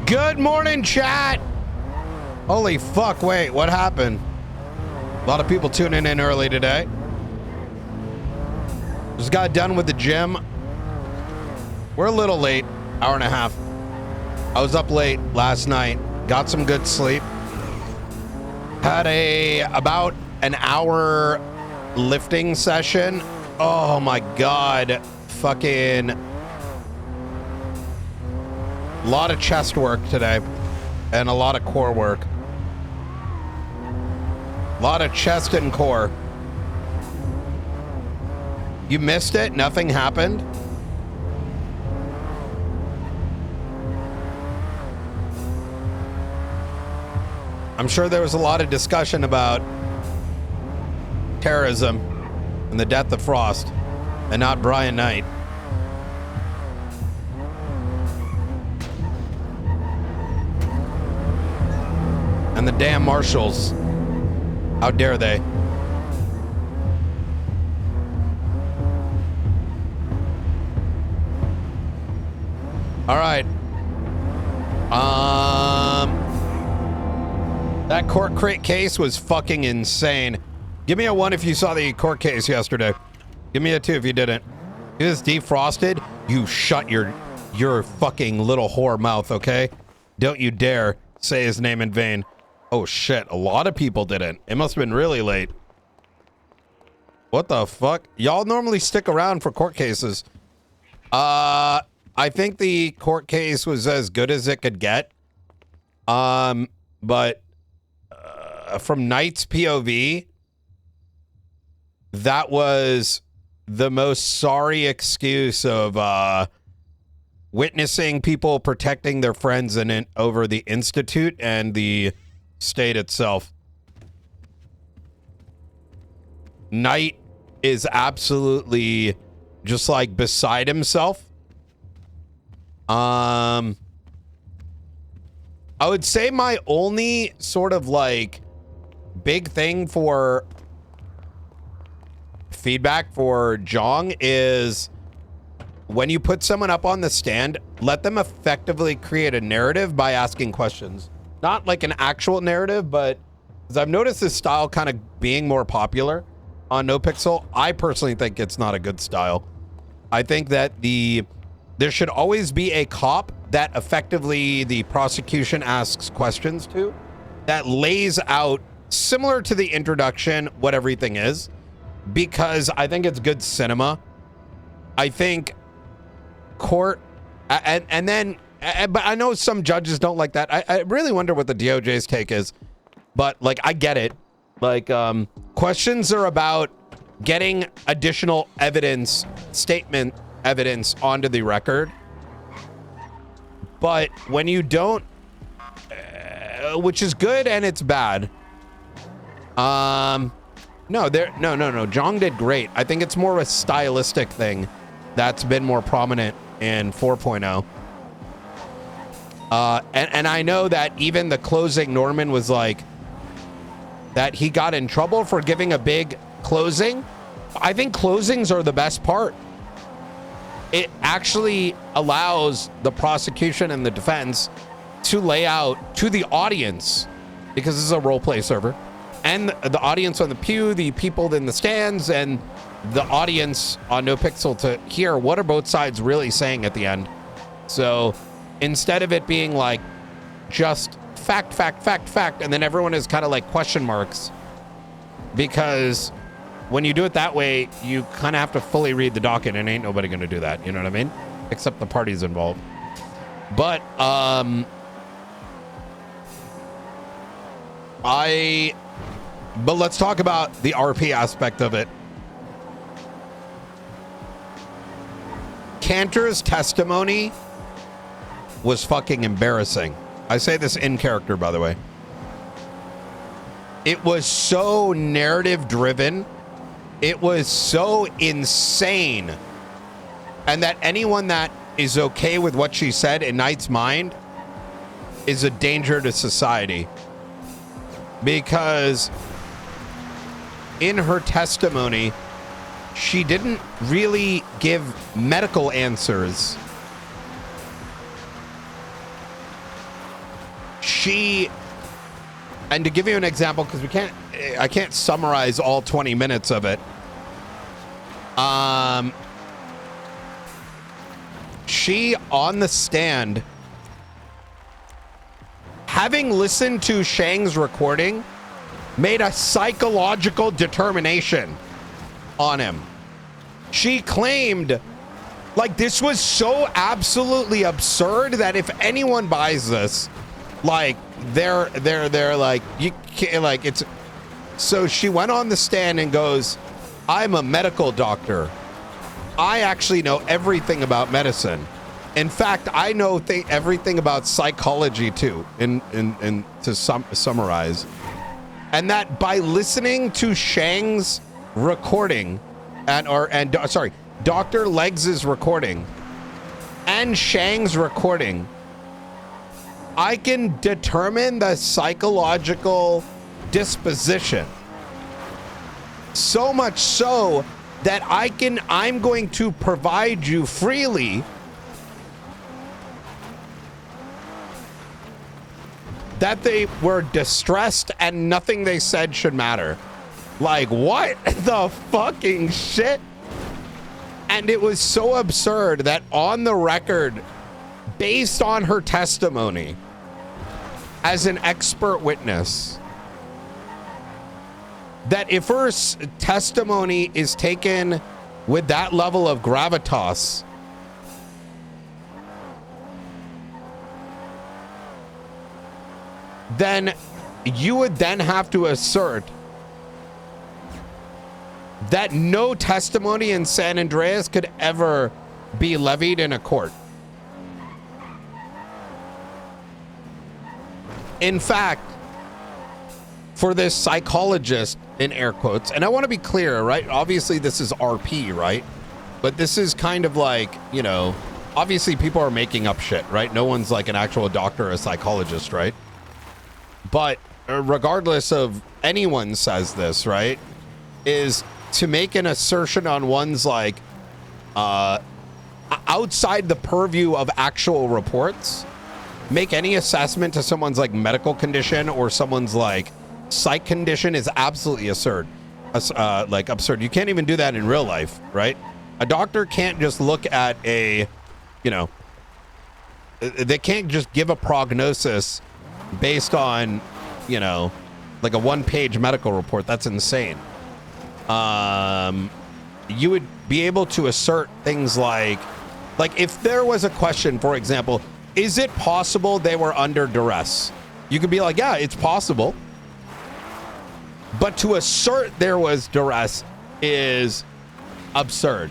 Good morning, chat. Holy fuck, wait, what happened? A lot of people tuning in early today. Just got done with the gym. We're a little late, hour and a half. I was up late last night, got some good sleep. Had about an hour lifting session. Oh my God, fucking a lot of chest work today and a lot of core work. A lot of chest and core. You missed it? Nothing happened? I'm sure there was a lot of discussion about terrorism and the death of Frost and not Brian Knight. And the damn marshals. How dare they? All right. That court case was fucking insane. Give me a 1 if you saw the court case yesterday. Give me a 2 if you didn't. It is defrosted. You shut your fucking little whore mouth, okay? Don't you dare say his name in vain. Oh shit, a lot of people didn't. It must have been really late. What the fuck? Y'all normally stick around for court cases. I think the court case was as good as it could get. But from Knight's POV, that was the most sorry excuse of witnessing people protecting their friends over the Institute and the state itself. Knight is absolutely just like beside himself. I would say my only sort of like big thing for feedback for Jong is when you put someone up on the stand, let them effectively create a narrative by asking questions. Not like an actual narrative, but as I've noticed this style kind of being more popular on NoPixel, I personally think it's not a good style. I think that there should always be a cop that effectively the prosecution asks questions to, that lays out, similar to the introduction, what everything is, because I think it's good cinema. I think court, and then, but I know some judges don't like that. I really wonder what the DOJ's take is, but like, I get it. Like, questions are about getting additional evidence, statement evidence onto the record. But when you don't, which is good and it's bad. No, Jong did great. I think it's more of a stylistic thing that's been more prominent in 4.0. And I know that even the closing, Norman was like, that he got in trouble for giving a big closing. I think closings are the best part. It actually allows the prosecution and the defense to lay out to the audience, because this is a role play server, and the audience on the pew, the people in the stands, and the audience on NoPixel to hear what are both sides really saying at the end. So instead of it being like just fact, and then everyone is kind of like question marks, because when you do it that way, you kind of have to fully read the docket, and ain't nobody going to do that. You know what I mean? Except the parties involved. But, but let's talk about the RP aspect of it. Cantor's testimony was fucking embarrassing. I say this in character, by the way. It was so narrative driven. It was so insane. And that anyone that is okay with what she said in Knight's mind is a danger to society. Because in her testimony, she didn't really give medical answers. and to give you an example, because I can't summarize all 20 minutes of it. She on the stand, having listened to Shang's recording, made a psychological determination on him. She claimed, like, this was so absolutely absurd that if anyone buys this, like, they're like, you can't, like, it's. So she went on the stand and goes, I'm a medical doctor. I actually know everything about medicine. In fact, I know everything about psychology too, to summarize. And that by listening to Shang's recording Dr. Legs's recording and Shang's recording, I can determine the psychological disposition. So much so that I'm going to provide you freely that they were distressed and nothing they said should matter. Like, what the fucking shit? And it was so absurd that on the record, based on her testimony as an expert witness, that if her testimony is taken with that level of gravitas, then you would then have to assert that no testimony in San Andreas could ever be levied in a court. In fact, for this psychologist, in air quotes, and I want to be clear, right? Obviously, this is RP, right? But this is kind of like, you know, obviously people are making up shit, right? No one's like an actual doctor or a psychologist, right? But regardless of anyone says this, right, is to make an assertion on one's like outside the purview of actual reports, make any assessment to someone's like medical condition or someone's like psych condition is absolutely absurd. Like absurd. You can't even do that in real life, right? A doctor can't just look at a, you know, they can't just give a prognosis based on, you know, like a one-page medical report. That's insane. You would be able to assert things like if there was a question, for example, is it possible they were under duress? You could be like, yeah, it's possible. But to assert there was duress is absurd.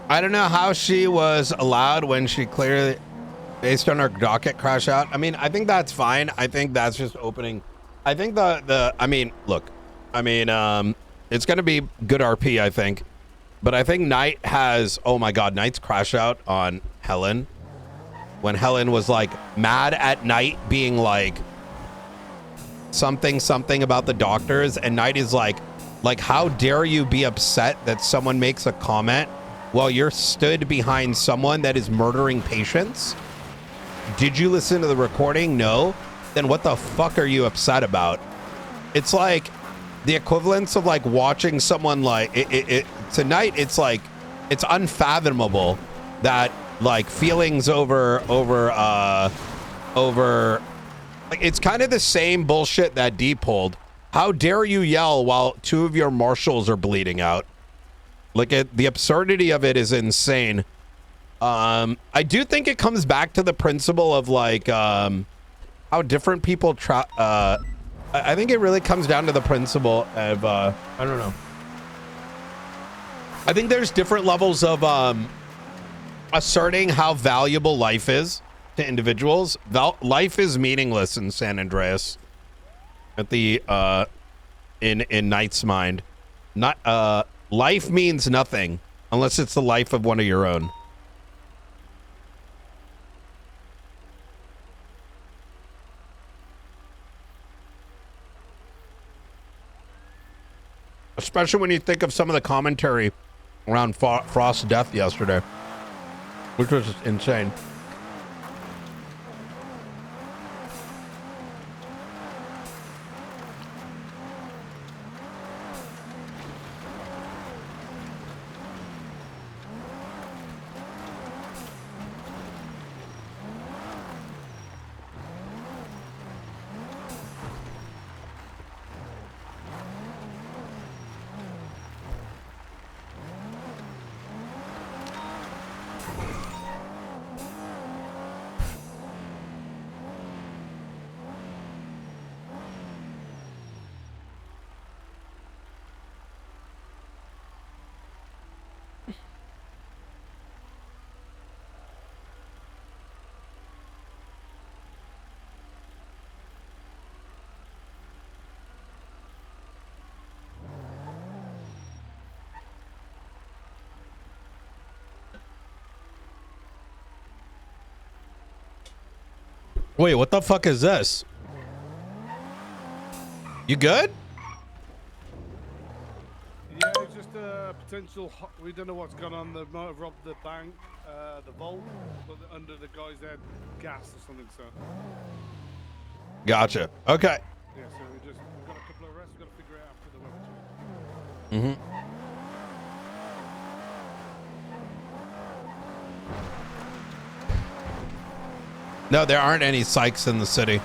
I don't know how she was allowed when she clearly, based on her docket, crash out. I mean, I think that's fine. I think that's just opening. I think I mean, look, I mean, it's going to be good RP, I think. But I think Knight has, oh my God, Knight's crash out on Helen. When Helen was like mad at Knight being like something about the doctors. And Knight is like, how dare you be upset that someone makes a comment while you're stood behind someone that is murdering patients? Did you listen to the recording? No. Then what the fuck are you upset about? It's like the equivalence of like watching someone like tonight. It's like, it's unfathomable that like feelings over like, it's kind of the same bullshit that D pulled. How dare you yell while two of your marshals are bleeding out? Like, the absurdity of it is insane. I do think it comes back to the principle of like how different people try. I think it really comes down to the principle of I don't know. I think there's different levels of asserting how valuable life is to individuals. Life is meaningless in San Andreas at the in Knight's mind. Not life means nothing unless it's the life of one of your own. Especially when you think of some of the commentary around Frost's death yesterday, which was insane. Wait, what the fuck is this? You good? Yeah, it's just a potential. We don't know what's gone on. They might have robbed the bank, the vault, but under the guy's head, gas or something. So. Gotcha. Okay. Yeah, so we've got a couple of arrests. We've got to figure it out after the weapon. Mm-hmm. No, there aren't any psychs in the city.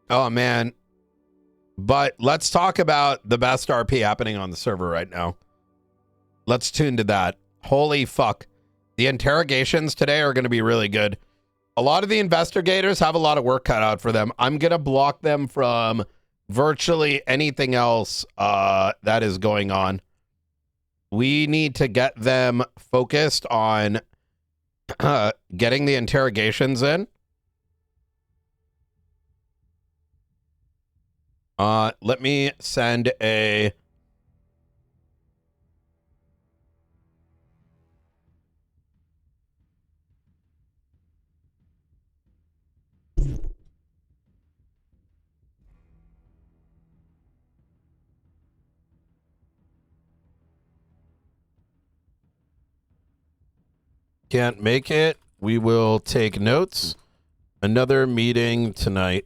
Oh, man. But let's talk about the best RP happening on the server right now. Let's tune to that. Holy fuck. The interrogations today are going to be really good. A lot of the investigators have a lot of work cut out for them. I'm going to block them from virtually anything else that is going on. We need to get them focused on getting the interrogations in. Let me send a... Can't make it. We will take notes. Another meeting tonight.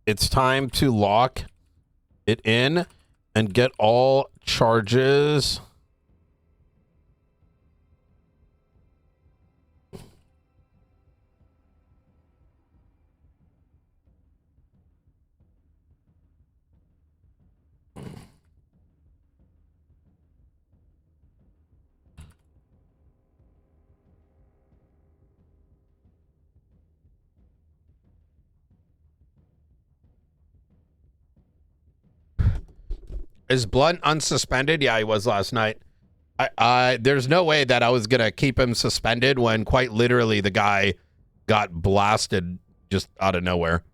It's time to lock it in and get all charges. Is Blunt unsuspended? Yeah, he was last night. There's no way that I was gonna keep him suspended when quite literally the guy got blasted just out of nowhere.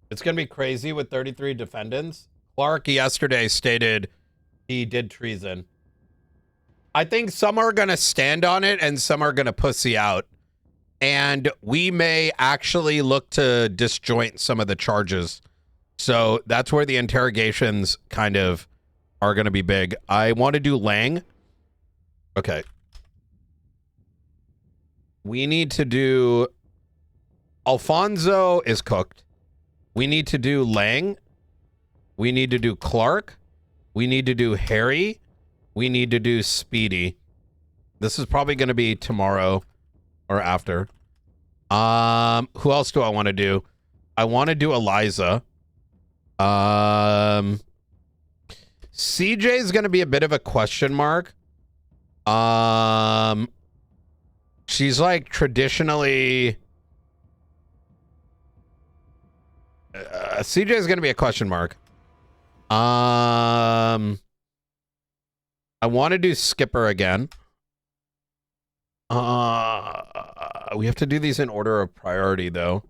It's gonna be crazy with 33 defendants. Clark yesterday stated He did treason. I think some are going to stand on it and some are going to pussy out. And we may actually look to disjoint some of the charges. So that's where the interrogations kind of are going to be big. I want to do Lang. Okay. We need to do... Alfonso is cooked. We need to do Lang. We need to do Clark. We need to do Harry. We need to do Speedy. This is probably going to be tomorrow or after. Who else do I want to do? I want to do Eliza. CJ is going to be a bit of a question mark. She's like traditionally... CJ is going to be a question mark. I want to do Skipper again. We have to do these in order of priority, though.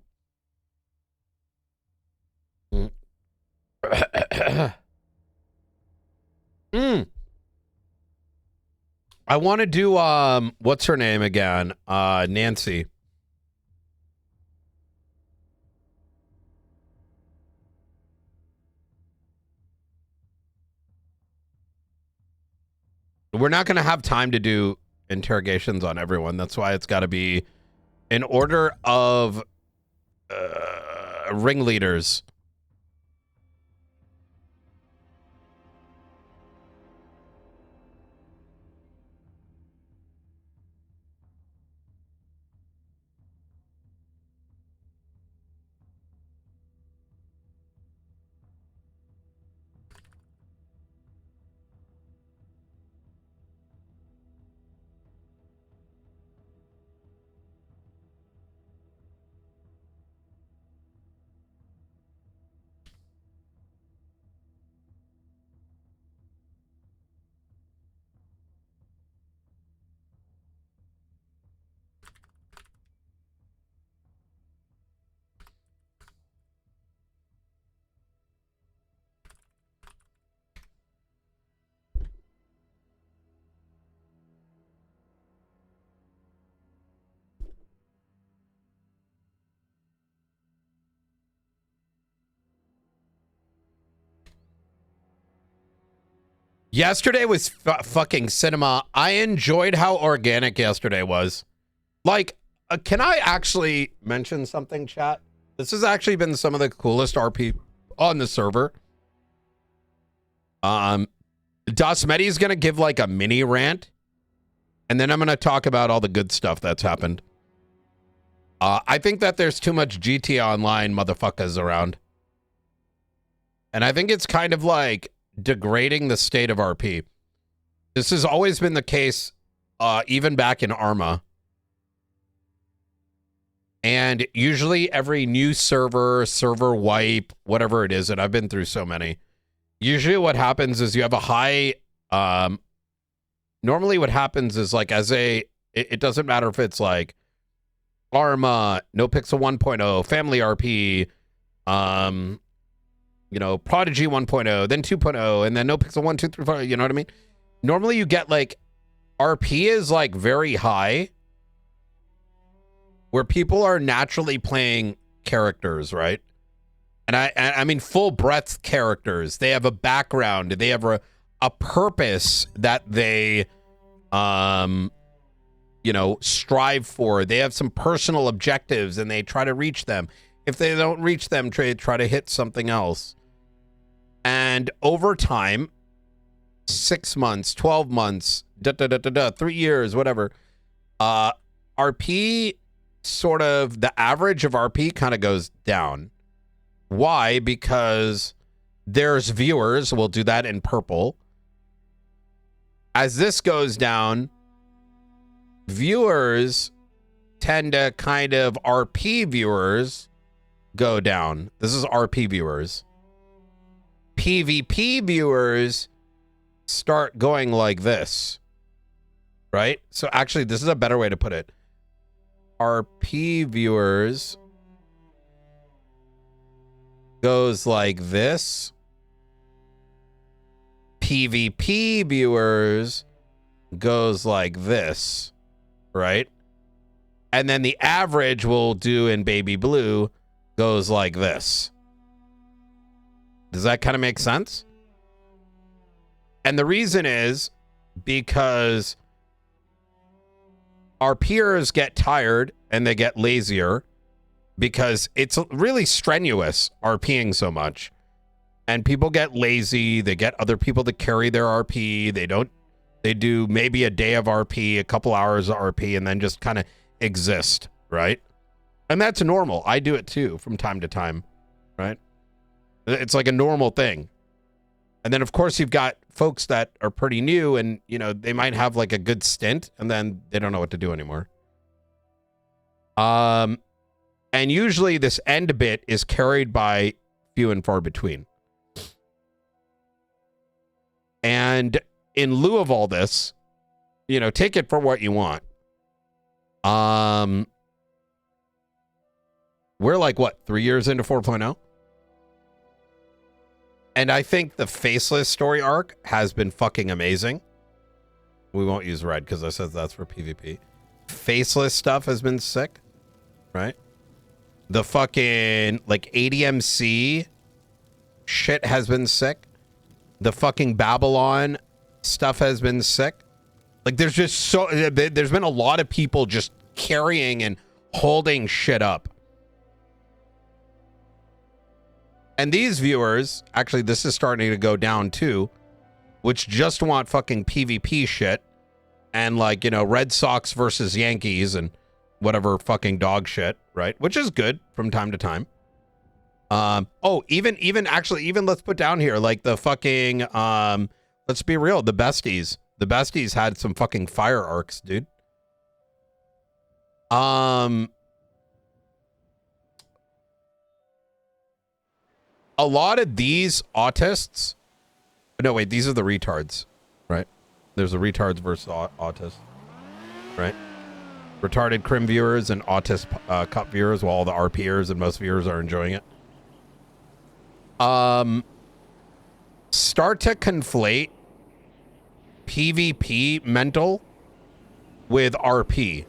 I want to do what's her name again? Nancy. We're not going to have time to do interrogations on everyone. That's why it's got to be in order of ringleaders. Yesterday was fucking cinema. I enjoyed how organic yesterday was. Like, can I actually mention something, chat? This has actually been some of the coolest RP on the server. dasMEHDI is going to give like a mini rant. And then I'm going to talk about all the good stuff that's happened. I think that there's too much GTA Online motherfuckers around. And I think it's kind of like degrading the state of RP. This has always been the case, even back in Arma. And usually every new server wipe, whatever it is, and I've been through so many. Usually what happens is you have a high... normally what happens is like it doesn't matter if it's like Arma, NoPixel 1.0, Family RP, you know, Prodigy 1.0, then 2.0, and then NoPixel 1, 2, 3, 4, you know what I mean? Normally you get like, RP is like very high, where people are naturally playing characters, right? And I mean full breadth characters. They have a background, they have a purpose that they, you know, strive for. They have some personal objectives and they try to reach them. If they don't reach them, try to hit something else. And over time, 6 months, 12 months, 3 years, whatever, RP sort of, the average of RP kind of goes down. Why? Because there's viewers, we'll do that in purple. As this goes down, viewers tend to kind of, RP viewers go down. This is RP viewers. PvP viewers start going like this, right? So actually, this is a better way to put it. RP viewers goes like this. PvP viewers goes like this, right? And then the average we'll do in baby blue goes like this. Does that kind of make sense? And the reason is because our peers get tired and they get lazier because it's really strenuous RPing so much. And people get lazy. They get other people to carry their RP. They do maybe a day of RP, a couple hours of RP, and then just kind of exist, right? And that's normal. I do it too from time to time, right? It's like a normal thing. And then, of course, you've got folks that are pretty new and, you know, they might have like a good stint and then they don't know what to do anymore. And usually this end bit is carried by few and far between. And in lieu of all this, you know, take it for what you want. We're like, what, 3 years into 4.0? And I think the Faceless story arc has been fucking amazing. We won't use red because I said that's for PvP. Faceless stuff has been sick, right? The fucking, like, ADMC shit has been sick. The fucking Babylon stuff has been sick. Like, there's just so... There's been a lot of people just carrying and holding shit up. And these viewers... Actually, this is starting to go down, too. Which just want fucking PvP shit. And, like, you know, Red Sox versus Yankees and whatever fucking dog shit, right? Which is good from time to time. Even let's put down here, like, the fucking... let's be real, the besties. The besties had some fucking fire arcs, dude. A lot of these autists... No, wait, these are the retards, right? There's the retards versus autists, right? Retarded crim viewers and autist cup viewers, while all the RPers and most viewers are enjoying it. Start to conflate PvP mental with RP.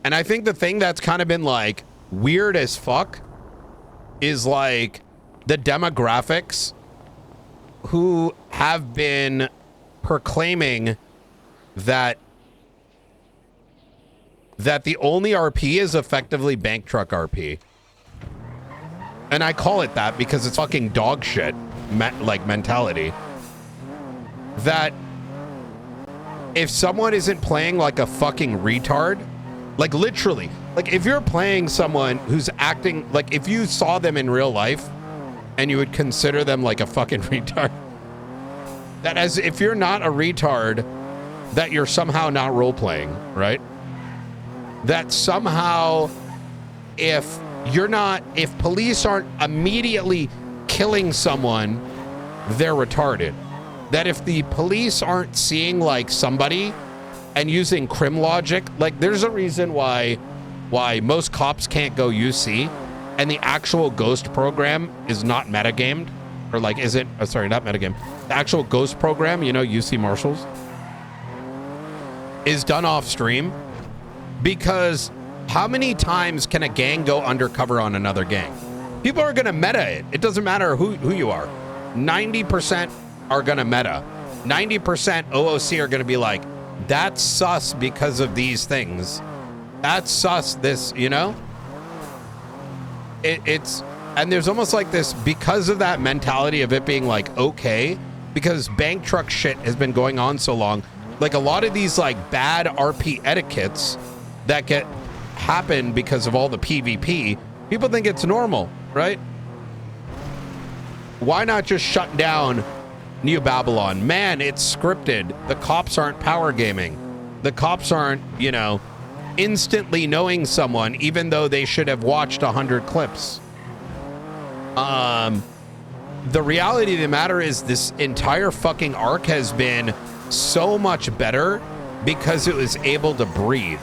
And I think the thing that's kind of been like weird as fuck is like the demographics who have been proclaiming that the only RP is effectively bank truck RP. And I call it that because it's fucking dog shit, like mentality. That if someone isn't playing like a fucking retard, like literally, like if you're playing someone who's acting, like if you saw them in real life and you would consider them like a fucking retard, that as if you're not a retard, that you're somehow not role playing, right? That somehow if police aren't immediately killing someone, they're retarded. That if the police aren't seeing like somebody and using crim logic, like there's a reason why most cops can't go UC and the actual ghost program is not metagamed, or like isn't, sorry, not metagamed. The actual ghost program, you know, UC Marshals, is done off stream because how many times can a gang go undercover on another gang? People are gonna meta it. It doesn't matter who you are. 90% are gonna meta. 90% OOC are gonna be like, that's sus because of these things. That's sus this, you know? It's, and there's almost like this, because of that mentality of it being like, okay, because bank truck shit has been going on so long, like a lot of these like bad RP etiquettes that happen because of all the PvP, people think it's normal, right? Why not just shut down New Babylon? Man, it's scripted. The cops aren't power gaming. The cops aren't, you know, instantly knowing someone even though they should have watched 100 clips. The reality of the matter is this entire fucking arc has been so much better because it was able to breathe.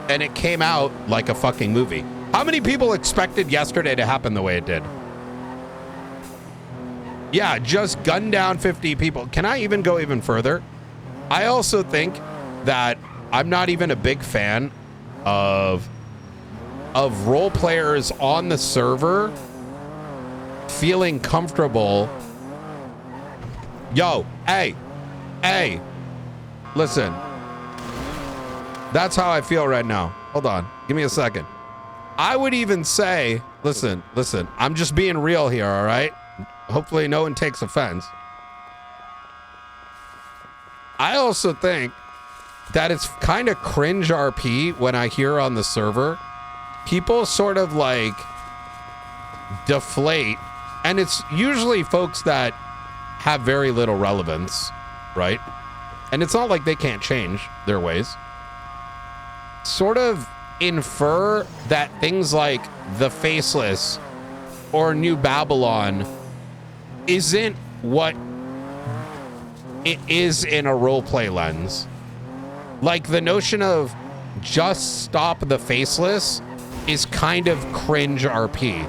And it came out like a fucking movie. How many people expected yesterday to happen the way it did? Yeah, just gun down 50 people. Can I even go even further? I also think that I'm not even a big fan of role players on the server feeling comfortable. Yo, hey, listen. That's how I feel right now. Hold on, give me a second. I would even say, listen, I'm just being real here, all right? Hopefully no one takes offense. I also think that it's kind of cringe RP when I hear on the server, people sort of like deflate, and it's usually folks that have very little relevance, right? And it's not like they can't change their ways. Sort of infer that things like the Faceless or New Babylon isn't what it is in a roleplay lens. Like the notion of just stop the Faceless is kind of cringe RP.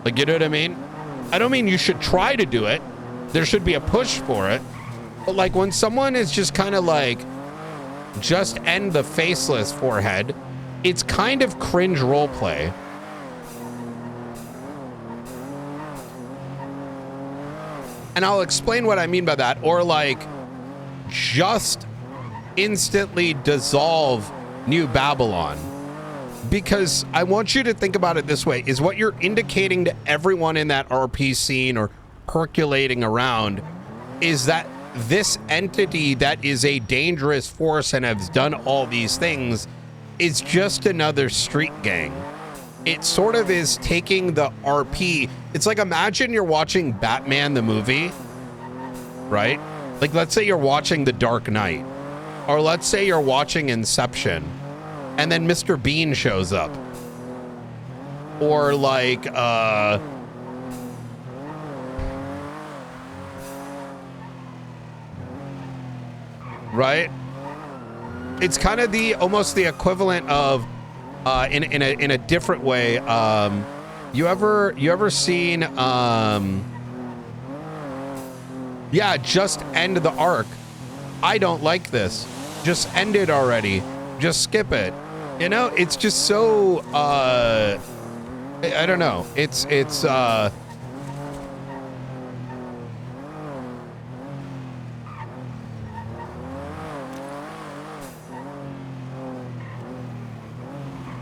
Like, you know what I mean? I don't mean you should try to do it. There should be a push for it. But like when someone is just kind of like, just end the Faceless forehead, it's kind of cringe roleplay. And I'll explain what I mean by that. Or like, just instantly dissolve New Babylon. Because I want you to think about it this way, is what you're indicating to everyone in that RP scene or percolating around is that this entity that is a dangerous force and has done all these things is just another street gang. It sort of is taking the RP. It's like, imagine you're watching Batman the movie, right? Like, let's say you're watching The Dark Knight, or let's say you're watching Inception, and then Mr. Bean shows up. Or like, right? It's kind of the almost the equivalent of in a different way. You ever seen yeah, just end the arc. I don't like this. Just end it already. Just skip it. You know, it's just so I don't know. It's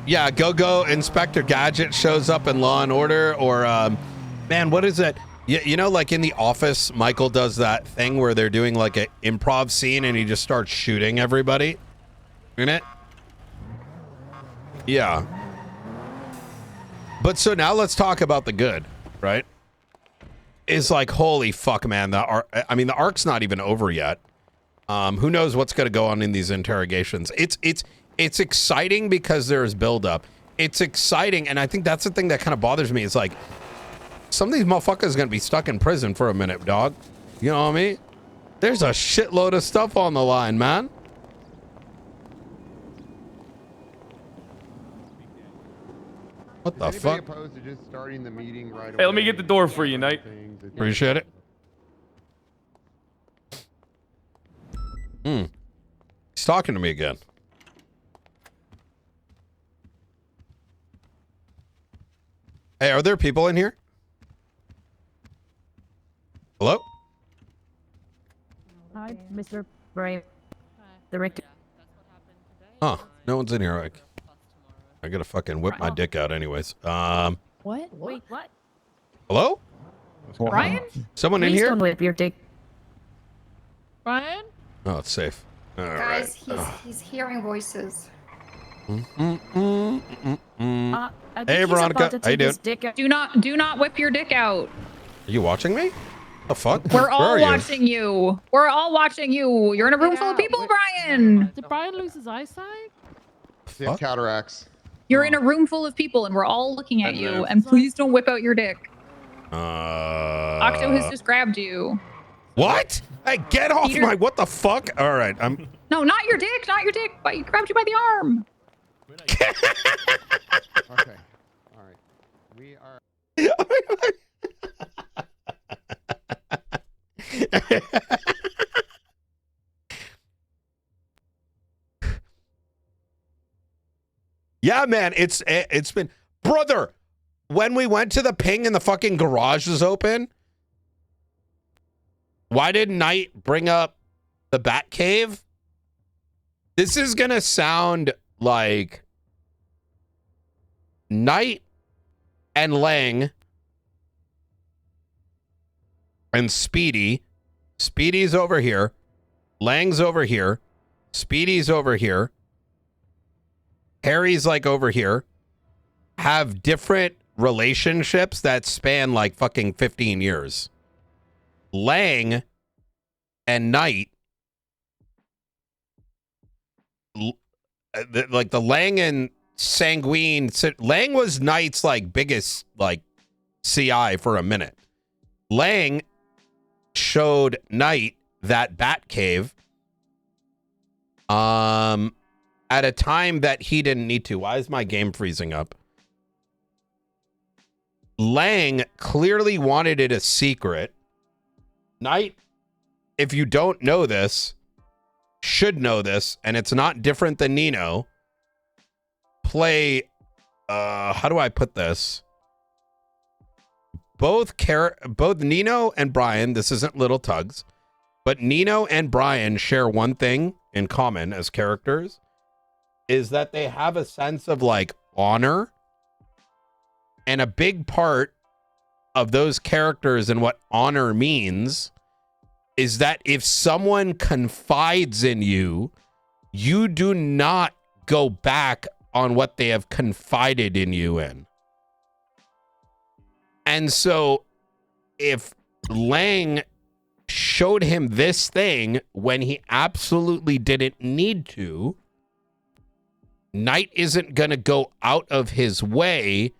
yeah, go Inspector Gadget shows up in Law and Order, or man, what is it? You know, like in The Office, Michael does that thing where they're doing like an improv scene and he just starts shooting everybody in it. Yeah. But so now let's talk about the good, right? It's like, holy fuck, man. I mean, the arc's not even over yet. Who knows what's going to go on in these interrogations? It's exciting because there's buildup. It's exciting, and I think that's the thing that kind of bothers me. It's like, some of these motherfuckers going to be stuck in prison for a minute, dog. You know what I mean? There's a shitload of stuff on the line, man. What the fuck? Opposed to just starting the meeting right away? Hey, let me get the door for you, Knight. Appreciate it. He's talking to me again. Hey, are there people in here? Hello? Hi, Mr. Brave. Director. Huh, no one's in here. I gotta fucking whip my dick out anyways. What? Wait, what? Hello? Brian? Someone in Please here? don't whip your dick. Brian? Oh, it's safe. All Guys, right. he's hearing voices. I think Hey, he's Veronica. about to How you take his doing? dick out. Do not whip your dick out. Are you watching me? The fuck? We're Where all are you? watching you. We're all watching you. You're in a room full of people, Brian. Did Brian lose his eyesight? He has cataracts. You're in a room full of people and we're all looking at you. And please don't whip out your dick. Octo has just grabbed you. What? Hey, get off Peter- my, what the fuck? All right, I'm. No, not your dick, but he grabbed you by the arm. Okay. All right. We are. Yeah, man, it's been, brother, when we went to the ping and the fucking garage was open, why did Knight bring up the Bat Cave? This is gonna sound like Knight and Lang and Speedy. Speedy's over here. Lang's over here. Speedy's over here. Harry's like over here. Have different relationships that span like fucking 15 years. Lang and Knight, like the Lang and Sanguine, Lang was Knight's like biggest like CI for a minute. Lang showed Knight that Bat Cave at a time that he didn't need to. Why is my game freezing up? Lang clearly wanted it a secret. Knight, if you don't know this, should know this, and it's not different than Nino. Play, how do I put this? Both Nino and Brian, this isn't Little Tugs, but Nino and Brian share one thing in common as characters, is that they have a sense of like honor. And a big part of those characters and what honor means is that if someone confides in you, you do not go back on what they have confided in you in. And so if Lang showed him this thing when he absolutely didn't need to, Knight isn't going to go out of his way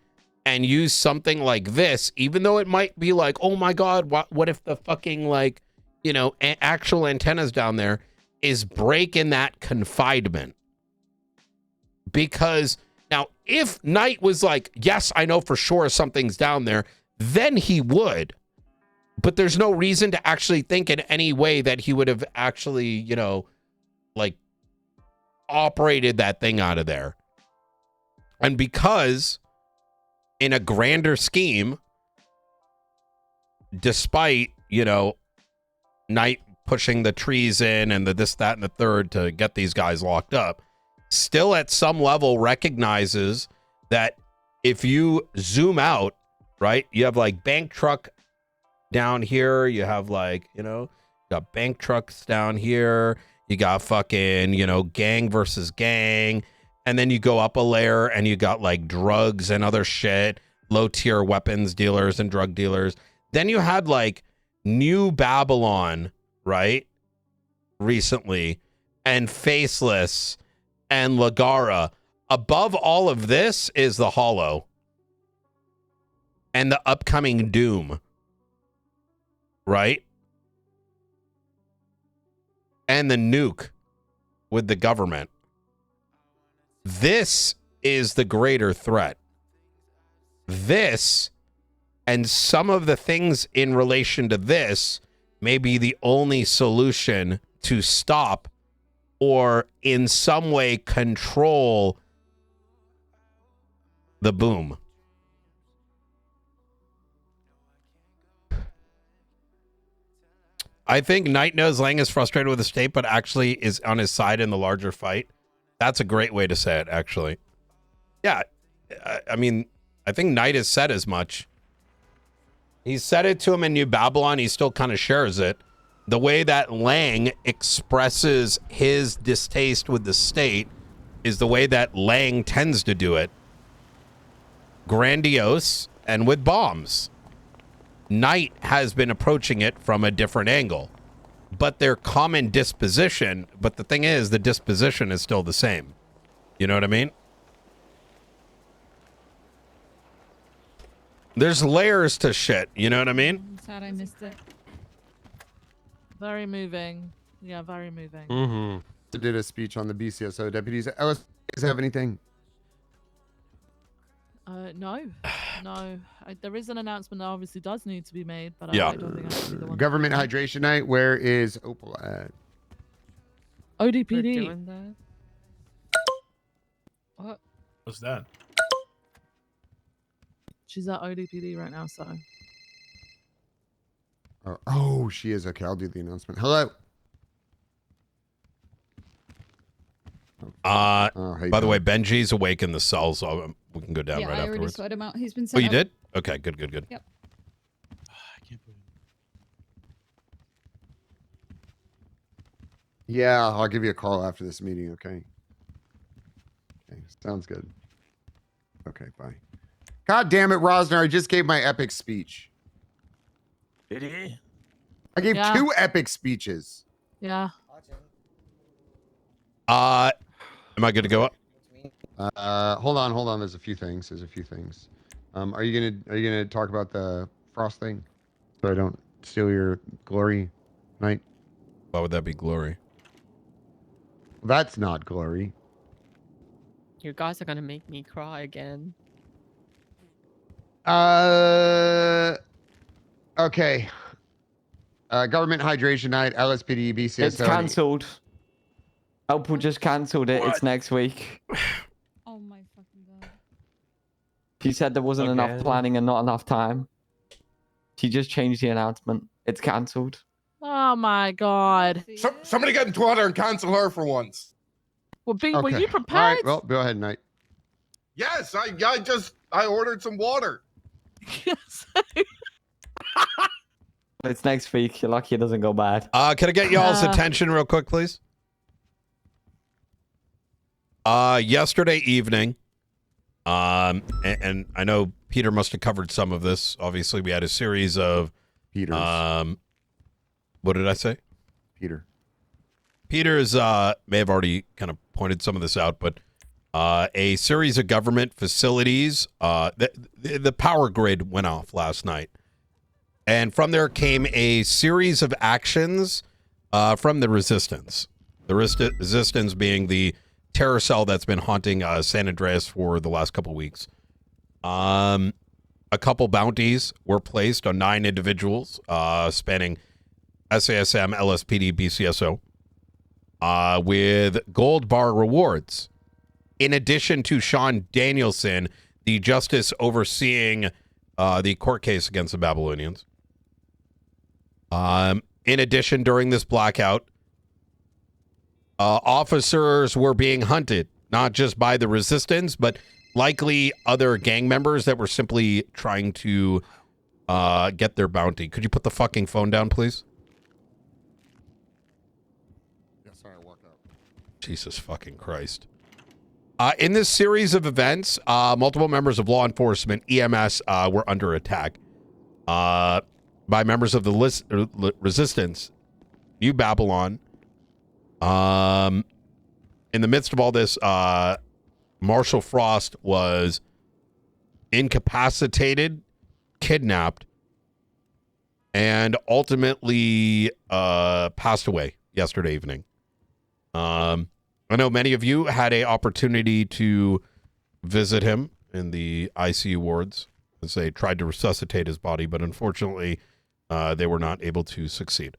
and use something like this, even though it might be like, oh my God, what if the fucking like, you know, actual antennas down there is breaking that confinement? Because now if Knight was like, yes, I know for sure something's down there, then he would. But there's no reason to actually think in any way that he would have actually, you know, like operated that thing out of there. And because in a grander scheme, despite, you know, Knight pushing the trees in and the this, that, and the third to get these guys locked up, still at some level recognizes that if you zoom out, right, you have like bank truck down here, you have like, you know, you got bank trucks down here, you got fucking, you know, gang versus gang. And then you go up a layer and you got like drugs and other shit, low tier weapons dealers and drug dealers. Then you had like New Babylon, right? Recently, and Faceless and Lagara. Above all of this is the Hollow and the upcoming Doom, right? And the nuke with the government. This is the greater threat. This and some of the things in relation to this may be the only solution to stop or in some way control the boom. I think Knight knows Lang is frustrated with the state, but actually is on his side in the larger fight. That's a great way to say it, actually. Yeah, I mean, I think Knight has said as much. He said it to him in New Babylon. He still kind of shares it. The way that Lang expresses his distaste with the state is the way that Lang tends to do it. Grandiose and with bombs. Knight has been approaching it from a different angle. But their common disposition, but the thing is, the disposition is still the same. You know what I mean? There's layers to shit, you know what I mean? I'm sad I missed it. Very moving. Yeah, very moving. Mm-hmm. Did a speech on the BCSO deputies. Ellis, do you guys have anything? No. No, there is an announcement that obviously does need to be made, but Yeah. I don't think I should be the one. Government hydration night. Where is Opal at? ODPD. What? What's that? She's at ODPD right now, so. Oh, she is. Okay, I'll do the announcement. Hello. Hey, by the way, Benji's awake in the cell, so we can go down right I already afterwards. sweat him out. He's been Oh, set you up. did? Okay, good. Yep. Yeah, I'll give you a call after this meeting. Okay. Okay, sounds good. Okay, bye. God damn it, Rosner! I just gave my epic speech. Did he? I gave 2 epic speeches. Yeah. Am I good to go up? Hold on. There's a few things. Are you gonna talk about the Frost thing, so I don't steal your glory, Knight? Why would that be glory? That's not glory. You guys are gonna make me cry again. Okay. Government hydration night, LSPD, BCSO. It's cancelled. Opal just cancelled it. It's next week. Oh my fucking god. She said there wasn't enough planning and not enough time. She just changed the announcement. It's cancelled. Oh my god. Somebody get into order and cancel her for once. Well, were you prepared? All right, well, go ahead, Knight. Yes, I ordered some water. Yes. It's next week. You're lucky it doesn't go bad. Can I get y'all's attention real quick, please? Yesterday evening, and I know Peter must have covered some of this. Obviously, we had a series of Peters. What did I say? Peter's may have already kind of pointed some of this out, but a series of government facilities, the power grid went off last night. And from there came a series of actions from the resistance. The resistance being the terror cell that's been haunting San Andreas for the last couple weeks. A couple bounties were placed on 9 individuals spanning SASM, LSPD, BCSO, with gold bar rewards. In addition to Sean Danielson, the justice overseeing the court case against the Babylonians. In addition, during this blackout, officers were being hunted, not just by the resistance, but likely other gang members that were simply trying to get their bounty. Could you put the fucking phone down, please? Yeah, sorry, I walked out. Jesus fucking Christ. In this series of events, multiple members of law enforcement, EMS, were under attack by members of the resistance, New Babylon. In the midst of all this, Marshall Frost was incapacitated, kidnapped, and ultimately passed away yesterday evening. I know many of you had an opportunity to visit him in the ICU wards as they tried to resuscitate his body, but unfortunately, they were not able to succeed.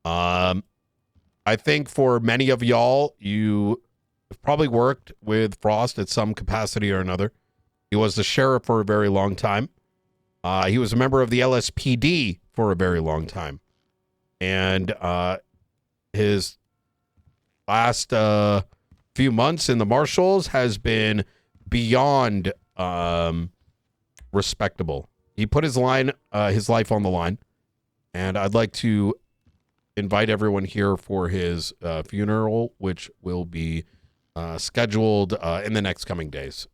I think for many of y'all, you have probably worked with Frost at some capacity or another. He was the sheriff for a very long time. He was a member of the LSPD for a very long time. And his last few months in the Marshals has been beyond respectable. He put his life on the line. And I'd like to invite everyone here for his funeral, which will be scheduled in the next coming days.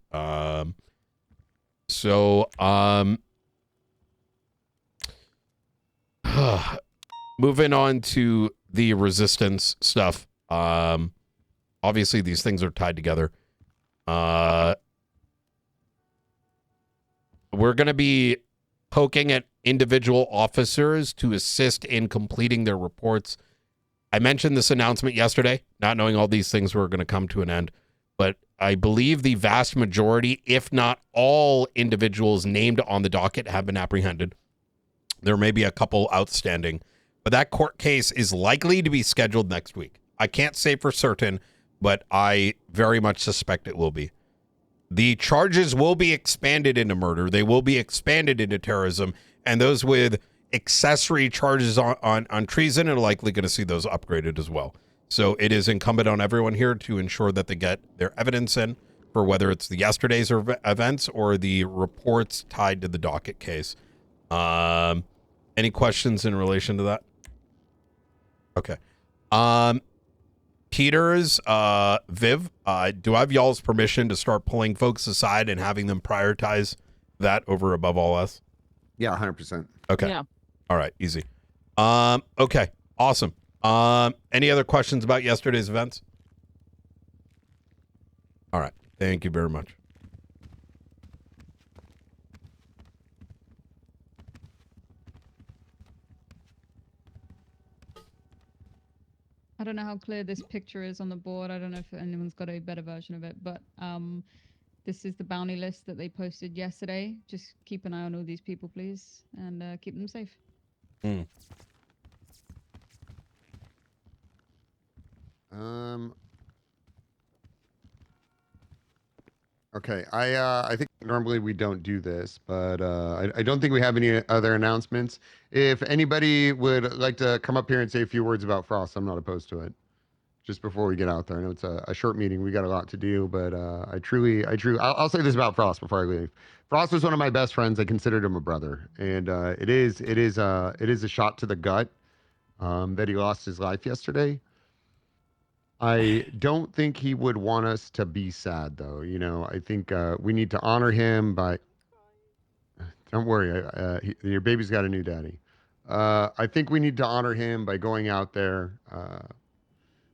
Moving on to the resistance stuff. Obviously, these things are tied together. We're going to be poking at individual officers to assist in completing their reports. I mentioned this announcement yesterday, not knowing all these things were going to come to an end. but I believe the vast majority, if not all individuals named on the docket have been apprehended. There may be a couple outstanding, but that court case is likely to be scheduled next week. I can't say for certain, but I very much suspect it will be. The charges will be expanded into murder. They will be expanded into terrorism, and those with accessory charges on treason are likely going to see those upgraded as well. So it is incumbent on everyone here to ensure that they get their evidence in for whether it's the yesterday's events or the reports tied to the docket case. Any questions in relation to that? Okay. Peters, Viv, do I have y'all's permission to start pulling folks aside and having them prioritize that over above all else? Yeah, 100%. Okay. Yeah. All right. Easy. Okay. Awesome. Any other questions about yesterday's events? All right. Thank you very much. I don't know how clear this picture is on the board. I don't know if anyone's got a better version of it, but this is the bounty list that they posted yesterday. Just keep an eye on all these people, please, and keep them safe. Okay, I think normally we don't do this, but I don't think we have any other announcements. If anybody would like to come up here and say a few words about Frost, I'm not opposed to it. Just before we get out there, I know it's a short meeting. We got a lot to do, but I'll say this about Frost before I leave. Frost was one of my best friends. I considered him a brother, and it is a shot to the gut that he lost his life yesterday. I don't think he would want us to be sad, though. You know, I think we need to honor him by. Don't worry, your baby's got a new daddy. I think we need to honor him by going out there,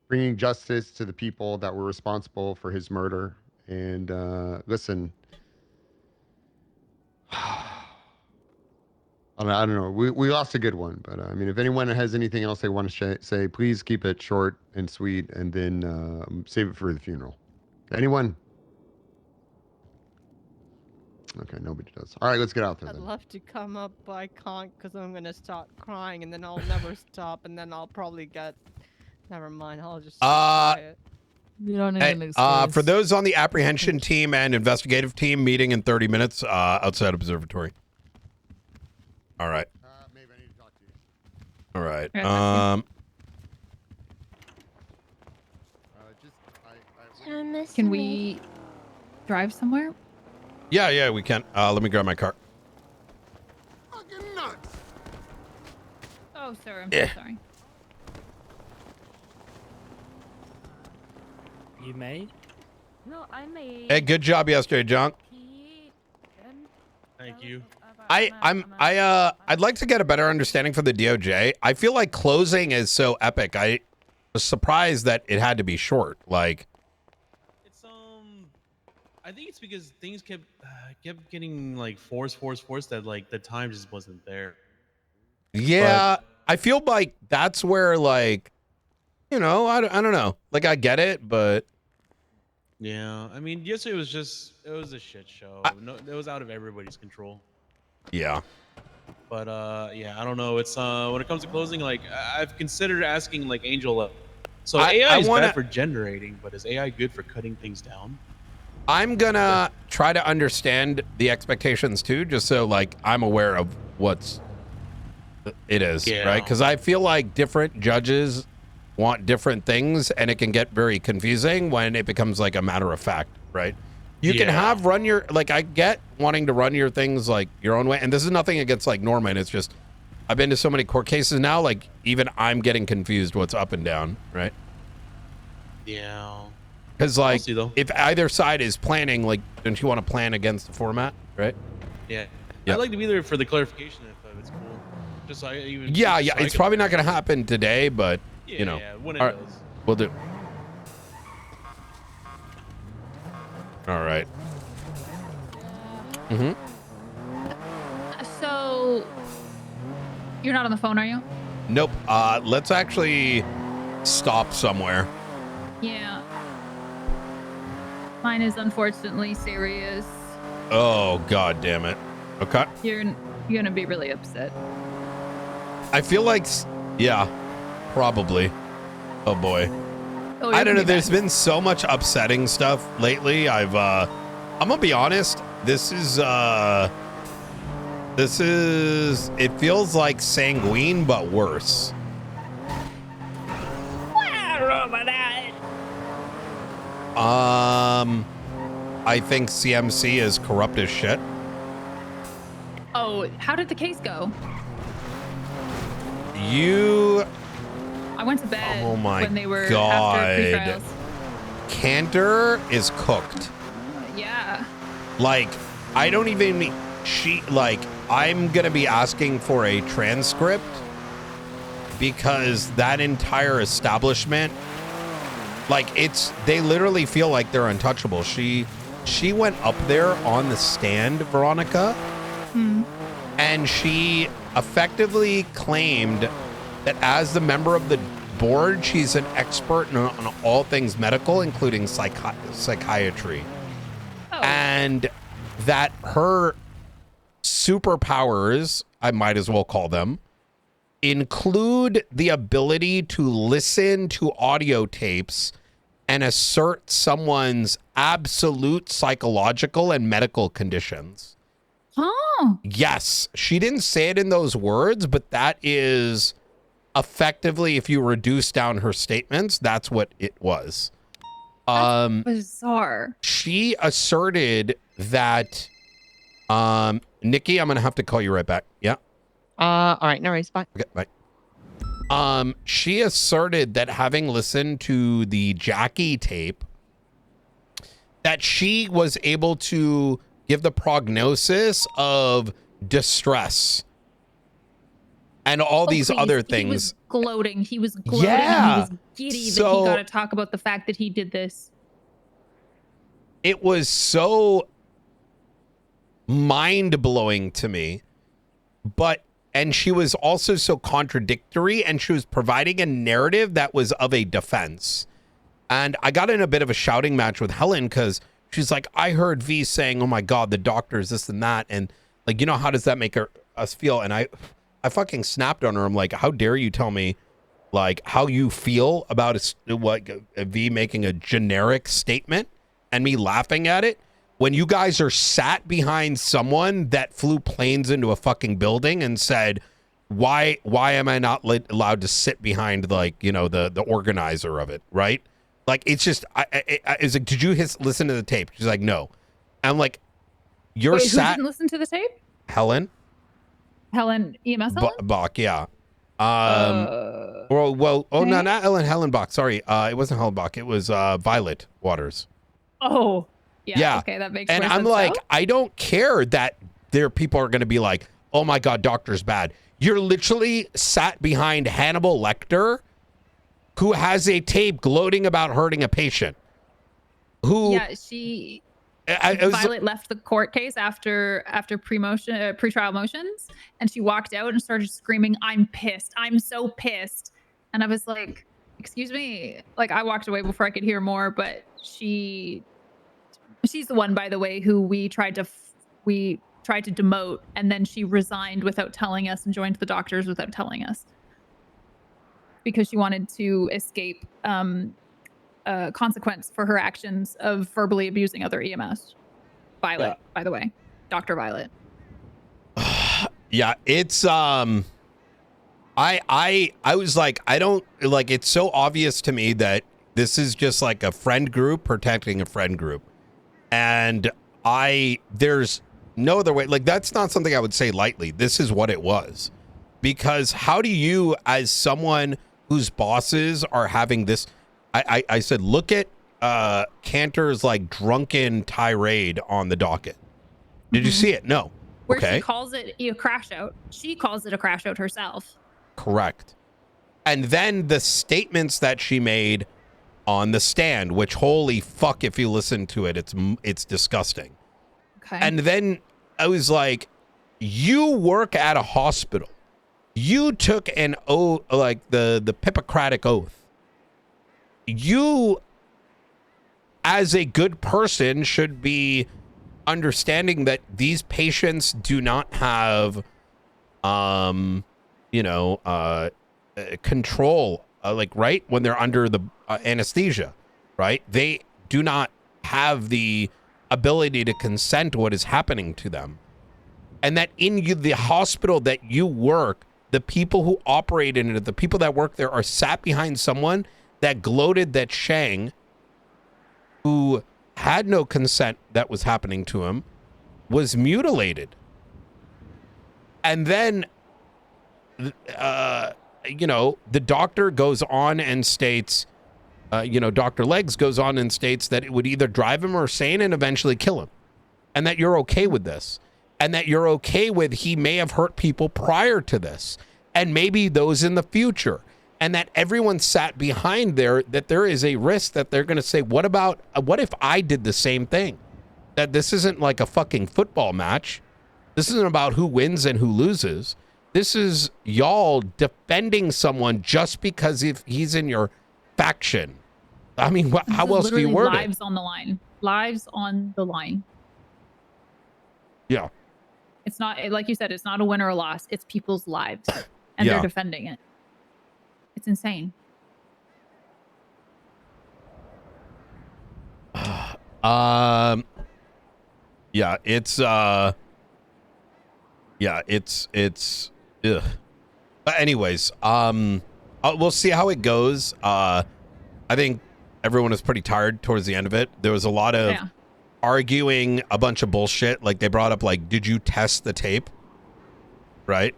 bringing justice to the people that were responsible for his murder. And listen, I don't know. We lost a good one, but I mean, if anyone has anything else they want to say, please keep it short and sweet, and then save it for the funeral. Anyone? Okay, nobody does. All right, let's get out there. I'd Then. love to come up, but I can't because I'm gonna start crying, and then I'll never stop, and then I'll probably get. Never mind. I'll just. Quiet. You don't need an excuse. For those on the apprehension team and investigative team, meeting in 30 minutes outside observatory. All right. Maybe I need to talk to you. All right. Can we drive somewhere? Yeah, we can. Let me grab my car. Fucking nuts. Oh, sir, I'm so sorry. You may. No, I may. Hey, good job yesterday, John. Thank you. I'd like to get a better understanding from the DOJ. I feel like closing is so epic. I was surprised that it had to be short. Like, It's I think it's because things kept getting like forced that like the time just wasn't there. yeah, I feel like that's where, like, you know, I don't know. Like, I get it, but Yeah, I mean, yesterday was it was a shit show. No, it was out of everybody's control. yeah. But yeah, I don't know. It's when it comes to closing, like I've considered asking like Angel. So AI is bad for generating, but is AI good for cutting things down? I'm gonna try to understand the expectations too, just so like I'm aware of what's it is, right? Because I feel like different judges want different things, and it can get very confusing when it becomes like a matter of fact, right? You can run your, like, I get wanting to run your things like your own way, and this is nothing against like Norman. It's just I've been to so many court cases now, like even I'm getting confused what's up and down, right? Yeah. Because like if either side is planning, like, don't you want to plan against the format, right? Yeah. I'd like to be there for the clarification if it's cool. Just so I even. Yeah, it's probably not going to happen today, but Yeah, you know, when it all right, does. we'll do. All right. So, you're not on the phone, are you? Nope. Let's actually stop somewhere. Yeah. Mine is unfortunately serious. Oh, God damn it. Okay. You're gonna be really upset. I feel like, yeah, probably. Oh boy. Oh, I don't know. There's been so much upsetting stuff lately. I'm gonna be honest. This is, it feels like Sanguine, but worse. I don't know about that. I think CMC is corrupt as shit. Oh, how did the case go? I went to bed when they were after pre-trials. Cantor is cooked. Yeah. Like, I don't even, I'm gonna be asking for a transcript because that entire establishment, like, they literally feel like they're untouchable. She went up there on the stand, Veronica, and she effectively claimed that as the member of the board, she's an expert on all things medical, including psychiatry. Oh. And that her superpowers, I might as well call them, include the ability to listen to audio tapes and assert someone's absolute psychological and medical conditions. Oh. Yes, she didn't say it in those words, but that is effectively, if you reduce down her statements, that's what it was. That's bizarre. She asserted that, Nikki, I'm gonna have to call you right back. Yeah. All right, no worries, bye. Okay, bye. She asserted that having listened to the Jackie tape, that she was able to give the prognosis of distress and all these other things. He was gloating. He was gloating. Yeah. And he was giddy that he got to talk about the fact that he did this. It was so mind-blowing to me, and she was also so contradictory, and she was providing a narrative that was of a defense. And I got in a bit of a shouting match with Helen because she's like, I heard V saying, oh my God, the doctors, this and that. And like, you know, how does that make us feel? And I fucking snapped on her. I'm like, how dare you tell me like how you feel about a V making a generic statement and me laughing at it when you guys are sat behind someone that flew planes into a fucking building and said, why am I not allowed to sit behind, like, you know, the organizer of it, right? Like, it's just, it's like, did you listen to the tape? She's like, no. I'm like, Wait, who didn't listen to the tape? Helen EMS Helen? Bach, yeah. No, not Helen Bach. Sorry, it wasn't Helen Bach. It was Violet Waters. Oh, yeah. Okay, that makes and more I'm sense like, now. I don't care that people are going to be like, oh my God, doctor's bad. You're literally sat behind Hannibal Lecter, who has a tape gloating about hurting a patient. Yeah, Violet left the court case after pre-trial motions, and she walked out and started screaming, I'm pissed. I'm so pissed. And I was like, excuse me. Like, I walked away before I could hear more, but she's the one, by the way, who we tried to demote, and then she resigned without telling us and joined the doctors without telling us because she wanted to escape consequence for her actions of verbally abusing other EMS. Violet, by the way, Dr. Violet. Yeah, it's I was like, I don't like, it's so obvious to me that this is just like a friend group protecting a friend group. And there's no other way. Like, that's not something I would say lightly. This is what it was. Because how do you, as someone whose bosses are having this, I said, look at Cantor's like drunken tirade on the docket. Did you see it? No. Where she calls it a crash out. She calls it a crash out herself. Correct. And then the statements that she made on the stand, which, holy fuck, if you listen to it, it's disgusting. Okay. And then I was like, you work at a hospital. You took an oath, like the Hippocratic oath. You, as a good person, should be understanding that these patients do not have, control, right, when they're under the anesthesia, right? They do not have the ability to consent to what is happening to them. And that in the hospital that you work, the people who operate in it, the people that work there are sat behind someone that gloated that Shang, who had no consent that was happening to him, was mutilated. And then, the doctor goes on and states, Dr. Legs goes on and states that it would either drive him insane and eventually kill him. And that you're okay with this. And that you're okay with he may have hurt people prior to this. And maybe those in the future. And that everyone sat behind there, that there is a risk that they're going to say, what if I did the same thing? That this isn't like a fucking football match. This isn't about who wins and who loses. This is y'all defending someone just because if he's in your faction. I mean, how else do you word it? Lives on the line. Lives on the line. Yeah. It's not, like you said, it's not a win or a loss. It's people's lives. And they're defending it. It's insane. It's ugh. But anyways, we'll see how it goes. I think everyone was pretty tired towards the end of it. There was a lot of arguing, a bunch of bullshit. Like they brought up, like, did you test the tape? Right?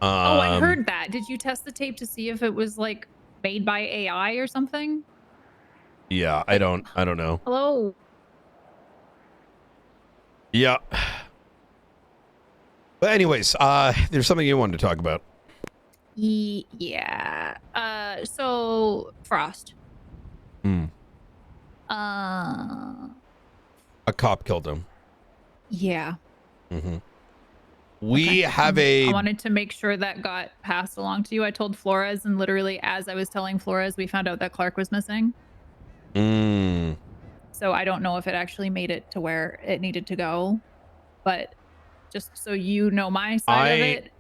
I heard that. Did you test the tape to see if it was like made by AI or something? Yeah, I don't know. Hello. Yeah. But anyways, there's something you wanted to talk about. Yeah. So Frost. A cop killed him. Yeah. We have I wanted to make sure that got passed along to you. I told Flores, and literally as I was telling Flores, we found out that Clark was missing. So I don't know if it actually made it to where it needed to go, but just so you know my side of it,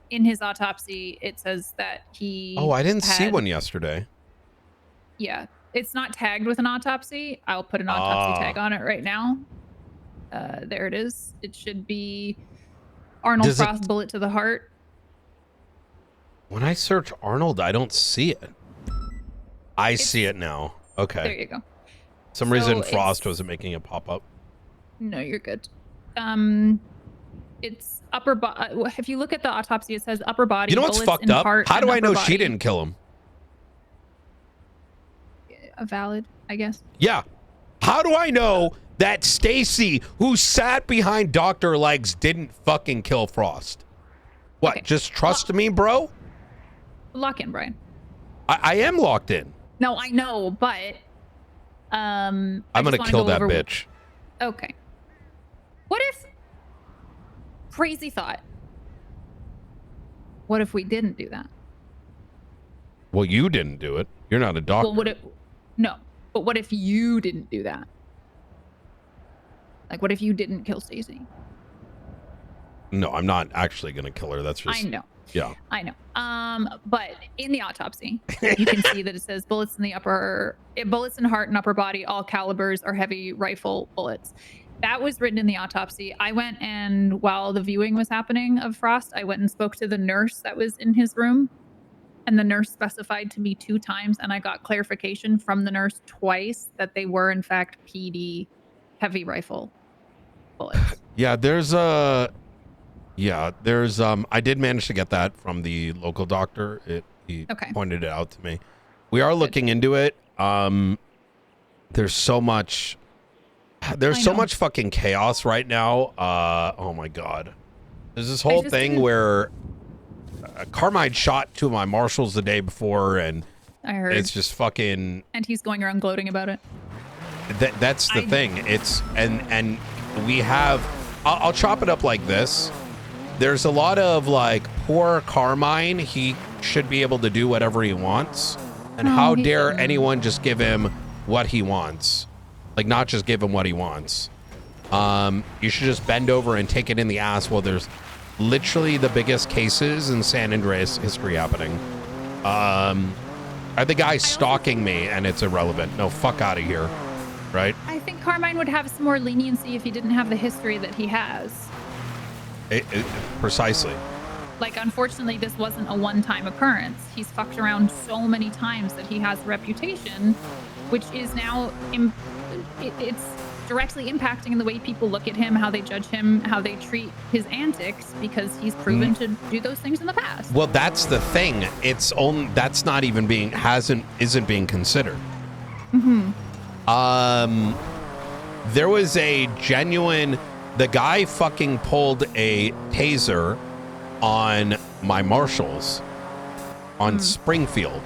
in his autopsy, it says that he I didn't see one yesterday. Yeah, it's not tagged with an autopsy. I'll put an autopsy tag on it right now. There it is. It should be Arnold Frost bullet to the heart. When I search Arnold, I don't see it. I see it now. Okay. There you go. Some reason Frost wasn't making it pop up. No, you're good. It's upper body. If you look at the autopsy, it says upper body. You know what's fucked up? How do I know she didn't kill him? Valid, I guess. Yeah. How do I know that Stacy, who sat behind Dr. Legs, didn't fucking kill Frost? What? Okay. Just trust me, bro? Lock in, Brian. I am locked in. No, I know, but I'm gonna kill that bitch. Okay. What if, crazy thought, what if we didn't do that? Well, you didn't do it. You're not a doctor. Well, no, but what if you didn't do that? Like, what if you didn't kill Stacy? No, I'm not actually gonna kill her. That's just. I know. Yeah. I know. But in the autopsy, you can see that it says bullets in the bullets in heart and upper body, all calibers are heavy rifle bullets. That was written in the autopsy. I went and while the viewing was happening of Frost, I went and spoke to the nurse that was in his room. And the nurse specified to me 2 times, and I got clarification from the nurse twice that they were in fact PD heavy rifle bullets. Yeah, I did manage to get that from the local doctor. He pointed it out to me. We are looking into it. There's so much fucking chaos right now. Oh my God. There's this whole thing where Carmine shot 2 of my marshals the day before, and I heard it's just fucking. And he's going around gloating about it. That's the thing. It's and we have. I'll chop it up like this. There's a lot of like poor Carmine. He should be able to do whatever he wants. And how dare anyone just give him what he wants. Like, not just give him what he wants. You should just bend over and take it in the ass while there's literally the biggest cases in San Andreas history happening. Are the guy stalking me and it's irrelevant? No, fuck out of here. Right? I think Carmine would have some more leniency if he didn't have the history that he has. Precisely. Like, unfortunately, this wasn't a one-time occurrence. He's fucked around so many times that he has a reputation, which is now, it's directly impacting the way people look at him, how they judge him, how they treat his antics, because he's proven to do those things in the past. Well, that's the thing. It's only, that's not even being, isn't being considered. Mm-hmm. There was a genuine, the guy fucking pulled a taser on my marshals on Springfield,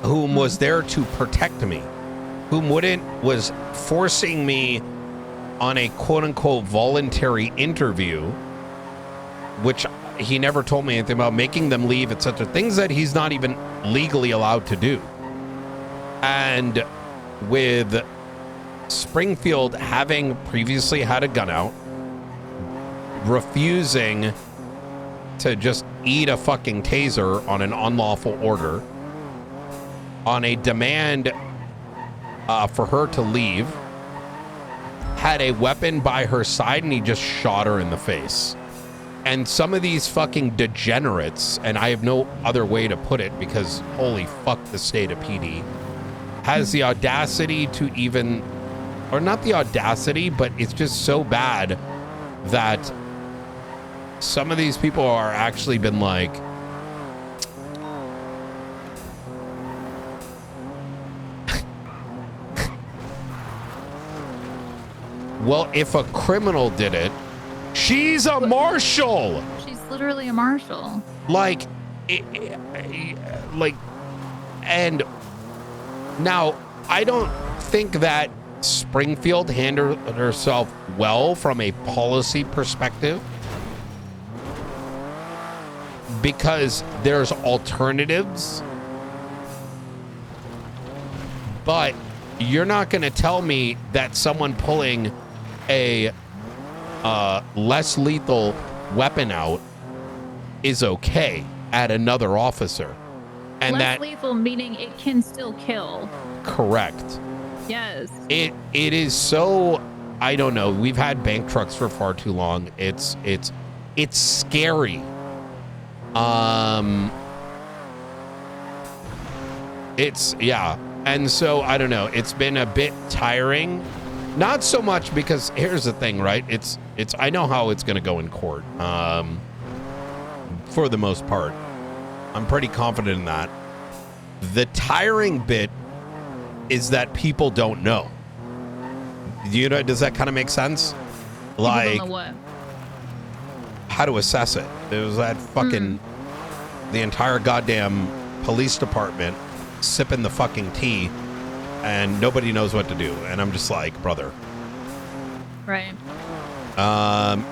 whom was there to protect me, whom was forcing me on a quote unquote voluntary interview, which he never told me anything about, making them leave, etc. Things that he's not even legally allowed to do. And with Springfield having previously had a gun out, refusing to just eat a fucking taser on an unlawful order, on a demand for her to leave, had a weapon by her side, and he just shot her in the face. And some of these fucking degenerates, and I have no other way to put it because holy fuck the state of PD, has the audacity to even, or not the audacity, but it's just so bad that some of these people are actually been like, well, if a criminal did it, she's a marshal. She's literally a marshal. Like, and now I don't think that Springfield handled herself well from a policy perspective, because there's alternatives, but you're not going to tell me that someone pulling a less lethal weapon out is okay at another officer. And less lethal meaning it can still kill. Correct. Yes. It is so, I don't know. We've had bank trucks for far too long. It's scary. Yeah. And so I don't know. It's been a bit tiring. Not so much because here's the thing, right? It's I know how it's going to go in court. For the most part, I'm pretty confident in that. The tiring bit is that people don't know. You know, does that kind of make sense? Like, don't know what? How to assess it. There was that fucking the entire goddamn police department sipping the fucking tea, and nobody knows what to do. And I'm just like, brother. Right.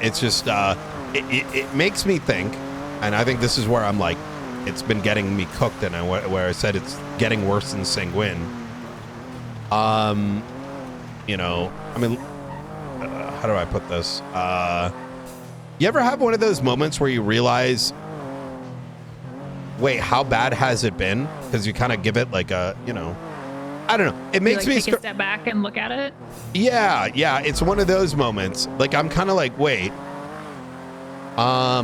It's just it makes me think, and I think this is where I'm like, it's been getting me cooked, and where I said it's getting worse than sanguine. You know, I mean, how do I put this? You ever have one of those moments where you realize, wait, how bad has it been? Because you kind of give it like a, you know, I don't know. It makes me take a step back and look at it. Yeah, it's one of those moments. Like, I'm kind of like, wait, how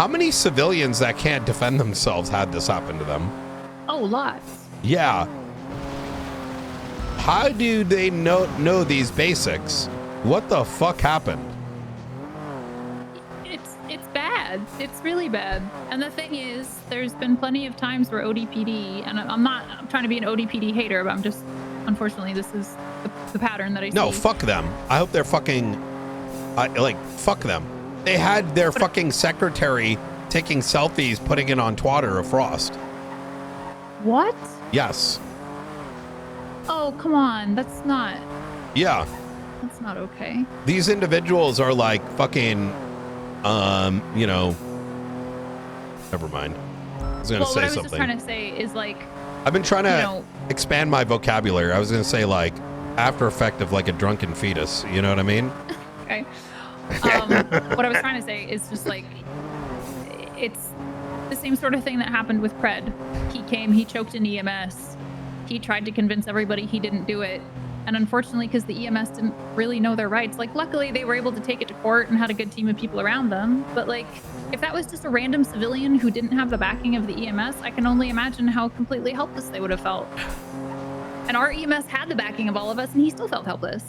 many civilians that can't defend themselves had this happen to them? Oh, lots. Yeah. How do they know these basics? What the fuck happened? It's bad. It's really bad. And the thing is, there's been plenty of times where ODPD, and I'm trying to be an ODPD hater, but I'm just, unfortunately, this is the pattern that I see. No, fuck them. I hope they're fucking, fuck them. They had their fucking secretary taking selfies, putting it on Twitter or Frost. What? Yes. Oh, come on. That's not. Yeah. That's not okay. These individuals are like fucking, never mind. I was gonna say something. What I was just trying to say is, like, I've been trying to expand my vocabulary. I was going to say like after effect of like a drunken fetus. You know what I mean? Okay. What I was trying to say is just like, it's the same sort of thing that happened with Pred. He came, he choked an EMS. He tried to convince everybody he didn't do it. And unfortunately, because the EMS didn't really know their rights, like luckily they were able to take it to court and had a good team of people around them. But like, if that was just a random civilian who didn't have the backing of the EMS, I can only imagine how completely helpless they would have felt. And our EMS had the backing of all of us and he still felt helpless.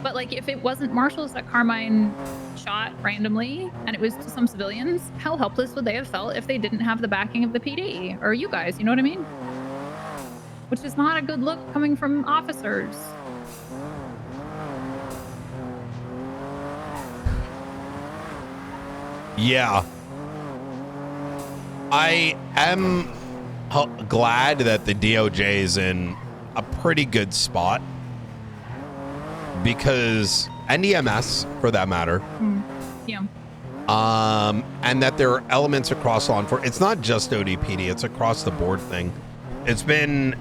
But like, if it wasn't marshals that Carmine shot randomly and it was to some civilians, how helpless would they have felt if they didn't have the backing of the PD or you guys, you know what I mean? Which is not a good look coming from officers. Yeah. I am glad that the DOJ is in a pretty good spot because, and EMS for that matter. Yeah. And that there are elements across law enforcement. It's not just ODPD, it's across the board thing. It's been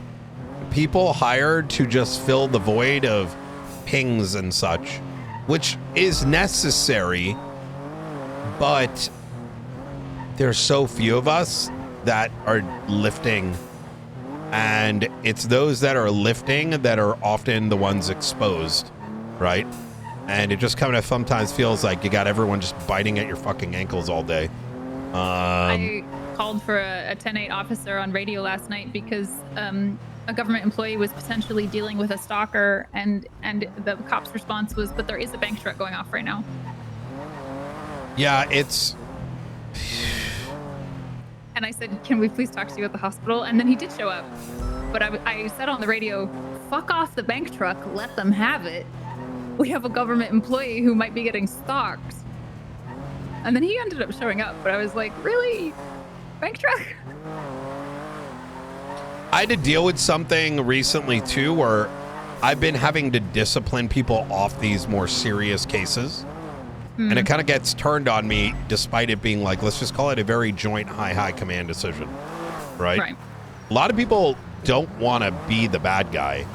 people hired to just fill the void of pings and such, which is necessary, but there's so few of us that are lifting, and it's those that are lifting that are often the ones exposed, right? And it just kind of sometimes feels like you got everyone just biting at your fucking ankles all day. I called for a 10-8 officer on radio last night because a government employee was potentially dealing with a stalker, and the cop's response was, but there is a bank truck going off right now. Yeah, it's... And I said, can we please talk to you at the hospital? And then he did show up. But I said on the radio, fuck off the bank truck, let them have it. We have a government employee who might be getting stalked. And then he ended up showing up, but I was like, really? Bank truck? I had to deal with something recently too, where I've been having to discipline people off these more serious cases. And it kind of gets turned on me despite it being like, let's just call it a very joint high command decision, right? A lot of people don't want to be the bad guy.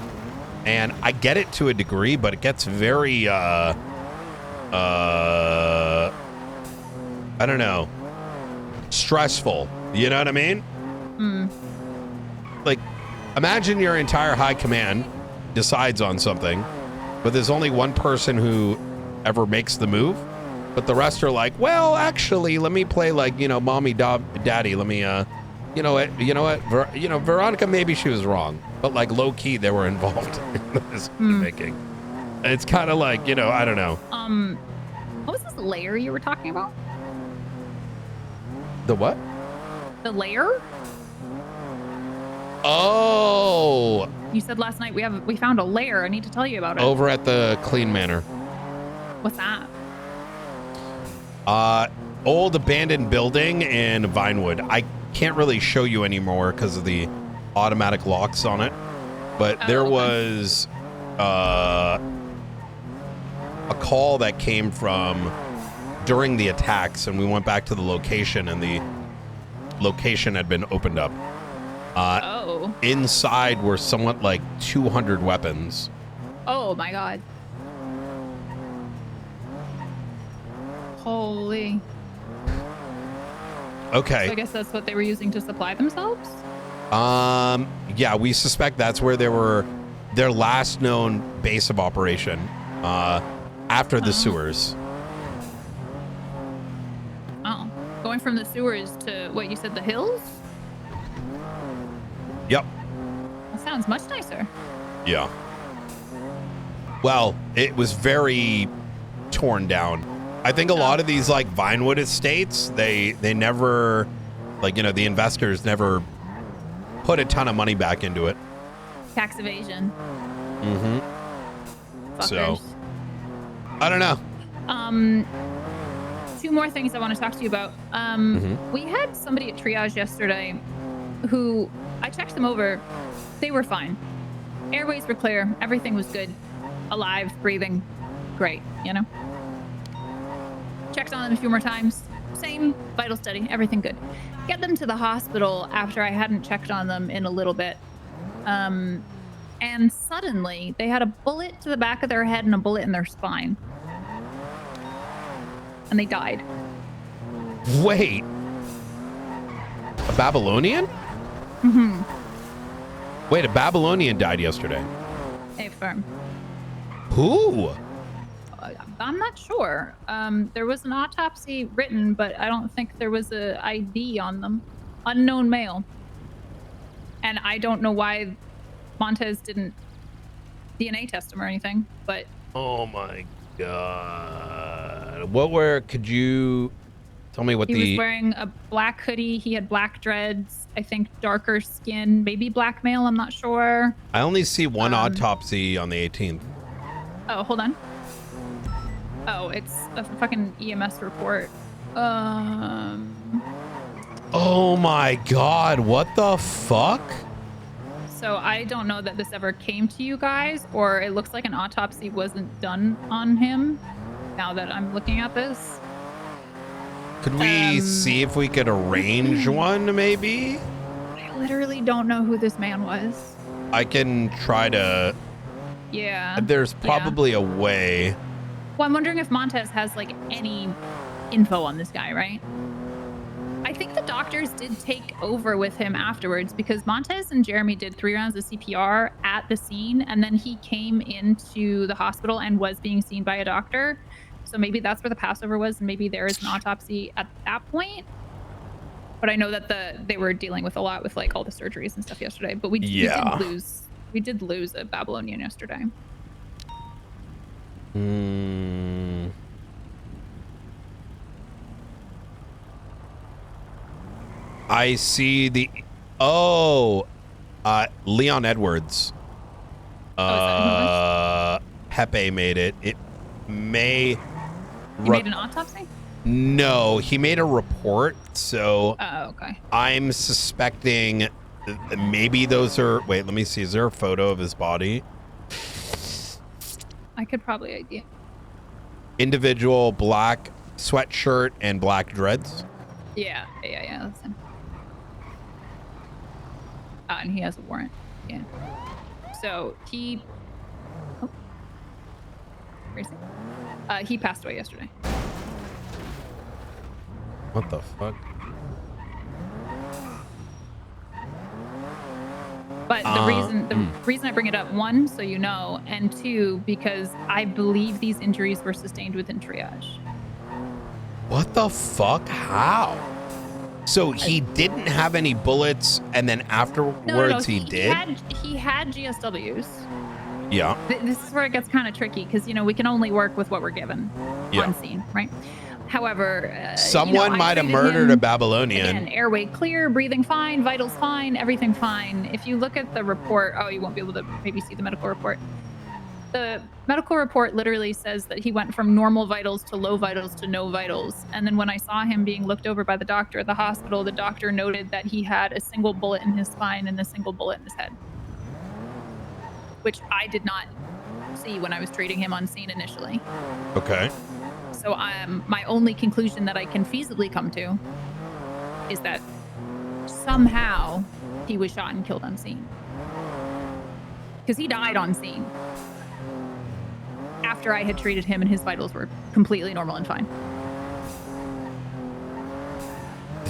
And I get it to a degree, but it gets very, I don't know, stressful. You know what I mean? Like, imagine your entire high command decides on something, but there's only one person who ever makes the move, but the rest are like, well, actually, let me play like, you know, mommy, daddy, let me, you know what, Veronica, maybe she was wrong, but like low key, they were involved in the decision making. It's kind of like, you know, I don't know. What was this layer you were talking about? The what? The layer? Oh. You said last night we found a lair. I need to tell you about it. Over at the Clean Manor. What's that? Old abandoned building in Vinewood. I can't really show you anymore because of the automatic locks on it. But there was a call that came from during the attacks, and we went back to the location, and the location had been opened up. Inside were somewhat like 200 weapons. Oh my god. Holy. Okay. So I guess that's what they were using to supply themselves? Yeah, we suspect that's where they were, their last known base of operation, after the sewers. Oh, going from the sewers to what you said, the hills? Yep. That sounds much nicer. Yeah. Well, it was very torn down. I think a lot of these like Vinewood estates, they never, like, you know, the investors never put a ton of money back into it. Tax evasion. Mm-hmm. So, I don't know. Two more things I want to talk to you about. We had somebody at triage yesterday who I checked them over. They were fine. Airways were clear. Everything was good. Alive, breathing. Great, you know? Checked on them a few more times. Same vital study. Everything good. get them to the hospital after I hadn't checked on them in a little bit. And suddenly they had a bullet to the back of their head and a bullet in their spine. And they died. Wait. A Babylonian? Mm-hmm. Wait, a Babylonian died yesterday. Affirm. Who? I'm not sure. There was an autopsy written, but I don't think there was a ID on them. Unknown male. And I don't know why Montez didn't DNA test him or anything, but... Oh my God. Could you tell me what he was wearing a black hoodie. He had black dreads, I think darker skin, maybe black male, I'm not sure. I only see one autopsy on the 18th. Oh, hold on. Oh, it's a fucking EMS report. Oh my God, what the fuck? So I don't know that this ever came to you guys, or it looks like an autopsy wasn't done on him, now that I'm looking at this. Could we see if we could arrange one, maybe? I literally don't know who this man was. I can try to... Yeah. There's probably a way. Well, I'm wondering if Montez has, like, any info on this guy, right? I think the doctors did take over with him afterwards because Montez and Jeremy did 3 rounds of CPR at the scene, and then he came into the hospital and was being seen by a doctor. So maybe that's where the Passover was, and maybe there is an autopsy at that point. But I know that they were dealing with a lot with like all the surgeries and stuff yesterday. But we did lose a Babylonian yesterday. I see the Leon Edwards. Pepe made it. It may. He made an autopsy? No, he made a report. So. Oh, okay. I'm suspecting maybe those are. Wait, let me see. Is there a photo of his body? I could probably ID. Individual black sweatshirt and black dreads. Yeah, that's him. And he has a warrant. Yeah. So he. Oh. Where is he? He passed away yesterday. What the fuck? But the reason I bring it up, 1, so you know, and 2, because I believe these injuries were sustained within triage. What the fuck? How? So he didn't have any bullets, and then afterwards he did? He had GSWs. Yeah. This is where it gets kind of tricky, because, you know, we can only work with what we're given on scene, right? However, someone might have murdered a Babylonian. Again, airway clear, breathing fine, vitals fine, everything fine. If you look at the report, you won't be able to maybe see the medical report. The medical report literally says that he went from normal vitals to low vitals to no vitals. And then when I saw him being looked over by the doctor at the hospital, the doctor noted that he had a single bullet in his spine and a single bullet in his head, which I did not see when I was treating him on scene initially. Okay. So my only conclusion that I can feasibly come to is that somehow he was shot and killed on scene. Because he died on scene after I had treated him and his vitals were completely normal and fine.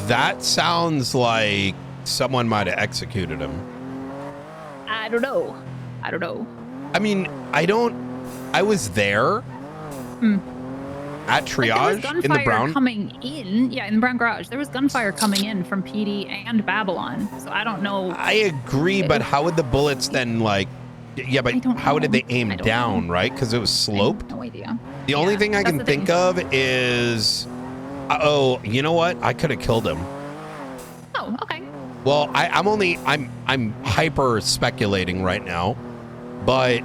That sounds like someone might have executed him. I don't know. I mean, I was there. At triage in the brown coming in, in the brown garage. There was gunfire coming in from PD and Babylon. So I don't know. I agree, but how would the bullets then but how did they aim down, right? Because it was sloped. No idea. The only thing I can think of is, you know what? I could have killed him. Oh, okay. Well, I'm hyper speculating right now, but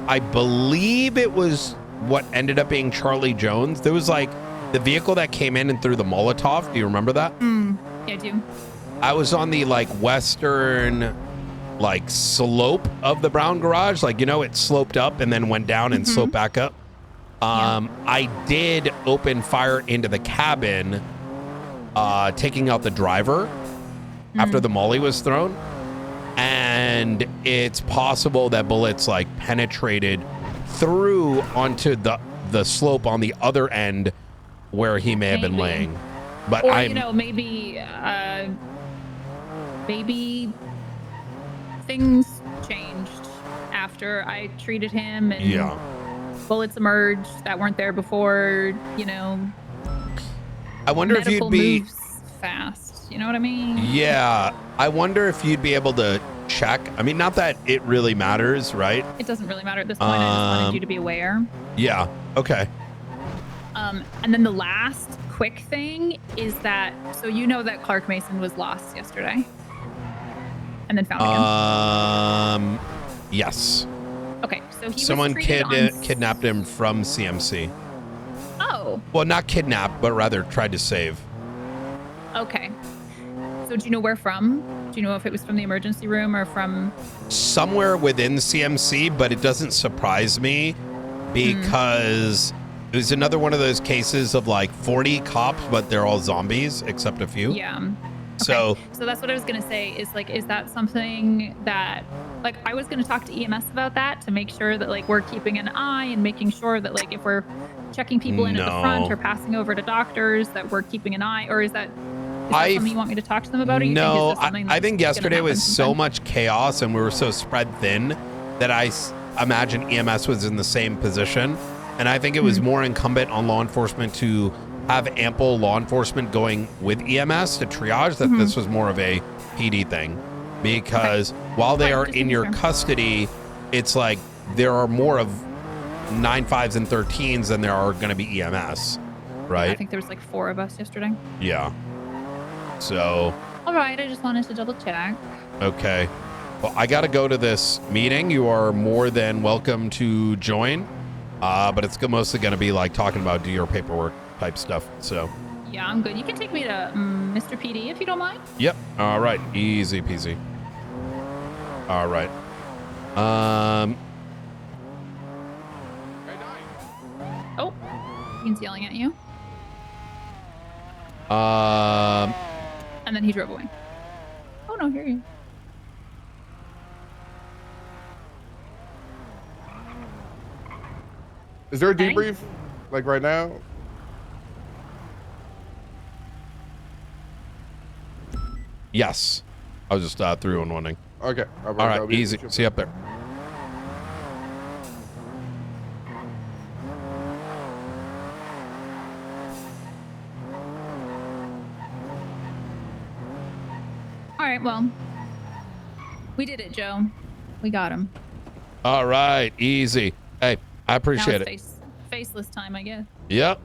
I believe it was what ended up being Charlie Jones. There was like the vehicle that came in and threw the Molotov. Do you remember that? Yeah, I do. I was on the western slope of the brown garage. It sloped up and then went down and sloped back up. I did open fire into the cabin taking out the driver after the molly was thrown. And it's possible that bullets like penetrated through onto the slope on the other end where he may have been laying. But or, you know, maybe things changed after I treated him and bullets emerged that weren't there before, you know. I wonder if you'd be moves fast, you know what I mean? Yeah, I wonder if you'd be able to check. I mean, not that it really matters, right? It doesn't really matter at this point. I just wanted you to be aware. Yeah, okay. And then the last quick thing is that, so you know that Clark Mason was lost yesterday and then found again? Yes. Okay, so he Someone was treated kidnapped him from CMC. Oh. Well, not kidnapped, but rather tried to save. Okay. So do you know where from? Do you know if it was from the emergency room or from... Somewhere within CMC, but it doesn't surprise me because it was another one of those cases of like 40 cops, but they're all zombies except a few. Yeah. Okay. So that's what I was going to say is like, is that something that, like, I was going to talk to EMS about that to make sure that like we're keeping an eye and making sure that like if we're checking people in at the front or passing over to doctors that we're keeping an eye, or is that something you want me to talk to them about? Or you no, think I think yesterday was so much chaos and we were so spread thin that I imagine EMS was in the same position. And I think it was more incumbent on law enforcement to have ample law enforcement going with EMS to triage that this was more of a PD thing. Because while they are in your custody, it's like there are more of 9/5s and 13s than there are going to be EMS, right? I think there was like 4 of us yesterday. Yeah. So. All right, I just wanted to double check. Okay. Well, I got to go to this meeting. You are more than welcome to join. But it's mostly going to be like talking about do your paperwork type stuff. So. Yeah, I'm good. You can take me to Mr. PD if you don't mind. Yep. All right. Easy peasy. All right. Oh, he's yelling at you. And then he drove away. Oh no, here you. Is there a debrief, like right now? Yes. I was just through and wondering. Okay. All right. Easy. See you up there. All right, well, we did it, Joe. We got him. All right. Easy. Hey, I appreciate now it. it's faceless time, I guess. Yep.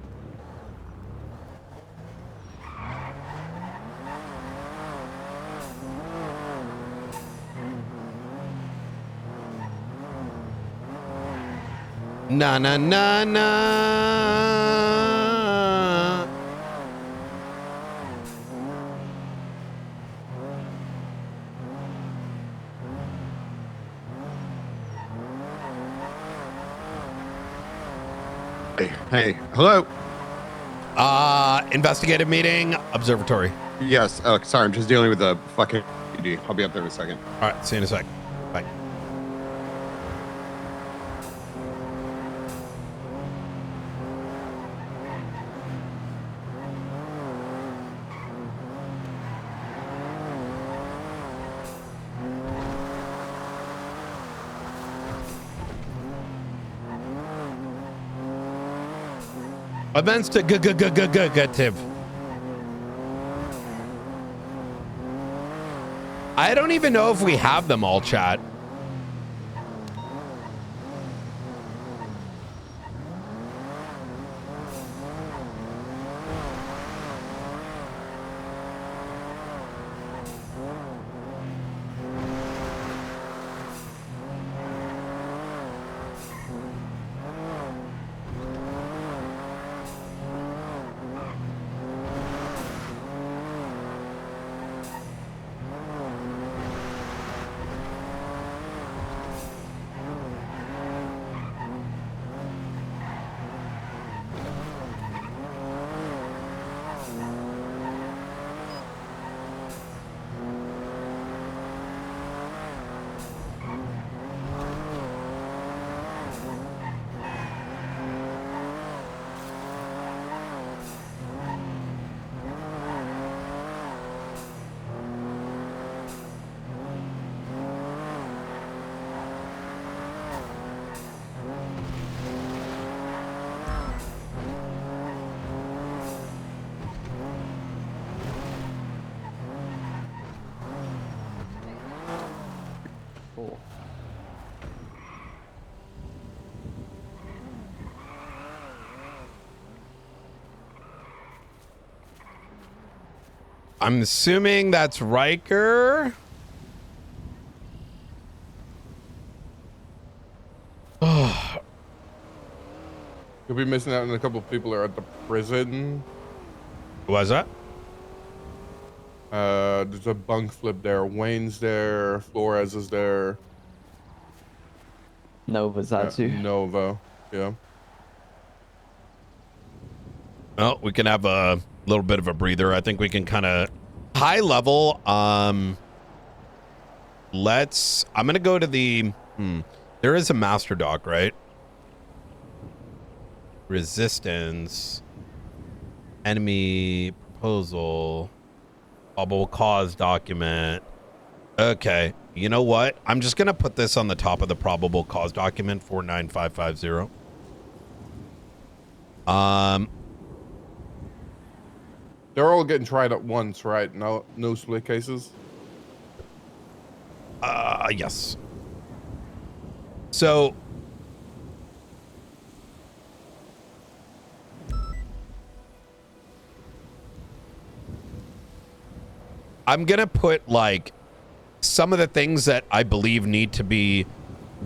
Na na na na. Hey, hello. Investigative meeting, observatory. Yes. Oh, sorry. I'm just dealing with the fucking PD. I'll be up there in a second. All right. See you in a sec. Bye. Events to negative. I don't even know if we have them all, chat. I'm assuming that's Riker. You'll be missing out on a couple of people are at the prison. Was that? There's a bunk flip there. Wayne's there. Flores is there. Nova's that too. Nova. Yeah. Well, we can have a little bit of a breather. I think we can kind of high level. I'm gonna go to the. There is a master doc, right? Resistance. Enemy proposal. Probable cause document. Okay. You know what? I'm just gonna put this on the top of the probable cause document 49550. They're all getting tried at once, right? No split cases. Yes. So I'm gonna put like some of the things that I believe need to be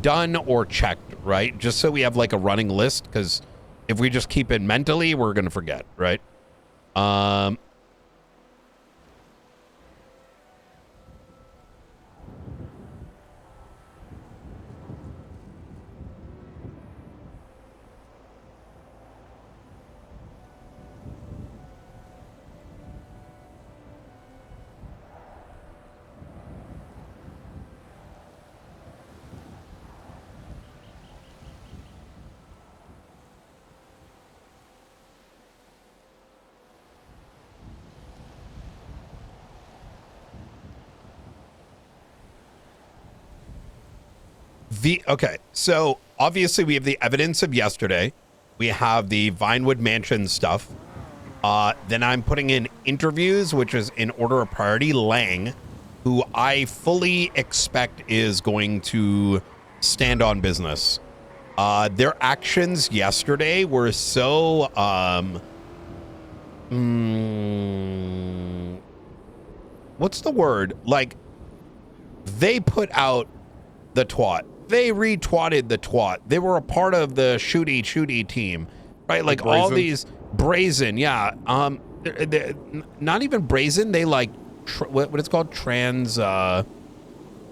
done or checked, right? Just so we have like a running list, because if we just keep it mentally, we're gonna forget, right? Okay, so obviously we have the evidence of yesterday. We have the Vinewood Mansion stuff. Then I'm putting in interviews, which is in order of priority. Lang, who I fully expect is going to stand on business. Their actions yesterday were so what's the word? Like, they put out the twat. They retwatted the twat. They were a part of the shooty team, right? Like all these brazen, yeah. They're not even brazen. They like what it's called,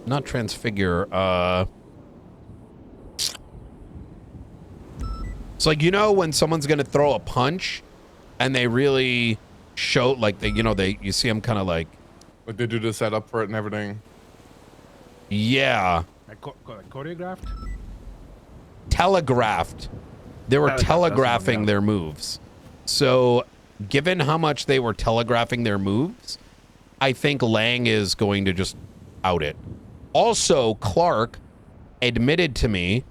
not transfigure. It's like, you know, when someone's gonna throw a punch, and they really show like you see them kind of like they do the setup for it and everything. Yeah. Choreographed? Telegraphed. They were telegraphing their moves. So, given how much they were telegraphing their moves, I think Lang is going to just out it. Also, Clark admitted to me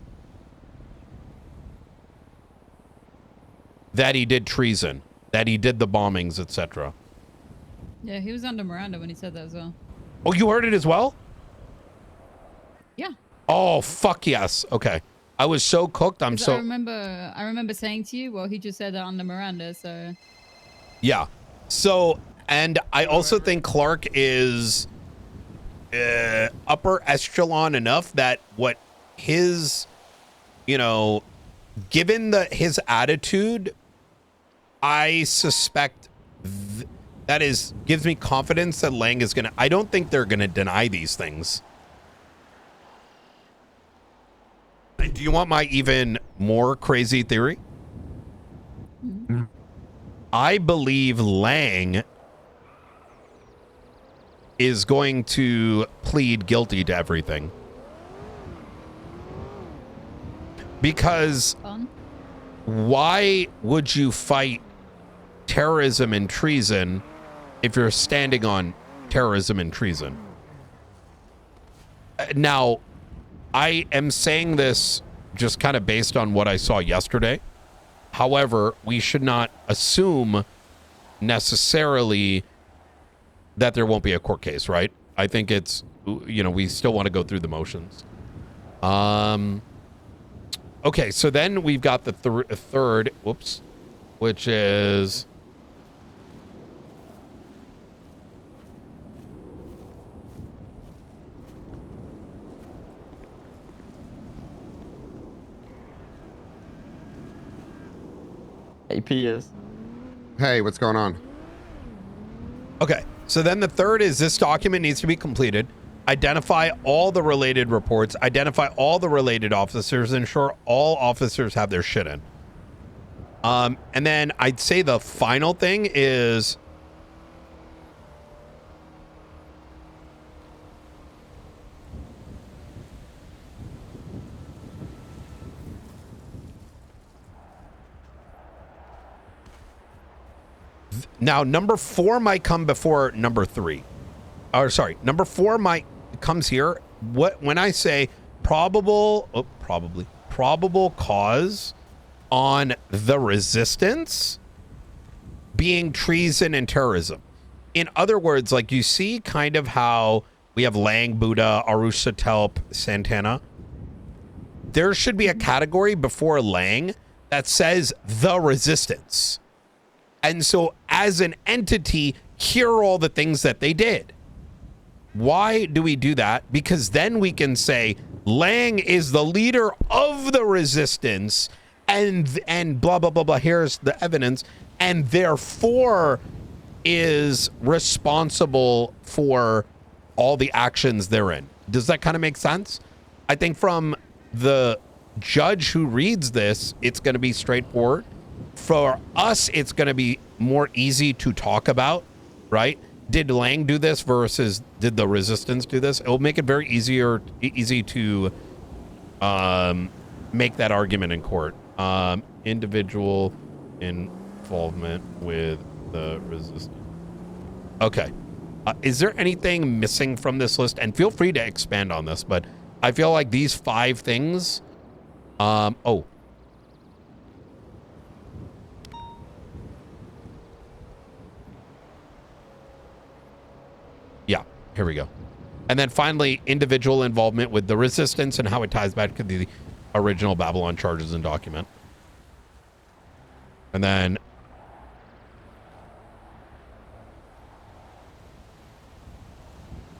that he did treason, that he did the bombings, etc. Yeah, he was under Miranda when he said that as well. Oh, you heard it as well? Yeah. Oh, fuck yes. Okay. I was so cooked. I remember saying to you, well, he just said that under Miranda, so. Yeah. So, and I also think Clark is upper echelon enough that what his, given his attitude, I suspect gives me confidence that Lang is I don't think they're gonna deny these things. Do you want my even more crazy theory? Mm-hmm. I believe Lang is going to plead guilty to everything. Because why would you fight terrorism and treason if you're standing on terrorism and treason? Now, I am saying this just kind of based on what I saw yesterday. However, we should not assume necessarily that there won't be a court case, right? I think it's, we still want to go through the motions. Okay, so then we've got the third, which is AP is. Hey, what's going on? Okay, so then the third is this document needs to be completed. Identify all the related reports. Identify all the related officers. Ensure all officers have their shit in. And then I'd say the final thing is... Now, number 4 might come before number 3. Or sorry, number 4 comes here. When I say probable cause on the resistance being treason and terrorism. In other words, like you see kind of how we have Lang, Buddha, Arusha, Telp, Santana. There should be a category before Lang that says the resistance. And so as an entity, here are all the things that they did. Why do we do that? Because then we can say Lang is the leader of the resistance and blah, blah, blah, blah. Here's the evidence. And therefore is responsible for all the actions therein. Does that kind of make sense? I think from the judge who reads this, it's going to be straightforward. For us, it's going to be more easy to talk about, right? Did Lang do this versus did the resistance do this? It'll make it very easy to make that argument in court. Individual involvement with the resistance. Okay. Is there anything missing from this list? And feel free to expand on this, but I feel like these 5 things. Oh. Yeah, here we go. And then finally, individual involvement with the resistance and how it ties back to the original Babylon charges and document. And then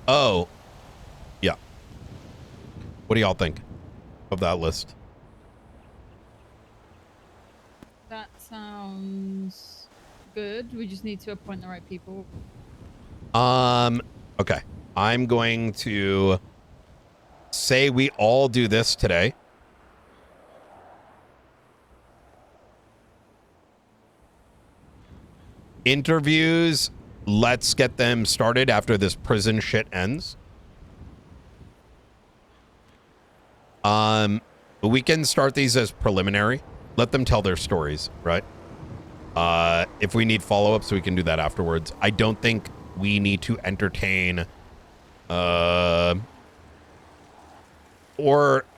oh, yeah. What do y'all think of that list? That sounds good. We just need to appoint the right people. Okay. I'm going to say we all do this today. Interviews, let's get them started after this prison shit ends. We can start these as preliminary. Let them tell their stories, right? If we need follow-ups, we can do that afterwards. I don't think we need to entertain or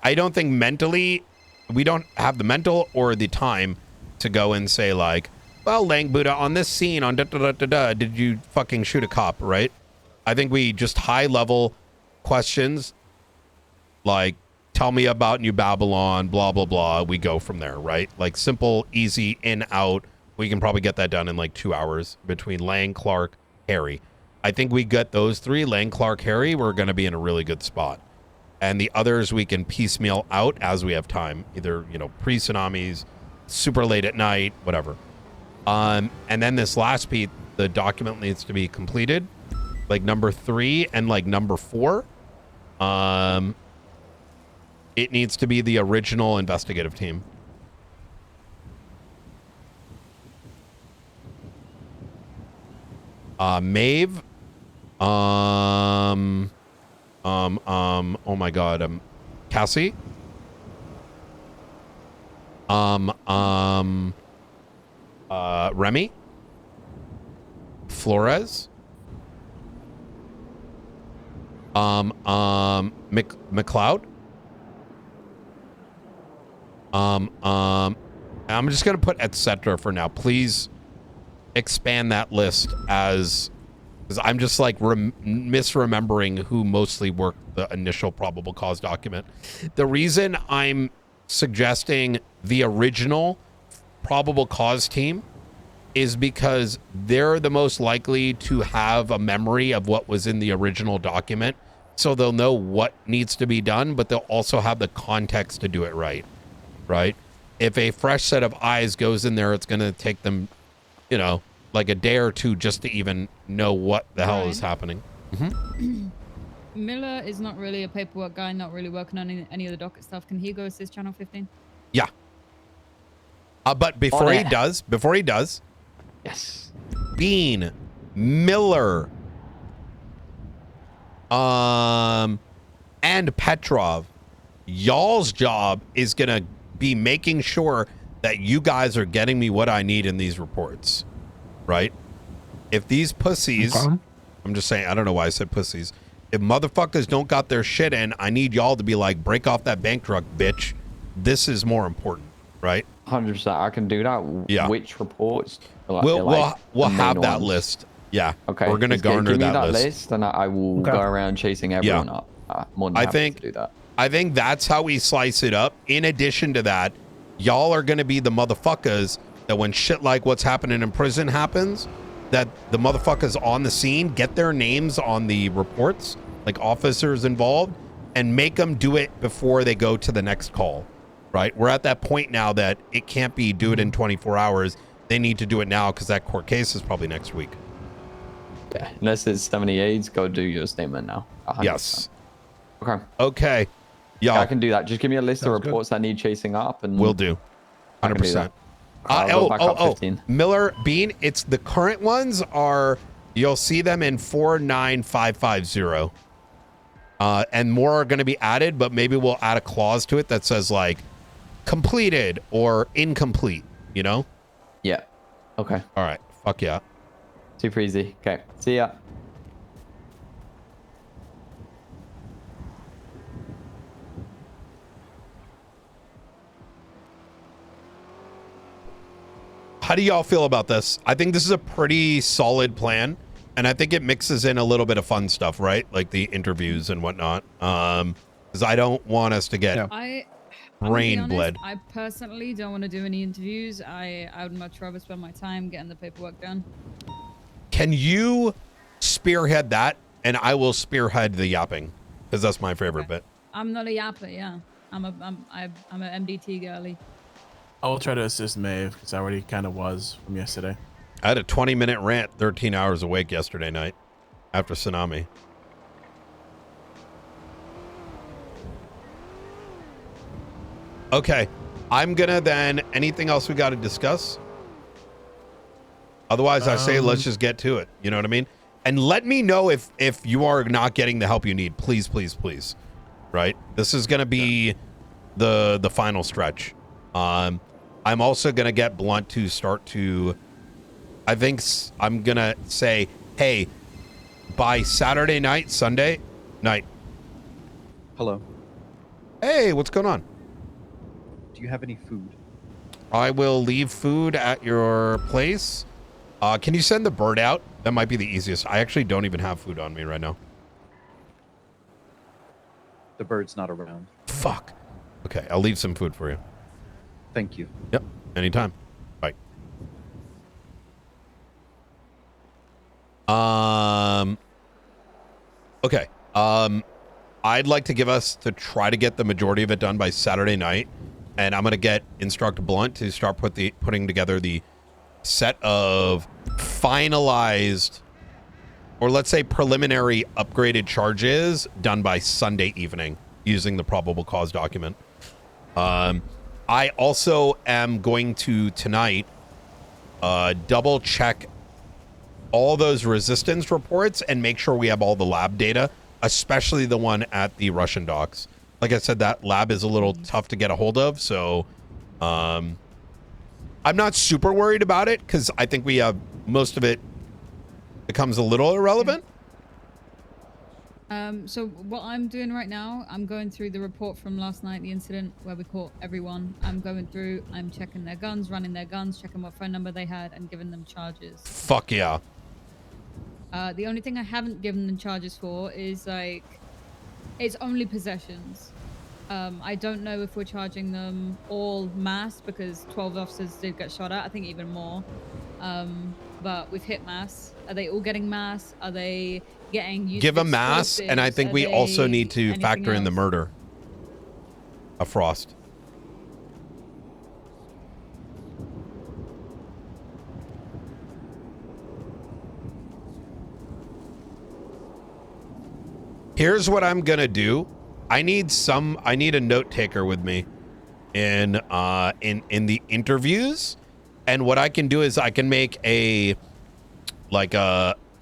I don't think mentally we don't have the mental or the time to go and say like, well, Lang Buddha, on this scene on did you fucking shoot a cop, right? I think we just high level questions like, tell me about New Babylon, blah, blah, blah. We go from there, right? Like simple, easy, in, out. We can probably get that done in like 2 hours between Lang, Clark, Harry. I think we get those 3, Lang, Clark, Harry, we're going to be in a really good spot. And the others we can piecemeal out as we have time. Either, you know, pre-tsunamis, super late at night, whatever. And then this last piece, the document needs to be completed. Like number 3 and like number 4. It needs to be the original investigative team. Maeve. Oh my God. Cassie. Remy. Flores. McLeod. I'm just gonna put etc. for now. Please expand that list as I'm just like misremembering who mostly worked the initial probable cause document. The reason I'm suggesting the original probable cause team is because they're the most likely to have a memory of what was in the original document. So they'll know what needs to be done, but they'll also have the context to do it right. Right? if a fresh set of eyes goes in there, it's going to take them, you know, like a day or two just to even know what the hell is happening. Miller is not really a paperwork guy, not really working on any of the docket stuff. Can he go assist Channel 15? Yeah. But before he does, yes, Bean, Miller, and Petrov, y'all's job is gonna be making sure that you guys are getting me what I need in these reports, right? If these pussies, I'm just saying, I don't know why I said pussies. If motherfuckers don't got their shit in, I need y'all to be like, break off that bank truck, bitch. This is more important, right? 100%. I can do that. Yeah. Which reports? We'll have that list. Yeah. Okay. We're gonna garner give me that list, and I will go around chasing everyone up. More than happy to do that. I think that's how we slice it up. In addition to that, y'all are gonna be the motherfuckers that when shit like what's happening in prison happens, that the motherfuckers on the scene get their names on the reports, like officers involved, and make them do it before they go to the next call, right? We're at that point now that it can't be do it in 24 hours. They need to do it now because that court case is probably next week. Yeah, unless it's 78, go do your statement now. 100%. Yes. Okay. Okay. Yeah, I can do that. Just give me a list of reports that need chasing up, and we'll do. 100%. Miller, Bean, it's the current ones are, you'll see them in 49550. And more are going to be added, but maybe we'll add a clause to it that says like completed or incomplete, you know? Yeah. Okay. All right. Fuck yeah. Super easy. Okay. See ya. How do y'all feel about this? I think this is a pretty solid plan, and I think it mixes in a little bit of fun stuff, right? Like the interviews and whatnot. Because I don't want us to get brain bled. I personally don't want to do any interviews. I would much rather spend my time getting the paperwork done. Can you spearhead that, and I will spearhead the yapping, because that's my favorite bit. I'm not a yapper, yeah. I'm an MDT girly. I will try to assist Maeve because I already kind of was from yesterday. I had a 20-minute rant, 13 hours awake yesterday night after tsunami. Okay, I'm gonna then, anything else we got to discuss? Otherwise, I say let's just get to it. You know what I mean? And let me know if you are not getting the help you need. Please, please, please. Right? This is gonna be the final stretch. I'm also going to get Blunt to start to, I think I'm going to say, hey, by Saturday night, Sunday night. Hello. Hey, what's going on? Do you have any food? I will leave food at your place. Can you send the bird out? That might be the easiest. I actually don't even have food on me right now. The bird's not around. Fuck. Okay, I'll leave some food for you. Thank you. Yep. Anytime. Bye. Okay. I'd like to give us to try to get the majority of it done by Saturday night, and I'm gonna instruct Blunt to start putting together the set of finalized, or let's say preliminary upgraded charges done by Sunday evening using the probable cause document. I also am going to tonight double check all those resistance reports and make sure we have all the lab data, especially the one at the Russian docks. Like I said, that lab is a little tough to get a hold of, so I'm not super worried about it because I think we have most of it becomes a little irrelevant. So what I'm doing right now, I'm going through the report from last night, the incident where we caught everyone. I'm going through, I'm checking their guns, running their guns, checking what phone number they had, and giving them charges. Fuck yeah. The only thing I haven't given them charges for is like, it's only possessions. I don't know if we're charging them all mass because 12 officers did get shot at, I think even more. But we've hit mass. Are they all getting mass? Are they getting used give a mass, and I think we also need to factor in the murder of Frost. Here's what I'm gonna do. I need a note taker with me in the interviews, and what I can do is I can make a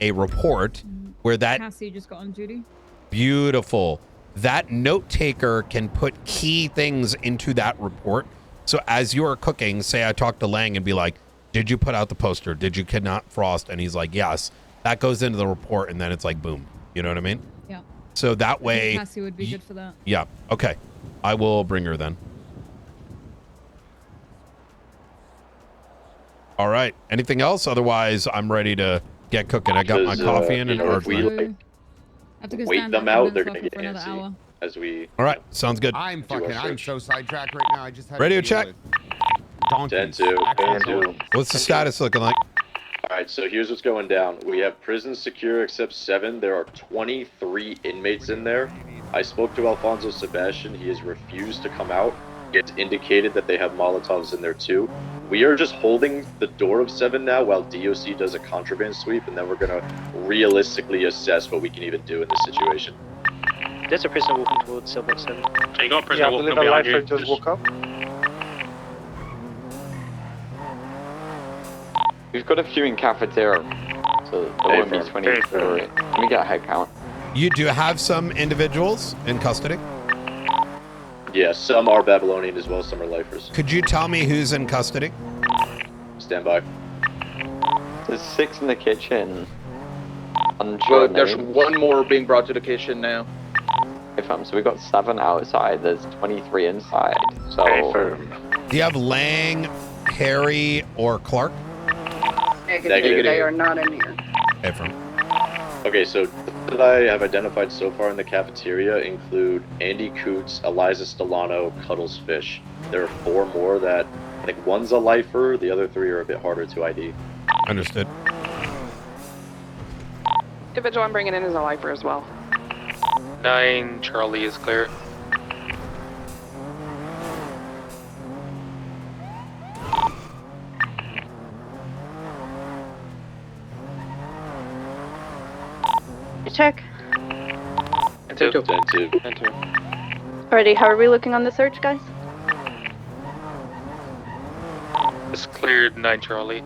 report where that Cassie just got on duty. beautiful. That note taker can put key things into that report. So as you're cooking, say I talk to Lang and be like, did you put out the poster? Did you kidnap Frost? And he's like, yes. That goes into the report, and then it's like, boom. You know what I mean? Yeah. So that I think way... Cassie would be good for that. Yeah. Okay. I will bring her then. All right. Anything else? Otherwise, I'm ready to get cooking. I got my coffee in and if we wait them out, they're gonna get antsy as we. All right. Sounds good. I'm so sidetracked right now. I just had Radio to deal check. with donkeys. 10-2. What's the status looking like? All right, so here's what's going down. We have prison secure except 7. There are 23 inmates in there. I spoke to Alfonso Sebastian. He has refused to come out. It's indicated that they have Molotovs in there too. We are just holding the door of 7 now while DOC does a contraband sweep, and then we're gonna realistically assess what we can even do in this situation. There's a prisoner walking towards cell block 7. So you got a prisoner walking behind you. Just walk up. We've got a few in cafeteria, so there won't be 23. Let me get a head count. You do have some individuals in custody? Yeah, some are Babylonian as well, some are lifers. Could you tell me who's in custody? Stand by. There's 6 in the kitchen. Well, there's 1 more being brought to the kitchen now. So we got 7 outside. There's 23 inside. So. Do you have Lang, Harry, or Clark? Negative. They are not in here. Okay, so that I have identified so far in the cafeteria include Andy Coots, Eliza Stellano, Cuddles Fish. There are 4 more that I think one's a lifer, the other 3 are a bit harder to ID. Understood. Individual I'm bringing in is a lifer as well. 9, Charlie is clear. Check. 10-2. Alrighty, how are we looking on the search, guys? It's cleared, 9, Charlie.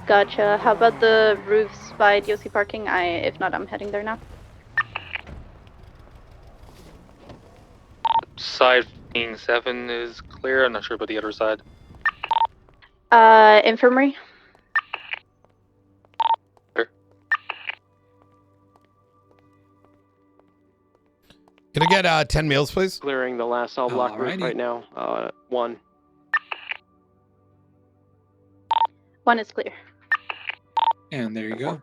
Gotcha. How about the roofs by DOC parking? If not, I'm heading there now. Side 7 is clear. I'm not sure about the other side. Infirmary. Can I get 10 meals, please? Clearing the last cell block roof right now. 1. 1 is clear. And there you go.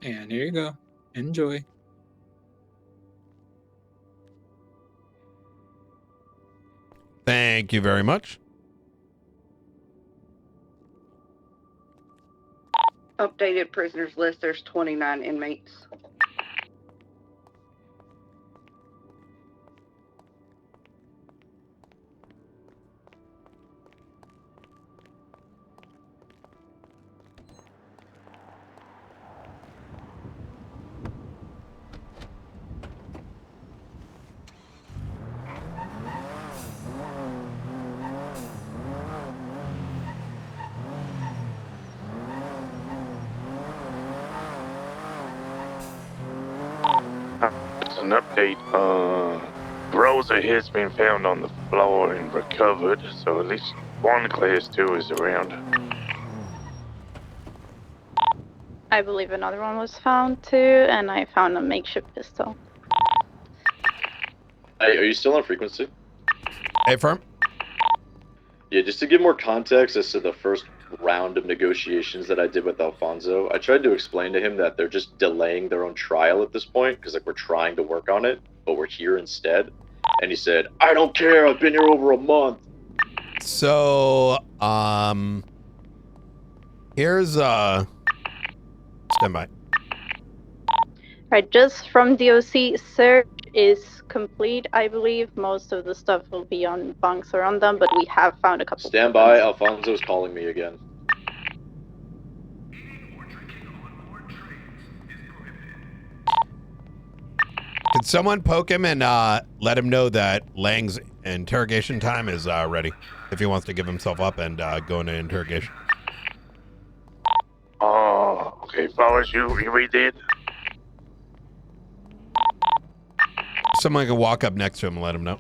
And here you go. Enjoy. Thank you very much. Updated prisoners list, there's 29 inmates. An update. Rosa has been found on the floor and recovered, so at least 1 class 2 is around. I believe another one was found too, and I found a makeshift pistol. Hey, are you still on frequency? Hey, firm. Yeah, just to give more context as to the first round of negotiations that I did with Alfonso, I tried to explain to him that they're just delaying their own trial at this point, because like we're trying to work on it, but we're here instead. And he said, I don't care, I've been here over a month. So, here's, stand by. Right, just from DOC, search is complete, I believe. Most of the stuff will be on bunks or on them, but we have found a couple. Stand by, Alfonso's calling me again. Could someone poke him and let him know that Lang's interrogation time is ready if he wants to give himself up and go into interrogation? Oh, okay, Flowers, you did? Someone can walk up next to him and let him know.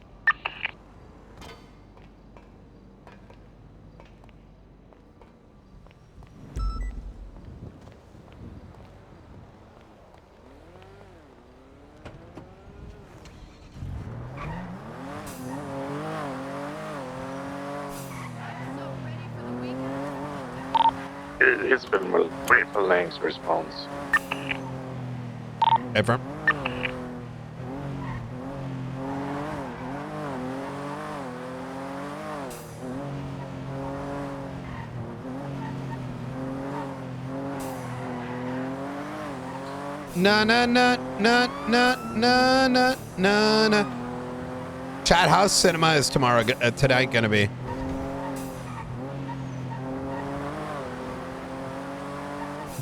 It's been waiting for Lang's response. Ephraim? Na na na na na na na na na. Chat House Cinema is tomorrow. Tonight gonna be.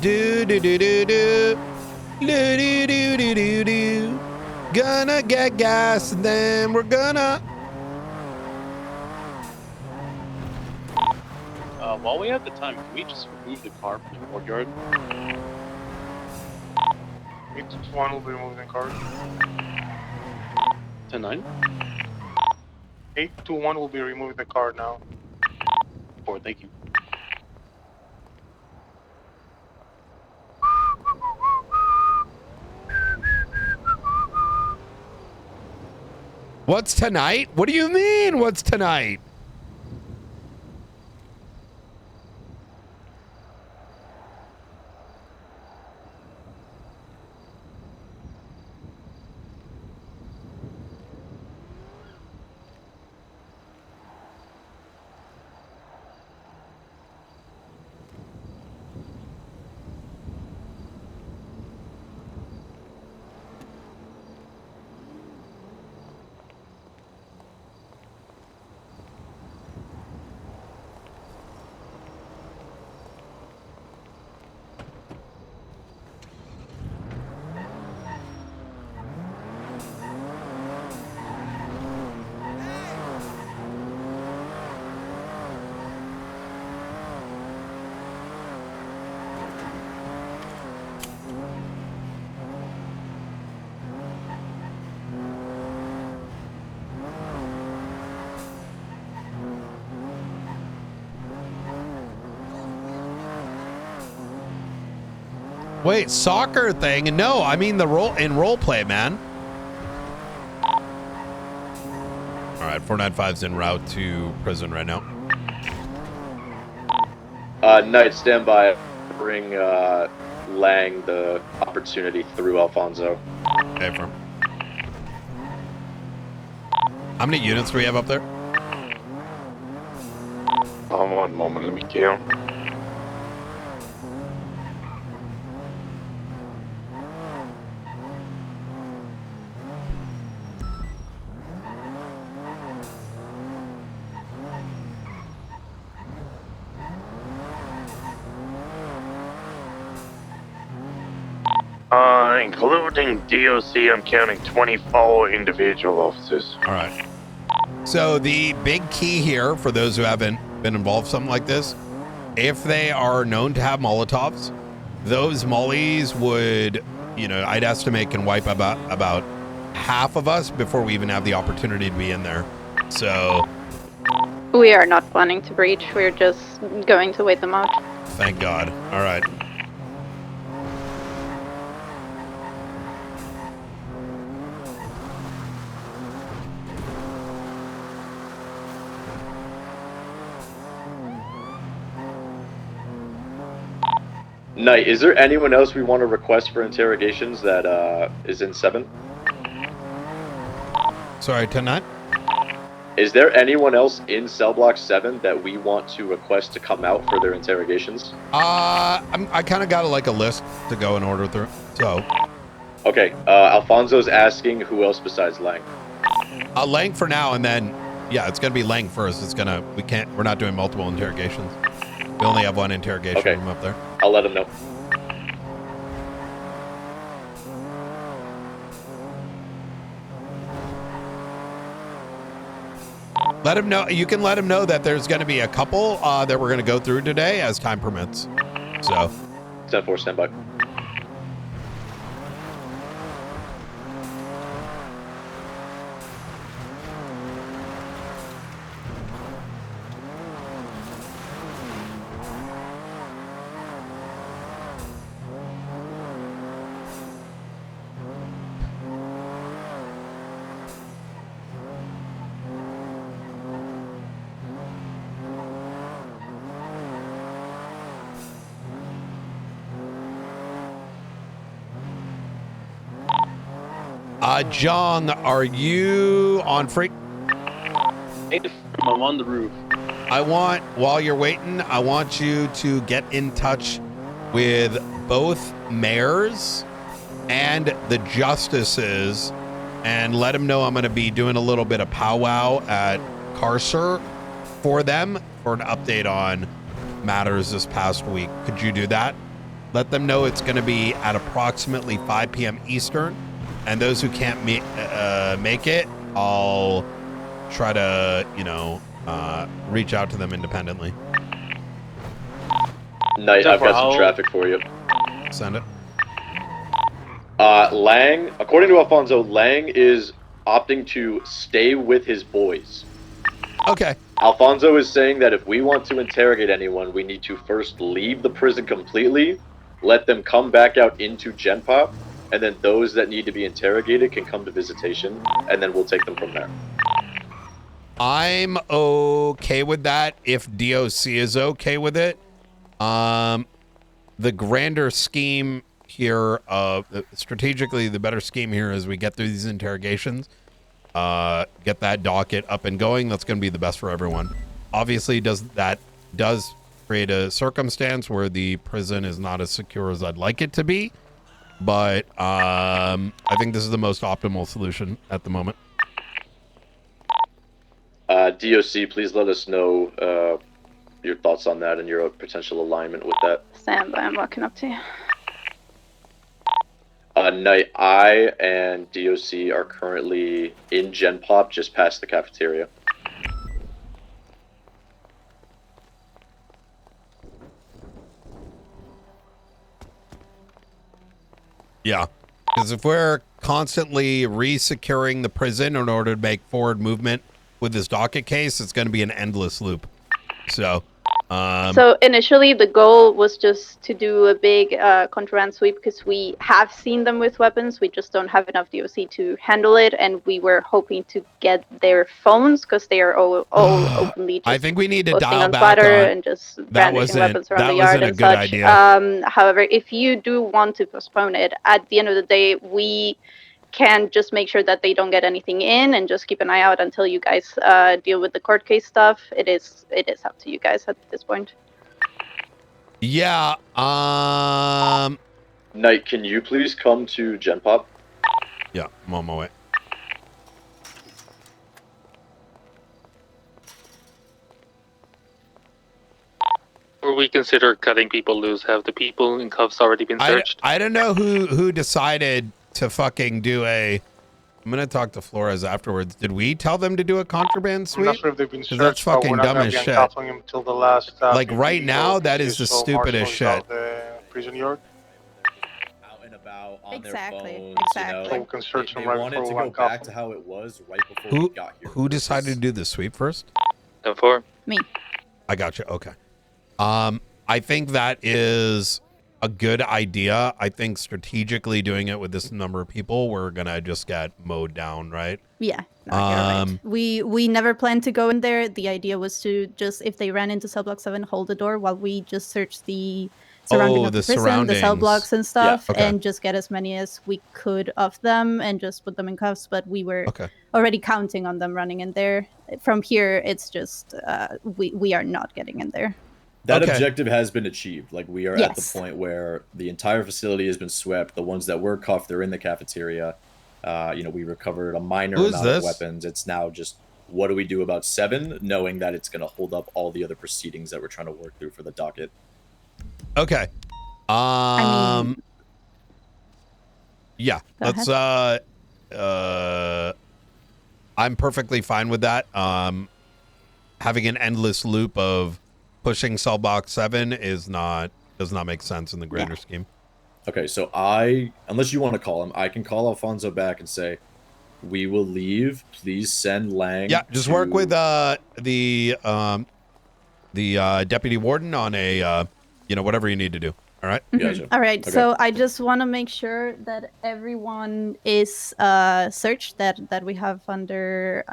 Do do do do do do do do do do do. Gonna get gas and then we're gonna. While we have the time, can we just remove the car from the courtyard? 821 will be removing the car. 10-9? 821 will be removing the car now. 4, thank you. What's tonight? What do you mean, what's tonight? Wait, soccer thing? No, I mean the role play, man. All right, 495's en route to prison right now. Knight, stand by. Bring Lang the opportunity through Alfonso. Okay, firm. How many units do we have up there? One moment, let me count. Including DOC, I'm counting 24 individual officers. All right. So the big key here for those who haven't been involved in something like this, if they are known to have Molotovs, those mollies would, you know, I'd estimate can wipe about half of us before we even have the opportunity to be in there. So we are not planning to breach. We're just going to wait them out. Thank God. All right. Knight, is there anyone else we want to request for interrogations that is in 7? Sorry, 10-9? Is there anyone else in cell block 7 that we want to request to come out for their interrogations? I kind of got like a list to go in order through. So Okay, Alfonso's asking who else besides Lang. Lang for now, and then, yeah, it's gonna be Lang first. We're not doing multiple interrogations. We only have one interrogation room up there. I'll let him know. Let him know. You can let him know that there's going to be a couple that we're going to go through today as time permits. So, 10-4, stand by. Jong, are you on free? I'm on the roof. While you're waiting, I want you to get in touch with both mayors and the justices and let them know I'm going to be doing a little bit of powwow at Carcer for them for an update on matters this past week. Could you do that? Let them know it's going to be at approximately 5 p.m. Eastern. And those who can't make it, I'll try to, reach out to them independently. Knight, I've got some traffic for you. Send it. Lang, according to Alfonso, Lang is opting to stay with his boys. Okay. Alfonso is saying that if we want to interrogate anyone, we need to first leave the prison completely, let them come back out into Gen Pop, and then those that need to be interrogated can come to visitation, and then we'll take them from there. I'm okay with that if DOC is okay with it. The grander scheme here, strategically, the better scheme here is we get through these interrogations, get that docket up and going. That's going to be the best for everyone. Obviously, does create a circumstance where the prison is not as secure as I'd like it to be. But I think this is the most optimal solution at the moment. DOC, please let us know your thoughts on that and your potential alignment with that. Stand by, I'm walking up to you. Knight, I and DOC are currently in Gen Pop just past the cafeteria. Yeah, because if we're constantly re-securing the prison in order to make forward movement with this docket case, it's going to be an endless loop. So initially the goal was just to do a big contraband sweep because we have seen them with weapons. We just don't have enough DOC to handle it, and we were hoping to get their phones because they are all openly. I think we need to posting dial on back Twitter on and just brandishing weapons around the yard and good such. idea. However, if you do want to postpone it, at the end of the day, we can just make sure that they don't get anything in and just keep an eye out until you guys deal with the court case stuff. It is up to you guys at this point. Yeah. Knight, can you please come to Gen Pop? Yeah, I'm on my way. Or we consider cutting people loose. Have the people in cuffs already been searched? I don't know who decided to fucking do a. I'm gonna talk to Flores afterwards. Did we tell them to do a contraband sweep? I'm not sure if they've been searched, that's but fucking we're not dumb gonna as be shit. uncoupling him till the last. Like right now, that is the stupidest shit. The prison yard. Out and about on Exactly, their phones, exactly. So we can search they him right wanted before to we go back uncuff to him. how it was right before we got here. Who decided to do the sweep first? 10-4. Me. I got you. Okay. I think that is a good idea. I think strategically doing it with this number of people, we're gonna just get mowed down, right? Yeah. No, you're right. We never planned to go in there. The idea was to just, if they ran into cell block 7, hold the door while we just search the surrounding of the prison, the cell blocks and stuff, and just get as many as we could of them and just put them in cuffs. But we were already counting on them running in there. From here, it's just we are not getting in there. That Okay. objective has been achieved. Like, we are at the point where the entire facility has been swept. The ones that were cuffed, they're in the cafeteria. We recovered a minor Who is amount of this? weapons. It's now just, what do we do about 7, knowing that it's going to hold up all the other proceedings that we're trying to work through for the docket. Okay. Yeah. Let's I'm perfectly fine with that. Having an endless loop of pushing cell block 7 does not make sense in the greater scheme. Okay, so unless you want to call him, I can call Alfonso back and say, we will leave. Please send Lang. Yeah, just work with the deputy warden on a whatever you need to do. All right. Gotcha. All right. Okay. So I just want to make sure that everyone is searched that we have under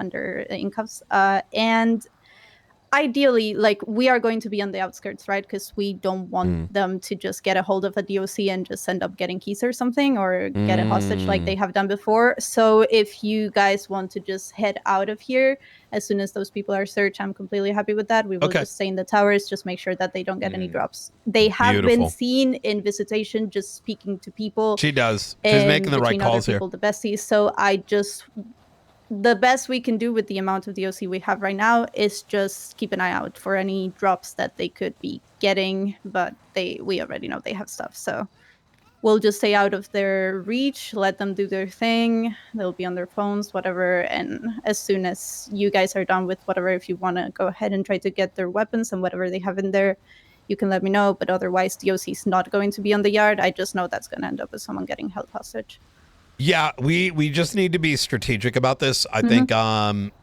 in cuffs. And ideally, like, we are going to be on the outskirts, right? Because we don't want them to just get a hold of a DOC and just end up getting keys or something, or get a hostage like they have done before. So if you guys want to just head out of here as soon as those people are searched, I'm completely happy with that. We will just stay in the towers, just make sure that they don't get any drops. They have been seen in visitation, just speaking to people. She does. She's making the right calls here. The besties. So the best we can do with the amount of DOC we have right now is just keep an eye out for any drops that they could be getting, but we already know they have stuff. So we'll just stay out of their reach, let them do their thing. They'll be on their phones, whatever. And as soon as you guys are done with whatever, if you want to go ahead and try to get their weapons and whatever they have in there, you can let me know. But otherwise, DOC is not going to be on the yard. I just know that's going to end up with someone getting held hostage. Yeah, we just need to be strategic about this. I think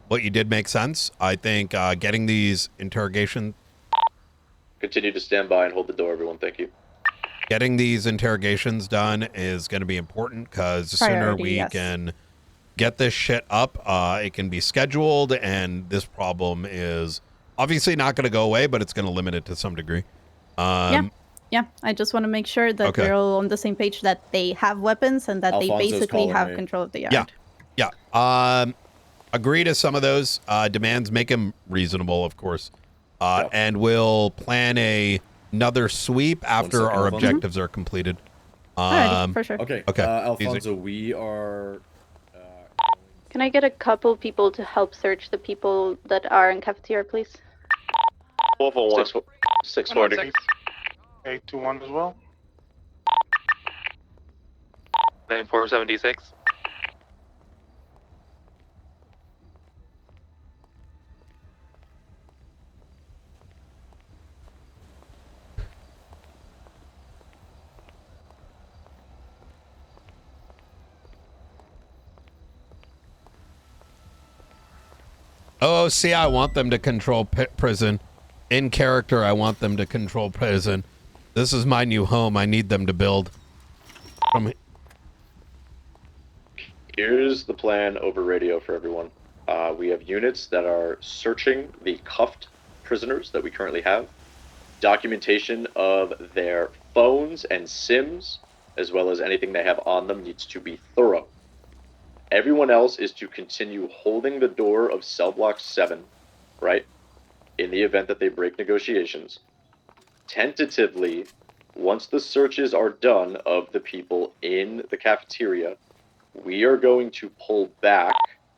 what you did makes sense. I think getting these interrogation... Continue to stand by and hold the door, everyone. Thank you. Getting these interrogations done is going to be important, because the sooner we can get this shit up, it can be scheduled, and this problem is obviously not going to go away, but it's going to limit it to some degree. Yeah, I just want to make sure that we're all on the same page, that they have weapons and that Alfonso's they basically have me. control of the yard. Yeah. Agree to some of those demands. Make them reasonable, of course. And we'll plan another sweep after our objectives are completed. Alrighty, for sure. Okay. Okay. Alfonso, we are... Can I get a couple people to help search the people that are in cafeteria, please? 441. 640. 821 as well. 9476. Oh, see, I want them to control prison. In character, I want them to control prison. This is my new home. I need them to build. Here's the plan over radio for everyone. We have units that are searching the cuffed prisoners that we currently have. Documentation of their phones and SIMs, as well as anything they have on them, needs to be thorough. Everyone else is to continue holding the door of cell block 7, right? In the event that they break negotiations. Tentatively, once the searches are done of the people in the cafeteria, we are going to pull back.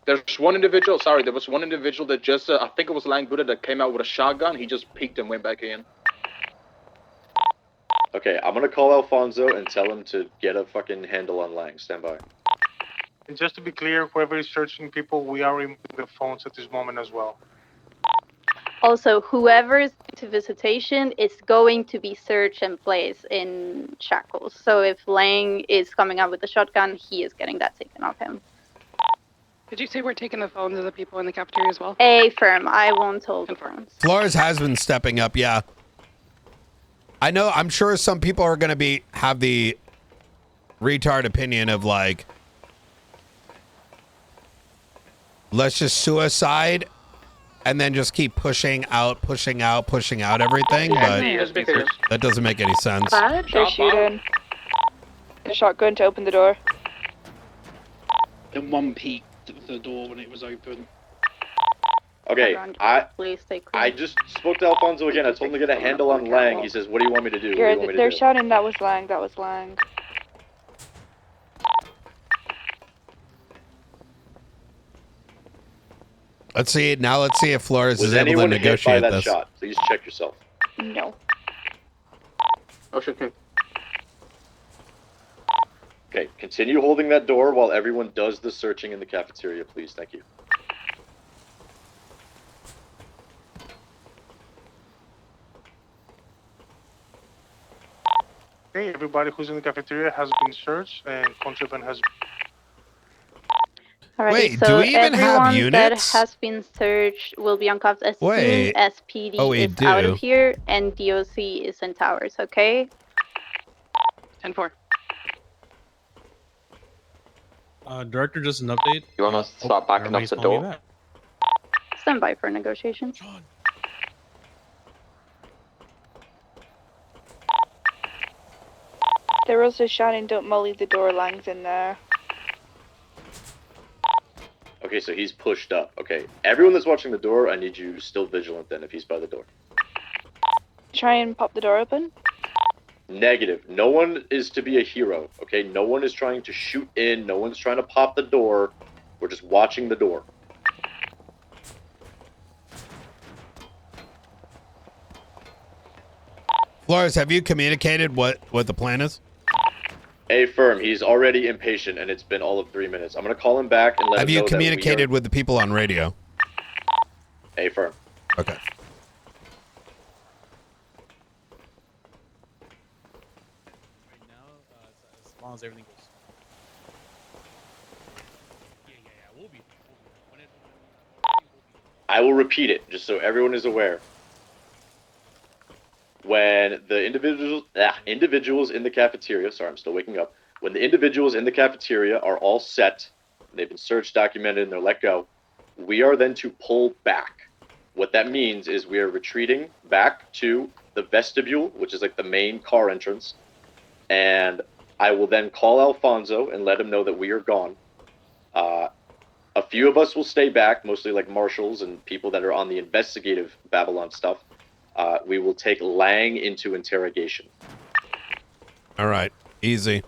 There's one individual, there was one individual that just, I think it was Lang Buddha, that came out with a shotgun. He just peeked and went back in. Okay, I'm gonna call Alfonso and tell him to get a fucking handle on Lang. Stand by. And just to be clear, whoever is searching people, we are removing the phones at this moment as well. Also, whoever is to visitation is going to be searched and placed in shackles. So if Lang is coming out with a shotgun, he is getting that taken off him. Did you say we're taking the phones of the people in the cafeteria as well? Firm. I won't hold the phones. Flores has been stepping up, yeah. I know, I'm sure some people are going to have the retard opinion of, like, let's just suicide and then just keep pushing out everything, but that doesn't make any sense. They're shooting a shotgun to open the door. And one peeked at the door when it was open. Okay, Please stay clear. I just spoke to Alfonso again. I told him to get a handle on Lang. He says, what do you want me to do? What do you want me to They're do? shouting that was Lang, that was Lang. Let's see. Now let's see if Flores Was is able to anyone hit by negotiate that this. shot? Please check yourself. No. Ocean King. Okay, continue holding that door while everyone does the searching in the cafeteria, please. Thank you. Okay, everybody who's in the cafeteria has been searched and contraband has. Alrighty, Wait, so do we even have everyone that units? has been searched will be uncuffed as soon Wait. as PD Oh, we is out do. of here and DOC is in towers, okay? 10-4. Director, just an update. You want us to start backing up everybody's the calling me door? back. Stand by for negotiations. They're also shouting, don't molly the door, Lang's in there. Okay, so he's pushed up. Okay, everyone that's watching the door, I need you still vigilant then if he's by the door. Try and pop the door open. Negative. No one is to be a hero, okay? No one is trying to shoot in. No one's trying to pop the door. We're just watching the door. Flores, have you communicated what the plan is? A firm. He's already impatient, and it's been all of 3 minutes. I'm gonna call him back and let Have him you know communicated with the people on radio? that we are... A firm. Okay. As long as everything goes. We'll be. I will repeat it, just so everyone is aware. When the individuals in the cafeteria, sorry, I'm still waking up. When the individuals in the cafeteria are all set, they've been searched, documented, and they're let go, we are then to pull back. What that means is we are retreating back to the vestibule, which is like the main car entrance, and I will then call Alfonso and let him know that we are gone. A few of us will stay back, mostly like marshals and people that are on the investigative Babylon stuff. We will take Lang into interrogation. All right. Easy.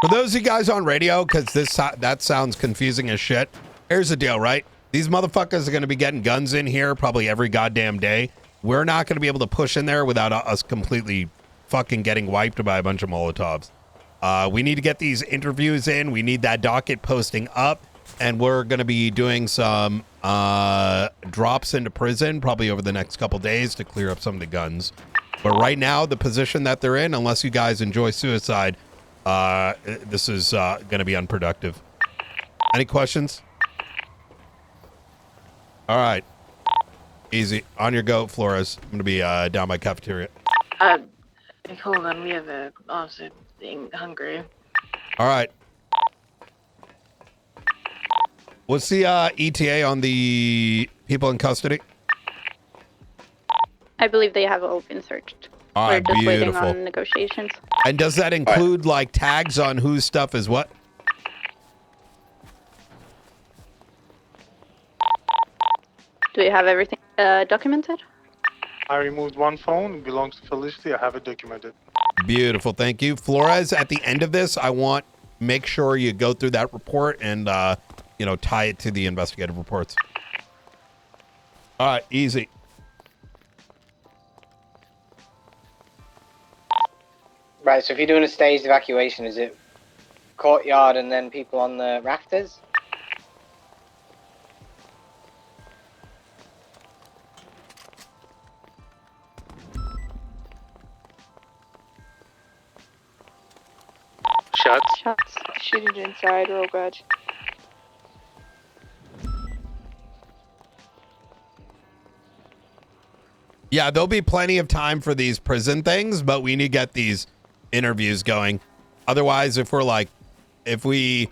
For those of you guys on radio, because that sounds confusing as shit, here's the deal, right? These motherfuckers are going to be getting guns in here probably every goddamn day. We're not going to be able to push in there without us completely fucking getting wiped by a bunch of Molotovs. We need to get these interviews in. We need that docket posting up. And we're going to be doing some drops into prison probably over the next couple days to clear up some of the guns. But right now, the position that they're in, unless you guys enjoy suicide, this is going to be unproductive. Any questions? All right. Easy. On your go, Flores. I'm going to be down by cafeteria. Hold on. We have a officer being hungry. All right. What's the ETA on the people in custody? I believe they have all been searched. All right, We're just waiting beautiful. on negotiations. And does that include like tags on whose stuff is what? Do we have everything documented? I removed one phone. It belongs to Felicity. I have it documented. Beautiful. Thank you. Flores, at the end of this, make sure you go through that report and, tie it to the investigative reports. All right. Easy. Right, so if you're doing a staged evacuation, is it courtyard and then people on the rafters? Shots. Shoot it inside, real good. Yeah, there'll be plenty of time for these prison things, but we need to get these interviews going. Otherwise, if we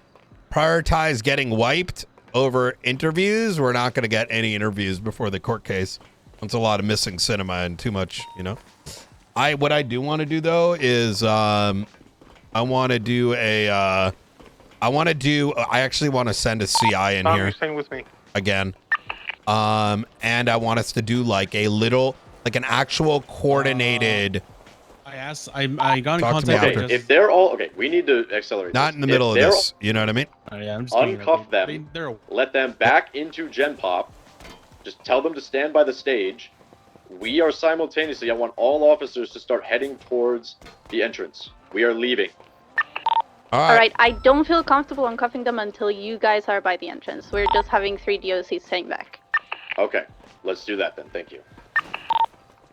prioritize getting wiped over interviews, we're not going to get any interviews before the court case. It's a lot of missing cinema and too much, What I do want to do though is I want to do I want to do. I actually want to send a CI in Tom, here you're staying with me. again. And I want us to do like a little, like an actual coordinated. I got in contact. Okay, if they're all okay, we need to accelerate. Not this. in the middle of this. You know what I mean? Yeah, I'm just uncuff them. Let them back into Gen Pop. Just tell them to stand by the stage. We are simultaneously. I want all officers to start heading towards the entrance. We are leaving. All right. I don't feel comfortable uncuffing them until you guys are by the entrance. We're just having 3 DOCs staying back. Okay, let's do that then. Thank you.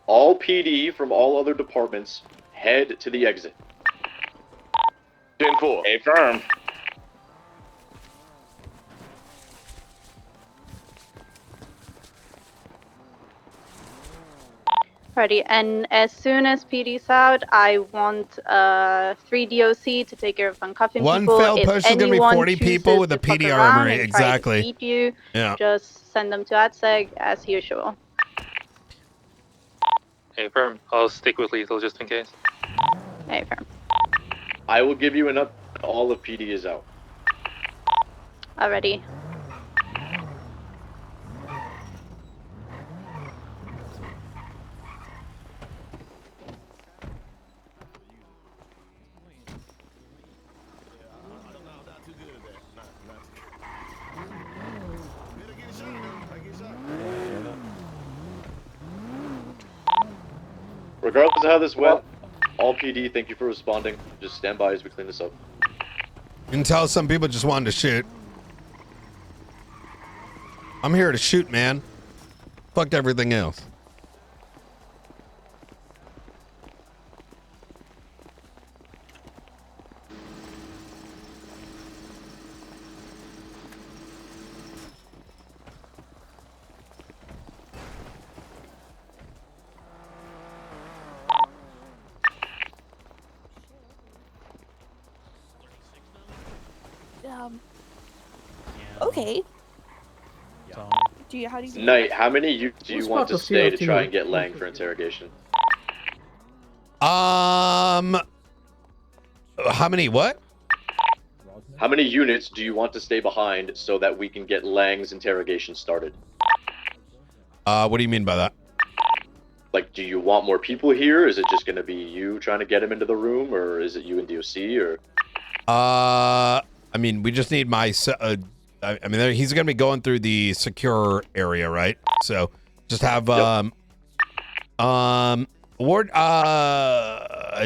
All PD from all other departments head to the exit. 10-4. A firm. Alrighty, and as soon as PD's out, I want 3 DOC to take care of uncuffing One people. fell If push is going to be anyone 40 people with a chooses to PD fuck around armory. and try to Exactly. beat you, Yeah. just send them to AdSeg as usual. Hey, firm. I'll stick with lethal just in case. Hey, firm. I will give you an up. All of PD is out. Alrighty. Regardless of how this went, all PD, thank you for responding. Just stand by as we clean this up. You can tell some people just wanted to shoot. I'm here to shoot, man. Fuck everything else. Okay. How do you Knight, how many do you want to stay to try and get Lang for interrogation? How many what? How many units do you want to stay behind so that we can get Lang's interrogation started? What do you mean by that? Like, do you want more people here? Is it just going to be you trying to get him into the room, or is it you and DOC, or? I mean, we just need my. I mean, he's going to be going through the secure area, right? So, just have Ward,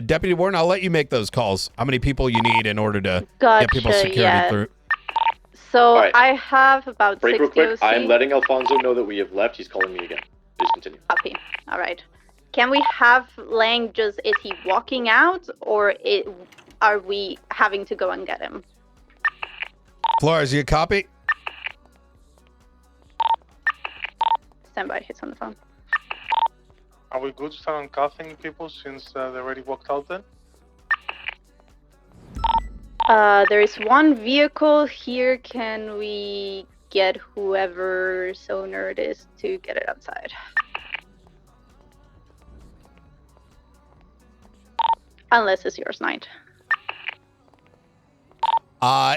Deputy Warden. I'll let you make those calls. How many people you need in order to get people security through? So right. I have about Break 6 real quick. DOC. I'm letting Alfonso know that we have left. He's calling me again. Please continue. Copy. All right. Can we have Lang just, is he walking out or are we having to go and get him? Flores, you copy? Stand by, he's on the phone. Are we good to start uncuffing people since they already walked out then? There is one vehicle here. Can we get whoever's owner it is to get it outside? Unless it's yours, Knight.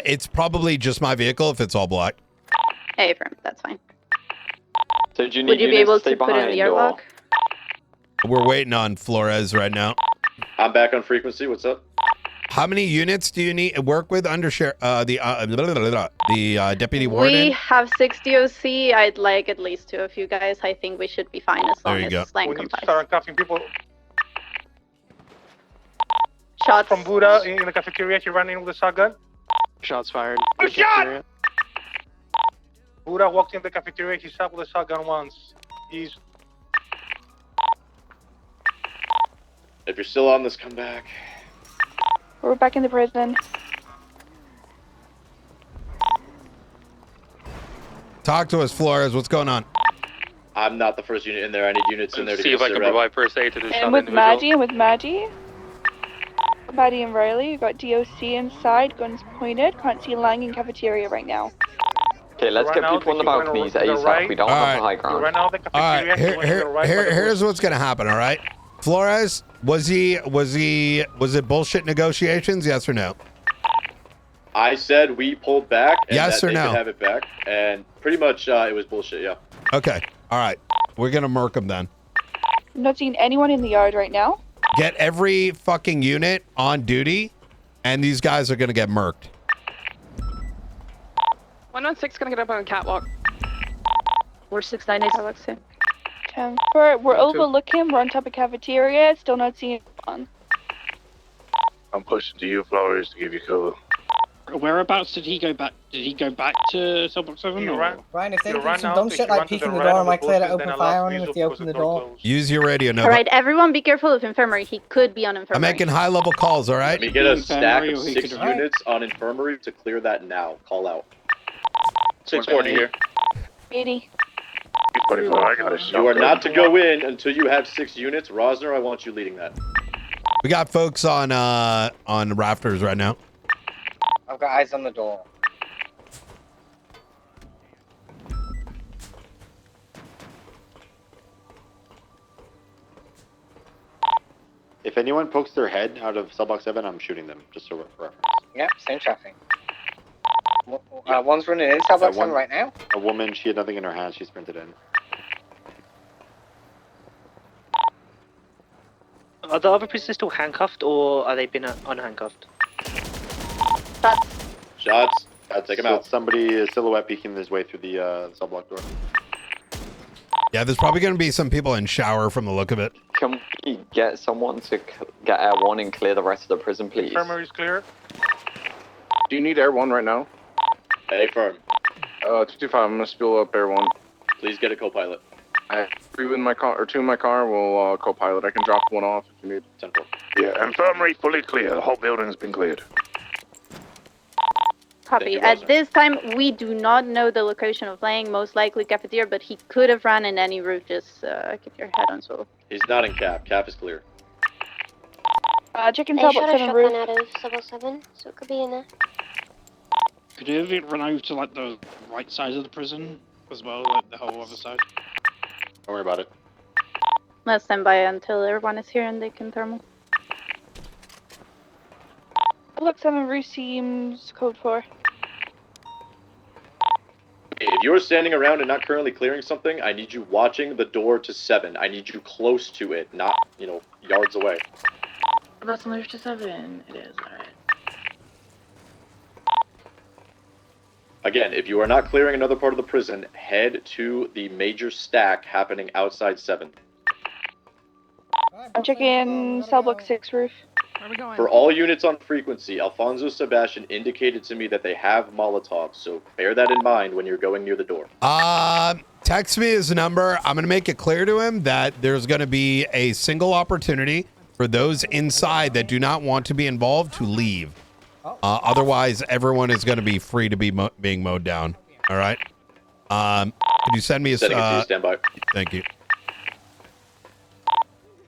It's probably just my vehicle if it's all black. Hey, firm, that's fine. So do you need Would you be able to put in behind, the airlock? We're waiting on Flores right now. I'm back on frequency. What's up? How many units do you need work with under the deputy warden? We have 6 DOC. I'd like at least 2 of you guys. I think we should be fine as long as Lang We need to complies. start uncuffing people. Shots from Buddha in the cafeteria. He ran in with a shotgun. Shots fired. Good shot! Buddha walked in the cafeteria. He shot with a shotgun once. He's. If you're still on this, come back. We're back in the prison. Talk to us, Flores. What's going on? I'm not the first unit in there. I need units in there to See get if I can provide first aid to this And with Maddie, Maddie and Riley, you got DOC inside, guns pointed. Can't see Lang in cafeteria right now. Okay, let's get people on the balconies ASAP. We don't have the high ground. All right, here's what's gonna happen. All right, Flores, was it bullshit negotiations? Yes or no? I said we pulled back and Yes that or they no? could have it back, and pretty much it was bullshit. Yeah. Okay. All right. We're gonna murk them then. I'm not seeing anyone in the yard right now. Get every fucking unit on duty, and these guys are gonna get murked. 116 gonna get up on the catwalk. We're 698 Alex. 10-4. We're overlooking. We're on top of cafeteria. Still not seeing anyone. I'm pushing to you, Flores, to give you cover. Whereabouts did he go back? Did he go back to Subbox 7? Ryan, if they do some dumb shit like peeking the door, I might clear to open fire on him if they open the door. Use your radio, Nova. All right, everyone be careful of infirmary. He could be on infirmary. I'm making high-level calls, all right? Let me get a stack of 6 units on infirmary to clear that now. Call out. 640 here. 80. You are not to go in until you have 6 units. Rosner, I want you leading that. We got folks on rafters right now. I've got eyes on the door. If anyone pokes their head out of cell block 7, I'm shooting them, just so for reference. Yep, same traffic. One's running in cell block 7 right now. A woman, she had nothing in her hand, she sprinted in. Are the other prisoners still handcuffed, or are they been unhandcuffed? Shots. Take him out. Somebody, a silhouette peeking his way through the cell block door. Yeah, there's probably going to be some people in shower from the look of it. Can we get someone to get Air 1 and clear the rest of the prison, please? Infirmary's clear. Do you need Air 1 right now? Hey, firm. 225, I'm gonna spill up Air 1. Please get a co-pilot. I have 3 in my car, or 2 in my car. We'll co-pilot. I can drop 1 off if you need. 10-4. Yeah, infirmary fully clear. The whole building's been cleared. Copy. At this time, we do not know the location of Lang, most likely cafeteria, but he could have ran in any route. Just keep your head on swivel. He's not in cap. Cap is clear. Checking cell block 7 roof. out of Subbox 7, so it could be in there. Could it run over to like the right side of the prison as well, like the whole other side? Don't worry about it. Let's stand by until everyone is here and they can thermal. Cell block 7 roof seems code 4. If you're standing around and not currently clearing something, I need you watching the door to 7. I need you close to it, not, yards away. That's on the roof to 7. It is, alright. Again, if you are not clearing another part of the prison, head to the major stack happening outside 7. I'm checking cell block 6 roof. Where are we going? For all units on frequency, Alfonso Sebastian indicated to me that they have Molotovs, so bear that in mind when you're going near the door. Text me his number. I'm going to make it clear to him that there's going to be a single opportunity for those inside that do not want to be involved to leave. Otherwise, everyone is going to be free to be being mowed down. All right? Could you send me a... stand by. Thank you.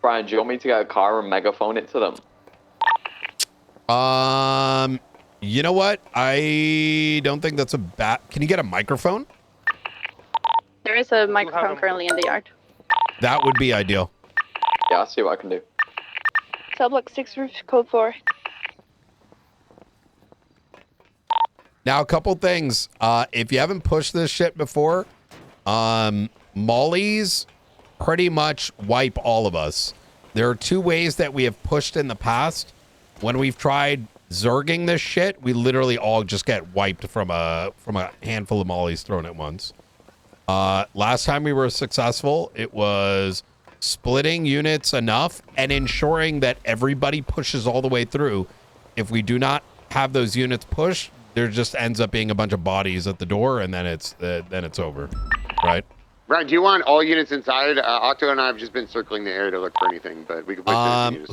Brian, do you want me to get a car and megaphone it to them? You know what? I don't think that's a bad... Can you get a microphone? There is a microphone currently in the yard. That would be ideal. Yeah, I'll see what I can do. Cell block 6 roof code 4. Now, a couple things. If you haven't pushed this shit before, mollies pretty much wipe all of us. There are 2 ways that we have pushed in the past. When we've tried zerging this shit, we literally all just get wiped from a handful of mollies thrown at once. Last time we were successful, it was splitting units enough and ensuring that everybody pushes all the way through. If we do not have those units push, there just ends up being a bunch of bodies at the door, and then it's over, right? Brian, do you want all units inside? Octo and I have just been circling the area to look for anything, but we can push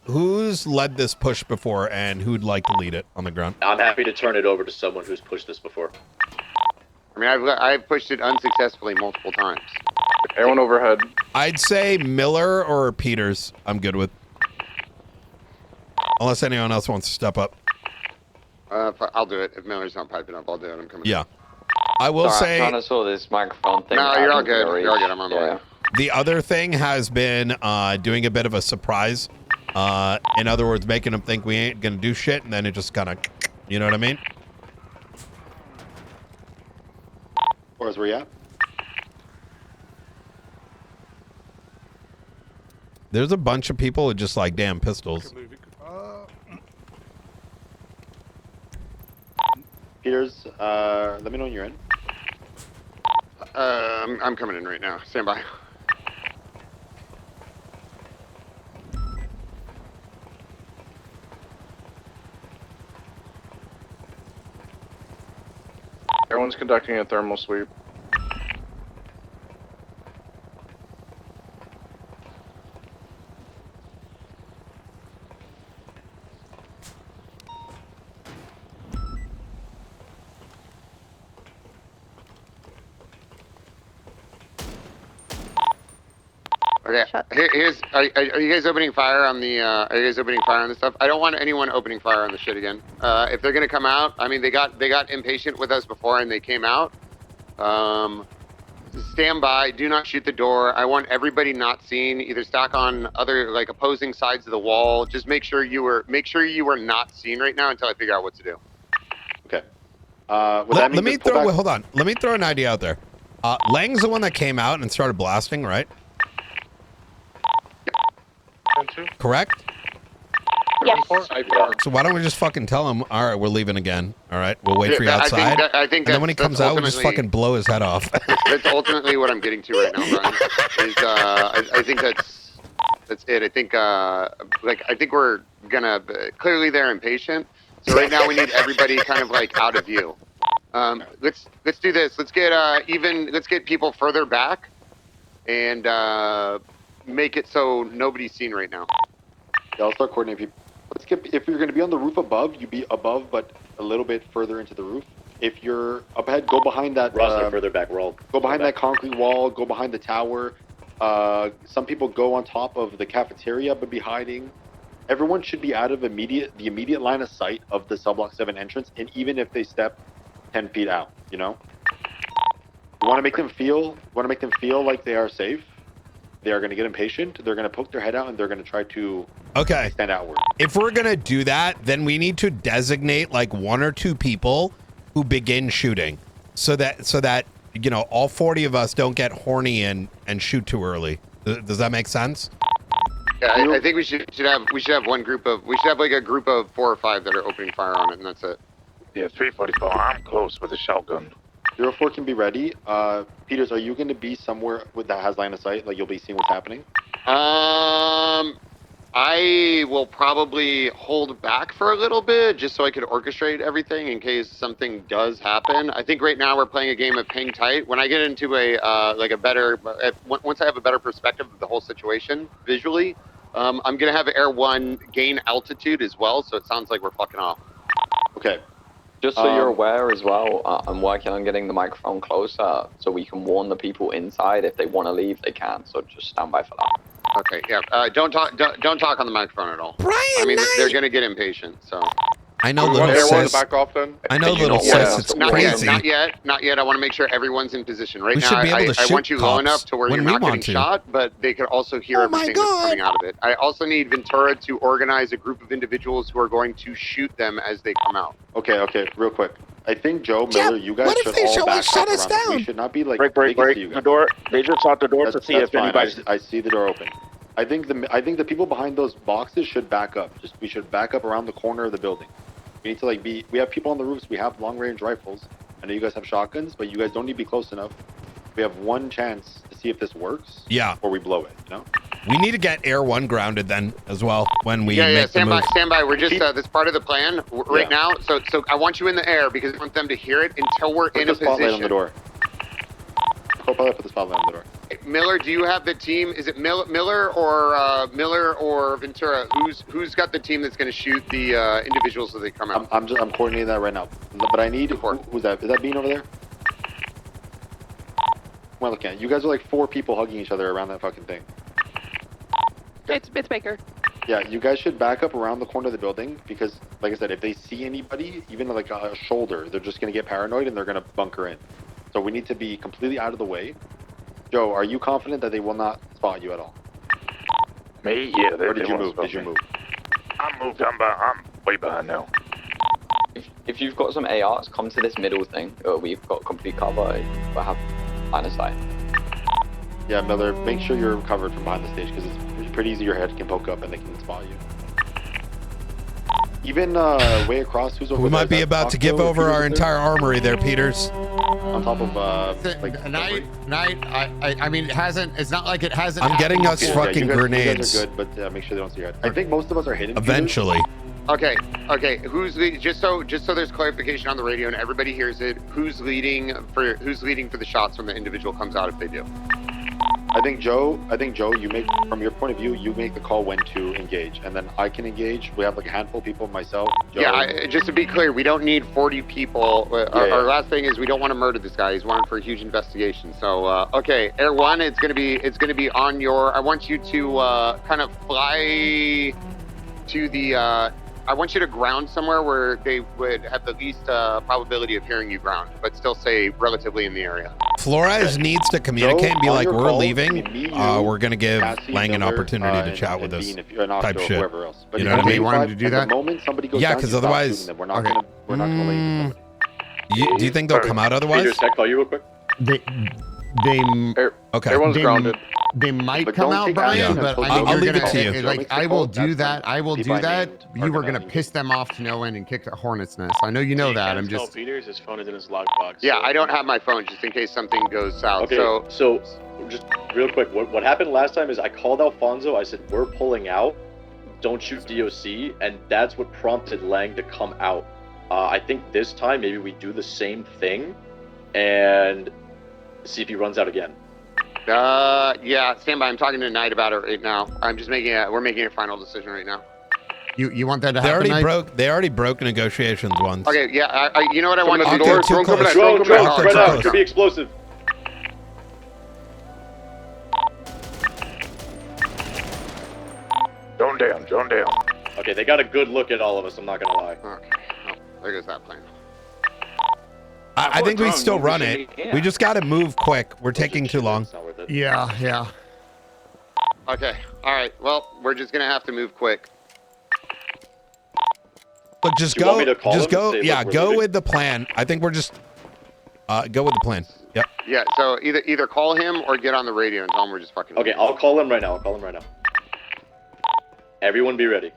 who's led this push before, and who'd like to lead it on the ground? I'm happy to turn it over to someone who's pushed this before. I mean, I've pushed it unsuccessfully multiple times. Everyone overhead. I'd say Miller or Peters. I'm good with. Unless anyone else wants to step up. I'll do it. If Miller's not piping up, I'll do it. I'm coming. Yeah. I will say... I'm trying to sort this microphone thing. No, you're all good. You're all good. I'm on my way. The other thing has been doing a bit of a surprise. In other words, making them think we ain't going to do shit, and then it just kind of You know what I mean? Where's where you at? There's a bunch of people with just like damn pistols. Peters, let me know when you're in. I'm coming in right now. Stand by. Everyone's conducting a thermal sweep. Okay. Are you guys opening fire on the? Are you guys opening fire on the stuff? I don't want anyone opening fire on the shit again. If they're gonna come out, I mean, they got impatient with us before and they came out. Stand by. Do not shoot the door. I want everybody not seen. Either stack on other like opposing sides of the wall. Just make sure you were not seen right now until I figure out what to do. Okay. Let me throw. Hold on. Let me throw an idea out there. Lang's the one that came out and started blasting, right? Correct? Yes. So why don't we just fucking tell him, all right, we're leaving again. All right, we'll wait for you outside. I think and then when he comes out, we'll just fucking blow his head off. That's ultimately what I'm getting to right now, Brian. I think that's it. I think I think we're gonna clearly they're impatient. So right now we need everybody kind of like out of view. Let's do this. Let's get people further back and make it so nobody's seen right now. Yeah, I'll start coordinating people. Let's get, if you're going to be on the roof above, you be above, but a little bit further into the roof. If you're up ahead, go behind that. Further back, roll. Go behind that concrete wall. Go behind the tower. Some people go on top of the cafeteria, but be hiding. Everyone should be out of the immediate line of sight of the Subblock 7 entrance, and even if they step 10 feet out, you know. You want to make them feel. Like they are safe. They are going to get impatient. They're going to poke their head out, and they're going to try to stand outward. If we're going to do that, then we need to designate like 1 or 2 people who begin shooting, so that you know all 40 of us don't get horny and shoot too early. Does that make sense? Yeah, I think we should have one group of like a group of 4 or 5 that are opening fire on it, and that's it. Yeah, 344. I'm close with a shotgun. 04 can be ready. Peters, are you going to be somewhere that has line of sight? Like you'll be seeing what's happening? I will probably hold back for a little bit just so I could orchestrate everything in case something does happen. I think right now we're playing a game of hang tight. When I get into once I have a better perspective of the whole situation visually, I'm going to have Air 1 gain altitude as well, so it sounds like we're fucking off. Okay. Just so you're aware as well, I'm working on getting the microphone closer so we can warn the people inside if they want to leave, they can. So just stand by for that. Okay, yeah. Don't talk on the microphone at all. Brian, I mean, they're gonna get impatient. So. I know, little sis. Back off then. I know, little sis. It's crazy. Not yet. I want to make sure everyone's in position. Right we now, should be able to shoot I want you low enough to where you're not getting shot, but they can also hear everything that's coming out of it. I also need Ventura to organize a group of individuals who are going to shoot them as they come out. Okay, real quick. I think Joe Miller, you guys should all back up around it. We should not be like break the door. They just shot the door to see if anybody. I see the door open. I think the people behind those boxes should back up. We should back up around the corner of the building. We need to we have people on the roofs. We have long range rifles. I know you guys have shotguns, but you guys don't need to be close enough. We have one chance to see if this works. Yeah. Or we blow it. You know. We need to get Air 1 grounded then as well when we make the move. Stand by. We're just that's part of the plan right now. So I want you in the air because I want them to hear it until we're in a position. Spotlight on the door. Co-pilot, put the spotlight on the door. Miller, do you have the team? Is it Miller or Ventura? Who's got the team that's going to shoot the individuals as they come out? I'm coordinating that right now. But I need who's that? Is that Bean over there? Well, look at you guys are like 4 people hugging each other around that fucking thing. It's Baker. Yeah, you guys should back up around the corner of the building because, like I said, if they see anybody, even like a shoulder, they're just going to get paranoid and they're going to bunker in. So we need to be completely out of the way. Joe, are you confident that they will not spot you at all? Me? Yeah. Or did you move? I moved. I'm way behind now. If you've got some ARs, come to this middle thing. We've got complete cover. We'll have line of sight. Yeah, Miller, make sure you're covered from behind the stage because it's pretty easy. Your head can poke up and they can spot you. Even way across, who's over We there? might be about to give over our entire armory there, Peters. On top of night. I mean, it hasn't. It's not like it hasn't. I'm getting us fucking grenades. You guys are good, but make sure they don't see your head. I think most of us are hidden. Eventually. Okay. Who's leading? Just so there's clarification on the radio and everybody hears it. Who's leading for the shots when the individual comes out if they do? I think Joe, you make, from your point of view, you make the call when to engage, and then I can engage. We have like a handful of people, myself, Joe. Yeah, just to be clear, we don't need 40 people. Our last thing is we don't want to murder this guy. He's wanted for a huge investigation. So, okay, Air One, it's gonna be on your. I want you to kind of fly to the. I want you to ground somewhere where they would have the least probability of hearing you ground, but still stay relatively in the area. Flores needs to communicate and be like, we're leaving. We're going to give Lang an opportunity to chat with us. Type shit. You know what I mean? You want him to do that? Yeah, because otherwise... We're not going to do you think they'll come out otherwise? Peters, can I call you real quick? Everyone's grounded. They might come out, Brian, but I mean, I'll leave it to you. Like, I will do that. I will do that. You were gonna piss them off to no end and kick a hornet's nest. I know you know that. I'm just. Peters, his phone is in his lockbox. Yeah, I don't have my phone just in case something goes south. Okay, so just real quick, what happened last time is I called Alfonso. I said we're pulling out. Don't shoot DOC, and that's what prompted Lang to come out. I think this time maybe we do the same thing, and see if he runs out again. Yeah, stand by. I'm talking to Knight about it right now. We're making a final decision right now. You want that to happen? They already broke negotiations once. Okay, yeah. You know what I want to do? Drone, spread out. Could be explosive. Drone down. Okay, they got a good look at all of us. I'm not gonna lie. Okay, there goes that plane. I think we still run it. We just got to move quick. We're taking too long. Yeah. Okay. All right. Well, we're just gonna have to move quick. Look, just go. Yeah, go with the plan. I think we're just go with the plan. Yep. Yeah. So either call him or get on the radio and tell him we're just fucking. Okay, I'll call him right now. Everyone, be ready.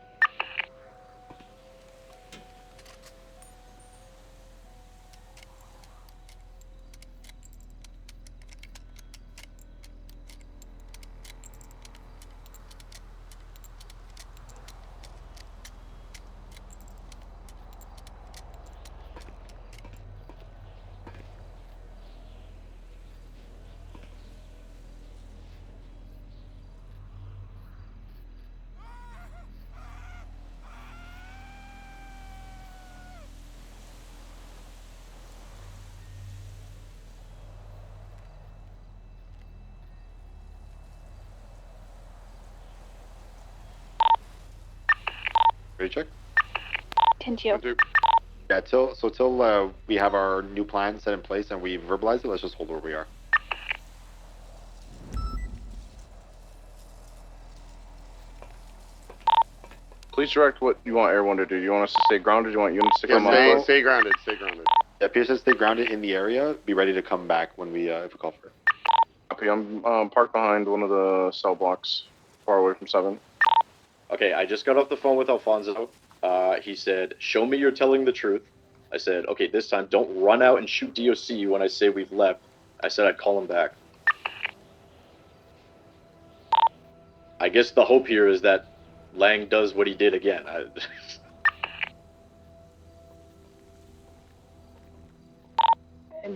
Ready, check? Thank you. Yeah, till we have our new plan set in place and we verbalize it, let's just hold where we are. Please direct what you want everyone to do. Do you want us to stay grounded? Do you want units to come on? Stay grounded. Yeah, Pierce says stay grounded in the area. Be ready to come back when we if we call for it. Okay, I'm parked behind one of the cell blocks, far away from 7. Okay, I just got off the phone with Alfonso. He said, show me you're telling the truth. I said, okay, this time don't run out and shoot DOC when I say we've left. I said I'd call him back. I guess the hope here is that Lang does what he did again.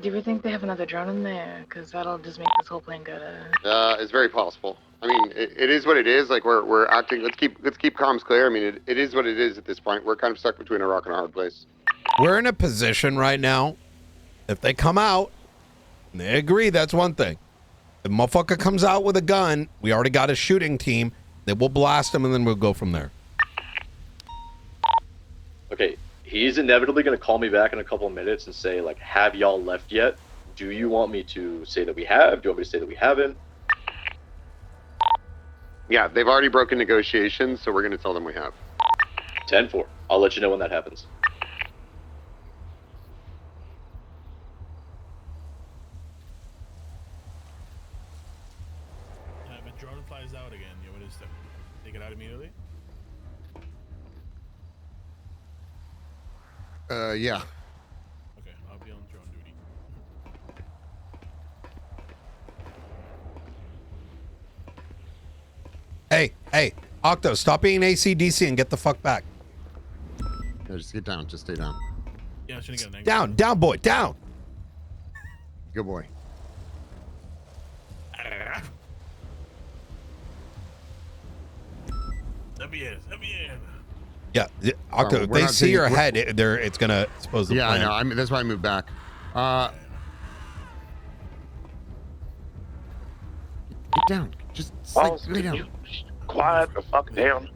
Do we think they have another drone in there? Because that'll just make this whole plan go to... It's very possible. I mean, it is what it is. Like we're acting. Let's keep comms clear. I mean, it is what it is at this point. We're kind of stuck between a rock and a hard place. We're in a position right now. If they come out and they agree, that's one thing. If the motherfucker comes out with a gun, we already got a shooting team. Then we'll blast him and then we'll go from there. Okay, he's inevitably going to call me back in a couple of minutes and say, like, have y'all left yet? Do you want me to say that we have? Do you want me to say that we haven't? Yeah, they've already broken negotiations, so we're going to tell them we have. 10-4. I'll let you know when that happens. drone flies out again, you want me to take it out immediately? Yeah. Okay, I'll be on drone duty. Hey, Octo, stop being ACDC and get the fuck back. Yeah, just get down. Just stay down. Yeah, I shouldn't get an angle. Down, boy, down. Good boy. Yeah, Octo, if they see your head, it's gonna expose the Yeah, plan. I know. That's why I moved back. Get down. Just lay down. Quiet the fuck down.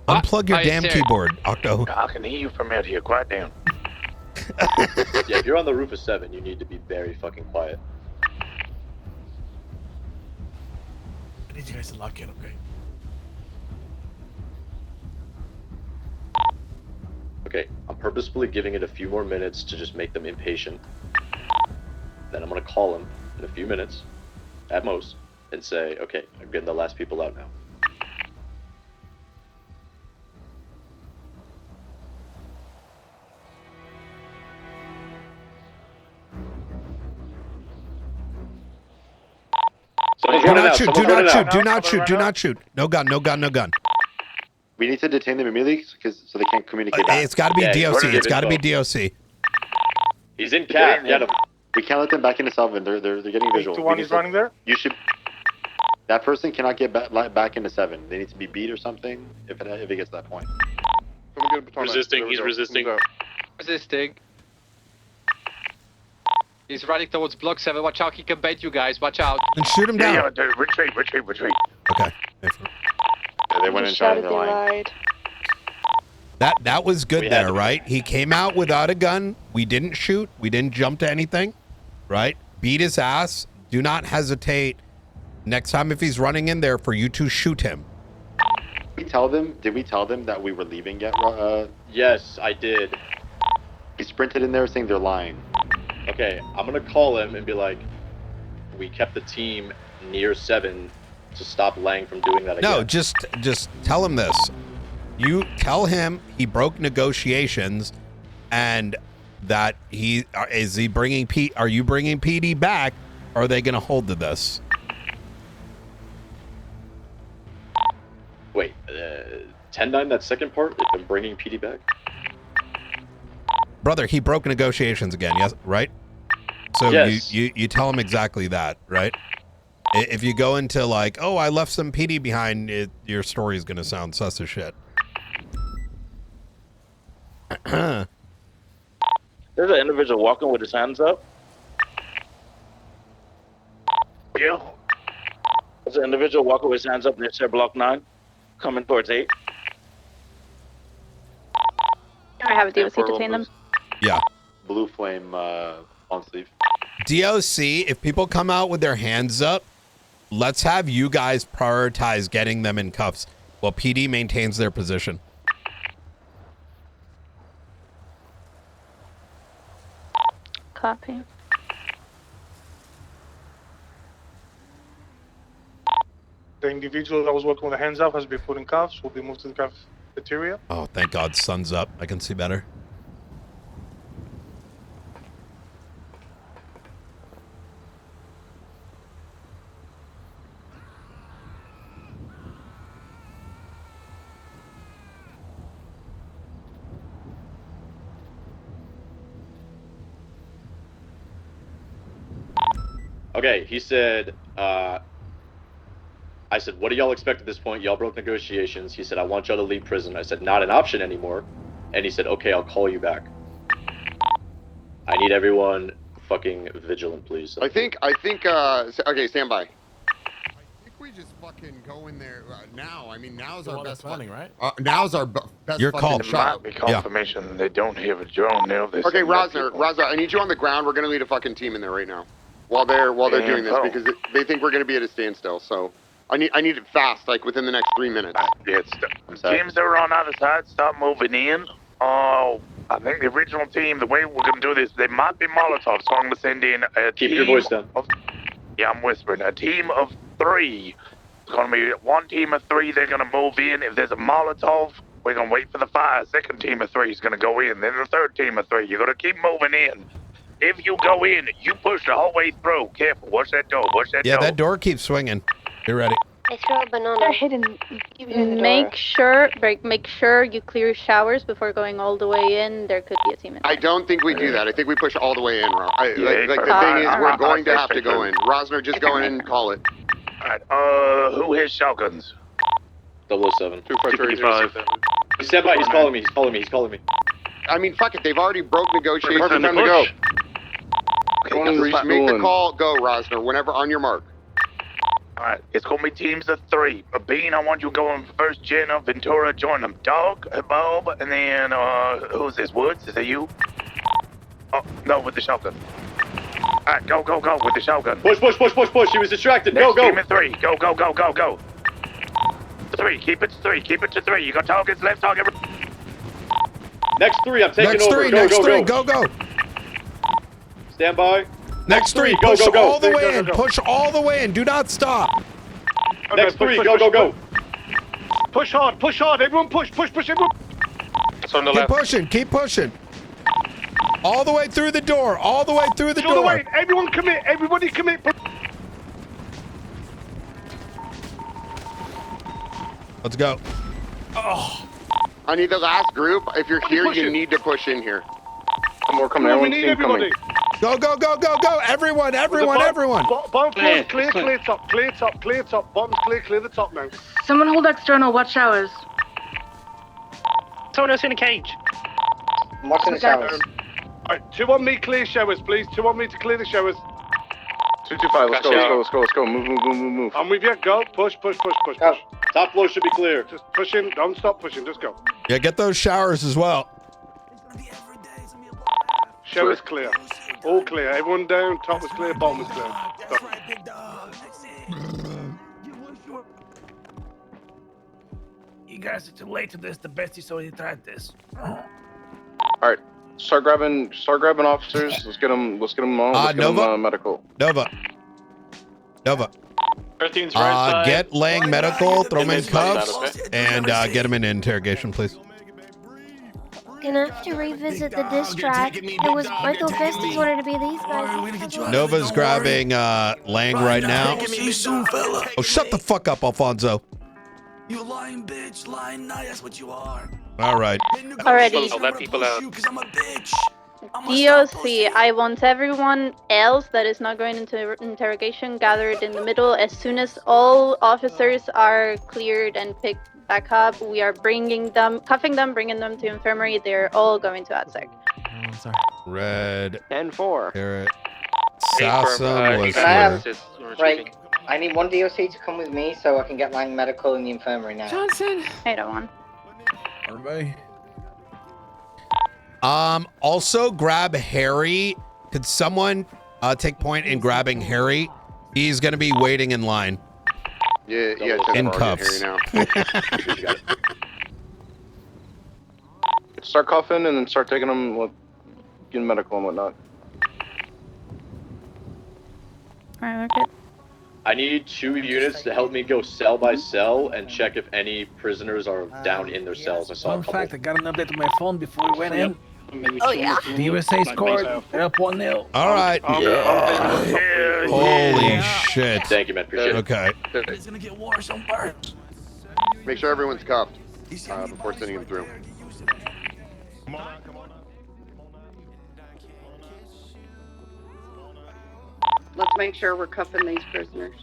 Unplug your damn keyboard, Octo. I can hear you from out here. Quiet down. Yeah, if you're on the roof of 7, you need to be very fucking quiet. I need you guys to lock in, okay? Okay, I'm purposefully giving it a few more minutes to just make them impatient. Then I'm gonna call them in a few minutes, at most, and say, okay, I'm getting the last people out now. Do not shoot, do not shoot, do not shoot, do not shoot. No gun, no gun, no gun. We need to detain them immediately so they can't communicate back. It's got to be DOC. It's got to be DOC. He's in cap. Get him. We can't let them back into Selvin. They're getting visual. The one is running there. You should. That person cannot get back into 7. They need to be beat or something if it gets to that point. Resisting. He's resisting. Resisting. He's running towards block 7. Watch out, he can bait you guys. Watch out. And shoot him down. Yeah, retreat. Okay. Yeah, they went inside of the line. That was good there, right? He came out without a gun. We didn't shoot. We didn't jump to anything, right? Beat his ass. Do not hesitate. Next time if he's running in there for you to shoot him. Did we tell them that we were leaving yet? Yes, I did. He sprinted in there saying they're lying. Okay, I'm gonna call him and be like, we kept the team near 7 to stop Lang from doing that again. No, just tell him this. You tell him he broke negotiations, and that are you bringing PD back? Or are they gonna hold to this? Wait, 10-9, that second part, if I'm bringing PD back? Brother, he broke negotiations again, yes, right? So yes. you tell him exactly that, right? If you go into like, oh, I left some PD behind, your story is going to sound sus as shit. There's an individual walking with his hands up. Yeah. There's an individual walking with his hands up near block 9, coming towards 8. I have a DOC detain them. Yeah. Blue flame long sleeve. DOC, if people come out with their hands up, let's have you guys prioritize getting them in cuffs while PD maintains their position. Copy. The individual that was working with the hands up has been put in cuffs. Will be moved to the cafeteria. Oh, thank God, sun's up. I can see better. Okay, he said, I said, what do y'all expect at this point? Y'all broke negotiations. He said, I want y'all to leave prison. I said, not an option anymore. And he said, okay, I'll call you back. I need everyone fucking vigilant, please. I think, okay, stand by. I think we just fucking go in there now. I mean, now's our best planning, right? Now's our best Your fucking call. shot. It might be confirmation they don't have a drone now. Okay, Rosner, I need you on the ground. We're gonna lead a fucking team in there right now. While they're doing this, because they think we're gonna be at a standstill. So I need it fast, like within the next 3 minutes. Teams that are on either side, start moving in. Oh, I think the original team, the way we're going to do this, they might be Molotov, so I'm going to send in a team. Keep your voice down. Yeah, I'm whispering. A team of 3. It's gonna be one team of 3. They're gonna move in. If there's a Molotov, we're gonna wait for the fire. Second team of 3 is gonna go in. Then the third team of 3. You're gonna keep moving in. If you go in, you push the whole way through. Careful. Watch that door. Watch that door. Yeah, that door keeps swinging. Be ready. I throw a banana. They're hidden. Keep hitting the door. Make sure you clear showers before going all the way in. There could be a team in there. I don't think we do that. I think we push all the way in, Ro. The Yeah, thing is, we're going to have to go in. Rosner, just go in and call it. Alright, who has shotguns? 007. 253. Stand by, he's calling me, he's calling me, he's calling me. I mean, fuck it. They've already broke negotiations. Time to go. Make the call. Go, Rosner. Whenever on your mark. Alright, it's gonna be teams of 3. Bean, I want you going first. Jenna, Ventura, join them. Dog, Bob, and then, who's this? Woods? Is that you? Oh, no, with the shotgun. Alright, go with the shotgun. Push, he was distracted. Next Go. Team of 3. Go. 3, keep it to 3. Keep it to 3. You got targets, left target. Next 3, I'm taking over. Go. Stand by. Next 3, go, push go, go. all the way in. Push all the way in. Do not stop. Next 3, go. Push hard. Everyone push, everyone. It's on the Keep pushing. All the way through the door. Way. Everyone commit. Everybody commit. Let's go. Oh. I need the last group. If you're here, you need to push in here. More coming. We need everybody. Go. Everyone. Bottom floor, clear top. Bottom's clear the top now. Someone hold external, watch showers. Someone else in a cage. I'm watching the showers. Alright, 2 on me, clear showers, please. 2 on me to clear the showers. 225, let's go. Move. I'm with you. Go. Push. Top floor should be clear. Just push in. Don't stop pushing. Just go. Yeah, get those showers as well. Showers clear. All clear. Everyone down. Top was clear. Bottom was clear. You guys are too late to this. The besties already tried this. Alright. Start grabbing officers. Let's get them on. Let's get them medical. Nova. 13's right side. Get Lang medical, throw him in cuffs, and get him in interrogation, please. Gonna have to revisit the diss track. I thought besties wanted to be these guys. Nova's grabbing Lang right now. Oh, shut the fuck up, Alfonso. You lying bitch, lying night, that's what you are. All right. Already. I'll let people out. DOC, I want everyone else that is not going into interrogation gathered in the middle. As soon as all officers are cleared and picked back up, we are cuffing them, bringing them to infirmary. They're all going to ADSEC. Oh, sorry. Red. 10-4. Carrot. Sassum was here. Right. I need one DOC to come with me so I can get Lang medical in the infirmary now. Johnson. 801. Everybody. Also grab Harry. Could someone take point in grabbing Harry? He's gonna be waiting in line. Yeah, in cuffs. Now. Start cuffing and then start taking them, getting medical and whatnot. Alright, we're good. I need 2 units to help me go cell by cell and check if any prisoners are down in their cells. I saw a couple. Fun fact, I got an update on my phone before we went in. Oh yeah. The USA scored. They're up 1-0. All right. Holy shit. Thank you, man. Appreciate it. Okay. It's gonna get worse on bird. Make sure everyone's cuffed before sending them through. Let's make sure we're cuffing these prisoners.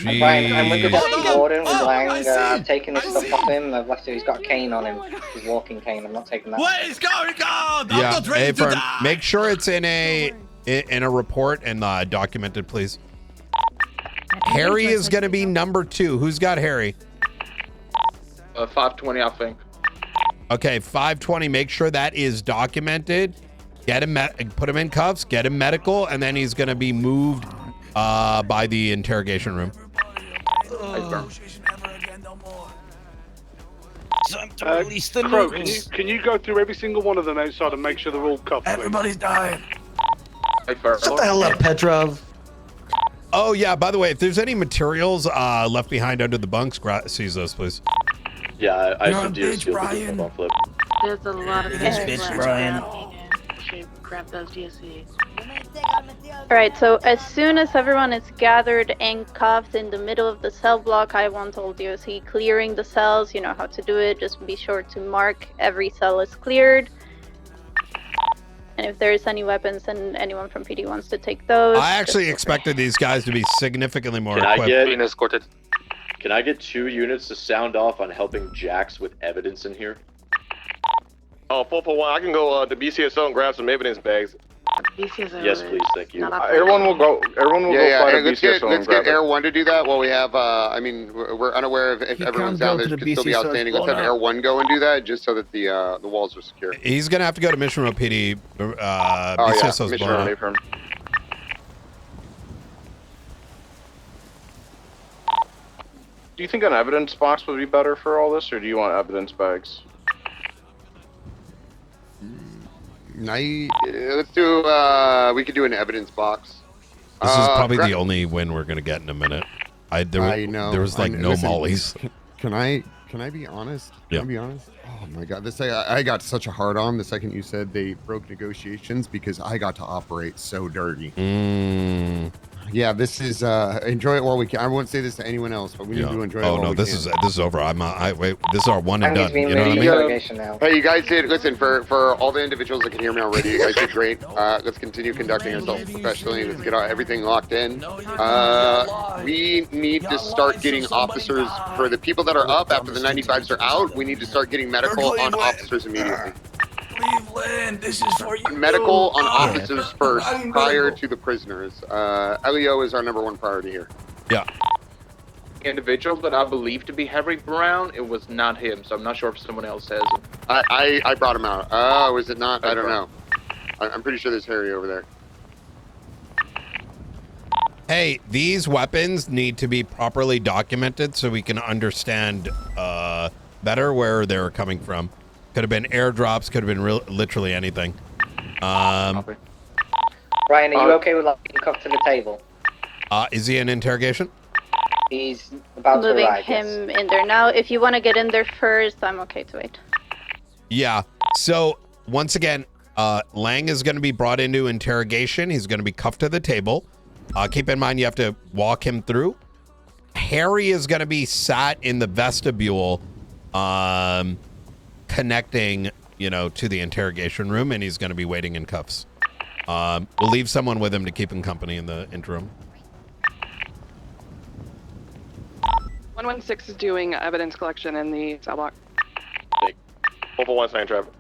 I'm with the deputy warden with Lang. I'm taking the stuff off him. I've left him. He's got a cane on him. His walking cane. I'm not taking that. What is going on? I'm Yeah. not ready Hey, to Fern, die. make sure it's in a report and documented, please. Harry is gonna be number 2. Who's got Harry? 520, I think. Okay, 520. Make sure that is documented. Get him, put him in cuffs. Get him medical, and then he's gonna be moved by the interrogation room. Crow, can you go through every single one of them outside and make sure they're all cuffed? Everybody's dying. Hey, Fern. Shut the hell up, Petrov. Oh yeah. By the way, if there's any materials left behind under the bunks, seize those, please. Yeah, I You're have some a deer bitch, skills Brian. with on flip. There's a lot of This bitch, Brian. Should grab those DSCs. Alright, so as soon as everyone is gathered and cuffed in the middle of the cell block, I want all DOC clearing the cells. You know how to do it. Just be sure to mark every cell is cleared. And if there's any weapons and anyone from PD wants to take those. I actually expected these guys to be significantly more Can equipped. Can I get 2 units to sound off on helping Jax with evidence in here? Oh, 441, I can go to BCSO and grab some evidence bags. Yes, please, thank you. Everyone will go. Everyone will go fight Hey, at let's BCSO get and grab Air it. 1 to do that while we have. I mean, we're unaware of if everyone's down there. Could still be outstanding. Let's have Air 1 go and do that, just so that the walls are secure. He's gonna have to go to Mission Row PD. BCSO's Mission blown Row, up. affirm. Do you think an evidence box would be better for all this, or do you want evidence bags? Let's do. We could do an evidence box. This is probably the only win we're gonna get in a minute. I know. There was like no Listen, mollies. Can I be honest? Yeah. Can I be honest? Oh my god, I got such a hard on the second you said they broke negotiations because I got to operate so dirty. Yeah, this is enjoy it while we can. I won't say this to anyone else, but we need to enjoy it while we this can. is over. Wait, this is our one and done. You know what I mean? Hey, you guys did. Listen, for all the individuals that can hear me already, you guys did great. Let's continue conducting ourselves professionally. Let's get everything locked in. We need to start getting officers for the people that are up after the 95s are out. We need to start getting medical on officers immediately. Cleveland, this is for you. Medical on officers first, prior to the prisoners. LEO is our #1 priority here. Yeah. Individual that I believe to be Harry Brown, it was not him, so I'm not sure if someone else has him. I brought him out. Oh, is it not? I don't know. I'm pretty sure there's Harry over there. Hey, these weapons need to be properly documented so we can understand better where they're coming from. Could have been airdrops, could have been literally anything. Ryan, are you okay with like being cuffed to the table? Is he in interrogation? He's about to Moving arrive. him in there now. If you want to get in there first, I'm okay to wait. Yeah. So once again, Lang is going to be brought into interrogation. He's going to be cuffed to the table. Keep in mind you have to walk him through. Harry is going to be sat in the vestibule, connecting, to the interrogation room, and he's going to be waiting in cuffs. We'll leave someone with him to keep him company in the interim. 116 is doing evidence collection in the cell block. 441 sign traffic.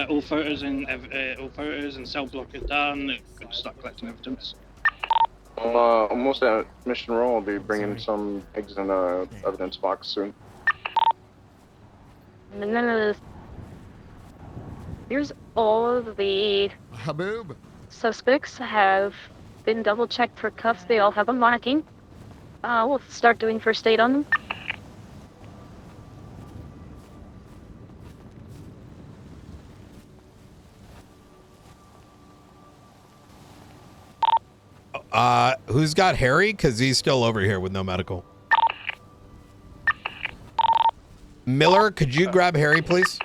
All photos and cell block is done. Could start collecting evidence. Almost at Mission Row. I'll be bringing some eggs in a evidence box soon. Here's all the Haboob. Suspects have been double checked for cuffs. They all have a marking. We'll start doing first aid on them. Who's got Harry? Because he's still over here with no medical. Miller, could you grab Harry, please?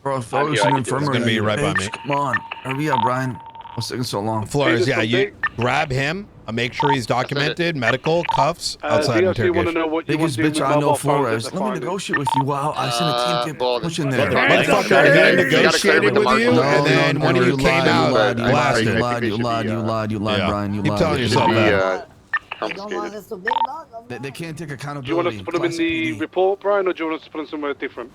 Bro, Flores in the infirmary. He's gonna be right by me. Come on, hurry up, Brian. What's taking so long? Flores, yeah, you grab him. Make sure he's documented, medical, cuffs, outside interrogation. Biggest bitch I know, Flores. Let me negotiate with you. Wow, I sent a team to push in there. Motherfucker, he negotiated with you, and then when you came out, blasted. You lied, Brian. You lied. Keep telling yourself that. They can't take accountability. Do you want us to put them in the report, Brian, or do you want us to put them somewhere different?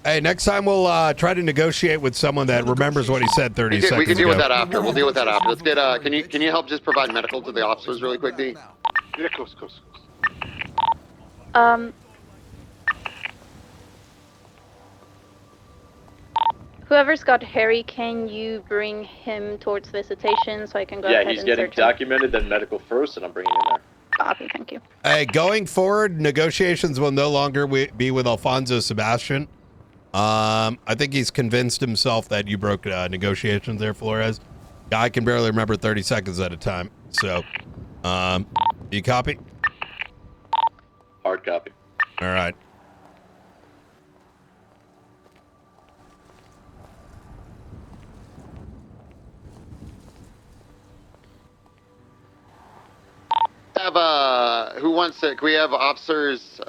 Hey, next time we'll try to negotiate with someone that remembers what he said 30 seconds ago. We can deal with that after. We'll deal with that after. Let's get. Can you help just provide medical to the officers really quickly? Yeah, close. Whoever's got Harry, can you bring him towards visitation so I can go ahead and Yeah, he's getting search him? documented, then medical first, and I'm bringing him there. Okay, thank you. Hey, going forward, negotiations will no longer be with Alfonso Sebastian. I think he's convinced himself that you broke negotiations there, Flores. Guy can barely remember 30 seconds at a time. So, you copy? Hard copy. All right. Who wants to? Can we have officers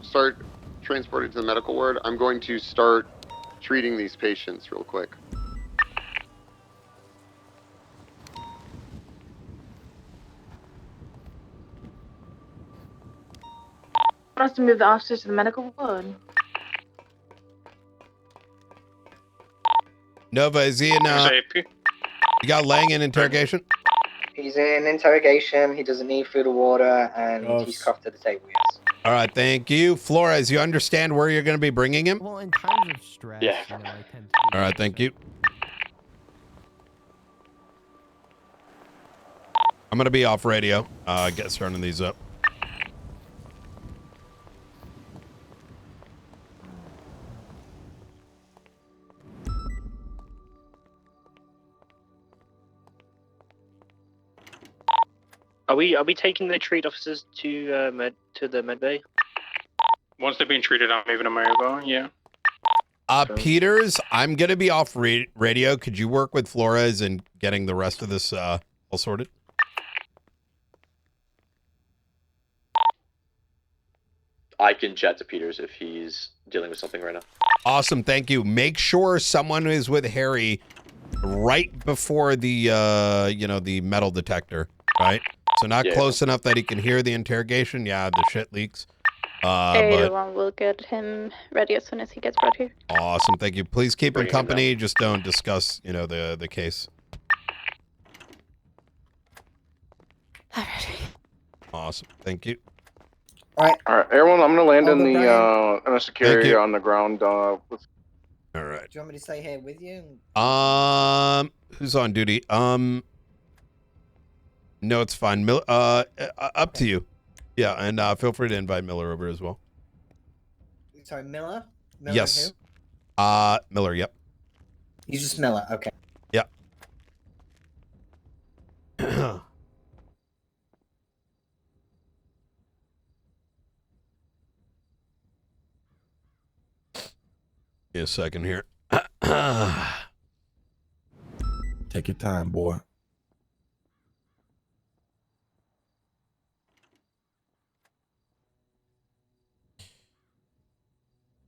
start transporting to the medical ward? I'm going to start treating these patients real quick. Want us to move the officers to the medical ward? Nova, is he in? You got Lang in interrogation? He's in interrogation. He doesn't need food or water, and he's cuffed to the table. Yes. All right, thank you. Flores, you understand where you're going to be bringing him? Well, in times of stress, yeah. you know, I tend to... All right, thank you. I'm going to be off radio. Get starting these up. Are we taking the treat officers to the med bay? Once they're being treated, I'm moving them over. Yeah. Peters, I'm going to be off radio. Could you work with Flores in getting the rest of this all sorted? I can chat to Peters if he's dealing with something right now. Awesome, thank you. Make sure someone is with Harry right before the the metal detector, right? So not close enough that he can hear the interrogation. Yeah, the shit leaks. Everyone will get him ready as soon as he gets brought here. Awesome, thank you. Please keep him Bring him company. Just don't discuss, the case. Alright. Awesome, thank you. All right. All right, everyone. I'm gonna land in Uncle the in a security you. on the ground. With... All right. Do you want me to stay here with you? Who's on duty? No, it's fine. Up to you. Yeah, and feel free to invite Miller over as well. Sorry, Miller? Yes. Who? Miller, yep. He's just Miller, okay. Yep. Give me a second here. Take your time, boy.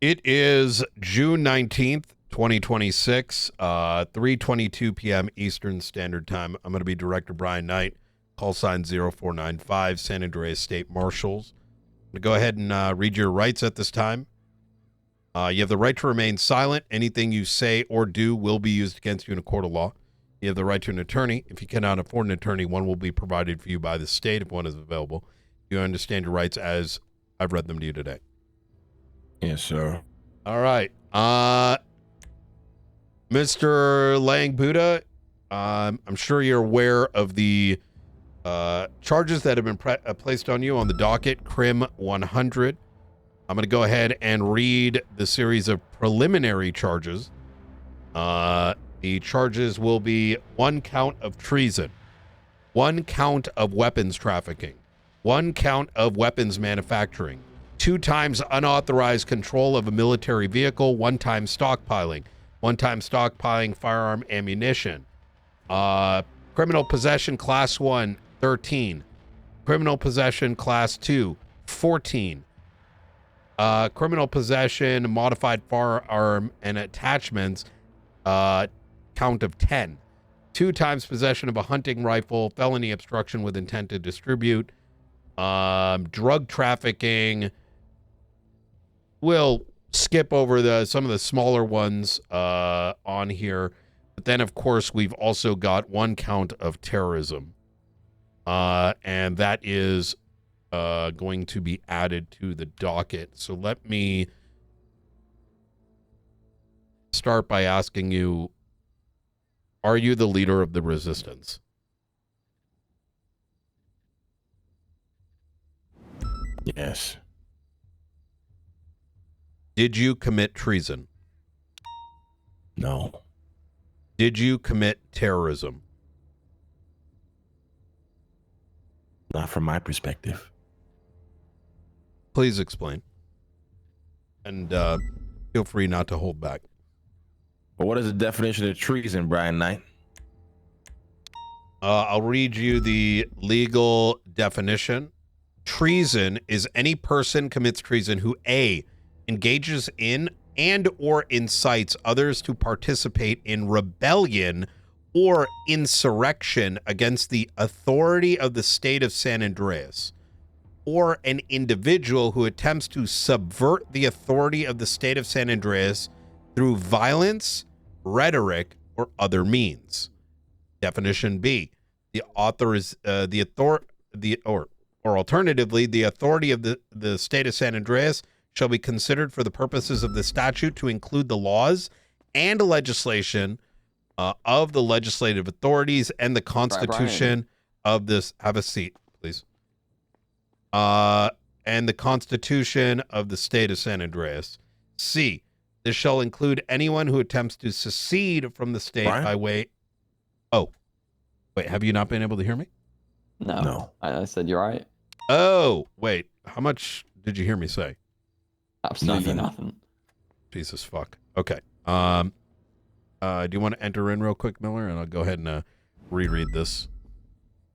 It is June 19th, 2026, 3:22 p.m. Eastern Standard Time. I'm going to be Director Brian Knight, call sign 0495, San Andreas State Marshals. I'm going to go ahead and read your rights at this time. You have the right to remain silent. Anything you say or do will be used against you in a court of law. You have the right to an attorney. If you cannot afford an attorney, one will be provided for you by the state if one is available. You understand your rights as I've read them to you today. Yes, sir. All right. Mr. Lang Buddha, I'm sure you're aware of the charges that have been placed on you on the docket, Crim 100. I'm going to go ahead and read the series of preliminary charges. The charges will be 1 count of treason, 1 count of weapons trafficking, 1 count of weapons manufacturing, 2 times unauthorized control of a military vehicle, 1 time stockpiling, 1 time stockpiling firearm ammunition, criminal possession class 1, 13, criminal possession class 2, 14, criminal possession, modified firearm and attachments, count of 10, 2 times possession of a hunting rifle, felony obstruction with intent to distribute, drug trafficking. We'll skip over some of the smaller ones on here. But then, of course, we've also got 1 count of terrorism. And that is going to be added to the docket. So let me start by asking you, are you the leader of the resistance? Yes. Did you commit treason? No. Did you commit terrorism? Not from my perspective. Please explain. And feel free not to hold back. But what is the definition of treason, Brian Knight? I'll read you the legal definition. Treason is any person commits treason who A, engages in and or incites others to participate in rebellion or insurrection against the authority of the state of San Andreas, or an individual who attempts to subvert the authority of the state of San Andreas through violence, rhetoric, or other means. Definition B: the author is or alternatively, the authority of the state of San Andreas shall be considered for the purposes of the statute to include the laws and legislation of the legislative authorities and the Constitution of this. Have a seat, please. And the Constitution of the state of San Andreas. C: this shall include anyone who attempts to secede from the state by way. Oh, wait, have you not been able to hear me? No. I said you're right. Oh, wait. How much did you hear me say? Absolutely nothing. Jesus fuck. Okay. Do you want to enter in real quick, Miller? And I'll go ahead and reread this.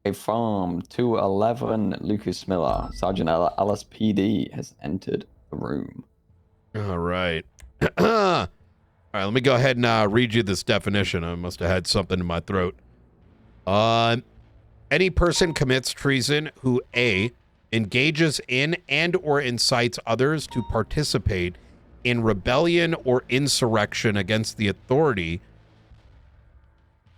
A farm 211 Lucas Miller, Sergeant LSPD has entered the room. All right. All right, let me go ahead and read you this definition. I must have had something in my throat. Any person commits treason who A, engages in and or incites others to participate in rebellion or insurrection against the authority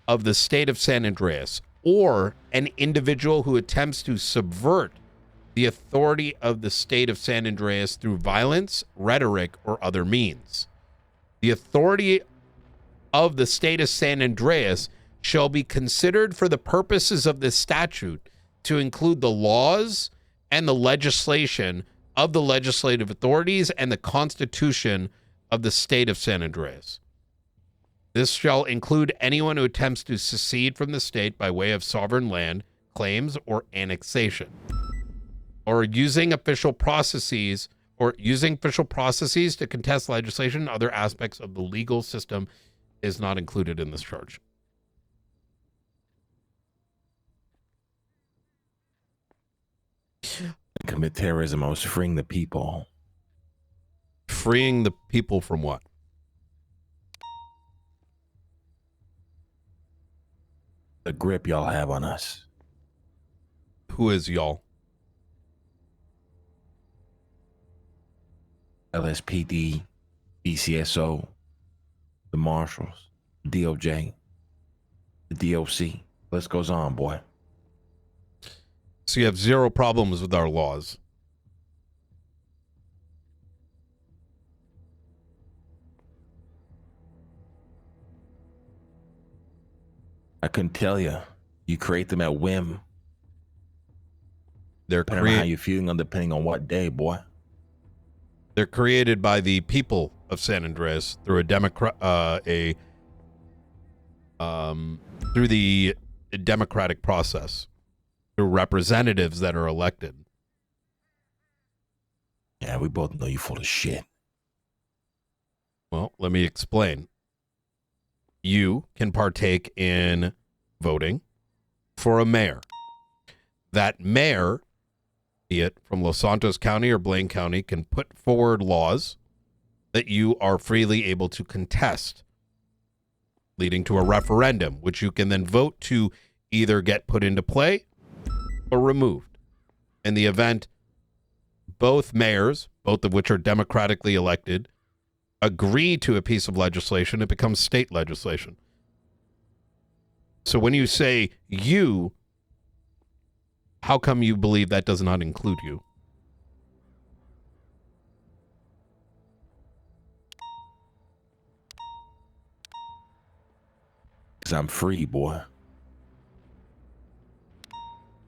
of the state of San Andreas, or an individual who attempts to subvert the authority of the state of San Andreas through violence, rhetoric, or other means. The authority of the state of San Andreas shall be considered for the purposes of this statute to include the laws and the legislation of the legislative authorities and the Constitution of the state of San Andreas. This shall include anyone who attempts to secede from the state by way of sovereign land claims or annexation, or using official processes to contest legislation and other aspects of the legal system is not included in this charge. Commit terrorism. I was freeing the people. Freeing the people from what? The grip y'all have on us. Who is y'all? LSPD, BCSO, the Marshals, DOJ, the DOC. List goes on, boy. So you have zero problems with our laws. I couldn't tell you. You create them at whim. They're depending on how you're feeling on depending on what day, boy. They're created by the people of San Andreas through through the democratic process, through representatives that are elected. Yeah, we both know you full of shit. Well, let me explain. You can partake in voting for a mayor. That mayor, be it from Los Santos County or Blaine County, can put forward laws that you are freely able to contest, leading to a referendum, which you can then vote to either get put into play or removed. In the event both mayors, both of which are democratically elected, agree to a piece of legislation, it becomes state legislation. So when you say you, how come you believe that does not include you? Because I'm free, boy.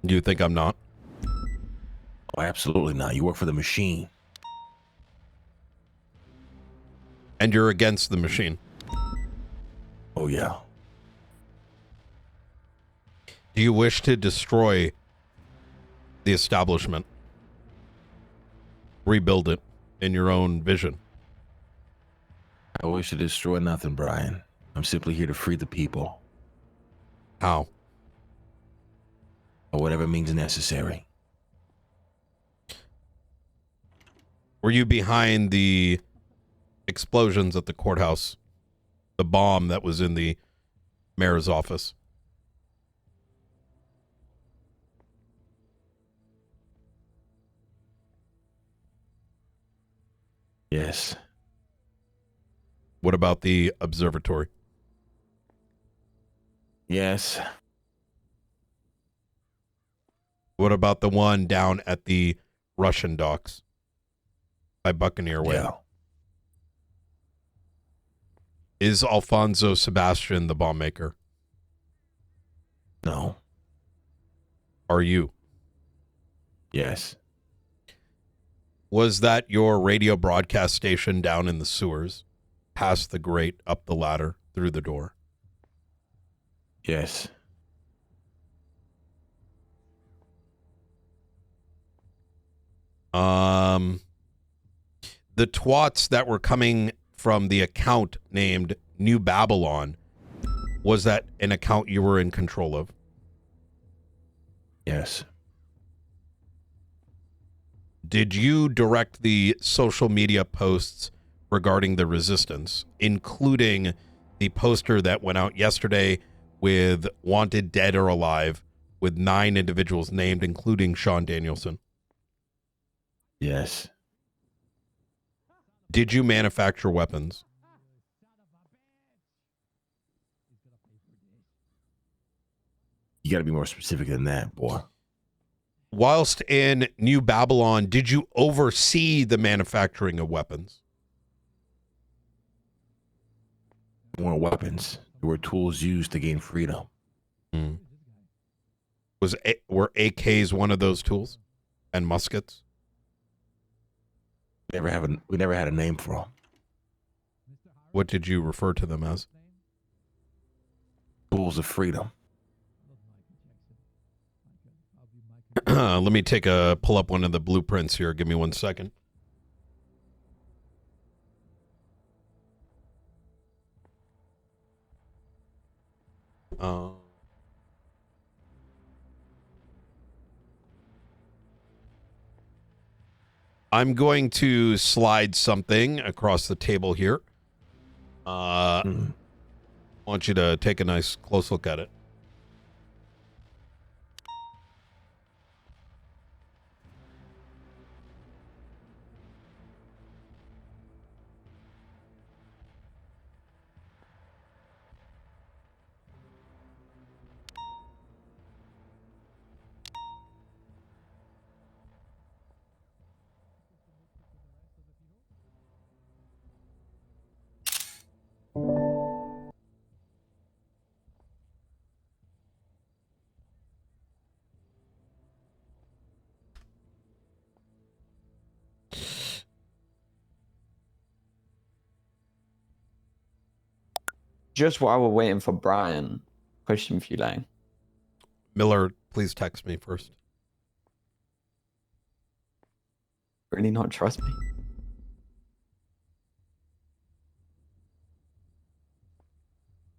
Do you think I'm not? Oh, absolutely not. You work for the machine. And you're against the machine. Oh, yeah. Do you wish to destroy the establishment. Rebuild it in your own vision. I wish to destroy nothing, Brian. I'm simply here to free the people. How? Or whatever means necessary. Were you behind the explosions at the courthouse? The bomb that was in the mayor's office? Yes. What about the observatory? Yes. What about the one down at the Russian docks by Buccaneer Way? Yeah. Is Alfonso Sebastian the bomb maker? No. Are you? Yes. Was that your radio broadcast station down in the sewers, past the grate, up the ladder, through the door? Yes. The twats that were coming from the account named New Babylon, was that an account you were in control of? Yes. Did you direct the social media posts regarding the resistance, including the poster that went out yesterday with wanted dead or alive, with 9 individuals named, including Sean Danielson? Yes. Did you manufacture weapons? You got to be more specific than that, boy. Whilst in New Babylon, did you oversee the manufacturing of weapons? More weapons. There were tools used to gain freedom. Hmm. Were AKs one of those tools? And muskets? We never had a name for them. What did you refer to them as? Tools of freedom. Let me pull up one of the blueprints here. Give me 1 second. I'm going to slide something across the table here. I want you to take a nice close look at it. Just while we're waiting for Brian, question for you, Lang. Miller, please text me first. Really not trust me?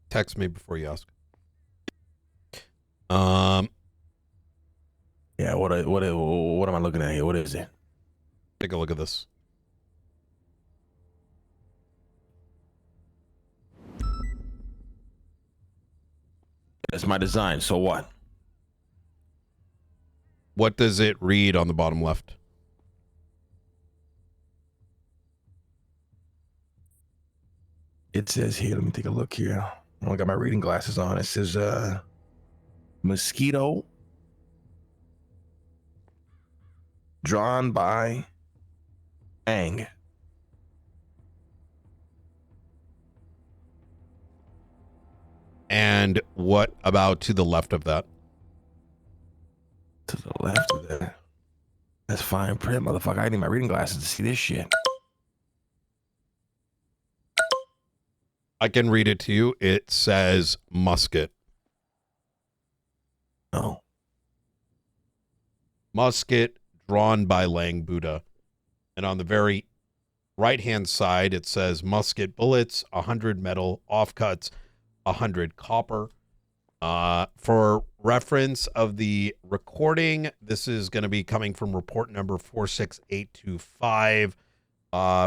Text me before you ask. Yeah, what am I looking at here? What is it? Take a look at this. That's my design, so what? What does it read on the bottom left? It says here, let me take a look here. I only got my reading glasses on. It says mosquito drawn by Ang. And what about to the left of that? To the left of that. That's fine print, motherfucker. I need my reading glasses to see this shit. I can read it to you. It says musket. No. musket drawn by Lang Buddha. And on the very right-hand side, it says musket bullets, 100 metal offcuts, 100 copper. For reference of the recording, this is going to be coming from report number 46825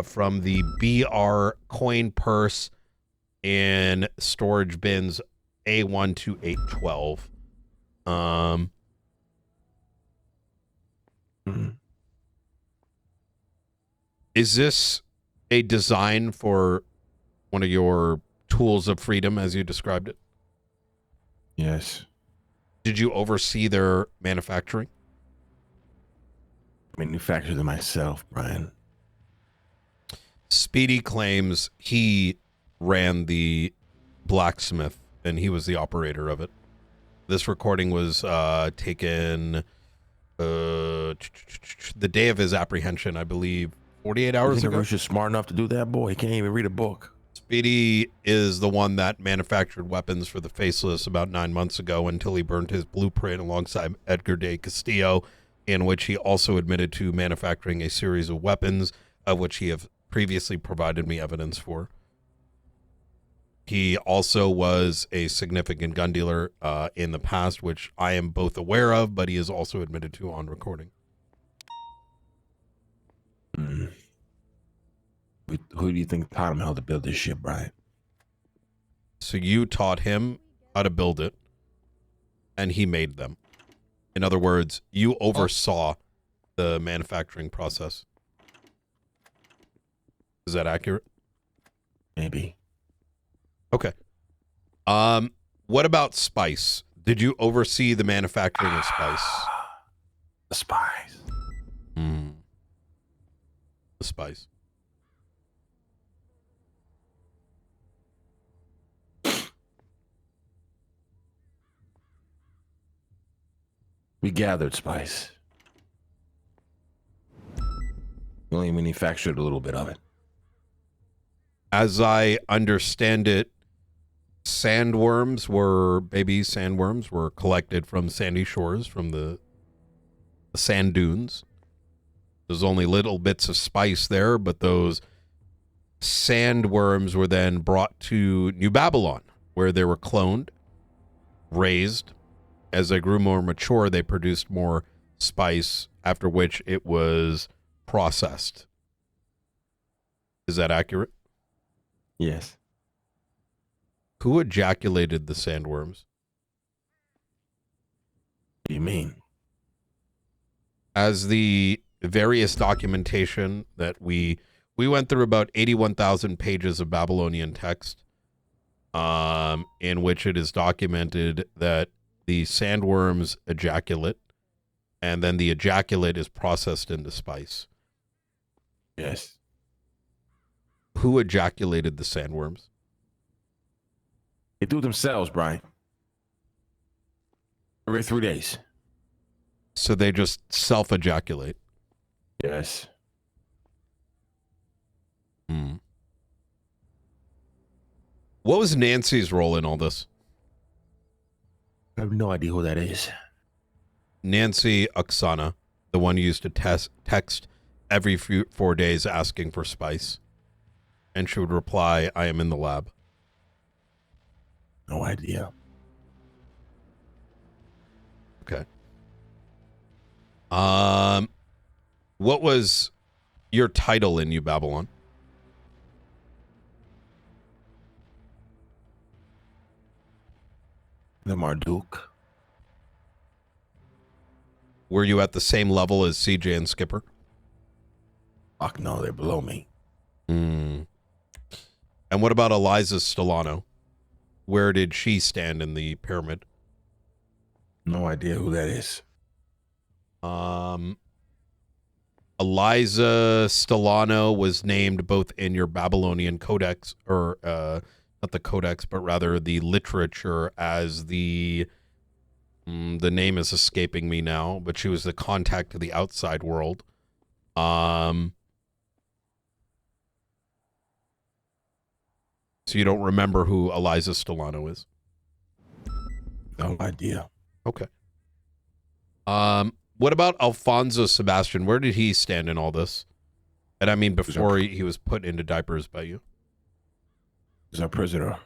from the BR coin purse in storage bins A12812. Is this a design for one of your tools of freedom, as you described it? Yes. Did you oversee their manufacturing? I manufactured them myself, Brian. Speedy claims he ran the blacksmith and he was the operator of it. This recording was taken the day of his apprehension, I believe, 48 hours ago. Rush is smart enough to do that, boy. He can't even read a book. Speedy is the one that manufactured weapons for the Faceless about 9 months ago until he burned his blueprint alongside Edgar de Castillo, in which he also admitted to manufacturing a series of weapons, of which he have previously provided me evidence for. He also was a significant gun dealer in the past, which I am both aware of, but he is also admitted to on recording. Who do you think taught him how to build this shit, Brian? So you taught him how to build it, and he made them. In other words, you oversaw the manufacturing process. Is that accurate? Maybe. Okay. What about spice? Did you oversee the manufacturing of spice? The spice. The spice. We gathered spice. We only manufactured a little bit of it. As I understand it, baby sandworms were collected from sandy shores, from the sand dunes. There's only little bits of spice there, but those sandworms were then brought to New Babylon, where they were cloned, raised. As they grew more mature, they produced more spice, after which it was processed. Is that accurate? Yes. Who ejaculated the sandworms? What do you mean? As the various documentation that we went through about 81,000 pages of Babylonian text, in which it is documented that the sandworms ejaculate, and then the ejaculate is processed into spice. Yes. Who ejaculated the sandworms? They do it themselves, Brian. Every 3 days. So they just self-ejaculate? Yes. What was Nancy's role in all this? I have no idea who that is. Nancy Oksana, the one who used to text every 4 days asking for spice. And she would reply, I am in the lab. No idea. Okay. What was your title in New Babylon? The Marduk. Were you at the same level as CJ and Skipper? Fuck no, they're below me. And what about Eliza Stellano? Where did she stand in the pyramid? No idea who that is. Eliza Stellano was named both in your Babylonian codex, or not the codex, but rather the literature, as the name is escaping me now, but she was the contact to the outside world. So you don't remember who Eliza Stellano is? No idea. Okay. What about Alfonso Sebastian? Where did he stand in all this? And I mean before he was put into diapers by you. He's our prisoner.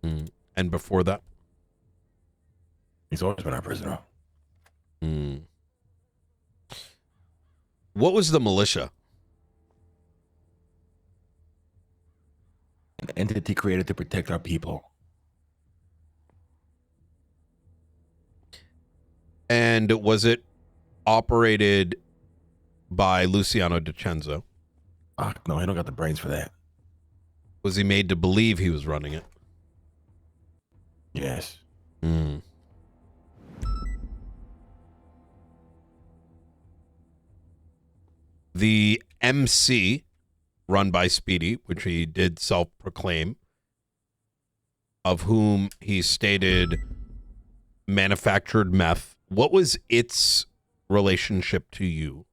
And before that? He's always been our prisoner. What was the militia? An entity created to protect our people. And was it operated by Luciano DiCenzo? No, I don't got the brains for that. Was he made to believe he was running it? Yes. The MC, run by Speedy, which he did self-proclaim, of whom he stated manufactured meth. What was its relationship to you?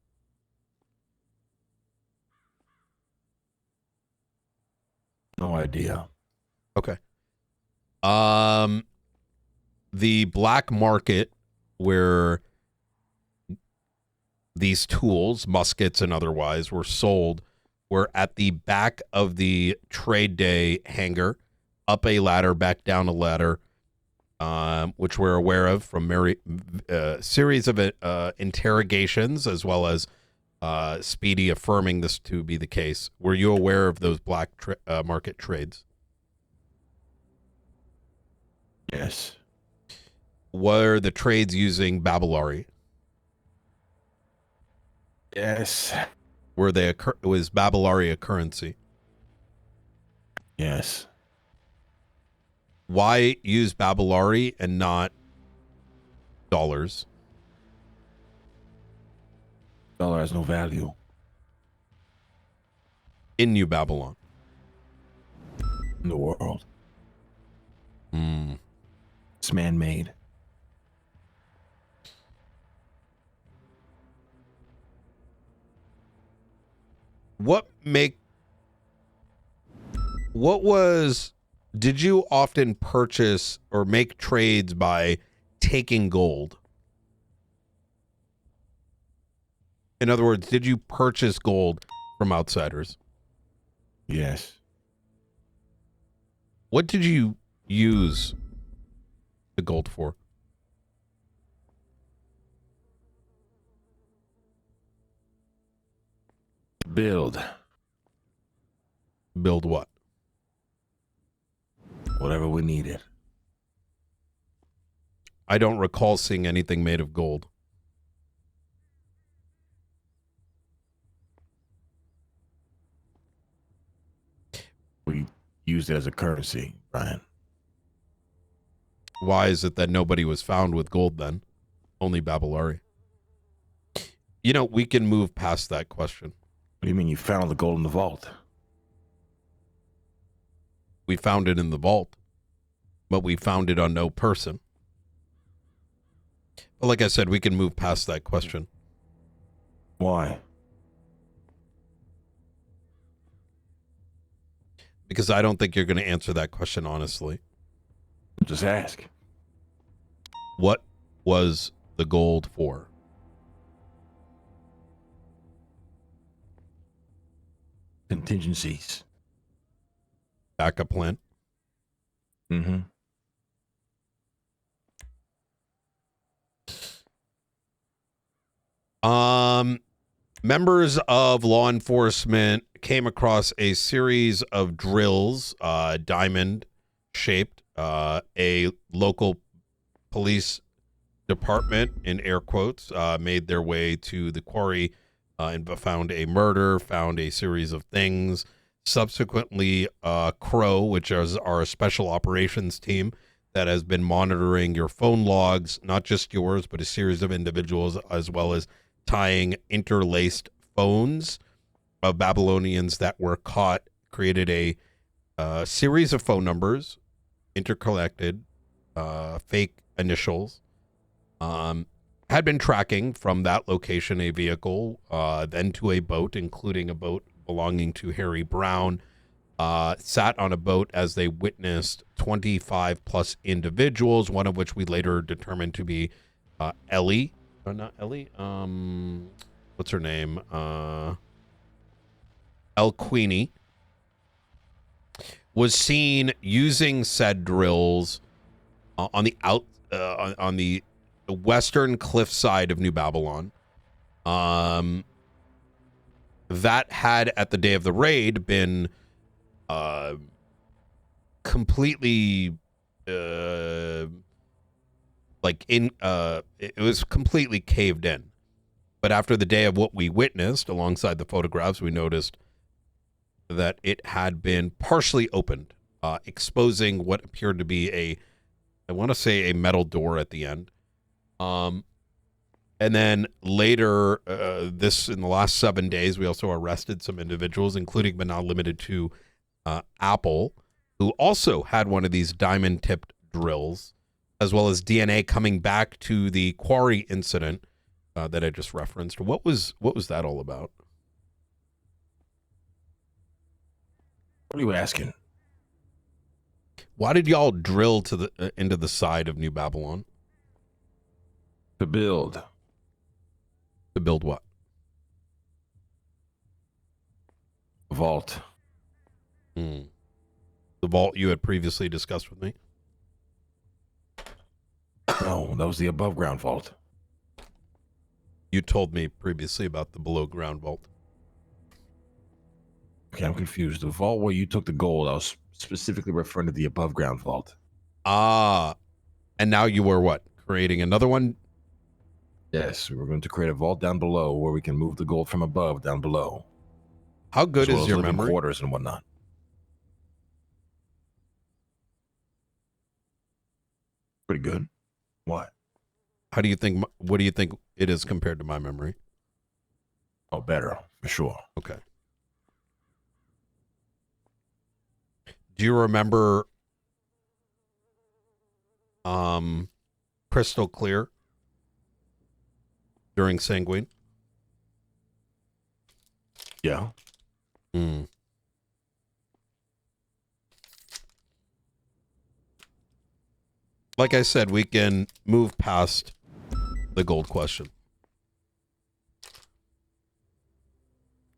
No idea. Okay. The black market where these tools, muskets and otherwise, were sold were at the back of the trade day hangar, up a ladder, back down a ladder, which we're aware of from series of interrogations, as well as Speedy affirming this to be the case. Were you aware of those black market trades? Yes. Were the trades using Babylari? Yes. Were they was Babylari a currency? Yes. Why use Babylari and not dollars? Dollar has no value. In New Babylon. In the world. It's man-made. Did you often purchase or make trades by taking gold? In other words, did you purchase gold from outsiders? Yes. What did you use the gold for? Build. Build what? Whatever we needed. I don't recall seeing anything made of gold. We used it as a currency, Brian. Why is it that nobody was found with gold then? Only Babylari. You know, we can move past that question. What do you mean you found the gold in the vault? We found it in the vault, but we found it on no person. But like I said, we can move past that question. Why? Because I don't think you're going to answer that question honestly. Just ask. What was the gold for? Contingencies. Backup plan? Mm-hmm. Members of law enforcement came across a series of drills, diamond shaped. A local police department, in air quotes, made their way to the quarry and found a murder, found a series of things. Subsequently, Crow, which is our special operations team that has been monitoring your phone logs, not just yours, but a series of individuals, as well as tying interlaced phones of Babylonians that were caught, created a series of phone numbers, interconnected, fake initials, had been tracking from that location a vehicle, then to a boat, including a boat belonging to Harry Brown, sat on a boat as they witnessed 25 plus individuals, one of which we later determined to be Ellie, Not Ellie. What's her name? El Queenie was seen using said drills on the on the western cliff side of New Babylon. That had at the day of the raid been completely it was completely caved in. But after the day of what we witnessed, alongside the photographs, we noticed that it had been partially opened, exposing what appeared to be I want to say a metal door at the end. And then later, in the last 7 days, we also arrested some individuals, including but not limited to Apple, who also had one of these diamond-tipped drills, as well as DNA coming back to the quarry incident that I just referenced. What was that all about? What are you asking? Why did y'all drill to the into the side of New Babylon? To build. To build what? Vault. The vault you had previously discussed with me? No, that was the above ground vault. You told me previously about the below ground vault. Okay, I'm confused. The vault where you took the gold, I was specifically referring to the above ground vault. Ah, and now you were what? Creating another one? Yes, we were going to create a vault down below where we can move the gold from above down below. How good as well is as your living memory? Quarters and whatnot. Pretty good. What? What do you think it is compared to my memory? Oh, better, for sure. Okay. Do you remember crystal clear during Sanguine? Yeah. Like I said, we can move past the gold question.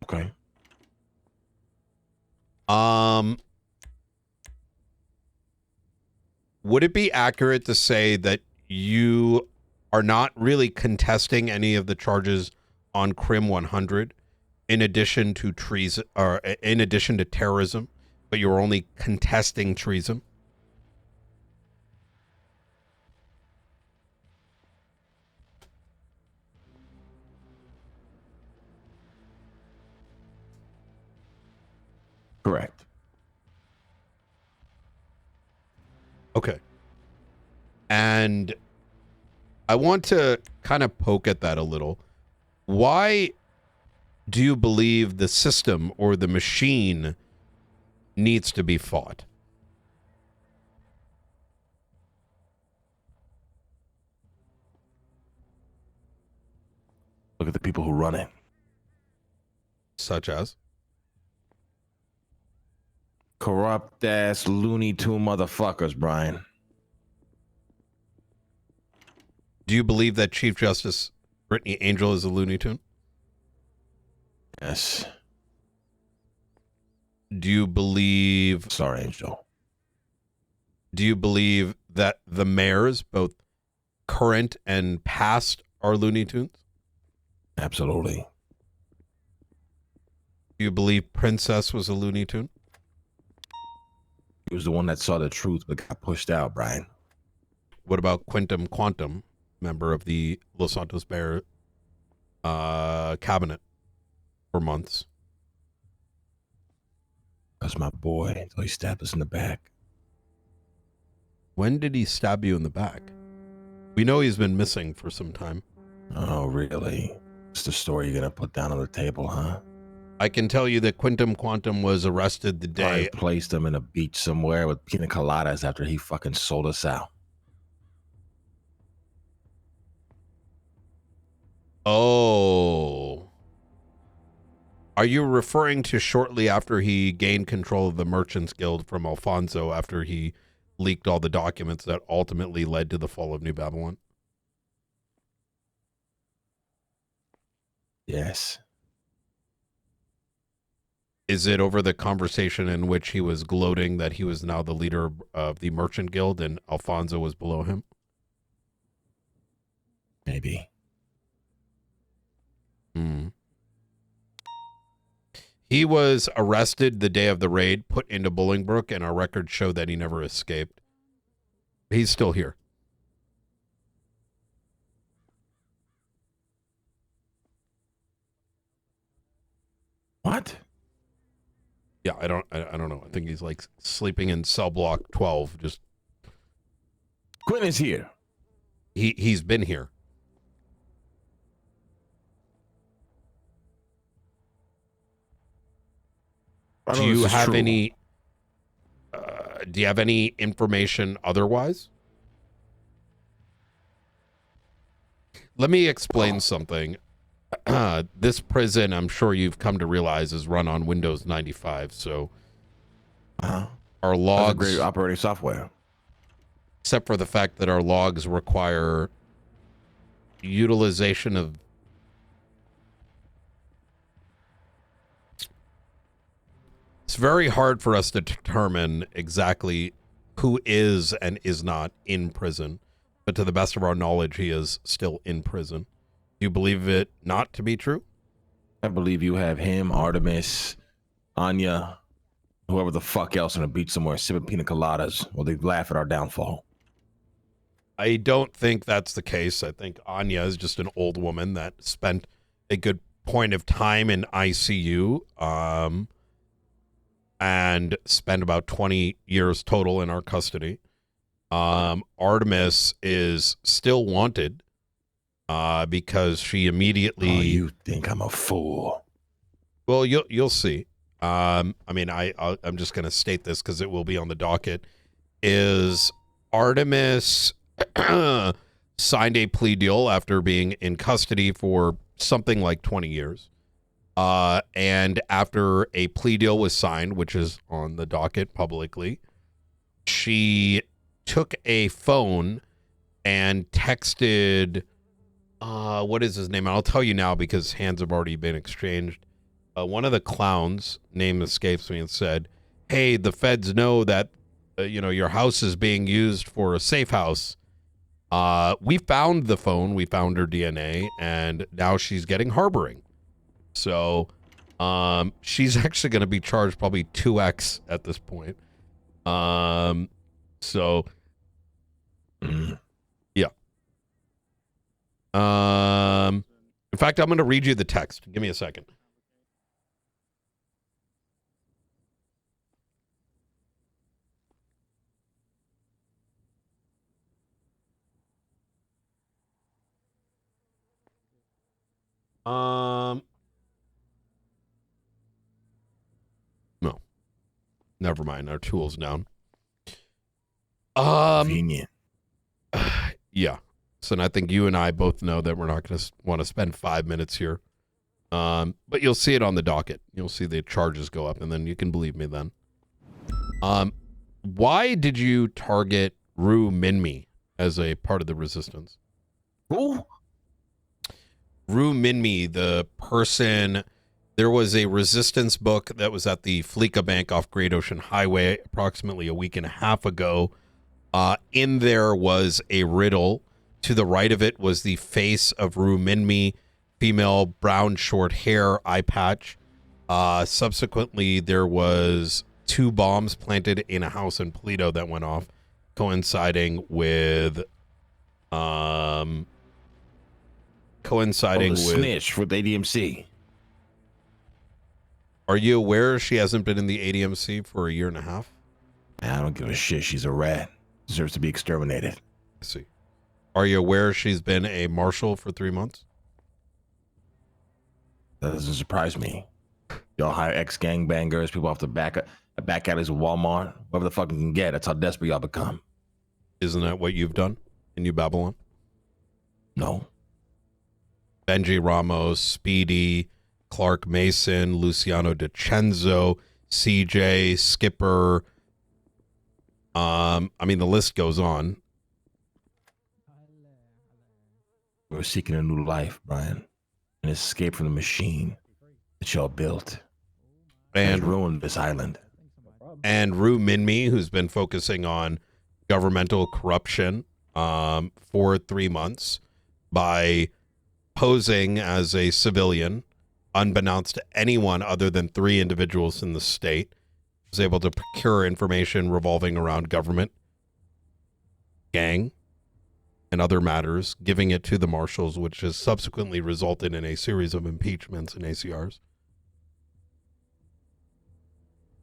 Okay. Would it be accurate to say that you are not really contesting any of the charges on Crim 100 in addition to treason, or in addition to terrorism, but you're only contesting treason? Correct. Okay. And I want to kind of poke at that a little. Why do you believe the system or the machine needs to be fought? Look at the people who run it. Such as? Corrupt ass Looney Tune motherfuckers, Brian. Do you believe that Chief Justice Brittany Angel is a Looney Tune? Yes. Do you believe... Sorry, Angel. Do you believe that the mayors, both current and past, are Looney Tunes? Absolutely. Do you believe Princess was a Looney Tune? He was the one that saw the truth but got pushed out, Brian. What about Quintum Quantum, member of the Los Santos Mayor cabinet for months? That's my boy until he stabbed us in the back. When did he stab you in the back? We know he's been missing for some time. Oh, really? It's the story you're going to put down on the table, huh? I can tell you that Quintum Quantum was arrested the day... I placed him in a beach somewhere with pina coladas after he fucking sold us out. Oh. Are you referring to shortly after he gained control of the Merchants Guild from Alfonso after he leaked all the documents that ultimately led to the fall of New Babylon? Yes. Is it over the conversation in which he was gloating that he was now the leader of the Merchant Guild and Alfonso was below him? Maybe. Hmm. He was arrested the day of the raid, put into Bolingbroke, and our records show that he never escaped. He's still here. What? Yeah, I don't know. I think he's like sleeping in cell block 12. Just Quinn is here. He's been here. Do you have any information otherwise? Let me explain something. This prison, I'm sure you've come to realize, is run on Windows 95. So our logs, that's a great operating software, except for the fact that our logs require utilization of it's very hard for us to determine exactly who is and is not in prison. But to the best of our knowledge, he is still in prison. Do you believe it not to be true? I believe you have him, Artemis, Anya, whoever the fuck else on the beach somewhere sipping pina coladas while they laugh at our downfall. I don't think that's the case. I think Anya is just an old woman that spent a good point of time in ICU and spent about 20 years total in our custody. Artemis is still wanted because she immediately... Oh, you think I'm a fool? Well, you'll see. I mean, I'm just going to state this because it will be on the docket. Is Artemis signed a plea deal after being in custody for something like 20 years. And after a plea deal was signed, which is on the docket publicly, she took a phone and texted, what is his name? I'll tell you now because hands have already been exchanged. One of the clowns, name escapes me, and said, hey, the feds know that, your house is being used for a safe house. We found the phone, we found her DNA, and now she's getting harboring. So she's actually going to be charged probably 2x at this point. So yeah. In fact, I'm going to read you the text. Give me a second. No. Never mind. Our tool's down. Convenient. Yeah. So I think you and I both know that we're not going to want to spend 5 minutes here. But you'll see it on the docket. You'll see the charges go up, and then you can believe me then. Why did you target Rue Minmi as a part of the resistance? Who? Rue Minmi, the person... There was a resistance book that was at the Fleeca Bank off Great Ocean Highway approximately a week and a half ago. In there was a riddle. To the right of it was the face of Rue Minmi, female, brown, short hair, eye patch. Subsequently, there was 2 bombs planted in a house in Polito that went off, coinciding with... snitch with ADMC. Are you aware she hasn't been in the ADMC for a year and a half? I don't give a shit. She's a rat. Deserves to be exterminated. I see. Are you aware she's been a marshal for 3 months? That doesn't surprise me. Y'all hire ex-gangbangers, people off the back alleys of Walmart, whatever the fuck you can get. That's how desperate y'all become. Isn't that what you've done in New Babylon? No. Benji Ramos, Speedy, Clark Mason, Luciano DiCenzo, CJ, Skipper. I mean, the list goes on. We're seeking a new life, Brian. and escape from the machine that y'all built and ruined this island. And Rue Minmi, who's been focusing on governmental corruption for 3 months by posing as a civilian, unbeknownst to anyone other than 3 individuals in the state, was able to procure information revolving around government, gang, and other matters, giving it to the marshals, which has subsequently resulted in a series of impeachments and ACRs.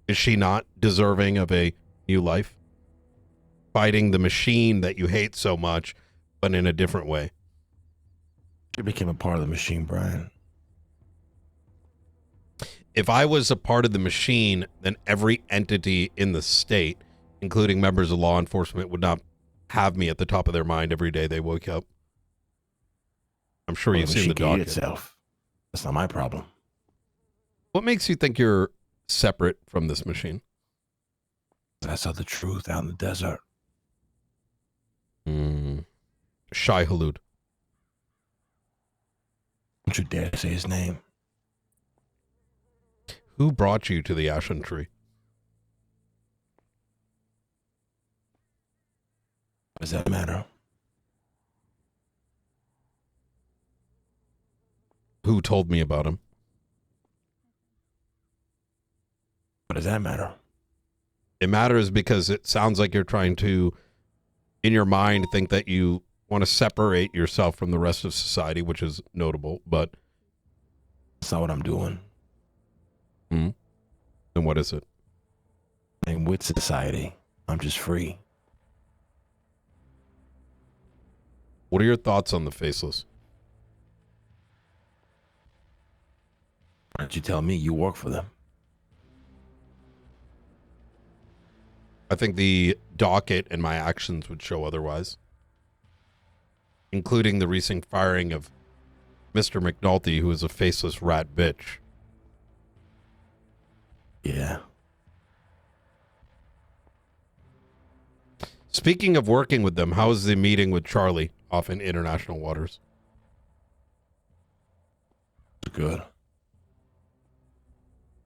Is she not deserving of a new life? Fighting the machine that you hate so much, but in a different way. She became a part of the machine, Brian. If I was a part of the machine, then every entity in the state, including members of law enforcement, would not have me at the top of their mind every day they wake up. I'm sure you've seen the docket. Itself. That's not my problem. What makes you think you're separate from this machine? I saw the truth out in the desert. Shai Halud. Don't you dare say his name. Who brought you to the Ashen Tree? What does that matter? Who told me about him? What does that matter? It matters because it sounds like you're trying to, in your mind, think that you want to separate yourself from the rest of society, which is notable, but that's not what I'm doing. Then what is it? I'm with society. I'm just free. What are your thoughts on the Faceless? Why don't you tell me? You work for them. I think the docket and my actions would show otherwise, including the recent firing of Mr. McNulty, who is a faceless rat bitch. Yeah. Speaking of working with them, how was the meeting with Charlie off in international waters? Good.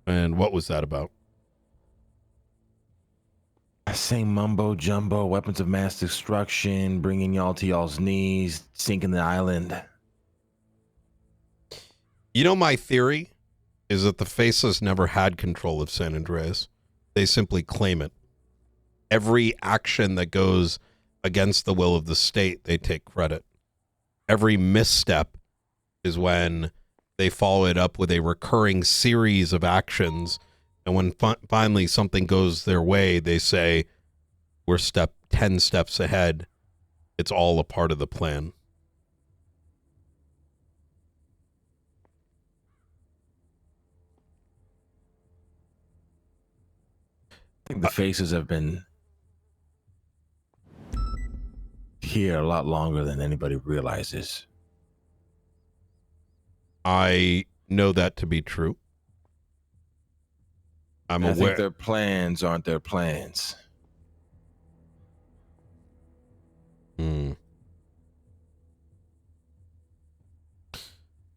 And what was that about? Same mumbo jumbo, weapons of mass destruction, bringing y'all to y'all's knees, sinking the island. You know, my theory is that the Faceless never had control of San Andreas. They simply claim it. Every action that goes against the will of the state, they take credit. Every misstep is when they follow it up with a recurring series of actions. And when finally something goes their way, they say, we're 10 steps ahead. It's all a part of the plan. I think the Faces have been here a lot longer than anybody realizes. I know that to be true. I'm I aware. think their plans aren't their plans.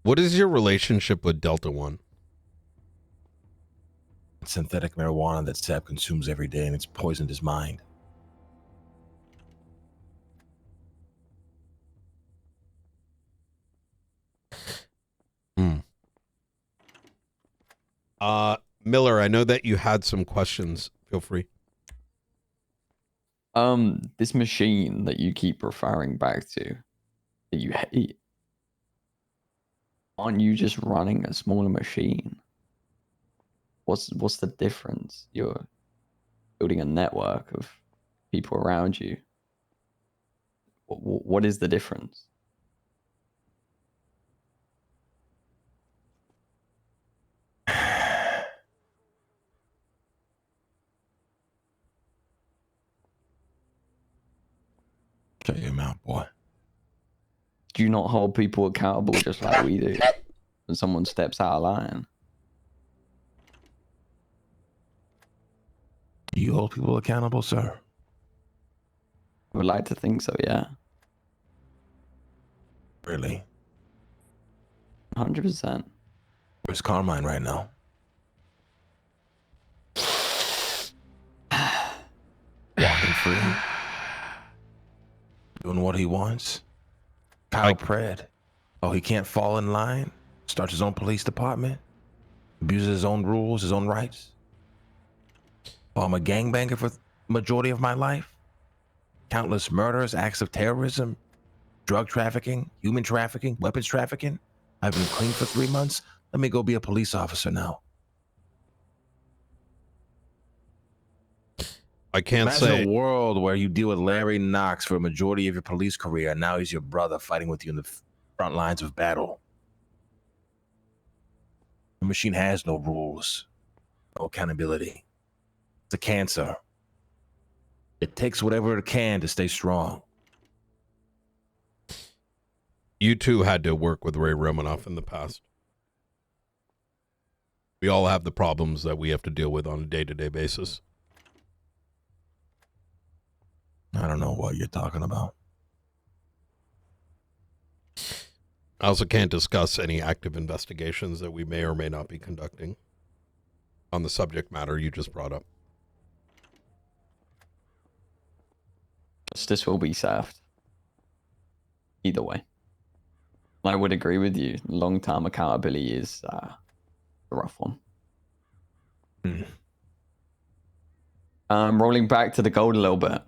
What is your relationship with Delta One? Synthetic marijuana that Seb consumes every day, and it's poisoned his mind. Miller, I know that you had some questions. Feel free. This machine that you keep referring back to, that you hate, aren't you just running a smaller machine? What's the difference? You're building a network of people around you. What is the difference? Shut your mouth, boy. Do you not hold people accountable just like we do when someone steps out of line? Do you hold people accountable, sir? I would like to think so, yeah. Really? 100%. Where's Carmine right now? Walking free. Doing what he wants. Kyle Pred. Oh, he can't fall in line? Starts his own police department? Abuses his own rules, his own rights? Oh, I'm a gangbanger for the majority of my life? Countless murders, acts of terrorism, drug trafficking, human trafficking, weapons trafficking. I've been clean for 3 months. Let me go be a police officer now. I can't Imagine say. a world where you deal with Larry Knox for a majority of your police career, and now he's your brother fighting with you in the front lines of battle. The machine has no rules, no accountability. It's a cancer. It takes whatever it can to stay strong. You two had to work with Ray Romanoff in the past. We all have the problems that we have to deal with on a day-to-day basis. I don't know what you're talking about. I also can't discuss any active investigations that we may or may not be conducting on the subject matter you just brought up. Justice will be served. Either way. I would agree with you. Long-term accountability is a rough one. Rolling back to the gold a little bit.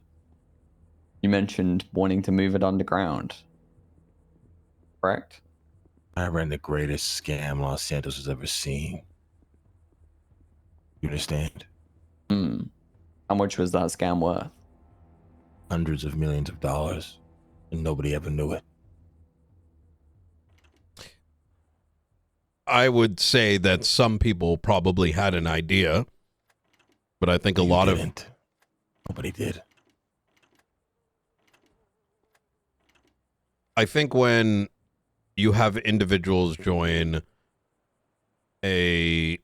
You mentioned wanting to move it underground. Correct? I ran the greatest scam Los Santos has ever seen. You understand? How much was that scam worth? Hundreds of millions of dollars, and nobody ever knew it. I would say that some people probably had an idea, but I think Nobody did. I think when you have individuals join a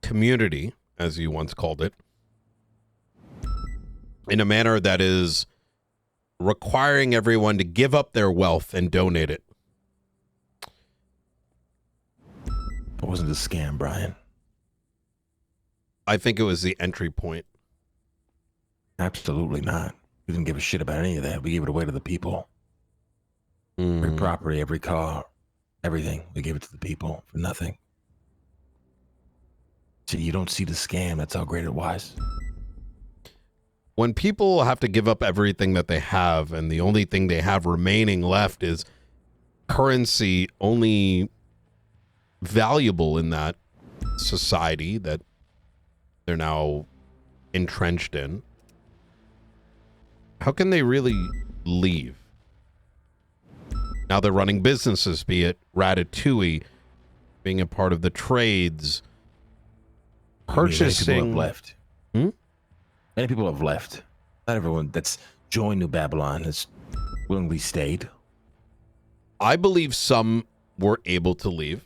community, as you once called it, in a manner that is requiring everyone to give up their wealth and donate it. It wasn't a scam, Brian. I think it was the entry point. Absolutely not. We didn't give a shit about any of that. We gave it away to the people. Every property, every car, everything. We gave it to the people for nothing. See, you don't see the scam. That's how great it was. When people have to give up everything that they have and the only thing they have remaining left is currency only valuable in that society that they're now entrenched in, how can they really leave? Now they're running businesses, be it Ratatouille, being a part of the trades, purchasing. Many people have left. Many people have left. Not everyone that's joined New Babylon has willingly stayed. I believe some were able to leave,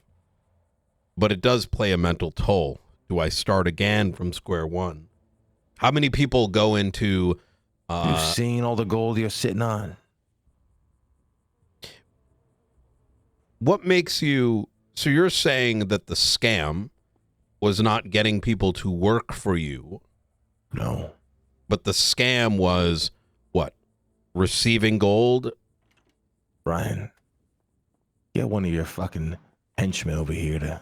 but it does play a mental toll. Do I start again from square one? How many people go into... You've seen all the gold you're sitting on. What makes you... So you're saying that the scam was not getting people to work for you? No. But the scam was, what? Receiving gold? Brian, get one of your fucking henchmen over here to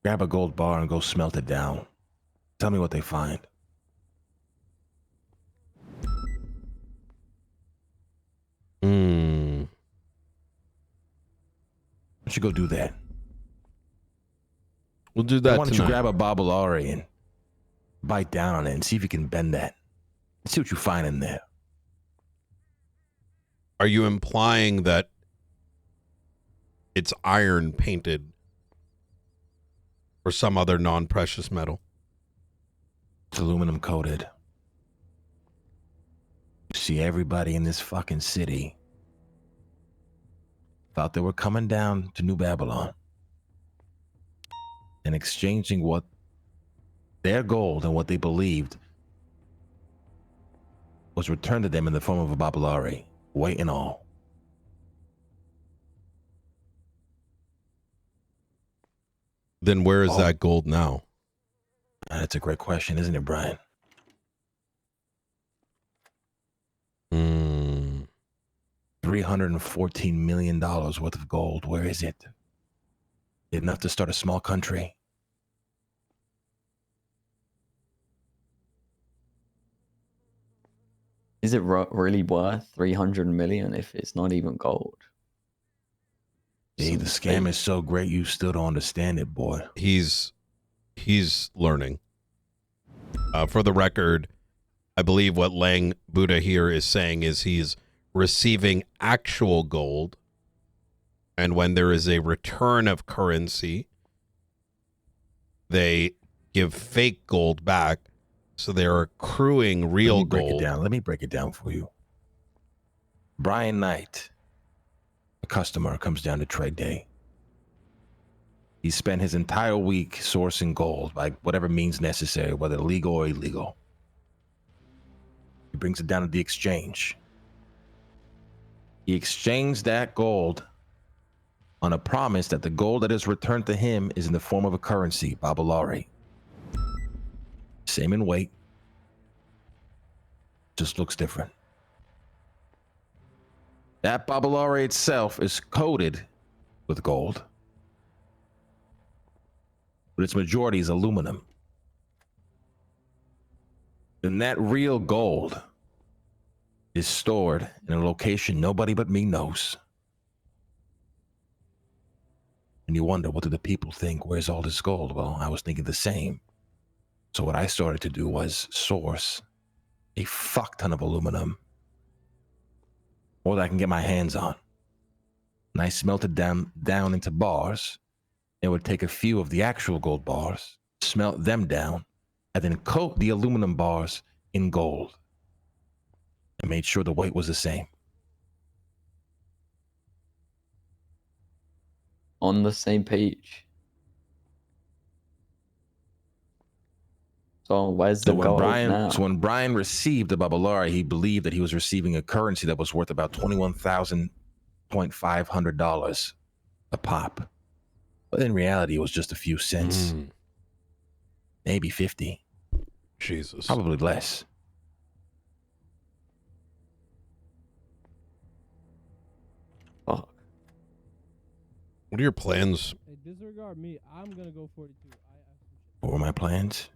grab a gold bar and go smelt it down. Tell me what they find. Why don't you go do that? We'll do that. Why don't tonight. you grab a Babylari and bite down on it and see if you can bend that? See what you find in there. Are you implying that it's iron painted or some other non-precious metal? It's aluminum coated. You see, everybody in this fucking city thought they were coming down to New Babylon and exchanging what their gold and what they believed was returned to them in the form of a Babylari, weight and all. Then where is that gold now? That's a great question, isn't it, Brian? $314 million worth of gold. Where is it? Enough to start a small country. Is it really worth 300 million if it's not even gold? Hey, the scam is so great you still don't understand it, boy. He's learning. For the record, I believe what Lang Buddha here is saying is he's receiving actual gold, and when there is a return of currency, they give fake gold back, so they're accruing real gold. Let me break it down for you. Brian Knight, a customer, comes down to trade day. He spent his entire week sourcing gold by whatever means necessary, whether legal or illegal. He brings it down to the exchange. He exchanged that gold on a promise that the gold that is returned to him is in the form of a currency, Babalari. Same in weight. Just looks different. That Babalari itself is coated with gold, but its majority is aluminum. And that real gold is stored in a location nobody but me knows. And you wonder, what do the people think? Where's all this gold? Well, I was thinking the same. So what I started to do was source a fuck ton of aluminum, more than I can get my hands on. And I smelted them down into bars. It would take a few of the actual gold bars, smelt them down, and then coat the aluminum bars in gold. And made sure the weight was the same. On the same page. So where's the gold now? So when Brian received the Babalari, he believed that he was receiving a currency that was worth about $21,500 a pop. But in reality, it was just a few cents. Maybe 50. Jesus. Probably less. Fuck. What are your plans? Hey, disregard me. I'm gonna go 42. What were my plans?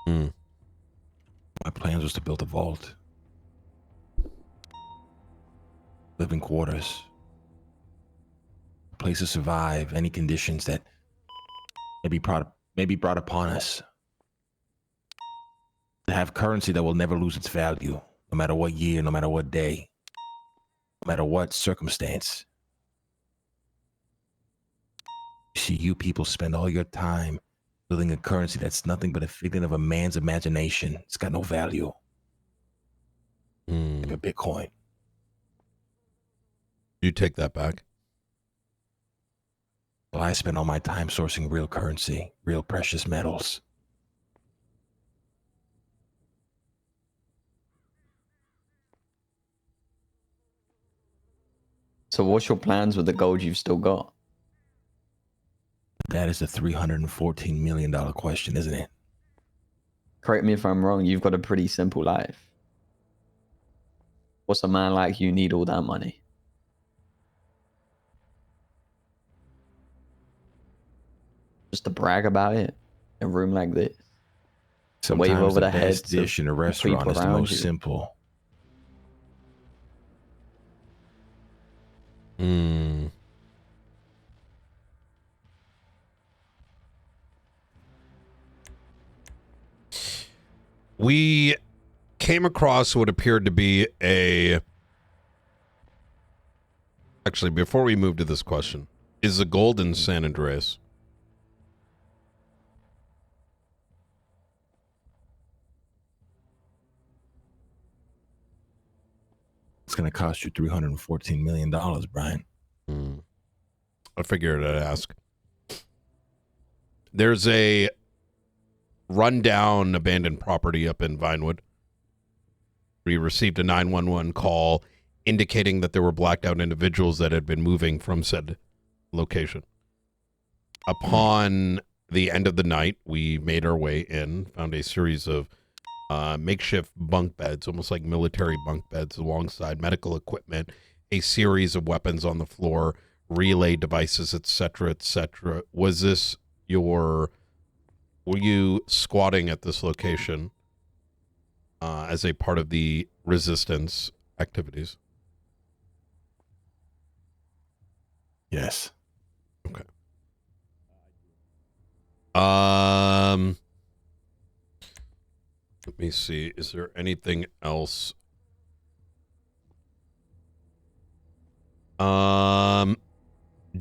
My plans was to build a vault. Living quarters. A place to survive any conditions that may be brought upon us. To have currency that will never lose its value, no matter what year, no matter what day, no matter what circumstance. You see, you people spend all your time building a currency that's nothing but a figment of a man's imagination. It's got no value. Like a Bitcoin. You take that back. Well, I spend all my time sourcing real currency, real precious metals. So what's your plans with the gold you've still got? That is the $314 million question, isn't it? Correct me if I'm wrong, you've got a pretty simple life. What's a man like you need all that money? Just to brag about it? A room like this? Sometimes wave over the the heads best dish in a of restaurant people is the around most you. simple. We came across what appeared to be a... Actually, before we move to this question, is the gold in San Andreas? It's going to cost you $314 million, Brian. I figured I'd ask. There's a rundown abandoned property up in Vinewood. We received a 911 call indicating that there were blacked out individuals that had been moving from said location. Upon the end of the night, we made our way in, found a series of makeshift bunk beds, almost like military bunk beds, alongside medical equipment, a series of weapons on the floor, relay devices, etc., etc. Was this were you squatting at this location as a part of the resistance activities? Yes. Okay. Let me see. Is there anything else? Do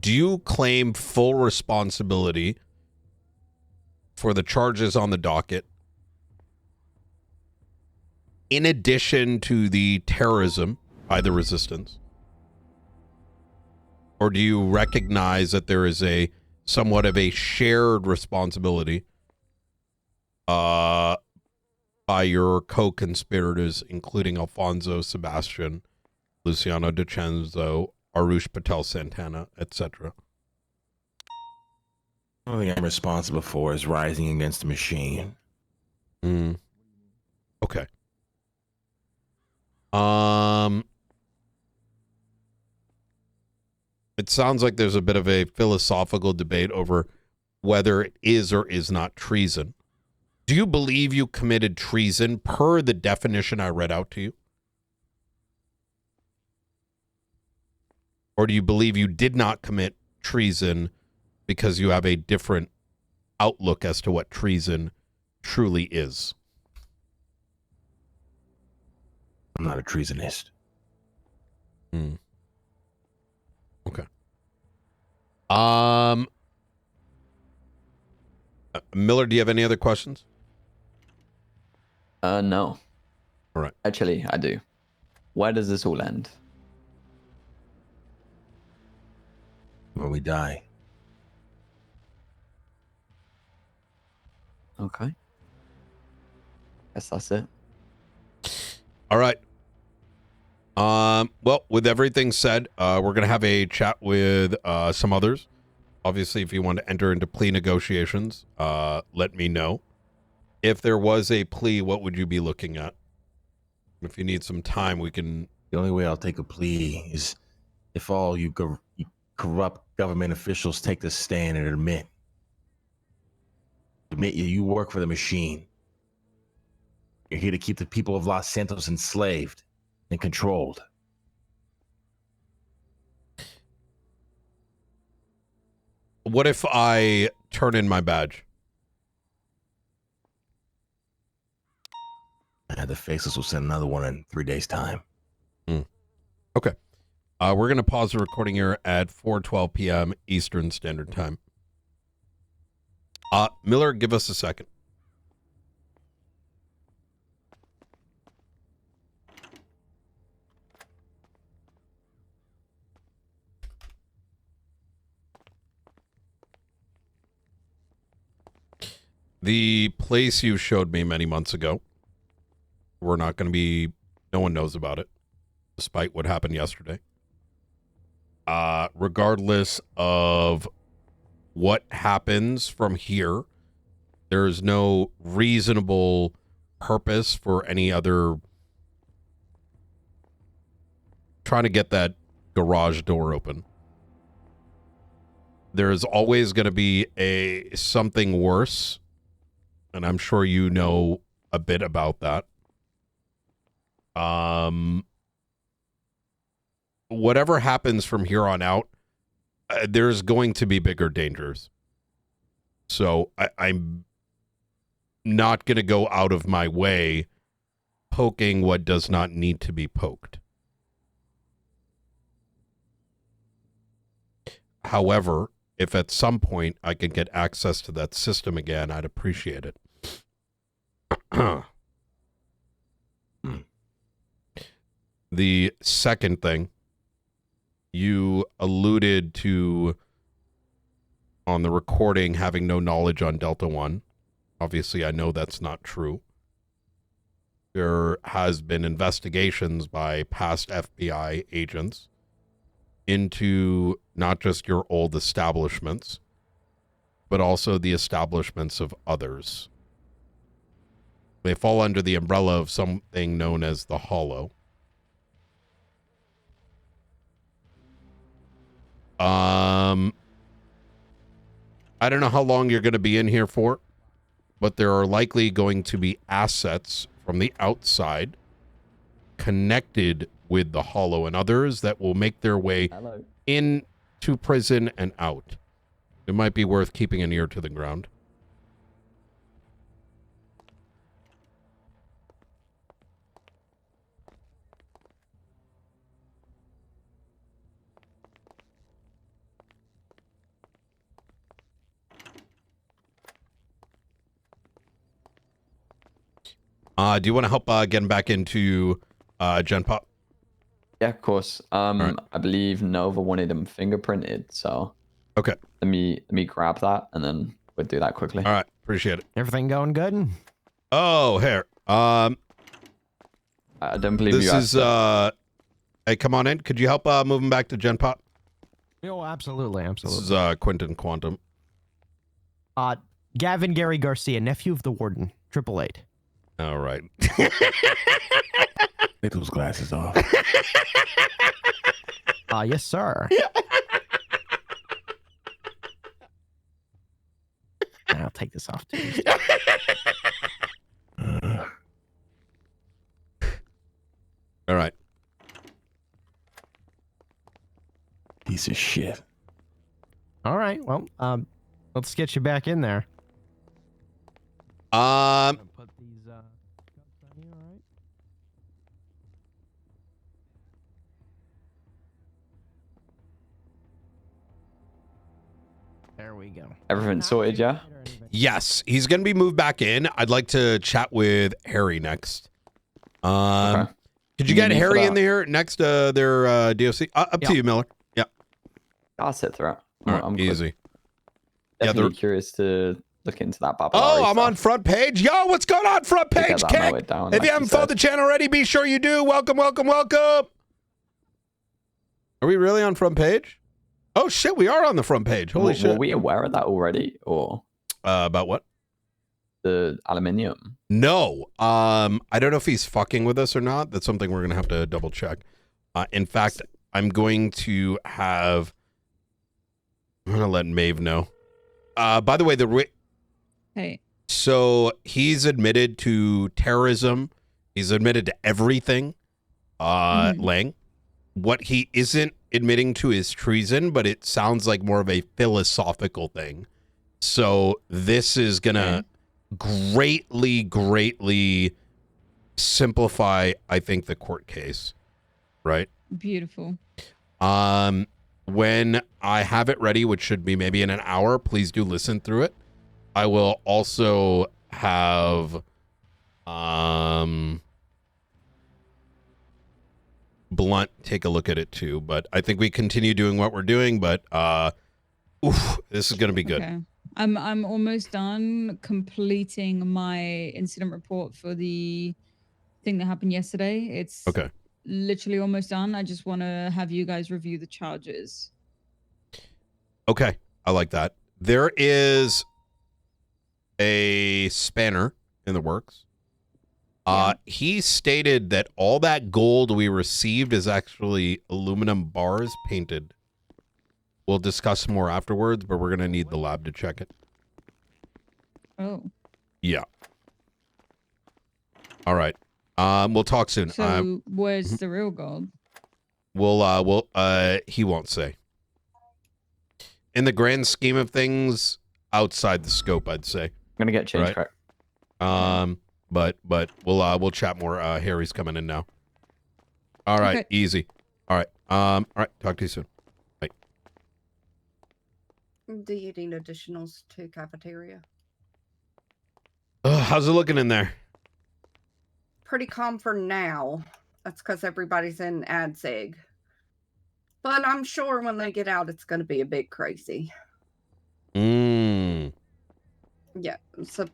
you claim full responsibility for the charges on the docket in addition to the terrorism by the resistance? Or do you recognize that there is a somewhat of a shared responsibility by your co-conspirators, including Alfonso Sebastian, Luciano DiCenzo, Arush Patel Santana, etc.? The only thing I'm responsible for is rising against the machine. Okay. It sounds like there's a bit of a philosophical debate over whether it is or is not treason. Do you believe you committed treason per the definition I read out to you? Or do you believe you did not commit treason because you have a different outlook as to what treason truly is? I'm not a treasonist. Okay. Miller, do you have any other questions? No. All right. Actually, I do. Where does this all end? When we die. Okay. Guess that's it. All right. Well, with everything said, we're going to have a chat with some others. Obviously, if you want to enter into plea negotiations, let me know. If there was a plea, what would you be looking at? If you need some time, we can... The only way I'll take a plea is if all you corrupt government officials take the stand and admit you work for the machine. You're here to keep the people of Los Santos enslaved and controlled. What if I turn in my badge? The Faceless will send another one in 3 days' time. Okay. We're going to pause the recording here at 4:12 p.m. Eastern Standard Time. Miller, give us a second. The place you showed me many months ago, we're not going to be, no one knows about it, despite what happened yesterday. Regardless of what happens from here, there's no reasonable purpose for any other trying to get that garage door open. There's always going to be something worse. And I'm sure you know a bit about that. Whatever happens from here on out, there's going to be bigger dangers. So I'm not going to go out of my way poking what does not need to be poked. However, if at some point I can get access to that system again, I'd appreciate it. The second thing, you alluded to on the recording having no knowledge on Delta One. Obviously, I know that's not true. There has been investigations by past FBI agents into not just your old establishments, but also the establishments of others. They fall under the umbrella of something known as the Hollow. I don't know how long you're going to be in here for, but there are likely going to be assets from the outside connected with the Hollow and others that will make their way into prison and out. It might be worth keeping an ear to the ground. Do you want to help getting back into Gen Pop? Yeah, of course. I believe Nova wanted them fingerprinted, so okay. Let me grab that and then we'll do that quickly. All right, appreciate it. Everything going good? Oh, here. I don't believe this you. This is hey, come on in. Could you help move him back to Gen Pop? Oh, absolutely. This is Quentin Quantum. Gavin Gary Garcia, nephew of the warden, 888. All right. Take those glasses off. Yes, sir. I'll take this off too. All right. Piece of shit. All right. Well, let's get you back in there. Put these cups on here, all right? There we go. Everything sorted, yeah? Yes, he's going to be moved back in. I'd like to chat with Harry next. Could you get Harry in there next to their DOC? Up to you, Miller. Yeah. I'll sit through it. All right, I'm easy. Definitely curious to look into that Babylari Oh, I'm stuff. on front page. Yo, what's going on front Get page, that Kick? noted down, If like you you haven't followed said. the channel already, be sure you do. Welcome, welcome, welcome. Are we really on front page? Oh, shit, we are on the front page. Holy shit. Were we aware of that already? Or about what? The aluminium. No. I don't know if he's fucking with us or not. That's something we're going to have to double check. In fact, I'm going to have... I'm going to let Maeve know. By the way, Hey. So he's admitted to terrorism. He's admitted to everything. Lang. What he isn't admitting to is treason, but it sounds like more of a philosophical thing. So this is gonna greatly simplify, I think, the court case. Right? Beautiful. When I have it ready, which should be maybe in an hour, please do listen through it. I will also have Blunt take a look at it too, but I think we continue doing what we're doing, but this is going to be good. Okay. I'm almost done completing my incident report for the thing that happened yesterday. It's literally almost done. I just want to have you guys review the charges. Okay, I like that. There is a spanner in the works. He stated that all that gold we received is actually aluminum bars painted. We'll discuss more afterwards, but we're going to need the lab to check it. Oh. Yeah. All right. We'll talk soon. So where's the real gold? He won't say. In the grand scheme of things, outside the scope, I'd say. I'm gonna get changed. Right? But we'll chat more. Harry's coming in now. All right, Okay. easy. All right. All right. Talk to you soon. Bye. Do you need additionals to cafeteria? How's it looking in there? Pretty calm for now. That's because everybody's in AdSeg. But I'm sure when they get out, it's going to be a bit crazy. Yeah,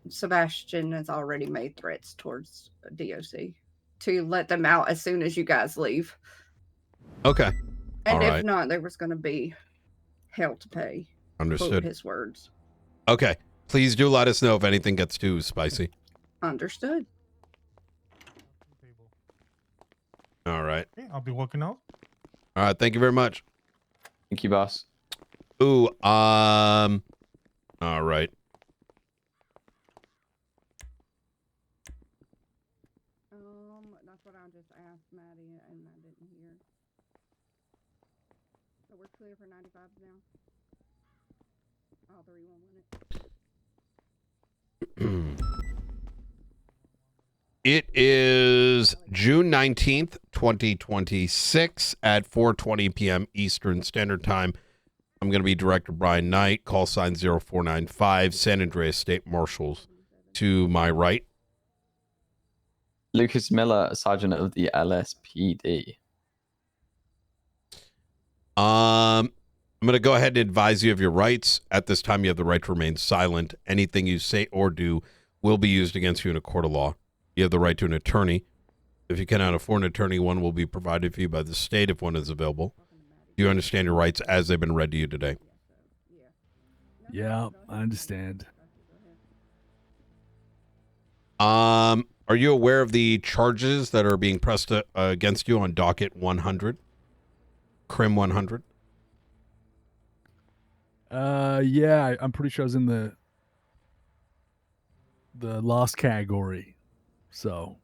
Sebastian has already made threats towards DOC to let them out as soon as you guys leave. Okay. And All if right. not, there was going to be hell to pay. Understood. Quote his words. Okay. Please do let us know if anything gets too spicy. Understood. All right. Okay, I'll be working out. All right. Thank you very much. Thank you, boss. Ooh, all right. That's what I just asked Maddie, and I didn't hear. So we're clear for 95 now. All 311 it. It is June 19th, 2026 at 4:20 p.m. Eastern Standard Time. I'm going to be Director Brian Knight, call sign 0495, San Andreas State Marshals. To my right. Lucas Miller, Sergeant of the LSPD. I'm going to go ahead and advise you of your rights. At this time, you have the right to remain silent. Anything you say or do will be used against you in a court of law. You have the right to an attorney. If you cannot afford an attorney, one will be provided for you by the state if one is available. Do you understand your rights as they've been read to you today? Yeah, I understand. Are you aware of the charges that are being pressed against you on docket 100? Crim 100? Yeah, I'm pretty sure I was in the last category. So,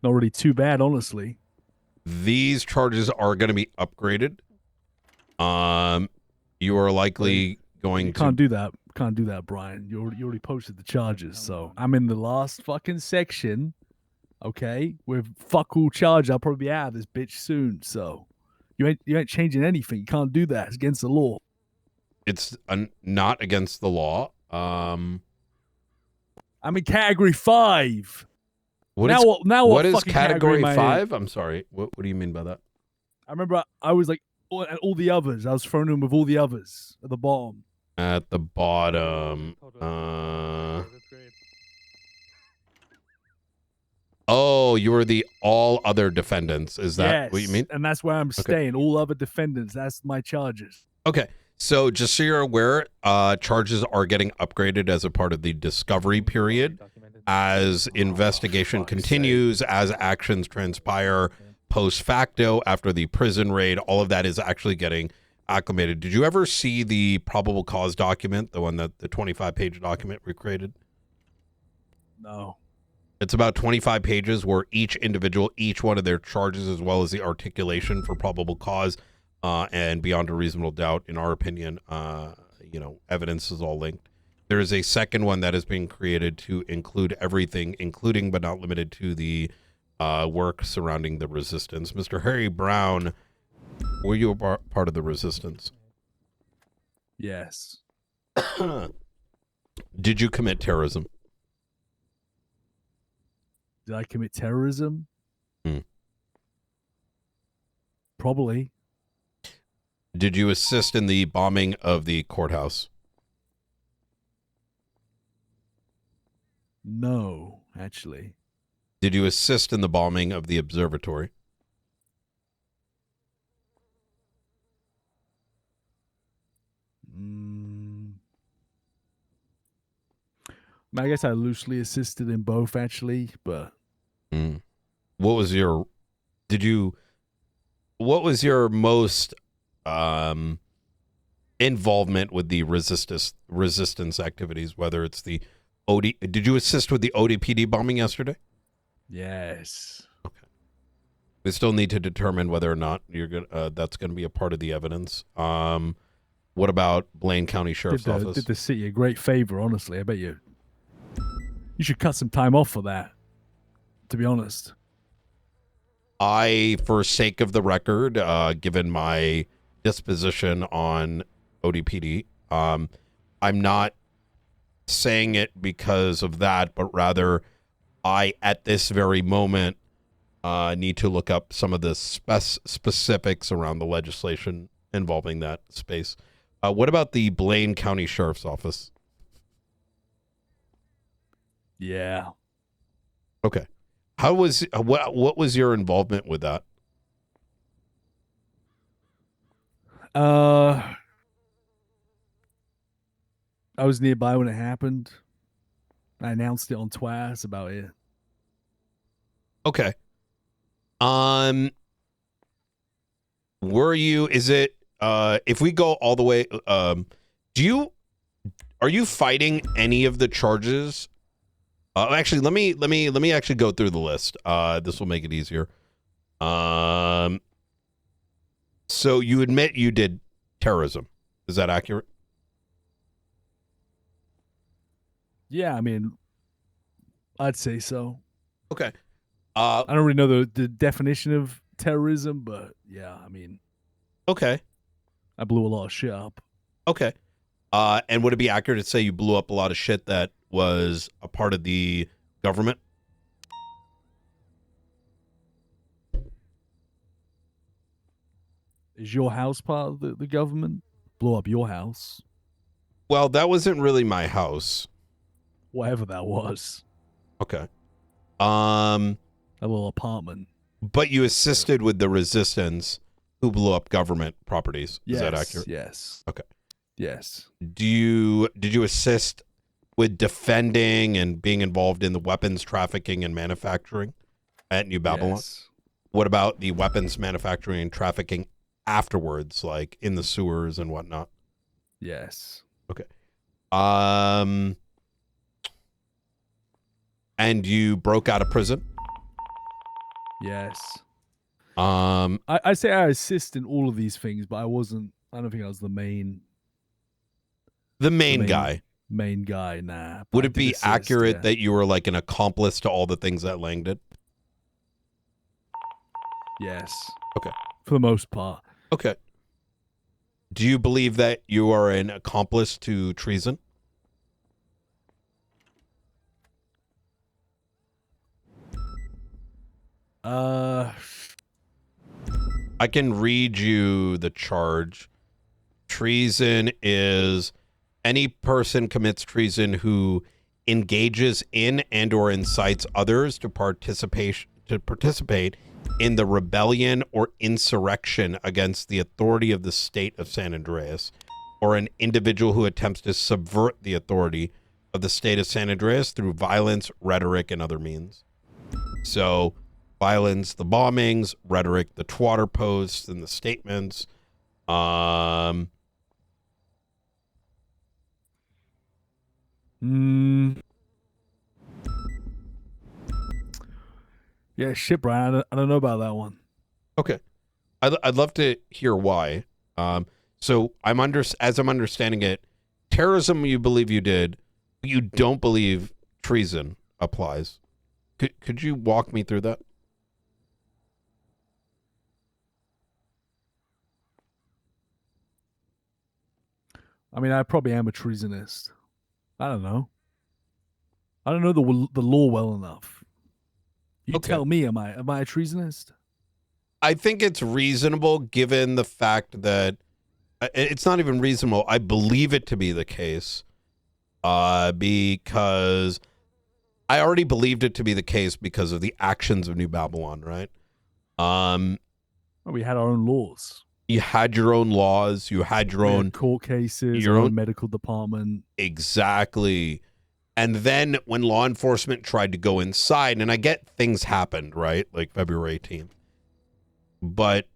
not really too bad, honestly. These charges are going to be upgraded. You are likely going You to... can't do that. Can't do that, Brian. You already posted the charges, so I'm in the last fucking section. Okay, with fuck all charge, I'll probably be out of this bitch soon. So you ain't changing anything. You can't do that. It's against the law. It's not against the law. I'm in category 5. What is fucking category am I in? 5? I'm sorry. What do you mean by that? I remember I was like all the others. I was thrown in with all the others at the bottom. At the bottom. Oh, you were the all other defendants. Is that what you mean? And that's where I'm staying. All other defendants. That's my charges. Okay. So just so you're aware, charges are getting upgraded as a part of the discovery period. As investigation continues, as actions transpire post facto after the prison raid, all of that is actually getting acclimated. Did you ever see the probable cause document, the one that the 25-page document we created? No. It's about 25 pages where each one of their charges, as well as the articulation for probable cause and beyond a reasonable doubt, in our opinion, evidence is all linked. There is a second one that is being created to include everything, including but not limited to the work surrounding the resistance. Mr. Harry Brown, were you a part of the resistance? Yes. Did you commit terrorism? Did I commit terrorism? Probably. Did you assist in the bombing of the courthouse? No, actually. Did you assist in the bombing of the observatory? I guess I loosely assisted in both, actually, but... What was your most involvement with the resistance activities, whether it's the OD? Did you assist with the ODPD bombing yesterday? Yes. Okay. We still need to determine whether or not that's going to be a part of the evidence. What about Blaine County Sheriff's Office? Did the city a great favor, honestly. I bet you should cut some time off for that, to be honest. For sake of the record, given my disposition on ODPD, I'm not saying it because of that, but rather I, at this very moment, need to look up some of the specifics around the legislation involving that space. What about the Blaine County Sheriff's Office? Yeah. Okay. How was what was your involvement with that? I I was nearby when it happened. I announced it on Twitter. That's about it. Okay. Were you? Is it? If we go all the way, are you fighting any of the charges? Actually, let me actually go through the list. This will make it easier. So you admit you did terrorism. Is that accurate? Yeah, I mean, I'd say so. Okay. I don't really know the definition of terrorism, but yeah, I mean. Okay. I blew a lot of shit up. Okay. And would it be accurate to say you blew up a lot of shit that was a part of the government? Is your house part of the government? Blow up your house. Well, that wasn't really my house. Whatever that was. Okay. A little apartment. But you assisted with the resistance who blew up government properties. Yes, Is that accurate? Yes. Okay. Yes. Did you assist with defending and being involved in the weapons trafficking and manufacturing at New Babylon? Yes. What about the weapons manufacturing and trafficking afterwards, like in the sewers and whatnot? Yes. Okay. And you broke out of prison? Yes. I say I assist in all of these things, but I don't think I was the main guy. Main guy, nah. Would it be accurate that you were like an accomplice to all the things that Lang did? Yes. Okay. For the most part. Okay. Do you believe that you are an accomplice to treason? I can read you the charge. Treason is any person commits treason who engages in and or incites others to participate in the rebellion or insurrection against the authority of the state of San Andreas, or an individual who attempts to subvert the authority of the state of San Andreas through violence, rhetoric, and other means. So violence, the bombings, rhetoric, the Twitter posts and the statements. Yeah, shit, Brian. I don't know about that one. Okay. I'd love to hear why. So as I'm understanding it, terrorism you believe you did, but you don't believe treason applies. Could you walk me through that? I mean, I probably am a treasonist. I don't know. I don't know the law well enough. You tell me, am I a treasonist? I think it's reasonable given the fact that it's not even reasonable. I believe it to be the case because I already believed it to be the case because of the actions of New Babylon, right? We had our own laws. You had your own laws. You had your own court cases, your own medical department. Exactly. And then when law enforcement tried to go inside, and I get things happened, right? Like February 18th. But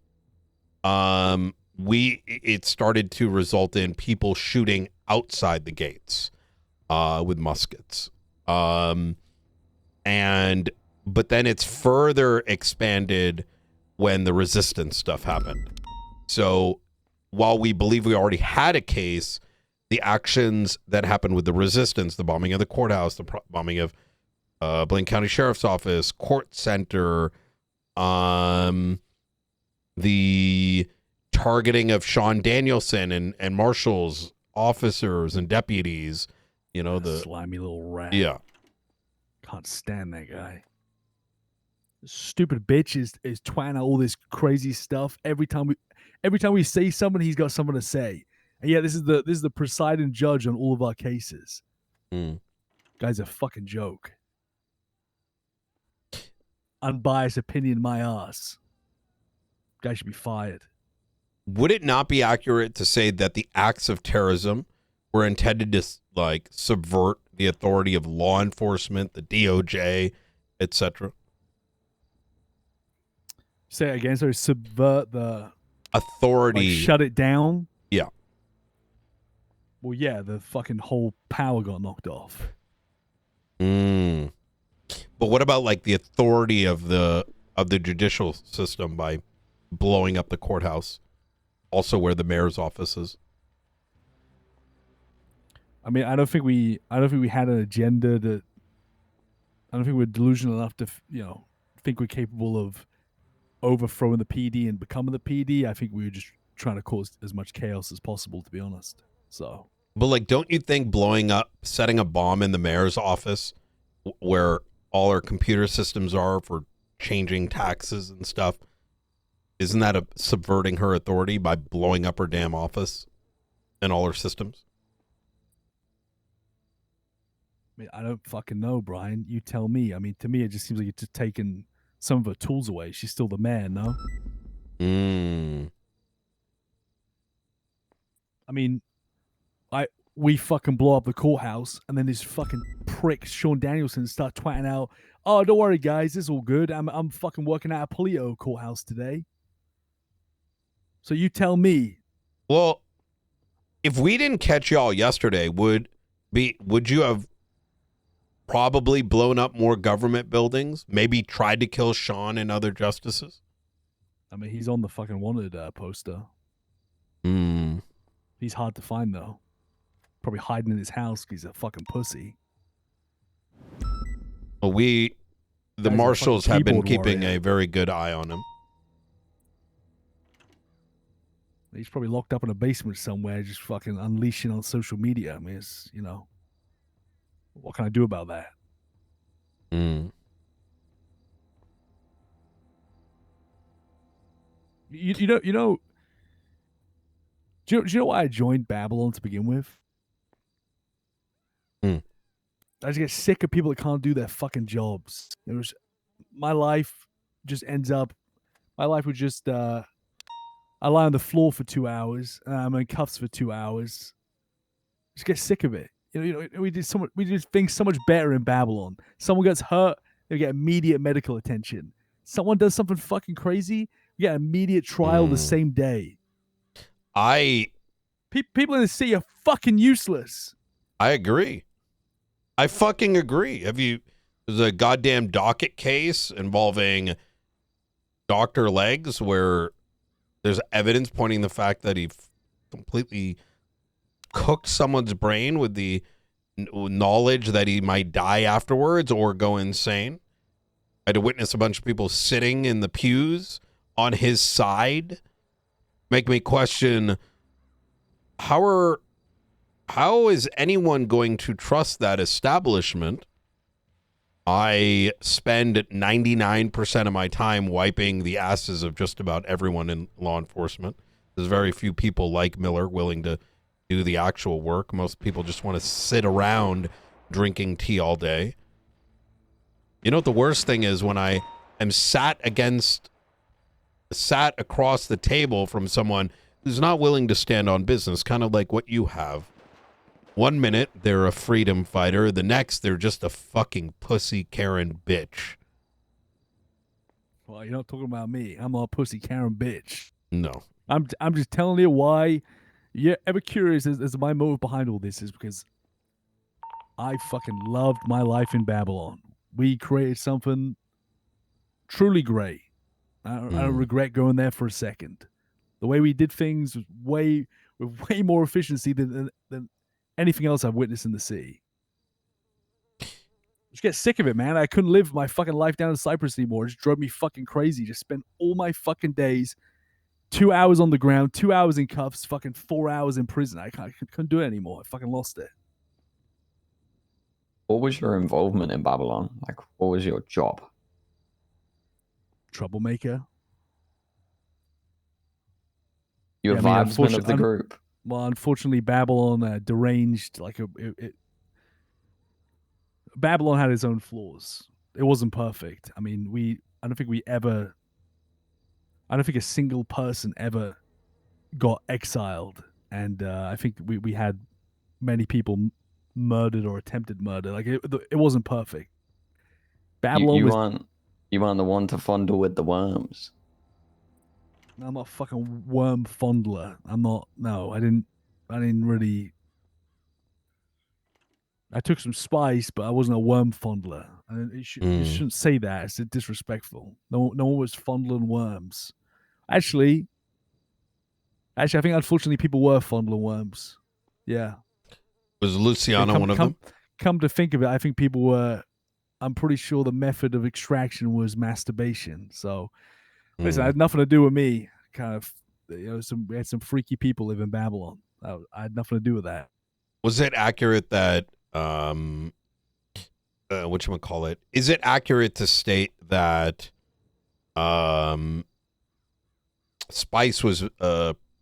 it started to result in people shooting outside the gates with muskets. But then it's further expanded when the resistance stuff happened. So while we believe we already had a case, the actions that happened with the resistance, the bombing of the courthouse, the bombing of Blaine County Sheriff's Office, Court Center, the targeting of Sean Danielson and marshals, officers, and deputies, the slimy little rat. Yeah. Can't stand that guy. Stupid bitch is twatting out all this crazy stuff. Every time we say something, he's got something to say. And yeah, this is the presiding judge on all of our cases. Guy's a fucking joke. Unbiased opinion, my ass. Guy should be fired. Would it not be accurate to say that the acts of terrorism were intended to like subvert the authority of law enforcement, the DOJ, etc.? Say it again. So subvert the authority, like shut it down. Yeah. Well, yeah, the fucking whole power got knocked off. Mm. But what about like the authority of the judicial system by blowing up the courthouse, also where the mayor's office is? I mean, I don't think we had an agenda that. I don't think we're delusional enough to, think we're capable of overthrowing the PD and becoming the PD. I think we were just trying to cause as much chaos as possible, to be honest. So. But like, don't you think setting a bomb in the mayor's office, where all our computer systems are for changing taxes and stuff, isn't that subverting her authority by blowing up her damn office and all her systems? I mean, I don't fucking know, Brian. You tell me. I mean, to me, it just seems like it's just taking some of her tools away. She's still the mayor, no? I mean, we fucking blow up the courthouse, and then this fucking prick Sean Danielson start twatting out, "Oh, don't worry, guys, it's all good. I'm fucking working at a Polito courthouse today." So you tell me. Well, if we didn't catch y'all yesterday, would you have probably blown up more government buildings? Maybe tried to kill Sean and other justices? I mean, he's on the fucking wanted poster. He's hard to find, though. Probably hiding in his house because he's a fucking pussy. Well, the marshals have been keeping a very good eye on him. He's probably locked up in a basement somewhere, just fucking unleashing on social media. I mean, it's, what can I do about that? You know why I joined Babylon to begin with? I just get sick of people that can't do their fucking jobs. My life just ends up. My life would just. I lie on the floor for 2 hours, and I'm in cuffs for 2 hours. Just get sick of it. We did things so much better in Babylon. Someone gets hurt, they get immediate medical attention. Someone does something fucking crazy, you get immediate trial the same day. People in the city are fucking useless. I agree. I fucking agree. There's a goddamn docket case involving Dr. Legs where there's evidence pointing the fact that he completely cooked someone's brain with the knowledge that he might die afterwards or go insane. I had to witness a bunch of people sitting in the pews on his side. Make me question, how is anyone going to trust that establishment? I spend 99% of my time wiping the asses of just about everyone in law enforcement. There's very few people like Miller willing to do the actual work. Most people just want to sit around drinking tea all day. You know what the worst thing is? When I am sat across the table from someone who's not willing to stand on business, kind of like what you have. 1 minute, they're a freedom fighter. The next, they're just a fucking pussy Karen bitch. Well, you're not talking about me. I'm a pussy Karen bitch. No. I'm just telling you why. You're ever curious as my motive behind all this is because I fucking loved my life in Babylon. We created something truly great. I don't regret going there for a second. The way we did things was with way more efficiency than anything else I've witnessed in the city. Just get sick of it, man. I couldn't live my fucking life down in Cyprus anymore. It just drove me fucking crazy. Just spent all my fucking days 2 hours on the ground, 2 hours in cuffs, fucking 4 hours in prison. I couldn't do it anymore. I fucking lost it. What was your involvement in Babylon? Like, what was your job? Troublemaker. You're vibesman of the group. Well, unfortunately, Babylon deranged. Babylon had its own flaws. It wasn't perfect. I mean, I don't think a single person ever got exiled, and I think we had many people murdered or attempted murder. Like it wasn't perfect. You, Babylon you was. aren't you aren't the one to fondle with the worms. I'm not a fucking worm fondler. I'm not. No, I didn't really. I took some spice, but I wasn't a worm fondler. And you shouldn't say that. It's disrespectful. No one was fondling worms. Actually, I think unfortunately people were fondling worms. Yeah. Was Luciana one of them? Come to think of it, I think people were. I'm pretty sure the method of extraction was masturbation. So, listen, it had nothing to do with me. Kind of, we had some freaky people live in Babylon. I had nothing to do with that. Was it accurate that whatchamacallit? Is it accurate to state that spice was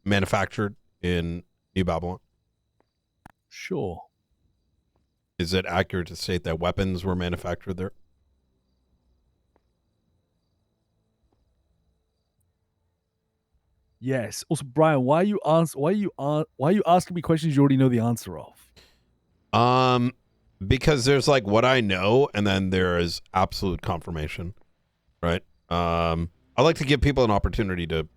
manufactured in New Babylon? Sure. Is it accurate to state that weapons were manufactured there? Yes. Also, Brian, why are you asking me questions you already know the answer of? Because there's like what I know, and then there is absolute confirmation, right? I like to give people an opportunity to.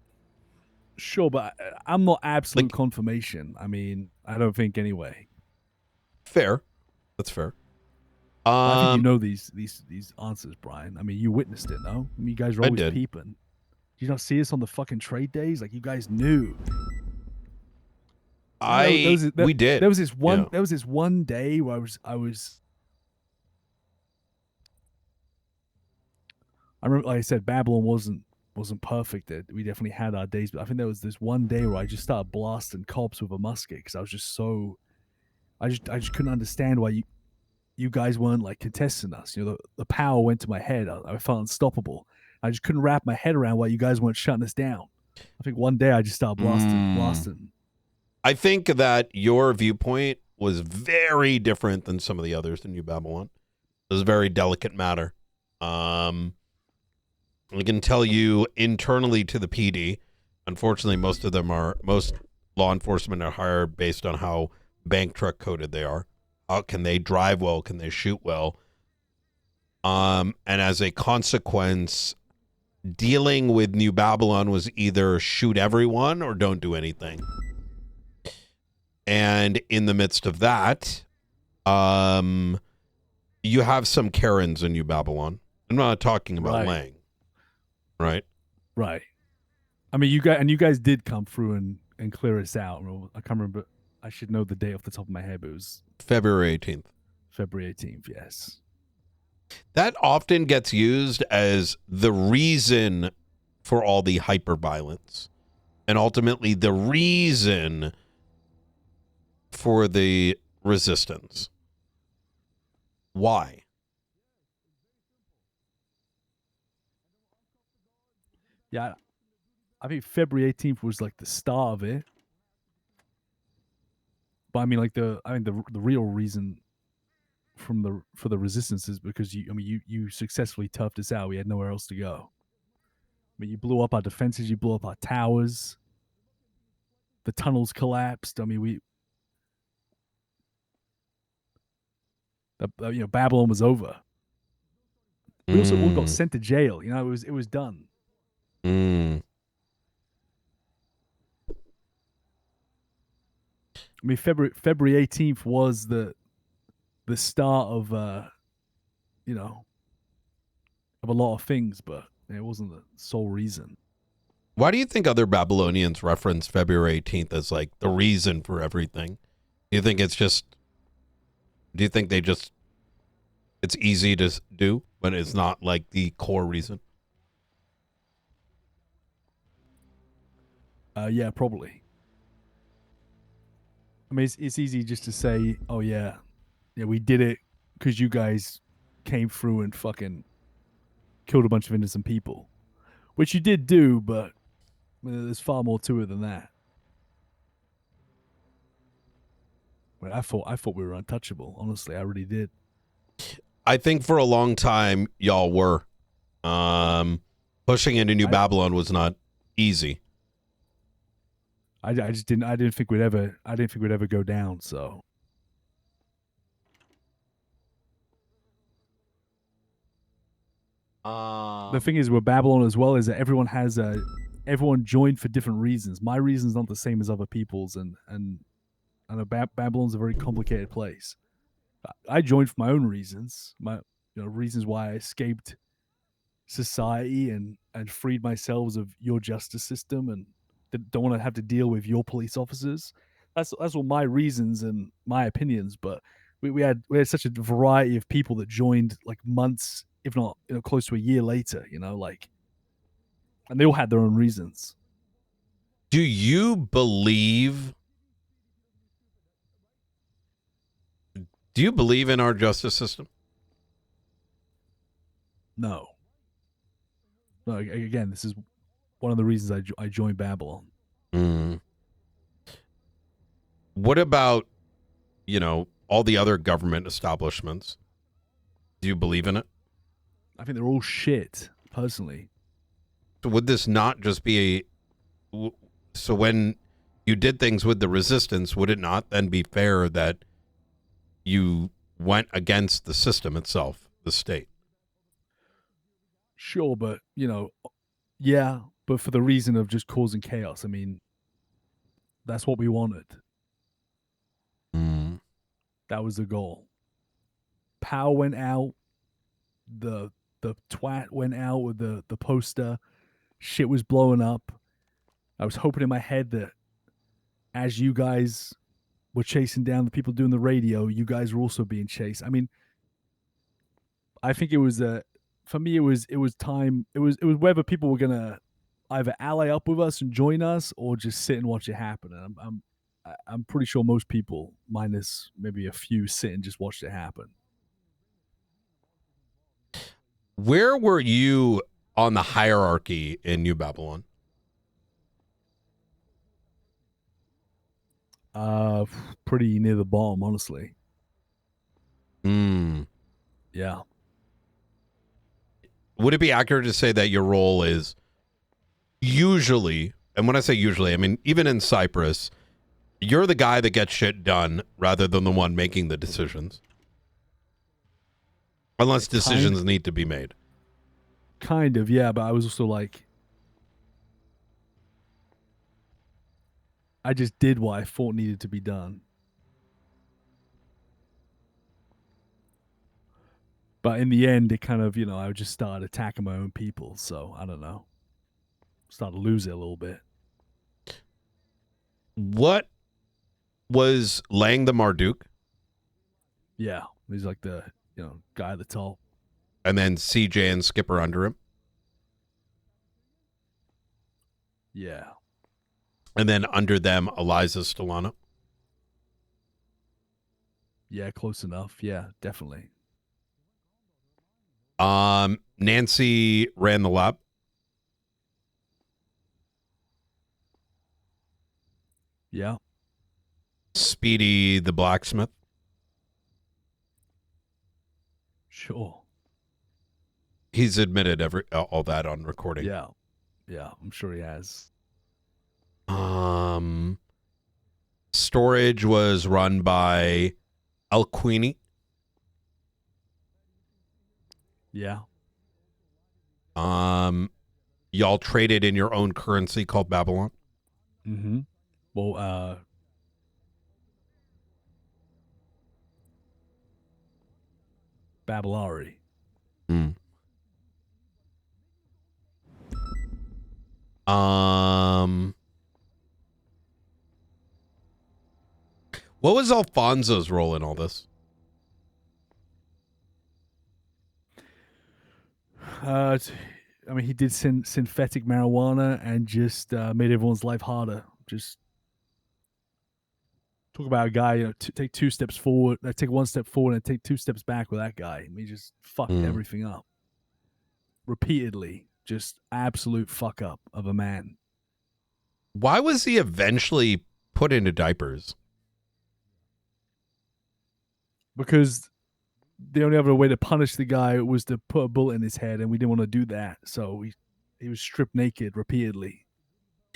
Sure, but I'm not absolute confirmation. I mean, I don't think anyway. Fair, that's fair. I think you know these answers, Brian. I mean, you witnessed it, no? I mean, you guys are always peeping. Did you not see us on the fucking trade days? Like you guys knew. We did. There was this one. Yeah. There was this one day where I was. I remember, like I said, Babylon wasn't perfect. We definitely had our days, but I think there was this one day where I just started blasting cops with a musket because I was just so. I just couldn't understand why you guys weren't like contesting us. You know, the power went to my head. I felt unstoppable. I just couldn't wrap my head around why you guys weren't shutting us down. I think one day I just started blasting. I think that your viewpoint was very different than some of the others in New Babylon. It was a very delicate matter. I can tell you internally to the PD, unfortunately, most law enforcement are hired based on how bank truck coded they are. How can they drive well? Can they shoot well? And as a consequence, dealing with New Babylon was either shoot everyone or don't do anything. And in the midst of that, you have some Karens in New Babylon. I'm not talking about Lang. Right? Right. I mean, you guys did come through and clear us out. I can't remember. I should know the date off the top of my head, but it was February 18th. February 18th, yes. That often gets used as the reason for all the hyper-violence. And ultimately the reason for the resistance. Why? Yeah, I think February 18th was like the start of it. But I mean, like the real reason for the resistance is because you successfully toughed us out. We had nowhere else to go. I mean, you blew up our defenses, you blew up our towers. The tunnels collapsed. I mean, Babylon was over. We also all got sent to jail. You know, it was done. I mean, February 18th was the start of of a lot of things, but it wasn't the sole reason. Why do you think other Babylonians reference February 18th as like the reason for everything? Do you think it's easy to do, but it's not like the core reason? Yeah, probably. I mean, it's easy just to say, oh yeah, we did it because you guys came through and fucking killed a bunch of innocent people, which you did do, but there's far more to it than that. I thought we were untouchable. Honestly, I really did. I think for a long time y'all were. Pushing into New Babylon was not easy. I didn't think we'd ever go down. So The thing is with Babylon as well is that everyone joined for different reasons. My reason's not the same as other people's, and Babylon's a very complicated place. I joined for my own reasons, reasons why I escaped society and freed myself of your justice system and don't want to have to deal with your police officers. That's all my reasons and my opinions. But we had such a variety of people that joined like months, if not close to a year later. And they all had their own reasons. Do you believe? Do you believe in our justice system? No. No. Again, this is one of the reasons I joined Babylon. Mm. What about, all the other government establishments? Do you believe in it? I think they're all shit, personally. So would this not just be so when you did things with the resistance, would it not then be fair that you went against the system itself, the state? Sure, but, yeah, but for the reason of just causing chaos. I mean, that's what we wanted. Mm. That was the goal. Power went out. The twat went out with the poster. Shit was blowing up. I was hoping in my head that as you guys were chasing down the people doing the radio, you guys were also being chased. I mean, I think it was for me it was time. It was whether people were gonna either ally up with us and join us or just sit and watch it happen. And I'm pretty sure most people, minus maybe a few, sit and just watched it happen. Where were you on the hierarchy in New Babylon? Pretty near the bottom, honestly. Hmm. Yeah. Would it be accurate to say that your role is usually, and when I say usually, I mean even in Cyprus, you're the guy that gets shit done rather than the one making the decisions? Unless decisions need to be made. Kind of, yeah, but I was also like, I just did what I thought needed to be done. But in the end, it kind of, I just started attacking my own people. So I don't know. Started to lose it a little bit. What was Lang the Marduk? Yeah. He's like the, guy at the top. And then CJ and Skipper under him? Yeah. And then under them, Eliza Stellano? Yeah, close enough. Yeah, definitely. Nancy ran the lab? Yeah. Speedy the blacksmith? Sure. He's admitted all that on recording. Yeah. Yeah, I'm sure he has. Storage was run by Alquini. Yeah. Y'all traded in your own currency called Babylon. Mm-hmm. Well, Babylari. Hmm. What was Alfonso's role in all this? I mean, he did synthetic marijuana and just made everyone's life harder. Just talk about a guy, take 2 steps forward, take 1 step forward and take 2 steps back with that guy. I mean, he just fucked everything up. Repeatedly. Just absolute fuck up of a man. Why was he eventually put into diapers? Because the only other way to punish the guy was to put a bullet in his head, and we didn't want to do that. So he was stripped naked repeatedly.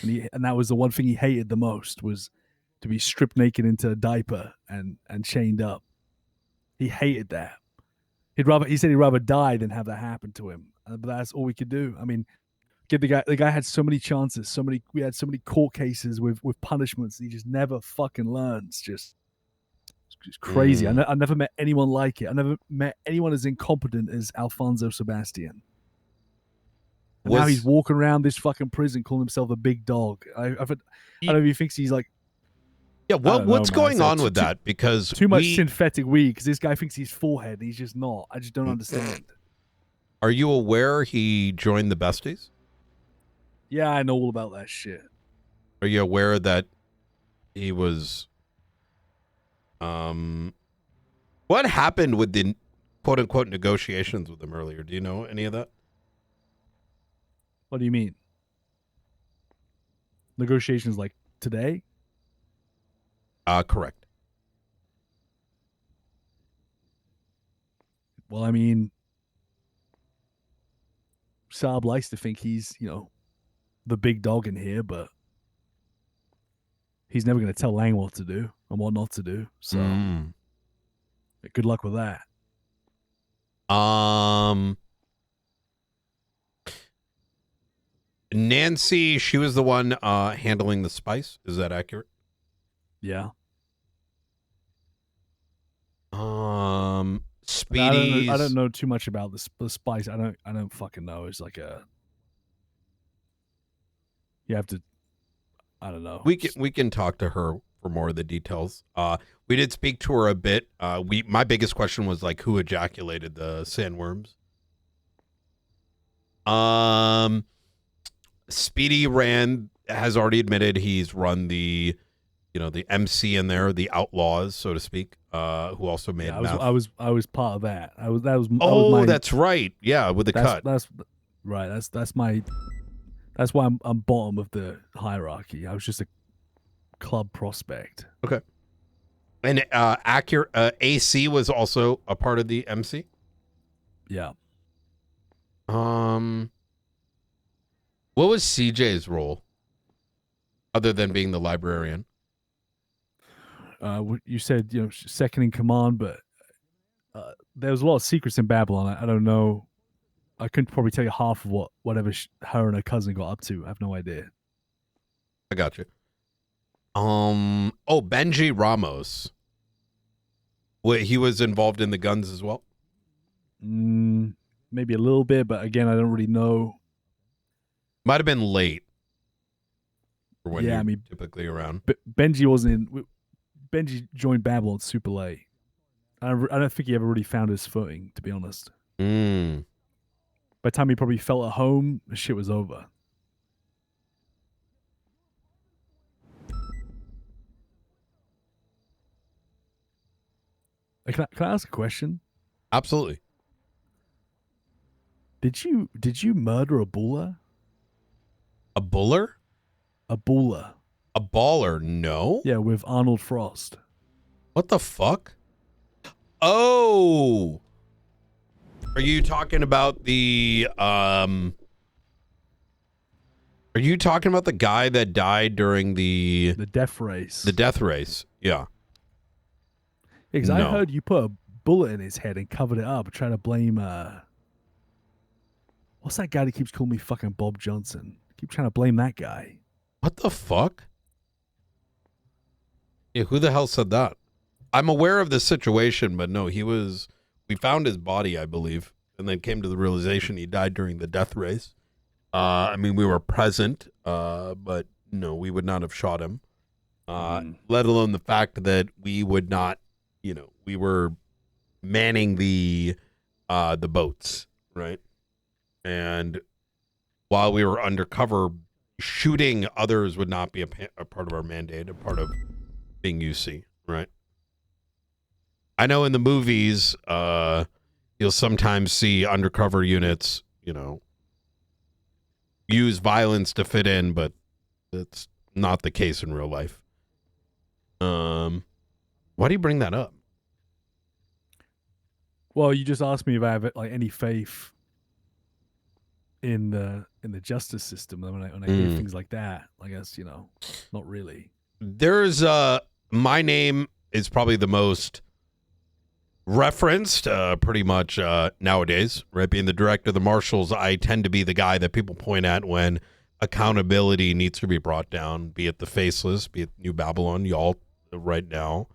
And that was the one thing he hated the most, was to be stripped naked into a diaper and chained up. He hated that. He said he'd rather die than have that happen to him. but that's all we could do. I mean, the guy had so many chances, we had so many court cases with punishments. He just never fucking learns. Just crazy. I never met anyone like it. I never met anyone as incompetent as Alfonso Sebastian. And now he's walking around this fucking prison calling himself a big dog. I don't know if he thinks he's like. Yeah, what's going on with that? Because too much synthetic weed. Because this guy thinks he's forehead, and he's just not. I just don't understand. Are you aware he joined the Besties? Yeah, I know all about that shit. Are you aware that he was? What happened with the quote unquote negotiations with him earlier? Do you know any of that? What do you mean? Negotiations like today? Correct. Well, I mean, Saab likes to think he's, the big dog in here, but he's never going to tell Lang what to do and what not to do. So, good luck with that. Nancy, she was the one handling the spice. Is that accurate? Yeah. Speedy. I don't know too much about the spice. I don't fucking know. It's like you have to. I don't know. We can talk to her for more of the details. We did speak to her a bit. My biggest question was like who ejaculated the sandworms. Speedy has already admitted he's run the MC in there, the outlaws, so to speak, who also made. I was part of that. That's right. Yeah, with the cut. That's right. That's why I'm bottom of the hierarchy. I was just a club prospect. Okay. And AC was also a part of the MC. Yeah. What was CJ's role, other than being the librarian? You said second in command, but there was a lot of secrets in Babylon. I don't know. I couldn't probably tell you half of whatever her and her cousin got up to. I have no idea. I got you. Benji Ramos. He was involved in the guns as well? Maybe a little bit, but again, I don't really know. Might have been late. For when you're typically around. Benji wasn't in. Benji joined Babylon super late. I don't think he ever really found his footing, to be honest. By the time he probably felt at home, the shit was over. Can I ask a question? Absolutely. Did you murder a buller? A buller? A buller. A baller? No. Yeah, with Arnold Frost. What the fuck? Oh. Are you talking about the Are you talking about the guy that died during the death race? The death race. Yeah. Because I heard you put a bullet in his head and covered it up, trying to blame what's that guy that keeps calling me fucking Bob Johnson? Keep trying to blame that guy. What the fuck? Yeah, who the hell said that? I'm aware of the situation, but no, we found his body, I believe, and then came to the realization he died during the death race. I mean, we were present, but no, we would not have shot him. Let alone the fact that we would not, we were manning the boats, right? And while we were undercover, shooting others would not be a part of our mandate, a part of being UC, right? I know in the movies, you'll sometimes see undercover units, use violence to fit in, but that's not the case in real life. Why do you bring that up? Well, you just asked me if I have any faith in the justice system. When I hear things like that, I guess not really. There's my name is probably the most referenced pretty much nowadays, right? Being the director of the marshals, I tend to be the guy that people point at when accountability needs to be brought down, be it the faceless, be it New Babylon, y'all right now,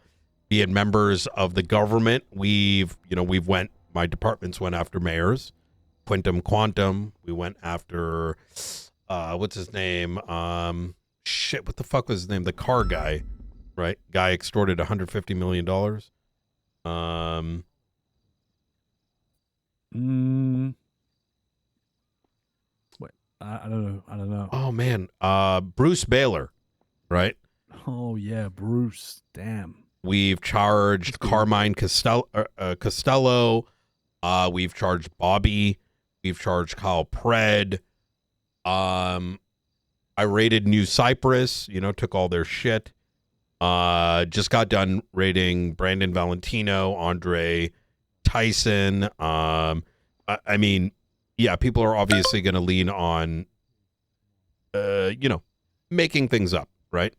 be it members of the government. My departments went after mayors, Quantum. We went after, what's his name? What the fuck was his name? The car guy, right? Guy extorted $150 million. Wait, I don't know. Oh man, Bruce Baylor, right? Oh yeah, Bruce. Damn. We've charged Carmine Costello. We've charged Bobby. We've charged Kyle Pred. I raided New Cyprus. Took all their shit. Just got done raiding Brandon Valentino, Andre Tyson. I mean, yeah, people are obviously going to lean on, making things up, right?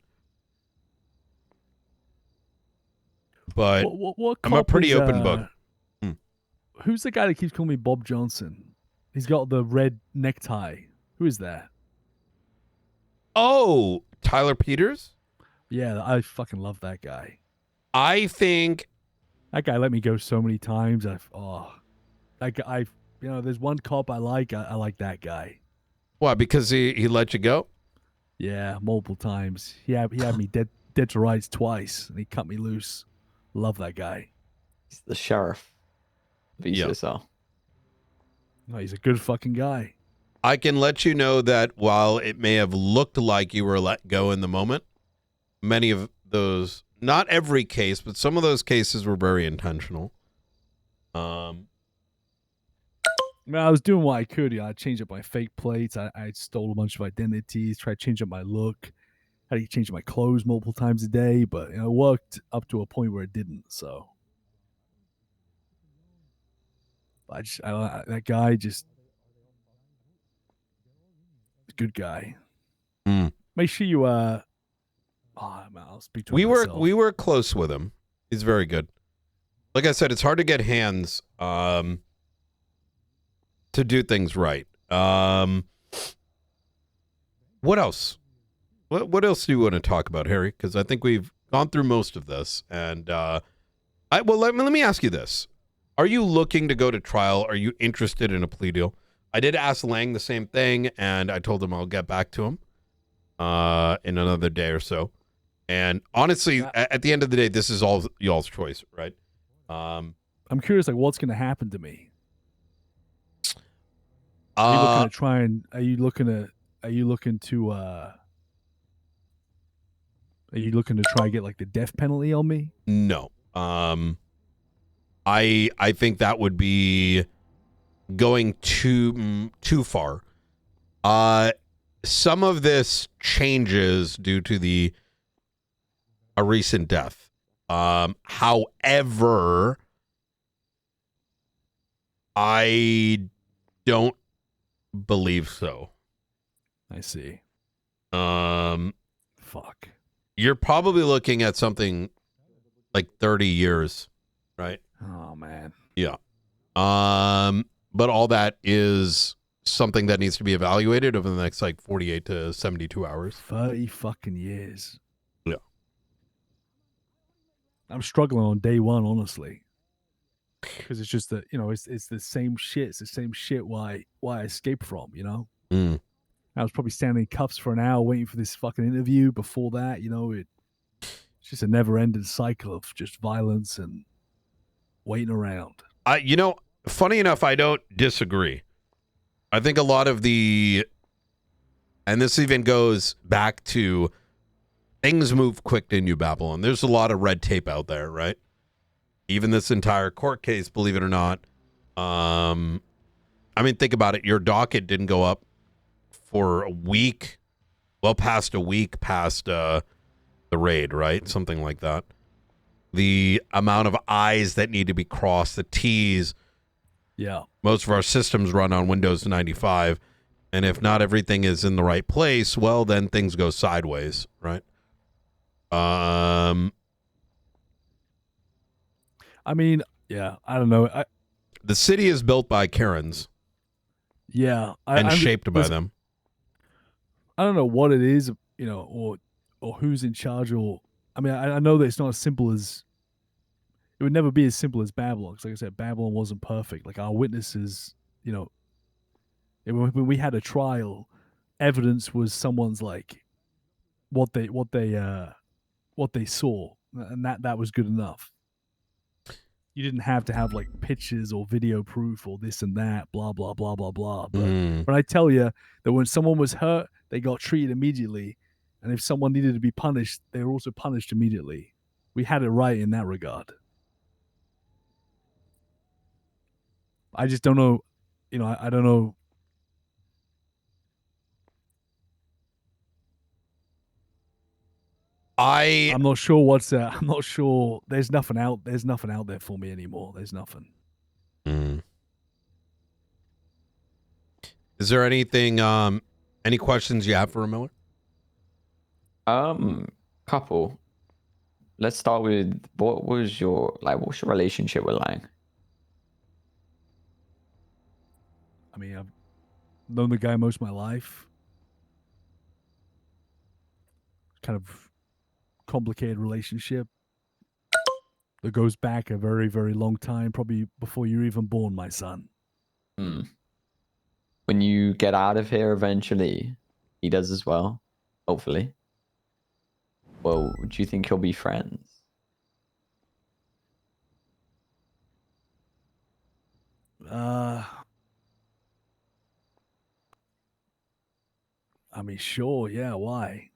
But what I'm a cop pretty is, open book. Who's the guy that keeps calling me Bob Johnson? He's got the red necktie. Who is that? Oh, Tyler Peters? Yeah, I fucking love that guy. I think that guy let me go so many times. That guy. There's one cop I like. I like that guy. Why? Because he let you go? Yeah, multiple times. He had me dead to rights twice, and he cut me loose. Love that guy. He's the sheriff. VCSR. No, he's a good fucking guy. I can let you know that while it may have looked like you were let go in the moment, many of those, not every case, but some of those cases were very intentional. I was doing what I could. I changed up my fake plates. I stole a bunch of identities, tried to change up my look. Had to change my clothes multiple times a day, but it worked up to a point where it didn't. So that guy just good guy. Make sure you I'll speak to him myself. We were close with him. He's very good. Like I said, it's hard to get hands to do things right. What else? What else do you want to talk about, Harry? Because I think we've gone through most of this. And let me ask you this: are you looking to go to trial? Are you interested in a plea deal? I did ask Lang the same thing, and I told him I'll get back to him in another day or so. And honestly, at the end of the day, this is all y'all's choice, right? I'm curious, like, what's going to happen to me? Are you looking to try and are you looking to try and get like the death penalty on me? No. I think that would be going too far. Some of this changes due to a recent death. However, I don't believe so. I see. Fuck. You're probably looking at something like 30 years, right? Oh man. Yeah. But all that is something that needs to be evaluated over the next like 48 to 72 hours. 30 fucking years. Yeah. I'm struggling on day one, honestly. Because it's just that, it's the same shit. It's the same shit why I escaped from, Mm. I was probably standing in cuffs for an hour waiting for this fucking interview. Before that, it's just a never-ending cycle of just violence and waiting around. Funny enough, I don't disagree. I think a lot of and this even goes back to things move quick in New Babylon. There's a lot of red tape out there, right? Even this entire court case, believe it or not. Think about it. Your docket didn't go up for a week, past a week past the raid, right? Something like that. The amount of I's that need to be crossed, the T's. Yeah. Most of our systems run on Windows 95. And if not everything is in the right place, well, then things go sideways, right? Yeah, I don't know. The city is built by Karens. Yeah, and shaped by them. I don't know what it is, or who's in charge, or I mean, I know that it's not as simple as it would never be as simple as Babylon. Because, like I said, Babylon wasn't perfect. Like our witnesses, when we had a trial, evidence was someone's like what they saw, and that was good enough. You didn't have to have like pictures or video proof or this and that, blah blah blah blah blah. But when I tell you that when someone was hurt, they got treated immediately, and if someone needed to be punished, they were also punished immediately. We had it right in that regard. I just don't know, I don't know. I'm not sure what's I'm not sure. There's nothing out there for me anymore. There's nothing. Is there anything any questions you have for Miller? Couple. Let's start with what's your relationship with Lang? I mean, I've known the guy most of my life. Kind of complicated relationship that goes back a very, very long time, probably before you were even born, my son. When you get out of here eventually, he does as well, hopefully. Well, do you think he'll be friends? I mean, sure, yeah. Why?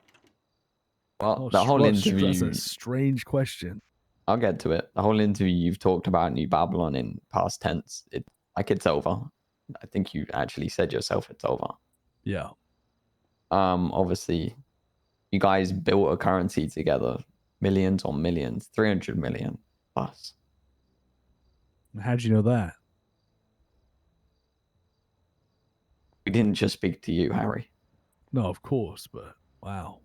Well, the whole interview. That's a strange question. I'll get to it. The whole interview you've talked about New Babylon in past tense. It's over. I think you actually said yourself it's over. Yeah. Obviously, you guys built a currency together, millions on millions, 300 million plus. How'd you know that? We didn't just speak to you, Harry. No, of course, but wow.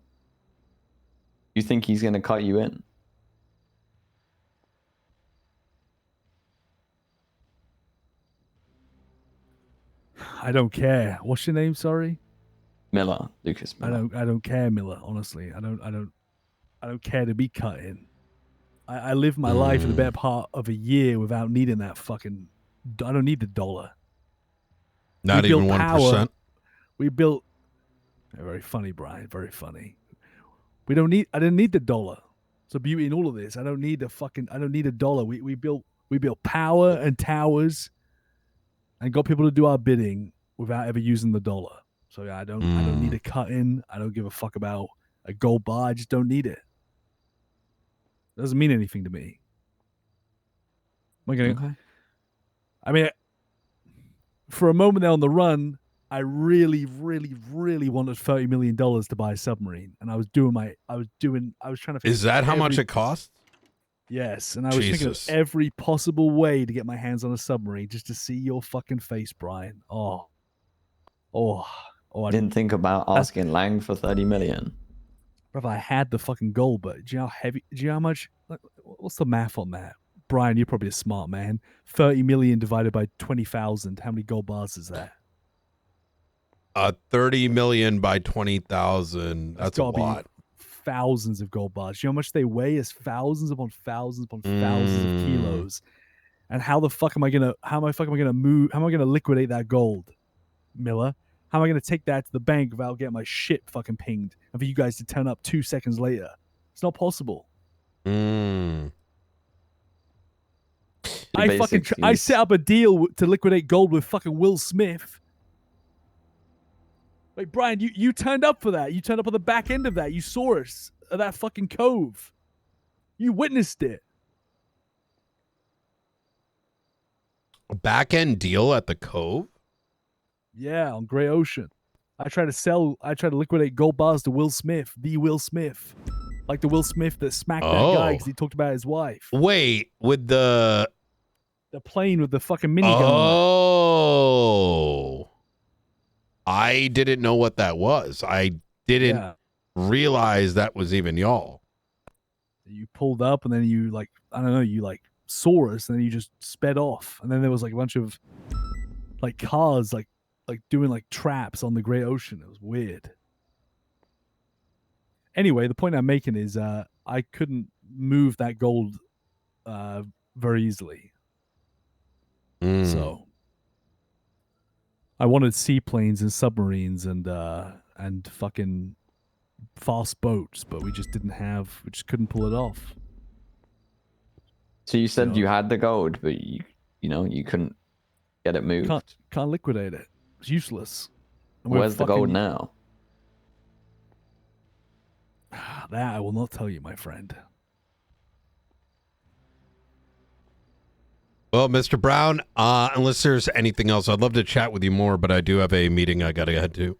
You think he's going to cut you in? I don't care. What's your name? Sorry, Miller, Lucas Miller. I don't care, Miller. Honestly, I don't care to be cut in. I live my life for the better part of a year without needing that fucking. I don't need the dollar. Not even 1%. We built. Very funny, Brian. Very funny. I didn't need the dollar. It's the beauty in all of this. I don't need a dollar. We built power and towers, and got people to do our bidding without ever using the dollar. So yeah, I don't need a cut in. I don't give a fuck about a gold bar. I just don't need it. It doesn't mean anything to me. Okay. I mean, for a moment there on the run, I really, really, really wanted $30 million to buy a submarine, and I was trying to. Is that how much it costs? Yes, and I was thinking of every possible way to get my hands on a submarine just to see your fucking face, Brian. I didn't think about asking Lang for 30 million. Brother, I had the fucking gold, but do you know how heavy? Do you know how much? What's the math on that? Brian, you're probably a smart man. 30 million divided by 20,000. How many gold bars is that? 30 million by 20,000. That's a lot. Thousands of gold bars. You know how much they weigh? Is thousands upon thousands upon thousands of kilos. And how am I gonna liquidate that gold, Miller? How am I gonna take that to the bank without getting my shit fucking pinged and for you guys to turn up 2 seconds later? It's not possible. I set up a deal to liquidate gold with fucking Will Smith. Wait, Brian, you turned up for that. You turned up on the back end of that. You saw us at that fucking cove. You witnessed it. A back end deal at the cove? Yeah, on Grey Ocean. I tried to liquidate gold bars to Will Smith, the Will Smith. Like the Will Smith that smacked that guy because he talked about his wife. Wait, with the plane with the fucking minigun on it. I didn't know what that was. I didn't realize that was even y'all. You pulled up and then you saw us, and then you just sped off. And then there was like a bunch of like cars like doing like traps on the Great Ocean. It was weird. Anyway, the point I'm making is I couldn't move that gold very easily. So I wanted seaplanes and submarines and fucking fast boats, but we just couldn't pull it off. So you said you had the gold, but you couldn't get it moved. Can't liquidate it. It's useless. And Where's the gold now? That I will not tell you, my friend. Well, Mr. Brown, unless there's anything else, I'd love to chat with you more, but I do have a meeting I got to head to.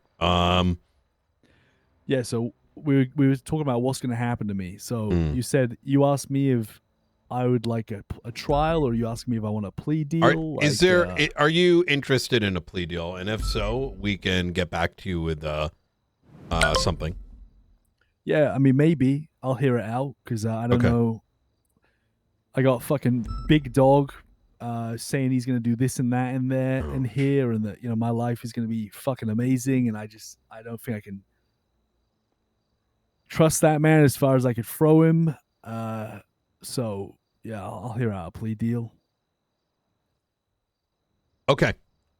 Yeah, so we were talking about what's going to happen to me. So you asked me if I would like a trial, or you asked me if I want a plea deal. Are you interested in a plea deal? And if so, we can get back to you with something. Yeah, I mean, maybe I'll hear it out because I don't know. I got fucking big dog saying he's going to do this and that in there and here, and that my life is going to be fucking amazing, and I don't think I can trust that man as far as I could throw him. So yeah, I'll hear out a plea deal. Okay.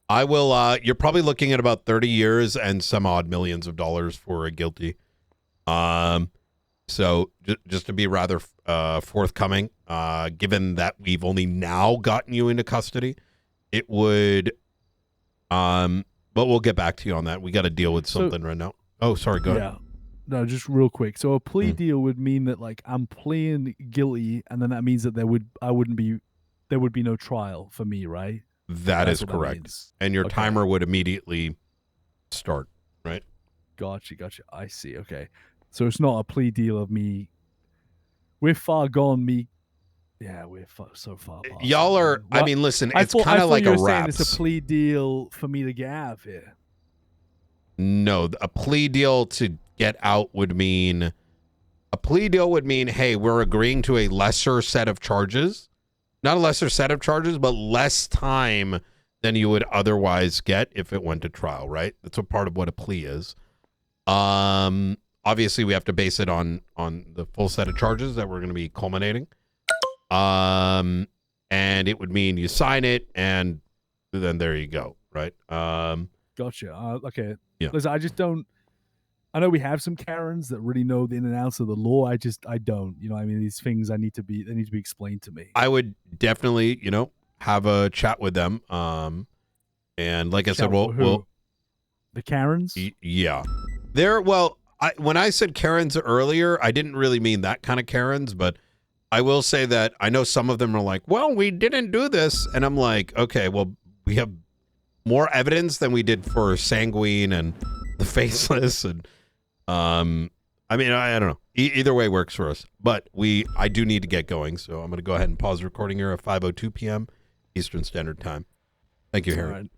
I will you're probably looking at about 30 years and some odd millions of dollars for a guilty. So just to be rather forthcoming, given that we've only now gotten you into custody, it would but we'll get back to you on that. We got to deal with something right now. Oh, sorry, go ahead. No, just real quick. So a plea deal would mean that like I'm pleading guilty, and then that means that there would be no trial for me, right? That is correct. And your timer would immediately start, right? Gotcha. I see. Okay. So it's not a plea deal of me. We're far gone. We're so far past. Y'all are, I mean, listen, it's kind of like a rap. It's a plea deal for me to get out of here. No, a plea deal to get out would mean, hey, we're agreeing to a lesser set of charges. Not a lesser set of charges, but less time than you would otherwise get if it went to trial, right? That's a part of what a plea is. Obviously, we have to base it on the full set of charges that we're going to be culminating. And it would mean you sign it, and then there you go, right? Gotcha. Okay. Yeah. Listen, I know we have some Karens that really know the in and outs of the law. I don't. I mean, these things they need to be explained to me. I would definitely, have a chat with them. And like I said, we'll the Karens. Yeah. When I said Karens earlier, I didn't really mean that kind of Karens, but I will say that I know some of them are like, well, we didn't do this. And I'm like, okay, well, we have more evidence than we did for Sanguine and the Faceless. And I mean, I don't know. Either way works for us. But I do need to get going. So I'm going to go ahead and pause recording here at 5:02 p.m. Eastern Standard Time. Thank you, Harry. Right.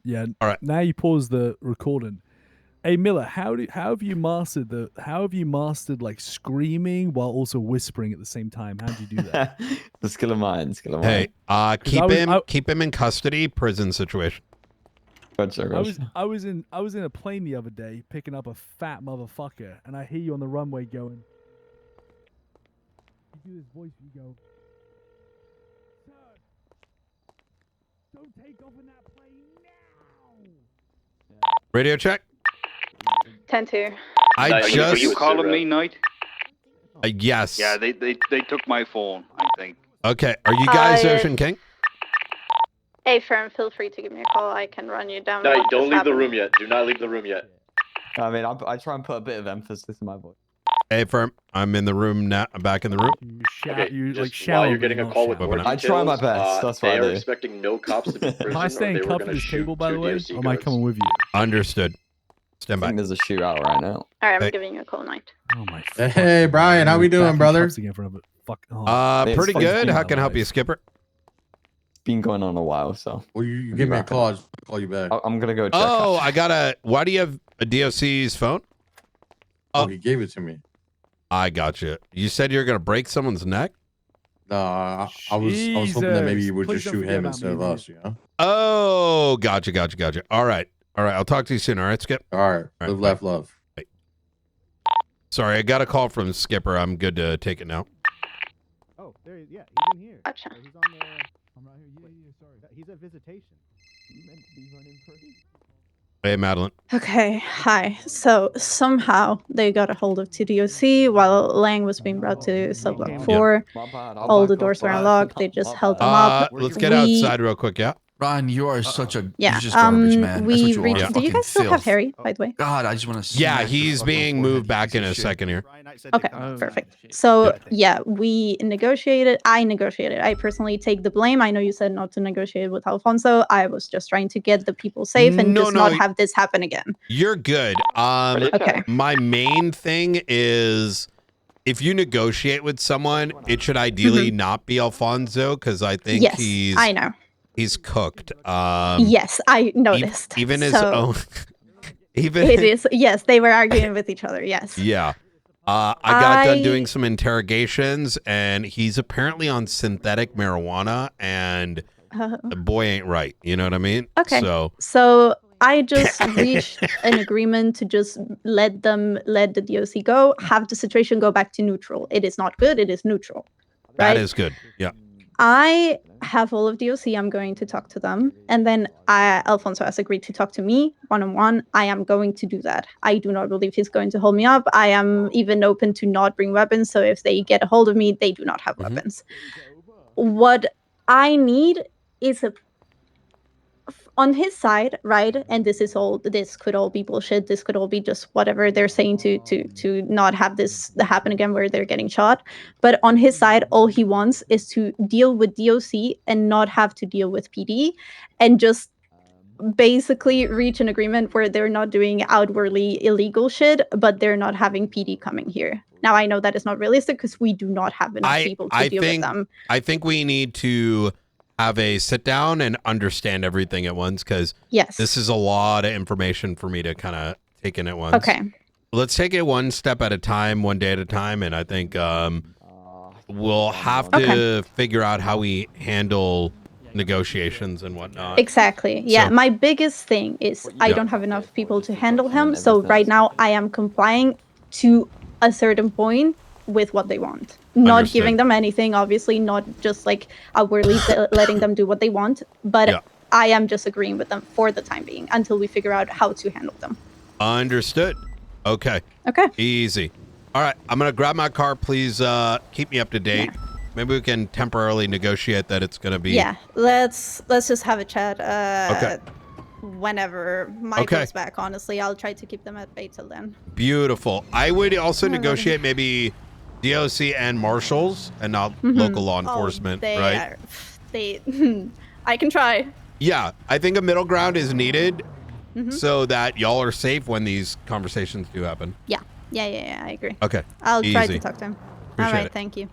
Yeah. All right. Now you pause the recording. Hey Miller, how have you mastered like screaming while also whispering at the same time? How do you do that? The skill of mine. Hey, keep him in custody. Prison situation. I was in a plane the other day picking up a fat motherfucker, and I hear you on the runway going. You do this voice, you go. Sir, don't take off in that plane now. Radio check. 10-2. Are you calling me, Knight? Yes. Yeah, they took my phone, I think. Okay. Are you guys Ocean King? Hey, Firm, feel free to give me a call. I can run you down. No, don't leave the room yet. Do not leave the room yet. I mean, I try and put a bit of emphasis in my voice. Hey, Firm, I'm in the room now. I'm back in the room. While you're getting a call with more I try my best. That's what I do. They are expecting no cops to be in prison. Am I staying cuffed to this table, by the way, or am I coming with you? Understood. Stand by. I think there's a shootout right now. All right, I'm giving you a call, Knight. Oh my. Hey, Brian, how we doing, brother? Pretty good. How can I help you, Skipper? It's been going on a while, so. Well, you give me a call. I'll call you back. I'm gonna go check. Why do you have a DOC's phone? Oh, he gave it to me. I got you. You said you're gonna break someone's neck? No, I was hoping that maybe you would Please just don't shoot forget him about instead of me, us, you know? Oh, gotcha. All right. I'll talk to you soon. All right, Skip. All right. Live, laugh, love. Bye. Sorry, I got a call from Skipper. I'm good to take it now. Oh, there he, yeah, he's in here. Gotcha. He's on the. I'm right here. Yeah, sorry. He's at visitation. You meant to be running free. Hey, Madeline. Okay, hi. So somehow they got a hold of TDOC while Lang was being brought to subblock 4. All the doors were unlocked. They just held them up. Let's get outside real quick, yeah? Ryan, you are such a Yeah. you're just garbage, man. That's what you reached. are. Do you guys still have filth. Harry, by the way? God, I just want to. Yeah, he's being moved back in a second here. Okay, perfect. So yeah, we negotiated. I personally take the blame. I know you said not to negotiate with Alfonso. I was just trying to get the people safe and not have this happen again. You're good. Okay. My main thing is if you negotiate with someone, it should ideally not be Alfonso because I think Yes, I know. He's cooked. Yes, I noticed. Even his So, own. Even it is. Yes, they were arguing with each other. Yes. Yeah. I got done doing some interrogations, and he's apparently on synthetic marijuana, and the boy ain't right. You know what I mean? Okay. So I just reached an agreement to just let the DOC go, have the situation go back to neutral. It is not good. It is neutral. Right? that is good. Yeah. I have all of DOC. I'm going to talk to them. And then Alfonso has agreed to talk to me one-on-one. I am going to do that. I do not believe he's going to hold me up. I am even open to not bring weapons. So if they get a hold of me, they do not have weapons. What I need is on his side, right? And this could all be bullshit. This could all be just whatever they're saying to not have this happen again where they're getting shot. But on his side, all he wants is to deal with DOC and not have to deal with PD and just basically reach an agreement where they're not doing outwardly illegal shit, but they're not having PD coming here. Now, I know that is not realistic because we do not have enough people to deal with them. I think we need to have a sit down and understand everything at once because this is a lot of information for me to kind of take in at once. Okay. Let's take it one step at a time, one day at a time. And I think we'll have to figure out how we handle negotiations and whatnot. Exactly. Yeah. So- My biggest thing is I don't have enough people to handle him. So right now I am complying to a certain point with what they want. Not Understood. giving them anything, obviously, not just like outwardly letting them do what they want, but I am just agreeing with them for the time being until we figure out how to handle them. Understood. Okay. Okay. Easy. All right. I'm going to grab my car. Please keep me up to date. Maybe we can temporarily negotiate that it's going to be. Yeah. Let's just have a chat. Okay. Whenever Mike goes back, honestly, I'll try to keep them at bay till then. Beautiful. I would also negotiate maybe DOC and marshals and not local law enforcement, right? I can try. Yeah, I think a middle ground is needed so that y'all are safe when these conversations do happen. Yeah, I agree. Okay. I'll try to Easy. talk to him. Appreciate All right, it. thank you.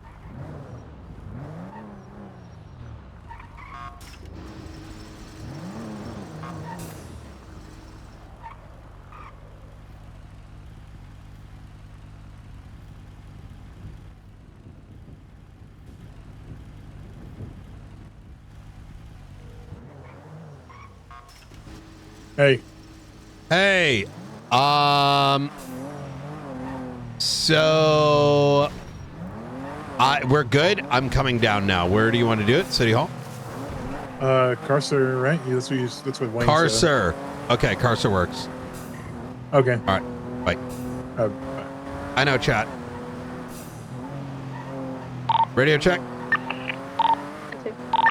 Hey. Hey. So we're good. I'm coming down now. Where do you want to do it? City Hall? Carcer, right? Yeah, that's what Wayne Carcer. said. Okay, Carcer works. Okay. All right. Bye. I know, chat. Radio check.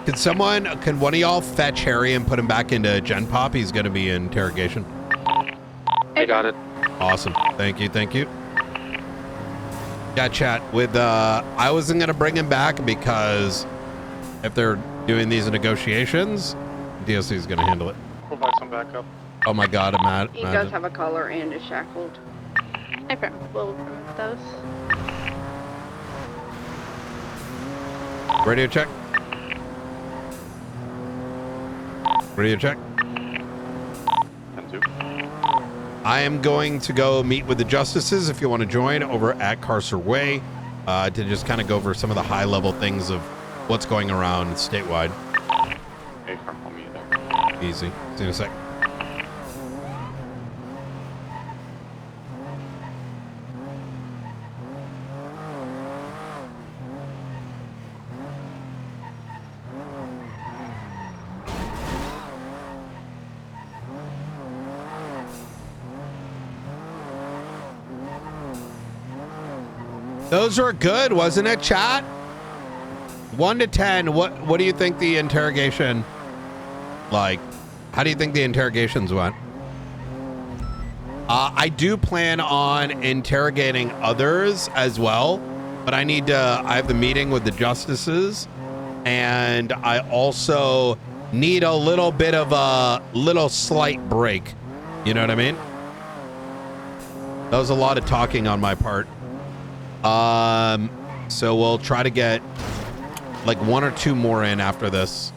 Can one of y'all fetch Harry and put him back into Gen Pop? He's going to be in interrogation. I got it. Awesome. Thank you. Yeah, chat. I wasn't going to bring him back because if they're doing these negotiations, DOC is going to handle it. Provide some backup. Oh my God, He does have a collar and is shackled. Okay, we'll remove those. Radio check. Radio check. I am going to go meet with the justices if you want to join over at Carcer Way to just kind of go over some of the high level things of what's going around statewide. Hey, from home either. Easy. See you in a sec. Those were good, wasn't it, chat? 1 to 10. What do you think the interrogation, like, how do you think the interrogations went? I do plan on interrogating others as well, but I have the meeting with the justices, and I also need a little bit of a slight break. You know what I mean? That was a lot of talking on my part. So we'll try to get like 1 or 2 more in after this.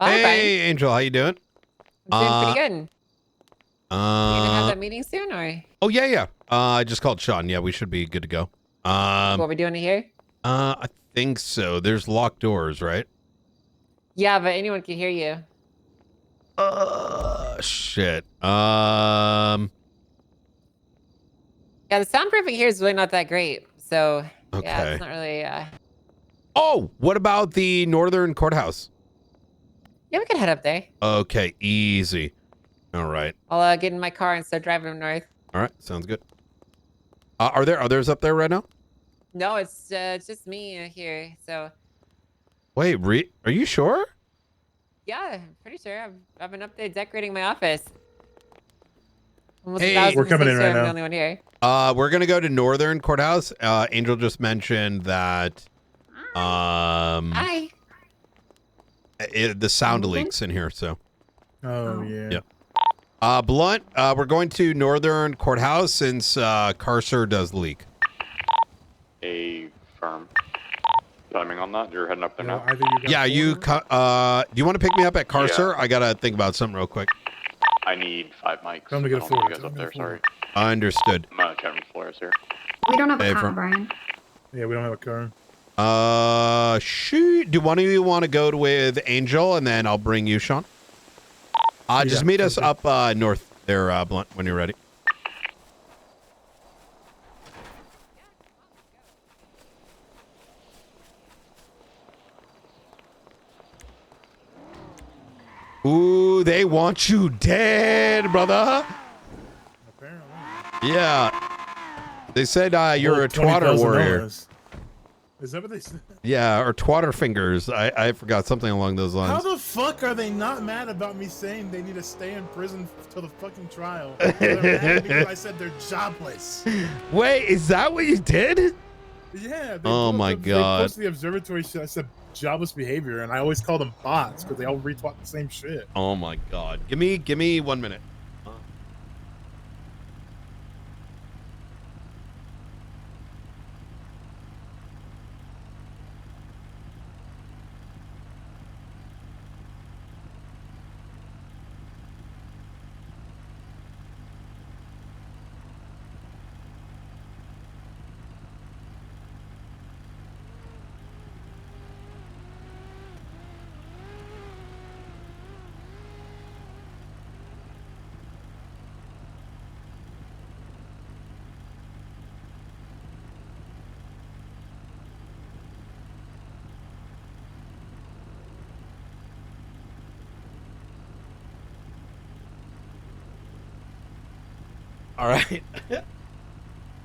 Hi, Hey, Angel, how you doing? I'm doing pretty good. You gonna have Uh, that meeting soon, or oh yeah. I just called Sean. Yeah, we should be good to go. what we doing here? I think so. There's locked doors, right? Yeah, but anyone can hear you. Shit. Yeah, the soundproofing here is really not that great. So yeah, Okay. it's not really. Oh, what about the Northern Courthouse? Yeah, we could head up there. Okay, easy. All right. I'll get in my car and start driving north. All right, sounds good. Are there others up there right now? No, it's just me here. So Wait, are you sure? yeah, I'm pretty sure I've been up there decorating my office. Almost Hey, 1,000% we're coming in sure right I'm the now. only one here. We're gonna go to Northern Courthouse. Angel just mentioned that Hi. the sound leaks in here, so Oh yeah. yeah. Blunt, we're going to Northern Courthouse since Carcer does leak. A firm. Timing on that? You're heading up there now? Either you got Yeah, you do you want to pick me up at Carcer? Yeah. I gotta think about something real quick. I need 5 mics. Tell him to get a I don't think floor. you guys up there, sorry. Understood. Kevin Flores here. We don't have a Hey, car, from- Brian. Yeah, we don't have a car. Shoot. Do one of you want to go with Angel, and then I'll bring you, Sean? Just Yeah, meet us sounds up north there, Blunt, when you're ready. Ooh, they want you dead, brother. Apparently. Yeah. They said you're Well, a twatter warrior. $20,000. Is that what they said? Yeah, or twatter fingers. I forgot something along those How lines. the fuck are they not mad about me saying they need to stay in prison till the fucking trial? They're mad because I said they're jobless. Wait, is that what you did? Yeah. Oh my They God. posted the observatory shit. I said jobless behavior, and I always call them bots because they all retweet the same shit. Oh my God. Give me 1 minute. All right.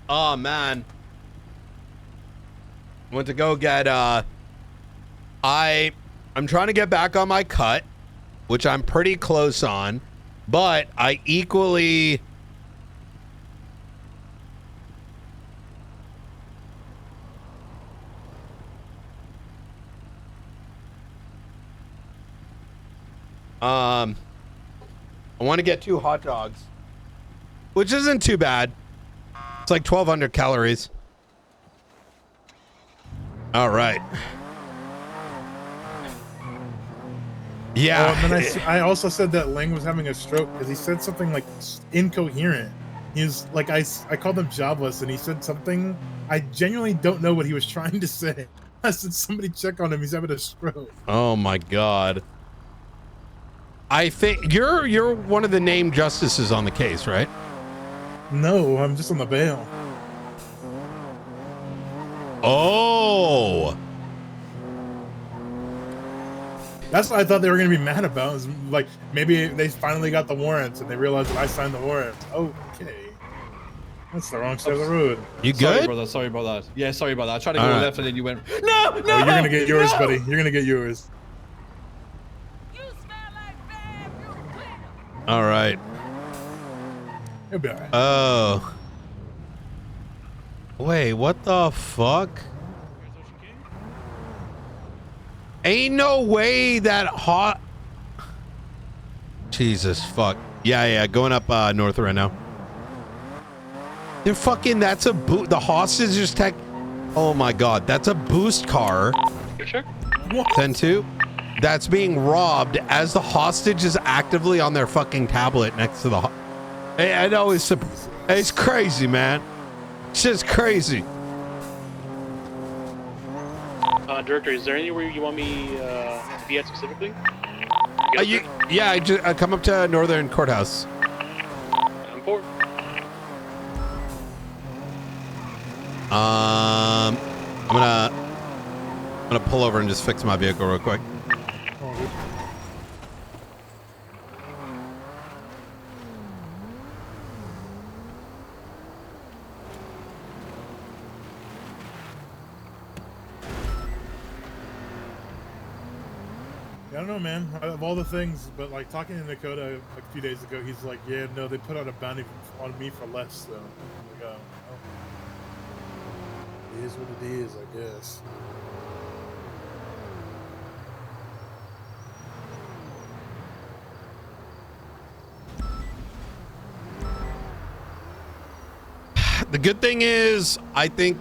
Oh man. Went to go get I'm trying to get back on my cut, which I'm pretty close on, but I equally I want to get 2 hot dogs, which isn't too bad. It's like 1,200 calories. All right. Yeah. Oh, and then I also said that Lang was having a stroke because he said something like incoherent. He was like, I called him jobless, and he said something. I genuinely don't know what he was trying to say. I said, somebody check on him. He's having a stroke. Oh my God. I think you're one of the named justices on the case, right? No, I'm just on the bail. Oh. That's what I thought they were going to be mad about. Is like, maybe they finally got the warrants and they realized that I signed the warrants. Okay. That's the wrong side of the road. You Sorry, good? brother. Sorry about that. Yeah, sorry about that. I tried to All go right. left and then you went, no, Oh, you're going to get yours, buddy. You're going to get yours. All right. You'll be all right. Oh. Wait, what the fuck? Ain't no way that hot. Jesus fuck. Yeah, going up north right now. They're fucking, that's a boot. The hostage is tech. Oh my God, that's a boost car. 10-2. That's being robbed as the hostage is actively on their fucking tablet next to the. I know it's crazy, man. It's just crazy. Director, is there anywhere you want me to be at specifically? Yeah, I come up to Northern Courthouse. I'm for. I'm gonna pull over and just fix my vehicle real quick. I don't know, man. Of all the things, but like talking to Dakota a few days ago, he's like, yeah, no, they put out a bounty on me for less, though. I'm like, oh, it is what it is, I guess. The good thing is, I think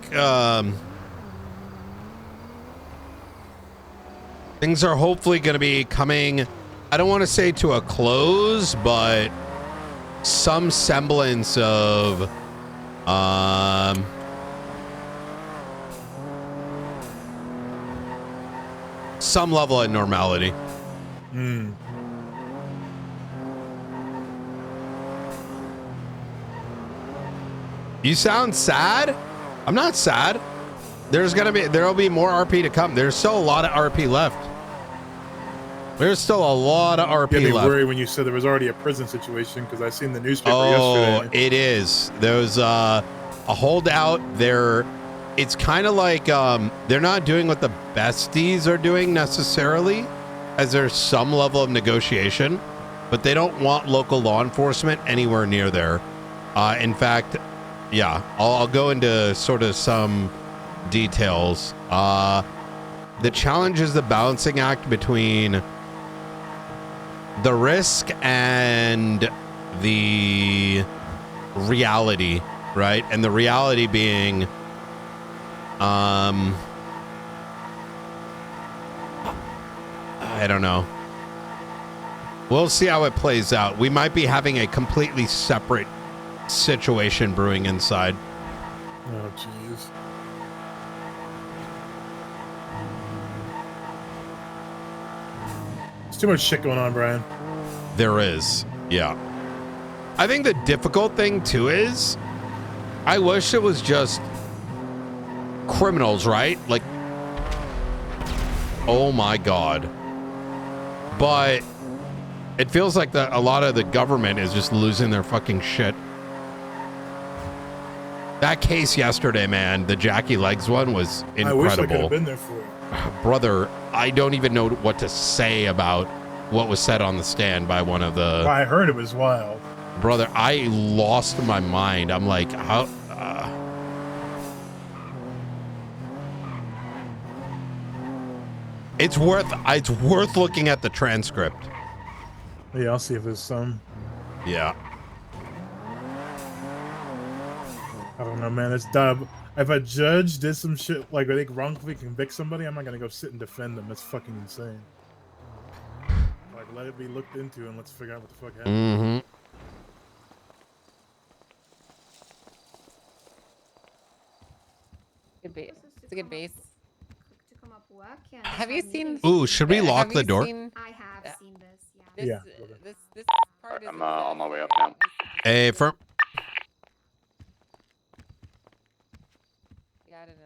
things are hopefully going to be coming, I don't want to say to a close, but some semblance of some level of normality. You sound sad? I'm not sad. There'll be more RP to come. There's still a lot of RP left. There's still a lot of RP You had me left. worried when you said there was already a prison situation because I seen the newspaper Oh, yesterday. it is. There's a holdout there. It's kind of like they're not doing what the besties are doing necessarily, as there's some level of negotiation, but they don't want local law enforcement anywhere near there. In fact, yeah, I'll go into sort of some details. The challenge is the balancing act between the risk and the reality, right? And the reality being, I don't know. We'll see how it plays out. We might be having a completely separate situation brewing inside. Oh, jeez. There's too much shit going on, Brian. There is, yeah. I think the difficult thing too is, I wish it was just criminals, right? Like, oh my God. But it feels like a lot of the government is just losing their fucking shit. That case yesterday, man, the Jackie Legs one was incredible. I wish I could have been there for it. Brother, I don't even know what to say about what was said on the stand by one of the... I heard it was wild. Brother, I lost my mind. I'm like, how... It's worth looking at the transcript. Yeah, I'll see if there's some. Yeah. I don't know, man. It's dumb. If a judge did some shit like they wrongfully convict somebody, I'm not gonna go sit and defend them. That's fucking insane. Like, let it be looked into and let's figure out what the fuck happened. Good base. It's a good base. Have you seen? Ooh, should we lock the door? I have seen this. Yeah. This part is. I'm on my way up now. Hey, firm. Yeah, I don't know.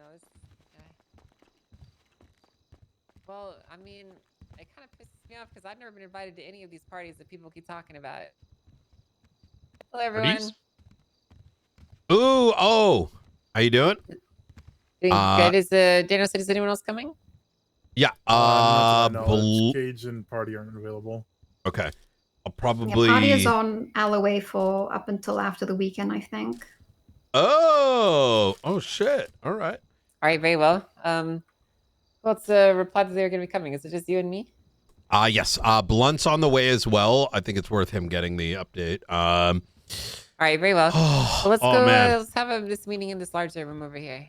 Well, I mean, it kind of pisses me off because I've never been invited to any of these parties that people keep talking about. Hello, everyone. Parties? Ooh, oh. How you doing? Doing good. Is Daniel said, is anyone else coming? Yeah. Cage and party aren't available. Okay. I'll probably... Yeah, party is on LOA for up until after the weekend, I think. Oh shit. All right. All right, very well. What's the reply that they're going to be coming? Is it just you and me? Yes. Blunt's on the way as well. I think it's worth him getting the update. All right, very well. So let's go. Man. Let's have this meeting in this larger room over here.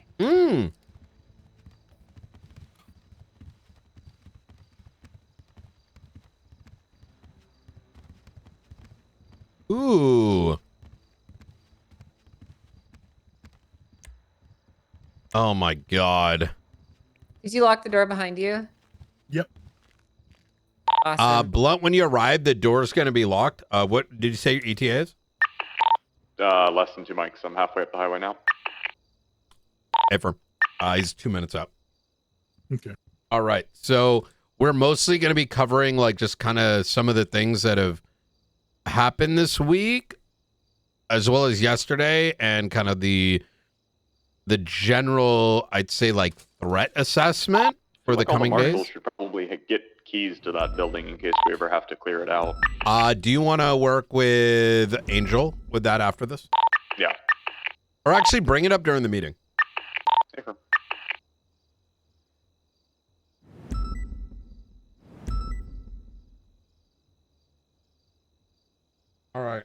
Ooh. Oh my god. Did you lock the door behind you? Yep. Awesome. Blunt, when you arrive, the door's going to be locked. What did you say your ETA is? Less than 2 mics. I'm halfway up the highway now. Hey, firm. He's 2 minutes out. Okay. All right. So we're mostly going to be covering like just kind of some of the things that have happened this week, as well as yesterday, and kind of the general, I'd say, like threat assessment for the coming days. Marshals should probably get keys to that building in case we ever have to clear it out. Do you want to work with Angel with that after this? Yeah. Or actually bring it up during the meeting. Safer. All right.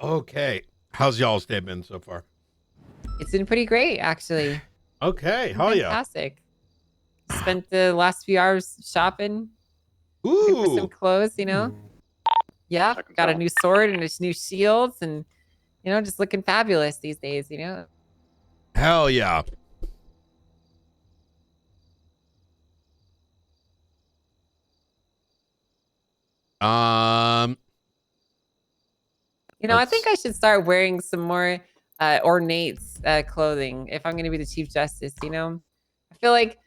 Okay. How's y'all's day been so far? It's been pretty great, actually. Okay. Hell yeah. Fantastic. Spent the last few hours shopping. Ooh. For some clothes, you know. Yeah, got a new sword and new shields, and you know, just looking fabulous these days, you know. Hell yeah. You know, I think I should start wearing some more ornate clothing if I'm going to be the Chief Justice, you know? I feel like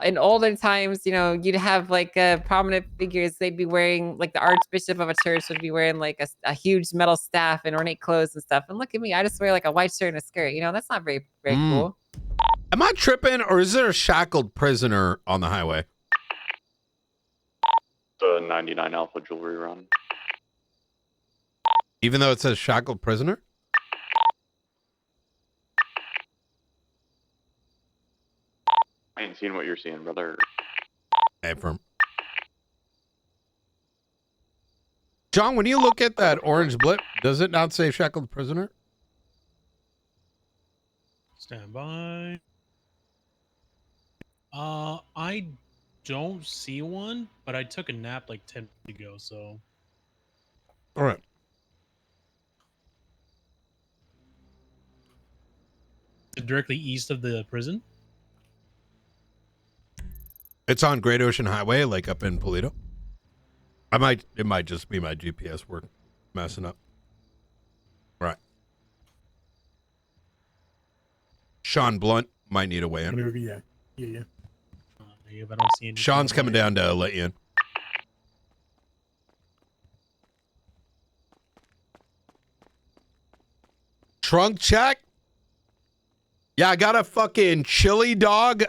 in older times, you know, you'd have like prominent figures, they'd be wearing, like the Archbishop of a church would be wearing like a huge metal staff and ornate clothes and stuff. And look at me, I just wear like a white shirt and a skirt, you know? That's not very cool. Am I tripping, or is there a shackled prisoner on the highway? The 99 Alpha jewelry run. Even though it says shackled prisoner? I ain't seen what you're seeing, brother. Hey, firm. John, when you look at that orange blip, does it not say shackled prisoner? Stand by. I don't see one, but I took a nap like 10 minutes ago, so. All right. Directly east of the prison? It's on Great Ocean Highway, like up in Polito. It might just be my GPS work messing up. Right. Sean Blunt might need a weigh in. Yeah. If I don't see anything, Sean's coming down to let you in. Trunk check? Yeah, I got a fucking chili dog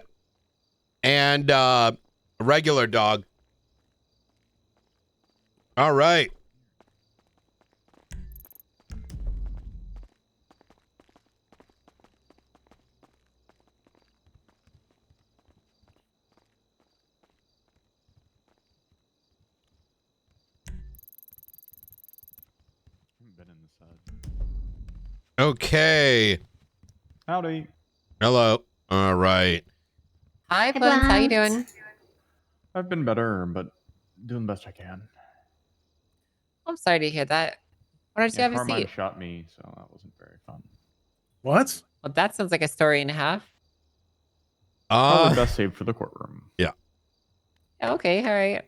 and a regular dog. All right. Okay. Howdy. Hello. All right. Hi, Blunts. How you doing? I've been better, but doing the best I can. I'm sorry to hear that. Why don't you have a Carmine seat? shot me, so that wasn't very fun. What? Well, that sounds like a story and a half. Probably best saved for the courtroom. Yeah. Okay, all right.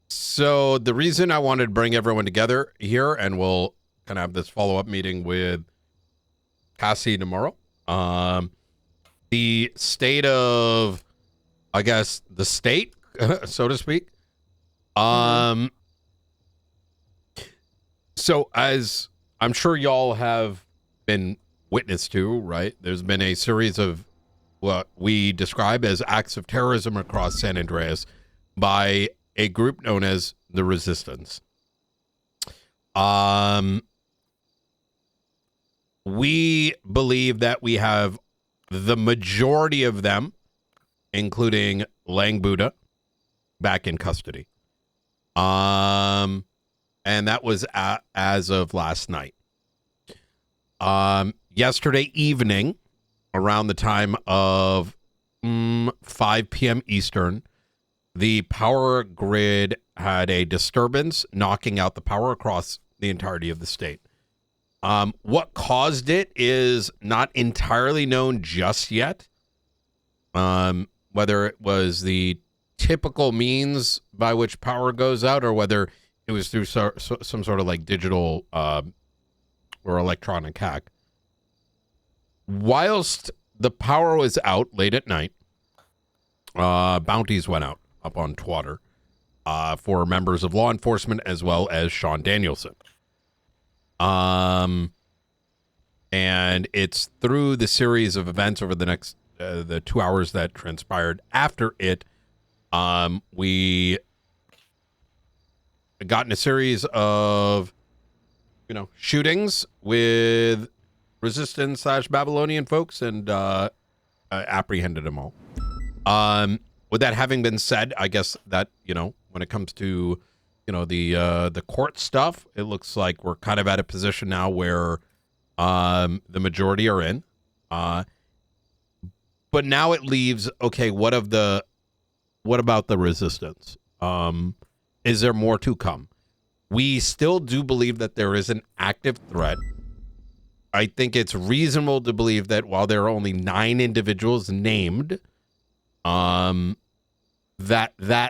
So the reason I wanted to bring everyone together here, and we'll kind of have this follow-up meeting with Cassie tomorrow. The state of, I guess, the state, so to speak. So as I'm sure y'all have been witness to, right? There's been a series of what we describe as acts of terrorism across San Andreas by a group known as the Resistance. We believe that we have the majority of them, including Lang Buddha, back in custody. And that was as of last night. Yesterday evening, around the time of 5 p.m. Eastern, the power grid had a disturbance, knocking out the power across the entirety of the state. What caused it is not entirely known just yet. Whether it was the typical means by which power goes out or whether it was through some sort of like digital or electronic hack. Whilst the power was out late at night, bounties went out up on Twatter for members of law enforcement as well as Sean Danielson. And it's through the series of events over the next the 2 hours that transpired after it, we got in a series of shootings with Resistance / Babylonian folks and apprehended them all. With that having been said, I guess that when it comes to the court stuff, it looks like we're kind of at a position now where the majority are in. But now it leaves, okay, what about the Resistance? Is there more to come? We still do believe that there is an active threat. I think it's reasonable to believe that while there are only 9 individuals named, that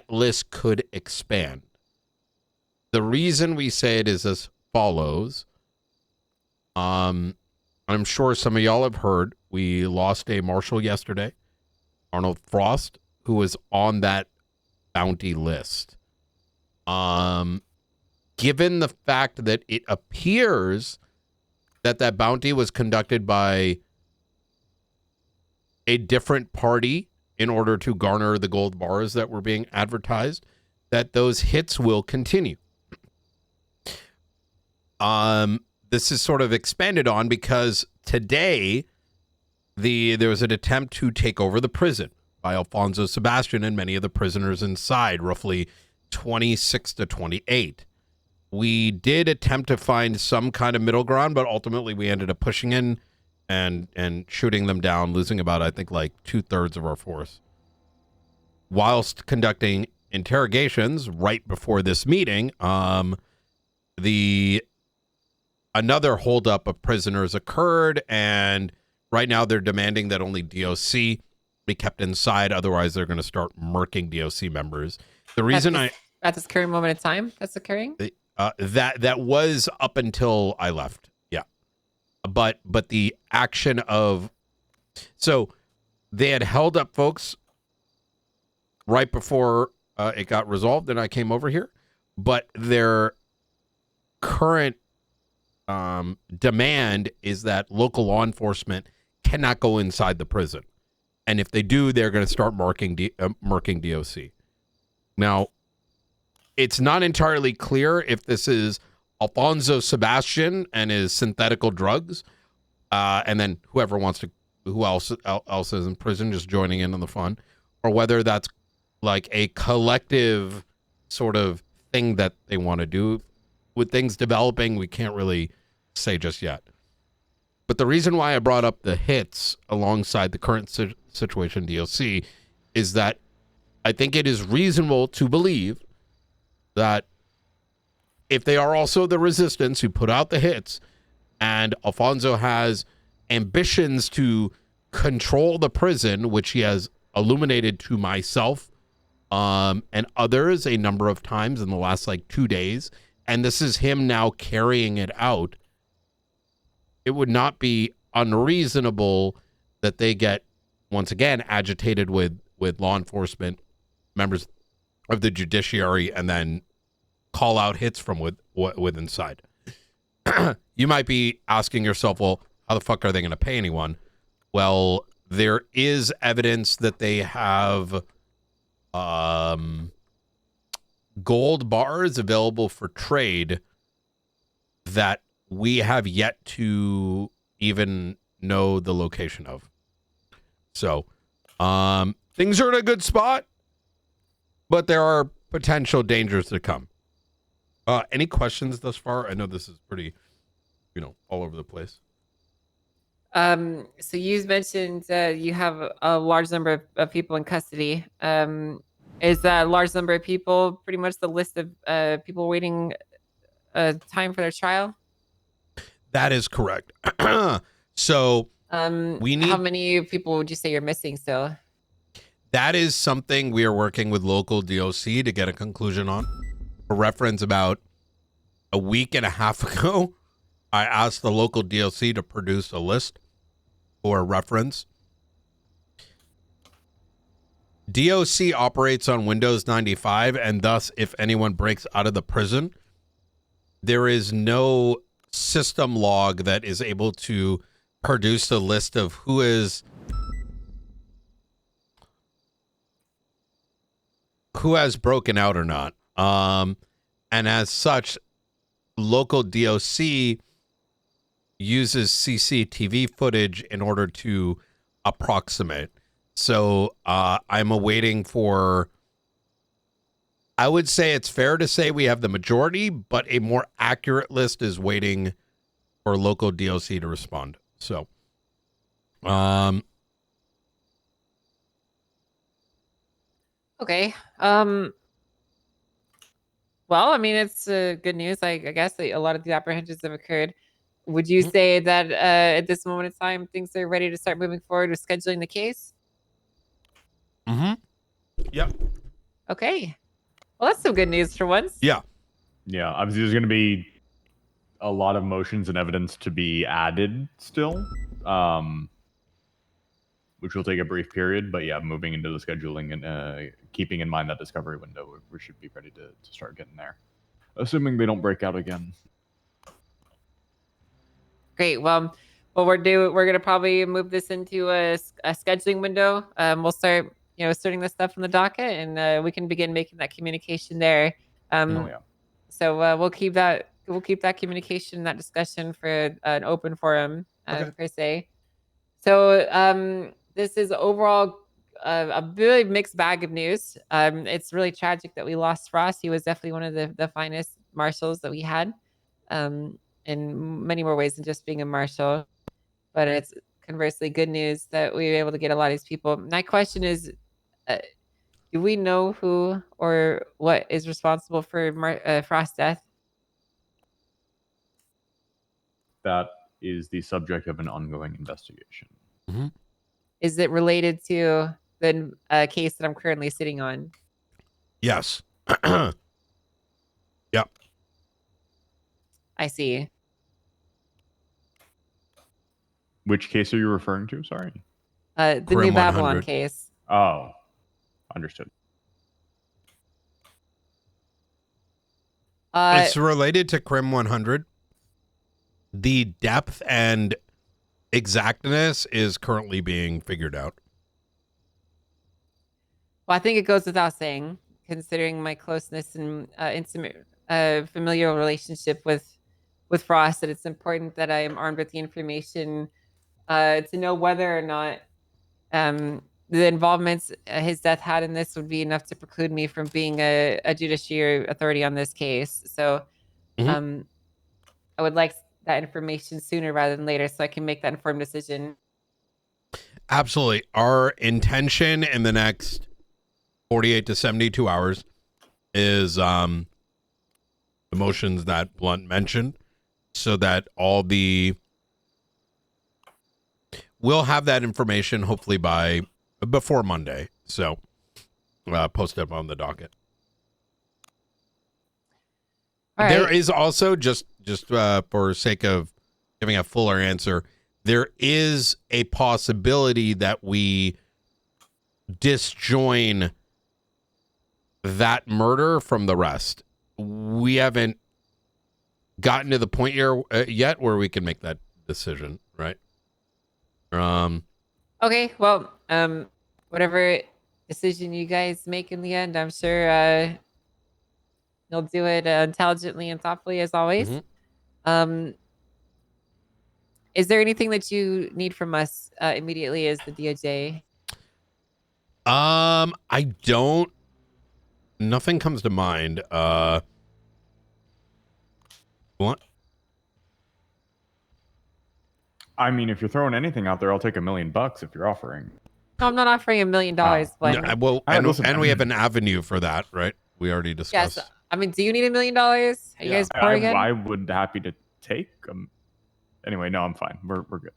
list could expand. The reason we say it is as follows. I'm sure some of y'all have heard we lost a marshal yesterday, Arnold Frost, who was on that bounty list. Given the fact that it appears that bounty was conducted by a different party in order to garner the gold bars that were being advertised, that those hits will continue. This is sort of expanded on because today there was an attempt to take over the prison by Alfonso Sebastian and many of the prisoners inside, roughly 26 to 28. We did attempt to find some kind of middle ground, but ultimately we ended up pushing in and shooting them down, losing about, I think, like 2/3 of our force. Whilst conducting interrogations right before this meeting, another holdup of prisoners occurred, and right now they're demanding that only DOC be kept inside. Otherwise, they're going to start murking DOC members. The reason at this current moment in time, that's occurring. That was up until I left. Yeah, but the action of So they had held up folks right before it got resolved, and I came over here. But their current demand is that local law enforcement cannot go inside the prison. And if they do, they're going to start marking DOC. Now, it's not entirely clear if this is Alfonso Sebastian and his synthetical drugs, and then who else is in prison just joining in on the fun, or whether that's like a collective sort of thing that they want to do. With things developing, we can't really say just yet. But the reason why I brought up the hits alongside the current situation DOC is that I think it is reasonable to believe that if they are also the resistance who put out the hits, and Alfonso has ambitions to control the prison, which he has illuminated to myself and others a number of times in the last 2 days, and this is him now carrying it out, it would not be unreasonable that they get, once again, agitated with law enforcement, members of the judiciary, and then call out hits from with inside. You might be asking yourself, well, how the fuck are they going to pay anyone? Well, there is evidence that they have gold bars available for trade that we have yet to even know the location of. So, things are in a good spot, but there are potential dangers to come. Any questions thus far? I know this is pretty, all over the place. So you mentioned you have a large number of people in custody. Is that large number of people pretty much the list of people waiting time for their trial? That is correct. So we need. How many people would you say you're missing still? That is something we are working with local DOC to get a conclusion on. For reference, about a week and a half ago, I asked the local DOC to produce a list for reference. DOC operates on Windows 95, and thus, if anyone breaks out of the prison, there is no system log that is able to produce a list of who has broken out or not. And as such, local DOC uses CCTV footage in order to approximate. So I'm awaiting for, I would say it's fair to say we have the majority, but a more accurate list is waiting for local DOC to respond. So, Okay. Well, I mean, it's good news. I guess that a lot of the apprehensions have occurred. Would you say that at this moment in time, things are ready to start moving forward with scheduling the case? Yep. Okay. Well, that's some good news for once. Yeah. Yeah, obviously there's going to be a lot of motions and evidence to be added still, which will take a brief period. But yeah, moving into the scheduling and keeping in mind that discovery window, we should be ready to start getting there, assuming they don't break out again. Great. Well, we're gonna probably move this into a scheduling window. We'll start, starting this stuff from the docket, and we can begin making that communication there. So we'll keep that communication, that discussion for an open forum per se. So this is overall a really mixed bag of news. It's really tragic that we lost Ross. He was definitely one of the finest marshals that we had. In many more ways than just being a marshal, but it's conversely good news that we were able to get a lot of these people. My question is, do we know who or what is responsible for Frost's death? That is the subject of an ongoing investigation. Is it related to the case that I'm currently sitting on? Yes. Yep. I see. Which case are you referring to? Sorry. The Crim New Babylon 100. case. Oh, understood. It's related to Crim 100. The depth and exactness is currently being figured out. Well, I think it goes without saying, considering my closeness and intimate, familial relationship with Frost, that it's important that I am armed with the information to know whether or not the involvements his death had in this would be enough to preclude me from being a judiciary authority on this case. So, I would like that information sooner rather than later, so I can make that informed decision. Absolutely. Our intention in the next 48 to 72 hours is the motions that Blunt mentioned, so that we'll have that information hopefully before Monday. So post it on the docket. All There right. is also, just for sake of giving a fuller answer, there is a possibility that we disjoin that murder from the rest. We haven't gotten to the point here yet where we can make that decision, right? Okay, well, whatever decision you guys make in the end, I'm sure you'll do it intelligently and thoughtfully as always. Is there anything that you need from us immediately as the DOJ? I don't. Nothing comes to mind. What? I mean, if you're throwing anything out there, I'll take $1 million if you're offering. No, I'm not offering $1 million, No, but well, All right, and, listen, and we have an avenue for that, right? We already discussed. yes. I mean, do you need $1 million? Are you guys poor again? I would happy to take. Anyway, no, I'm fine. We're good.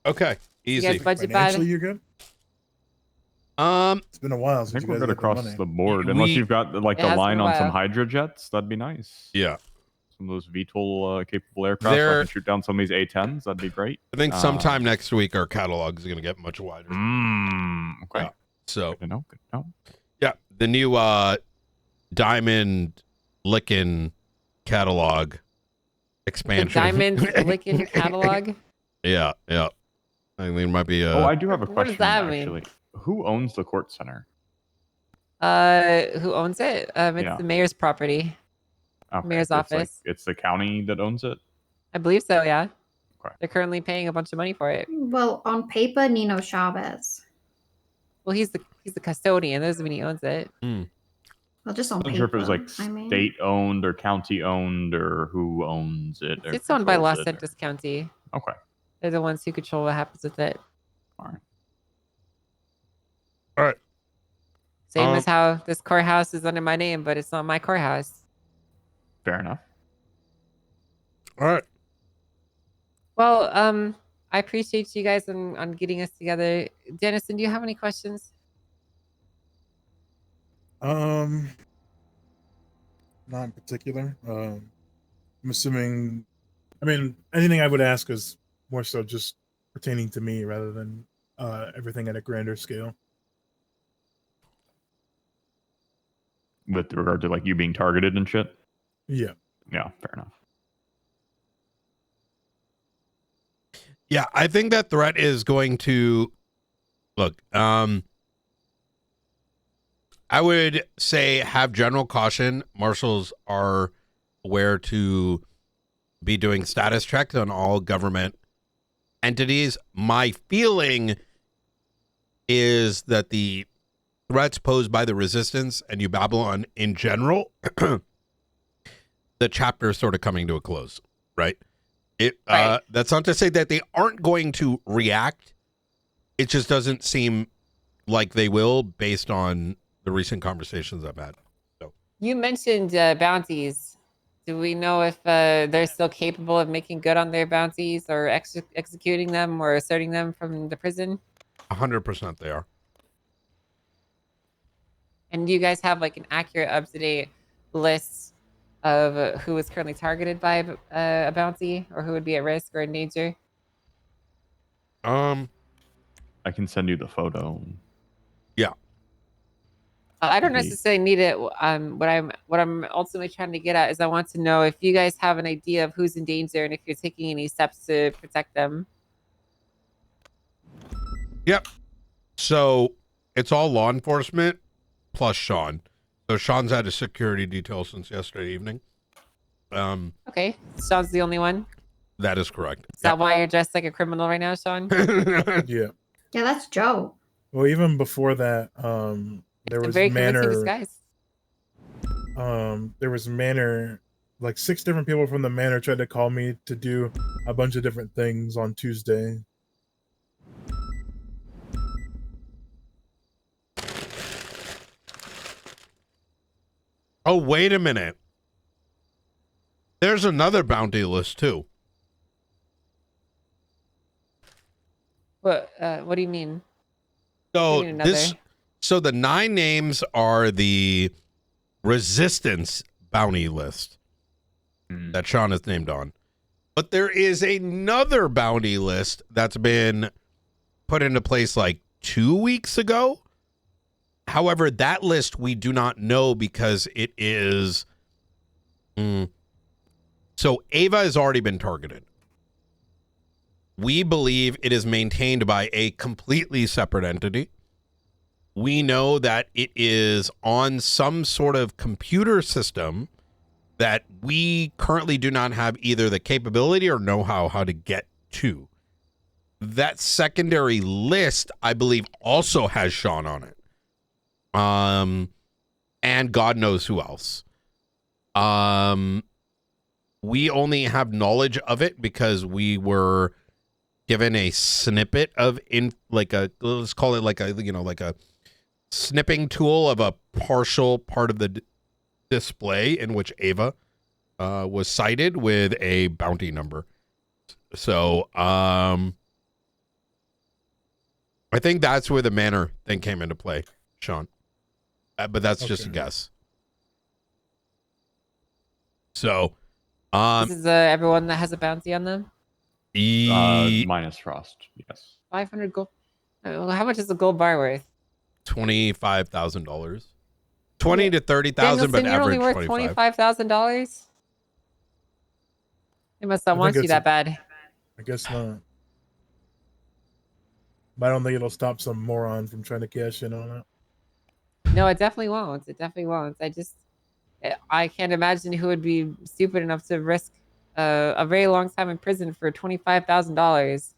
Okay, You easy. guys budget Financially, bad? you're good. It's been a while I since think you we're guys good got the across money. the board, unless you've got like It the has line been a on some while. Hydra jets. That'd be nice. Yeah. Some of those VTOL capable aircraft. So I can shoot down some of these A-10s. That'd be great. I think sometime next week our catalog is going to get much wider. Okay. Yeah. So Good to know. Good to know. yeah, the new diamond licking catalog expansion. The diamond licking catalog? Yeah. I think there might be a. Oh, I do have a What question. does that mean? Actually, who owns the court center? Who owns it? It's Yeah. the mayor's property. Okay, Mayor's so it's office. it's the county that owns it. I believe so, yeah. Okay. They're currently paying a bunch of money for it. Well, on paper, Nino Chavez. Well, he's the custodian. That doesn't mean he owns it. Well, just on I'm not paper. sure if it was like I mean, state owned or county owned or who owns it. or It's owned by controls Los it. Santos County. Okay. They're the ones who control what happens with it. All right. All right. Same as how this courthouse is under my name, but it's not my courthouse. Fair enough. All right. Well, I appreciate you guys on getting us together. Dennison, do you have any questions? Not in particular. I'm assuming. I mean, anything I would ask is more so just pertaining to me rather than everything at a grander scale. With regard to like you being targeted and shit. Yeah. Yeah. Fair enough. Yeah, I think that threat is going to look. I would say have general caution. Marshals are aware to be doing status checks on all government entities. My feeling is that the threats posed by the resistance and New Babylon in general, the chapter is sort of coming to a close, right? That's not to say that they aren't going to react. It just doesn't seem like they will based on the recent conversations I've had. So You mentioned bounties. Do we know if they're still capable of making good on their bounties or executing them or asserting them from the prison? 100% they are. And do you guys have like an accurate, up-to-date list of who is currently targeted by a bounty or who would be at risk or in danger? I can send you the photo. Yeah. I don't necessarily need it. What I'm ultimately trying to get at is I want to know if you guys have an idea of who's in danger and if you're taking any steps to protect them. Yep. So it's all law enforcement plus Sean. So Sean's had a security detail since yesterday evening. Okay, Sean's the only one. That is correct. Is that why you're dressed like a criminal right now, Sean? Yeah. Yeah, that's Joe. Well, even before that, there was Very convincing Manor. disguise. There was Manor. Like 6 different people from the Manor tried to call me to do a bunch of different things on Tuesday. Oh, wait a minute. There's another bounty list too. What do you mean? So Give me another. so the 9 names are the resistance bounty list that Sean is named on. But there is another bounty list that's been put into place like 2 weeks ago. However, that list we do not know because it is so Ava has already been targeted. We believe it is maintained by a completely separate entity. We know that it is on some sort of computer system that we currently do not have either the capability or know-how how to get to. That secondary list, I believe, also has Sean on it. And God knows who else. We only have knowledge of it because we were given a snippet of let's call it like a snipping tool of a partial part of the display in which Ava was cited with a bounty number. So I think that's where the Manor thing came into play, Sean. But that's just a guess. So This is everyone that has a bounty on them. Minus Frost, yes. 500 gold. How much is the gold bar worth? $25,000. 20 to 30,000, but you're only average worth 25. $25,000. They must not want you that bad. I guess not. But I don't think it'll stop some moron from trying to cash in on it. No, it definitely won't. It definitely won't. I can't imagine who would be stupid enough to risk a very long time in prison for $25,000.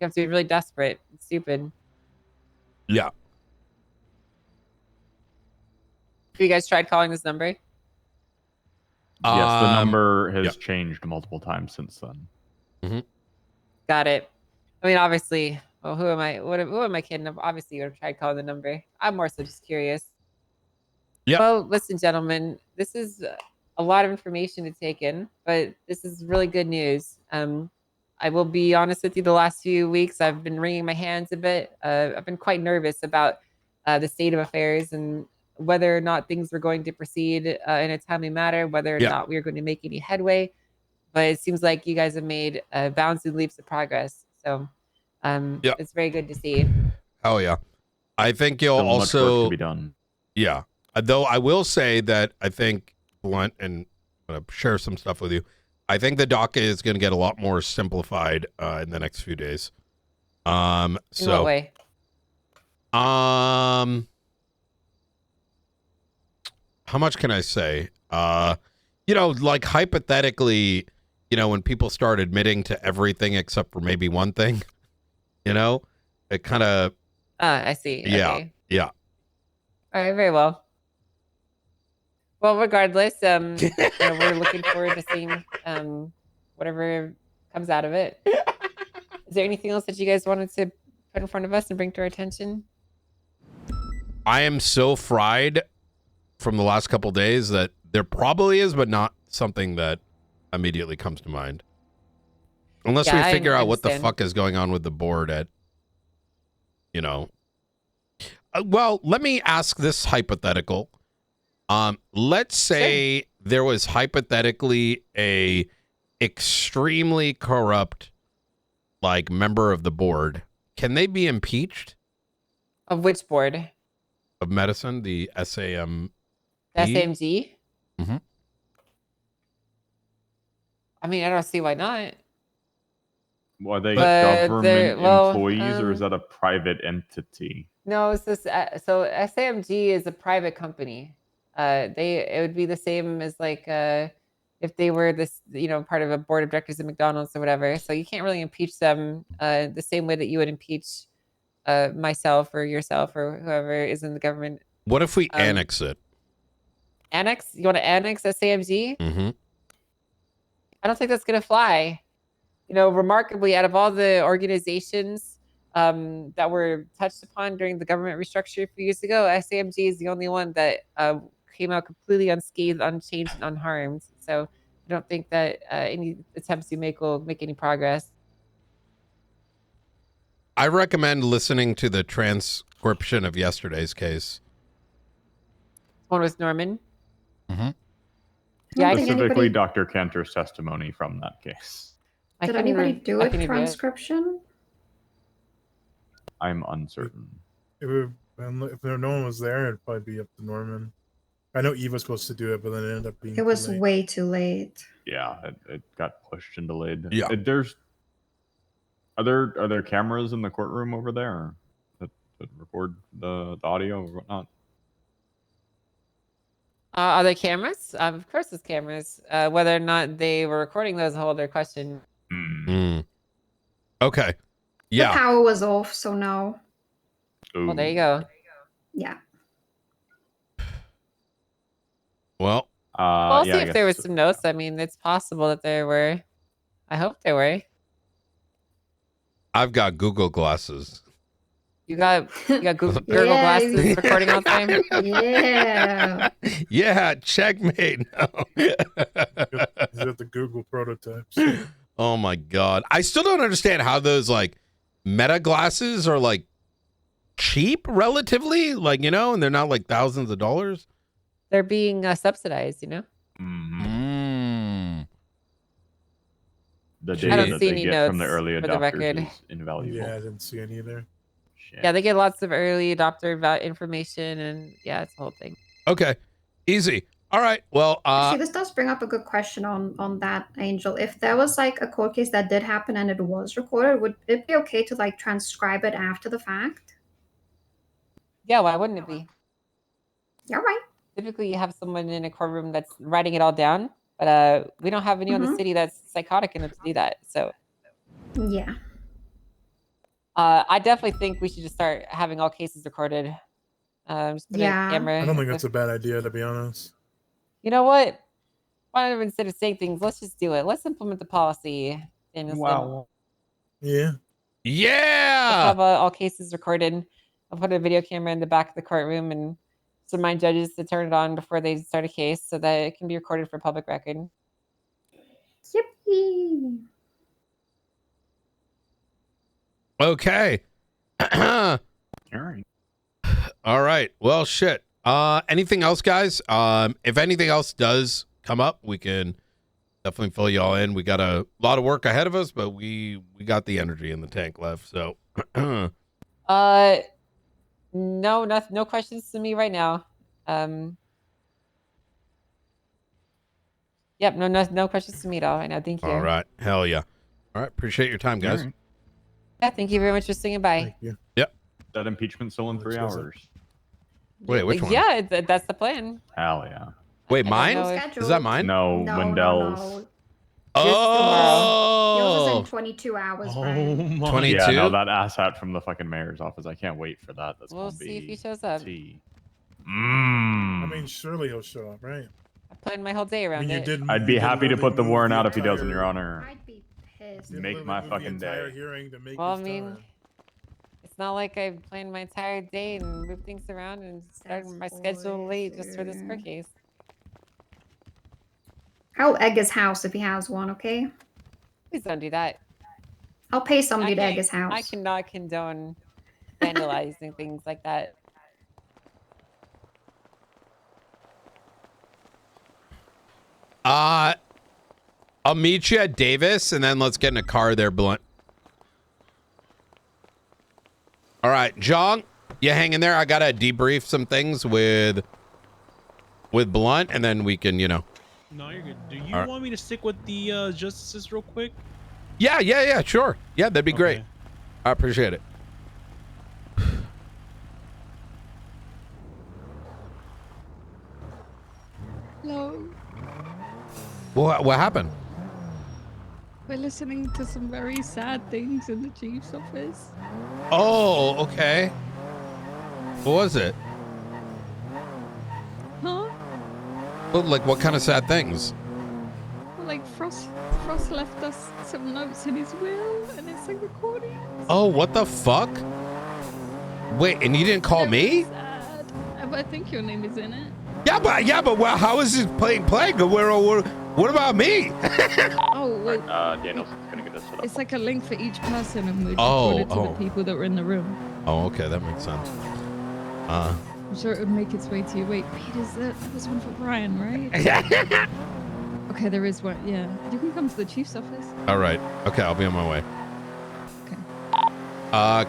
You have to be really desperate and stupid. Yeah. Have you guys tried calling this number? Yes, the number has changed multiple times since then. Mm-hmm. Got it. I mean, obviously, well, who am I? Who am I kidding? Obviously, you would have tried calling the number. I'm more so just curious. Yeah. Well, listen, gentlemen, this is a lot of information to take in, but this is really good news. I will be honest with you, the last few weeks, I've been wringing my hands a bit. I've been quite nervous about the state of affairs and whether or not things were going to proceed in a timely manner, whether or not we are going to make any headway. But it seems like you guys have made bounds and leaps of progress. So it's very good to see. Oh, yeah. I think you'll Still much also... work to be done. Yeah. Though I will say that I think, Blunt, and I'm going to share some stuff with you, I think the docket is going to get a lot more simplified in the next few days. In what way? How much can I say? Like hypothetically, when people start admitting to everything except for maybe one thing, it kind of... I see. Yeah. Okay. Yeah. All right. Very well. Well, regardless, we're looking forward to seeing whatever comes out of it. Is there anything else that you guys wanted to put in front of us and bring to our attention? I am so fried from the last couple days that there probably is, but not something that immediately comes to mind. Unless we figure out what the fuck is going on with the board at, well, let me ask this hypothetical. Let's say there was hypothetically a extremely corrupt, member of the board can they be impeached Of which board? of medicine? The SAM. SAMG? Mm-hmm. I mean, I don't see why not. Are they But government well, employees or is that a private entity? No, it's this. So SAMG is a private company. It would be the same as like if they were this, part of a board of directors at McDonald's or whatever. So you can't really impeach them the same way that you would impeach myself or yourself or whoever is in the government. What if we annex it? Annex? You want to annex SAMG? Mm-hmm. I don't think that's gonna fly. Remarkably, out of all the organizations that were touched upon during the government restructure a few years ago, SAMG is the only one that came out completely unscathed, unchanged, and unharmed. So I don't think that any attempts you make will make any progress. I recommend listening to the transcription of yesterday's case. One was Norman. Mm-hmm. Yeah, Specifically, Dr. Cantor's testimony from that case. Did anybody do a transcription? I'm uncertain. If no one was there, it'd probably be up to Norman. I know Eve was supposed to do it, but then it ended up being. It was too late. way too late. Yeah, it got pushed and delayed. Yeah. Are there cameras in the courtroom over there that record the audio or whatnot? Are there cameras? Of course, there's cameras. Whether or not they were recording those is a whole other question. Mm. Okay. Yeah. The power was off, so no. Well, there you go. Yeah. Well, I'll see if there was some notes. I mean, it's possible that there were. I hope there were. I've got Google glasses. You got Google glasses recording all the time? Yeah. Yeah, checkmate. No. Is that the Google prototypes? Oh my God. I still don't understand how those like Meta glasses are like cheap relatively, like, and they're not like thousands of dollars. They're being subsidized, Mm. The I data don't that see they any get notes from the early for the adopters record. is invaluable. Yeah, I didn't see any either. Yeah, they get lots of early adopter information, and yeah, it's the whole thing. Okay. Easy. All right. Well, Actually, this does bring up a good question on that, Angel. If there was like a court case that did happen and it was recorded, would it be okay to like transcribe it after the fact? Yeah, why wouldn't it be? Yeah, right. Typically, you have someone in a courtroom that's writing it all down, but we don't have anyone in the city that's psychotic enough to do that. So, yeah. I definitely think we should just start having all cases recorded. Just put a camera. I don't think that's a bad idea, to be honest. You know what? Why don't we, instead of saying things, let's just do it. Let's implement the policy. Wow. Yeah. Yeah. Let's have all cases recorded. I'll put a video camera in the back of the courtroom and remind judges to turn it on before they start a case so that it can be recorded for public record. Yippee. okay. All right. All right. Well, shit. Anything else, guys? If anything else does come up, we can definitely fill y'all in. We got a lot of work ahead of us, but we got the energy in the tank left. So, no questions to me right now. Yep, no questions to me at all right now. Thank you. all right. Hell yeah. All right. Appreciate your time, guys. All right. Yeah, thank you very much for swinging by. Yep. That impeachment still in 3 hours. Wait, which one? Yeah, that's the plan. Hell yeah. Wait, I mine? don't know Is that mine? No, No, Wendell's. no. Oh. Yours is in 22 hours, Brian. 22? Yeah, no, that asshat from the fucking mayor's office. I can't wait for that. That's We'll gonna see be if he shows up. tea. I mean, surely he'll show up, right? I planned my whole day around it. I'd be happy to put the warrant out if he doesn't, Your Honor. I'd be pissed. Make my fucking day. Well, I mean, it's not like I planned my entire day and moved things around and started my schedule late just for this court case. I'll egg his house if he has one, okay? Please don't do that. I'll pay somebody to egg his house. I cannot condone vandalizing things like that. I'll meet you at Davis, and then let's get in a car there, Blunt. right, Jong, you hang in there. I gotta debrief some things with Blunt, and then we can, you know. No, you're good. Do you All right. want me to stick with the justices real quick? Yeah, sure. Yeah, that'd be great. Okay. I appreciate it. Hello. What happened? We're listening to some very sad things in the chief's office. Oh, okay. What was it? Huh? Well, like, what kind of sad things? Well, like Frost left us some notes in his will, and it's like recording. Oh, what the fuck? Wait, and you didn't call me? Sad. I think your name is in it. Yeah, but well, how is this playing? What about me? Oh, well, Daniel's gonna get this set up. it's like a link for each person, and we Oh, recorded to oh. the people that were in the room. Oh, okay, that makes sense. I'm sure it would make its way to you. Wait, Pete, that was one for Brian, right? Okay, there is one. Yeah, you can come to the chief's office. All right. Okay, I'll be on my way. Okay.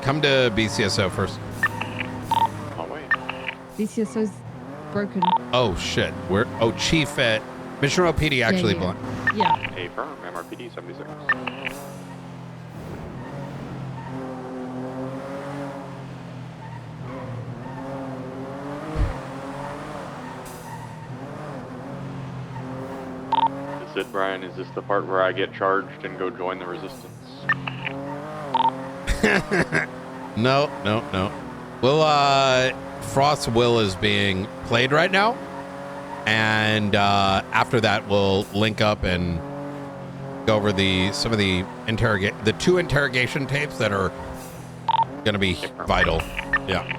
Come to BCSO first. Oh wait. BCSO's broken. Oh shit. Chief at Mission Row PD actually yeah. Blunt. Yeah. A firm, MRPD 76. Is it, Brian? Is this the part where I get charged and go join the resistance? No. Well, Frost's will is being played right now. And after that, we'll link up and go over some of the two interrogation tapes that are going to be vital. Yeah.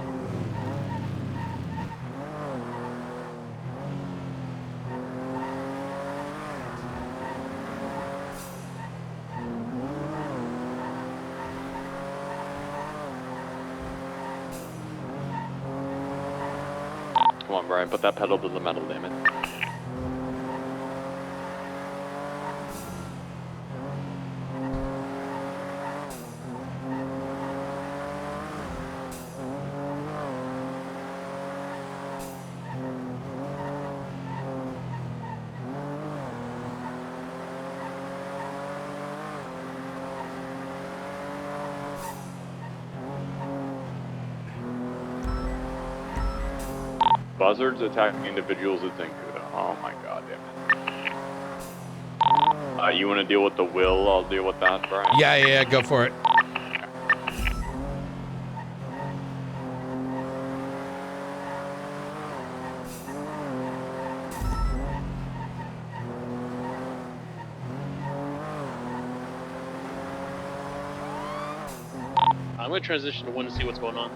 Come on, Brian, put that pedal to the metal, damn it. Buzzards attacking individuals at Zinkuda. Oh my god, damn it. You want to deal with the will? I'll deal with that, Brian. Yeah, go for it. I'm gonna transition to one to see what's going on.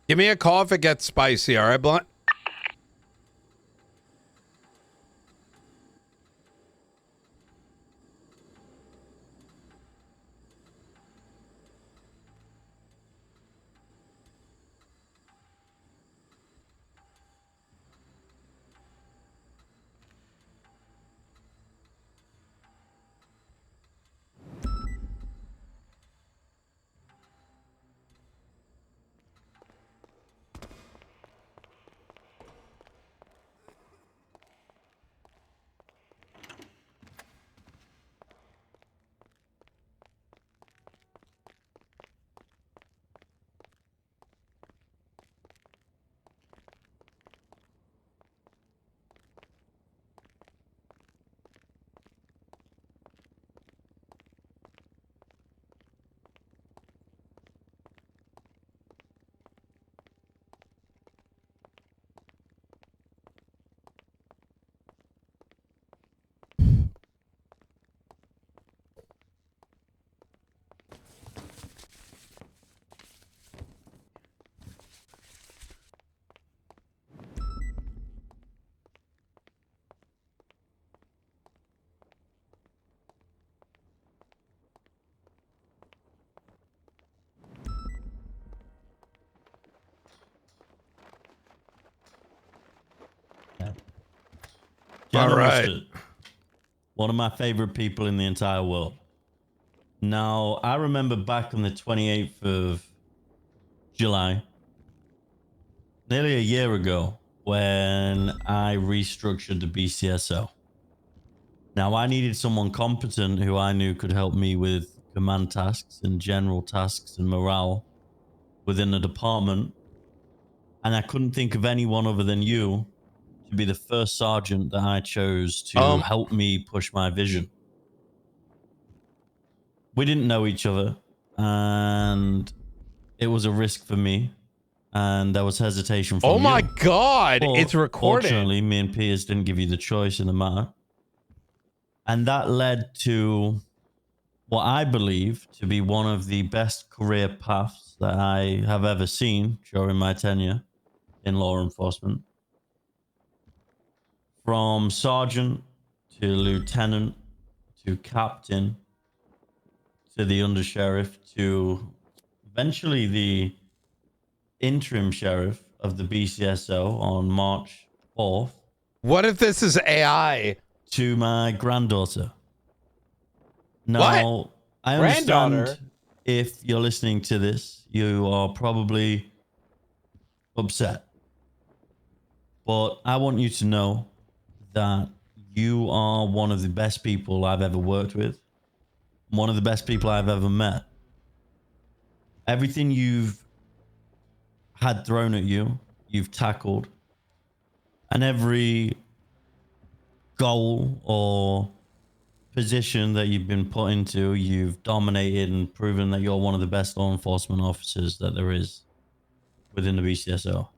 Give me a call if it gets spicy, all right, Blunt? General All right. Mustard, one of my favorite people in the entire world. Now, I remember back on the 28th of July, nearly a year ago, when I restructured the BCSO. Now, I needed someone competent who I knew could help me with command tasks and general tasks and morale within the department. And I couldn't think of anyone other than you to be the first sergeant that I chose to help me push my vision. We didn't know each other, and it was a risk for me, and there was hesitation from you. Oh my God, But it's recorded. Fortunately, me and Piers didn't give you the choice in the matter. And that led to what I believe to be one of the best career paths that I have ever seen during my tenure in law enforcement. From sergeant to lieutenant to captain to the undersheriff to eventually the interim sheriff of the BCSO on March 4th. What if this is AI? To my granddaughter. Now, What? I understand if you're listening to this, you are probably upset. But I want you to know that you are one of the best people I've ever worked with. One of the best people I've ever met. Everything you've had thrown at you, you've tackled. And every goal or position that you've been put into, you've dominated and proven that you're one of the best law enforcement officers that there is within the BCSO.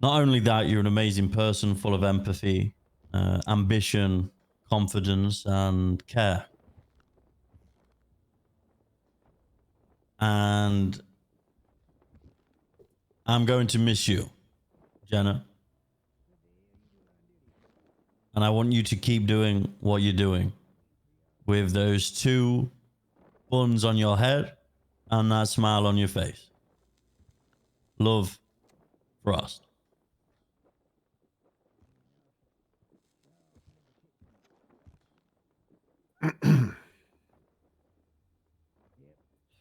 Not only that, you're an amazing person full of empathy, ambition, confidence, and care. And I'm going to miss you, Jenna. And I want you to keep doing what you're doing with those two buns on your head and that smile on your face. Love, Frost.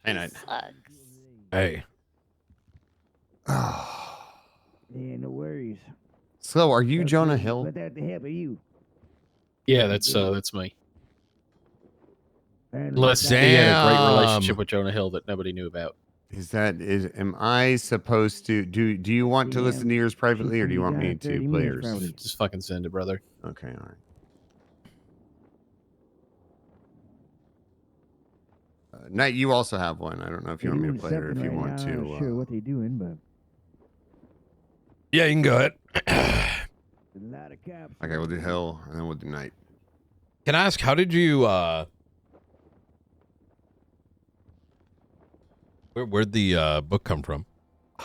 Hey, Night. Hey. Yeah, no worries. So, are you Jonah Hill? Without the help of you. Yeah, that's me. Unless He had a great relationship with Jonah Hill that nobody knew about. Am I supposed to do you want to listen to yours privately, or do you want me to play yours? Just fucking send it, brother. Okay, all right. Knight, you also have one. I don't know if you want me to play it or if you want to. I'm not sure what they're doing, but Yeah, you can go ahead. Okay, we'll do Hill and then we'll do Knight. Can I ask, how did you where'd the book come from?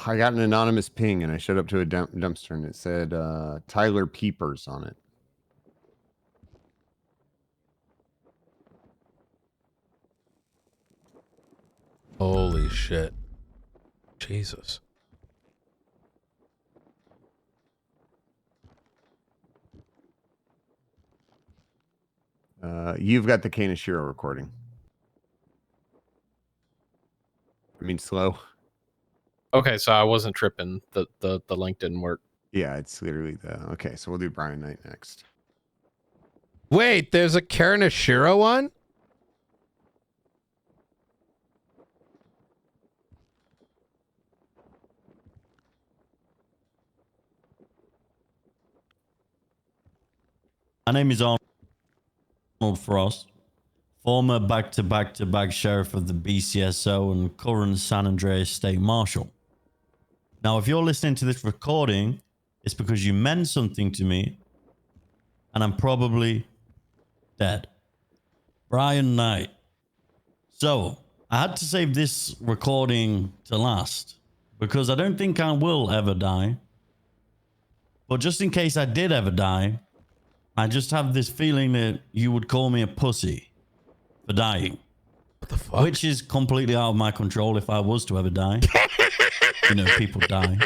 I got an anonymous ping and I showed up to a dumpster and it said Tyler Peepers on it. Holy shit. Jesus. You've got the Kanashiro recording. I mean, slow. Okay, so I wasn't tripping. The link didn't work. Yeah, it's literally okay, so we'll do Brian Knight next. Wait, there's a Karanashiro one? My name is Arnold Frost, former back-to-back-to-back sheriff of the BCSO and current San Andreas State Marshal. Now, if you're listening to this recording, it's because you meant something to me, and I'm probably dead. Brian Knight. So, I had to save this recording to last, because I don't think I will ever die. But just in case I did ever die, I just have this feeling that you would call me a pussy for dying. What the fuck? Which is completely out of my control if I was to ever die. You know, people die.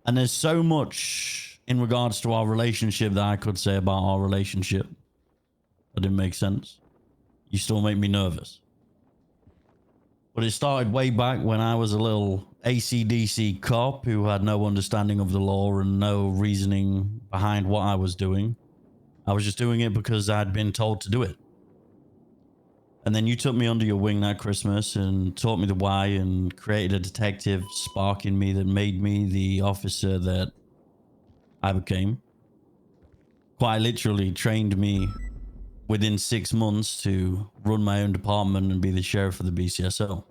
And there's so much in regards to our relationship that I could say about our relationship that didn't make sense. You still make me nervous. But it started way back when I was a little AC/DC cop who had no understanding of the law and no reasoning behind what I was doing. I was just doing it because I'd been told to do it. And then you took me under your wing that Christmas and taught me the why and created a detective spark in me that made me the officer that I became. Quite literally trained me within 6 months to run my own department and be the sheriff of the BCSO.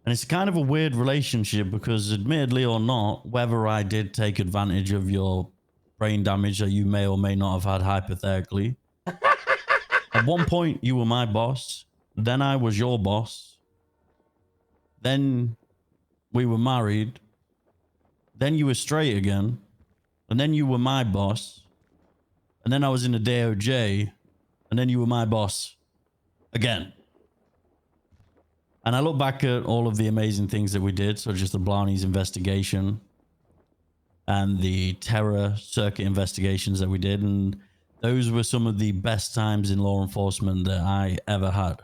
And it's kind of a weird relationship because, admittedly or not, whether I did take advantage of your brain damage that you may or may not have had hypothetically, at one point you were my boss, then I was your boss, then we were married, then you were straight again, and then you were my boss, and then I was in the DOJ, and then you were my boss again. And I look back at all of the amazing things that we did, such as the Blarney's investigation and the terror circuit investigations that we did, and those were some of the best times in law enforcement that I ever had.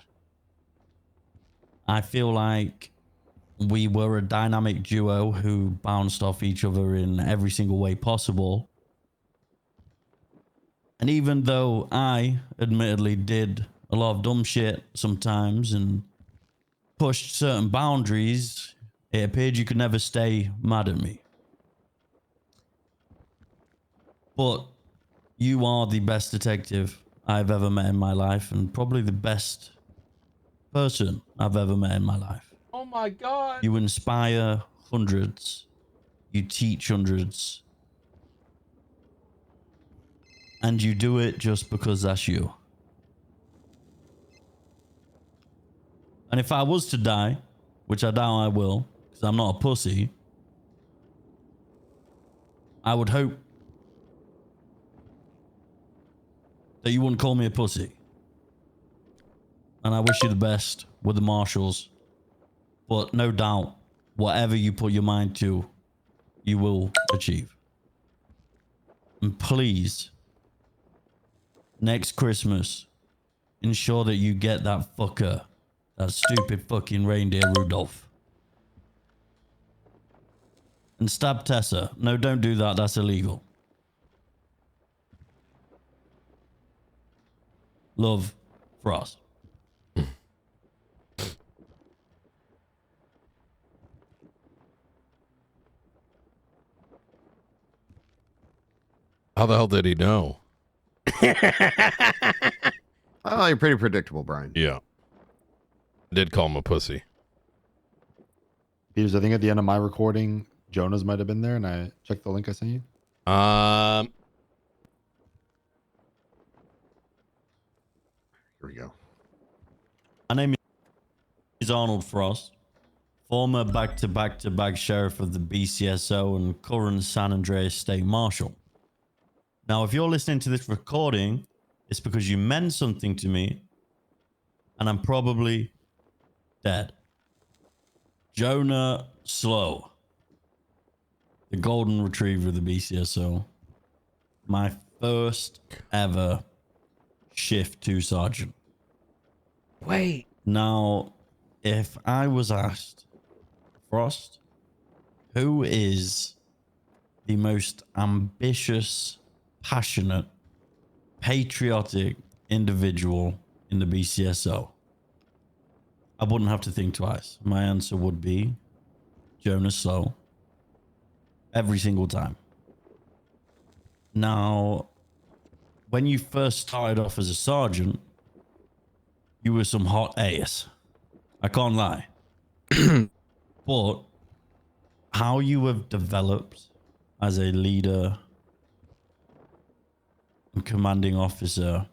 I feel like we were a dynamic duo who bounced off each other in every single way possible. And even though I admittedly did a lot of dumb shit sometimes and pushed certain boundaries, it appeared you could never stay mad at me. But you are the best detective I've ever met in my life, and probably the best person I've ever met in my life. Oh my God. You inspire hundreds. You teach hundreds. And you do it just because that's you. And if I was to die, which I doubt I will, because I'm not a pussy, I would hope that you wouldn't call me a pussy. And I wish you the best with the marshals. But no doubt, whatever you put your mind to, you will achieve. And please, next Christmas, ensure that you get that fucker, that stupid fucking reindeer Rudolph. And stab Tessa. No, don't do that. That's illegal. Love, Frost. How the hell did he know? Oh, you're pretty predictable, Brian. Yeah. I did call him a pussy. Peters, I think at the end of my recording, Jonas might have been there, and I checked the link I sent you. Here we go. My name is Arnold Frost, former back-to-back-to-back sheriff of the BCSO and current San Andreas State Marshal. Now, if you're listening to this recording, it's because you meant something to me, and I'm probably dead. Jonah Slow, the golden retriever of the BCSO, my first ever shift 2 sergeant. Wait. Now, if I was asked, Frost, who is the most ambitious, passionate, patriotic individual in the BCSO, I wouldn't have to think twice. My answer would be Jonas Slow. Every single time. Now, when you first started off as a sergeant, you were some hot ass. I can't lie. But how you have developed as a leader and commanding officer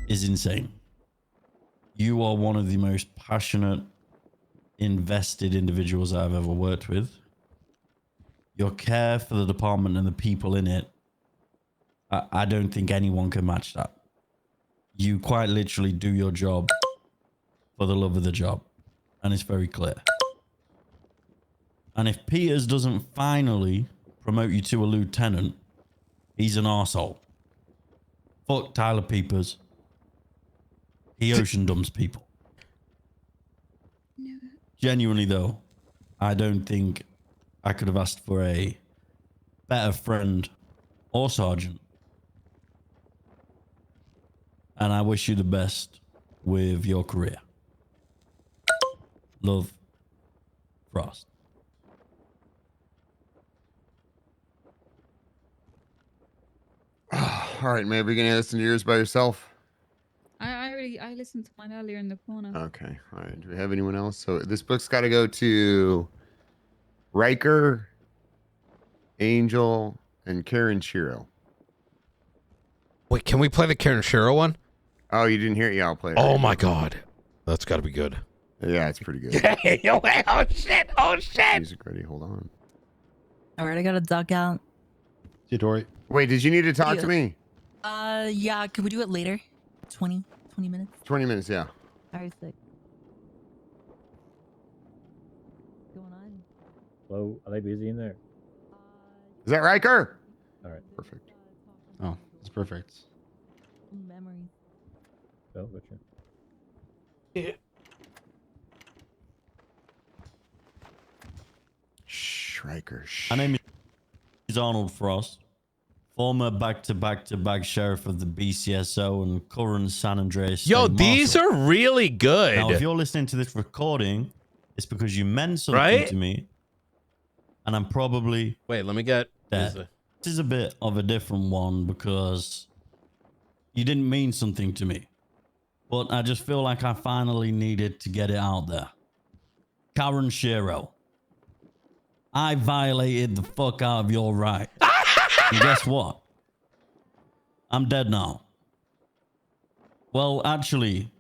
is insane. You are one of the most passionate, invested individuals I've ever worked with. Your care for the department and the people in it, I don't think anyone can match that. You quite literally do your job for the love of the job. And it's very clear. And if Peters doesn't finally promote you to a lieutenant, he's an arsehole. Fuck Tyler Peepers. He ocean dumps people. Genuinely, though, I don't think I could have asked for a better friend or sergeant. And I wish you the best with your career. Love, Frost. All right, maybe you're gonna listen to yours by yourself. I listened to mine earlier in the corner. Okay. All right. Do we have anyone else? So this book's got to go to Riker, Angel, and Karen Shiro. Wait, can we play the Karen Shiro one? Oh, you didn't hear it? Yeah, I'll play it. Oh my god. That's got to be good. Yeah, it's pretty good. Oh shit. Oh shit. Music ready. Hold on. All right, I got to duck out. See you, Tori. Wait, did you need to talk to me? Yeah, could we do it later? 20 minutes? 20 minutes, yeah. All right, sick. What's going on? Hello, are they busy in there? Is that Riker? All right. Perfect. Oh, it's perfect. Memories. Oh, gotcha. Yeah. Shh, Riker. Shh. My name is Arnold Frost, former back-to-back-to-back sheriff of the BCSO and current San Andreas Yo, State these Marshal. are really good. Now, if you're listening to this recording, it's because you meant something Right? to me, and I'm probably Wait, let me get dead. This is a bit of a different one because you didn't mean something to me, but I just feel like I finally needed to get it out there. Karen Shiro, I violated the fuck out of your right. And guess what? I'm dead now. Well, actually,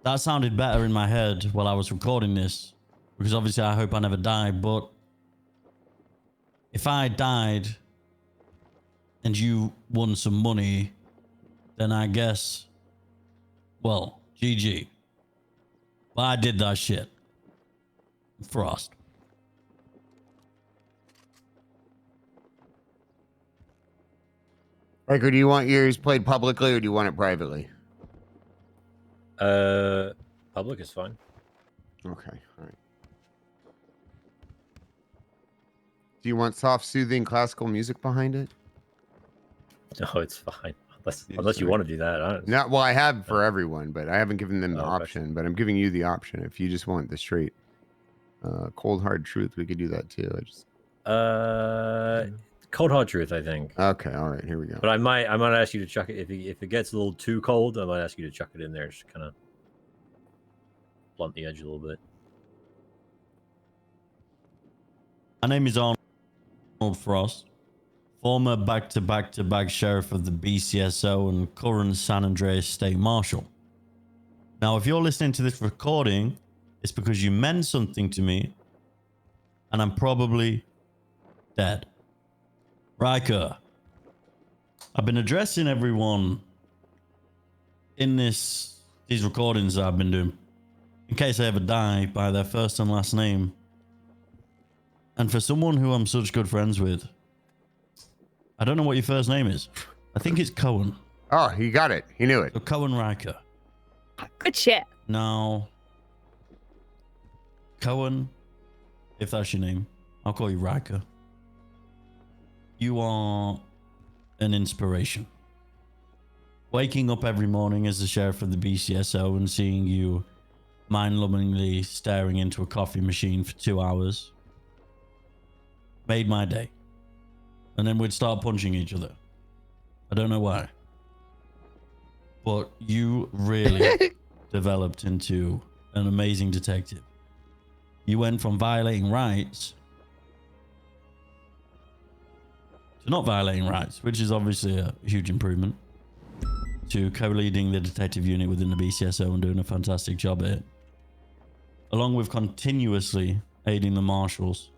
that sounded better in my head while I was recording this, because obviously I hope I never die, but if I died and you won some money, then I guess, well, GG. But I did that shit. Frost. Riker, do you want yours played publicly or do you want it privately? Public is fine. Okay, all right. Do you want soft, soothing classical music behind it? No, it's fine. Unless you want to do that. I don't... No, well, I have for everyone, but I haven't given them the option. But I'm giving you the option. If you just want the straight, cold hard truth, we could do that too. I just cold hard truth, I think. Okay, all right, here we go. But I might ask you to chuck it if it gets a little too cold. I might ask you to chuck it in there, just kind of blunt the edge a little bit. My name is Arnold Frost, former back-to-back-to-back sheriff of the BCSO and current San Andreas State Marshal. Now, if you're listening to this recording, it's because you meant something to me, and I'm probably dead. Riker, I've been addressing everyone in these recordings that I've been doing, in case I ever die, by their first and last name. And for someone who I'm such good friends with, I don't know what your first name is. I think it's Cohen. Oh, he got it. He knew it. So Cohen Riker. Good shit. Now, Cohen, if that's your name, I'll call you Riker. You are an inspiration. Waking up every morning as the sheriff of the BCSO and seeing you mind-numbingly staring into a coffee machine for 2 hours made my day. And then we'd start punching each other. I don't know why. But you really developed into an amazing detective. You went from violating rights to not violating rights, which is obviously a huge improvement, to co-leading the detective unit within the BCSO and doing a fantastic job at it, along with continuously aiding the marshals.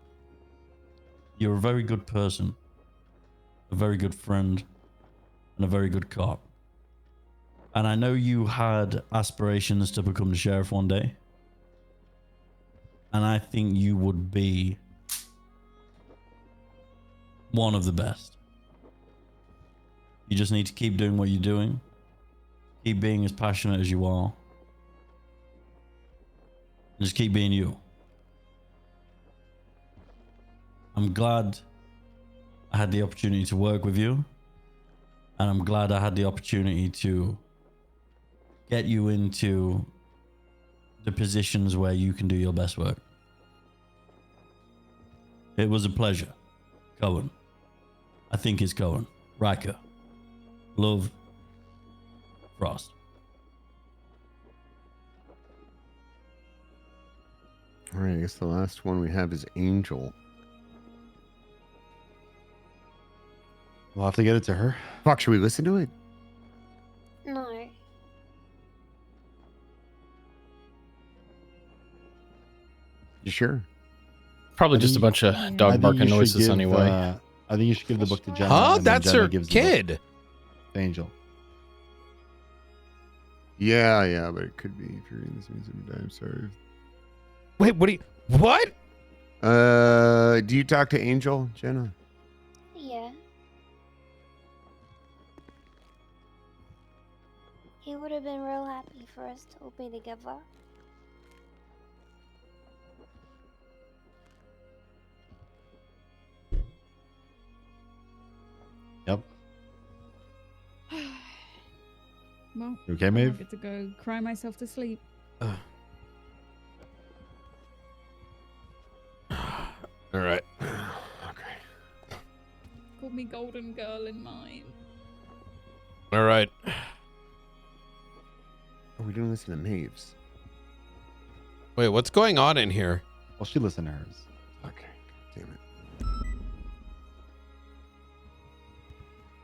You're a very good person, a very good friend, and a very good cop. And I know you had aspirations to become the sheriff one day. And I think you would be one of the best. You just need to keep doing what you're doing. Keep being as passionate as you are. Just keep being you. I'm glad I had the opportunity to work with you. And I'm glad I had the opportunity to get you into the positions where you can do your best work. It was a pleasure. Cohen. I think it's Cohen. Riker. Love. Frost. All right, I guess the last one we have is Angel. We'll have to get it to her. Fuck, should we listen to it? No. You sure? Probably just a bunch of dog barking noises anyway. I think you should give the book to Jenna. Huh? and then That's Jenna her gives the book kid. to Angel. Yeah, but it could be if you're reading this music. I'm sorry. Wait, what? Do you talk to Angel, Jenna? Yeah. He would have been real happy for us to be together. Yep. Well, You okay, Maeve? I get to go cry myself to sleep. All right. Call me golden girl in mine. All right. Oh, we didn't listen to Maeve's. Wait, what's going on in here? Well, she listened to hers. Okay. Damn it.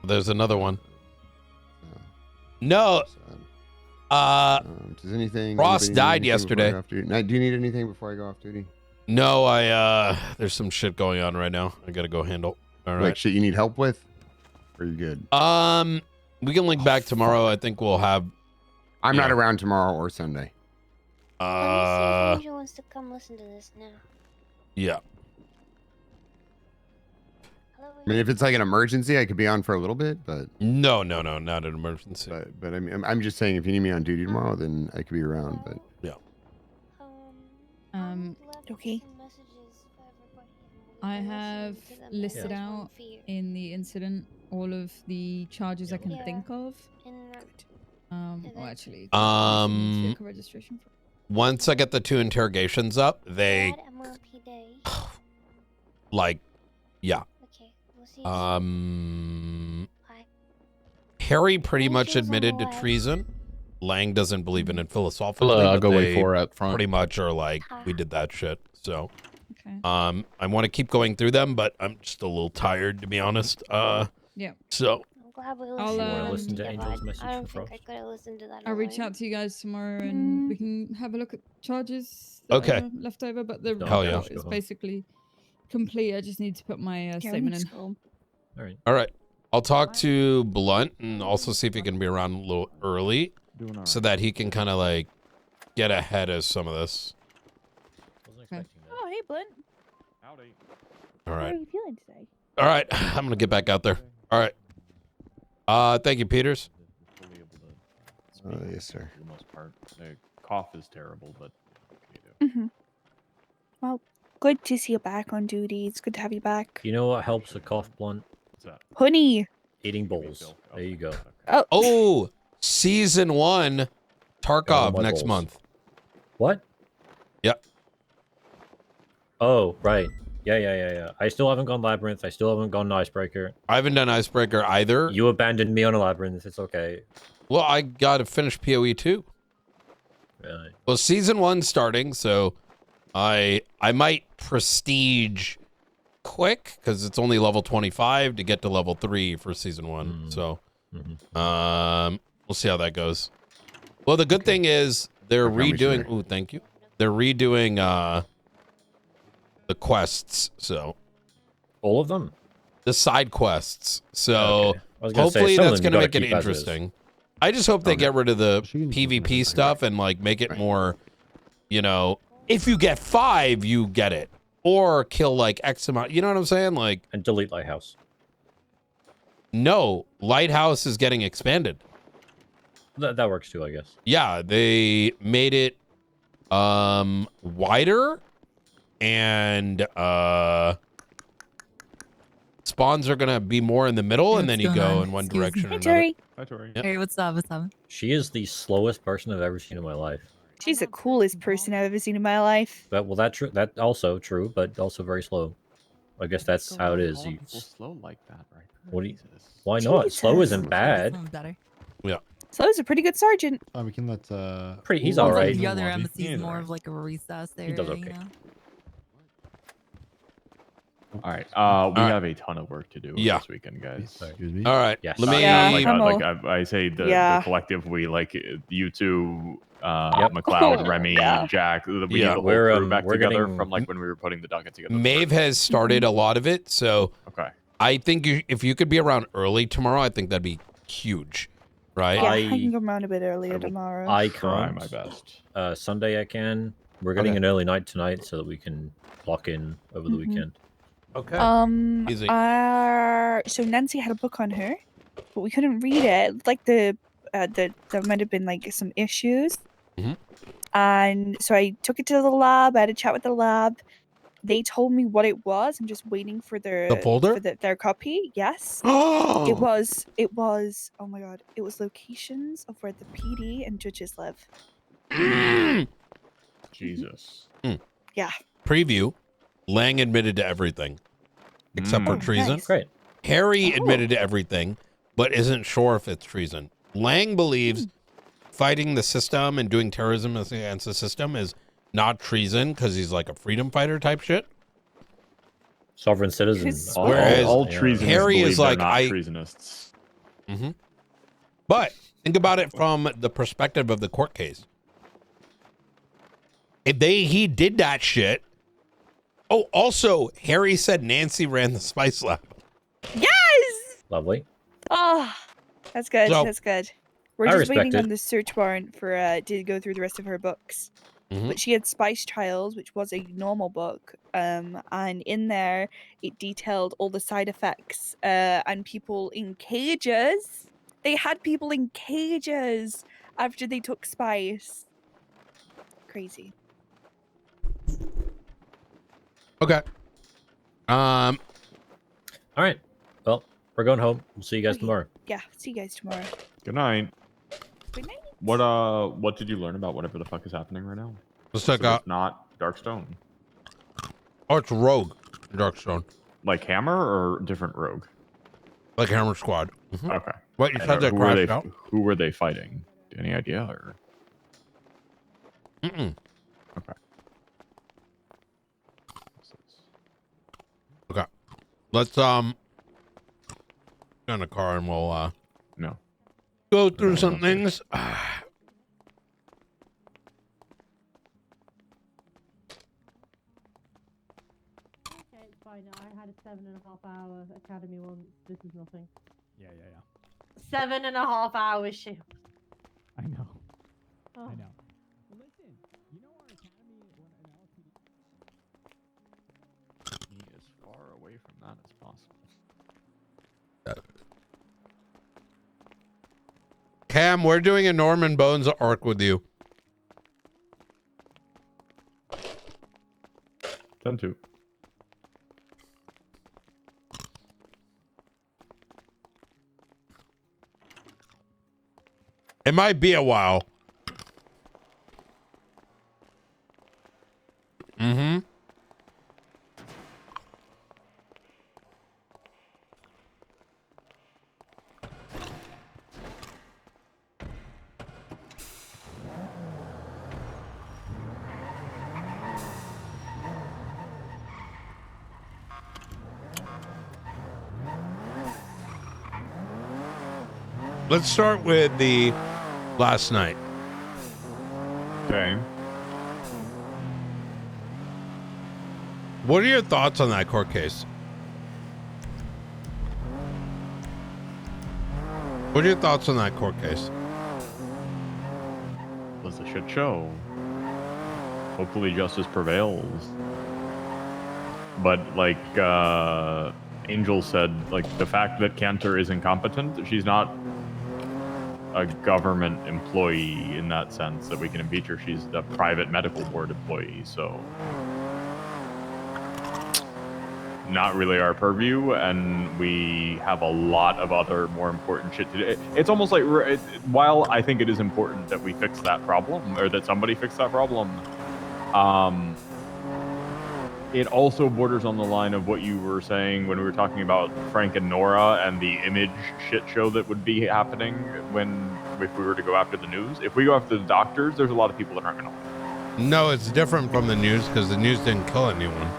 There's another one. No. Does anything? Ross anybody need died anything before I yesterday. go off duty? Now, do you need anything before I go off duty? No, there's some shit going on right now. I gotta go handle. All right. Like shit you need help with? Or are you good? We can link back tomorrow. I think we'll have. I'm not around tomorrow or Sunday. Let me see if Angel wants to come listen to this now. Yeah. I mean, if it's like an emergency, I could be on for a little bit, but no, not an emergency. But I mean, I'm just saying, if you need me on duty tomorrow, then I could be around. But yeah. Okay. I have listed out in the incident all of the charges I can think of. Well, actually, vehicle registration. Once I get the 2 interrogations up, they like, yeah. Harry pretty much admitted to treason. Lang doesn't believe in it philosophically. I'll but go wait they for it up front. Pretty much are like, we did that shit. So, I want to keep going through them, but I'm just a little tired, to be honest. Yeah. So, I'm glad we I'll listen to together. Angel's message I don't for think I could have listened to that. I'll reach out to you guys tomorrow and we can have a look at charges that Okay. are left over. But the Hell yeah. report is basically complete. I just need to put my statement in. All right. all right. I'll talk to Blunt and also see if he can be around a little early so that he can kind of like get ahead of some of this. Oh, hey, Blunt. Howdy. All How right. are you feeling today? All right. I'm going to get back out there. All right. Thank you, Peters. yes, sir. For the most part, the cough is terrible, but Well, good to see you back on duty. It's good to have you back. You know what helps a cough, Blunt? what's that? Honey. Eating bowls. There you go. Oh, season 1, Tarkov my next balls. month. What? Yep. Oh, right. Yeah. I still haven't gone Labyrinth. I still haven't gone Icebreaker. I haven't done Icebreaker either. You abandoned me on a Labyrinth. It's okay. Well, I got to finish PoE too. Really? Well, season 1's starting, so I might prestige quick because it's only level 25 to get to level 3 for season 1. So, we'll see how that goes. Well, the good thing is they're redoing. Oh, thank you. They're redoing the quests. So, all of them. The side quests. So Okay. I was gonna say, hopefully some of that's them going to you gotta make it keep as is. interesting. I just hope they get rid of the PvP stuff and like make it more, you know, if you get 5, you get it. or kill like X amount. You know what I'm saying? Like, and delete Lighthouse. No, Lighthouse is getting expanded. That works too, I guess. Yeah, they made it wider, and spawns are gonna be more in the middle, and then you go in one direction or another. Hi, Tori. Yep. Hey, what's up? What's up? She is the slowest person I've ever seen in my life. She's the coolest person I've ever seen in my life. That also true, but also very slow. I guess that's how it is. Slow like that, right? What do you? Why not? Slow isn't bad. Better. Yeah. Slo's a pretty good sergeant. Oh, we can let. He's Sounds all like right. the other embassy's more of like a recess area. does okay. You know? All right. We have a ton of work to do this weekend, guys. Excuse me. All right. Yes. Let me. I say the collective. We like you two, McLeod, Remy, Jack. We get the whole crew back together from like when we were putting the docket together. Maeve has started a lot of it, so okay. I think if you could be around early tomorrow, I think that'd be huge, right? Yeah, I can come around a bit earlier tomorrow. I try can't. my best. Sunday I can. We're getting an early night tonight so that we can lock in over the weekend. Okay. Easy. So Nancy had a book on her, but we couldn't read it. Like there might have been like some issues. And so I took it to the lab. I had a chat with the lab. They told me what it was. I'm just waiting for their folder? for their copy. Yes. It was. Oh my god! It was locations of where the PD and judges live. Jesus. Yeah. Preview. Lang admitted to everything, except for treason. Nice. Great. Harry admitted to everything, but isn't sure if it's treason. Lang believes fighting the system and doing terrorism against the system is not treason because he's like a freedom fighter type shit. Sovereign citizen. Whereas all treasonists Harry is believe they're like not treasonists. But think about it from the perspective of the court case. If he did that shit. Oh, also, Harry said Nancy ran the spice lab. Yes. Lovely. Oh, that's good. So- That's good. We're I just respect waiting it. on the search warrant for to go through the rest of her books. But she had Spice Trials, which was a normal book, and in there it detailed all the side effects and people in cages. They had people in cages after they took Spice. Crazy. Okay. All right. Well, we're going home. We'll see you guys tomorrow. Yeah, see you guys tomorrow. Good night. Good night. What did you learn about whatever the fuck is happening right now? Let's check out. It's not Darkstone. Oh, it's Rogue Darkstone. Like Hammer or different Rogue? Like Hammer Squad. Okay. What, you And, said they who were crashed out? Who were they fighting? Any idea? Or Mm-mm. okay. Okay. Let's get in the car and we'll no. Go through some things. It's fine. I had a 7.5 hour academy once. This is nothing. Yeah. 7.5 hours shift. I know. Oh. I know. Listen, you know our academy Be as far away from that as possible. Cam, we're doing a Norman Bones arc with you. 10-2. It might be a while. Mm-hmm. Let's start with the last night. Okay. What are your thoughts on that court case? What are your thoughts on that court case? It was a shit show. Hopefully justice prevails. But like Angel said, like the fact that Cantor is incompetent, she's not a government employee in that sense that we can impeach her. She's a private medical board employee, so not really our purview, and we have a lot of other more important shit to do. It's almost like, while I think it is important that we fix that problem, or that somebody fix that problem, it also borders on the line of what you were saying when we were talking about Frank and Nora and the image shit show that would be happening if we were to go after the news. If we go after the doctors, there's a lot of people that aren't going to. No, it's different from the news because the news didn't kill anyone.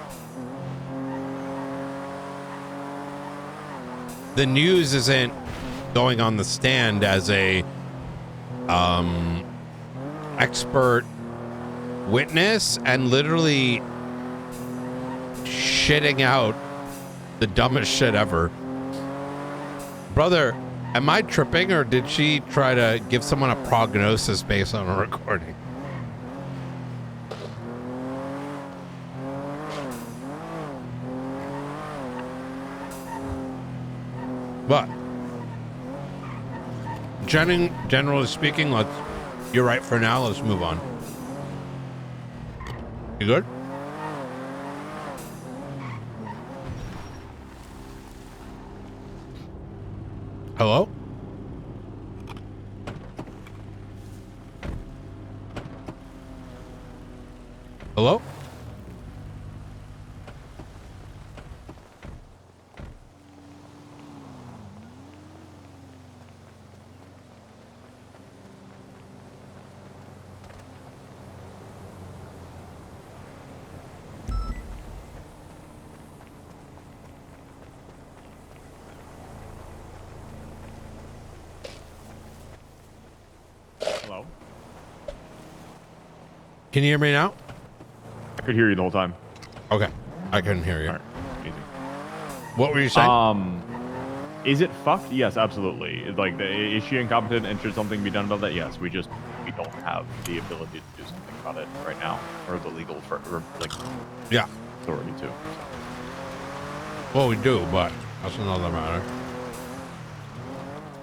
The news isn't going on the stand as a expert witness and literally shitting out the dumbest shit ever. Brother, am I tripping, or did she try to give someone a prognosis based on a recording? But generally speaking, you're right for now. Let's move on. You good? Hello? Hello? Hello? Can you hear me now? I could hear you the whole time. Okay. I couldn't hear you. All right. Easy. What were you saying? Is it fucked? Yes, absolutely. Like, is she incompetent and should something be done about that? Yes, we don't have the ability to do something about it right now, or the legal authority to. Well, we do, but that's another matter.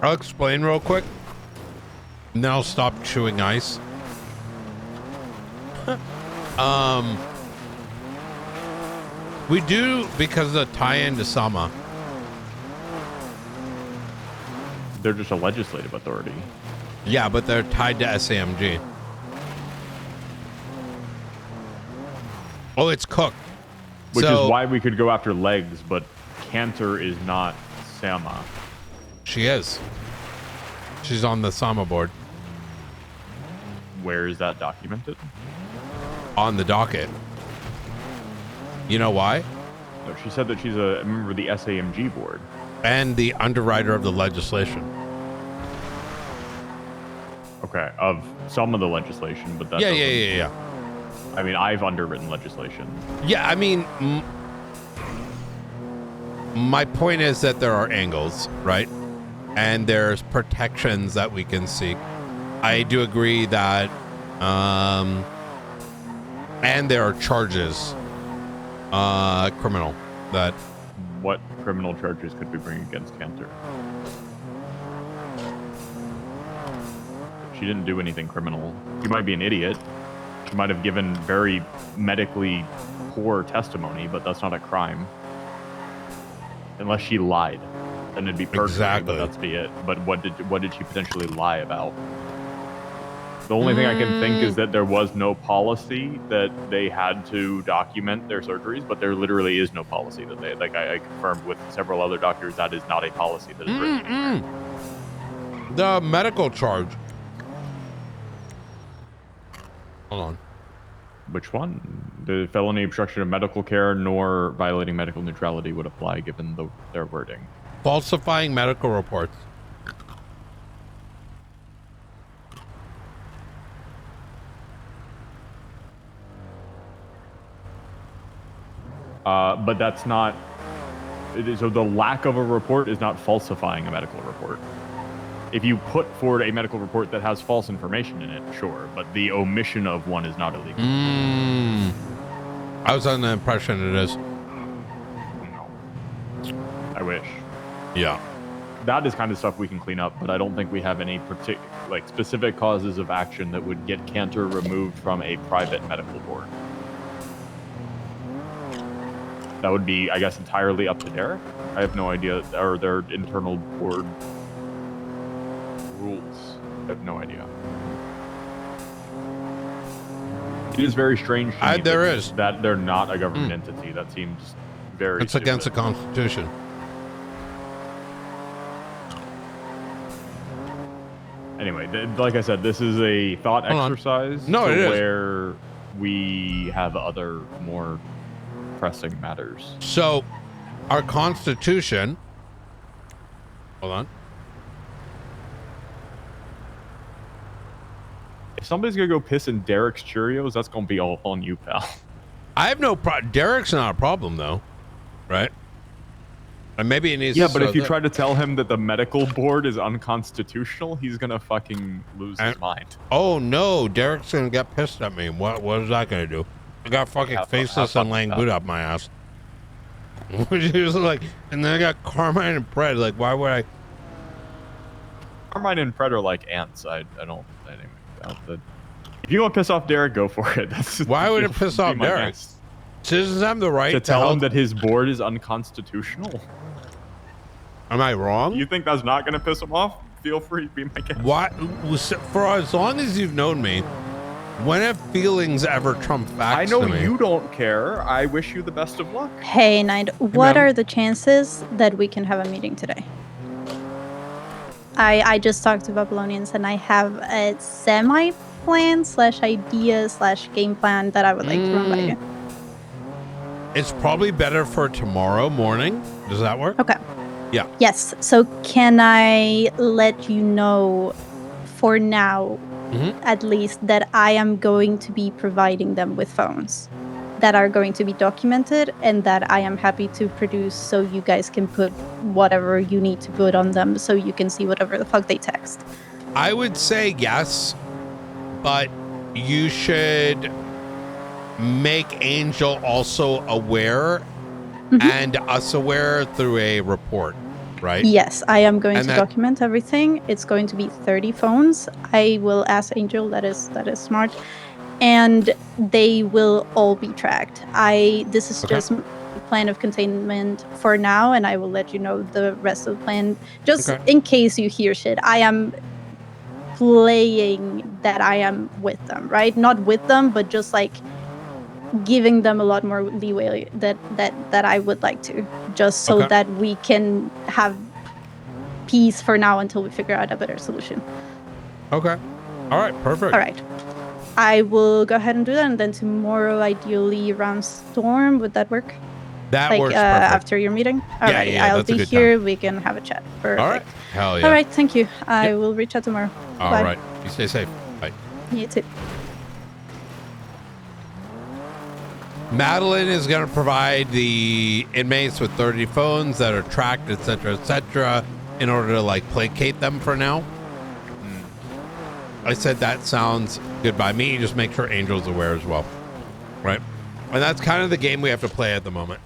I'll explain real quick, and then I'll stop chewing ice. We do because of the tie-in to Sama. They're just a legislative authority. Yeah, but they're tied to SAMG. Oh, it's cooked. Which is why we could go after Legs, but Cantor is not Sama. She is. She's on the Sama board. Where is that documented? On the docket. You know why? No, she said that she's a member of the SAMG board. And the underwriter of the legislation. Okay, of some of the legislation, but that Yeah. I mean, I've underwritten legislation. Yeah, I mean, my point is that there are angles, right? And there's protections that we can seek. I do agree that, and there are charges, criminal, that. What criminal charges could we bring against Cantor? She didn't do anything criminal. She might be an idiot. She might have given very medically poor testimony, but that's not a crime. Unless she lied, then it'd be perjury. Exactly. But that's be it. But what did she potentially lie about? The only thing I can think is that there was no policy that they had to document their surgeries, but there literally is no policy that they, like I confirmed with several other doctors, that is not a policy that is written anywhere. The medical charge. Hold on. Which one? The felony obstruction of medical care nor violating medical neutrality would apply given their wording. Falsifying medical reports. But that's not. So the lack of a report is not falsifying a medical report. If you put forward a medical report that has false information in it, sure, but the omission of one is not illegal. I was under the impression it is. wish. Yeah. That is kind of stuff we can clean up, but I don't think we have any specific causes of action that would get Cantor removed from a private medical board. That would be, I guess, entirely up to Derek. I have no idea, or their internal board rules. I have no idea. It is very strange to me that they're not a government entity. That seems very It's against the Constitution. Anyway, like I said, this is a thought exercise where we have other more pressing matters. So, our Constitution. Hold on. If somebody's gonna go piss in Derek's Cheerios, that's gonna be all on you, pal. I have no problem. Derek's not a problem, though, right? And maybe it needs. Yeah, but if you try to tell him that the medical board is unconstitutional, he's gonna fucking lose his mind. Oh no, Derek's gonna get pissed at me. What is that gonna do? I got fucking faceless and laying boot up my ass. Which is like, and then I got Carmine and Pred. Like, why would I? Carmine and Pred are like ants. I don't. Anyway, if you want to piss off Derek, go for it. Why would it piss off Derek? Citizens have the right to tell him that his board is unconstitutional. Am I wrong? You think that's not going to piss him off? Feel free to be my guest. What? For as long as you've known me, when have feelings ever trumped facts? I know to me? you don't care. I wish you the best of luck. Hey, Knight, what are the chances that we can have a meeting today? I just talked to Babylonians and I have a semi-plan / idea / game plan that I would like to run by you. It's probably better for tomorrow morning. Does that work? Okay. Yeah. Yes. So can I let you know for now, at least, that I am going to be providing them with phones that are going to be documented and that I am happy to produce so you guys can put whatever you need to put on them so you can see whatever the fuck they text. I would say yes, but you should make Angel also aware and us aware through a report, right? Yes, I am going And to that- document everything. It's going to be 30 phones. I will ask Angel, that is smart, and they will all be tracked. This is just a plan of containment for now, and I will let you know the rest of the plan just in case you hear shit. I am playing that I am with them, right? Not with them, but just like giving them a lot more leeway that I would like to, just so that we can have peace for now until we figure out a better solution. Okay. All right. Perfect. All right. I will go ahead and do that, and then tomorrow, ideally around storm. Would that work? That like, works perfect. After your meeting? All right. Yeah, I'll that's a be good here. time. We can have a chat. Perfect. All right. Hell yeah. All right. Thank you. I will reach out tomorrow. All Bye. right. You stay safe. Bye. You too. Madeline is going to provide the inmates with 30 phones that are tracked, etc., in order to like placate them for now. I said that sounds good by me. Just make sure Angel's aware as well, right? And that's kind of the game we have to play at the moment.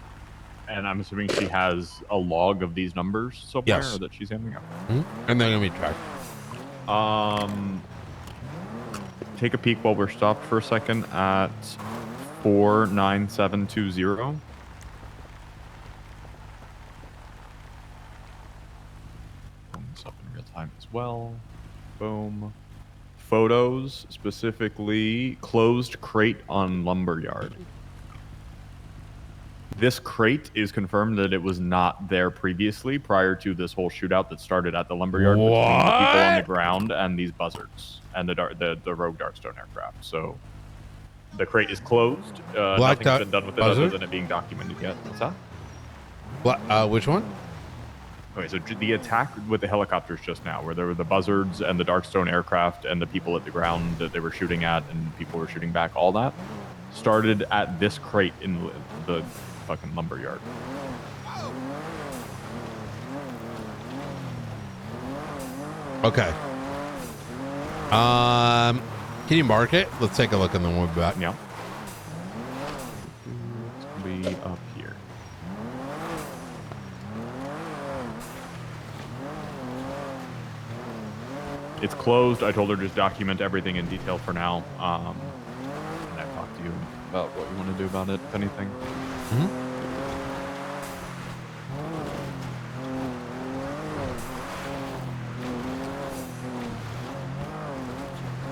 And I'm assuming she has a log of these numbers somewhere Yes. that she's handing out. And they're going to be tracked. Take a peek while we're stopped for a second at 49720. This up in real time as well. Boom. Photos, specifically closed crate on lumberyard. This crate is confirmed that it was not there previously prior to this whole shootout that started at the lumberyard between the people on the ground and these buzzards and the rogue Darkstone aircraft. So the crate is closed. Nothing's been done with it other than it being documented yet. What's that? What? Which one? Okay, so the attack with the helicopters just now, where there were the buzzards and the Darkstone aircraft and the people at the ground that they were shooting at and people were shooting back, all that started at this crate in the fucking lumberyard. Okay. Can you mark it? Let's take a look and then we'll be back. Yeah. It's gonna be up here. It's closed. I told her just document everything in detail for now. And I talked to you about what you want to do about it, if anything.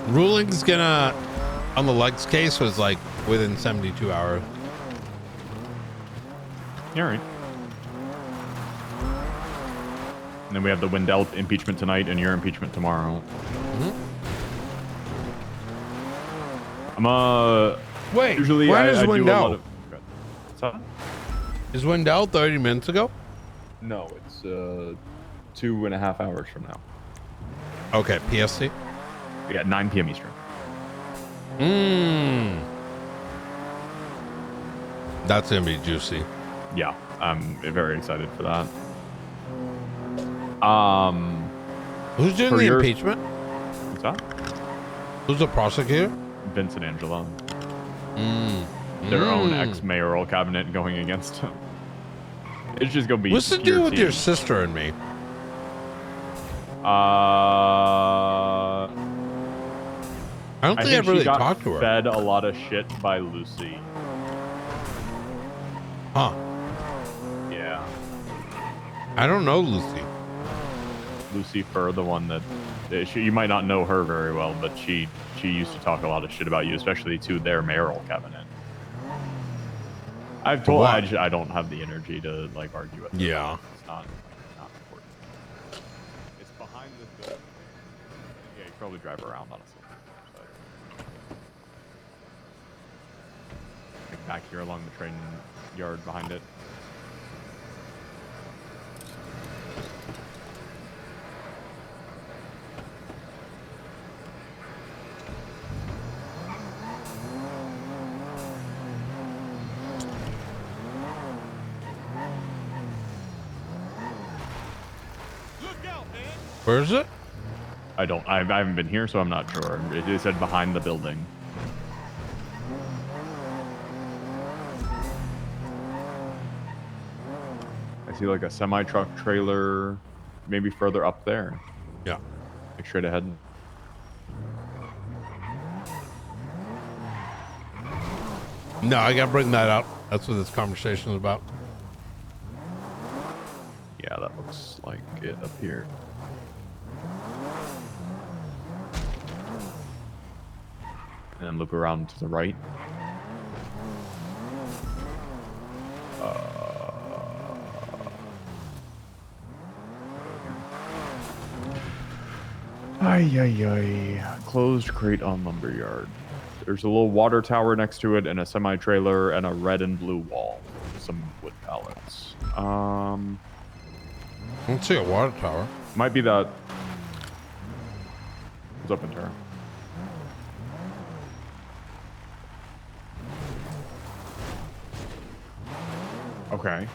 Ruling's gonna on the Legs case was like within 72 hours. All right. And then we have the Wendell impeachment tonight and your impeachment tomorrow. Wait, usually when I is do a lot Wendell? of. What's up? Is Wendell 30 minutes ago? No, it's 2.5 hours from now. Okay, PST. Yeah, 9 p.m. Eastern. That's gonna be juicy. Yeah, I'm very excited for that. Who's doing the impeachment? What's that? Who's the prosecutor? Vince and Angela. Their own ex-mayoral cabinet going against him. It's just gonna be. What's the pure deal with your team. sister and me? I don't think I've really she got talked to her. Fed a lot of shit by Lucy. Huh. Yeah. I don't know Lucy. Lucy Fur, the one that you might not know her very well, but she used to talk a lot of shit about you, especially to their mayoral cabinet. I've told I don't have the energy to like argue with her. Yeah. It's not important. It's behind this building. Yeah, you probably drive around honestly. Like back here along the train yard behind it. Where is it? I haven't been here, so I'm not sure. It said behind the building. I see like a semi-truck trailer, maybe further up there. Yeah. Make sure to head. No, I gotta bring that up. That's what this conversation is about. Yeah, that looks like it up here. And then look around to the right. Ay. Closed crate on lumberyard. There's a little water tower next to it and a semi-trailer and a red and blue wall. Some wood pallets. I don't see a water tower. Might be that. What's up in turn? Okay.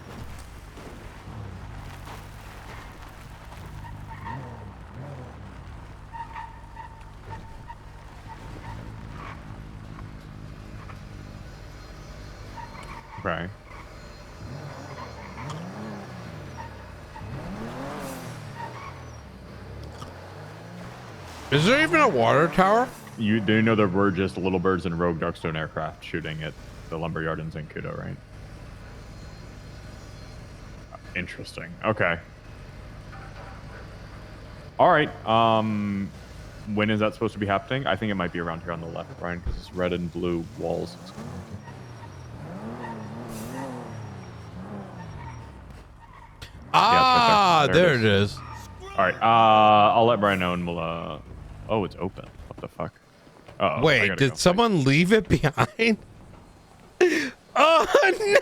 Okay. Is there even a water tower? You do know there were just little birds and rogue Darkstone aircraft shooting at the lumberyard in Zancudo, right? Interesting. Okay. All right. When is that supposed to be happening? I think it might be around here on the left, Brian, because it's red and blue walls. Ah, there it is. All right. I'll let Brian know, and we'll. Oh, it's open. What the fuck? Uh-oh, Wait, did someone leave it behind? Oh no!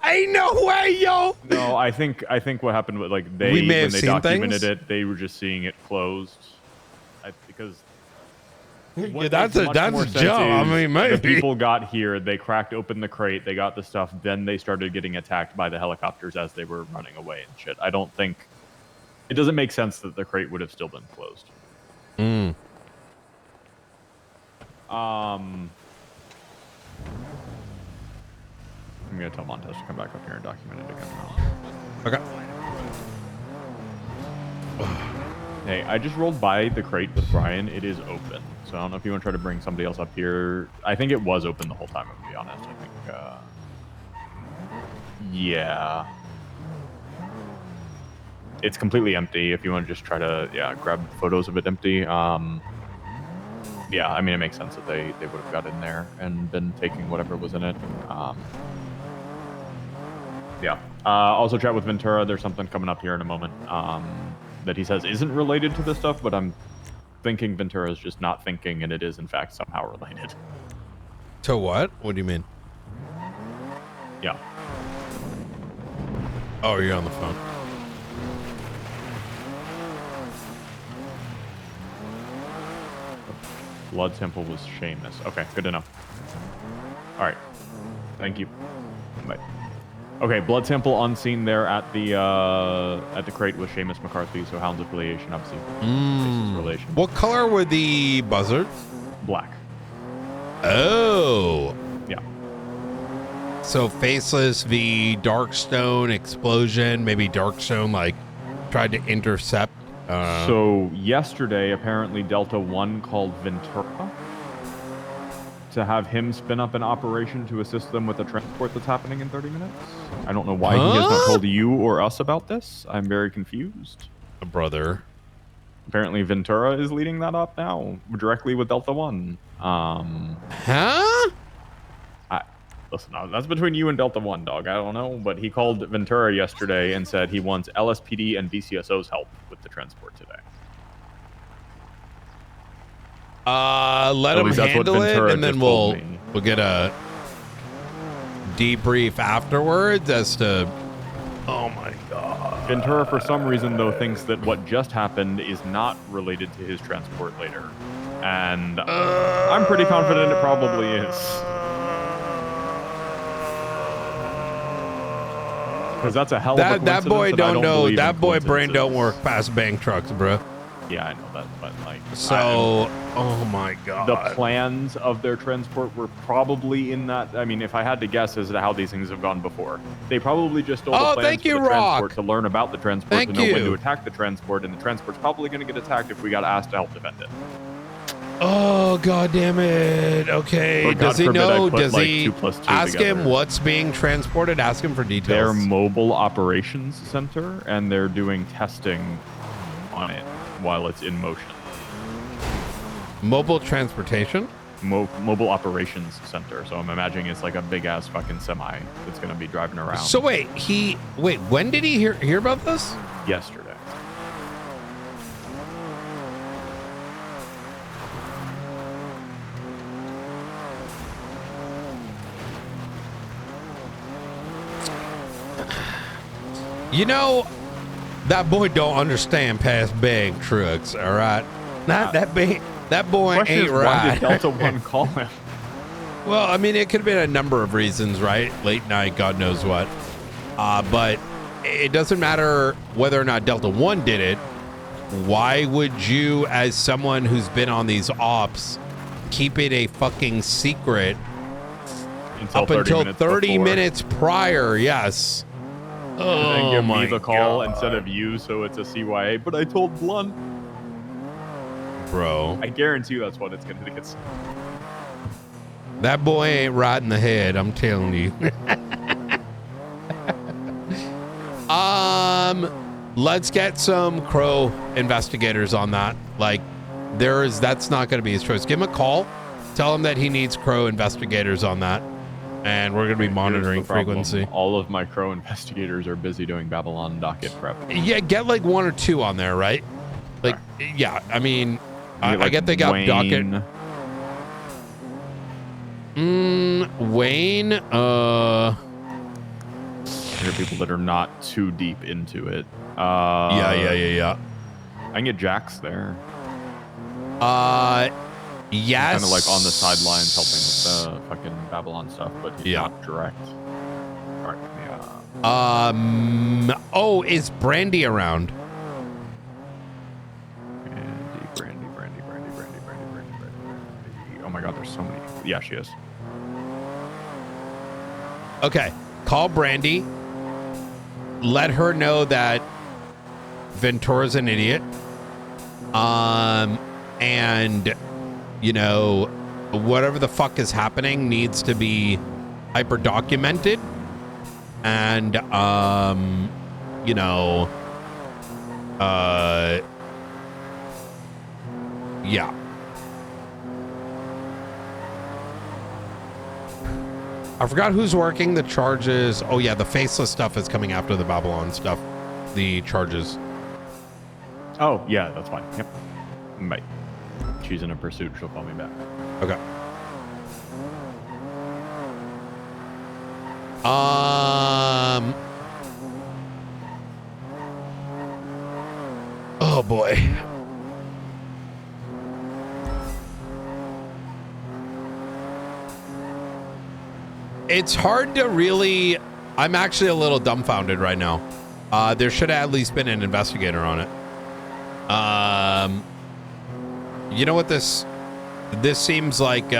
Ain't no way, yo! No, I think what happened was like We may when have they seen documented things? it, they were just seeing it closed. Because Yeah, that's a jump. I mean, maybe. the people got here, they cracked open the crate, they got the stuff, then they started getting attacked by the helicopters as they were running away and shit. I don't think it doesn't make sense that the crate would have still been closed. I'm gonna tell Montez to come back up here and document it again now. Okay. Hey, I just rolled by the crate with Brian. It is open. So I don't know if you want to try to bring somebody else up here. I think it was open the whole time, to be honest. I think, yeah. It's completely empty. If you want to just try to, grab photos of it empty. Yeah, I mean, it makes sense that they would have got in there and been taking whatever was in it. Yeah. Also chat with Ventura. There's something coming up here in a moment that he says isn't related to this stuff, but I'm thinking Ventura is just not thinking, and it is, in fact, somehow related. To what? What do you mean? Yeah. Oh, you're on the phone. Blood sample was Seamus. Okay, good to know. All right. Thank you. Bye. Okay, blood sample on scene there at the crate with Seamus McCarthy, so Hounds affiliation, obviously. Relation. What color were the buzzards? Black. Oh. Yeah. So Faceless v Darkstone explosion, maybe Darkstone like tried to intercept. So yesterday, apparently Delta 1 called Ventura to have him spin up an operation to assist them with a transport that's happening in 30 minutes. I don't know why he has not told you or us about this. I'm very confused. Brother. Apparently Ventura is leading that up now, directly with Delta 1. Listen, that's between you and Delta 1, dog. I don't know, but he called Ventura yesterday and said he wants LSPD and BCSO's help with the transport today. Let him handle it, and then we'll get a debrief afterwards as to. Oh my God. Ventura, for some reason, though, thinks that what just happened is not related to his transport later, and I'm pretty confident it probably is. Because that's a hell of a coincidence. That boy don't know. That boy brain don't work work past bank trucks, bro. Yeah, I know that, but like. So, oh my God. The plans of their transport were probably in that. I mean, if I had to guess as to how these things have gone before, they probably just stole the plans for the transport to learn about the transport, to know when to attack the transport, and the transport's probably going to get attacked if we got asked to help defend it. Oh God damn it! Okay, does he know? Does he ask him what's being transported? Ask him for details. Their mobile operations center, and they're doing testing on it while it's in motion. Mobile transportation? Mobile operations center. So I'm imagining it's like a big ass fucking semi that's gonna be driving around. So wait, when did he hear about this? Yesterday. You know, that boy don't understand past big trucks. All right, that boy ain't right. Why did Delta 1 call him? Well, I mean, it could have been a number of reasons, right? Late night, God knows what. But it doesn't matter whether or not Delta 1 did it. Why would you, as someone who's been on these ops, keep it a fucking secret up until 30 minutes prior? Yes. And then give me the call instead of you, so it's a CYA. But I told Blunt. Bro. I guarantee you that's what it's going to get. That boy ain't right in the head, I'm telling you. Let's get some Crow investigators on that. Like, that's not going to be his choice. Give him a call. Tell him that he needs Crow investigators on that. And we're going to be monitoring frequency. All of my Crow investigators are busy doing Babylon docket prep. Yeah, get like 1 or 2 on there, right? Like, yeah, I mean, I get they got Wayne. docket. Wayne, There are people that are not too deep into it. Yeah. I can get Jax there. Yes. Kind of like on the sidelines helping with the fucking Babylon stuff, but he's not direct. All right, yeah. Oh, is Brandy around? Brandy. Oh my God, there's so many. Yeah, she is. Okay, call Brandy. Let her know that Ventura's an idiot. And, you know, whatever the fuck is happening needs to be hyper documented. And, you know, yeah. I forgot who's working the charges. Oh yeah, the faceless stuff is coming after the Babylon stuff. The charges. Oh yeah, that's fine. Yep. Right. She's in a pursuit. She'll call me back. Okay. Oh boy. It's hard to really. I'm actually a little dumbfounded right now. There should have at least been an investigator on it. You know what this seems like.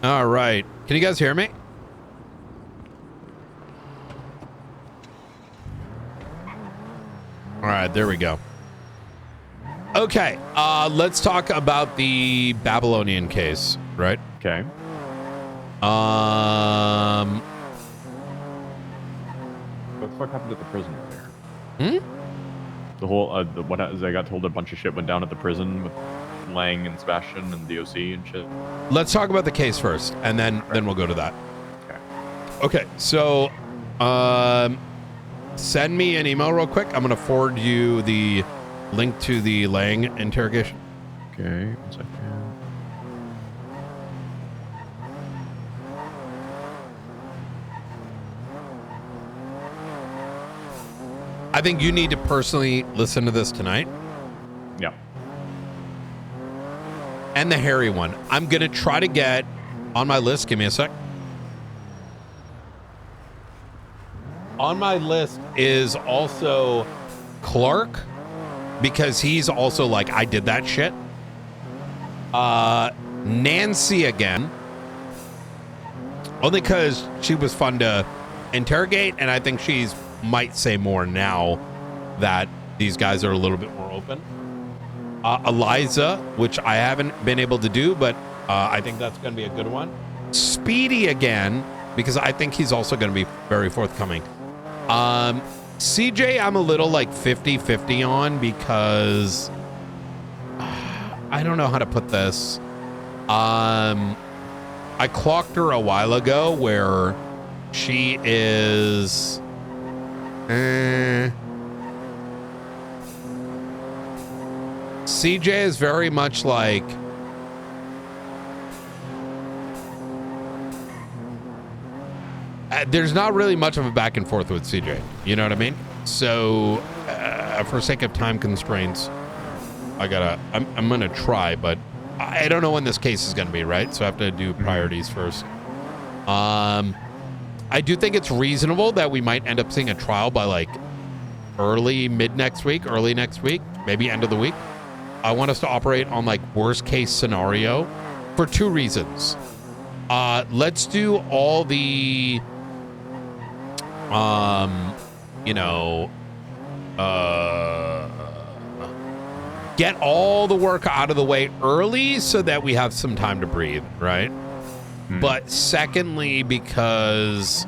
All right. Can you guys hear me? All right, there we go. Okay, let's talk about the Babylonian case, right? Okay. What the fuck happened at the prison there? The whole what I got told a bunch of shit went down at the prison with Lang and Sebastian and DOC and shit. Let's talk about the case first, and then we'll go to that. Okay. Okay, so send me an email real quick. I'm gonna forward you the link to the Lang interrogation. Okay, 1 second. I think you need to personally listen to this tonight. Yeah. And the Harry one. I'm gonna try to get on my list. Give me a sec. On my list is also Clark, because he's also like, I did that shit. Nancy again, only because she was fun to interrogate, and I think she's might say more now that these guys are a little bit more open. Eliza, which I haven't been able to do, but I think that's going to be a good one. Speedy again, because I think he's also going to be very forthcoming. CJ, I'm a little like 50-50 on, because I don't know how to put this. I clocked her a while ago where she is CJ is very much like there's not really much of a back and forth with CJ. You know what I mean? So for sake of time constraints, I'm gonna try, but I don't know when this case is gonna be, right? So I have to do priorities first. I do think it's reasonable that we might end up seeing a trial by like early next week, maybe end of the week. I want us to operate on like worst case scenario for 2 reasons. Let's do all the, get all the work out of the way early so that we have some time to breathe, right? But secondly, because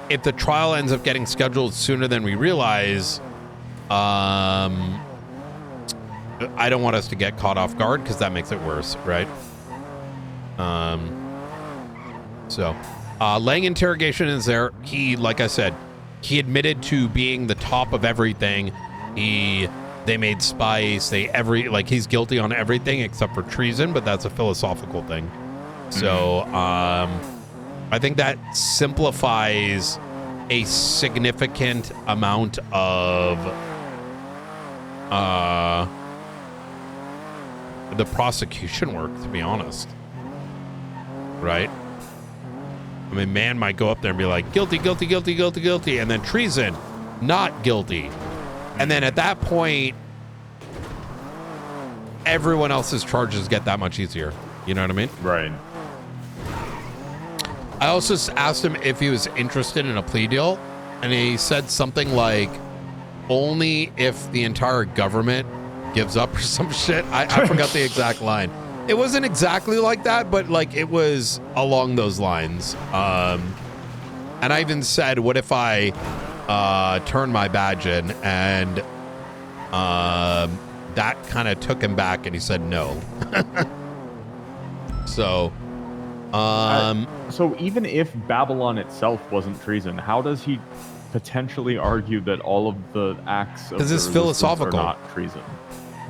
if the trial ends up getting scheduled sooner than we realize, I don't want us to get caught off guard because that makes it worse, right? So Lang interrogation is there. He, like I said, he admitted to being the top of everything. They made spice. He's guilty on everything except for treason, but that's a philosophical thing. So I think that simplifies a significant amount of the prosecution work, to be honest. Right? I mean, man might go up there and be like, guilty, guilty, guilty, guilty, guilty, and then treason, not guilty. And then at that point, everyone else's charges get that much easier. You know what I mean? Right. I also asked him if he was interested in a plea deal, and he said something like, only if the entire government gives up or some shit. I forgot the exact line. It wasn't exactly like that, but like it was along those lines. And I even said, what if I turn my badge in? And that kind of took him back, and he said no. So even if Babylon itself wasn't treason, how does he potentially argue that all of the acts of because it's the philosophical, are not treason?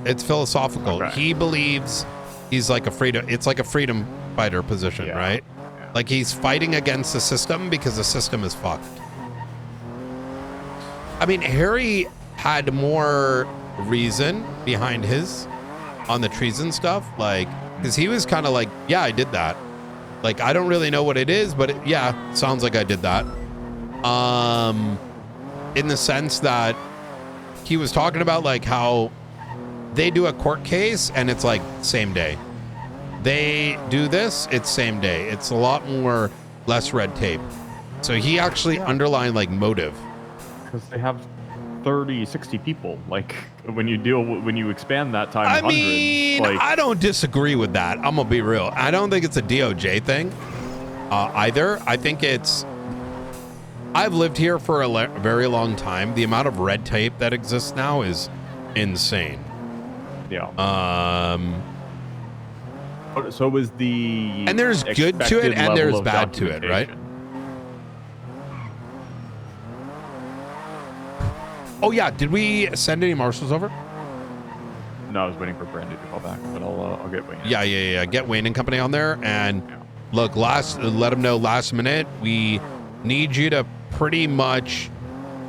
It's philosophical. Okay. He believes he's like it's like a freedom fighter position, right? Yeah. Like he's fighting against the system because the system is fucked. I mean, Harry had more reason behind his on the treason stuff, like, because he was kind of like, yeah, I did that. Like, I don't really know what it is, but yeah, sounds like I did that. In the sense that he was talking about like how they do a court case and it's like same day. They do this, it's same day. It's a lot more less red tape. So he actually underlined like motive. Because they have 30, 60 people. Like when you expand that time, I mean, I don't disagree with that. I'm gonna be real. I don't think it's a DOJ thing either. I think I've lived here for a very long time. The amount of red tape that exists now is insane. Yeah. So is the and there's good to it and there's bad to it, right? Oh yeah, did we send any marshals over? No, I was waiting for Brandy to call back, but I'll get Wayne. Yeah. Get Wayne and company on there, and look, let them know last minute. We need you to pretty much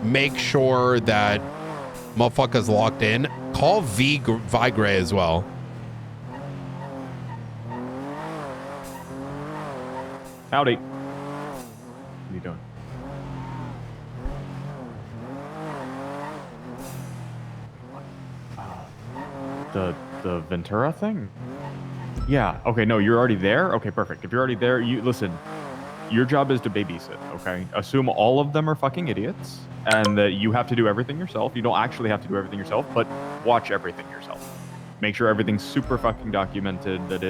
make sure that motherfuckers locked in. Call Vigray as well. Howdy. What are you doing? The Ventura thing? Yeah. Okay. No, you're already there. Okay, perfect. If you're already there, you listen. Your job is to babysit. Okay. Assume all of them are fucking idiots, and that you have to do everything yourself. You don't actually have to do everything yourself, but watch everything yourself. Make sure everything's super fucking documented. That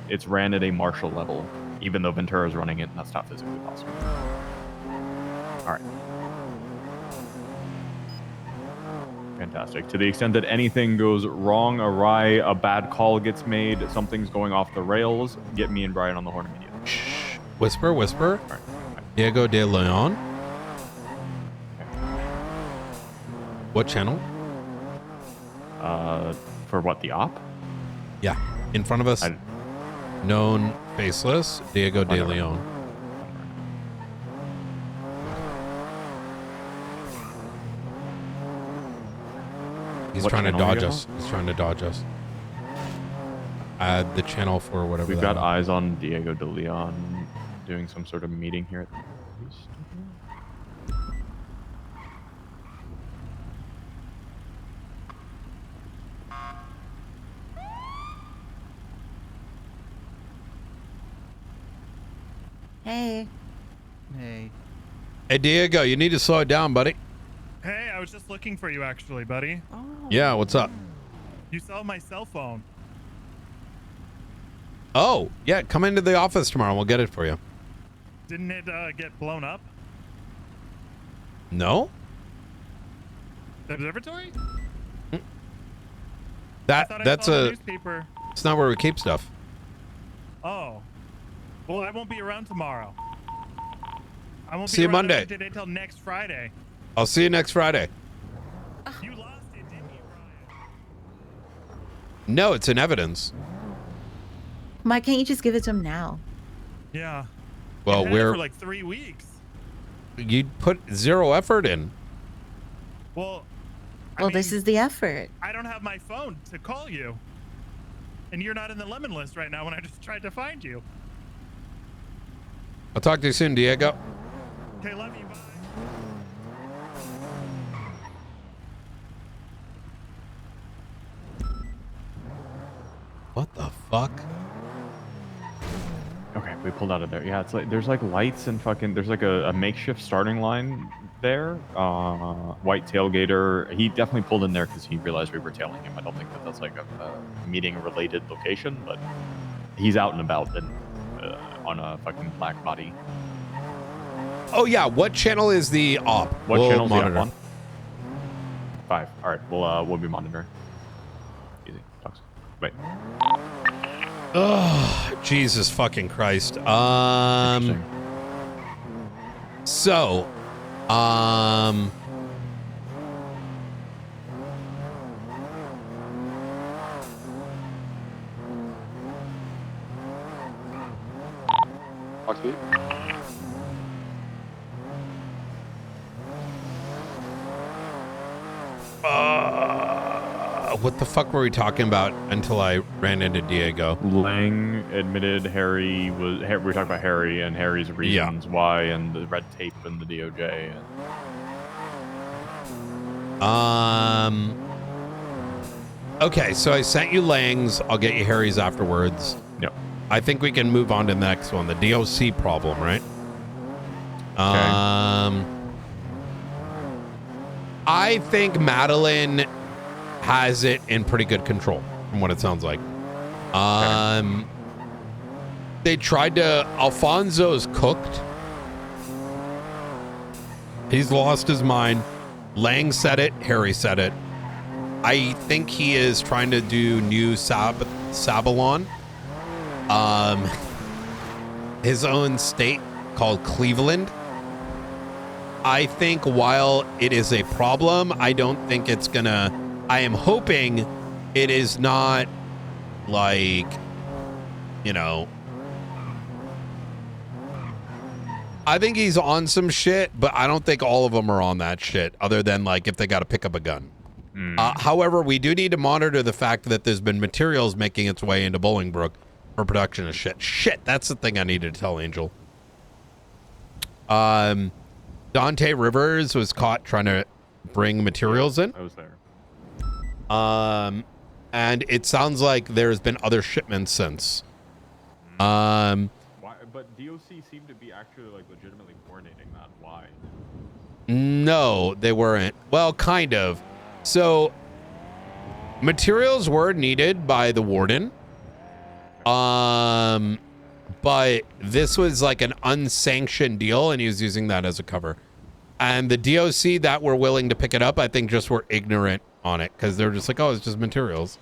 it's ran at a marshal level, even though Ventura's running it, and that's not physically possible. All right. Fantastic. To the extent that anything goes wrong, awry, a bad call gets made, something's going off the rails, get me and Brian on the horn immediately. Shh. Whisper. All right. Diego de Leon. Okay. What channel? For what, the op? Yeah. In front of us. Known faceless, Diego de Leon. He's trying to dodge us. Add the channel for whatever. We've got eyes on Diego de Leon doing some sort of meeting here at the police studio. Hey. Hey, Diego, you need to slow it down, buddy. Hey, I was just looking for you actually, buddy. Yeah, what's up? You still have my cell phone. Oh, yeah. Come into the office tomorrow and we'll get it for you. Didn't it get blown up? No? The observatory? That's a newspaper. It's not where we keep stuff. Oh. Well, I won't be around tomorrow. I won't See you be around Monday. today until next Friday. I'll see you next Friday. You lost it, didn't you, Brian? No, it's in evidence. Why can't you just give it to him now? Yeah. Well, It had it we're for like 3 weeks. you put zero effort in. Well, This is the effort. I don't have my phone to call you. And you're not in the lemon list right now when I just tried to find you. I'll talk to you soon, Diego. Okay, love you. Bye. What the fuck? Okay, we pulled out of there. Yeah, it's like there's like lights and fucking there's like a makeshift starting line there. White tailgater. He definitely pulled in there because he realized we were tailing him. I don't think that that's like a meeting related location, but he's out and about and on a fucking black body. Oh yeah, what channel is the op? What We'll channel is the monitor. op on? 5. All right, we'll be monitoring. Easy. Talks. Wait. Oh, Jesus fucking Christ. So, Talk to me. what the fuck were we talking about until I ran into Diego? Lang admitted Harry was. We were talking about Harry and Harry's reasons why, and the red tape and the DOJ. Okay, so I sent you Lang's. I'll get you Harry's afterwards. Yep. I think we can move on to the next one, the DOC problem, right? I think Madeline has it in pretty good control, from what it sounds like. They tried to. Alfonso's cooked. He's lost his mind. Lang said it. Harry said it. I think he is trying to do new Sabalon. His own state called Cleveland. I think while it is a problem, I don't think it's gonna. I am hoping it is not like, you know. I think he's on some shit, but I don't think all of them are on that shit, other than like if they got to pick up a gun. However, we do need to monitor the fact that there's been materials making its way into Bolingbrook for production of shit. Shit, that's the thing I needed to tell Angel. Dante Rivers was caught trying to bring materials in. I was there. And it sounds like there's been other shipments since. Why? But DOC seemed to be actually like legitimately coordinating that. Why? No, they weren't. Well, kind of. So, materials were needed by the warden. But this was like an unsanctioned deal, and he was using that as a cover. And the DOC that were willing to pick it up, I think, just were ignorant on it because they're just like, oh, it's just materials.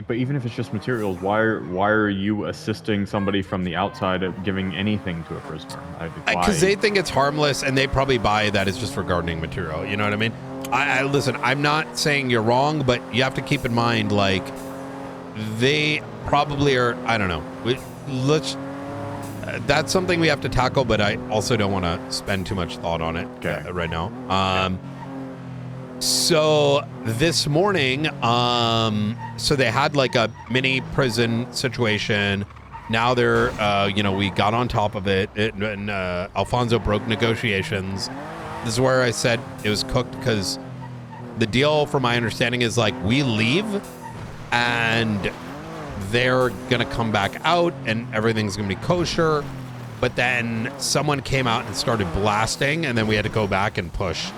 But even if it's just materials, why are you assisting somebody from the outside of giving anything to a prisoner? Because they think it's harmless, and they probably buy that it's just for gardening material. You know what I mean? I listen. I'm not saying you're wrong, but you have to keep in mind, like, they probably are. I don't know. That's something we have to tackle, but I also don't want to spend too much thought on it right now. So this morning, so they had like a mini prison situation. Now they're, we got on top of it, and Alfonso broke negotiations. This is where I said it was cooked because the deal, from my understanding, is like we leave and they're going to come back out and everything's going to be kosher. But then someone came out and started blasting, and then we had to go back and push.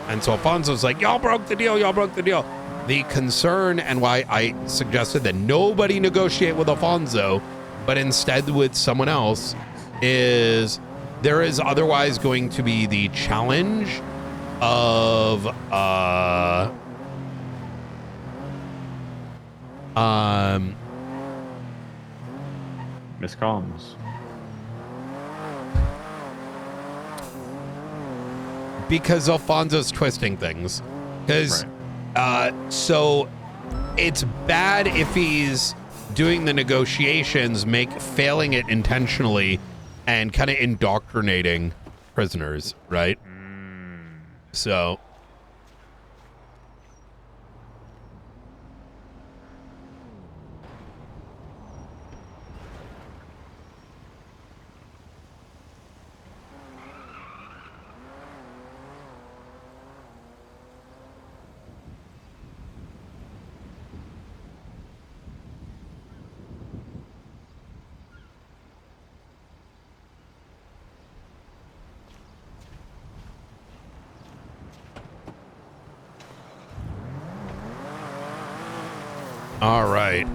And so Alfonso's like, y'all broke the deal. Y'all broke the deal. The concern and why I suggested that nobody negotiate with Alfonso, but instead with someone else, is there is otherwise going to be the challenge of miscomms. Because Alfonso's twisting things. Because so it's bad if he's doing the negotiations, failing it intentionally, and kind of indoctrinating prisoners, right? So all right.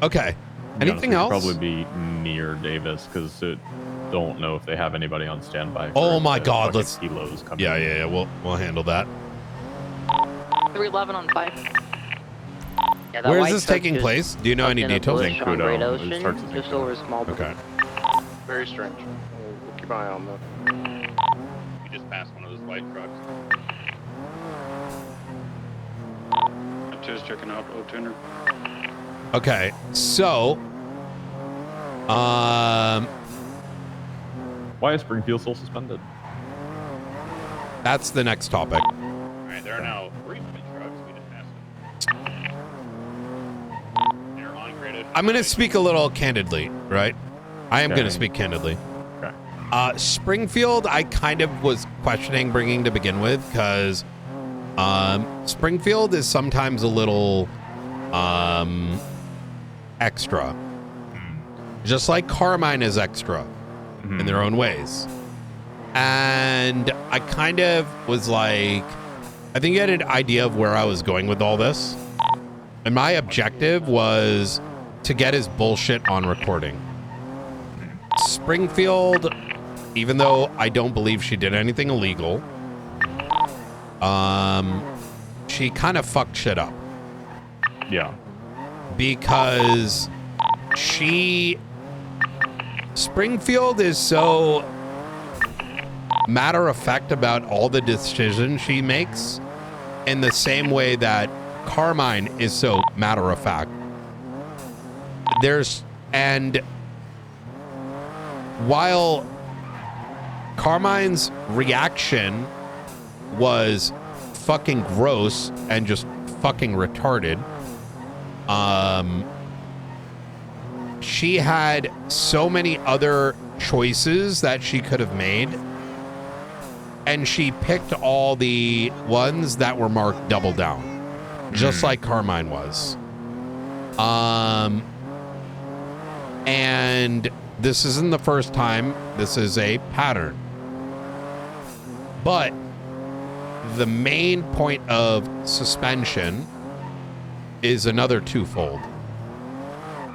Okay. Anything else? Probably be near Davis because don't know if they have anybody on standby. Oh my God! Let's kilos coming. Yeah. We'll handle that. 311 on 5. Yeah, Where is this taking place? Do you know any details? Great Ocean, just over a small. Okay. Very strange. We'll keep an eye on that. You just passed one of those white trucks. I'm just checking out O-Tuner. Okay, so why is Springfield still suspended? That's the next topic. All right, there are now 3 white trucks. We just passed them. They're on graded. I'm going to speak a little candidly, right? I am Okay. going to speak candidly. Okay. Springfield, I kind of was questioning bringing to begin with because Springfield is sometimes a little extra. Just like Carmine is extra in their own ways. And I kind of was like, I think you had an idea of where I was going with all this. And my objective was to get his bullshit on recording. Springfield, even though I don't believe she did anything illegal, she kind of fucked shit up. Yeah. Because Springfield is so matter of fact about all the decisions she makes in the same way that Carmine is so matter of fact. And while Carmine's reaction was fucking gross and just fucking retarded, she had so many other choices that she could have made, and she picked all the ones that were marked double down, just like Carmine was. And this isn't the first time. This is a pattern. But the main point of suspension is another twofold.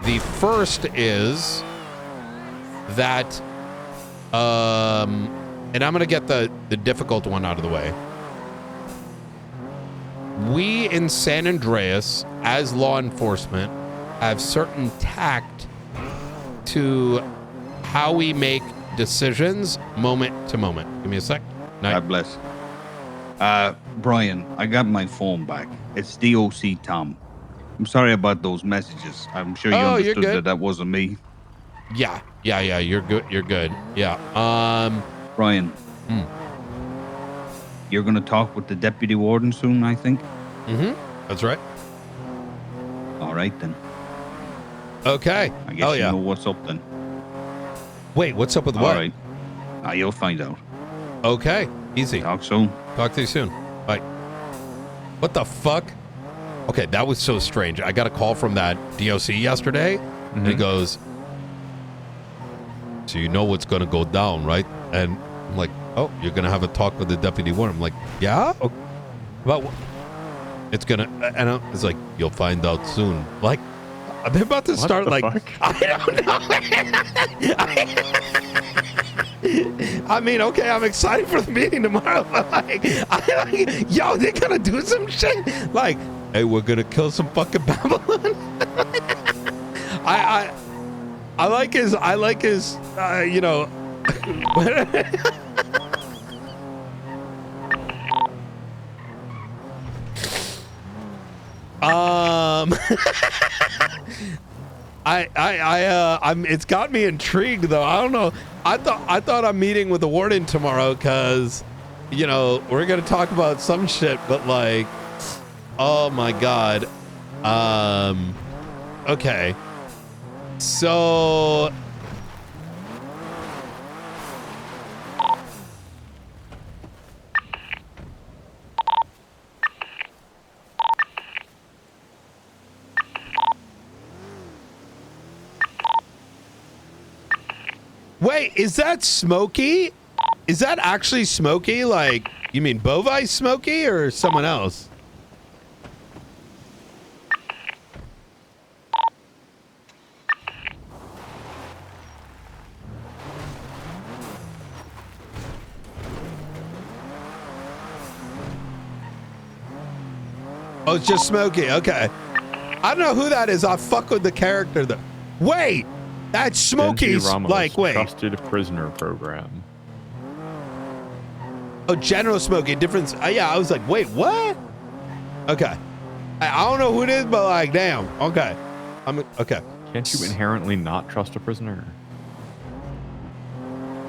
The first is that, and I'm going to get the difficult one out of the way. We in San Andreas, as law enforcement, have certain tact to how we make decisions moment to moment. Give me a sec. God bless. Brian, I got my phone back. It's DOC Tom. I'm sorry about those messages. I'm sure you understood that wasn't me. Yeah. You're good. Yeah. Brian. You're gonna talk with the deputy warden soon, I think. That's right. All right then. Okay. I guess you know what's up then. Wait, what's up with what? All right. Now you'll find out. Okay. Easy. Talk soon. Talk to you soon. Bye. What the fuck? Okay, that was so strange. I got a call from that DOC yesterday, and he goes, so you know what's going to go down, right? And I'm like, oh, you're going to have a talk with the deputy warden. I'm like, yeah? Okay. About what? It's going to, and it's like, you'll find out soon. Like, are they about to start, like, fuck? I don't know. I mean, okay, I'm excited for the meeting tomorrow, but like, yo, they're going to do some shit. Like, hey, we're going to kill some fucking Babylon. I like his, you know. It's got me intrigued though. I don't know. I thought I'm meeting with the warden tomorrow because, you know, we're gonna talk about some shit, but like, oh my god. Okay. So. Wait, is that Smokey? Is that actually Smokey? Like, you mean Bovie Smokey or someone else? Oh, it's just Smokey. Okay. I don't know who that is. I fuck with the character though. Wait, that's Smokey's. Like, wait. Trusted prisoner program. Oh, General Smokey. Difference. Yeah, I was like, wait, what? Okay. I don't know who it is, but like, damn. Okay. Okay. Can't you inherently not trust a prisoner?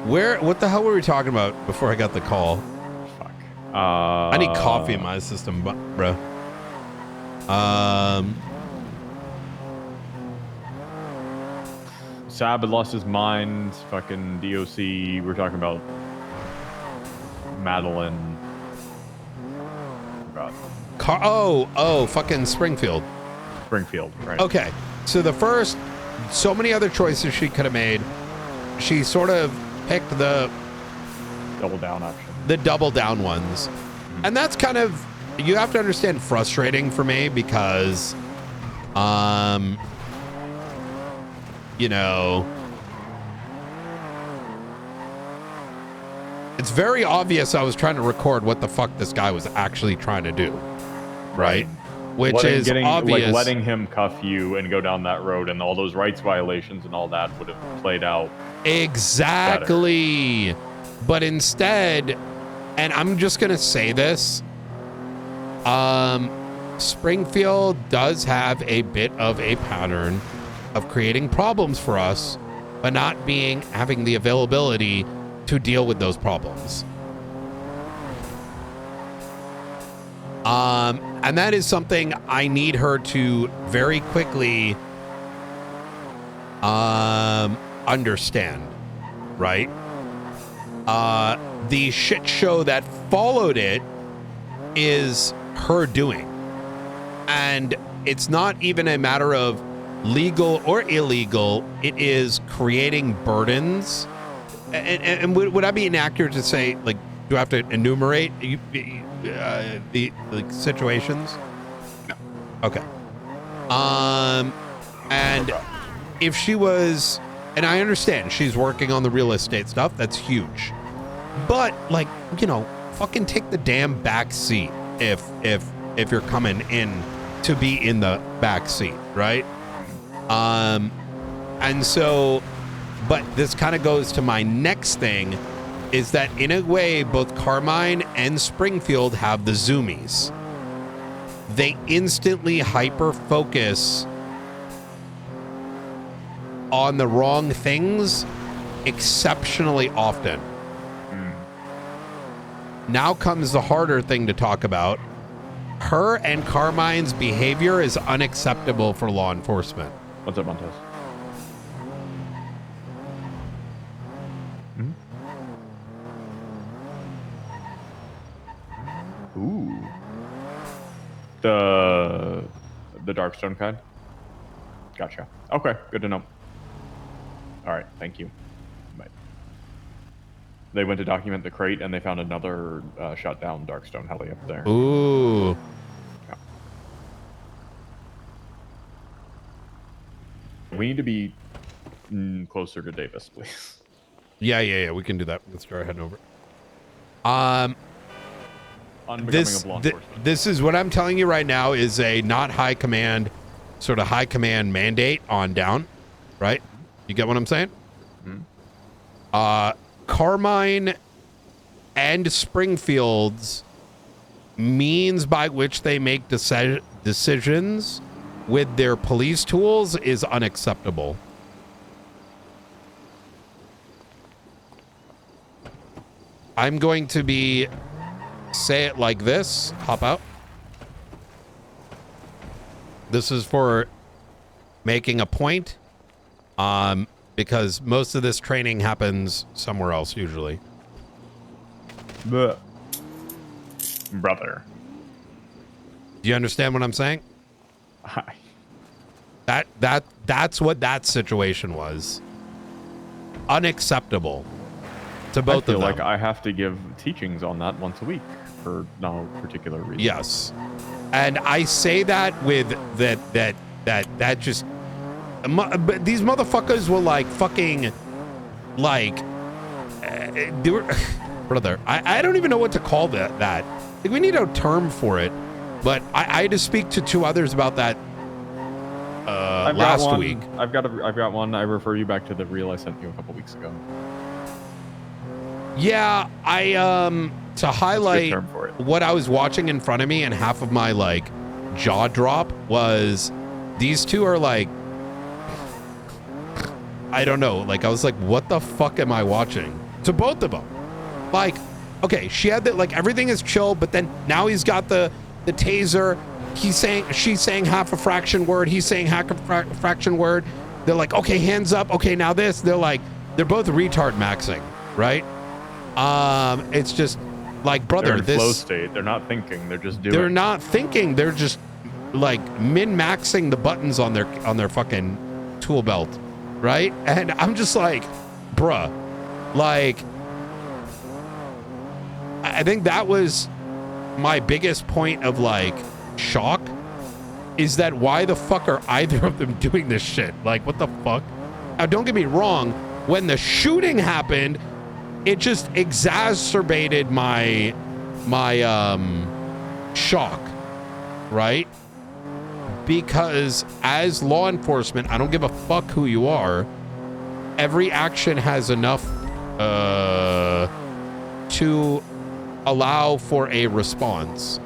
What the hell were we talking about before I got the call? Fuck. I need coffee in my system, bro. Sab had lost his mind. Fucking DOC. We're talking about Madeline. Fucking Springfield. Springfield, right. Okay. So so many other choices she could have made. She sort of picked the double down option. The double down ones. Mm-hmm. And that's kind of, you have to understand, frustrating for me because, you know, it's very obvious I was trying to record what the fuck this guy was actually trying to do. Right? Which is obvious. Like letting him cuff you and go down that road and all those rights violations and all that would have played out. Exactly. Better. But instead, and I'm just going to say this, Springfield does have a bit of a pattern of creating problems for us, but not having the availability to deal with those problems. And that is something I need her to very quickly understand, right? The shit show that followed it is her doing. And it's not even a matter of legal or illegal. It is creating burdens. And would I be inaccurate to say, like, do I have to enumerate the situations? No. Okay. And if she was, and I understand she's working on the real estate stuff, that's huge. But like, you know, fucking take the damn back seat if you're coming in to be in the back seat, right? And so, but this kind of goes to my next thing, is that in a way, both Carmine and Springfield have the zoomies. They instantly hyper-focus on the wrong things exceptionally often. Now comes the harder thing to talk about. Her and Carmine's behavior is unacceptable for law enforcement. What's up, Montez? The Darkstone kind? Gotcha. Okay, good to know. All right, thank you. Bye. They went to document the crate, and they found another shut down Darkstone heli up there. Ooh. Yeah. We need to be closer to Davis, please. Yeah. We can do that. Let's start heading over. This is what I'm telling you right now is a not high command, sort of high command mandate on down, right? You get what I'm saying? Mm-hmm. Carmine and Springfield's means by which they make decisions with their police tools is unacceptable. I'm going to say it like this. Hop out. This is for making a point, because most of this training happens somewhere else usually. Brother. Do you understand what I'm saying? Hi. That's what that situation was. Unacceptable to both of them. I feel like I have to give teachings on that once a week for no particular reason. Yes. And I say that with that just but these motherfuckers were like fucking like they were brother, I don't even know what to call that. Like, we need a term for it, but I had to speak to two others about that last week. I've got one. I refer you back to the reel I sent you a couple weeks ago. Yeah, to highlight term for it. what I was watching in front of me, and half of my like jaw drop was these two are like, I don't know, like I was like, what the fuck am I watching? To both of them. Like, okay, she had that, like everything is chill, but then now he's got the taser. She's saying half a fraction word. He's saying half a fraction word. They're like, okay, hands up. Okay, now this. They're like, they're both retard maxing, right? It's just like, brother, they're in flow state. They're not thinking. They're just doing. They're not thinking. They're just like min-maxing the buttons on their fucking tool belt, right? And I'm just like, bruh, like, I think that was my biggest point of like shock, is that why the fuck are either of them doing this shit? Like, what the fuck? Now, don't get me wrong. When the shooting happened, it just exacerbated my shock, right? Because as law enforcement, I don't give a fuck who you are. Every action has enough to allow for a response.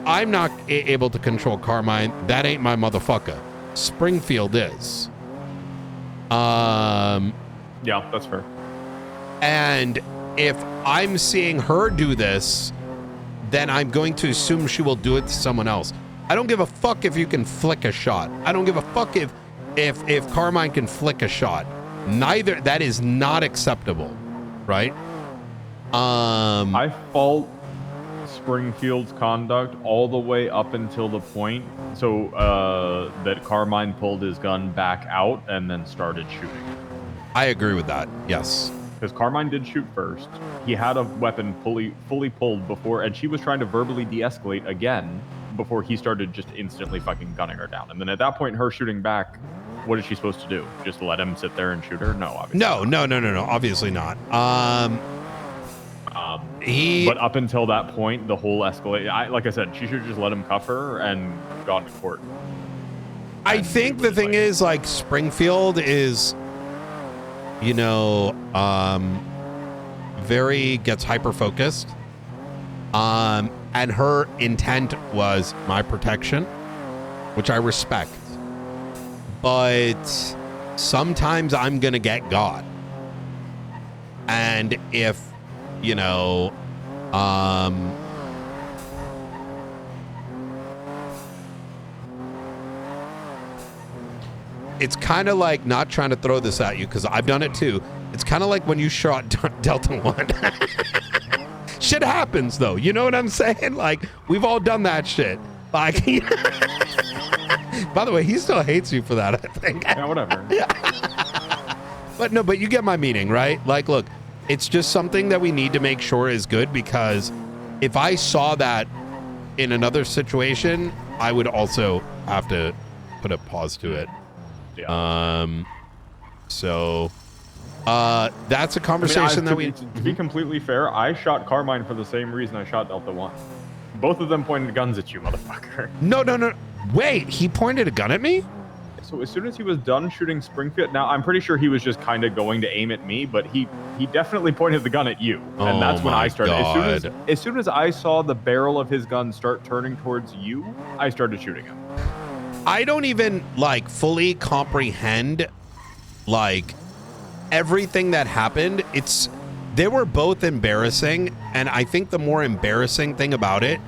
I'm not able to control Carmine. That ain't my motherfucker. Springfield is. Yeah, that's fair. And if I'm seeing her do this, then I'm going to assume she will do it to someone else. I don't give a fuck if you can flick a shot. I don't give a fuck if Carmine can flick a shot. Neither. That is not acceptable, right? I fault Springfield's conduct all the way up until the point that Carmine pulled his gun back out and then started shooting. I agree with that. Yes. Because Carmine did shoot first. He had a weapon fully pulled before, and she was trying to verbally de-escalate again before he started just instantly fucking gunning her down. And then at that point, her shooting back, what is she supposed to do? Just let him sit there and shoot her? No, obviously. No. Obviously not. But up until that point, the whole escalate. Like I said, she should just let him cuff her and gone to court. I think the thing is, like, Springfield is, you know, gets hyper focused. And her intent was my protection, which I respect. But sometimes I'm gonna get God. And if, you know, it's kind of like, not trying to throw this at you because I've done it too. It's kind of like when you shot Delta 1. Shit happens though. You know what I'm saying? Like, we've all done that shit. Like, by the way, he still hates you for that, I think. Yeah, whatever. But no, but you get my meaning, right? Like, look, it's just something that we need to make sure is good, because if I saw that in another situation, I would also have to put a pause to it. Yeah. So that's a conversation that we... To be completely fair, I shot Carmine for the same reason I shot Delta 1. Both of them pointed guns at you, motherfucker. No. Wait, he pointed a gun at me? So as soon as he was done shooting Springfield, now I'm pretty sure he was just kind of going to aim at me, but he definitely pointed the gun at you, and that's when I started. As soon as I saw the barrel of his gun start turning towards you, I started shooting him. I don't even like fully comprehend like everything that happened. They were both embarrassing, and I think the more embarrassing thing about it,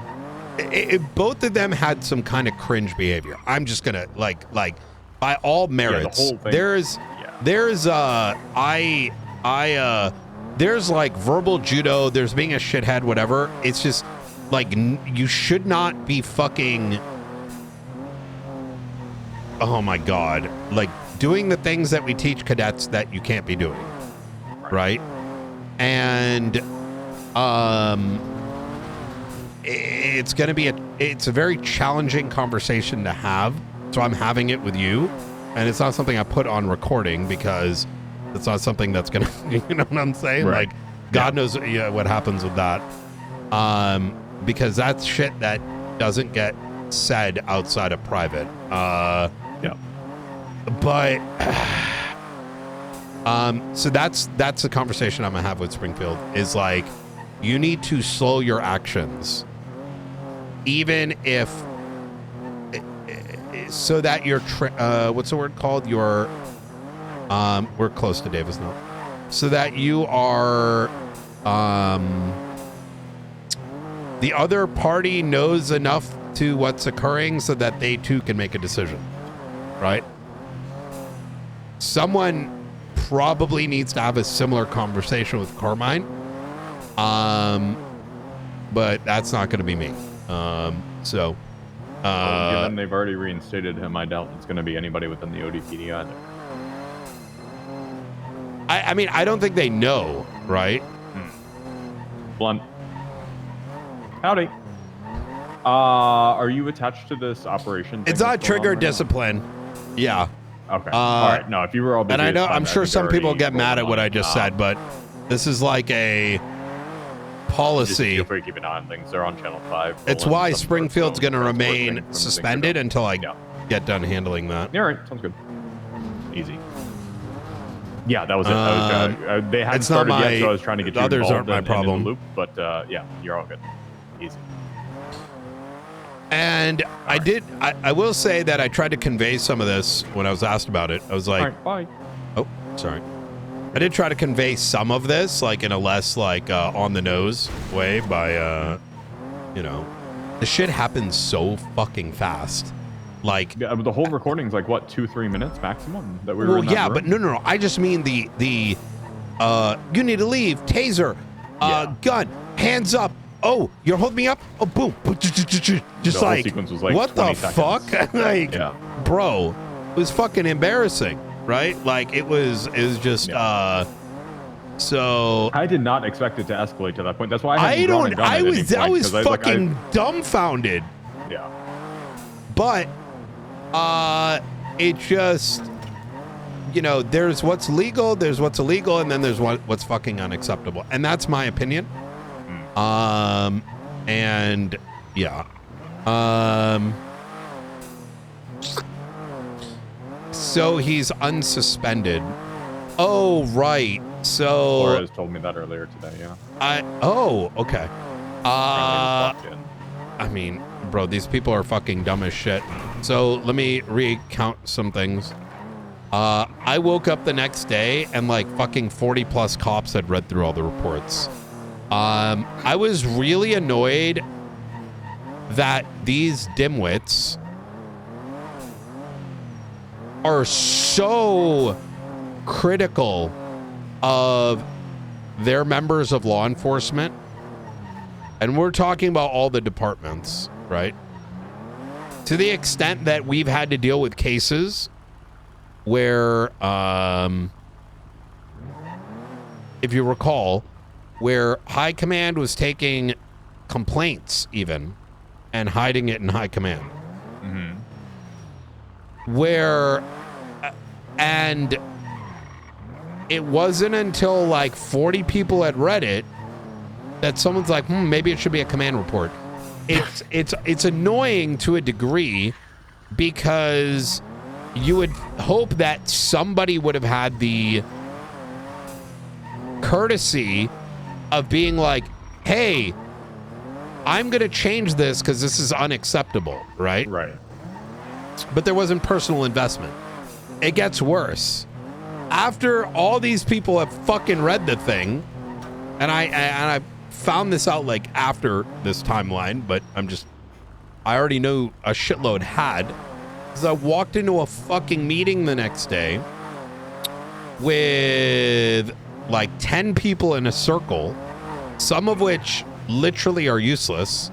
both of them had some kind of cringe behavior. I'm just gonna like by all merits, the whole thing. there's like verbal judo, there's being a shithead, whatever. It's just like you should not be fucking, oh my god, like doing the things that we teach cadets that you can't be doing, right? And it's a very challenging conversation to have, so I'm having it with you, and it's not something I put on recording because it's not something that's gonna, you know what I'm saying? Right. Like, God knows what happens with that, because that's shit that doesn't get said outside of private. But so that's the conversation I'm gonna have with Springfield, is like, you need to slow your actions, even if so that you're what's the word called, your we're close to Davis now, so that you are the other party knows enough to what's occurring so that they too can make a decision, right? Someone probably needs to have a similar conversation with Carmine, but that's not going to be me. Given they've already reinstated him, I doubt it's going to be anybody within the ODPD either. I mean, I don't think they know, right? Blunt. Howdy. Are you attached to this operation? It's not trigger discipline. Yeah. Okay. All right. No, if you were all busy, and I know, it's fine. I'm sure some people get mad at what I just on. said, but this is like a policy. Just feel free to keep an eye on things. They're on Channel 5. It's why Springfield's going to remain suspended until I get done handling that. Yeah, all right. Sounds good. Easy. Yeah, that was it. They hadn't started yet, so I was trying to get you others involved aren't my problem. in the loop, but yeah, you're all good. Easy. And I will say that I tried to convey some of this when I was asked about it. I was like, all right, bye. Oh, sorry. I did try to convey some of this, like in a less like on the nose way by, you know, the shit happens so fucking fast. Like the whole recording's like what, 2-3 minutes maximum that we were in that room? But no. I just mean the you need to leave, taser, gun, hands up. Oh, you're holding me up? Oh, boom. Just like, sequence was like what the 20 seconds. fuck? Like, bro, it was fucking embarrassing, right? Like, it was just, so. I did not expect it to escalate to that point. That's why I was fucking dumbfounded. Yeah. But, it just, you know, there's what's legal, there's what's illegal, and then there's what's fucking unacceptable. And that's my opinion. And yeah. So he's unsuspended. Oh, right. So Flores told me that earlier today, yeah. Okay. I mean, bro, these people are fucking dumb as shit. So let me recount some things. I woke up the next day and like fucking 40 plus cops had read through all the reports. I was really annoyed that these dimwits are so critical of their members of law enforcement. And we're talking about all the departments, right? to the extent that we've had to deal with cases where, if you recall, where high command was taking complaints even and hiding it in high command. Where, and it wasn't until like 40 people had read it that someone's like, maybe it should be a command report. It's annoying to a degree because you would hope that somebody would have had the courtesy of being like, hey, I'm going to change this because this is unacceptable, right? Right. But there wasn't personal investment. It gets worse. After all these people have fucking read the thing, and I found this out like after this timeline, but I already knew a shitload had, because I walked into a fucking meeting the next day with like 10 people in a circle, some of which literally are useless.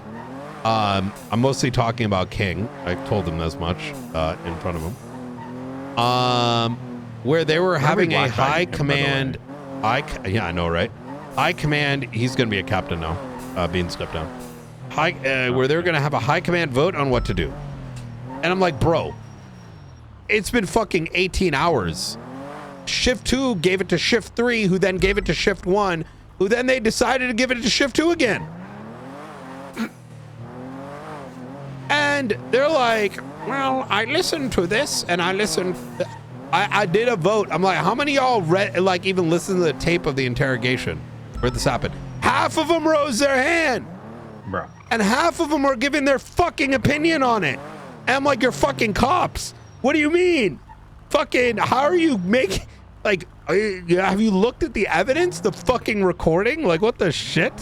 I'm mostly talking about King. I told him as much in front of him. Where they were having a high command. Yeah, I know, right? High command. He's going to be a captain now, being stepped down. Where they're going to have a high command vote on what to do. And I'm like, bro, it's been fucking 18 hours. Shift 2 gave it to Shift 3, who then gave it to Shift 1, who then they decided to give it to Shift 2 again. And they're like, well, I listened to this and I listened. I did a vote. I'm like, how many of y'all read, like, even listened to the tape of the interrogation where this happened? Half of them rose their hand. Bro. And half of them are giving their fucking opinion on it. And I'm like, you're fucking cops. What do you mean? Fucking, how are you making, like, have you looked at the evidence? The fucking recording? Like, what the shit?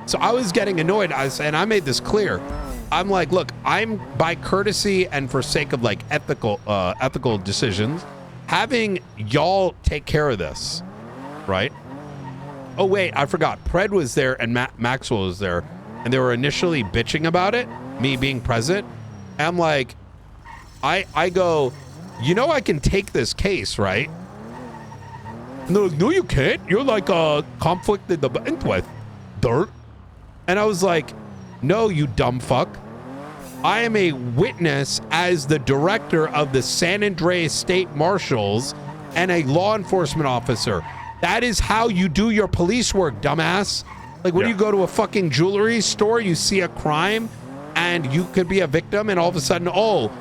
So I was getting annoyed. And I made this clear. I'm like, look, I'm by courtesy and for sake of like ethical decisions, having y'all take care of this, right? Oh wait, I forgot. Pred was there and Maxwell was there, and they were initially bitching about it, me being present. And I'm like, I go, you know, I can take this case, right? And they're like, no, you can't. You're like conflicted the with dirt. And I was like, no, you dumb fuck. I am a witness as the director of the San Andreas State Marshals and a law enforcement officer. That is how you do your police work, dumbass. Like when you go to a fucking jewelry store, you see a crime and you could be a victim, and all of a sudden, oh,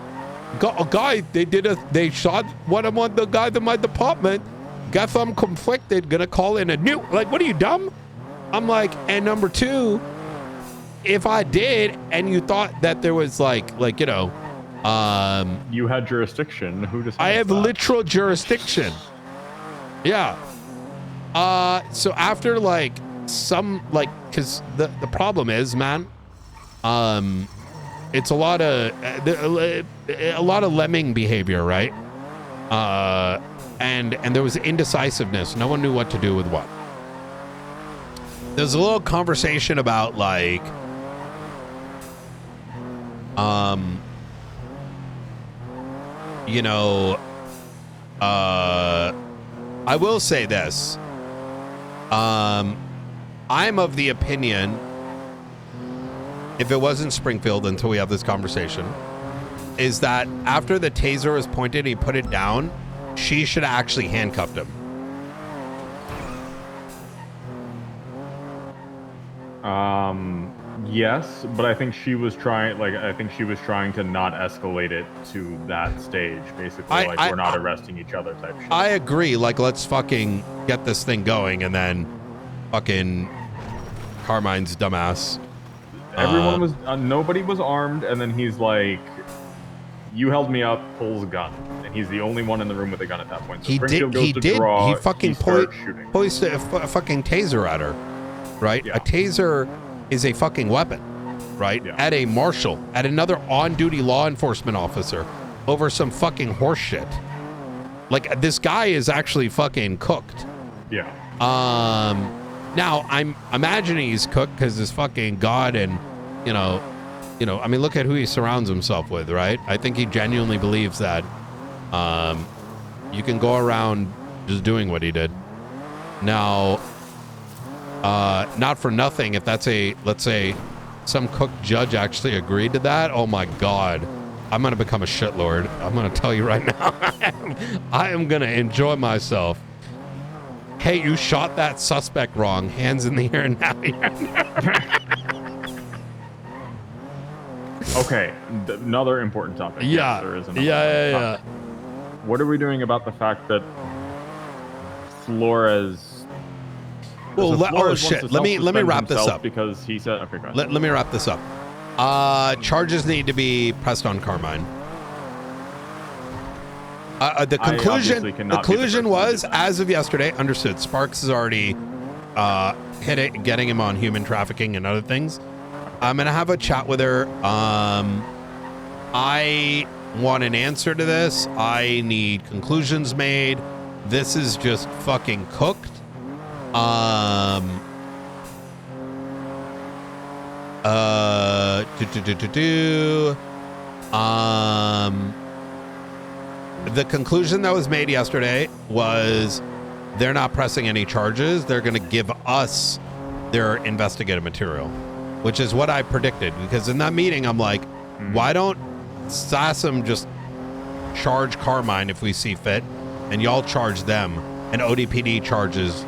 a guy, they shot one of the guys in my department. Guess I'm conflicted, gonna call in a new, like, what are you, dumb? I'm like, and number two, if I did, and you thought that there was like, you know, you had jurisdiction. Who decided? I have literal jurisdiction. Yeah. So after like some, like, cause the problem is, man, it's a lot of lemming behavior, right? And there was indecisiveness. No one knew what to do with what. There's a little conversation about like, you know, I will say this. I'm of the opinion, if it wasn't Springfield until we have this conversation, is that after the taser was pointed, he put it down, she should have actually handcuffed him. Yes, but I think she was trying, to not escalate it to that stage, basically, we're not arresting each other type shit. I agree, like, let's fucking get this thing going, and then fucking Carmine's dumbass. Everyone was, nobody was armed, and then he's like, you held me up, pulls a gun. And he's the only one in the room with a gun at that point. So He fucking shooting. hoisted a fucking taser at her, right? Yeah. A taser is a fucking weapon, right? Yeah. At a marshal, at another on-duty law enforcement officer over some fucking horse shit. Like, this guy is actually fucking cooked. Yeah. Now I'm imagining he's cooked because his fucking God and, you know, you know, I mean, look at who he surrounds himself with, right? I think he genuinely believes that you can go around just doing what he did. Now, not for nothing, if that's let's say, some cook judge actually agreed to that, oh my God, I'm going to become a shitlord. I'm going to tell you right now, I am going to enjoy myself. Hey, you shot that suspect wrong. Hands in the air now. Okay, another important topic. Yeah. Yes, there is another Yeah. topic. What are we doing about the fact that Flores? Well, so Flores shit. wants to Let me wrap this himself up because he said, okay, go ahead. Let me wrap this up. Charges need to be pressed on Carmine. The conclusion was, as of yesterday, understood. Sparks has already hit it, getting him on human trafficking and other things. I'm gonna have a chat with her. I want an answer to this. I need conclusions made. This is just fucking cooked. The conclusion that was made yesterday was they're not pressing any charges. They're going to give us their investigative material, which is what I predicted. Because in that meeting, I'm like, why don't SASM just charge Carmine if we see fit, and y'all charge them, and ODPD charges,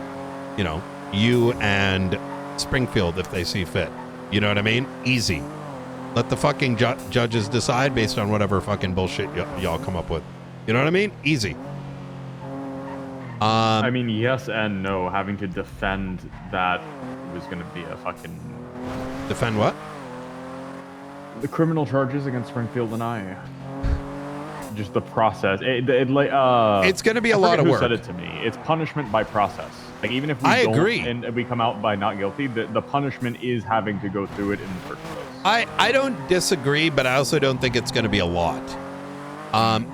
you know, you and Springfield if they see fit. You know what I mean? Easy. Let the fucking judges decide based on whatever fucking bullshit y'all come up with. You know what I mean? Easy. I mean, yes and no. Having to defend that was going to be a fucking... Defend what? The criminal charges against Springfield and I. Just the process. It's going to be a lot of work. Who said it to me? It's punishment by process. Like, even if we agree. And we come out by not guilty, the punishment is having to go through it in the first place. I don't disagree, but I also don't think it's going to be a lot. I'm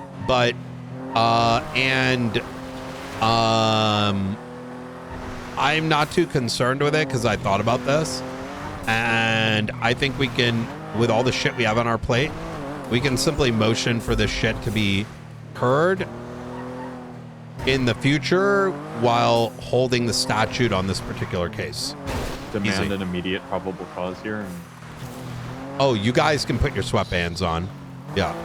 not too concerned with it because I thought about this, and I think we can, with all the shit we have on our plate, we can simply motion for this shit to be heard in the future while holding the statute on this particular case. Demand Easy. an immediate probable cause here. Oh, you guys can put your sweatbands on. Yeah.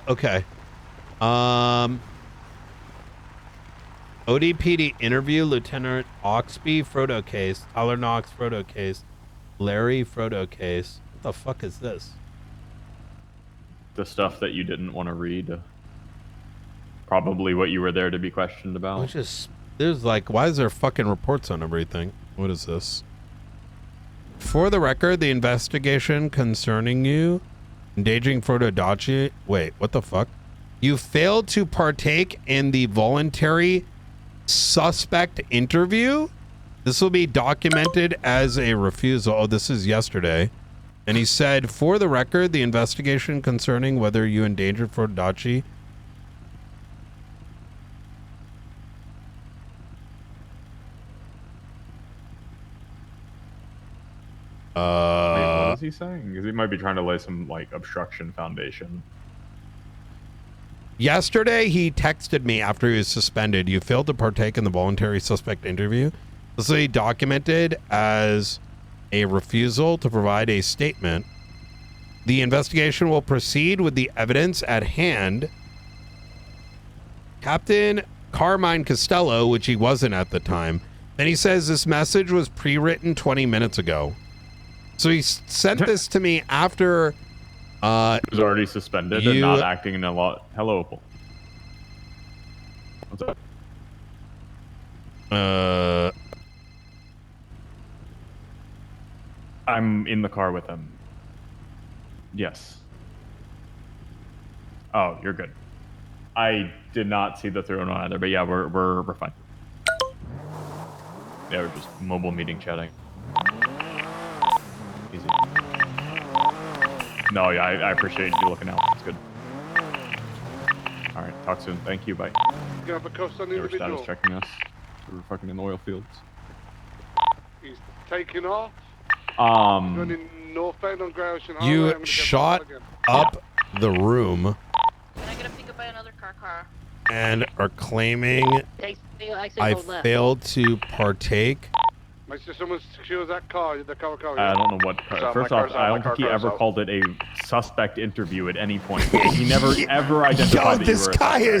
Okay. ODPD interview Lieutenant Oxby Frodo case, Tyler Knox Frodo case, Larry Frodo case. What the fuck is this? The stuff that you didn't want to read. Probably what you were there to be questioned about. Which is, there's like, why is there fucking reports on everything? What is this? For the record, the investigation concerning you endangering Frodo Dachi. Wait, what the fuck? You failed to partake in the voluntary suspect interview. This will be documented as a refusal. Oh, this is yesterday. And he said, for the record, the investigation concerning whether you endangered Frodo Dachi. Wait, what is he saying? Because he might be trying to lay some like obstruction foundation. Yesterday, he texted me after he was suspended. You failed to partake in the voluntary suspect interview. This will be documented as a refusal to provide a statement. The investigation will proceed with the evidence at hand. Captain Carmine Costello, which he wasn't at the time. Then he says this message was pre-written 20 minutes ago. So he sent this to me after... he was already suspended and not acting in a lot. Hello. What's up? I'm in the car with him. Yes. Oh, you're good. I did not see the through one either, but yeah, we're fine. Yeah, we're just mobile meeting chatting. Easy. No, yeah, I appreciate you looking out. It's good. All right, talk soon. Thank you. Bye. You have a coast on the They were individual. status checking us. We were fucking in the oil fields. He's taking off. Running northbound on Gratian Highway. I'm You gonna get shot again. up the room Can I get a pick up by another car? and are claiming I failed to partake. Make sure someone secures that car. The car. I don't know what. First off, I don't think he ever called it a suspect interview at any point. He never ever identified that you were a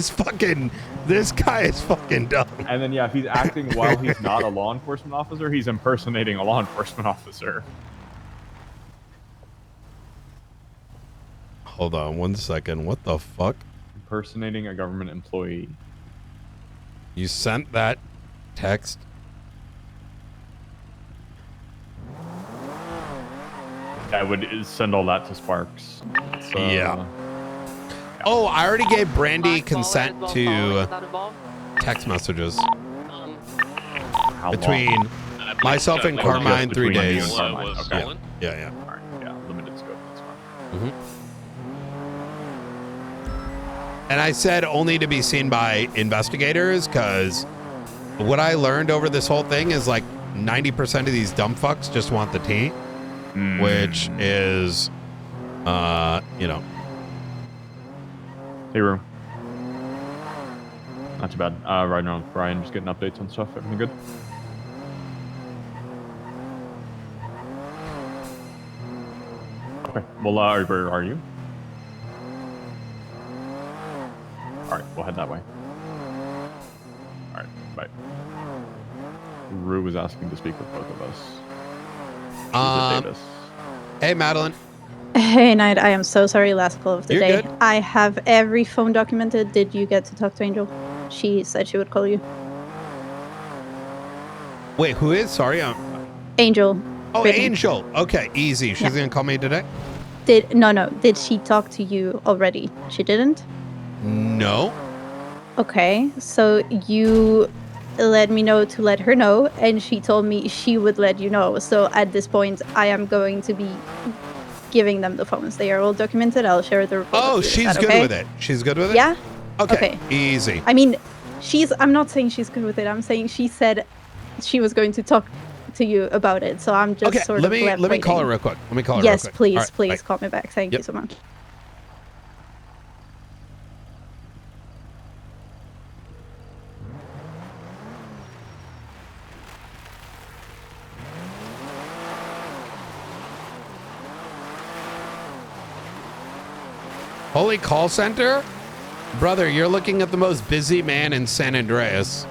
suspect. This guy is fucking dumb. And then if he's acting while he's not a law enforcement officer, he's impersonating a law enforcement officer. Hold on 1 second. What the fuck? Impersonating a government employee. You sent that text. I would send all that to Sparks. So, yeah. Oh, I already gave Brandy consent to text messages between myself and Carmine 3 days. Okay. Yeah. All right. Yeah. Limited scope. That's fine. And I said only to be seen by investigators, because what I learned over this whole thing is like 90% of these dumb fucks just want the tea, which is, you know. Hey, Roo. Not too bad. Right now, Brian, just getting updates on stuff. Everything good? Okay. Well, where are you? All right, we'll head that way. All right, bye. Rue was asking to speak with both of us. Davis. Hey, Madeline. Hey, Knight. I am so sorry. Last call of the You're day. good. I have every phone documented. Did you get to talk to Angel? She said she would call you. Wait, who is? Sorry. Angel. Oh, Brittany. Angel. Okay, easy. She's gonna call me today. No. Did she talk to you already? She didn't? No. Okay, so you let me know to let her know, and she told me she would let you know. So at this point, I am going to be giving them the phones. They are all documented. I'll share the report. Oh, with you. Is she's that good okay? with it. She's good with it? Yeah? Okay. Easy. I mean, I'm not saying she's good with it. I'm saying she said she was going to talk to you about it. So I'm just sort of let me call her real quick. Let me call her real Yes, quick. please, All right, please bye. call me back. Thank you so much. Holy call center? Brother, you're looking at the most busy man in San Andreas.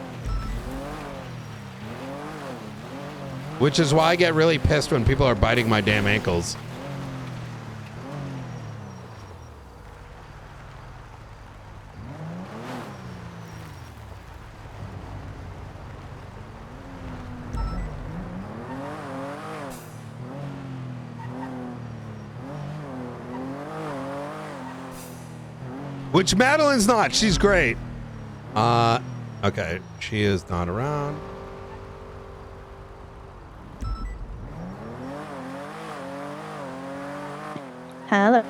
Which is why I get really pissed when people are biting my damn ankles. Which Madeline's not. She's great. Okay. She is not around. Hello.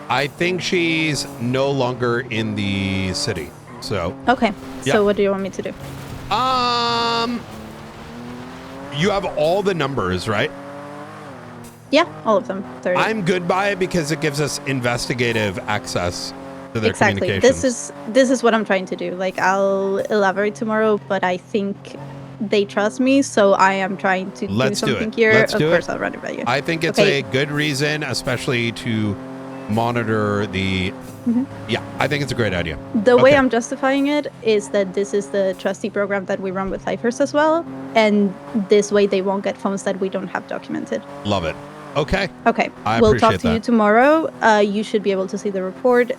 I think she's no longer in the city. So. Okay. Yeah. So what do you want me to do? You have all the numbers, right? Yeah, all of them. 30. I'm good by it because it gives us investigative access to their Exactly. communications. This is what I'm trying to do. Like, I'll elaborate tomorrow, but I think they trust me, so I am trying to do something here. Let's of do course, it. I'll run it by you. I think it's Okay. a good reason, especially to monitor the. Mhm. Yeah, I think it's a great idea. The way Okay. I'm justifying it is that this is the trustee program that we run with Lifers as well, and this way they won't get phones that we don't have documented. Love it. Okay. Okay, I we'll talk appreciate to you that. tomorrow. You should be able to see the report.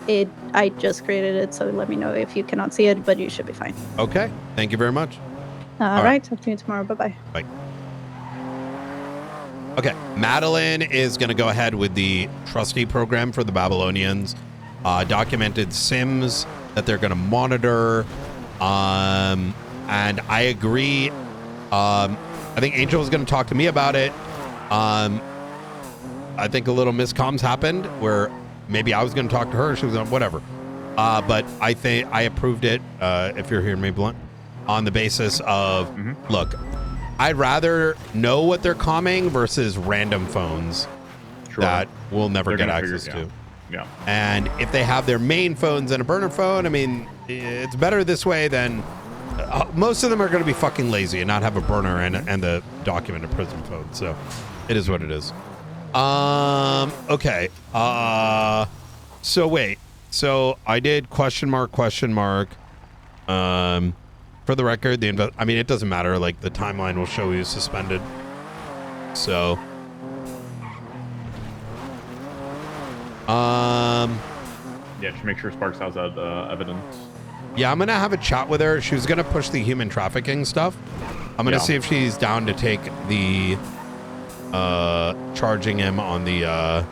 I just created it, so let me know if you cannot see it, but you should be fine. Okay. Thank you very much. All right, talk to you tomorrow. Bye-bye. Bye. Okay, Madeline is going to go ahead with the trustee program for the Babylonians. Documented SIMs that they're going to monitor. And I agree. I think Angel was going to talk to me about it. I think a little miscomms happened where maybe I was going to talk to her. She was on whatever. But I think I approved it, if you're hearing me blunt, on the basis of, look, I'd rather know what they're calming versus random phones that we'll never get access to. Yeah. And if they have their main phones and a burner phone, I mean, it's better this way than most of them are going to be fucking lazy and not have a burner and the documented prison phone. So it is what it is. Okay. So wait. So I did question mark. For the record, I mean, it doesn't matter. Like, the timeline will show he was suspended. So, yeah, just make sure Sparks has that evidence. Yeah, I'm gonna have a chat with her. She was gonna push the human trafficking stuff. I'm gonna see if she's down to take the charging him on the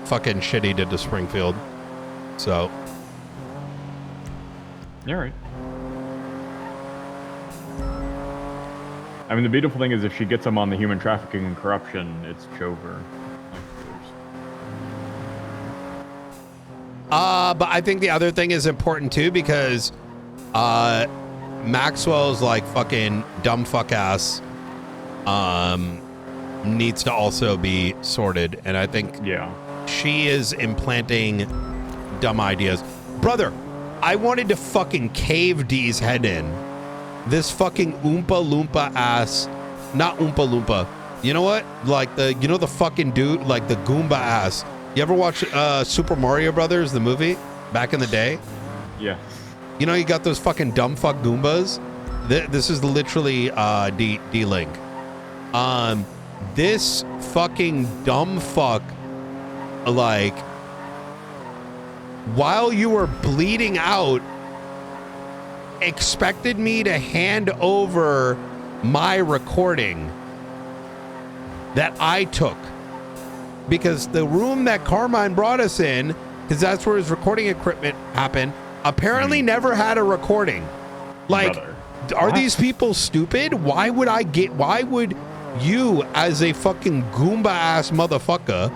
fucking shit he did to Springfield. So, All right. I mean, the beautiful thing is if she gets him on the human trafficking and corruption, it's over. But I think the other thing is important too, because Maxwell's like fucking dumb fuck ass needs to also be sorted, and I think she is implanting dumb ideas. Brother, I wanted to fucking cave D's head in. This fucking Oompa Loompa ass, not Oompa Loompa. You know what? Like the fucking dude, like the Goomba ass. You ever watch Super Mario Brothers, the movie, back in the day? Yeah. You know, you got those fucking dumb fuck Goombas. This is literally D-Link. This fucking dumb fuck, like, while you were bleeding out, expected me to hand over my recording that I took, because the room that Carmine brought us in, because that's where his recording equipment happened, apparently never had a recording. Like, are these people stupid? Why would you, as a fucking Goomba ass motherfucker,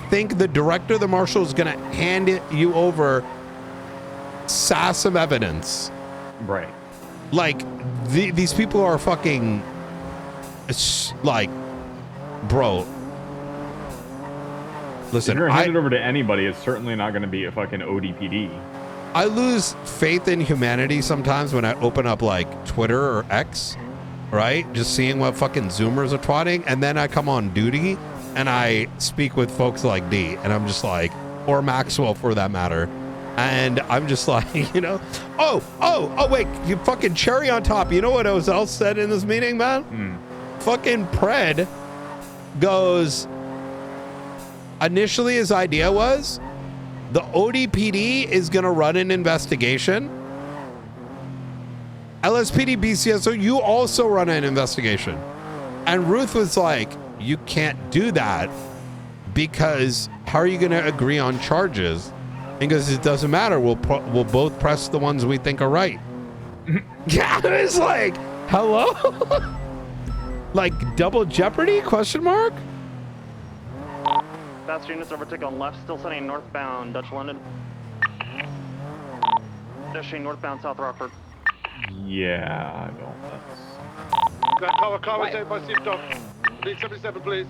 think the director of the marshal is gonna hand you over some evidence? Right. Like, these people are fucking, like, bro. Listen, if you're handed over to anybody, it's certainly not going to be a fucking ODPD. I lose faith in humanity sometimes when I open up like Twitter or X, right? Just seeing what fucking Zoomers are twatting, and then I come on duty and I speak with folks like D, and I'm just like, or Maxwell for that matter. And I'm just like, you know, oh, wait, you fucking cherry on top. You know what else said in this meeting, man? Fucking Pred goes, initially his idea was the ODPD is going to run an investigation. LSPD, BCSO, you also run an investigation. And Ruth was like, you can't do that because how are you going to agree on charges? Because it doesn't matter. We'll both press the ones we think are right. Yeah, it's like, hello? Like double jeopardy? Question mark? Fast units overtake on left, still sending northbound Dutch London. Dashing northbound South Rockford. Yeah, I don't. That car is by Seatop. Lead 77, please.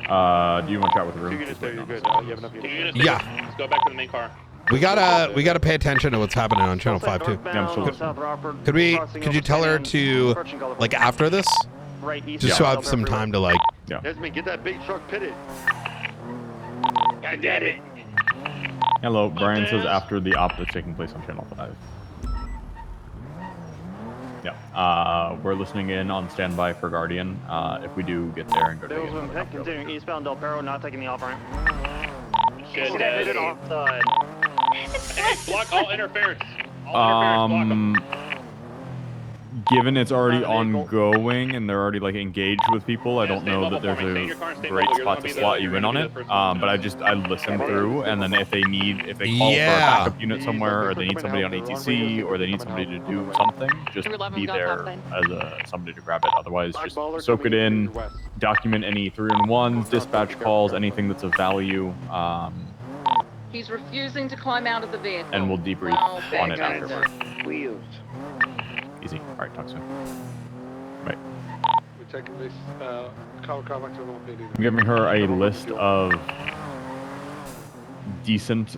Do you want to chat with the room? 2 units there, you're good. You have enough units. 2 units. Yeah. Let's go back to the main car. We gotta pay attention to what's happening on Channel 5 too. Could you tell her to, like, after this? Just so I have some time to, like. Desmond, get that big truck pitted. God damn it. Hello, Brian says after the op that's taking place on Channel 5. Yeah, we're listening in on standby for Guardian. If we do get there and go to continuing eastbound Del Perro, not taking the off ramp. Shit, Hit offside. Hey, block all interference. All interference, block them. Given it's already ongoing and they're already like engaged with people, I don't know that there's a great spot to slot you in on it. But I listen through, and then if they call for a backup unit somewhere, or they need somebody on ATC, or they need somebody to do something, just be there as somebody to grab it. Otherwise, just soak it in, document any 3-in-1s, dispatch calls, anything that's of value. He's refusing to climb out of the vehicle. And we'll debrief on it afterwards. Wheels. Easy. All right, talk soon. Bye. taking this car back to North Indian. I'm giving her a list of decent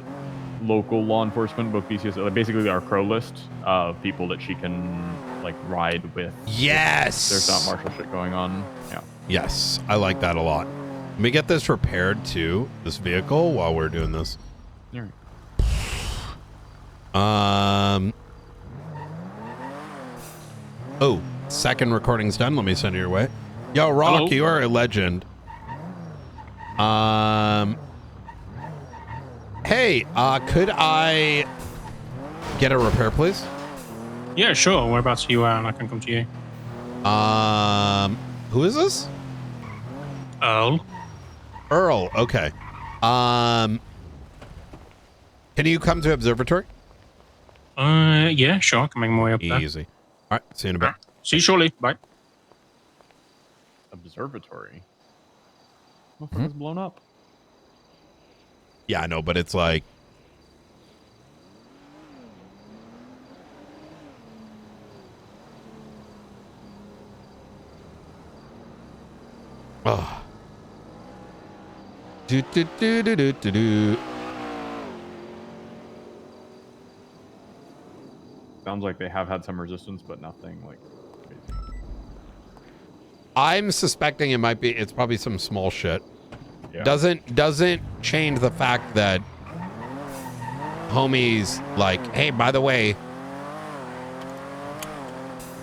local law enforcement, both BCS, basically our crow list of people that she can like ride with. Yes. There's not martial shit going on. Yeah. Yes, I like that a lot. Let me get this repaired too, this vehicle, while we're doing this. All right. Oh, second recording's done. Let me send it your way. Yo, Rock, Hello. you are a legend. Hey, could I get a repair, please? Yeah, sure. Whereabouts are you at? And I can come to you. Who is this? Earl. Earl, okay. Can you come to Observatory? Yeah, sure. I can make my way up there. Easy. All right, see you in a bit. See you shortly. Bye. Observatory. Motherfucker's blown up. Yeah, I know, but it's like... Oh. Do, do, do, do, do, do, do. Sounds like they have had some resistance, but nothing like crazy. I'm suspecting it's probably some small shit. Yeah. Doesn't change the fact that homie's like, hey, by the way,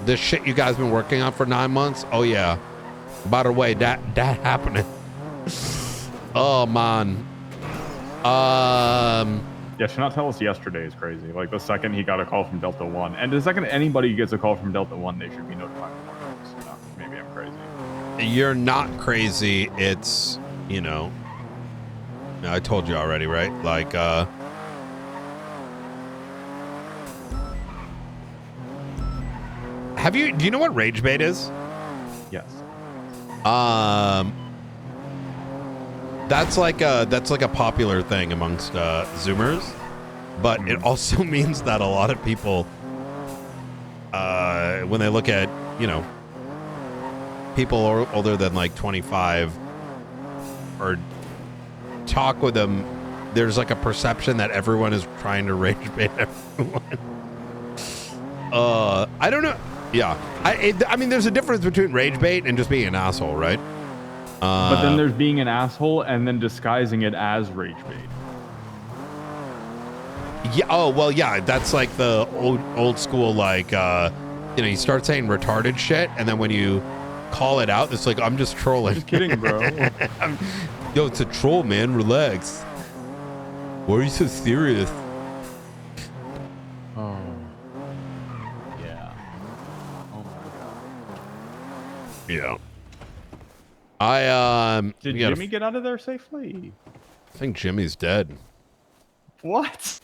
this shit you guys been working on for 9 months, oh yeah, by the way, that happening. Oh man. Yeah, should not tell us yesterday is crazy. Like the second he got a call from Delta 1, and the second anybody gets a call from Delta 1, they should be notified. So, maybe I'm crazy. You're not crazy. It's, you know, I told you already, right? Like, do you know what rage bait is? Yes. That's like a popular thing amongst Zoomers, but it also means that a lot of people, when they look at, you know, people older than like 25 or talk with them, there's like a perception that everyone is trying to rage bait everyone. I don't know. Yeah. I mean, there's a difference between rage bait and just being an asshole, right? But then there's being an asshole and then disguising it as rage bait. Yeah. Oh, well, yeah. That's like the old school, like, you know, you start saying retarded shit, and then when you call it out, it's like, I'm just trolling. Just kidding, bro. Yo, it's a troll, man. Relax. Why are you so serious? Oh. Yeah. Oh my god. Yeah. Did Jimmy get out of there safely? I think Jimmy's dead. What?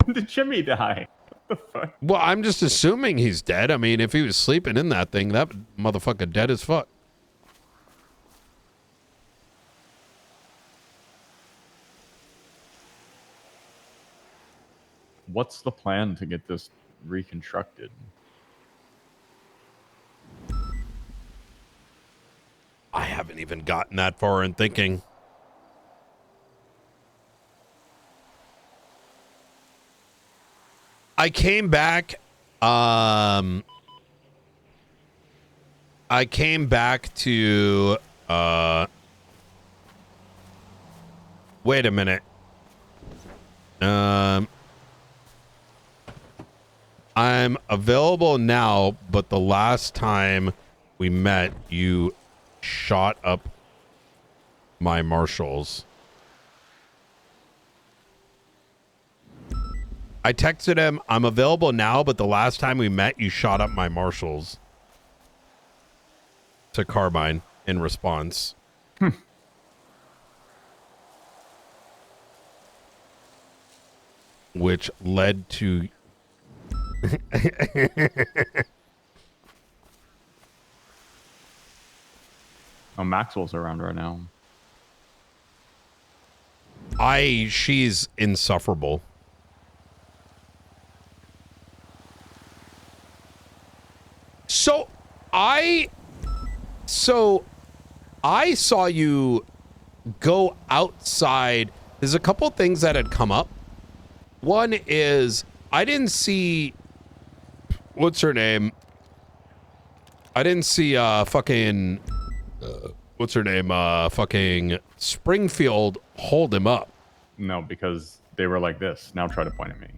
When did Jimmy die? What the fuck? Well, I'm just assuming he's dead. I mean, if he was sleeping in that thing, that motherfucker dead as fuck. What's the plan to get this reconstructed? I haven't even gotten that far in thinking. I came back to wait a minute. I'm available now, but the last time we met, you shot up my marshals. I texted him, I'm available now, but the last time we met, you shot up my marshals. To Carbine in response. Which led to... Oh, Maxwell's around right now. She's insufferable. So, So I saw you go outside. There's a couple things that had come up. One is I didn't see, what's her name? I didn't see fucking, what's her name? Fucking Springfield hold him up. No, because they were like this. Now try to point at me.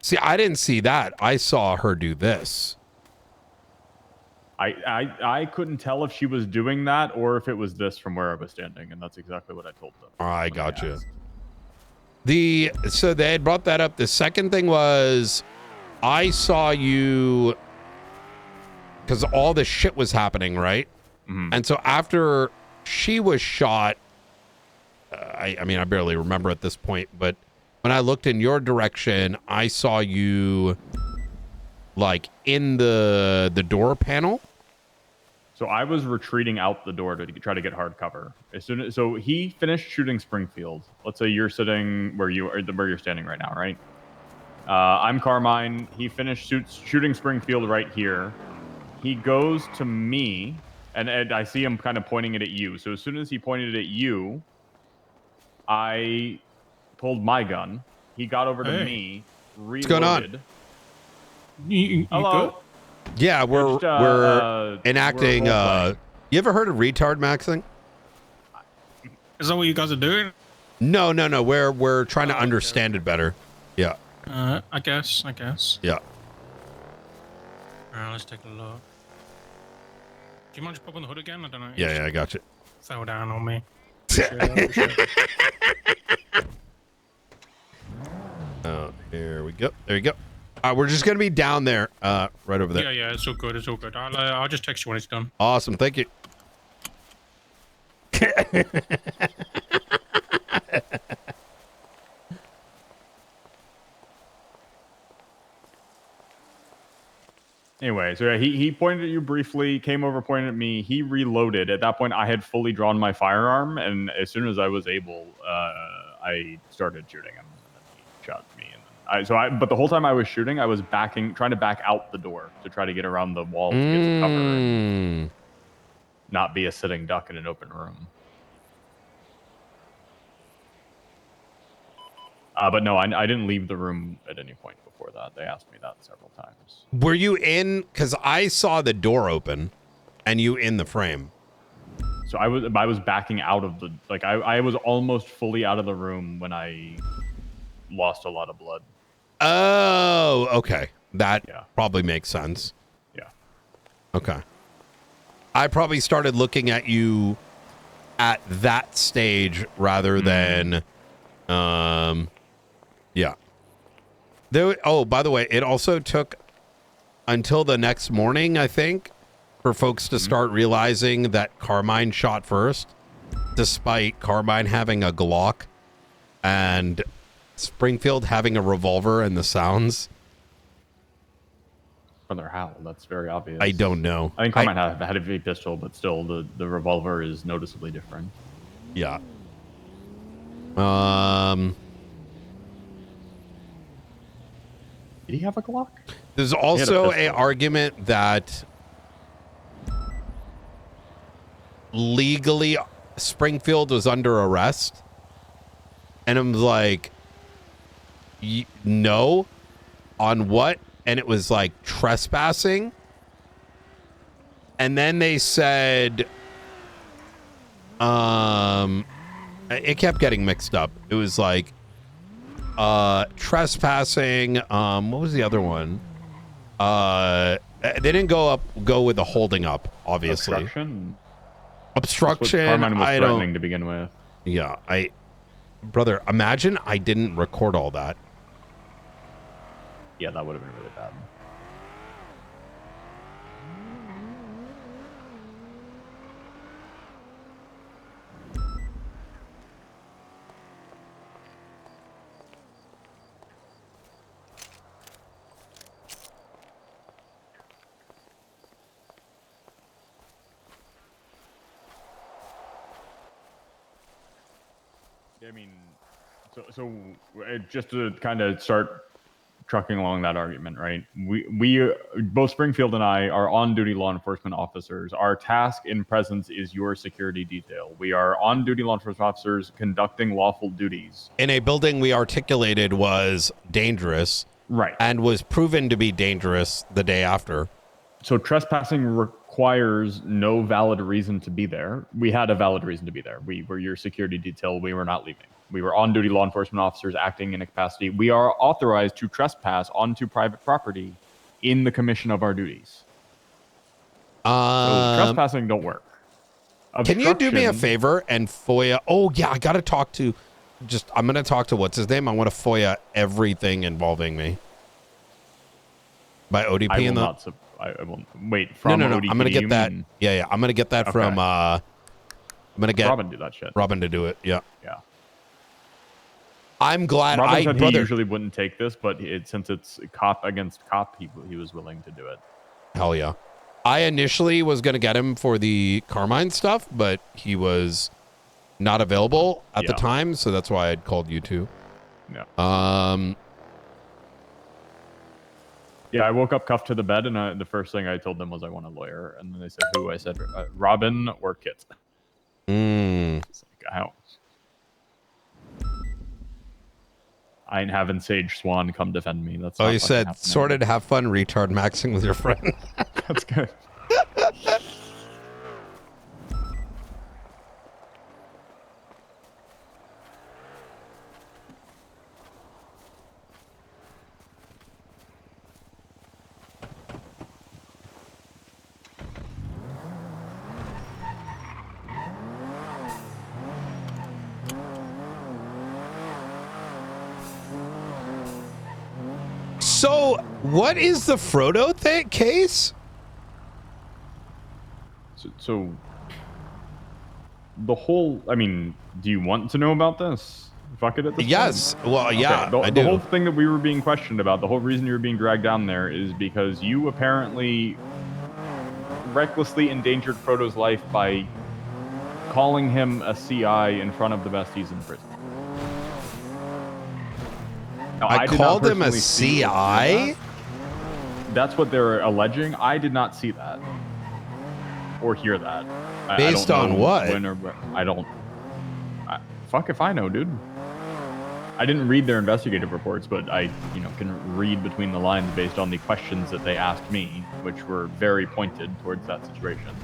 See, I didn't see that. I saw her do this. I couldn't tell if she was doing that or if it was this from where I was standing, and that's exactly what I told them. I got you. So they had brought that up. The second thing was I saw you, because all this shit was happening, right? Mm-hmm. And so after she was shot, I mean, I barely remember at this point, but when I looked in your direction, I saw you like in the door panel. So I was retreating out the door to try to get hard cover. So he finished shooting Springfield. Let's say you're sitting where you're standing right now, right? I'm Carmine. He finished shooting Springfield right here. He goes to me, and I see him kind of pointing it at you. So as soon as he pointed it at you, I pulled my gun. He got over to me, reloaded. What's going on? You Hello. good? Yeah, we're enacting. You ever heard of retard maxing? Is that what you guys are doing? No. We're trying to understand it better. Yeah. I guess. Yeah. Alright, let's take a look. Do you mind just popping the hood again? I don't know. Yeah, I got you. Fell down on me. Oh, here we go. There you go. We're just gonna be down there, right over there. Yeah, it's all good. I'll just text you when it's done. Awesome, thank you. Anyway, so yeah, he pointed at you briefly, came over, pointed at me. He reloaded. At that point, I had fully drawn my firearm, and as soon as I was able, I started shooting him. And then he shot me. But the whole time I was shooting, I was trying to back out the door to try to get around the wall to get to cover and not be a sitting duck in an open room. But no, I didn't leave the room at any point before that. They asked me that several times. Were you in? Because I saw the door open, and you in the frame. So I was backing out of the I was almost fully out of the room when I lost a lot of blood. Oh, okay. That probably makes sense. Yeah. Okay. I probably started looking at you at that stage rather than, yeah. Oh, by the way, it also took until the next morning, I think, for folks to start realizing that Carmine shot first, despite Carmine having a Glock and Springfield having a revolver and the sounds. Brother, how? That's very obvious. I don't know. I think Carmine had a V pistol, but still, the revolver is noticeably different. Yeah. Did he have a Glock? There's also an argument that legally Springfield was under arrest, and I'm like, no, on what? And it was like trespassing, and then they said it kept getting mixed up. It was like trespassing, what was the other one? They didn't go with the holding up, obviously. Obstruction. Carmine was threatening to begin with. Yeah, brother, imagine I didn't record all that. Yeah, that would have been really bad. I mean, so just to kind of start trucking along that argument, right? We both Springfield and I are on-duty law enforcement officers. Our task in presence is your security detail. We are on-duty law enforcement officers conducting lawful duties. In a building we articulated was dangerous. Right. And was proven to be dangerous the day after. So trespassing requires no valid reason to be there. We had a valid reason to be there. We were your security detail. We were not leaving. We were on-duty law enforcement officers acting in a capacity. We are authorized to trespass onto private property in the commission of our duties. So trespassing don't work. Can you do me a favor and FOIA? Oh, yeah, I got to talk to... I'm going to talk to what's his name. I want to FOIA everything involving me. By ODP I in the... I won't wait from no. ODP, I'm going to get that. Yeah. I'm going to get that from... I'm going to get... Robin do that shit. Robin to do it. Yeah. Yeah. I'm glad Robin said he usually wouldn't take this, but since it's cop against cop, he was willing to do it. Hell yeah. I initially was going to get him for the Carmine stuff, but he was not available at the time, so that's why I'd called you two. Yeah. Yeah, I woke up cuffed to the bed, and the first thing I told them was I want a lawyer. And then they said, who? I said, Robin or Kit. It's like, I ain't having Sage Swan come defend me. That's you said, sorted, have fun, retard, maxing with your friend. That's good. So, what is the Frodo case? So, the whole, I mean, do you want to know about this? Fuck it at this point? Well, yeah, okay. I do. The whole thing that we were being questioned about, the whole reason you were being dragged down there is because you apparently recklessly endangered Frodo's life by calling him a CI in front of the besties in prison. Now, I did not called him a personally see CI? That's what they're alleging. I did not see that or hear that. Based I don't on know what? when or where. Fuck if I know, dude. I didn't read their investigative reports, but I, can read between the lines based on the questions that they asked me, which were very pointed towards that situation.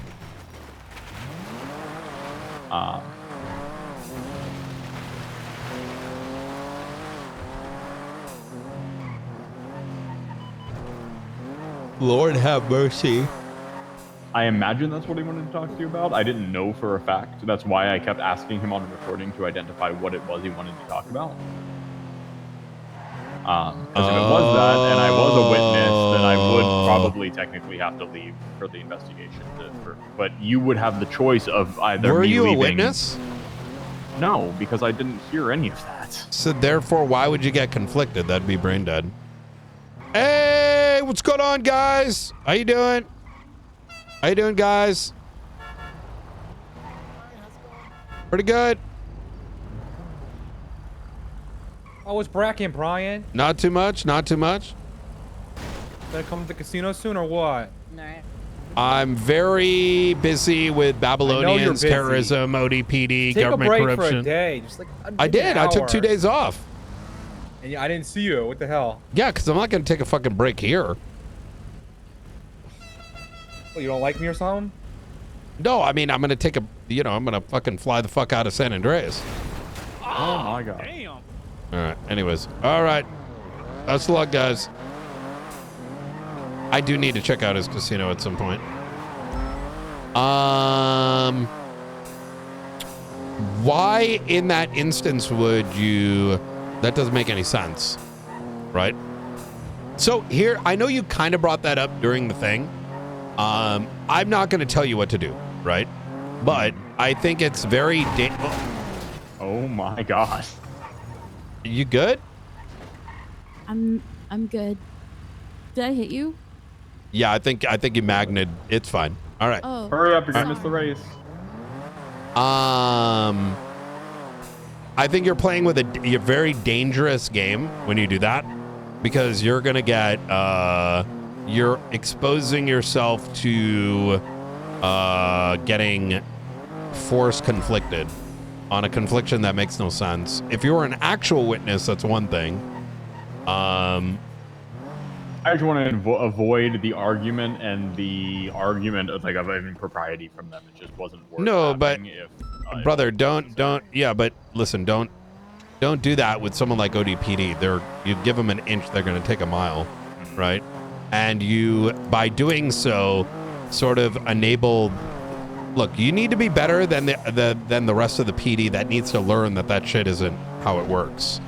Lord have mercy. I imagine that's what he wanted to talk to you about. I didn't know for a fact. That's why I kept asking him on recording to identify what it was he wanted to talk about. Because if it was that, and I was a witness, then I would probably technically have to leave for the investigation. But you would have the choice of either Were me you leaving. a witness? No, because I didn't hear any of that. So therefore, why would you get conflicted? That'd be brain dead. Hey, what's going on, guys? How you doing? How you doing, guys? Pretty good. Oh, it's Bracken, Brian. Not too much. Not too much. Gonna come to the casino soon or what? I'm very busy with Babylonians, busy. terrorism, ODPD, Take government a break corruption. for a day. Just like I did. I took 2 days off. And I didn't see you. What the hell? Yeah, because I'm not going to take a fucking break here. Well, you don't like me or something? No, I mean, I'm going to take a, I'm going to fucking fly the fuck out of San Andreas. Oh my god. Damn. All right. Anyways. All right. That's the luck, guys. I do need to check out his casino at some point. Why in that instance would you... That doesn't make any sense, right? So here, I know you kind of brought that up during the thing. I'm not going to tell you what to do, right? But I think it's very... Oh my god. You good? I'm good. Did I hit you? Yeah, I think you magnet. It's fine. All right. Oh. Hurry up, you're gonna miss the race. I think you're playing with a very dangerous game when you do that. because you're gonna get you're exposing yourself to getting force conflicted on a confliction that makes no sense. If you were an actual witness, that's one thing. I just want to avoid the argument and the argument of impropriety from them. It just wasn't worth No, but if, brother, don't. Yeah, but listen, don't do that with someone like ODPD. You give them an inch, they're going to take a mile, right? And you, by doing so, sort of enable. Look, you need to be better than the rest of the PD that needs to learn that shit isn't how it works.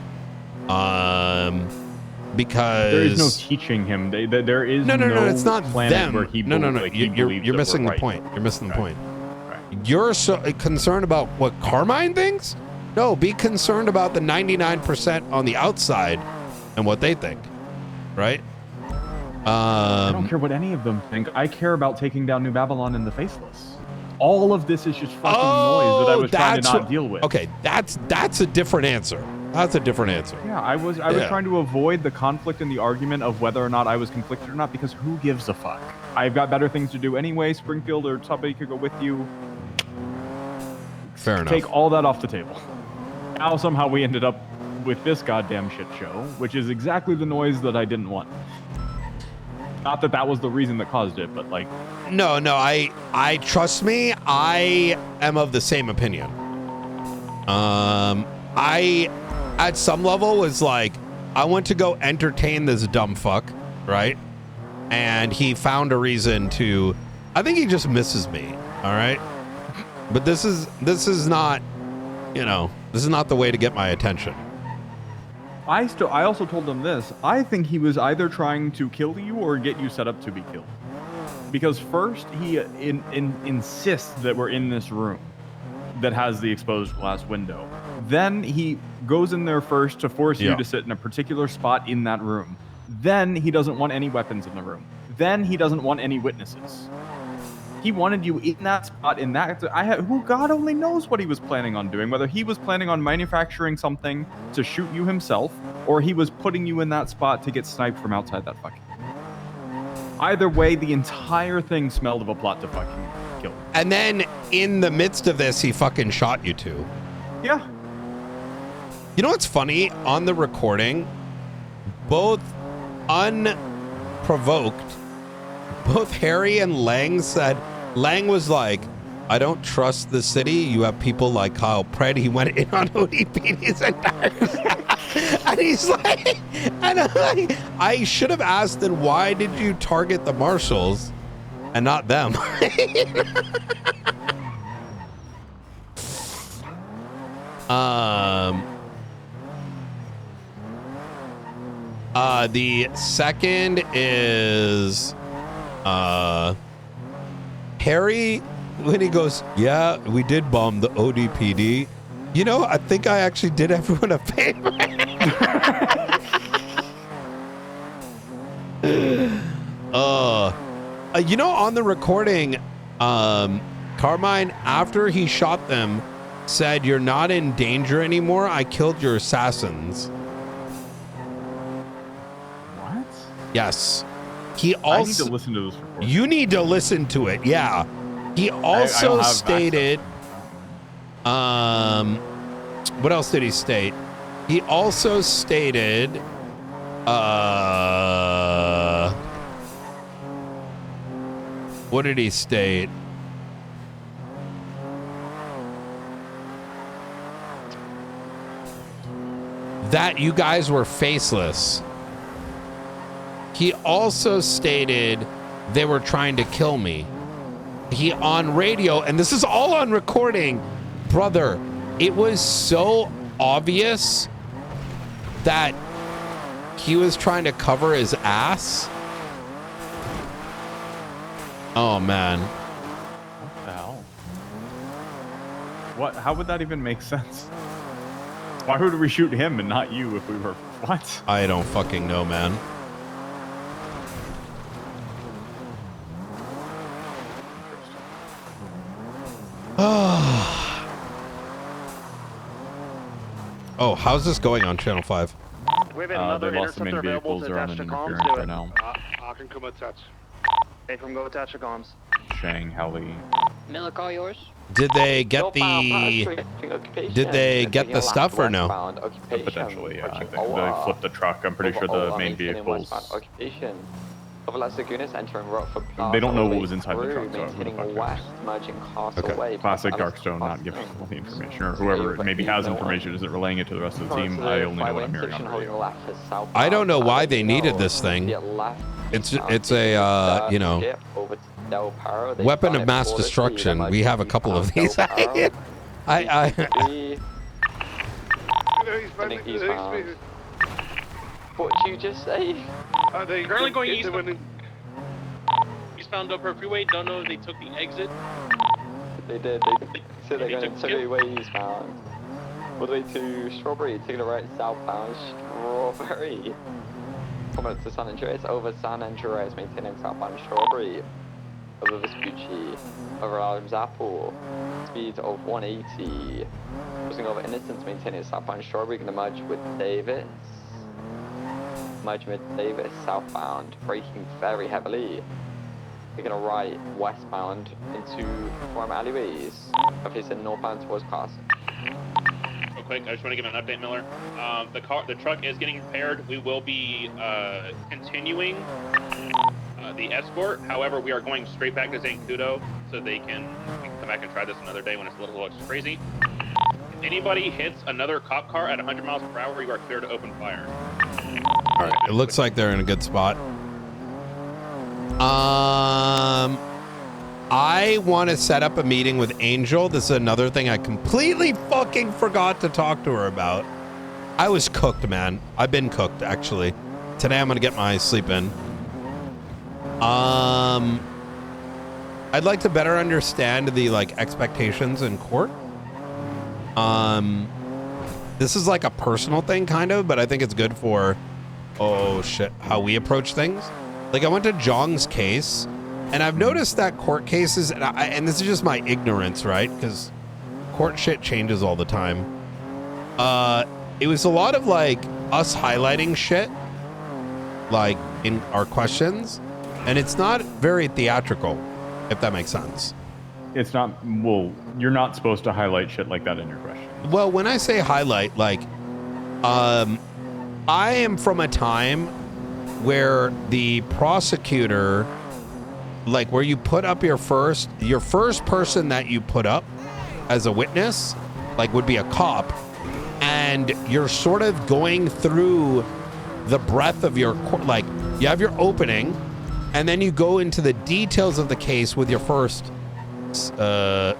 Because there is no teaching him. There is no. It's not planet them. where he No. like, he believes You're that missing we're the right. point. You're missing the point. Right. You're so concerned about what Carmine thinks. No, be concerned about the 99% on the outside and what they think. Right? I don't care what any of them think. I care about taking down New Babylon and the Faceless. All of this is just fucking noise that I was trying to not deal with. Okay, that's a different answer. That's a different answer. Yeah, I was trying to avoid the conflict and the argument of whether or not I was conflicted or not, because who gives a fuck? I've got better things to do anyway. Springfield or somebody could go with you. Fair enough. Take all that off the table. Now somehow we ended up with this goddamn shit show, which is exactly the noise that I didn't want. Not that was the reason that caused it, but like... No, I trust me, I am of the same opinion. I, at some level, was like, I went to go entertain this dumb fuck, right? And he found a reason to... I think he just misses me, all right? But this is not, this is not the way to get my attention. I also told him this. I think he was either trying to kill you or get you set up to be killed. Because first, he insists that we're in this room that has the exposed glass window. Then he goes in there first to force you to sit in a particular spot in that room. Then he doesn't want any weapons in the room. Then he doesn't want any witnesses. He wanted you in that spot, in that... who God only knows what he was planning on doing. Whether he was planning on manufacturing something to shoot you himself, or he was putting you in that spot to get sniped from outside that fucking... Either way, the entire thing smelled of a plot to fucking kill. And then, in the midst of this, he fucking shot you too. Yeah. You know what's funny? On the recording, both unprovoked, both Harry and Lang said, Lang was like, I don't trust the city. You have people like Kyle Pratt. He went in on ODPD's entire and he's like, and I'm like, I should have asked then why did you target the marshals and not them? The second is Harry, when he goes, yeah, we did bomb the ODPD. I think I actually did everyone a favor. On the recording, Carmine, after he shot them, said, you're not in danger anymore. I killed your assassins. What? Yes. He also... I need to listen to this recording. You need to listen to it, yeah. He also stated... what else did he state? He also stated... what did he state? That you guys were faceless. He also stated they were trying to kill me. He on radio, and this is all on recording, brother, it was so obvious that he was trying to cover his ass. Oh man. What the hell? What? How would that even make sense? Why would we shoot him and not you if we were... What? I don't fucking know, man. Oh, how's this going on Channel 5? We have another They lost the main interceptor available vehicles. to They're on attach an to comms. interference Do right it. now. I can come attach. Hey, from go attach to comms. Shang, Heli. Miller, call yours. Did they get the stuff or no? Potentially, yeah. I think they flipped the truck. I'm pretty sure the main vehicles. They don't know what was inside the truck, so who the fuck knows? Okay. Classic Darkstone not giving all the information, or whoever maybe has information isn't relaying it to the rest of the team. I only know what I'm hearing on the radio. I don't know why they needed this thing. It's a you know, weapon of mass destruction. We have a couple of these. What did you just say? Currently going eastbound Del Perro Freeway. Don't know if they took the exit. They did. They said they're going to the way eastbound. All the way to Strawberry, taking a right southbound Strawberry. Coming up to San Andreas, over San Andreas, maintaining southbound Strawberry. Over Vespucci, over Adams Apple, speed of 180. Crossing over Innocence, maintaining southbound Strawberry, going to merge with Davis. Merge with Davis, southbound, braking very heavily. Taking a right westbound into farm alleyways. Facing northbound towards Carson. Real quick, I just want to give an update, Miller. The truck is getting repaired. We will be continuing the escort. However, we are going straight back to Zancudo so they can come back and try this another day when it's a little less crazy. If anybody hits another cop car at 100 miles per hour, you are clear to open fire. All right, it looks like they're in a good spot. I want to set up a meeting with Angel. This is another thing I completely fucking forgot to talk to her about. I was cooked, man. I've been cooked, actually. Today I'm gonna get my sleep in. I'd like to better understand the like expectations in court. This is like a personal thing, kind of, but I think it's good for, oh shit, how we approach things. Like I went to Jong's case, and I've noticed that court cases, and this is just my ignorance, right? Because court shit changes all the time. It was a lot of like us highlighting shit, like in our questions, and it's not very theatrical, if that makes sense. It's not, well, you're not supposed to highlight shit like that in your question. Well, when I say highlight, like, I am from a time where the prosecutor, like where you put up your first person that you put up as a witness, like would be a cop, and you're sort of going through the breadth of your, like you have your opening, and then you go into the details of the case with your first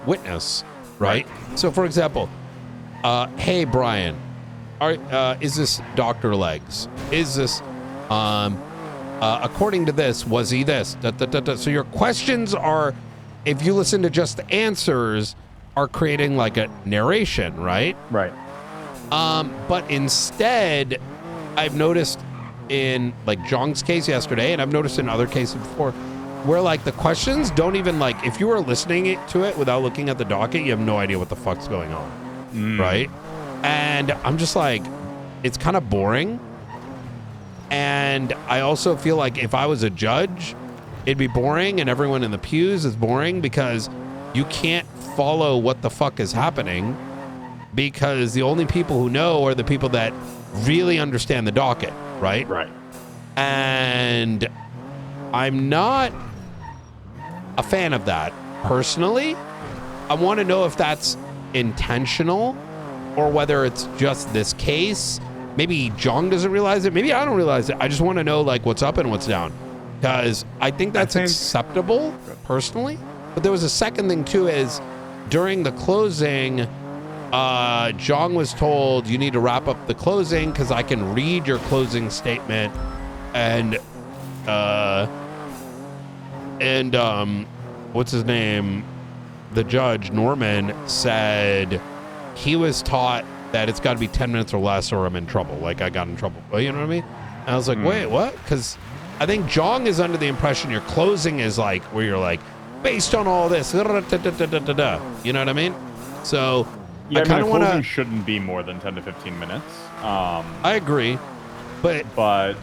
witness, right? So for example, hey Brian, is this Dr. Legs? Is this according to this, was he this? So your questions are, if you listen to just the answers, are creating like a narration, right? Right. But instead, I've noticed in like Jong's case yesterday, and I've noticed in other cases before, where like the questions don't even like, if you were listening to it without looking at the docket, you have no idea what the fuck's going on, right? And I'm just like, it's kind of boring. And I also feel like if I was a judge, it'd be boring, and everyone in the pews is boring because you can't follow what the fuck is happening, because the only people who know are the people that really understand the docket, right? Right. And I'm not a fan of that personally. I want to know if that's intentional or whether it's just this case. Maybe Jong doesn't realize it. Maybe I don't realize it. I just want to know like what's up and what's down, because I think that's acceptable personally. But there was a second thing too, is during the closing, Jong was told you need to wrap up the closing because I can read your closing statement, and what's his name? The judge, Norman, said he was taught that it's got to be 10 minutes or less or I'm in trouble. Like I got in trouble. You know what I mean? And I was like, wait, what? Because I think Jong is under the impression your closing is like, where you're like, based on all this, you know what I mean? So yeah, I kind of want to. Shouldn't be more than 10 to 15 minutes. I agree. But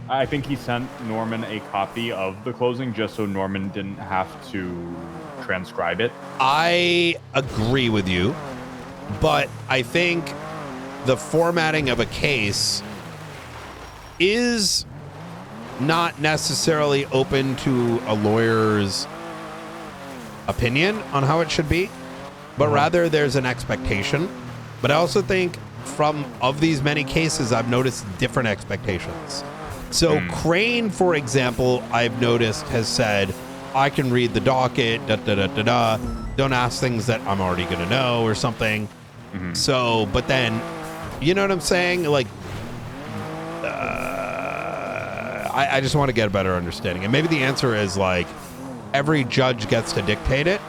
I think he sent Norman a copy of the closing just so Norman didn't have to transcribe it. I agree with you, but I think the formatting of a case is not necessarily open to a lawyer's opinion on how it should be, but rather there's an expectation. But I also think of these many cases, I've noticed different expectations. So Crane, for example, I've noticed has said, I can read the docket, don't ask things that I'm already going to know or something. So, but then, you know what I'm saying? Like, I just want to get a better understanding. And maybe the answer is like, every judge gets to dictate it.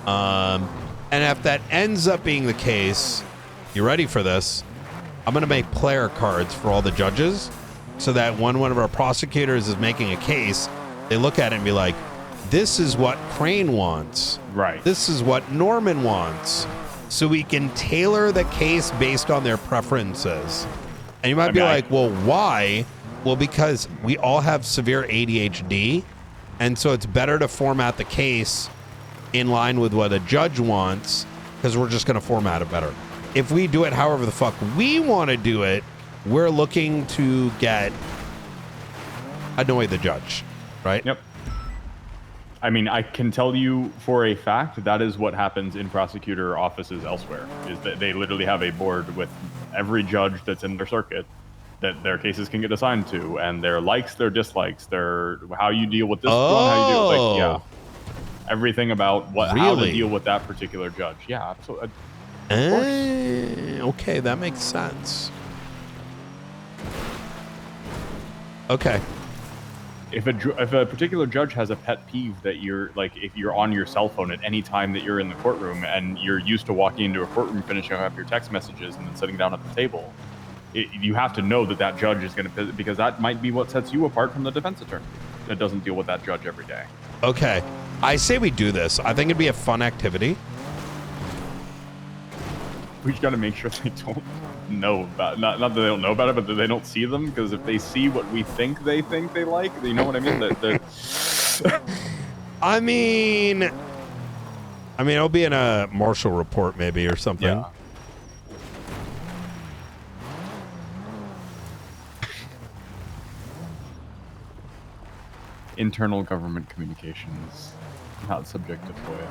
And if that ends up being the case, you ready for this? I'm going to make player cards for all the judges so that when one of our prosecutors is making a case, they look at it and be like, this is what Crane wants. Right. This is what Norman wants. So we can tailor the case based on their preferences. And you might be like, well, why? Well, because we all have severe ADHD. And so it's better to format the case in line with what a judge wants, because we're just going to format it better. If we do it however the fuck we want to do it, we're looking to annoy the judge, right? Yep. I mean, I can tell you for a fact that is what happens in prosecutor offices elsewhere, is that they literally have a board with every judge that's in their circuit that their cases can get assigned to, and their likes, their dislikes, their how you deal with this one, how you deal with, like, yeah, everything about how to deal with that particular judge. Yeah, absolutely. Okay, that makes sense. Okay. If a particular judge has a pet peeve that you're like, if you're on your cell phone at any time that you're in the courtroom and you're used to walking into a courtroom, finishing up your text messages, and then sitting down at the table, you have to know that that judge is going to, because that might be what sets you apart from the defense attorney that doesn't deal with that judge every day. Okay. I say we do this. I think it'd be a fun activity. We just got to make sure they don't know about, not that they don't know about it, but that they don't see them, because if they see what we think they like, you know what I mean? I mean, it'll be in a Marshall report maybe or something. Yeah. Internal government communications, not subject to FOIA.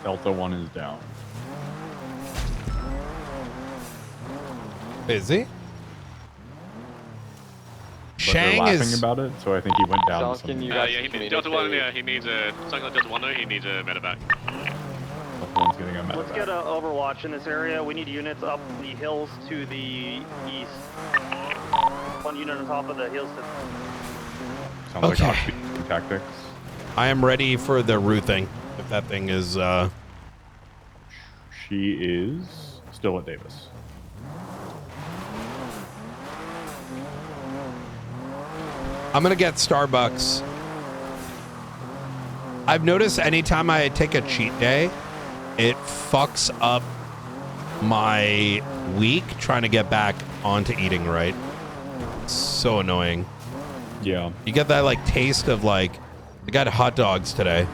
Delta 1 is down. Is he? Shang laughing is about it, so I think he went down. Yeah, he needs Delta 1. Yeah, he needs something like Delta 1 though. He needs a medevac. One's getting a medevac. Let's get an overwatch in this area. We need units up the hills to the east. One unit on top of the hills. Sounds like off-speed tactics. I am ready for the Ruthing. If that thing is, She is still at Davis. I'm gonna get Starbucks. I've noticed anytime I take a cheat day, it fucks up my week trying to get back onto eating right. So annoying. Yeah. You get that like taste of like, I got hot dogs today.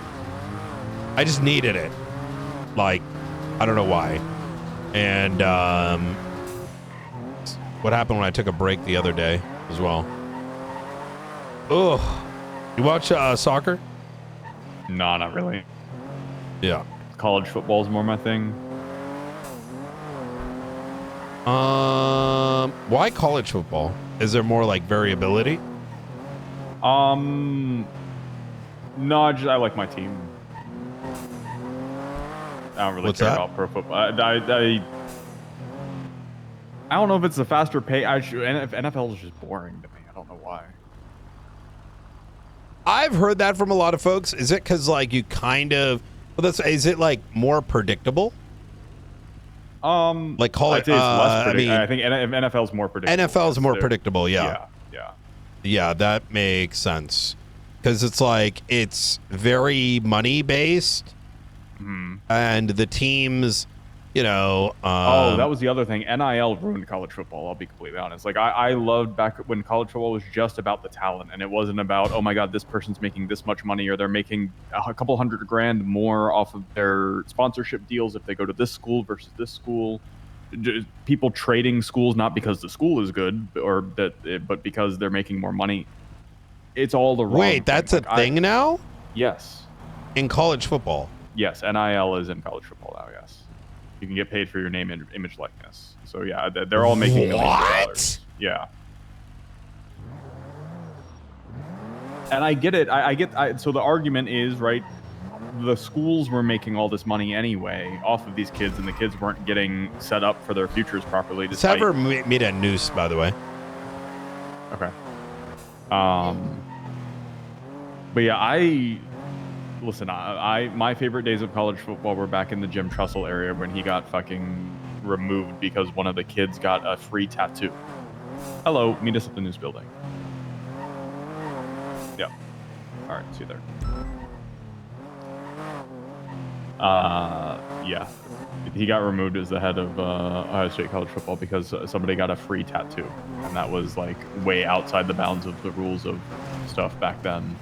I just needed it. Like, I don't know why. And what happened when I took a break the other day as well. Ugh. You watch soccer? No, not really. Yeah. College football is more my thing. Why college football? Is there more like variability? No, I like my team. I don't really care about pro football. I don't know if it's a faster pay. NFL is just boring to me. I don't know why. I've heard that from a lot of folks. Is it because like you kind of? Well, is it like more predictable? Like call it. I'd say it's less I mean, I think NFL's more predictable. NFL's more predictable. Yeah. Yeah, that makes sense. Because it's like it's very money based, and the teams, you know. That was the other thing. NIL ruined college football. I'll be completely honest. Like I loved back when college football was just about the talent, and it wasn't about, oh my God, this person's making this much money, or they're making a couple $100,000 more off of their sponsorship deals if they go to this school versus this school. People trading schools not because the school is good but because they're making more money. It's all the wrong. Wait, that's a thing now? Yes. In college football. Yes, NIL is in college football now. Yes, you can get paid for your name and image likeness. So yeah, they're all making millions of dollars. Yeah. And I get it. So the argument is, right, the schools were making all this money anyway off of these kids, and the kids weren't getting set up for their futures properly. Sever made a noose, by the way. Okay. But yeah, my favorite days of college football were back in the Jim Trussell area when he got fucking removed because one of the kids got a free tattoo. Hello, meet us at the news building. Yeah. All right, see you there. Yeah. He got removed as the head of Ohio State college football because somebody got a free tattoo, and that was like way outside the bounds of the rules of stuff back then.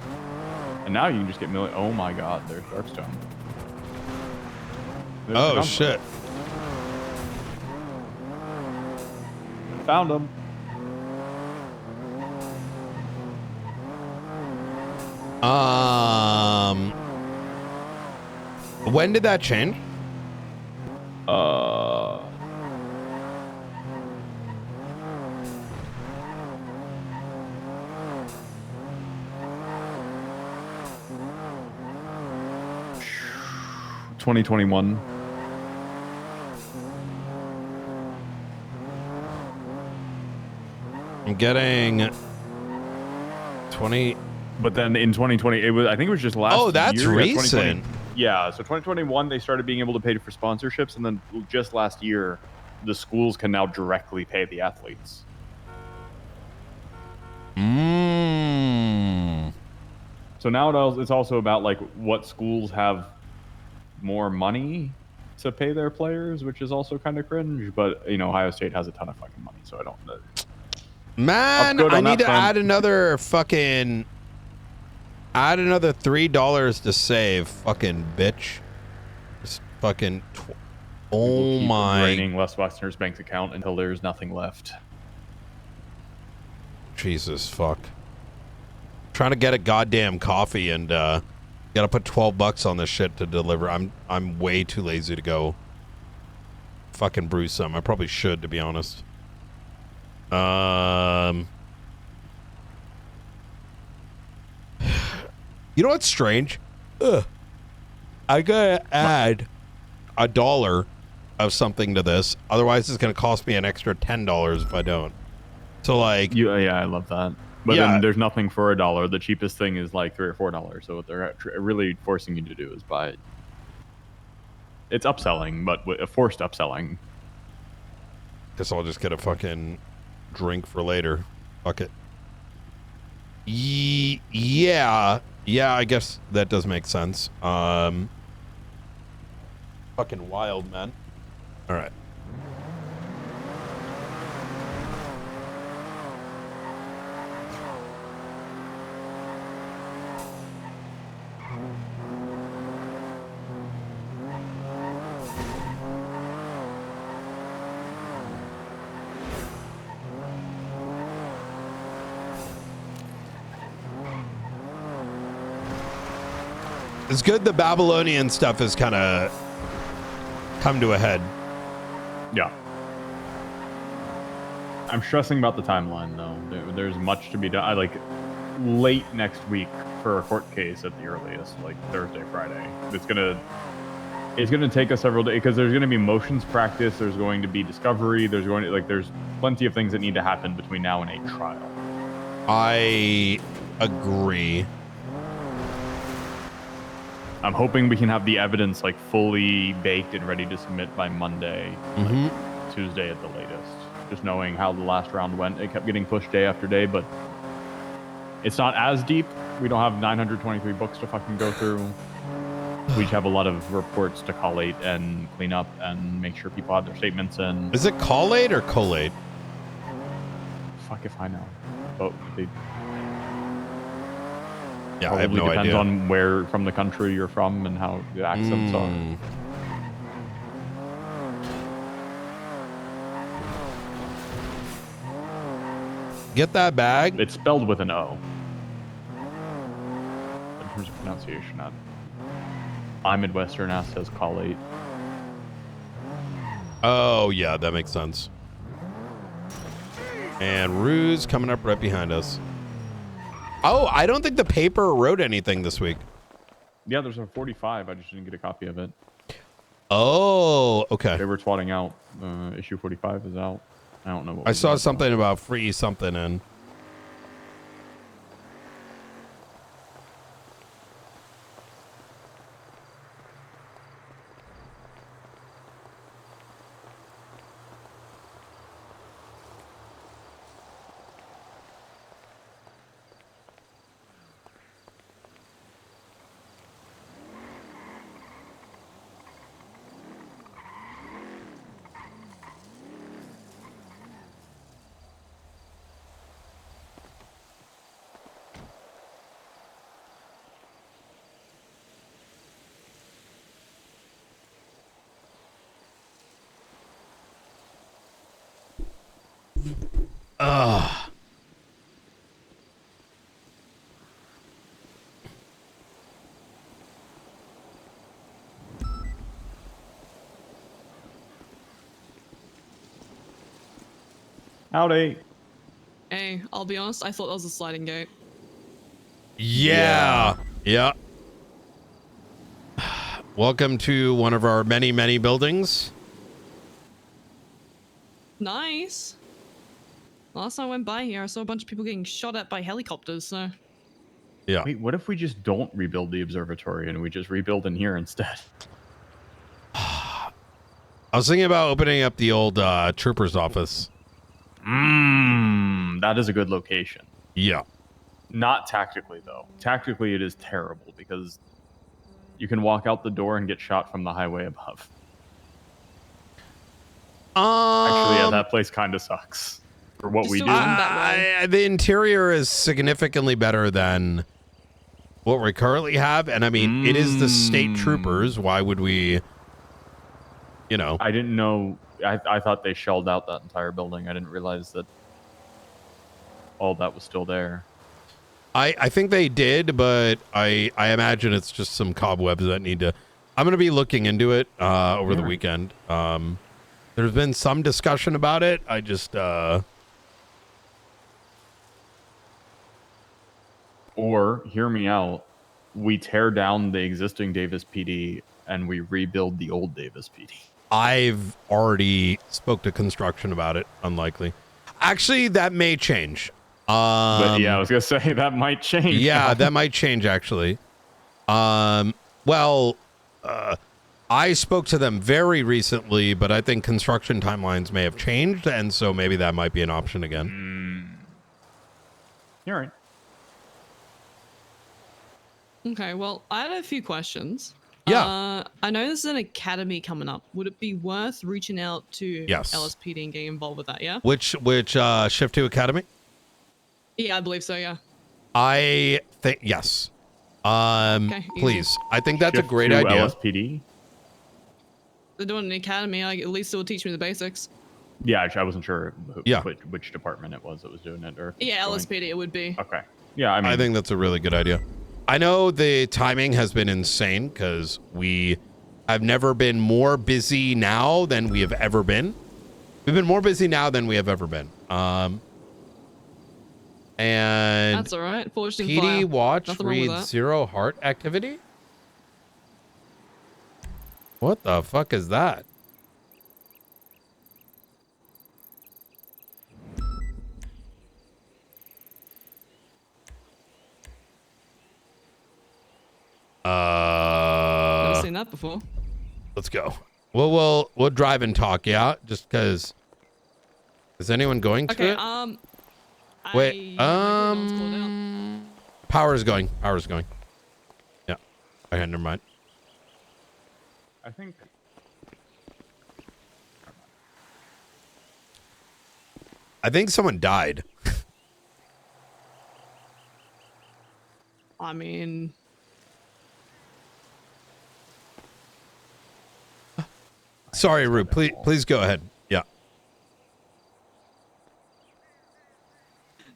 And now you can just get million. Oh my God, there's Darkstone. Oh shit! Found him. When did that change? 2021. I'm getting 20. But then in 2020, I think it was just last year. Oh, that's recent. Yeah, so 2021, they started being able to pay for sponsorships, and then just last year, the schools can now directly pay the athletes. So now it's also about like what schools have more money to pay their players, which is also kind of cringe. But you know, Ohio State has a ton of fucking money, so I don't. Man, I need to add another fucking. Add another $3 to save, fucking bitch. Just fucking. Oh my. Draining West Westerners' bank account until there's nothing left. Jesus fuck. Trying to get a goddamn coffee and gotta put $12 on this shit to deliver. I'm way too lazy to go fucking brew some. I probably should, to be honest. You know what's strange? I gotta add $1 of something to this. Otherwise, it's gonna cost me an extra $10 if I don't. So like, yeah, I love that. But then there's nothing for $1. The cheapest thing is like $3 or $4. So what they're really forcing you to do is buy it. It's upselling, but a forced upselling. Guess I'll just get a fucking drink for later. Fuck it. Yeah, I guess that does make sense. Fucking wild, man. All right. It's good the Babylonian stuff has kind of come to a head. Yeah. I'm stressing about the timeline, though. There's much to be done. I like late next week for a court case at the earliest, like Thursday, Friday. It's gonna take us several days because there's gonna be motions practice. There's going to be discovery. There's plenty of things that need to happen between now and a trial. I agree. I'm hoping we can have the evidence like fully baked and ready to submit by Monday, like, Tuesday at the latest. Just knowing how the last round went, it kept getting pushed day after day, but it's not as deep. We don't have 923 books to fucking go through. We just have a lot of reports to collate and clean up and make sure people have their statements in. Is it collate or collate? Fuck if I know. But they Yeah, I have probably no depends idea. on where from the country you're from and how the accents are. Get that bag. It's spelled with an O. In terms of pronunciation, I'm Midwestern ass says collate. Oh, yeah, that makes sense. And Ruse coming up right behind us. Oh, I don't think the paper wrote anything this week. Yeah, there's a 45. I just didn't get a copy of it. Oh, okay. They were twatting out. Issue 45 is out. I don't know what I saw something about free something in. Ugh. Howdy. Hey, I'll be honest, I thought that was a sliding gate. Yeah. Welcome to one of our many, many buildings. Nice. Last time I went by here, I saw a bunch of people getting shot at by helicopters, so... Yeah. Wait, what if we just don't rebuild the observatory and we just rebuild in here instead? I was thinking about opening up the old trooper's office. That is a good location. Yeah. Not tactically, though. Tactically, it is terrible because you can walk out the door and get shot from the highway above. Actually, yeah, that place kind of sucks for what we do. The interior is significantly better than what we currently have. And I mean, it is the state troopers. Why would we, you know? I didn't know. I thought they shelled out that entire building. I didn't realize that all that was still there. I think they did, but I imagine it's just some cobwebs that need to... I'm going to be looking into it over the weekend. There's been some discussion about it. I just... Or, hear me out, we tear down the existing Davis PD and we rebuild the old Davis PD. I've already spoke to construction about it. Unlikely. Actually, that may change. But yeah, I was going to say that might change. Yeah, that might change, actually. Well, I spoke to them very recently, but I think construction timelines may have changed, and so maybe that might be an option again. You're right. Okay, well, I had a few questions. Yeah. I know there's an academy coming up. Would it be worth reaching out to Yes. LSPD and getting involved with that, yeah? Which Shift 2 Academy? Yeah, I believe so, yeah. I think, yes. Okay, easy. Please. I think that's Shift a great 2 idea. LSPD? They're doing an academy, like, at least it will teach me the basics. Yeah, actually, I wasn't sure Yeah. which department it was that was doing it. Or Yeah, LSPD it would be. Okay. Yeah, I mean, I think that's a really good idea. I know the timing has been insane because we have never been more busy now than we have ever been. We've been more busy now than we have ever been. And That's all right. Forged in PD fire. watch Nothing wrong with reads that. 0 heart activity. What the fuck is that? that before. Let's go. Well, we'll drive and talk, yeah? Just because... Is anyone going to Okay, it? Wait, Power's going. Yeah. Okay, never mind. I think... I think someone died. I mean... Sorry, Rue. Please go ahead. Yeah.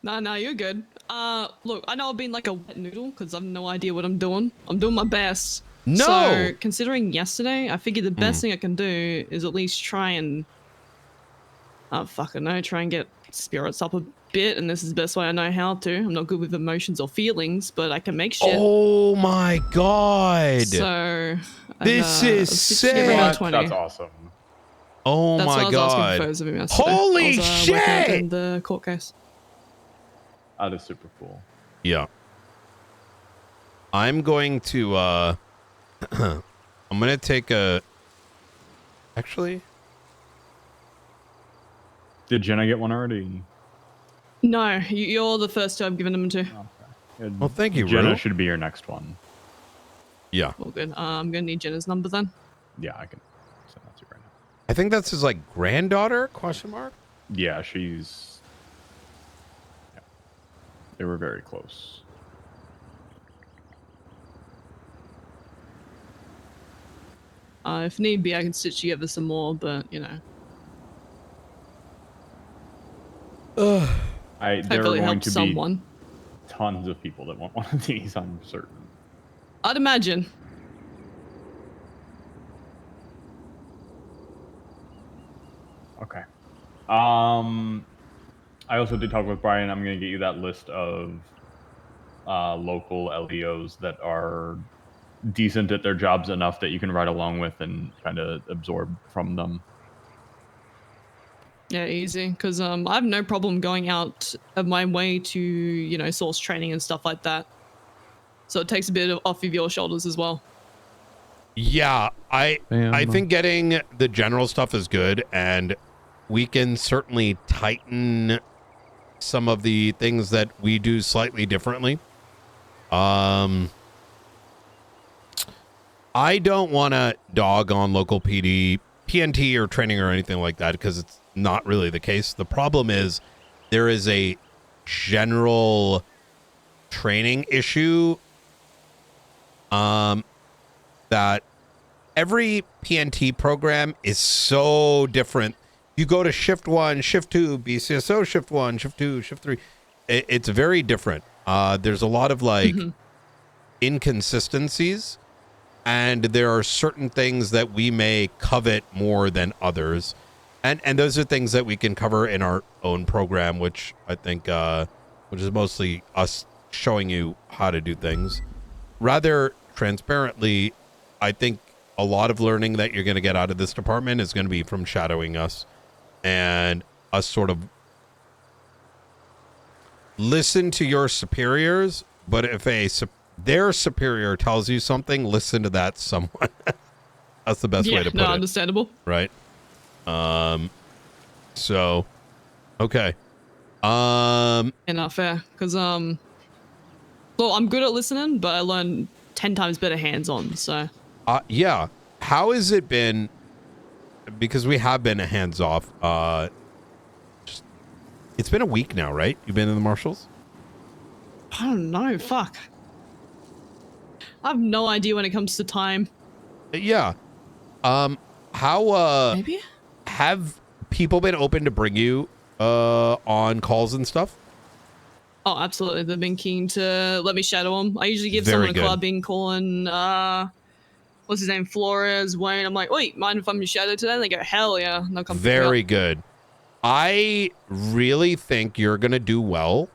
No, you're good. Look, I know I've been like a wet noodle because I've no idea what I'm doing. I'm doing my best. No! So, considering yesterday, I figured the best thing I can do is at least try and... try and get spirits up a bit, and this is the best way I know how to. I'm not good with emotions or feelings, but I can make shit. Oh my god! So... This is sick! That's awesome. Oh That's my what I was god. asking for as of yesterday. Holy I was, working shit! in the court case. That is super cool. Yeah. I'm going to, I'm going to take a... Actually... Did Jenna get one already? No, you're the first two I've given them to. Okay. Well, thank you, Jenna Ru. should be your next one. Yeah. All good. I'm going to need Jenna's number then. Yeah, I can send that to you right now. I think that's his, like, granddaughter, question mark? Yeah, she's... Yeah. They were very close. If need be, I can stitch together some more, but, you know. There Hopefully are going help to someone. be tons of people that want one of these, I'm certain. I'd imagine. Okay. I also did talk with Brian. I'm going to get you that list of local LEOs that are decent at their jobs enough that you can ride along with and kind of absorb from them. Yeah, easy. Because I have no problem going out of my way to, you know, source training and stuff like that. So it takes a bit off of your shoulders as well. Yeah, I think getting the general stuff is good, and we can certainly tighten some of the things that we do slightly differently. I don't want to dog on local PNT or training or anything like that, because it's not really the case. The problem is there is a general training issue that every PNT program is so different. You go to shift 1, shift 2, BCSO shift 1, shift 2, shift 3. It's very different. There's a lot of like inconsistencies, and there are certain things that we may covet more than others. And those are things that we can cover in our own program, which I think, which is mostly us showing you how to do things. Rather transparently, I think a lot of learning that you're going to get out of this department is going to be from shadowing us and us sort of listen to your superiors, but if their superior tells you something, listen to that someone. That's the best way to put it. Understandable. Right. So, okay. And not fair, because well, I'm good at listening, but I learn 10 times better hands-on. So, yeah. How has it been? Because we have been hands-off. It's been a week now, right? You've been in the marshals? I don't know. Fuck. I have no idea when it comes to time. Yeah. How maybe have people been open to bring you on calls and stuff? Oh, absolutely. They've been keen to let me shadow them. I usually give Very someone a good. call. I've been calling, what's his name? Flores, Wayne. I'm like, wait, mind if I'm your shadow today? And they go, hell yeah. And they'll come pick me up. Very good. I really think you're going to do well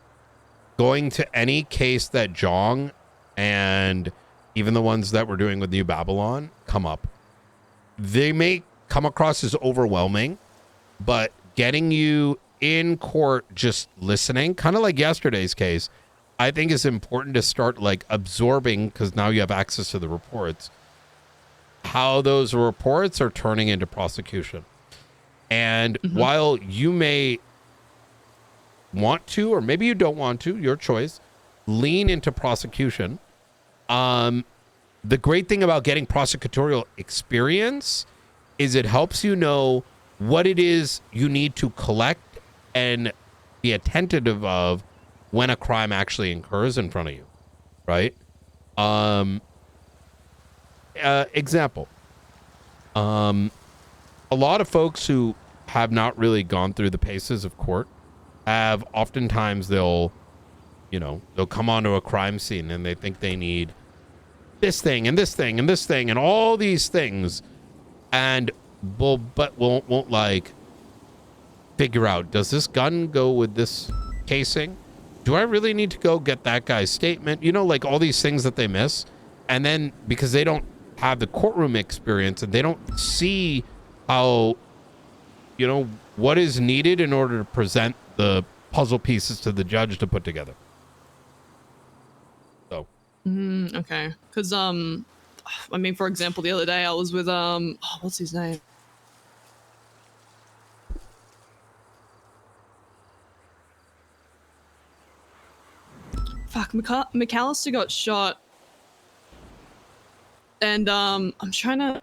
going to any case that Jong and even the ones that we're doing with New Babylon come up. They may come across as overwhelming, but getting you in court just listening, kind of like yesterday's case, I think is important to start like absorbing, because now you have access to the reports, how those reports are turning into prosecution. And while you may want to, or maybe you don't want to, your choice, lean into prosecution, the great thing about getting prosecutorial experience is it helps you know what it is you need to collect and be attentive of when a crime actually occurs in front of you, right? Example. A lot of folks who have not really gone through the paces of court have oftentimes they'll come onto a crime scene and they think they need this thing and this thing and this thing and all these things, and won't like figure out, does this gun go with this casing? Do I really need to go get that guy's statement? Like all these things that they miss. And then because they don't have the courtroom experience and they don't see how, what is needed in order to present the puzzle pieces to the judge to put together. So. Okay. Because, for example, the other day I was with, what's his name? Fuck, McAllister got shot. And, I'm trying to...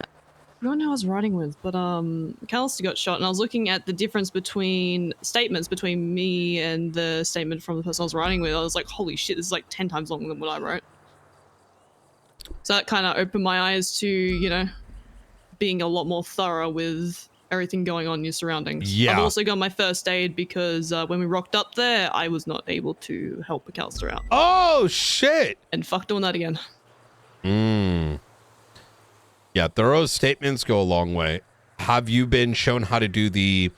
I don't know who I was riding with, but, McAllister got shot, and I was looking at the difference between statements between me and the statement from the person I was riding with. I was like, holy shit, this is like 10 times longer than what I wrote. So that kind of opened my eyes to, being a lot more thorough with everything going on in your surroundings. Yeah. I've also got my first aid because when we rocked up there, I was not able to help McAllister out. Oh, shit. And fuck doing that again. Yeah, thorough statements go a long way. Have you been shown how to do the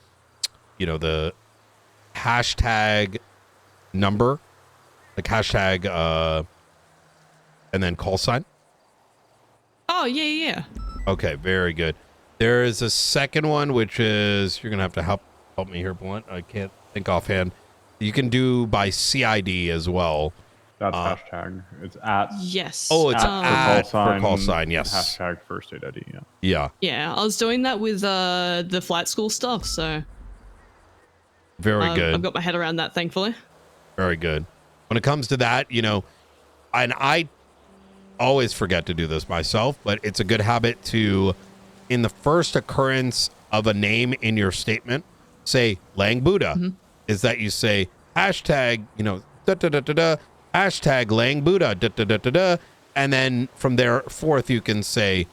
hashtag number? Like hashtag and then call sign? Oh, yeah. Okay, very good. There is a second one, which is, you're going to have to help me here, Blunt. I can't think offhand. You can do by CID as well. That's hashtag. It's at. Yes. Oh, it's at for call sign. Yes. Hashtag first aid ID. Yeah. Yeah. Yeah, I was doing that with the flight school stuff, so. Very good. I've got my head around that, thankfully. Very good. When it comes to that, and I always forget to do this myself, but it's a good habit to, in the first occurrence of a name in your statement, say Lang Buddha. Is that you say hashtag, hashtag Lang Buddha, and then from there forth you can say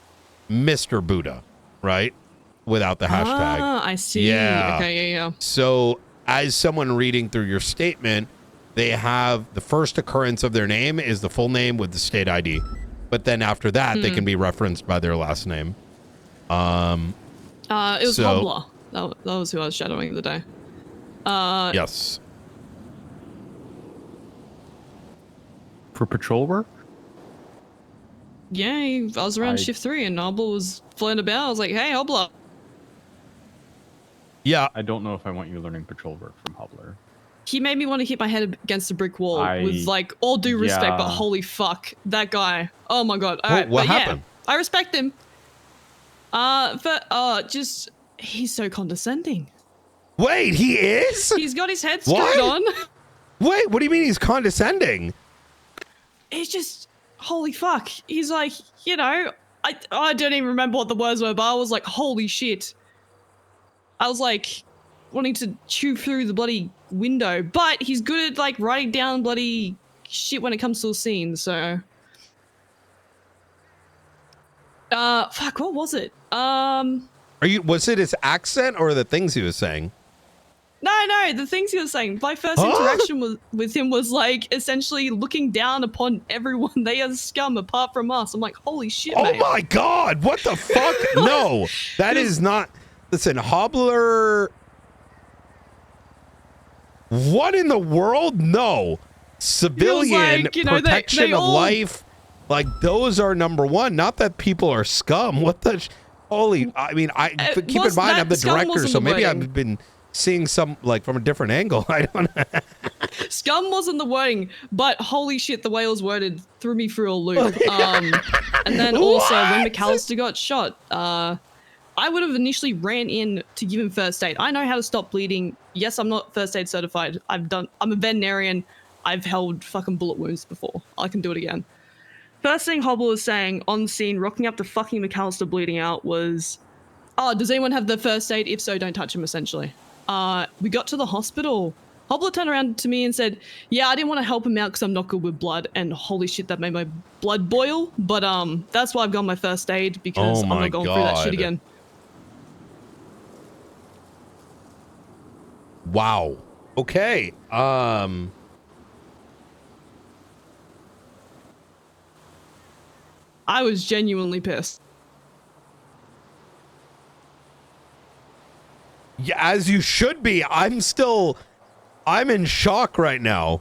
Mr. Buddha, right? Without the hashtag. Ah, I see. Yeah. Okay, yeah. So as someone reading through your statement, they have the first occurrence of their name is the full name with the state ID. But then after that, they can be referenced by their last name. It was Hobbler. That was who I was shadowing the day. Yes. For patrol work? Yeah, I was around shift 3 and Hobbler was floating about. I was like, hey, Hobbler. Yeah. I don't know if I want you learning patrol work from Hobbler. He made me want to hit my head against a brick wall with, like, all due respect, but holy fuck. That guy. Oh my god. What happened? Yeah, I respect him. He's so condescending. Wait, he is? He's got his head screwed on. Wait, what do you mean he's condescending? It's just, holy fuck. He's like, I don't even remember what the words were, but I was like, holy shit. I was like, wanting to chew through the bloody window, but he's good at like writing down bloody shit when it comes to a scene, so. Fuck, what was it? Was it his accent or the things he was saying? No, the things he was saying. My first interaction with him was like essentially looking down upon everyone. They are scum apart from us. I'm like, holy shit, Oh mate. my god, what the fuck? No, that is not. Listen, Hobbler. What in the world? No. Civilian protection of life. Like, those are number one. Not that people are scum. What the? Holy. I mean, keep in mind, I'm the director, so maybe I've been seeing some like from a different angle. I don't know. Scum wasn't the wording, but holy shit, the way it was worded threw me through a loop. And then also when McAllister got shot, I would have initially ran in to give him first aid. I know how to stop bleeding. Yes, I'm not first aid certified. I'm a veterinarian. I've held fucking bullet wounds before. I can do it again. First thing Hobble was saying on scene, rocking up to fucking McAllister bleeding out was, oh, does anyone have the first aid? If so, don't touch him, essentially. We got to the hospital. Hobble turned around to me and said, yeah, I didn't want to help him out because I'm not good with blood. And holy shit, that made my blood boil. But that's why I've got my first aid, because I'm not going through that shit again. Wow. Okay. I was genuinely pissed. Yeah, as you should be. I'm in shock right now.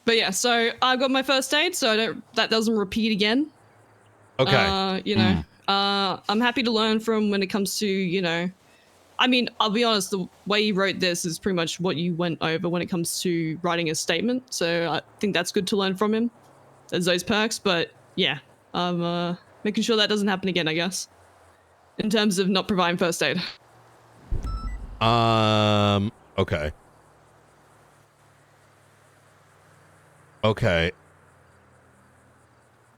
But yeah, so I got my first aid, so that doesn't repeat again. Okay. You know, I'm happy to learn from when it comes to, you know, I mean, I'll be honest, the way you wrote this is pretty much what you went over when it comes to writing a statement. So I think that's good to learn from him. There's those perks, but yeah, I'm making sure that doesn't happen again, I guess, in terms of not providing first aid. Okay. Okay.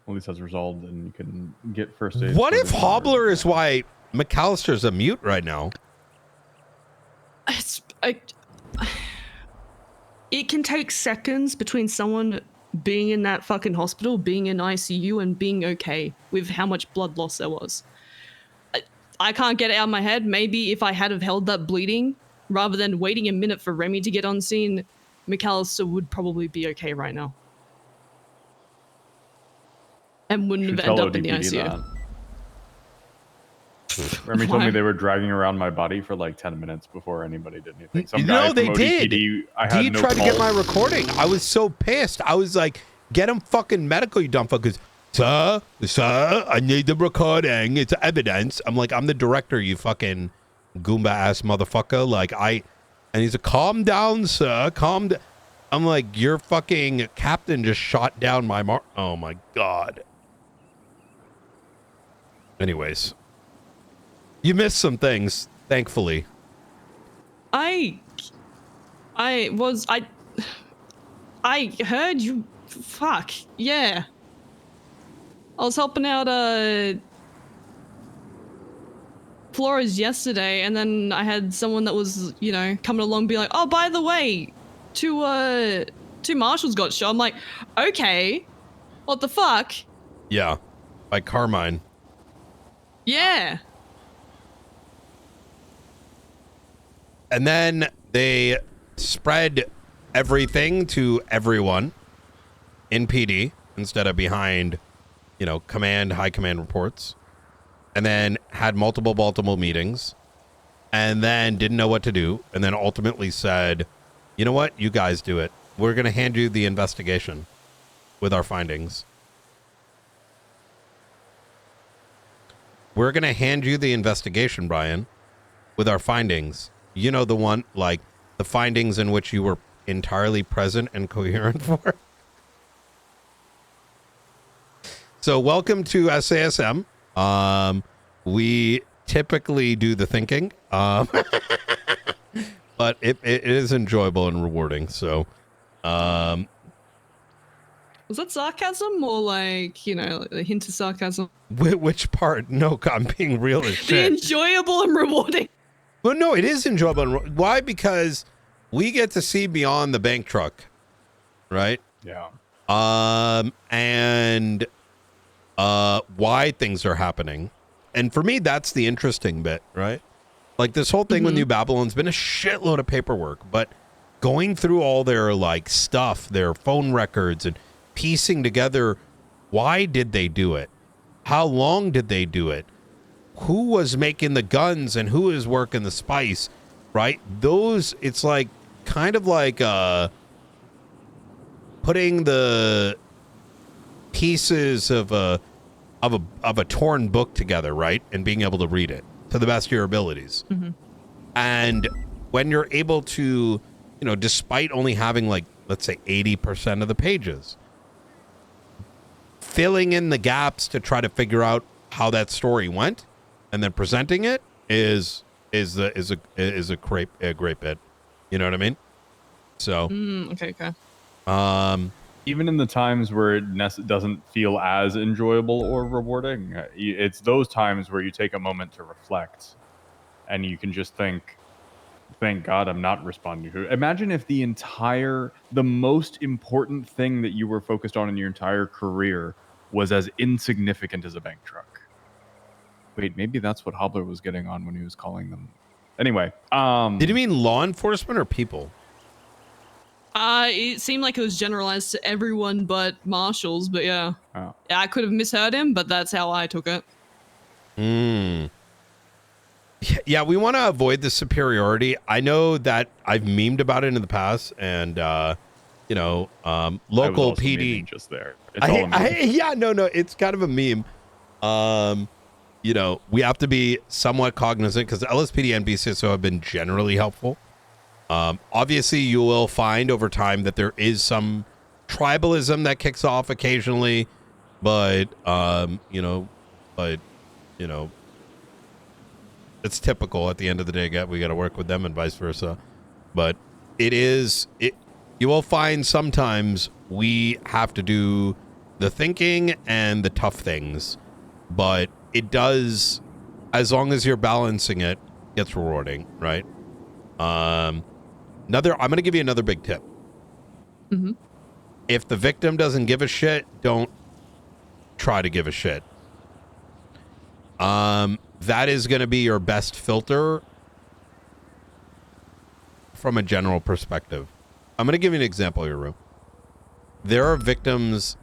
At least that's resolved and you can get first aid. What if Hobbler is why McAllister's a mute right now? It can take seconds between someone being in that fucking hospital, being in ICU, and being okay with how much blood loss there was. I can't get it out of my head. Maybe if I had have held that bleeding rather than waiting a minute for Remy to get on scene, McAllister would probably be okay right now. And wouldn't have ended up in the ICU. Remy told me they were dragging around my body for like 10 minutes before anybody did anything. Some No, guy they from did. ODPD, I had Dee no tried to get pulse. my recording. I was so pissed. I was like, get him fucking medical, you dumb fuckers. Sir, I need the recording. It's evidence. I'm like, I'm the director, you fucking Goomba ass motherfucker. Like, and he's like, calm down, sir. Calm down. I'm like, your fucking captain just shot down my oh my God. Anyways. You missed some things, thankfully. I heard you. Fuck yeah. I was helping out Flores yesterday, and then I had someone that was, you know, coming along, be like, "Oh, by the way, two marshals got shot." I'm like, "Okay, what the fuck?" Yeah, by Carmine. Yeah. And then they spread everything to everyone in PD instead of behind, you know, high command reports. And then had multiple meetings. And then didn't know what to do. And then ultimately said, you know what? You guys do it. We're going to hand you the investigation with our findings. We're going to hand you the investigation, Brian, with our findings. You know, the one, like, the findings in which you were entirely present and coherent for. So welcome to SASM. We typically do the thinking, but it is enjoyable and rewarding. So, was that sarcasm or like, you know, a hint of sarcasm? Which part? No, I'm being real as The shit. enjoyable and rewarding. Well, no, it is enjoyable. Why? Because we get to see beyond the bank truck, right? Yeah. And why things are happening. And for me, that's the interesting bit, right? Like this whole thing with New Babylon's been a shitload of paperwork, but going through all their like stuff, their phone records, and piecing together, why did they do it? How long did they do it? Who was making the guns and who is working the spice, right? Those, it's like kind of like putting the pieces of a torn book together, right, and being able to read it to the best of your abilities. And when you're able to, despite only having like, let's say 80% of the pages, filling in the gaps to try to figure out how that story went, and then presenting it is a great bit. You know what I mean? So. Okay. Even in the times where it doesn't feel as enjoyable or rewarding, it's those times where you take a moment to reflect, and you can just think, "Thank God I'm not responding to it." Imagine if the most important thing that you were focused on in your entire career was as insignificant as a bank truck. Wait, maybe that's what Hobbler was getting on when he was calling them. Anyway, did you mean law enforcement or people? It seemed like it was generalized to everyone but marshals, but yeah. Oh. I could have misheard him, but that's how I took it. Yeah, we want to avoid the superiority. I know that I've memed about it in the past, and local PD just there. It's all a meme. yeah, no, it's kind of a meme. We have to be somewhat cognizant because the LSPD and BCSO have been generally helpful. Obviously, you will find over time that there is some tribalism that kicks off occasionally, but it's typical. At the end of the day, we got to work with them and vice versa. But you will find sometimes we have to do the thinking and the tough things, but it does, as long as you're balancing it, gets rewarding, right? I'm going to give you another big tip. If the victim doesn't give a shit, don't try to give a shit. That is going to be your best filter from a general perspective. I'm going to give you an example here, Rue. There are victims,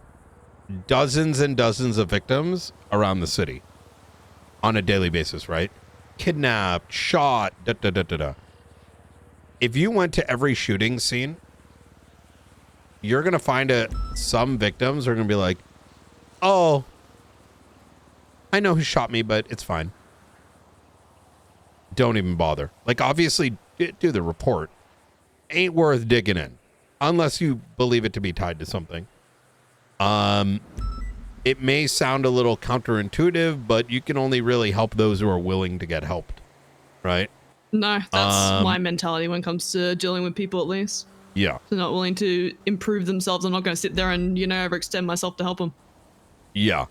dozens and dozens of victims around the city on a daily basis, right? Kidnapped, shot, da-da-da-da-da. If you went to every shooting scene, you're going to find some victims are going to be like, oh, I know who shot me, but it's fine. Don't even bother. Like, obviously, do the report. Ain't worth digging in. Unless you believe it to be tied to something. It may sound a little counterintuitive, but you can only really help those who are willing to get helped. Right? No, that's my mentality when it comes to dealing with people, at least. Yeah. If they're not willing to improve themselves, I'm not going to sit there and, overextend myself to help them. Yeah.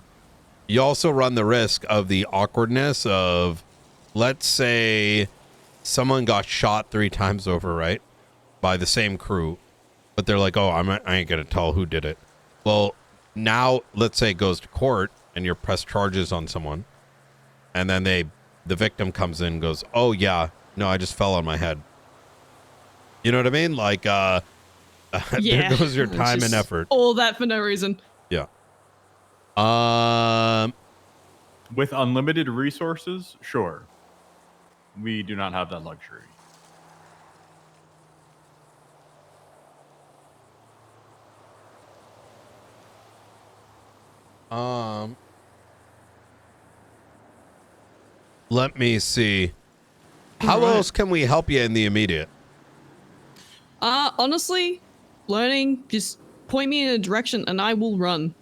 You also run the risk of the awkwardness of, let's say, someone got shot 3 times over, right? By the same crew. But they're like, oh, I ain't going to tell who did it. Well, now, let's say it goes to court and you're pressed charges on someone. And then the victim comes in and goes, oh, yeah. No, I just fell on my head. You know what I mean? Like, there goes your time and effort. All that for no reason. Yeah. With unlimited resources, sure. We do not have that luxury. Let me see. How else can we help you in the immediate? Honestly, learning, just point me in a direction and I will run.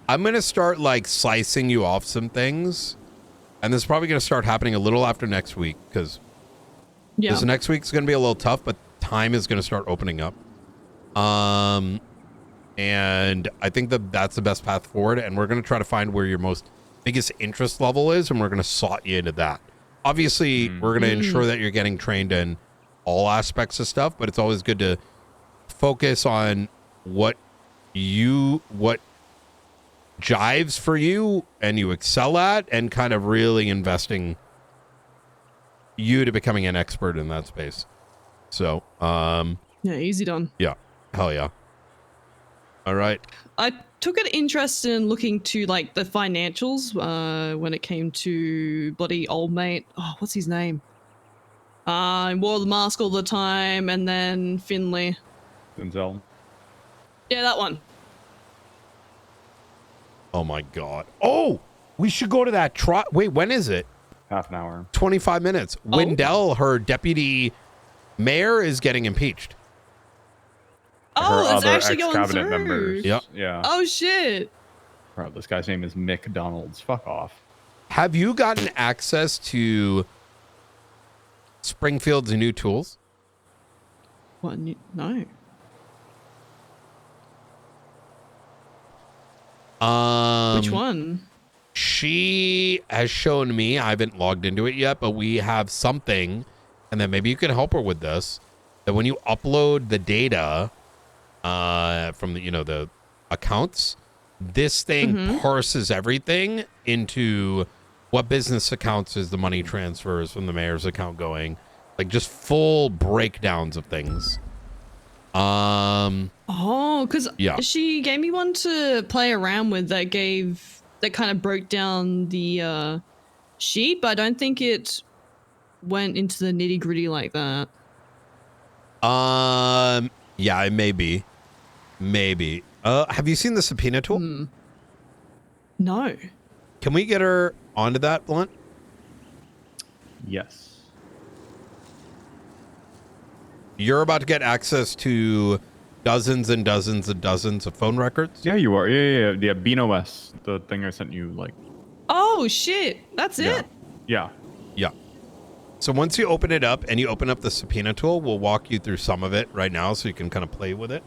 I'm going to start like slicing you off some things. And this is probably going to start happening a little after next week because this next week's going to be a little tough, but time is going to start opening up. And I think that's the best path forward. And we're going to try to find where your biggest interest level is. And we're going to slot you into that. Obviously, we're going to ensure that you're getting trained in all aspects of stuff, but it's always good to focus on what jives for you and you excel at, and kind of really investing you to becoming an expert in that space. So, yeah, easy done. Yeah. Hell yeah. All right. I took an interest in looking to like the financials when it came to bloody old mate. Oh, what's his name? Wore the mask all the time, and then Finley. Denzel. Yeah, that one. Oh my God. Oh, we should go to that trial. Wait, when is it? Half an hour. 25 minutes. Wendell, her deputy mayor, is getting impeached. Oh, Her it's other actually going ex-cabinet through. members. Yep. Yeah. Oh shit. Bro, this guy's name is Mick Donalds. Fuck off. Have you gotten access to Springfield's new tools? What? No. Which one? She has shown me, I haven't logged into it yet, but we have something, and then maybe you can help her with this, that when you upload the data from the, the accounts, this thing parses everything into what business accounts is the money transfers from the mayor's account going, like just full breakdowns of things. Oh, because yeah. she gave me one to play around with that kind of broke down the sheet, but I don't think it went into the nitty gritty like that. Yeah, it may be. Maybe. Have you seen the subpoena tool? No. Can we get her onto that, Blunt? Yes. You're about to get access to dozens and dozens and dozens of phone records? Yeah, you are. Yeah. BeanOS, the thing I sent you, like. Oh, shit. That's it? Yeah. Yeah. So once you open it up and you open up the subpoena tool, we'll walk you through some of it right now so you can kind of play with it.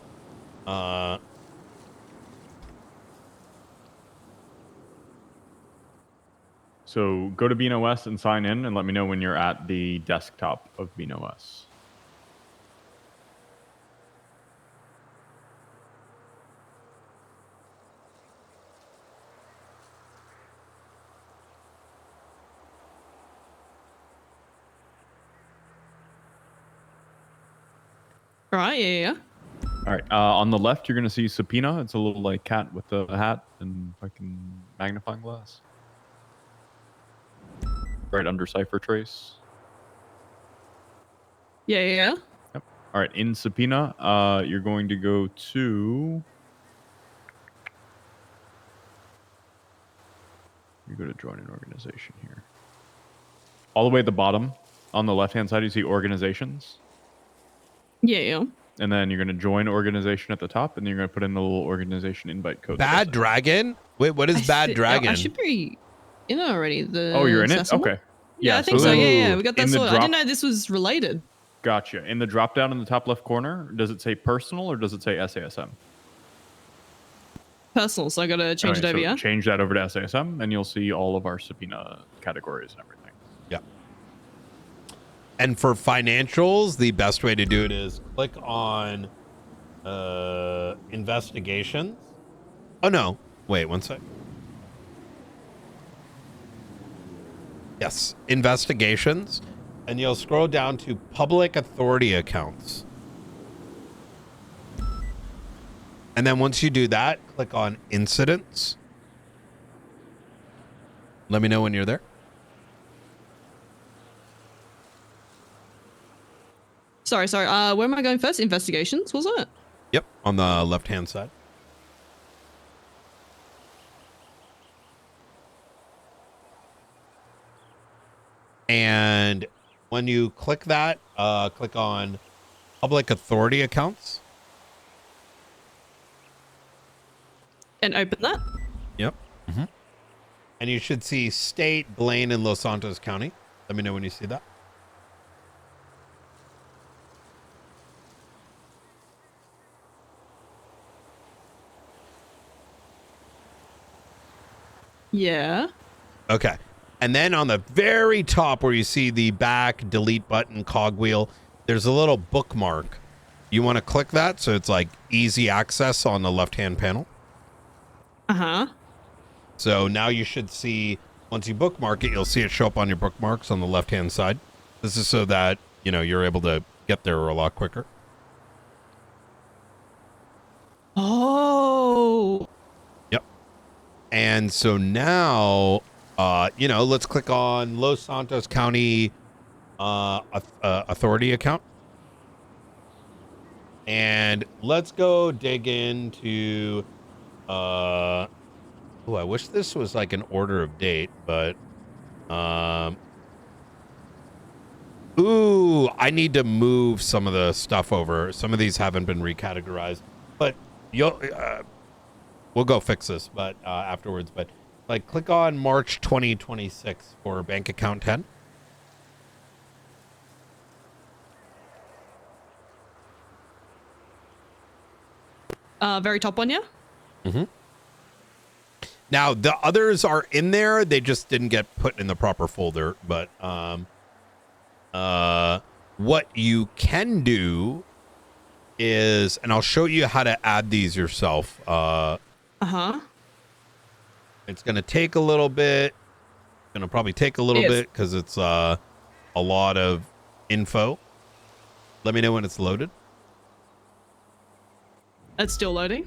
So go to BeanOS and sign in and let me know when you're at the desktop of BeanOS. Right, yeah. All right. On the left, you're going to see subpoena. It's a little like cat with a hat and fucking magnifying glass. Right under cipher trace. Yeah. Yep. All right. In subpoena, you're going to go to. You go to join an organization here. All the way at the bottom, on the left-hand side, you see organizations. Yeah. And then you're going to join organization at the top, and then you're going to put in the little organization invite code. Bad Dragon? Wait, what is Bad Dragon? I should be in it already. Oh, you're in it? Okay. Yeah, I think so. Yeah. We got that sorted. I didn't know this was related. Gotcha. In the drop down in the top left corner, does it say personal or does it say SASM? Personal, so I got to change it over, yeah? Change that over to SASM, and you'll see all of our subpoena categories and everything. Yeah. And for financials, the best way to do it is click on investigations. Oh, no. Wait, one sec. Yes, investigations. And you'll scroll down to public authority accounts. And then once you do that, click on incidents. Let me know when you're there. Sorry. Where am I going first? Investigations, was it? Yep, on the left-hand side. And when you click that, click on public authority accounts. And open that? Yep. And you should see State, Blaine, and Los Santos County. Let me know when you see that. Yeah. Okay. And then on the very top where you see the back delete button cogwheel, there's a little bookmark. You want to click that so it's like easy access on the left-hand panel. Uh-huh. So now you should see, once you bookmark it, you'll see it show up on your bookmarks on the left-hand side. This is so that, you're able to get there a lot quicker. Oh. Yep. And so now, let's click on Los Santos County authority account. And let's go dig into, oh, I wish this was like an order of date, but, ooh, I need to move some of the stuff over. Some of these haven't been recategorized, but we'll go fix this, but afterwards. But like, click on March 2026 for bank account 10. Very top one, yeah. Mm-hmm. Now the others are in there; they just didn't get put in the proper folder. But what you can do is, and I'll show you how to add these yourself. It's going to take a little bit. It's going to probably take a little bit because it's a lot of info. Let me know when it's loaded. It's still loading.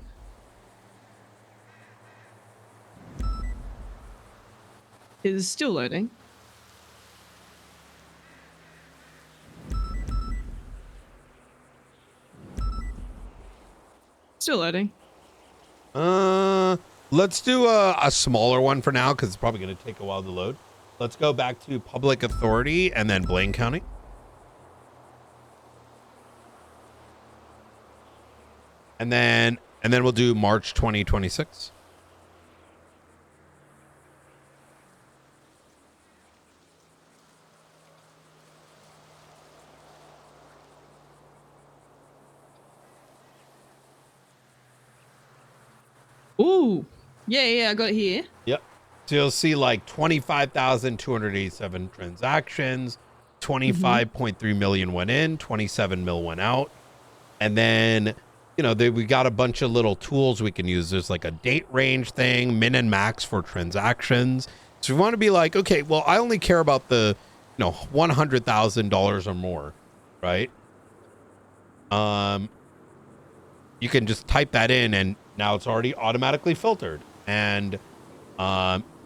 It is still loading. Still loading. Let's do a smaller one for now because it's probably going to take a while to load. Let's go back to public authority and then Blaine County. And then we'll do March 2026. Ooh. Yeah, I got it here. Yep. So you'll see like 25,287 transactions, 25.3 million went in, 27 mil went out. And then, you know, we got a bunch of little tools we can use. There's like a date range thing, min and max for transactions. So we want to be like, okay, well, I only care about the, you know, $100,000 or more, right? You can just type that in and now it's already automatically filtered. And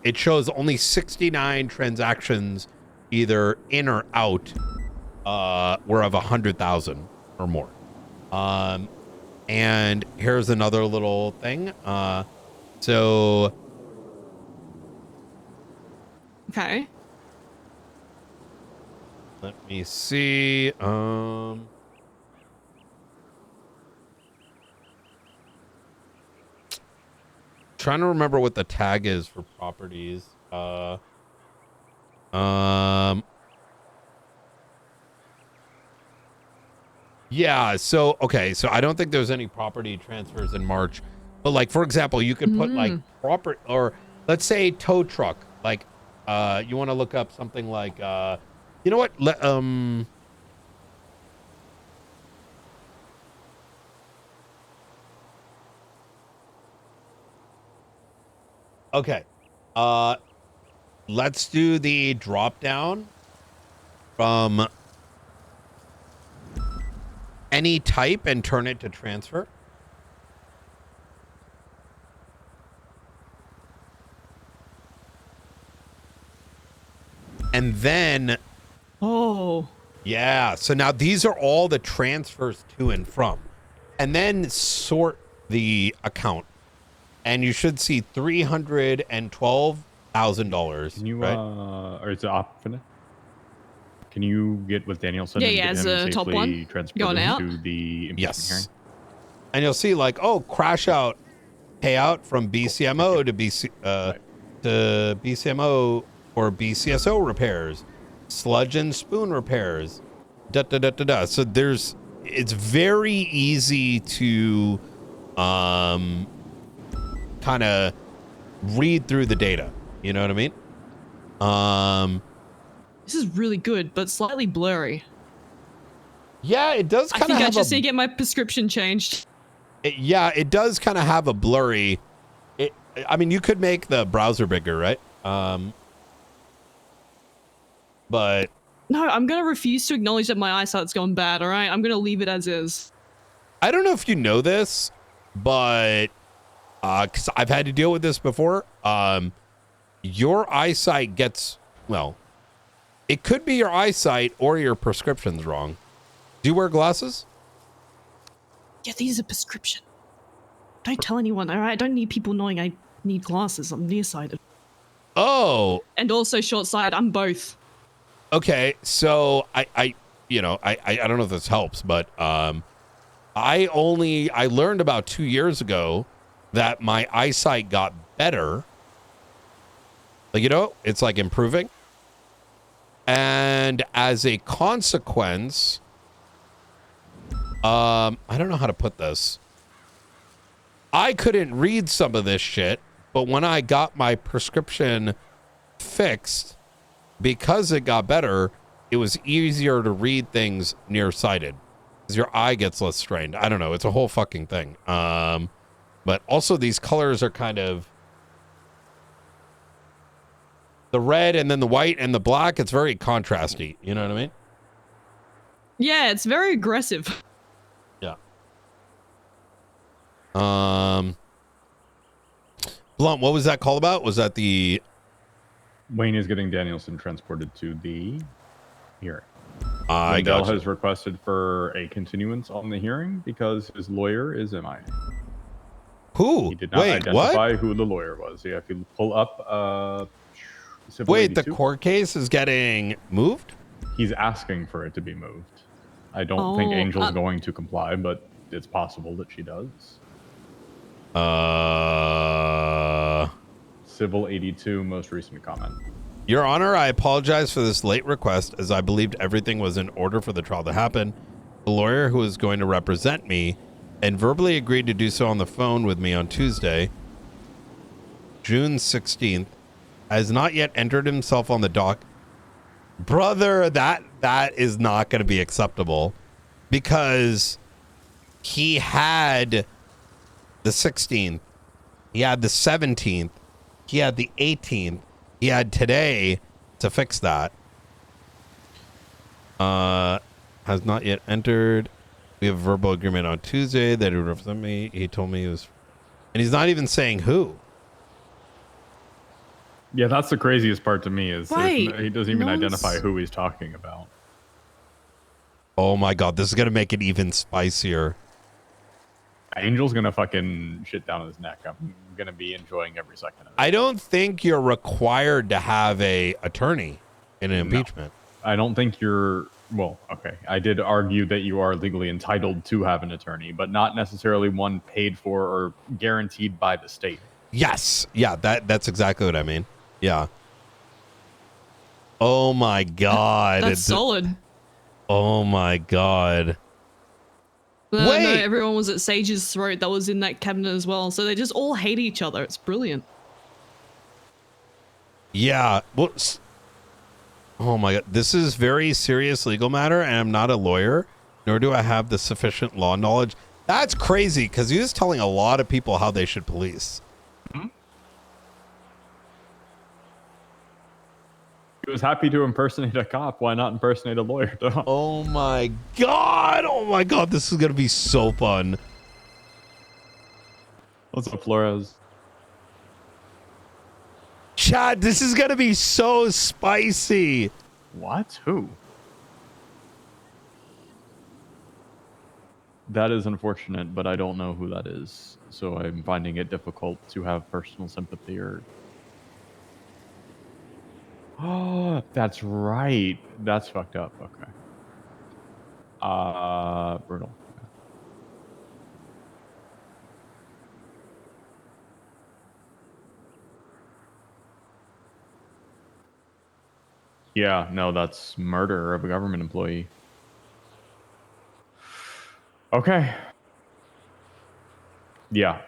it shows only 69 transactions either in or out were of 100,000 or more. And here's another little thing. So. Okay. Let me see. Trying to remember what the tag is for properties. Yeah, so okay, so I don't think there's any property transfers in March, but like for example, you could put like property, or let's say tow truck. Like you want to look up something like you know what? Okay. Let's do the drop down from any type and turn it to transfer. And then, yeah. So now these are all the transfers to and from, and then sort the account, and you should see $312,000. Can you, right? or is it off for now? Can you get with Danielson? Yeah, and yeah, get as him a safely top one going out to the impeachment hearing? And you'll see like, oh, crash out, payout from BCMO to BCMO or BCSO repairs, sludge and spoon repairs, So it's very easy to kind of read through the data. You know what I mean? This is really good, but slightly blurry. Yeah, it does kind of I think have I just need to get my prescription changed. It does kind of have a blurry. I mean, you could make the browser bigger, right? But no, I'm gonna refuse to acknowledge that my eyesight's gone bad. All right, I'm gonna leave it as is. I don't know if you know this, but because I've had to deal with this before. Your eyesight gets, well, it could be your eyesight or your prescription's wrong. Do you wear glasses? Yeah, these are prescription. Don't tell anyone, alright? I don't need people knowing I need glasses. I'm nearsighted. Oh. And also short-sighted. I'm both. Okay, so I don't know if this helps, but I learned about 2 years ago that my eyesight got better. Like, it's like improving. And as a consequence, I don't know how to put this. I couldn't read some of this shit, but when I got my prescription fixed, because it got better, it was easier to read things nearsighted. Because your eye gets less strained. I don't know. It's a whole fucking thing. But also these colors are kind of... The red and then the white and the black, it's very contrasty. You know what I mean? Yeah, it's very aggressive. Yeah. Blunt, what was that call about? Was that the... Wayne is getting Danielson transported to the hearing. I Lindell gotcha. has requested for a continuance on the hearing because his lawyer is MIA. Who? He did not Wait, identify who the lawyer was. Yeah, if you pull up Civil Wait, 82, the court case is getting moved? he's asking for it to be moved. I don't think Angel's going to comply, but it's possible that she does. Civil 82, most recent comment. Your Honor, I apologize for this late request as I believed everything was in order for the trial to happen. The lawyer who is going to represent me and verbally agreed to do so on the phone with me on Tuesday, June 16th, has not yet entered himself on the dock. Brother, that is not going to be acceptable because he had the 16th, he had the 17th, he had the 18th, he had today to fix that. Has not yet entered. We have a verbal agreement on Tuesday that he would represent me. He told me he was... And he's not even saying who. Yeah, that's the craziest part to me is Right. he doesn't even No one's- identify who he's talking about. Oh my God, this is going to make it even spicier. Angel's going to fucking shit down his neck. I'm going to be enjoying every second of it. I don't think you're required to have a attorney in an impeachment. I don't think you're... Well, okay. I did argue that you are legally entitled to have an attorney, but not necessarily one paid for or guaranteed by the state. Yes. Yeah, that's exactly what I mean. Yeah. Oh my God. That's solid. Oh my God. No, Wait. everyone was at Sage's throat that was in that cabinet as well. So they just all hate each other. It's brilliant. Yeah. Well, oh my God. This is very serious legal matter, and I'm not a lawyer, nor do I have the sufficient law knowledge. That's crazy because he was telling a lot of people how they should police. He was happy to impersonate a cop. Why not impersonate a lawyer? Oh my God. Oh my God. This is going to be so fun. What's up, Flores? Chad, this is going to be so spicy. What? Who? That is unfortunate, but I don't know who that is. So I'm finding it difficult to have personal sympathy or... Oh, that's right. That's fucked up. Okay. Brutal. Yeah, no, that's murder of a government employee. Okay. Yeah.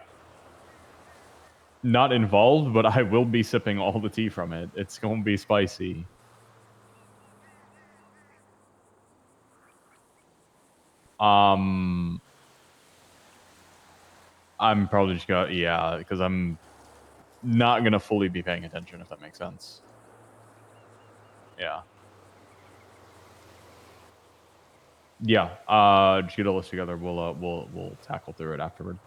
Not involved, but I will be sipping all the tea from it. It's going to be spicy. I'm probably just gonna, yeah, because I'm not going to fully be paying attention, if that makes sense. Yeah. Yeah, just get a list together. We'll tackle through it afterward.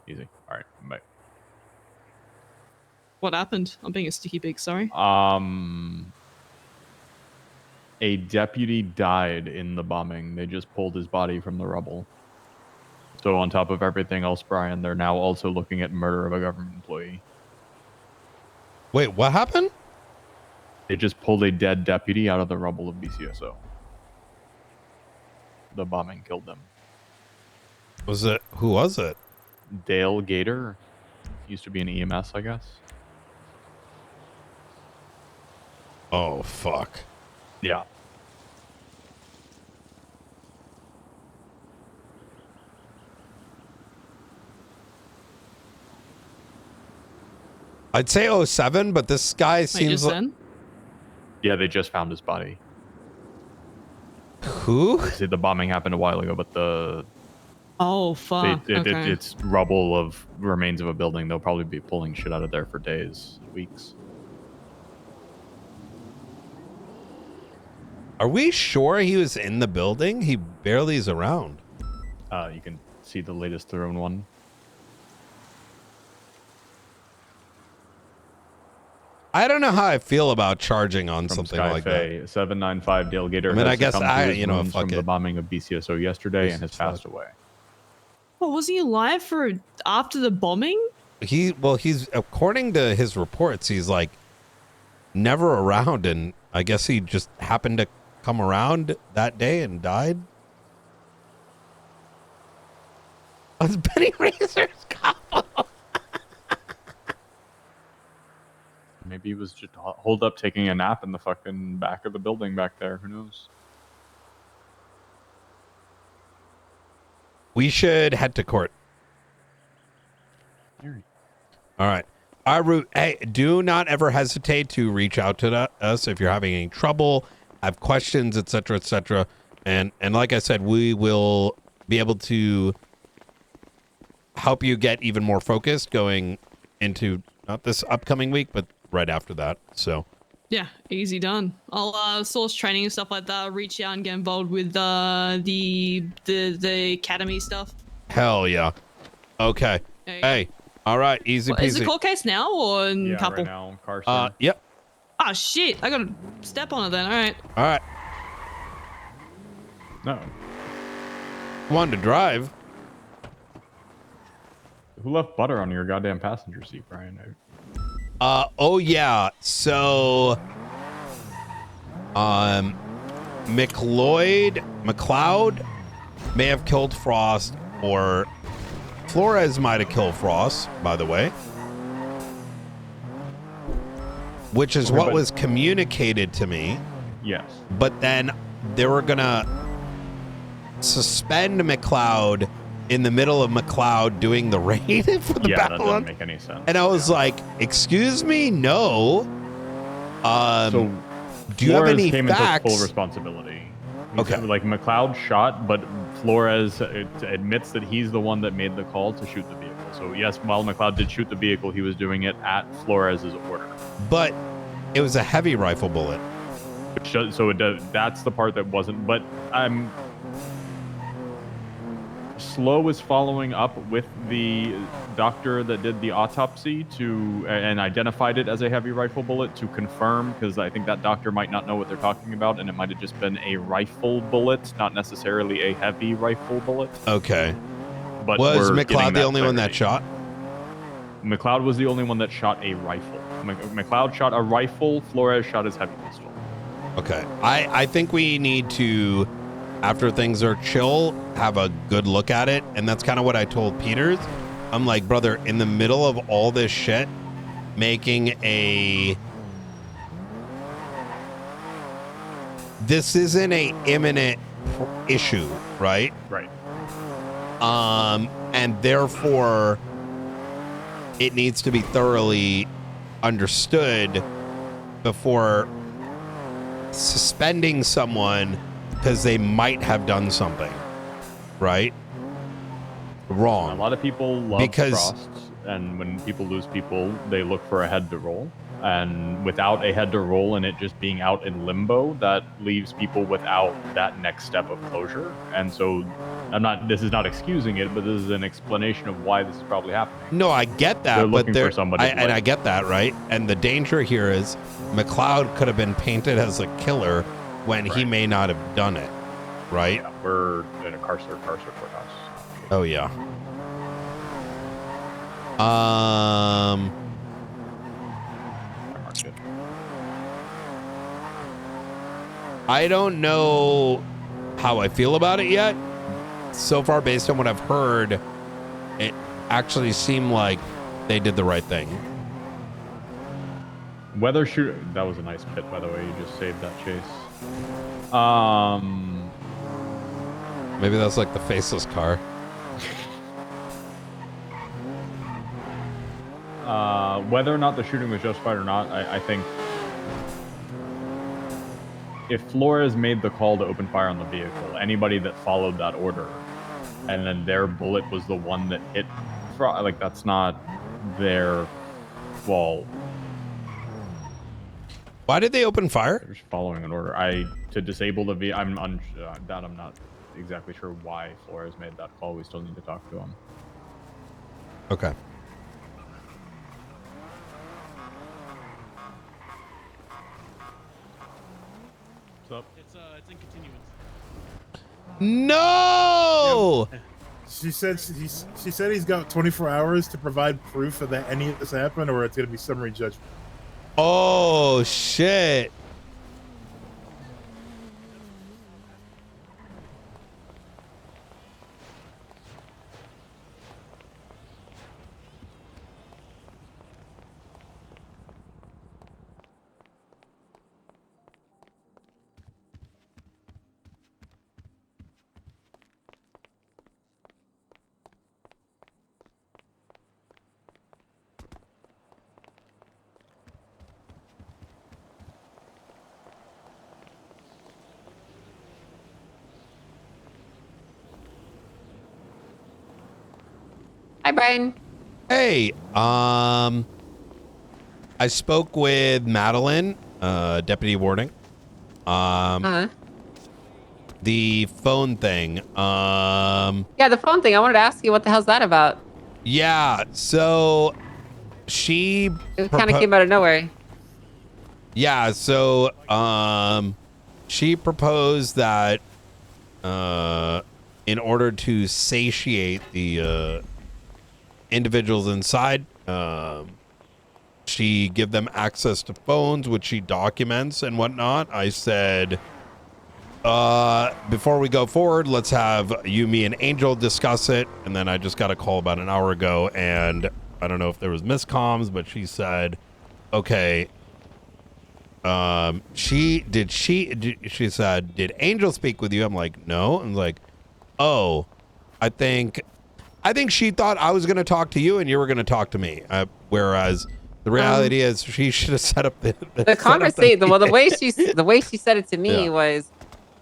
Easy. All right, bye. What happened? I'm being a sticky pig, sorry. A deputy died in the bombing. They just pulled his body from the rubble. So on top of everything else, Brian, they're now also looking at murder of a government employee. Wait, what happened? They just pulled a dead deputy out of the rubble of BCSO. The bombing killed them. Was it? Who was it? Dale Gator. Used to be an EMS, I guess. Oh, fuck. Yeah. I'd say 07, but this guy seems like... Yeah, they just found his body. Who? See, the bombing happened a while ago, but the... Oh, fuck. Okay. It's rubble of remains of a building. They'll probably be pulling shit out of there for days, weeks. Are we sure he was in the building? He barely is around. You can see the latest thrown one. I don't know how I feel about charging on From something Sky like Faye, that. 795 Dale Gator. I mean, has I guess succumbed to his wounds fuck from the it. bombing of BCSO yesterday and has passed away. Well, was he alive for after the bombing? He's according to his reports, he's like never around, and I guess he just happened to come around that day and died. That's Benny Razor's couple. Maybe he was just holed up taking a nap in the fucking back of the building back there. Who knows? We should head to court. All right. Hey, do not ever hesitate to reach out to us if you're having any trouble, have questions, etc., etc. And like I said, we will be able to help you get even more focused going into not this upcoming week, but right after that. So Yeah, easy done. I'll source training and stuff like that. I'll reach out and get involved with the academy stuff. hell yeah. Okay. Hey. All right. Easy peasy. Is it court case now or in Yeah, couple? right now, Carson. Yep. Ah, shit. I gotta step on it then. All right. All right. No. Wanted to drive. Who left butter on your goddamn passenger seat, Brian? Oh yeah. So, McLeod may have killed Frost, or Flores might have killed Frost, by the way. Which is what was communicated to me. Yes. But then they were gonna suspend McLeod in the middle of McLeod doing the raid for the that battle. doesn't make any sense. And I was like, excuse me, no. So do you have Flores any came and took facts? full responsibility. Okay. Like McLeod shot, but Flores admits that he's the one that made the call to shoot the vehicle. So yes, while McLeod did shoot the vehicle, he was doing it at Flores's order. But it was a heavy rifle bullet. So it does, that's the part that wasn't. But Slow is following up with the doctor that did the autopsy and identified it as a heavy rifle bullet to confirm, because I think that doctor might not know what they're talking about, and it might have just been a rifle bullet, not necessarily a heavy rifle bullet. Okay. But was we're getting McLeod the that only one that clarity. shot? McLeod was the only one that shot a rifle. McLeod shot a rifle, Flores shot his heavy pistol. Okay. I think we need to, after things are chill, have a good look at it. And that's kind of what I told Peters. I'm like, brother, in the middle of all this shit, this isn't a imminent issue, right? Right. And therefore it needs to be thoroughly understood before suspending someone because they might have done something, right? Wrong. A lot of people love Frost, and when people lose people, they look for a head to roll. And without a head to roll and it just being out in limbo, that leaves people without that next step of closure. And so this is not excusing it, but this is an explanation of why this is probably happening. No, I get that, They're but looking for somebody to I get that, right? And the danger here is McLeod could have been painted as a killer when he may not have done it, right? Yeah, we're in a Carcer courthouse. Oh yeah. I don't know how I feel about it yet. So far, based on what I've heard, it actually seemed like they did the right thing. Weather shoot. That was a nice pit, by the way. You just saved that chase. Maybe that's like the faceless car. Whether or not the shooting was justified or not, I think if Flores made the call to open fire on the vehicle, anybody that followed that order, and then their bullet was the one that hit, like that's not their fault. Why did they open fire? They're just following an order. To disable the vehicle. I'm not exactly sure why Flores made that call. We still need to talk to him. Okay. What's up? It's in continuance. No! She said he's got 24 hours to provide proof that any of this happened, or it's going to be summary judgment. Oh shit. Hi, Brian. Hey, I spoke with Madeline, Deputy Warning. The phone thing. Yeah, the phone thing. I wanted to ask you what the hell's that about? Yeah, so she It kind of came out of nowhere. Yeah, so she proposed that in order to satiate the individuals inside, she give them access to phones, which she documents and whatnot. I said, before we go forward, let's have you, me, and Angel discuss it. And then I just got a call about an hour ago, and I don't know if there was miscomms, but she said, okay. She said, did Angel speak with you? I'm like, no. I'm like, oh, I think she thought I was going to talk to you and you were going to talk to me. Whereas the reality is she should have set up the conversation. Well, the way she said it to me was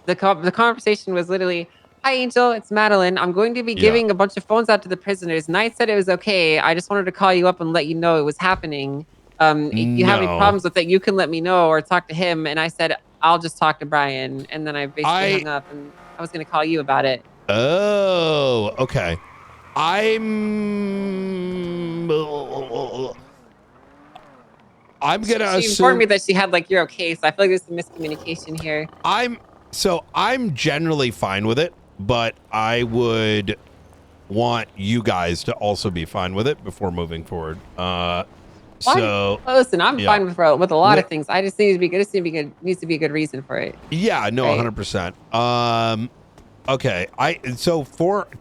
the conversation was literally, hi, Angel, it's Madeline. I'm going to be giving a bunch of phones out to the prisoners. Knight said it was okay. I just wanted to call you up and let you know it was happening. If you have any problems with it, you can let me know or talk to him. And I said, I'll just talk to Brian. And then I basically hung up and I was going to call you about it. Oh, okay. I'm gonna assume. She informed me that she had like your okay, so I feel like there's some miscommunication here. I'm generally fine with it, but I would want you guys to also be fine with it before moving forward. So listen, I'm fine with a lot of things. I just need to be good. Needs to be a good reason for it. Yeah, no, right? 100%. Okay,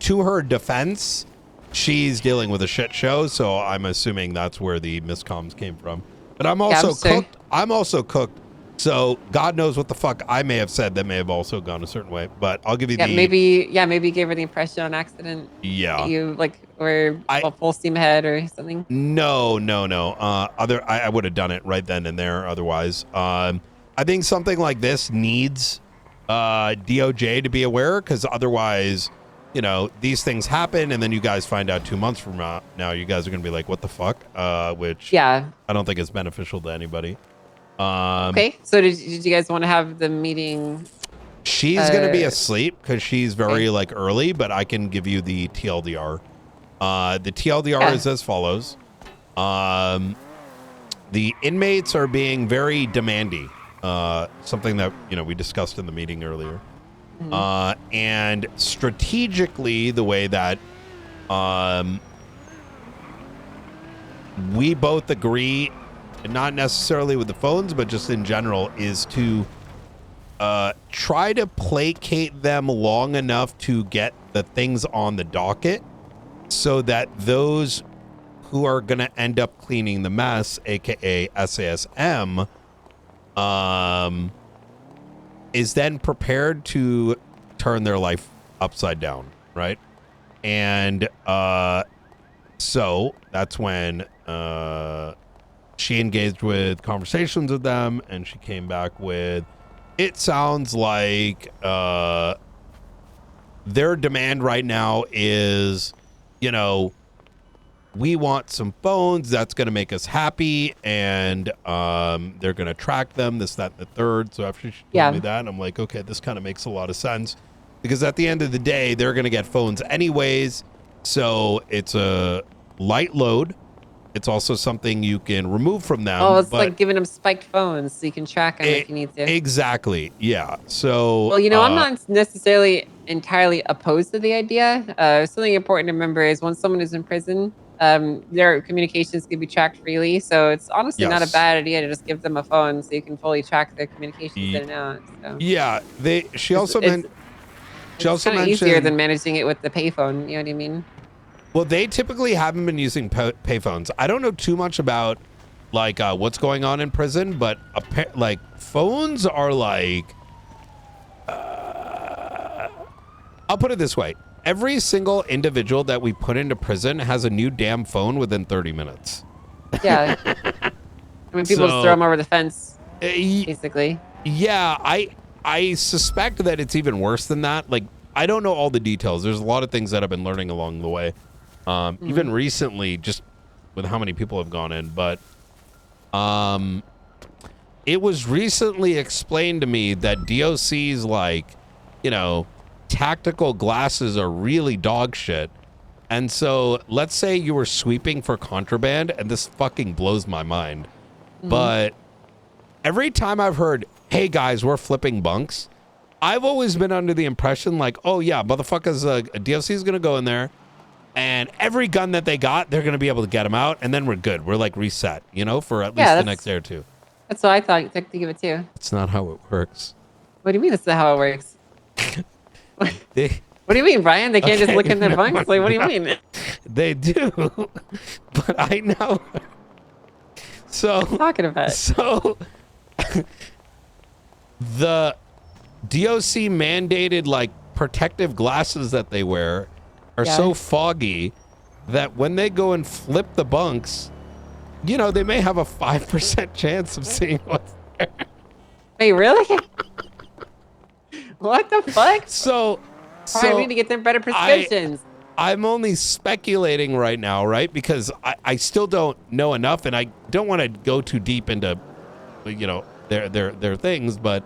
to her defense, she's dealing with a shit show, so I'm assuming that's where the miscomms came from. But I'm also cooked. I'm also cooked. So God knows what the fuck I may have said that may have also gone a certain way. But I'll give you maybe you gave her the impression on accident. Yeah. That you were full steam ahead or something. No. I would have done it right then and there. Otherwise, I think something like this needs DOJ to be aware, because otherwise, these things happen and then you guys find out 2 months from now, you guys are gonna be like, what the fuck? Which I don't think is beneficial to anybody. Okay, so did you guys want to have the meeting? She's gonna be asleep because she's very early, but I can give you the TLDR. The TLDR is as follows. The inmates are being very demanding. Something that we discussed in the meeting earlier. And strategically, the way that we both agree, not necessarily with the phones, but just in general, is to try to placate them long enough to get the things on the docket so that those who are going to end up cleaning the mess, aka SASM, is then prepared to turn their life upside down, right? And so that's when she engaged with conversations with them, and she came back with, it sounds like their demand right now is, you know, we want some phones that's going to make us happy, and they're going to track them, this, that, and the third. So after she told me that, I'm like, okay, this kind of makes a lot of sense, because at the end of the day, they're going to get phones anyways. So it's a light load. It's also something you can remove from them. Oh, it's like giving them spiked phones so you can track them if you need to. Exactly. Yeah. So. Well, you know, I'm not necessarily entirely opposed to the idea. Something important to remember is when someone is in prison, their communications can be tracked freely. So it's honestly not a bad idea to just give them a phone so you can fully track their communications in and out. So. Yeah. She also mentioned. Easier than managing it with the payphone. You know what I mean? Well, they typically haven't been using payphones. I don't know too much about like what's going on in prison, but like phones are like. I'll put it this way: every single individual that we put into prison has a new damn phone within 30 minutes. Yeah. I mean, people just throw them over the fence, basically. Yeah, I suspect that it's even worse than that. Like, I don't know all the details. There's a lot of things that I've been learning along the way. Even recently, just with how many people have gone in. But it was recently explained to me that DOC's, like, you know, tactical glasses are really dog shit. And so let's say you were sweeping for contraband, and this fucking blows my mind. But every time I've heard, hey guys, we're flipping bunks, I've always been under the impression like, oh yeah, motherfuckers, a DOC is going to go in there, and every gun that they got, they're going to be able to get them out, and then we're good. We're like reset, you know, for at least the next day or two. That's what I thought you took to give it too. It's not how it works. What do you mean that's not how it works? What do you mean, Brian? They can't just look in their bunks? Like, what do you mean? They do, but I know. So, what are you talking about? So, the DOC mandated, like, protective glasses that they wear are so foggy that when they go and flip the bunks, you know, they may have a 5% chance of seeing what's there. Wait, really? What the fuck? So I need to get them better prescriptions. I'm only speculating right now, right? Because I still don't know enough, and I don't want to go too deep into, you know, their things, but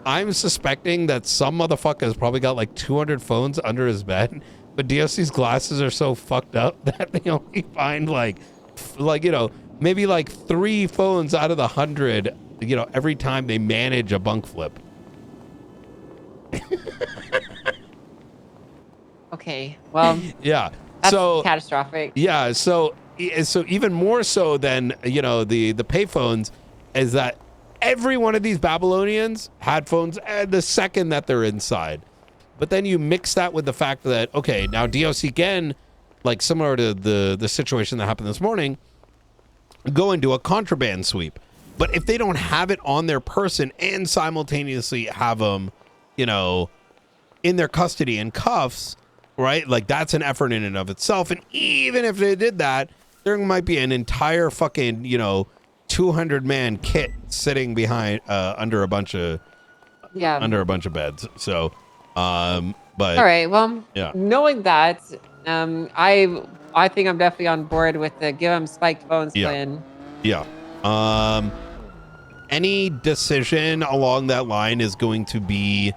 I'm suspecting that some motherfucker has probably got like 200 phones under his bed, but DOC's glasses are so fucked up that they only find like, you know, maybe like 3 phones out of the 100, you know, every time they manage a bunk flip. Okay, well, yeah, that's so catastrophic. Yeah, so even more so than, you know, the payphones is that every one of these Babylonians had phones the second that they're inside. But then you mix that with the fact that, okay, now DOC again, like similar to the situation that happened this morning, go and do a contraband sweep. But if they don't have it on their person and simultaneously have them, you know, in their custody in cuffs, right? Like, that's an effort in and of itself. And even if they did that, there might be an entire fucking, you know, 200-man kit sitting behind under a bunch of beds. So, but all right, well, yeah. Knowing that, I think I'm definitely on board with the give them spiked phones plan. Yeah. Any decision along that line is going to be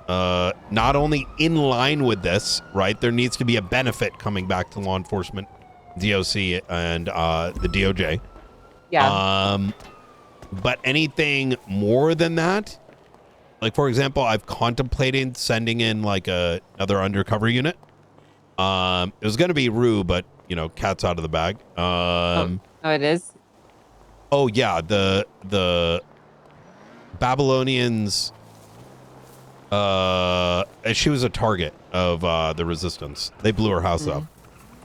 not only in line with this, right? There needs to be a benefit coming back to law enforcement, DOC, and the DOJ. Yeah. But anything more than that, like, for example, I've contemplated sending in like another undercover unit It was going to be Rue, but, you know, cat's out of the bag. Oh, it is? Oh, yeah. The Babylonians, she was a target of the resistance. They blew her house up.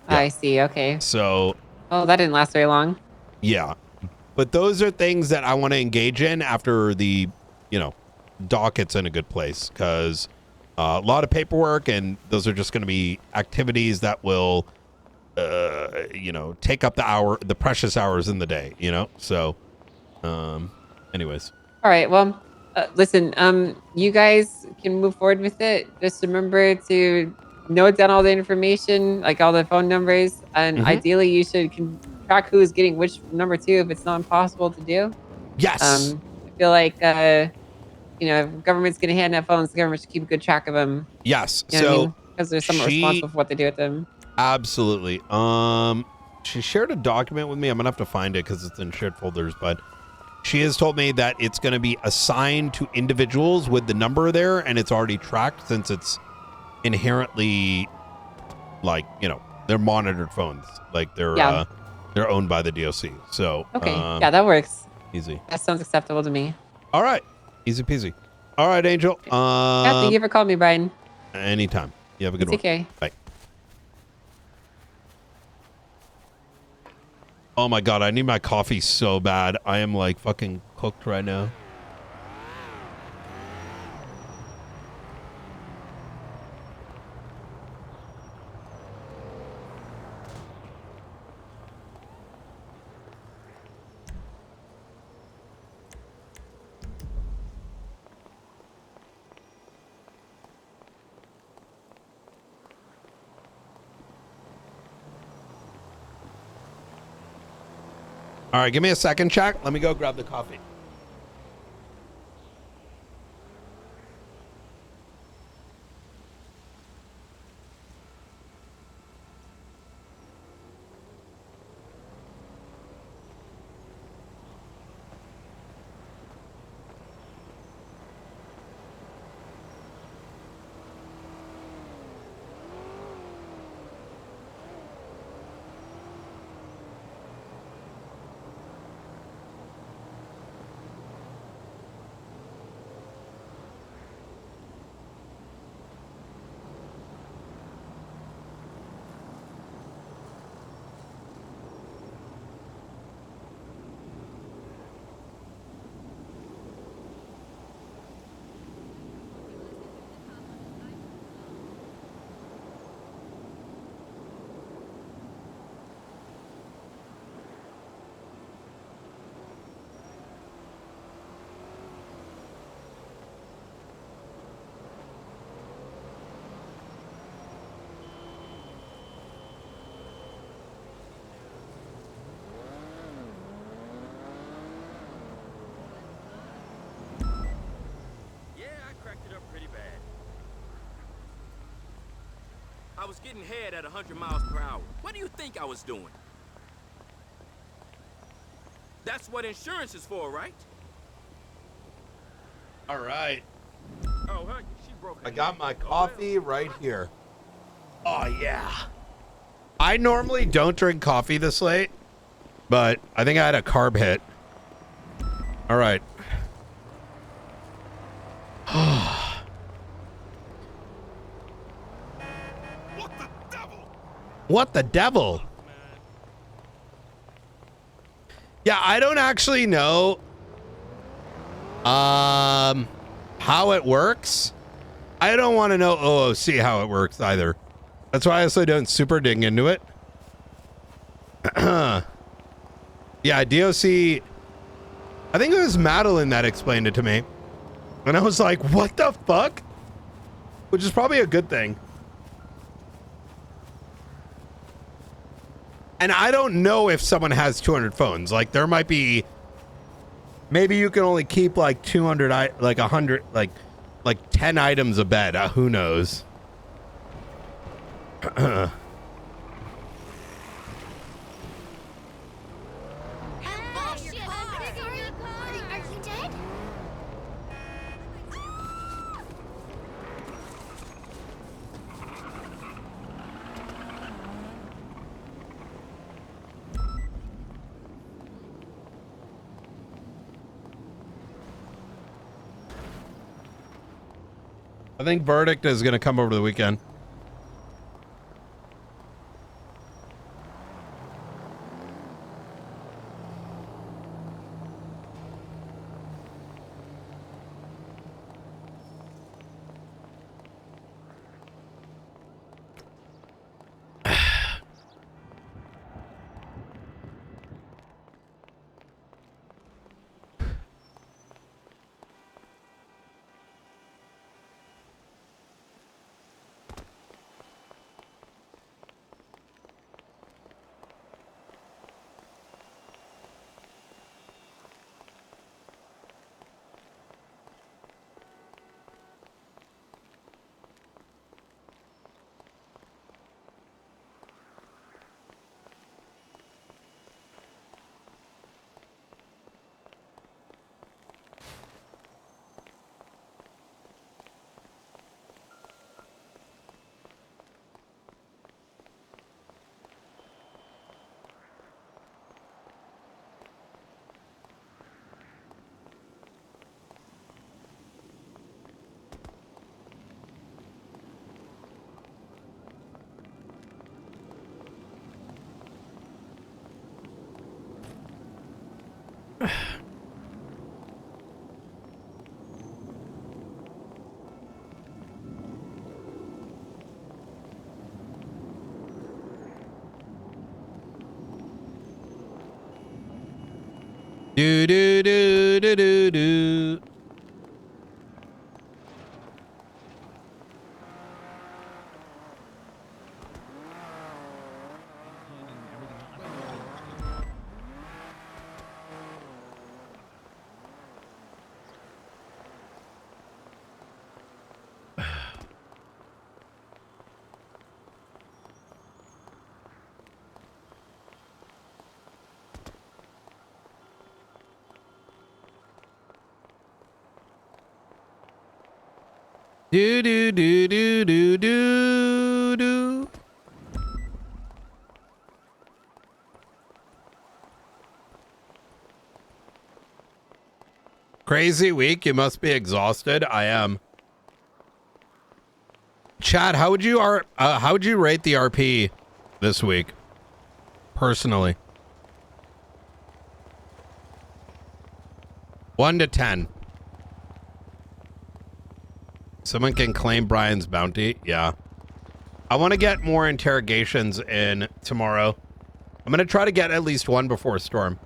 Yeah. I see. Okay. So. Oh, that didn't last very long. Yeah. But those are things that I want to engage in after the, you know, docket's in a good place, because a lot of paperwork, and those are just going to be activities that will, you know, take up the precious hours in the day, you know? So, anyways. All right. Well, listen, you guys can move forward with it. Just remember to note down all the information, like all the phone numbers, and ideally you should track who is getting which number too, if it's not impossible to do. Yes. I feel like, you know, if government's going to hand out phones, the government should keep a good track of them. Yes. You know what I mean? Because there's someone responsible for what they do with them. Absolutely. She shared a document with me. I'm gonna have to find it because it's in shared folders, but she has told me that it's going to be assigned to individuals with the number there, and it's already tracked since it's inherently, like, you know, they're monitored phones. Like, they're owned by the DOC. So, okay. Yeah, that works. Easy. That sounds acceptable to me. All right. Easy peasy. All right, Angel. Yeah, thank you for calling me, Brian. Anytime. You have a good one. Take care. Bye. Oh my God, I need my coffee so bad. I am like fucking cooked right now. All right, give me a second, Chuck. Let me go grab the coffee. I was getting head at 100 miles per hour. What do you think I was doing? That's what insurance is for, right? All right. Oh, huh? She broke I got my coffee right here. Oh, yeah. I normally don't drink coffee this late, but I think I had a carb hit. All right. What the devil? Yeah, I don't actually know how it works. I don't want to know OOC how it works either. That's why I also don't super dig into it. Yeah, DOC, I think it was Madeline that explained it to me. And I was like, what the fuck? Which is probably a good thing. And I don't know if someone has 200 phones. Like, there might be, maybe you can only keep like 200, like 100, like 10 items a bed. Who knows? I think verdict is going to come over the weekend. Do do do do do do. Do do do do do do do. Crazy week. You must be exhausted. I am. Chad, how would you rate the RP this week? Personally. 1 to 10. Someone can claim Brian's bounty. Yeah. I want to get more interrogations in tomorrow. I'm going to try to get at least one before Storm.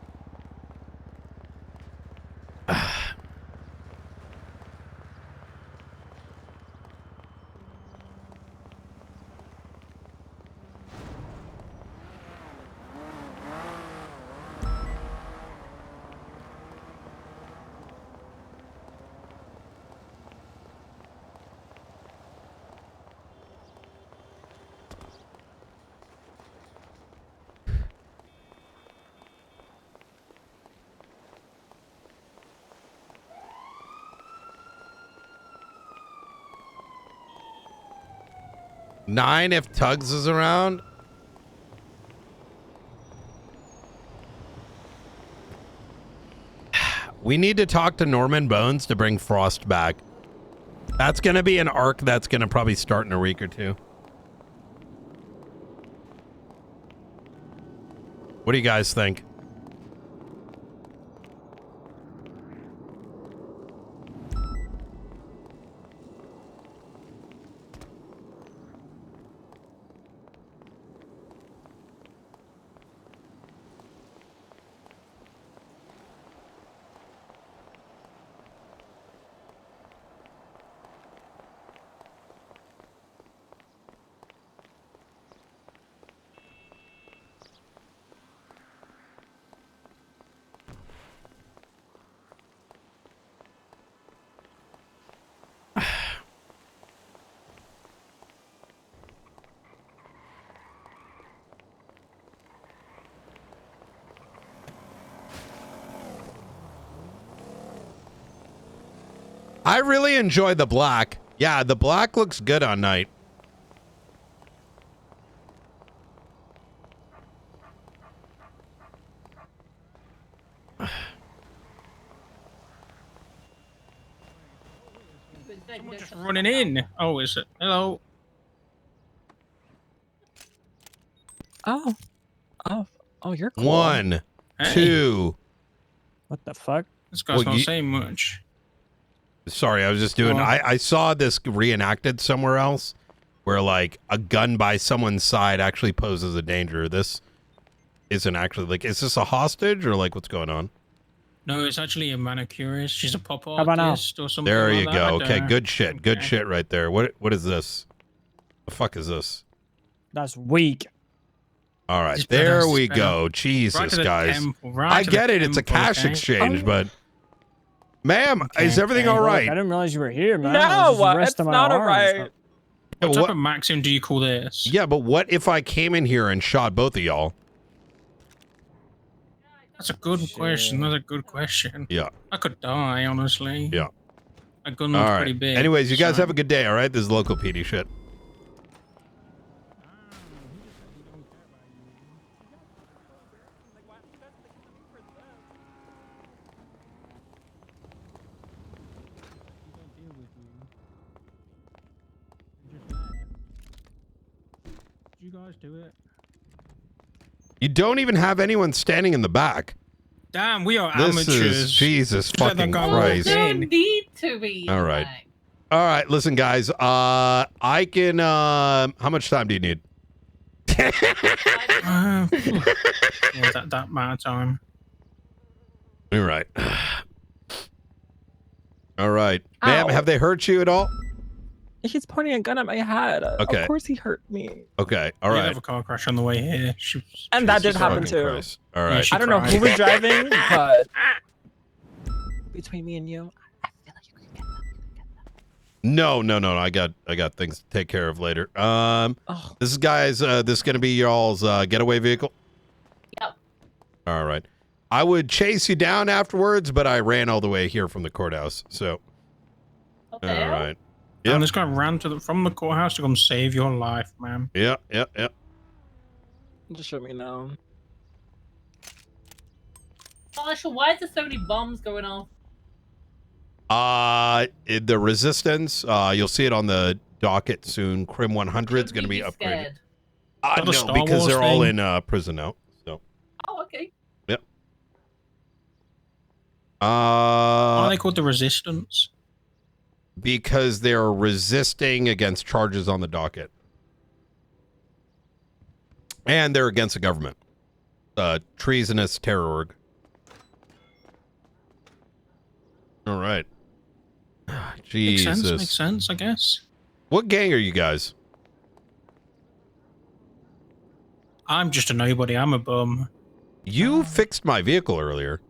Nine if Tugs is around. We need to talk to Norman Bones to bring Frost back. That's going to be an arc that's going to probably start in a week or two. What do you guys think? I really enjoy the black. Yeah, the black looks good on night. Someone just running in. Oh, is it? Hello. Oh, you're cool. 1, 2. What the fuck? This guy's not saying much. Sorry, I was just doing. I saw this reenacted somewhere else, where like a gun by someone's side actually poses a danger. This isn't actually like. Is this a hostage or like what's going on? No, it's actually a manicurist. She's a pop about now? artist or something. There like you that. go. I don't Okay, know. good shit. Good shit right there. What is this? The fuck is this? That's weak. All right, Just there better, we just better. go. Jesus, Right to the guys. temple, right I to get the it. It's a temple, cash okay? exchange, but ma'am, is everything all right? I didn't realize you were here, man. No, it's not alright. What type of maxim do you call this? Yeah, but what if I came in here and shot both of y'all? That's a good question. That's a good question. Yeah. I could die, honestly. Yeah. A gun's All right. pretty big. Anyways, you guys so- have a good day, all right? This is local PD shit. You guys do it. You don't even have anyone standing in the back. Damn, we are This amateurs. is Jesus Just let that fucking guy Christ. walk No in. need to be. All right. All right, listen, guys. I can. How much time do you need? Yeah, that amount of time. All right. All right, ma'am. Ow. Have they hurt you at all? He's pointing a gun at my head. Okay. Of course he hurt me. Okay. All We did right. have a car crash on the way here. And that did Jesus happen fucking too. Christ. All right. I don't know who was driving, but between me and you, No. I got things to take care of later. This is guys. This is gonna be y'all's getaway vehicle. Yep. All right. I would chase you down afterwards, but I ran all the way here from the courthouse. So. All right. Yeah. And this guy ran from the courthouse to come save your life, man. Yeah. just let me know. Marshall, why is there so many bombs going off? The resistance. You'll see it on the docket soon. Crim 100 is going to be upgraded. Scared. Is that a No, Star because Wars they're all thing? in prison now. So. Oh, okay. Yep. Why are they called the Resistance? Because they're resisting against charges on the docket. And they're against the government. Treasonous terror org. All right. Jesus. Makes sense, I guess. What gang are you guys? I'm just a nobody. I'm a bum. You fixed my vehicle earlier.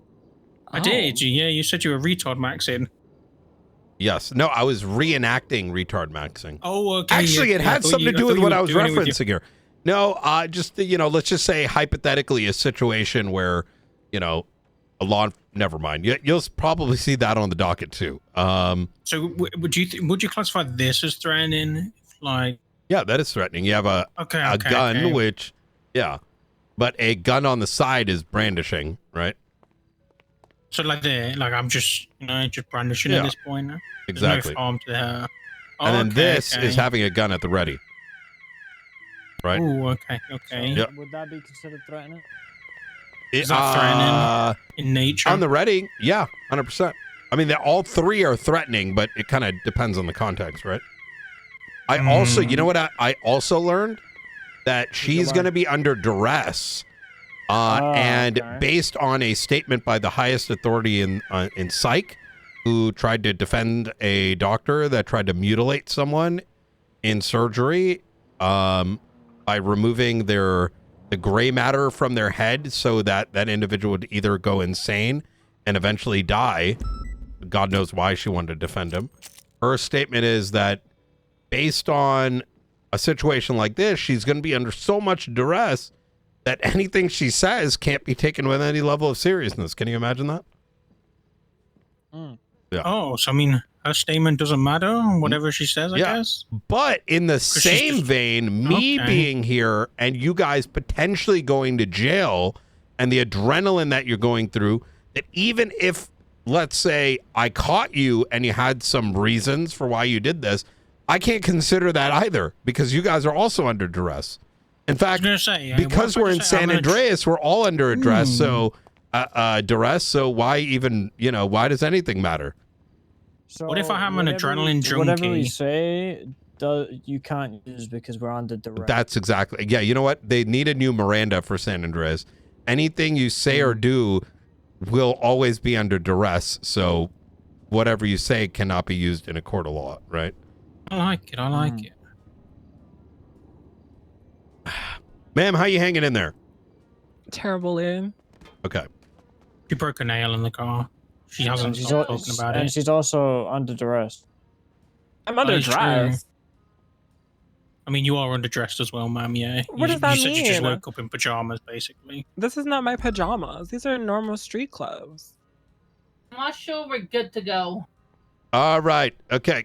I did. Yeah, you said you were retard maxing. Yes. No, I was reenacting retard maxing. Oh, okay. Actually, yeah, it yeah, had something to do with what I was referencing your... here. No, just, let's just say hypothetically a situation where, a law... Never mind. You'll probably see that on the docket too. So would you classify this as threatening? Like... Yeah, that is threatening. You have a gun, which... Yeah. But a gun on the side is brandishing, right? So I'm just, just brandishing Yeah. at this point. Exactly. There's no harm to her. And then this is having a gun at the ready. Right? Oh, okay. Yep. Would that be considered threatening? Is that threatening in nature? On the ready, yeah, 100%. I mean, all three are threatening, but it kind of depends on the context, right? I also, you know what I also learned? That she's going to be under duress. And based on a statement by the highest authority in psych, who tried to defend a doctor that tried to mutilate someone in surgery by removing the gray matter from their head so that that individual would either go insane and eventually die. God knows why she wanted to defend him. Her statement is that based on a situation like this, she's going to be under so much duress that anything she says can't be taken with any level of seriousness. Can you imagine that? Yeah. Oh, so I mean, her statement doesn't matter, whatever she says, I guess? But in the same vein, me being here and you guys potentially going to jail and the adrenaline that you're going through, that even if let's say I caught you and you had some reasons for why you did this, I can't consider that either because you guys are also under duress. In fact, because we're in San Andreas, we're all under duress. So duress. So why even, why does anything matter? So what if I have an adrenaline junkie? Whatever we say, you can't use because we're under duress. That's exactly. Yeah, you know what? They need a new Miranda for San Andreas. Anything you say or do will always be under duress. So whatever you say cannot be used in a court of law, right? I like it. I like it. Ma'am, how you hanging in there? Terrible, Ian. Okay. She broke a nail in the car. She hasn't stopped talking about and it. she's also under duress. I'm under duress. I mean, you are underdressed as well, ma'am, yeah. What does that You said mean? you just woke up in pajamas, basically. This is not my pajamas. These are normal street clothes. I'm not sure we're good to go. All right. Okay.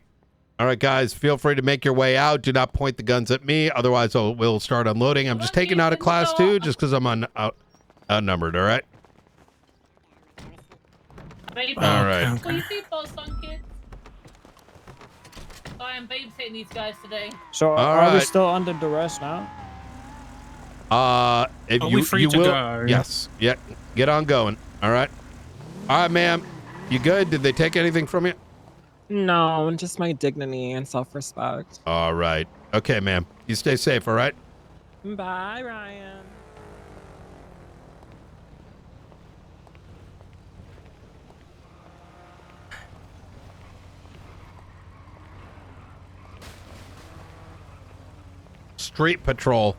All right, guys, feel free to make your way out. Do not point the guns at me. Otherwise, we'll start unloading. I'm just taking out a class 2 just because I'm outnumbered, all right? All right. Will you see both son kids? Sorry, I'm babysitting these guys today. So are we still under duress now? If Are you, we free you to will, go? Yes. Yeah. Get on going. All right. All right, ma'am. You good? Did they take anything from you? No, just my dignity and self-respect. All right. Okay, ma'am. You stay safe, all right? Bye, Ryan. Street patrol.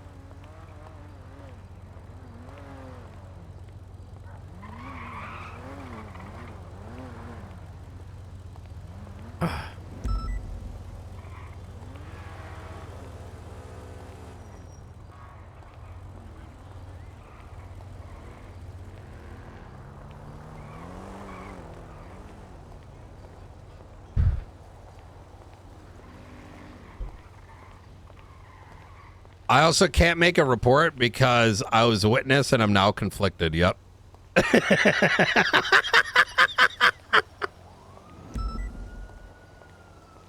I also can't make a report because I was a witness and I'm now conflicted. Yep.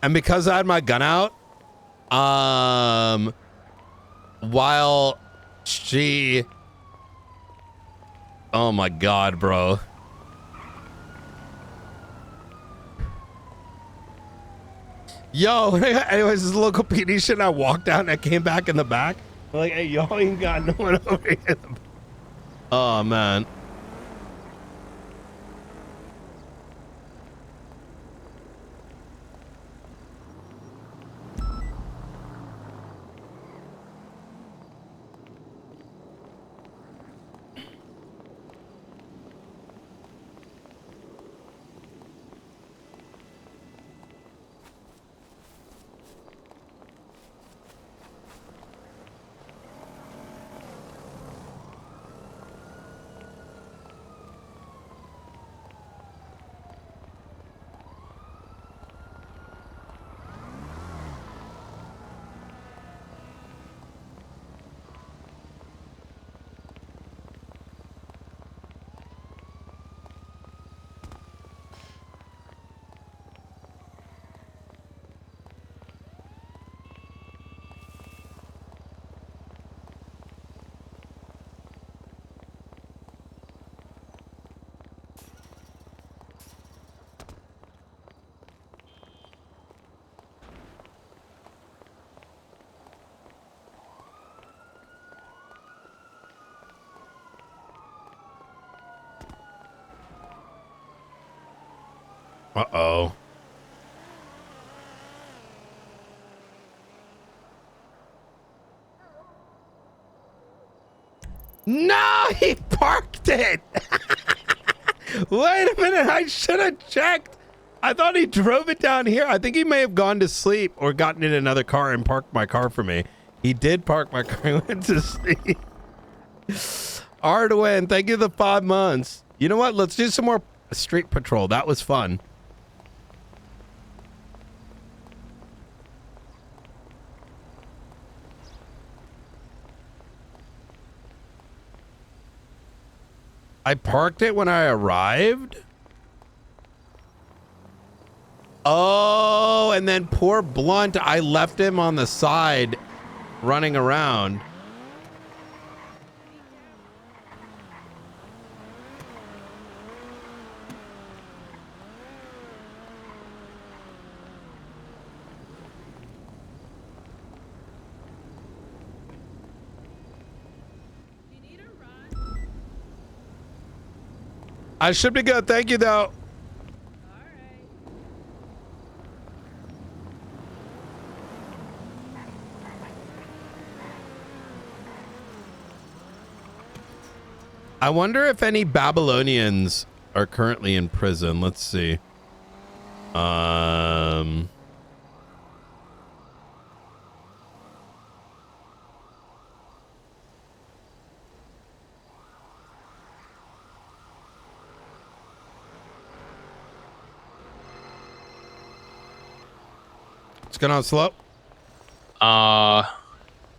And because I had my gun out, while she... Oh my God, bro. Yo, anyways, this local PD shit, I walked out and I came back in the back. Like, hey, y'all ain't got no one over here. Oh, man. Uh-oh. No, he parked it. Wait a minute, I should have checked. I thought he drove it down here. I think he may have gone to sleep or gotten in another car and parked my car for me. He did park my car and went to sleep. Arduin, thank you for the 5 months. You know what? Let's do some more street patrol. That was fun. I parked it when I arrived. Oh, and then poor Blunt, I left him on the side running around. I should be good. Thank you, though. I wonder if any Babylonians are currently in prison. Let's see. What's going on, Slope?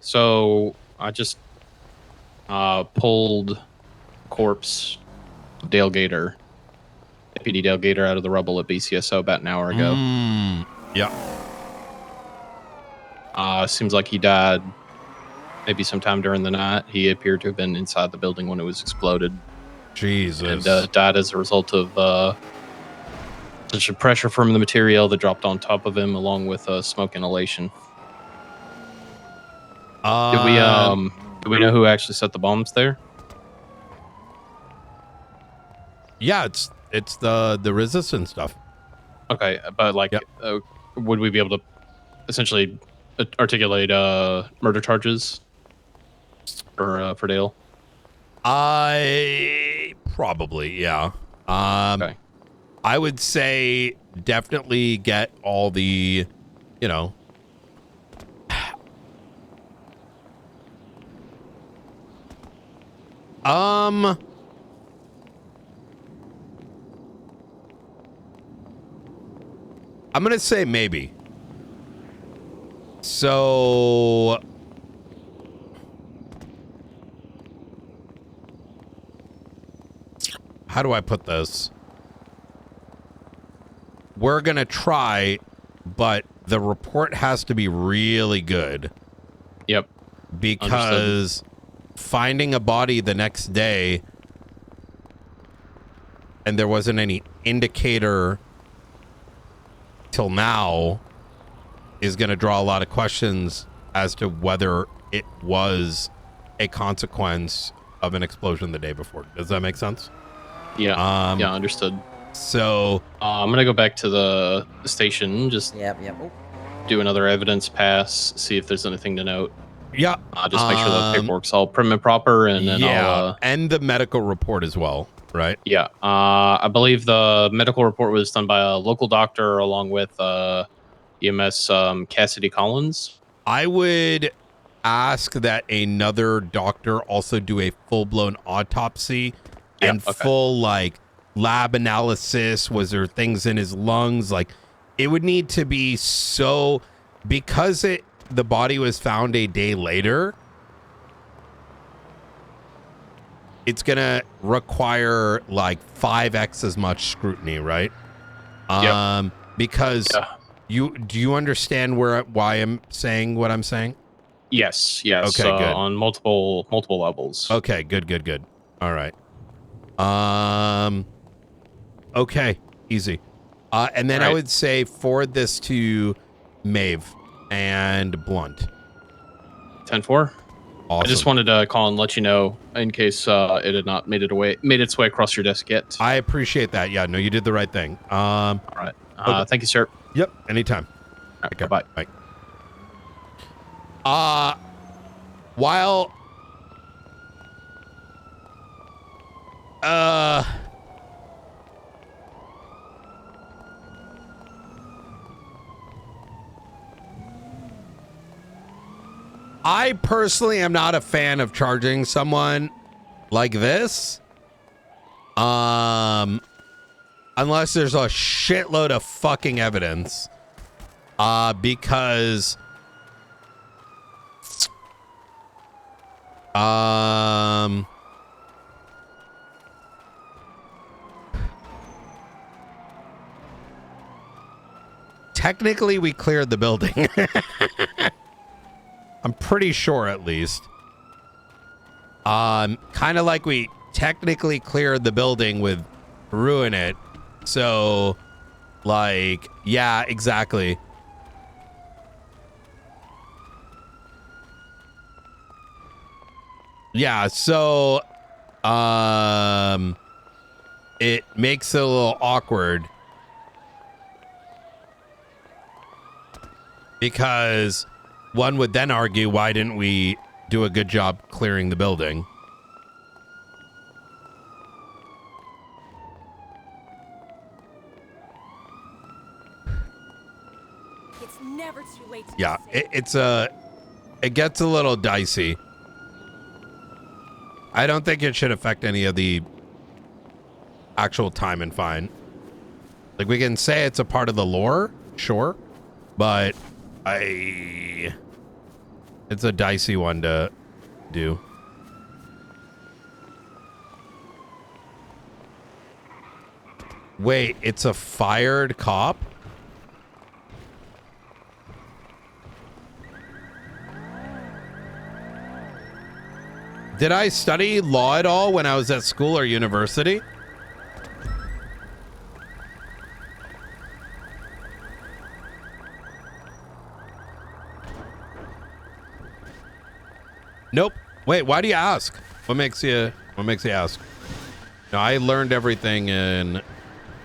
So I just pulled corpse Dale Gator, Deputy Dale Gator, out of the rubble at BCSO about an hour ago. Yeah. Seems like he died maybe sometime during the night. He appeared to have been inside the building when it was exploded. Jesus. And died as a result of such a pressure from the material that dropped on top of him, along with smoke inhalation. Do we know who actually set the bombs there? Yeah, it's the resistance stuff. Okay, but like, would we be able to essentially articulate murder charges for Dale? I probably, yeah. Okay. I would say definitely get all the, you know. I'm going to say maybe. So how do I put this? We're going to try, but the report has to be really good. Yep. Because finding a body the next day and there wasn't any indicator till now is going to draw a lot of questions as to whether it was a consequence of an explosion the day before. Does that make sense? Yeah. Yeah, understood. So I'm gonna go back to the station, just do another evidence pass, see if there's anything to note. Yeah. Just make sure the paperwork's all prim and proper, and then I'll and the medical report as well, right? Yeah. I believe the medical report was done by a local doctor along with EMS Cassidy Collins. I would ask that another doctor also do a full-blown autopsy and full like lab analysis. Was there things in his lungs? Like, it would need to be so, because the body was found a day later, it's gonna require like 5x as much scrutiny, right? Because do you understand why I'm saying what I'm saying? Yes. Okay, good. On multiple levels. Okay, good. All right. Okay, easy. And then I would say forward this to Maeve and Blunt. 10-4. Awesome. I just wanted to call and let you know in case it had not made its way across your desk yet. I appreciate that. Yeah, no, you did the right thing. All right. Thank you, sir. Yep. Anytime. Okay. Bye. Bye. While I personally am not a fan of charging someone like this, unless there's a shitload of fucking evidence, because technically we cleared the building. I'm pretty sure, at least. Kind of like we technically cleared the building with ruin it. So, like, yeah, exactly. Yeah, so it makes it a little awkward because one would then argue, why didn't we do a good job clearing the building? It's never too late to Yeah, it gets a little dicey. I don't think it should affect any of the actual time and fine. Like, we can say it's a part of the lore, sure, but it's a dicey one to do. Wait, it's a fired cop? Did I study law at all when I was at school or university? Nope. Wait, why do you ask? What makes you ask? No, I learned everything in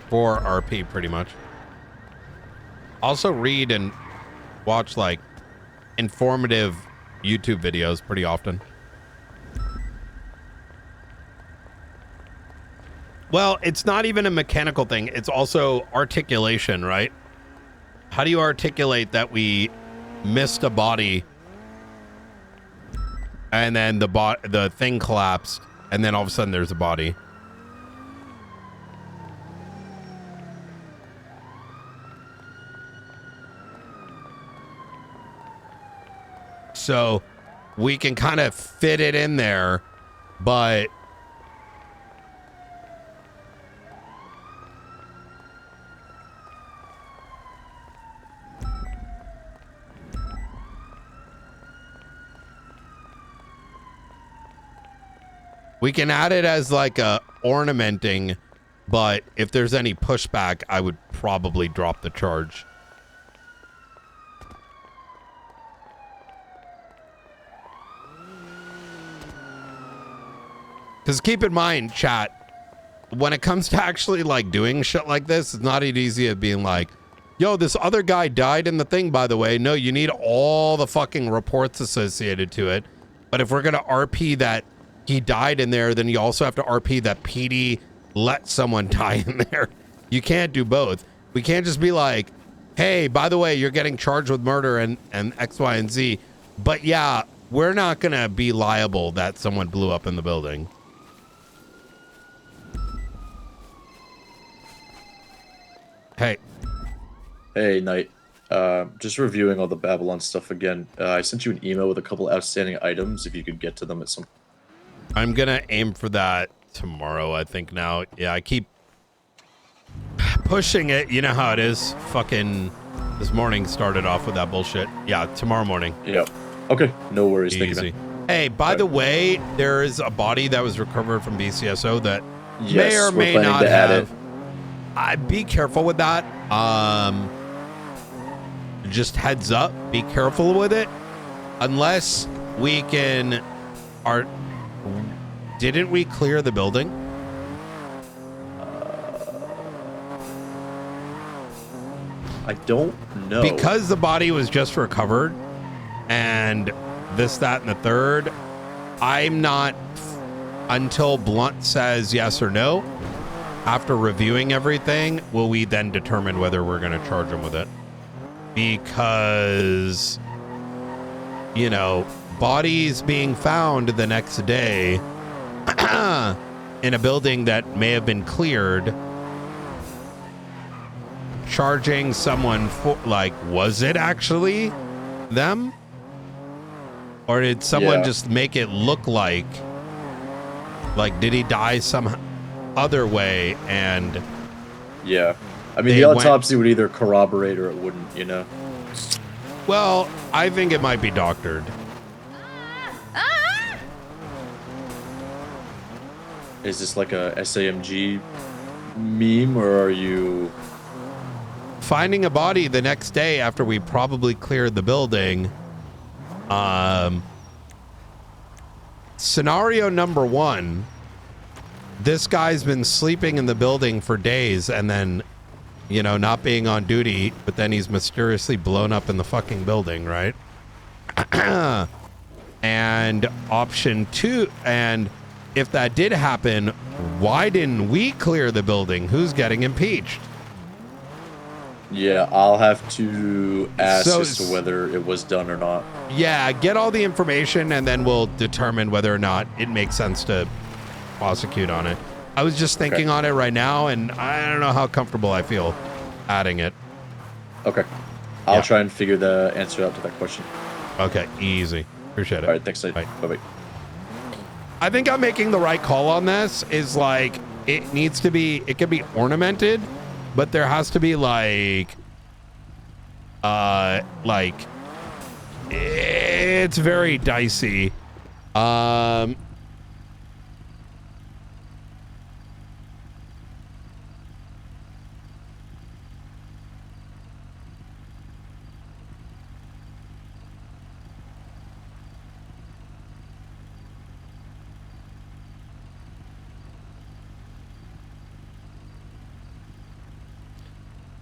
4 RP pretty much. Also read and watch like informative YouTube videos pretty often. Well, it's not even a mechanical thing. It's also articulation, right? How do you articulate that we missed a body and then the thing collapsed and then all of a sudden there's a body? So we can kind of fit it in there, but we can add it as like a ornamenting, but if there's any pushback, I would probably drop the charge. Because keep in mind, chat, when it comes to actually like doing shit like this, it's not as easy as being like, yo, this other guy died in the thing, by the way. No, you need all the fucking reports associated to it. But if we're going to RP that he died in there, then you also have to RP that PD let someone die in there. You can't do both. We can't just be like, hey, by the way, you're getting charged with murder and X, Y, and Z. But yeah, we're not going to be liable that someone blew up in the building. Hey. Hey, Knight. Just reviewing all the Babylon stuff again. I sent you an email with a couple outstanding items, if you could get to them at some... I'm gonna aim for that tomorrow, I think now. Yeah, I keep pushing it. You know how it is. Fucking this morning started off with that bullshit. Yeah, tomorrow morning. Yeah. Okay, no worries. Easy. Thank you, man. Hey, by the way, there is a body that was recovered from BCSO that Yes, may or we're may planning not to add have... it. I'd be careful with that. Just heads up, be careful with it. Unless we can... Didn't we clear the building? I don't know. Because the body was just recovered and this, that, and the third, I'm not... Until Blunt says yes or no, after reviewing everything, will we then determine whether we're going to charge him with it? Because, you know, bodies being found the next day in a building that may have been cleared, charging someone for, like, was it actually them? Or did someone just make it look like, did he die some other way? And yeah, I mean, the autopsy would either corroborate or it wouldn't, you know? Well, I think it might be doctored. Is this like a SAMG meme, or are you... Finding a body the next day after we probably cleared the building. Scenario number 1, this guy's been sleeping in the building for days and then, you know, not being on duty, but then he's mysteriously blown up in the fucking building, right? And option 2, and if that did happen, why didn't we clear the building? Who's getting impeached? Yeah, I'll have to ask So as to whether it was done or not. Yeah, get all the information and then we'll determine whether or not it makes sense to prosecute on it. I was just thinking on it right now, and I don't know how comfortable I feel adding it. Okay. I'll try and figure the answer out to that question. Okay, easy. Appreciate it. All right, thanks, Nate. Bye-bye. I think I'm making the right call on this. Is like, it needs to be, it can be ornamented, but there has to be like it's very dicey.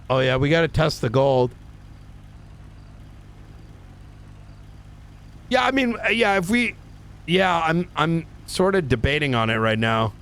Oh yeah, we got to test the gold. Yeah, I mean, yeah, if we, yeah, I'm sort of debating on it right now.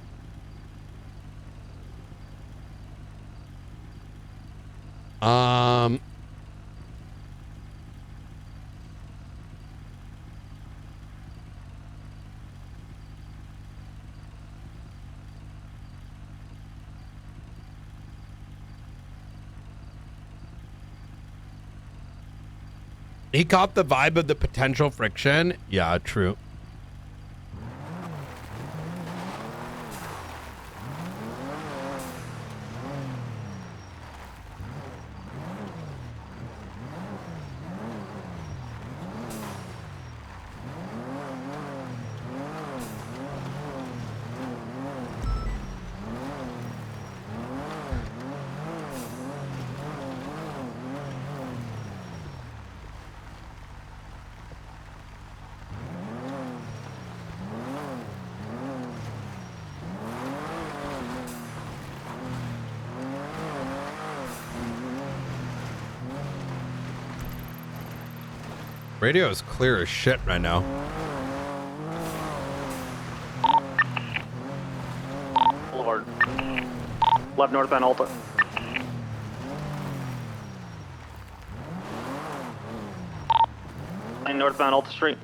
He caught the vibe of the potential friction. Yeah, true. Radio is clear as shit right now. Boulevard. Left northbound Alta. And northbound Alta Street.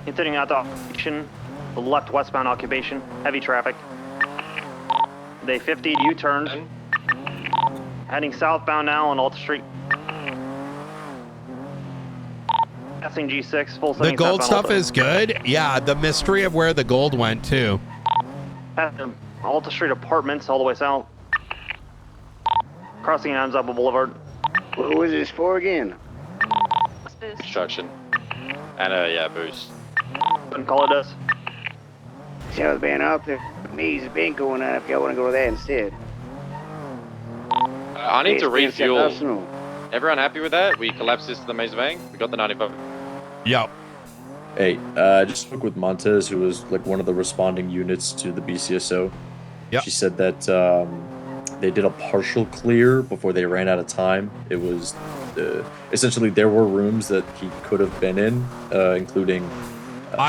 Continuing out to occupation. The left westbound occupation. Heavy traffic. They 50'd U-turned. Heading southbound now on Alta Street. Passing G6, full The gold stuff is good. Yeah, the mystery of where the gold went too. Alta Street Apartments all the way south. Crossing Anzaba Boulevard. What was this for again? Construction. And yeah, boost. Couldn't call it us. See how it's been out there? Needs a bin going on if y'all want to go to that instead. I need to It's been refuel. personal. Everyone happy with that? We collapsed this to the maze bank. We got the 95. Yep. Hey, I just spoke with Montez, who was like one of the responding units to the BCSO. Yep. She said that they did a partial clear before they ran out of time. It was essentially there were rooms that he could have been in, including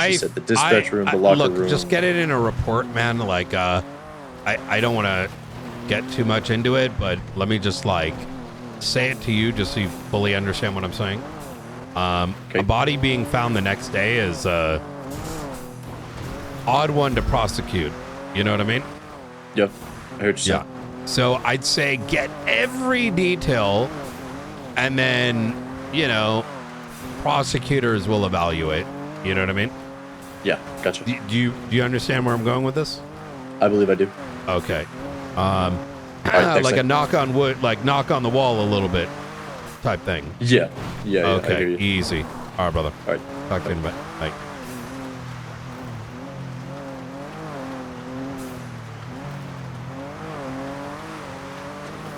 she said the dispatch room, the locker room. Just get it in a report, man. Like, I don't want to get too much into it, but let me just like say it to you just so you fully understand what I'm saying. A body being found the next day is a odd one to prosecute. You know what I mean? Yep. I heard you say. So I'd say get every detail, and then, you know, prosecutors will evaluate. You know what I mean? Yeah, gotcha. Do you understand where I'm going with this? I believe I do. Okay. like a knock on wood, like knock on the wall a little bit type thing. Yeah. I hear Okay, you. easy. All right, brother. All right. Talk to you in a bit. Bye.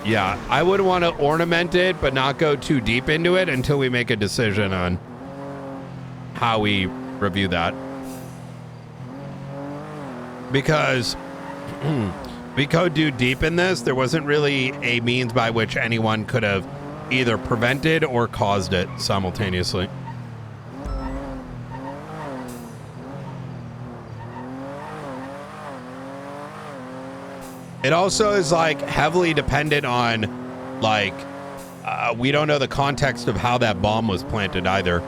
Yeah, I would want to ornament it, but not go too deep into it until we make a decision on how we review that. Because we go too deep in this, there wasn't really a means by which anyone could have either prevented or caused it simultaneously. It also is like heavily dependent on like we don't know the context of how that bomb was planted either.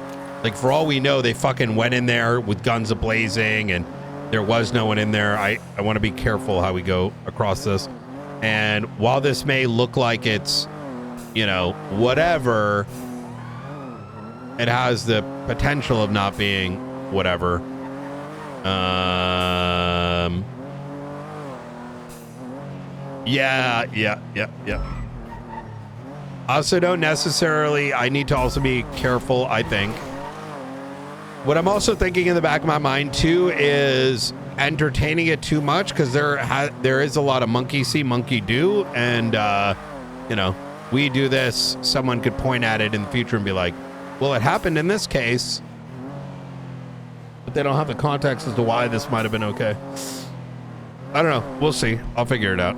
Like for all we know, they fucking went in there with guns a-blazing and there was no one in there. I want to be careful how we go across this. And while this may look like it's, you know, whatever, it has the potential of not being whatever. Yeah. Also don't necessarily, I need to also be careful, I think. What I'm also thinking in the back of my mind too is entertaining it too much, because there is a lot of monkey see, monkey do, and you know, we do this, someone could point at it in the future and be like, well, it happened in this case, but they don't have the context as to why this might have been okay. I don't know. We'll see. I'll figure it out.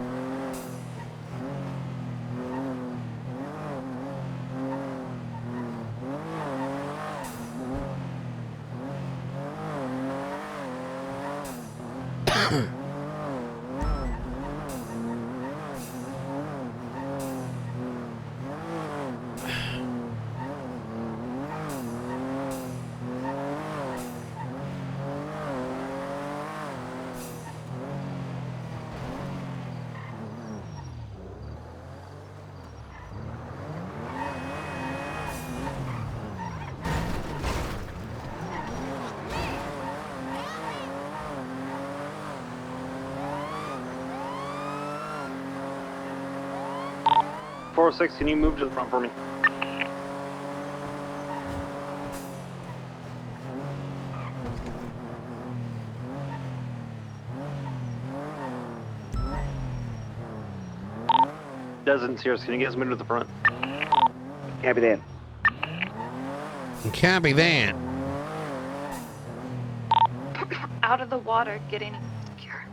Can you move to the front for me? Desmond's here, so can you guys move to the front? Copy that. Copy that. Out of the water, getting secure.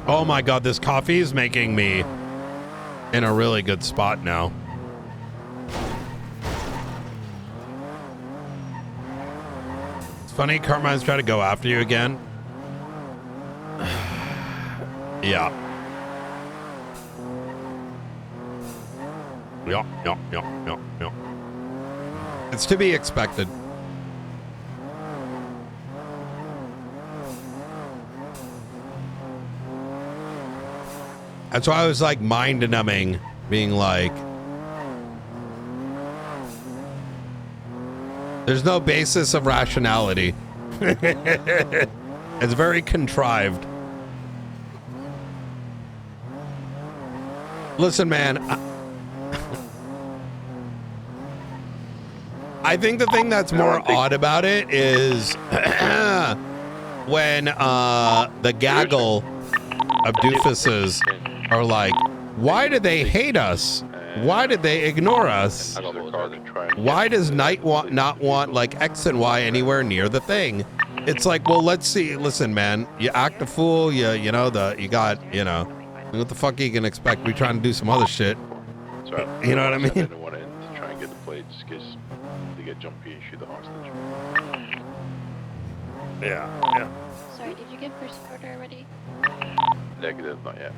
Oh my god, this coffee is making me in a really good spot now. It's funny, Carmine's trying to go after you again. Yeah. Yeah. It's to be expected. That's why I was like mind numbing, being like, there's no basis of rationality. It's very contrived. Listen, man, I think the thing that's more odd about it is when the gaggle of doofuses are like, why do they hate us? Why did they ignore us? Why does Knight not want like X and Y anywhere near the thing? It's like, well, let's see. Listen, man, you act a fool. You know, what the fuck you can expect? We trying to do some other shit. You know what I mean? I didn't want to try and get the plate just in case they get jumpy and shoot the hostage. Yeah. Sorry, did you get first order already? Negative, not yet.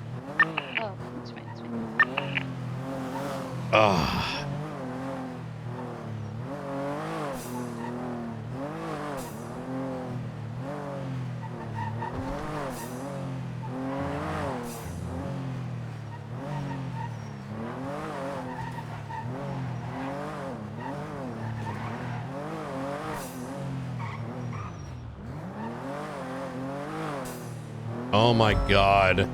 Oh, that's fine. Oh my god.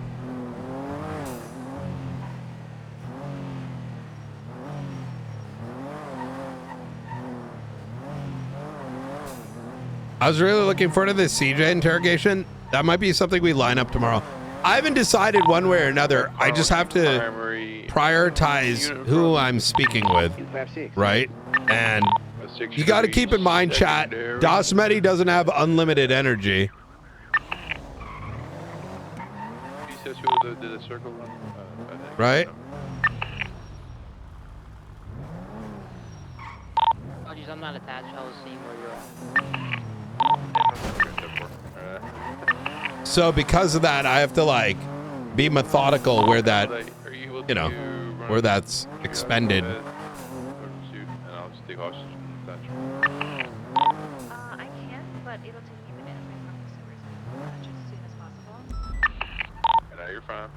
I was really looking forward to this CJ interrogation. That might be something we line up tomorrow. I haven't decided one way or another. I just have to prioritize who I'm speaking with, right? And you got to keep in mind, chat, dasMEHDI doesn't have unlimited energy. Right? Apologies, I'm not attached. I was seeing where you're at. So because of that, I have to like be methodical where that, you know, where that's expended. I can, but it'll take me a minute from the sewers just as soon as possible. No, you're fine.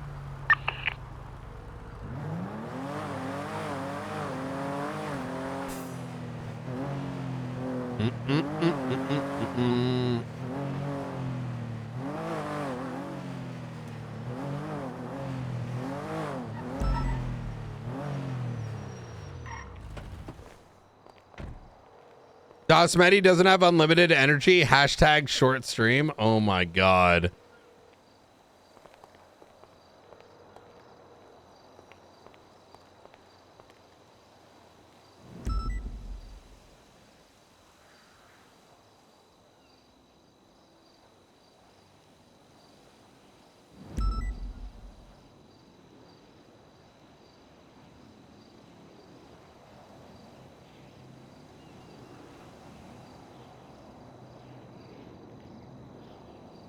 dasMEHDI doesn't have unlimited energy. Hashtag short stream. Oh my god.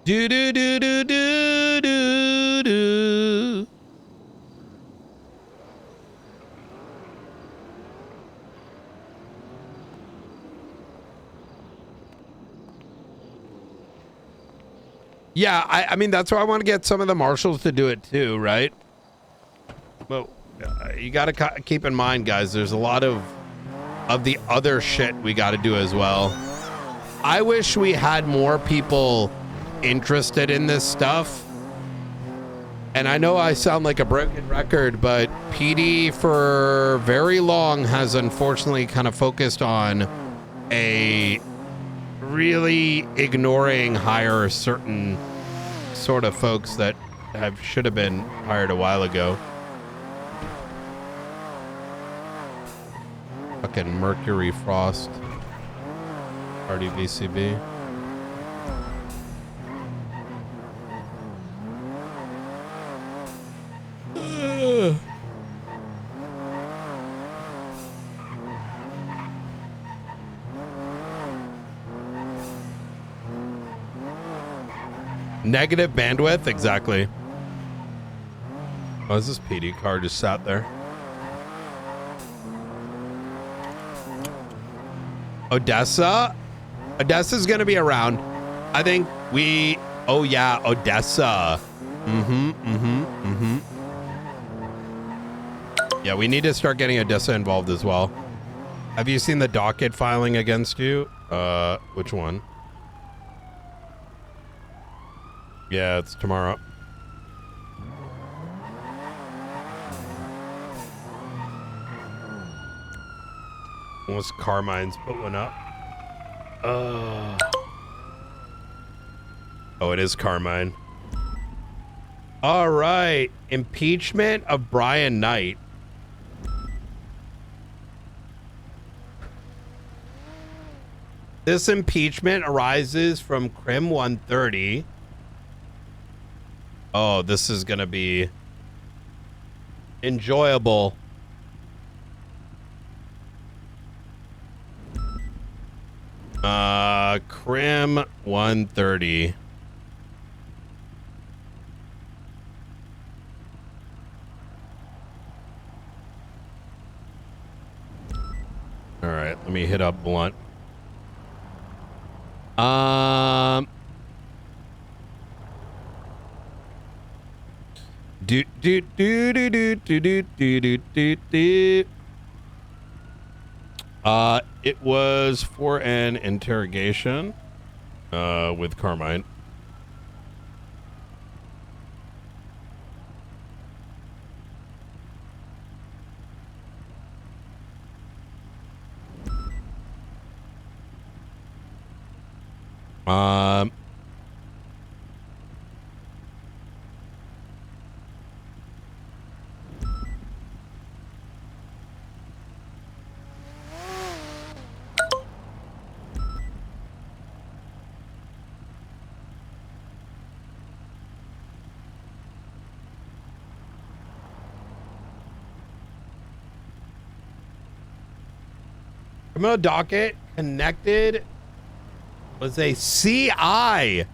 Do do do do do do do. Yeah, I mean that's why I want to get some of the marshals to do it too, right? But you got to keep in mind, guys. There's a lot of the other shit we got to do as well. I wish we had more people interested in this stuff, and I know I sound like a broken record, but PD for very long has unfortunately kind of focused on a really ignoring hire certain sort of folks that should have been hired a while ago. Fucking Mercury Frost Party VCB. Negative bandwidth, exactly. Why is this PD car just sat there? Odessa? Odessa's gonna be around. I think we... Oh yeah, Odessa. Yeah, we need to start getting Odessa involved as well. Have you seen the docket filing against you? Which one? Yeah, it's tomorrow. Unless Carmine's put one up. Oh, it is Carmine. All right. Impeachment of Brian Knight. This impeachment arises from Crim 130. Oh, this is going to be enjoyable. Crim 130. All right, let me hit up Blunt. Do do do do do do do do do do. It was for an interrogation with Carmine. Criminal docket connected was a CI.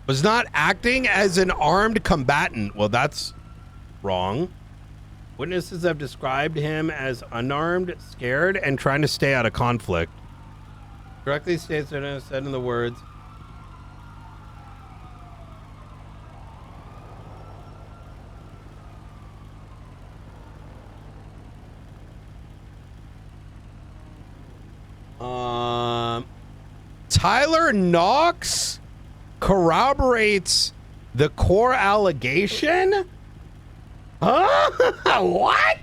Was not acting as an armed combatant. Well, that's wrong. Witnesses have described him as unarmed, scared, and trying to stay out of conflict. Directly states what it said in the words. Tyler Knox corroborates the core allegation? Huh? What?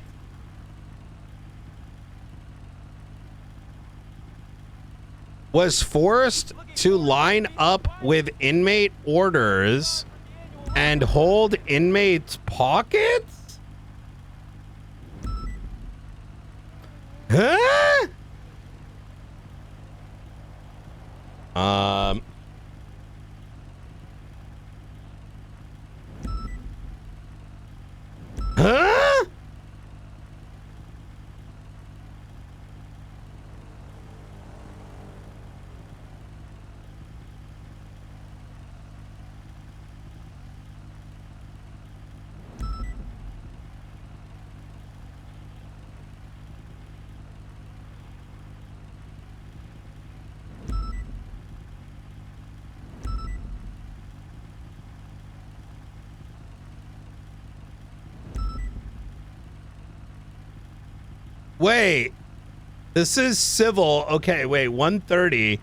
Was forced to line up with inmate orders and hold inmates' pockets? Huh? Huh? Wait, this is civil. Okay, wait, 130.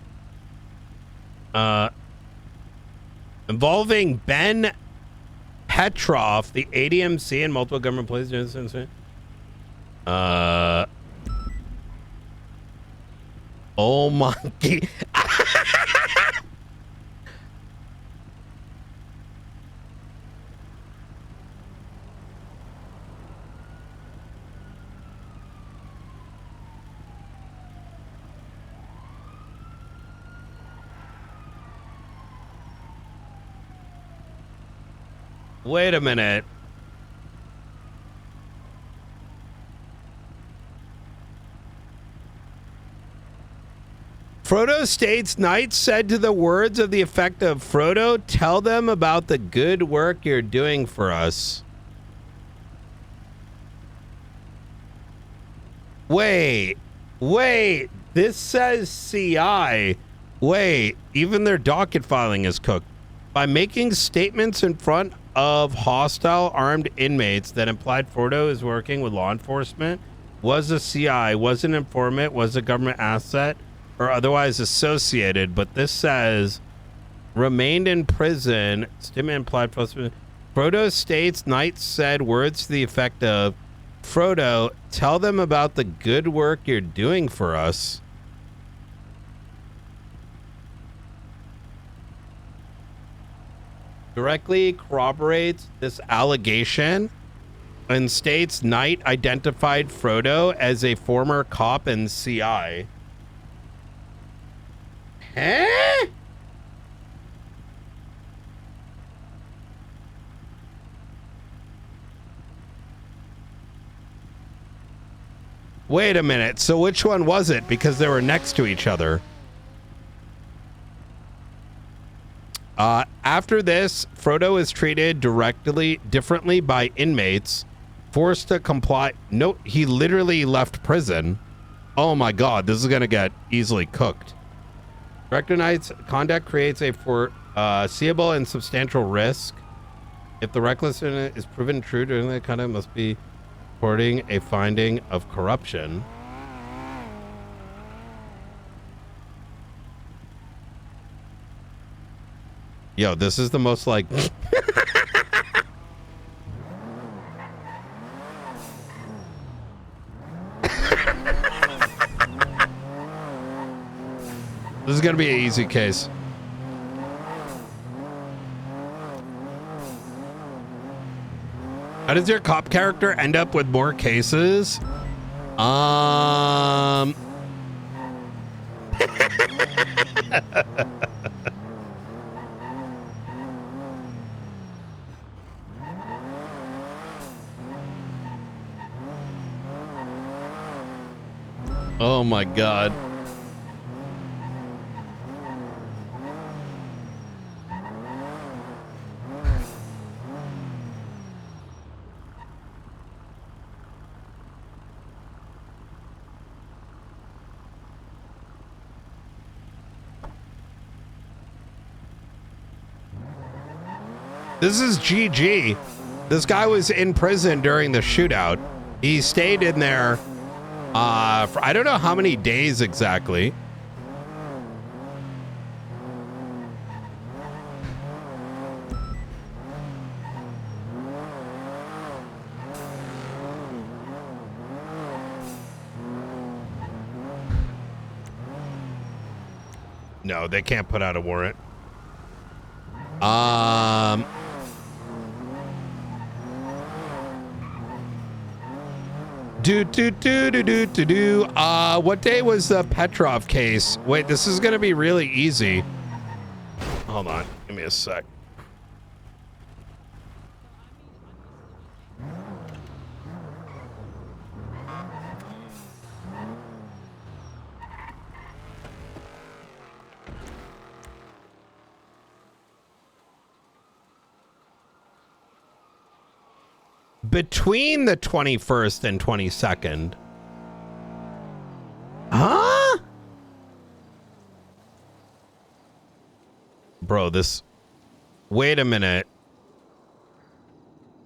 Involving Ben Petrov, the ADMC and multiple government places. Oh my God. Wait a minute. Frodo states Knight said to the words of the effect of, Frodo, tell them about the good work you're doing for us. Wait, this says CI. Wait, even their docket filing is cooked. By making statements in front of hostile armed inmates that implied Frodo is working with law enforcement, was a CI, was an informant, was a government asset, or otherwise associated. But this says remained in prison. Statement implied. Frodo states Knight said words to the effect of, Frodo, tell them about the good work you're doing for us. Directly corroborates this allegation and states Knight identified Frodo as a former cop and CI. Huh? Wait a minute. So which one was it? Because they were next to each other. After this, Frodo is treated differently by inmates, forced to comply. No, he literally left prison. Oh my God, this is going to get easily cooked. Director Knight's conduct creates a foreseeable and substantial risk. If the recklessness is proven true during the conduct, must be reporting a finding of corruption. Yo, this is the most like. This is gonna be an easy case. How does your cop character end up with more cases? Oh my God. This is GG. This guy was in prison during the shootout. He stayed in there for I don't know how many days exactly. No, they can't put out a warrant. What day was the Petrov case? Wait, this is gonna be really easy. Hold on, give me a sec. Between the 21st and 22nd. Huh? Bro, this... Wait a minute.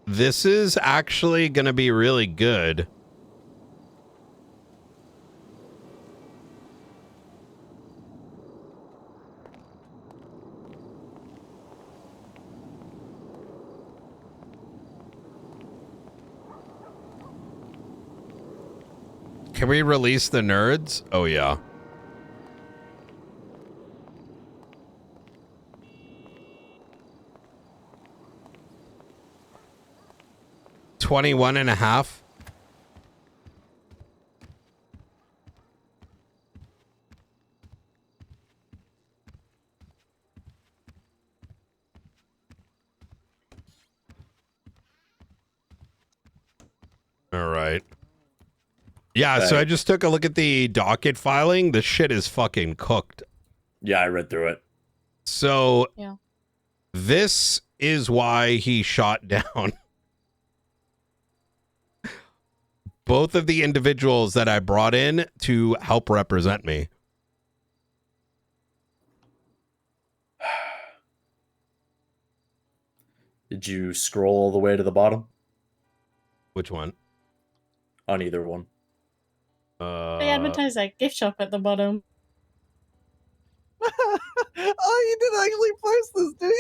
This is actually gonna be really good. Can we release the nerds? Oh, yeah. $21.5. All right. Yeah, so I just took a look at the docket filing. The shit is fucking cooked. Yeah, I read through it. So, yeah. This is why he shot down both of the individuals that I brought in to help represent me. Did you scroll all the way to the bottom? Which one? On either one. They advertise that gift shop at the bottom. Oh, you didn't actually post this, did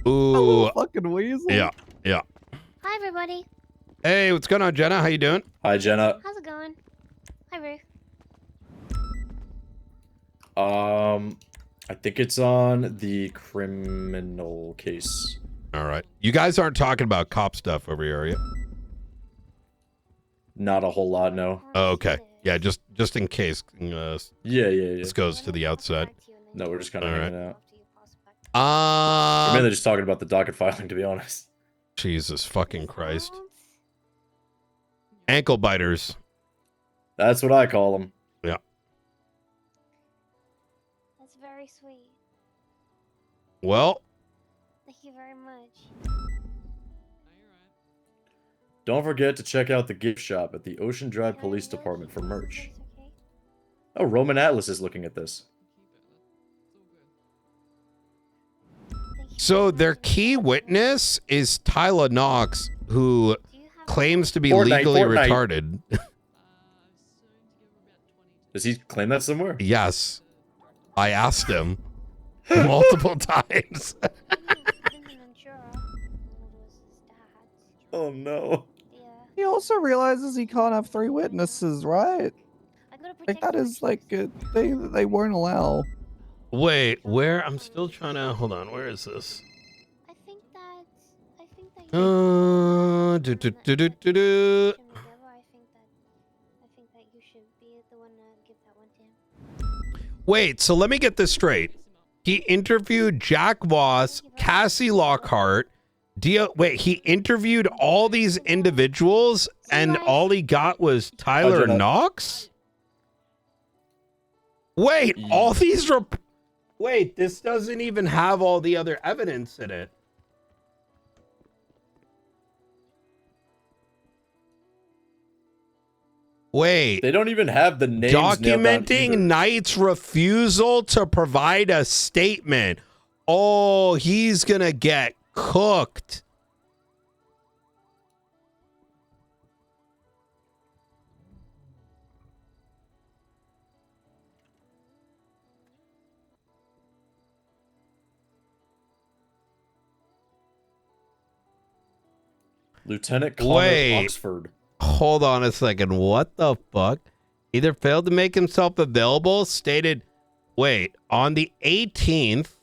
you? Ooh. Fucking weasel. Yeah, yeah. Hi, everybody. Hey, what's going on, Jenna? How you doing? Hi, Jenna. How's it going? Hi, Ruth. I think it's on the criminal case. All right. You guys aren't talking about cop stuff over here, are you? Not a whole lot, no. Oh, okay. Yeah, just in case. Yeah. This goes to the outside. No, we're just kind of hanging out. We're We're mainly just talking about the docket filing, to be honest. Jesus fucking Christ. Ankle biters. That's what I call them. Yeah. That's very sweet. Well. Thank you very much. Don't forget to check out the gift shop at the Ocean Drive Police Department for merch. Oh, Roman Atlas is looking at this. So their key witness is Tyler Knox, who claims to be legally retarded. Does he claim that somewhere? Yes. I asked him multiple times. Oh no. He also realizes he can't have 3 witnesses, right? Like that is like a thing that they won't allow. Wait, where? I'm still trying to hold on. Where is this? Do, do, do, do, do, do. Wait, so let me get this straight. He interviewed Jack Voss, Cassie Lockhart. Wait, he interviewed all these individuals and all he got was Tyler Knox? Wait, all these wait, this doesn't even have all the other evidence in it. Wait. They don't even have the names nailed down Documenting either. Knight's refusal to provide a statement. Oh, he's gonna get cooked. Lieutenant Connor Wait. Oxford. Hold on a second. What the fuck? Either failed to make himself available, stated, wait, on the 18th,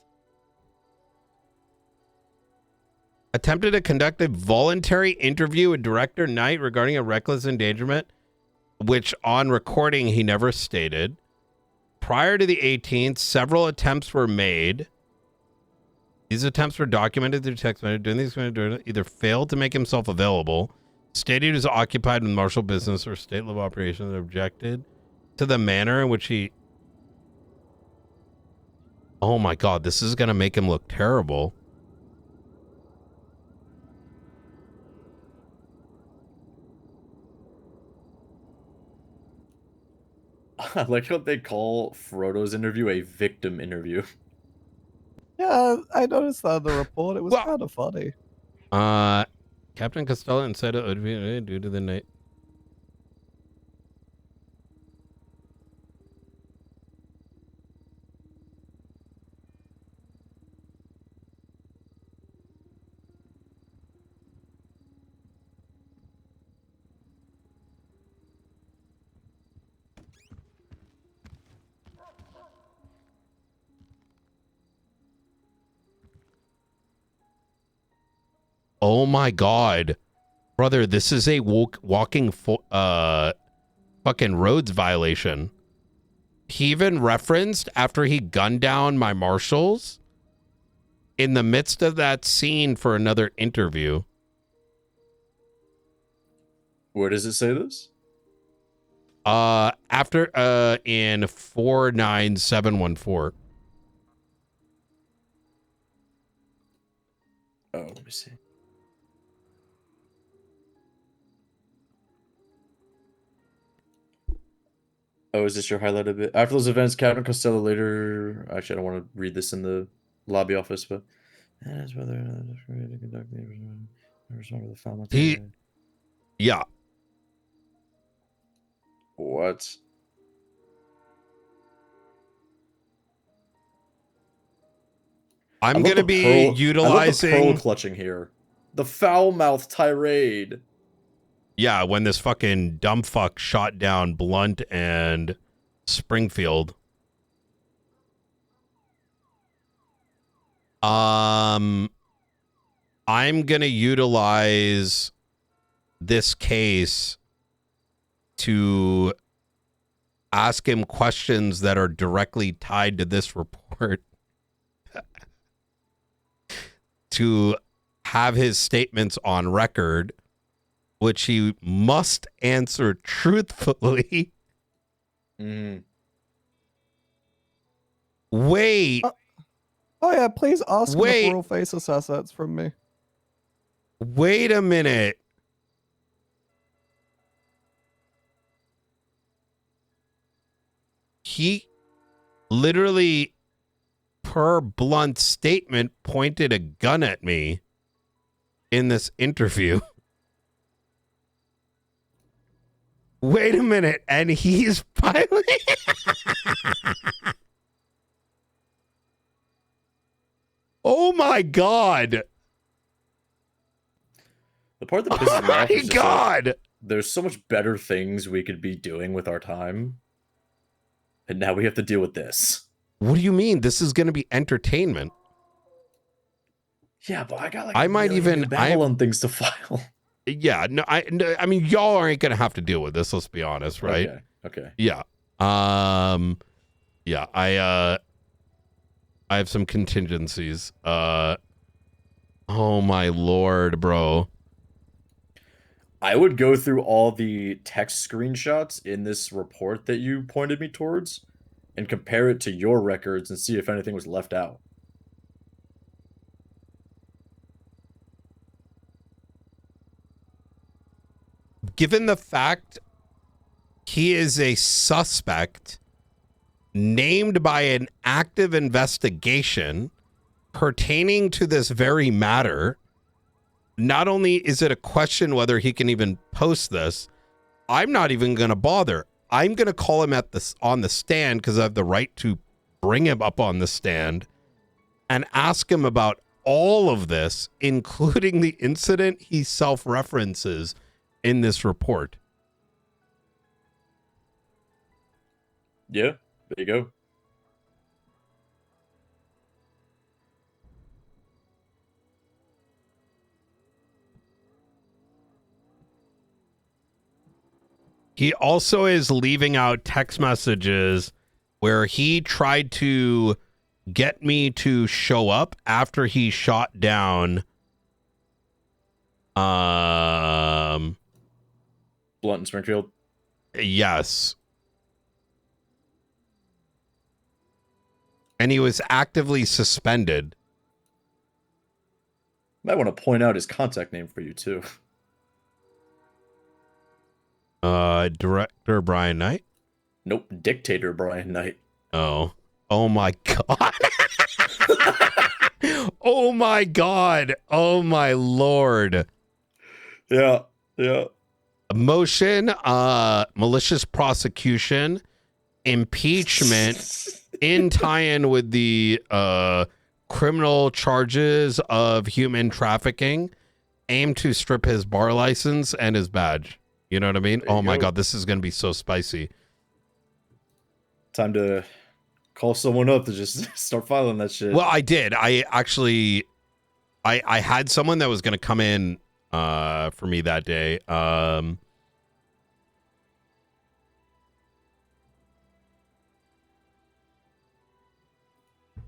attempted to conduct a voluntary interview with Director Knight regarding a reckless endangerment, which on recording he never stated. Prior to the 18th, several attempts were made. These attempts were documented through text message. Doing these either failed to make himself available, stated he was occupied with martial business or state level operations, and objected to the manner in which he. Oh my God, this is gonna make him look terrible. I like how they call Frodo's interview a victim interview. Yeah, I noticed that in the report. It was kind of funny. Captain Costello said it would be due to the night. Oh my God, brother, this is a walking fucking roads violation. He even referenced after he gunned down my marshals in the midst of that scene for another interview. Where does it say this? After in 49714. Oh, let me see. Oh, is this your highlighted bit? After those events, Captain Costello later... Actually, I don't want to read this in the lobby office, but... That's whether to conduct the foul Yeah. What? I'm going to be utilizing... I love the pearl clutching here. The foul-mouthed tirade. Yeah, when this fucking dumb fuck shot down Blunt and Springfield. I'm going to utilize this case to ask him questions that are directly tied to this report. To have his statements on record, which he must answer truthfully. Wait. Oh yeah, please ask him Wait. the full face assets from me. Wait a minute. He literally, per Blunt's statement, pointed a gun at me in this interview. Wait a minute, and he's finally... Oh my god. The part that pisses me off is just God. like, there's so much better things we could be doing with our time, and now we have to deal with this. What do you mean? This is going to be entertainment. Yeah, but I got like I might even Babylon things to file. Yeah, no, I mean, y'all aren't going to have to deal with this. Let's be honest, right? Okay. Yeah. Yeah. I have some contingencies. Oh my lord, bro. I would go through all the text screenshots in this report that you pointed me towards and compare it to your records and see if anything was left out. Given the fact he is a suspect named by an active investigation pertaining to this very matter, not only is it a question whether he can even post this, I'm not even going to bother. I'm going to call him on the stand because I have the right to bring him up on the stand and ask him about all of this, including the incident he self-references in this report. Yeah, there you go. He also is leaving out text messages where he tried to get me to show up after he shot down Blunt and Springfield. Yes. And he was actively suspended. Might want to point out his contact name for you too. Director Brian Knight? Nope, Dictator Brian Knight. Oh my god. Oh my god. Oh my lord. Yeah. Motion, malicious prosecution, impeachment in tie-in with the criminal charges of human trafficking, aim to strip his bar license and his badge. You know what I mean? Oh my god, this is going to be so spicy. Time to call someone up to just start filing that shit. Well, I did. I actually, I had someone that was going to come in for me that day.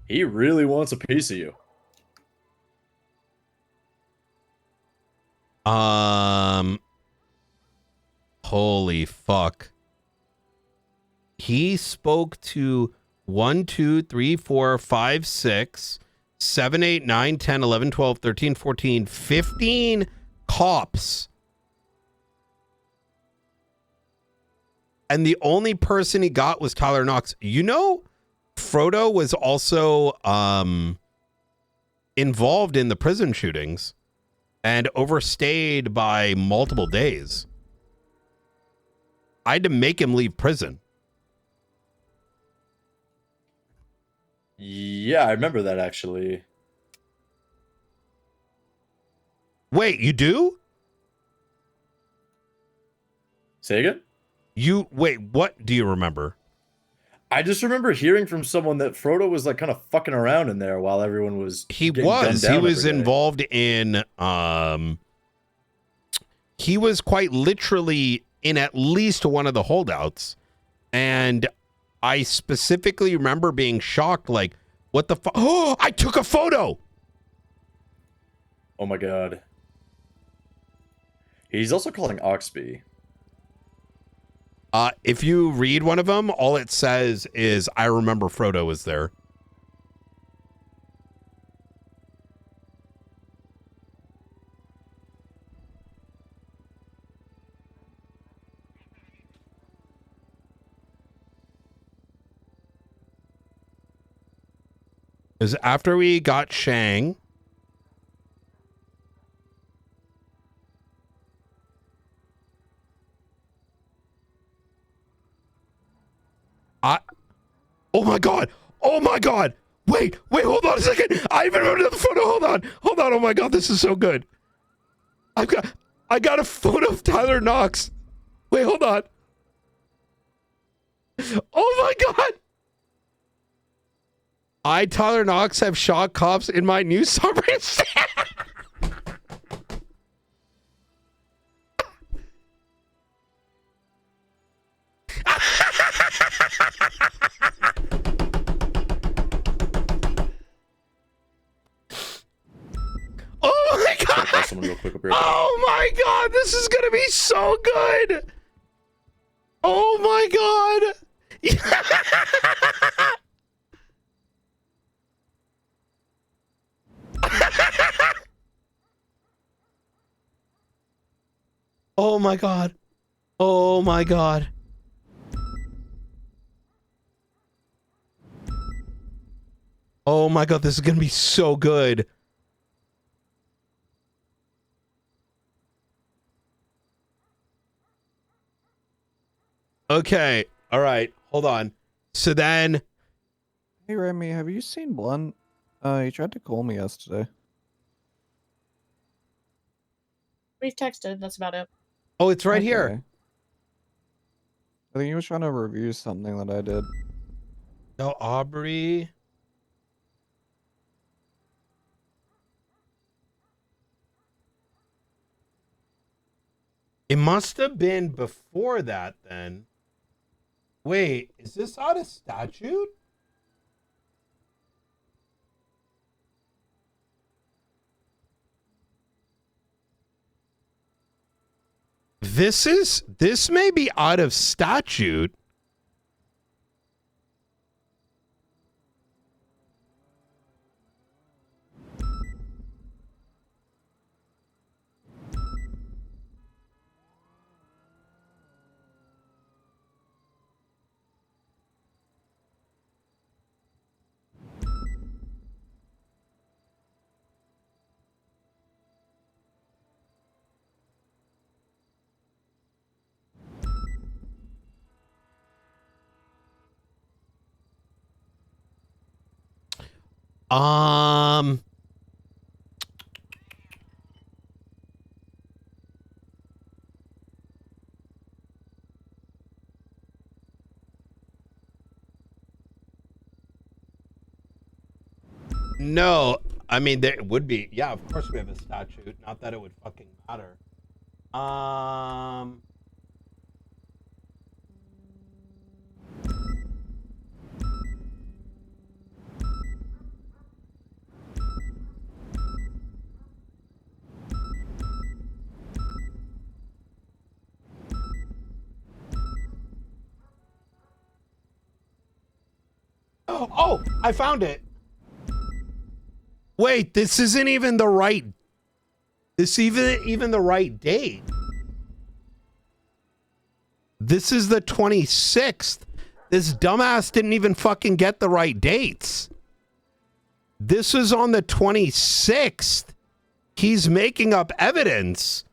He really wants a piece of you. Holy fuck. He spoke to 1, 2, 3, 4, 5, 6, 7, 8, 9, 10, 11, 12, 13, 14, 15 cops. And the only person he got was Tyler Knox. You know, Frodo was also involved in the prison shootings and overstayed by multiple days. I had to make him leave prison. Yeah, I remember that actually. Wait, you do? Say again? Wait, what do you remember? I just remember hearing from someone that Frodo was like kind of fucking around in there while everyone was. He was involved in. He was quite literally in at least one of the holdouts, and I specifically remember being shocked. Like, what the fuck? Oh, I took a photo. Oh my god. He's also calling Oxby. If you read one of them, all it says is, "I remember Frodo was there." Is after we got Shang. Oh my god! Oh my god! Wait, hold on a second. I even wrote another photo. Hold on. Oh my God, this is so good. I got a photo of Tyler Knox. Wait, hold on. Oh my God. I, Tyler Knox, have shot cops in my new suburbs. Oh my God! Real quick, Oh my God! This is gonna be so good! Oh my God! Oh my God! Oh my God! Oh my God! This is gonna be so good. Okay. All right. Hold on. So then. Hey, Remy, have you seen Blunt? He tried to call me yesterday. We've texted. That's about it. Oh, it's right here. I think he was trying to review something that I did. No, Aubrey. It must have been before that then. Wait, is this out of statute? This may be out of statute. No, I mean there would be. Yeah, of course we have a statute. Not that it would fucking matter. Oh, I found it. Wait, this isn't even the right. This even the right date. This is the 26th. This dumbass didn't even fucking get the right dates. This is on the 26th. He's making up evidence.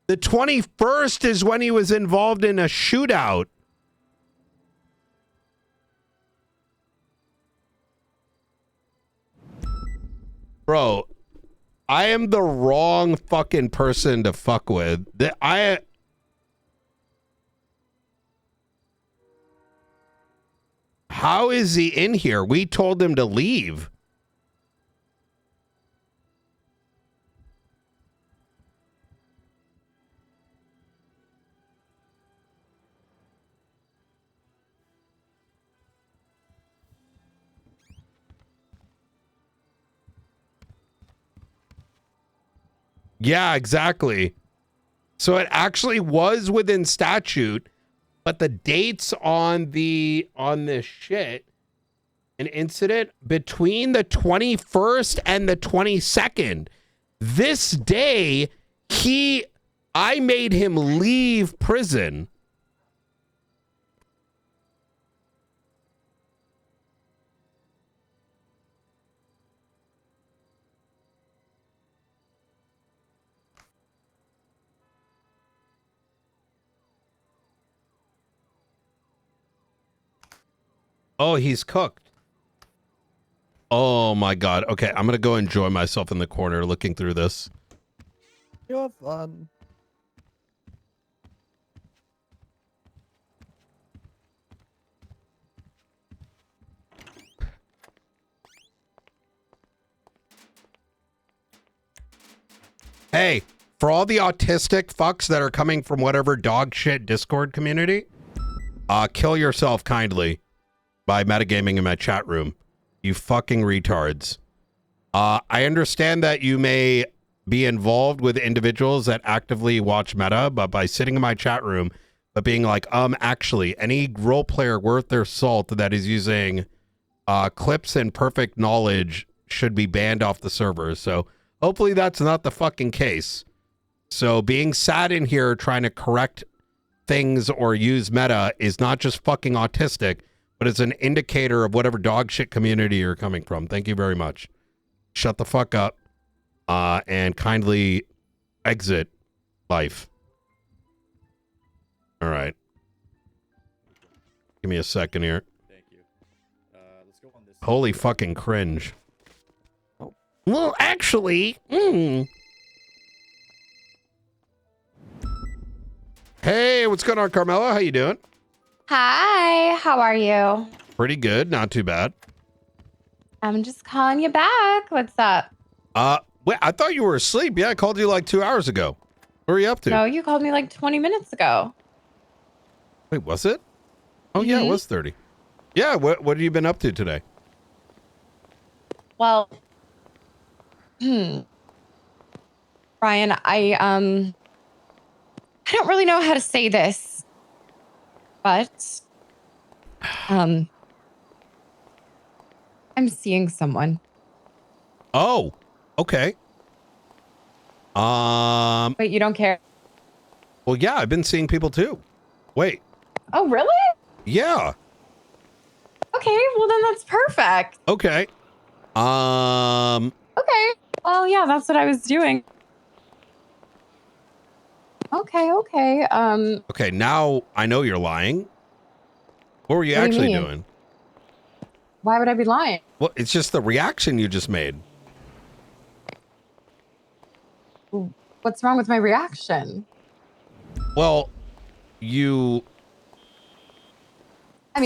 The 21st is when he was involved in a shootout. Bro, I am the wrong fucking person to fuck with. How is he in here? We told him to leave. Yeah, exactly. So it actually was within statute, but the dates on this shit, an incident between the 21st and the 22nd. This day, I made him leave prison. Oh, he's cooked. Oh my god. Okay, I'm gonna go enjoy myself in the corner looking through this. You have fun. Hey, for all the autistic fucks that are coming from whatever dog shit Discord community, kill yourself kindly by metagaming in my chat room. You fucking retards. I understand that you may be involved with individuals that actively watch meta, but by sitting in my chat room, but being like, actually, any role player worth their salt that is using clips and perfect knowledge should be banned off the server. So hopefully that's not the fucking case. So being sad in here trying to correct things or use meta is not just fucking autistic, but it's an indicator of whatever dog shit community you're coming from. Thank you very much. Shut the fuck up and kindly exit life. All right. Give me a second here. Thank you. Let's go on this. Holy fucking cringe. Oh. Well, actually, Hey, what's going on, Carmela? How you doing? Hi, how are you? Pretty good, not too bad. I'm just calling you back. What's up? Wait, I thought you were asleep. Yeah, I called you like 2 hours ago. What are you up to? No, you called me like 20 minutes ago. Wait, was it? Oh yeah, it was 30. Yeah, what have you been up to today? Well, Ryan, I don't really know how to say this, but I'm seeing someone. Oh, okay. Wait, you don't care? Well, yeah, I've been seeing people too. Wait. Oh, really? Yeah. Okay, well then that's perfect. Okay. Okay. Well, yeah, that's what I was doing. Okay. Okay, now I know you're lying. What were you What do you actually mean? doing? Why would I be lying? Well, it's just the reaction you just made. What's wrong with my reaction? Well, I mean,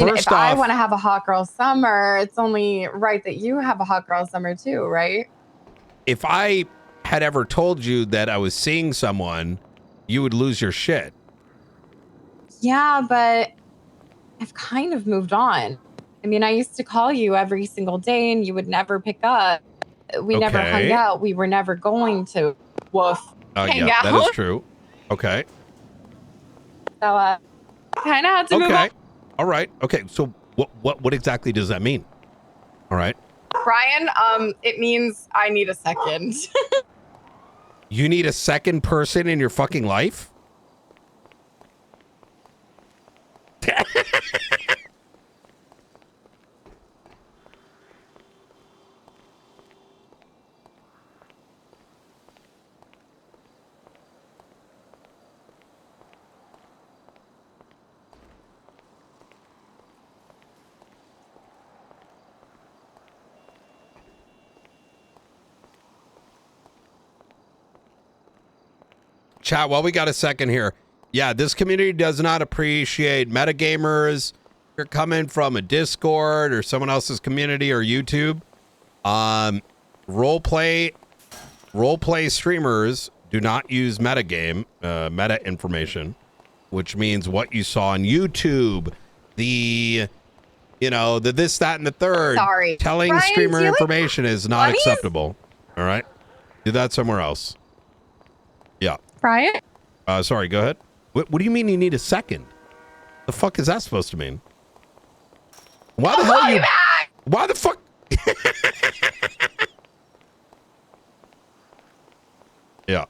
First if I off- want to have a hot girl summer, it's only right that you have a hot girl summer too, right? if I had ever told you that I was seeing someone, you would lose your shit. Yeah, but I've kind of moved on. I mean, I used to call you every single day and you would never pick up. We never hung Okay. out. We were never going to hang Yeah, out. that is true. Okay. So kind of had to move on. Okay. All right. Okay. So what exactly does that mean? All right. Brian, it means I need a second. You need a second person in your fucking life? Chat, while we got a second here. Yeah, this community does not appreciate metagamers. If you're coming from a Discord or someone else's community or YouTube. Roleplay streamers do not use meta information, which means what you saw on YouTube, the this, that, and the third. Sorry. Telling Brian, streamer do you like information is not bunnies? acceptable. All right? Do that somewhere else. Yeah. Brian? Sorry, go ahead. What do you mean you need a second? The fuck is that supposed to mean? Why the hell you... Why the fuck... Yeah.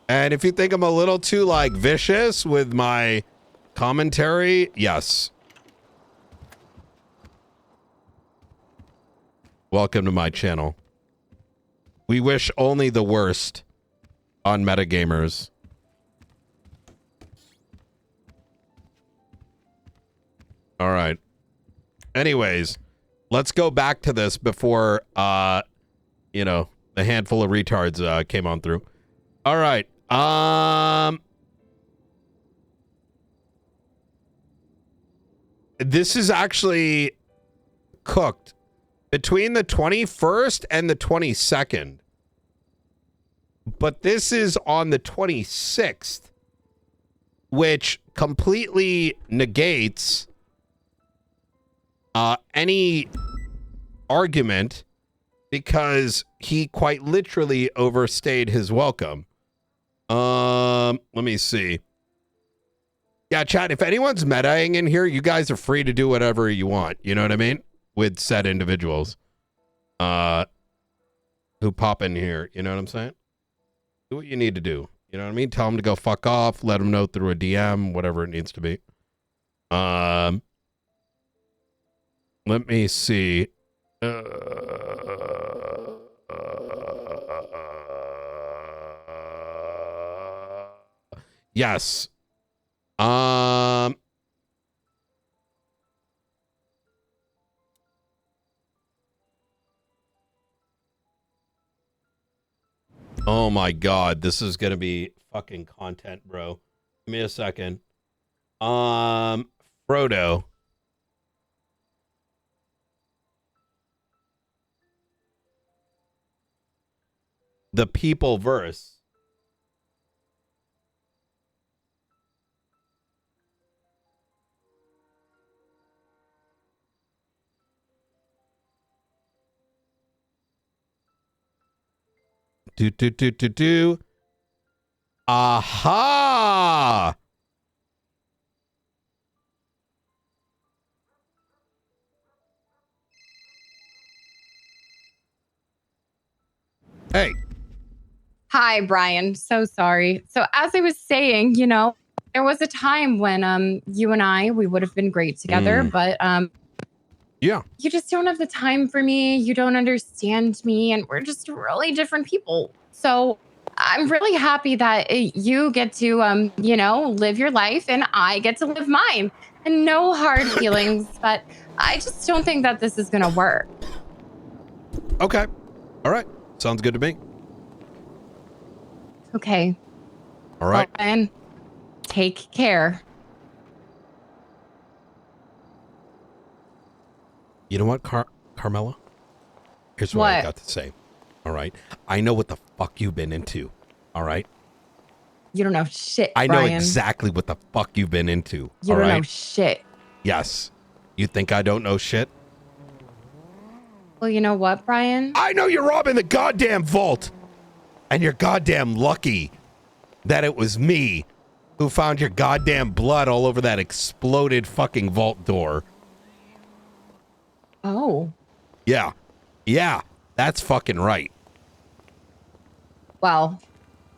And if you think I'm a little too, like, vicious with my commentary, yes. Welcome to my channel. We wish only the worst on metagamers. All right. Anyways, let's go back to this before, you know, the handful of retards came on through. All right. This is actually cooked between the 21st and the 22nd. But this is on the 26th, which completely negates any argument because he quite literally overstayed his welcome. Let me see. Yeah, chat, if anyone's metaing in here, you guys are free to do whatever you want. You know what I mean? With said individuals who pop in here. You know what I'm saying? Do what you need to do. You know what I mean? Tell them to go fuck off. Let them know through a DM, whatever it needs to be. Let me see. Yes. Oh my God, this is gonna be fucking content, bro. Give me a second. Frodo. The People verse. Do. Aha! Hey. Hi, Brian. So sorry. So as I was saying, you know, there was a time when you and I, we would have been great together, but yeah, you just don't have the time for me. You don't understand me, and we're just really different people. So I'm really happy that you get to you know, live your life and I get to live mine. And no hard feelings, but I just don't think that this is going to work. Okay. All right. Sounds good to me. Okay. All right. Well, and take care. You know what, Carmela? Here's what I got to say. All right. I know what the fuck you've been into. All right. You don't know shit, I know Brian. exactly what the fuck you've been into. You all don't right? know shit. Yes. You think I don't know shit? Well, you know what, Brian? I know you're robbing the goddamn vault. And you're goddamn lucky that it was me who found your goddamn blood all over that exploded fucking vault door. Oh. Yeah. Yeah. That's fucking right. Well,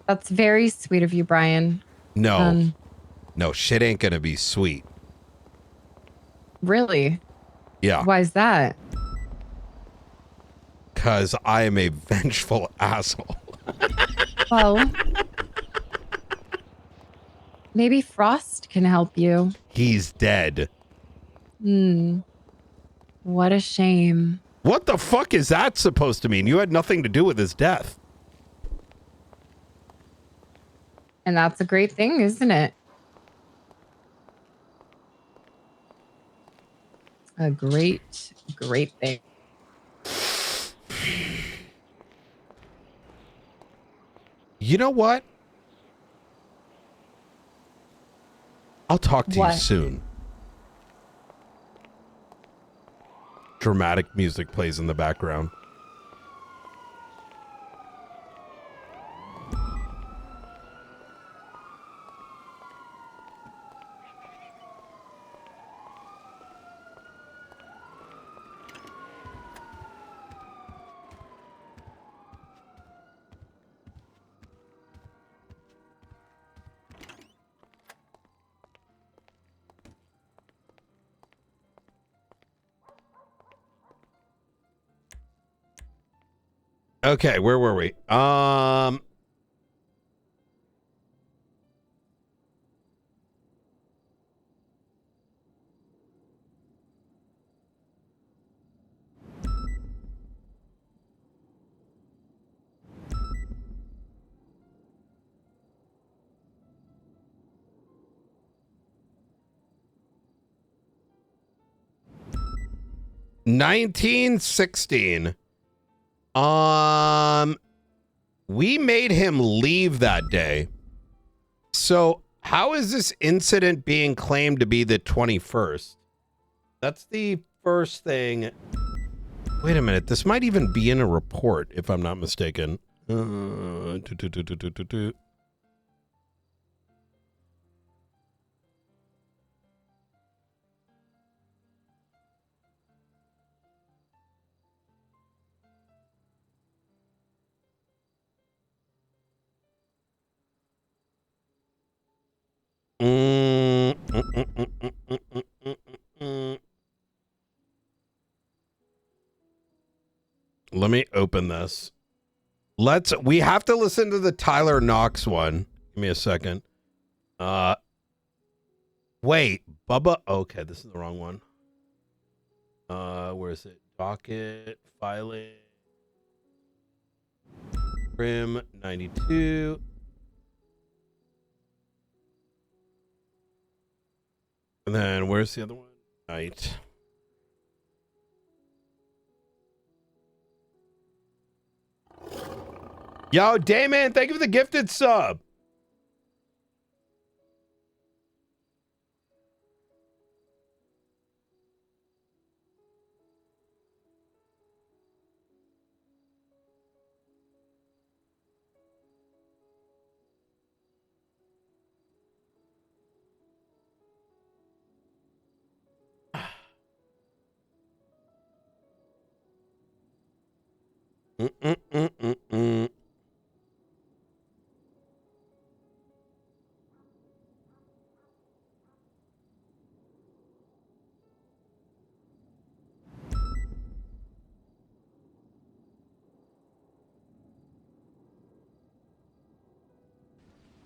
that's very sweet of you, Brian. No. No, shit ain't gonna be sweet. Really? Yeah. Why is that? Because I am a vengeful asshole. Well, maybe Frost can help you. He's dead. What a shame. What the fuck is that supposed to mean? You had nothing to do with his death. And that's a great thing, isn't it? A great, great thing. You know what? I'll talk to you soon. Dramatic music plays in the background. Okay, where were we? 1916. We made him leave that day. So how is this incident being claimed to be the 21st? That's the first thing. Wait a minute. This might even be in a report, if I'm not mistaken. Let me open this. We have to listen to the Tyler Knox one. Give me a second. Wait, Bubba. Okay, this is the wrong one. Where is it? Docket, filing. Prim 92. And then where's the other one? Night. Yo, Damon, thank you for the gifted sub.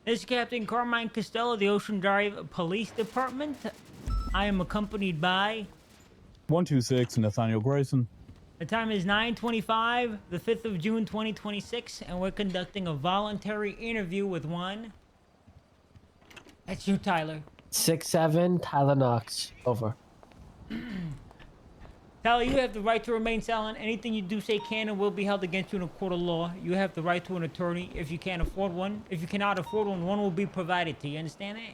This is Captain Carmine Costello of the Ocean Drive Police Department. I am accompanied by 126 Nathaniel Grayson. The time is 9:25, the 5th of June, 2026, and we're conducting a voluntary interview with one. That's you, Tyler. 6-7, Tyler Knox. Over. Tyler, you have the right to remain silent. Anything you do, say, can and will be held against you in a court of law. You have the right to an attorney if you can't afford one. If you cannot afford one, one will be provided to you. Understand that?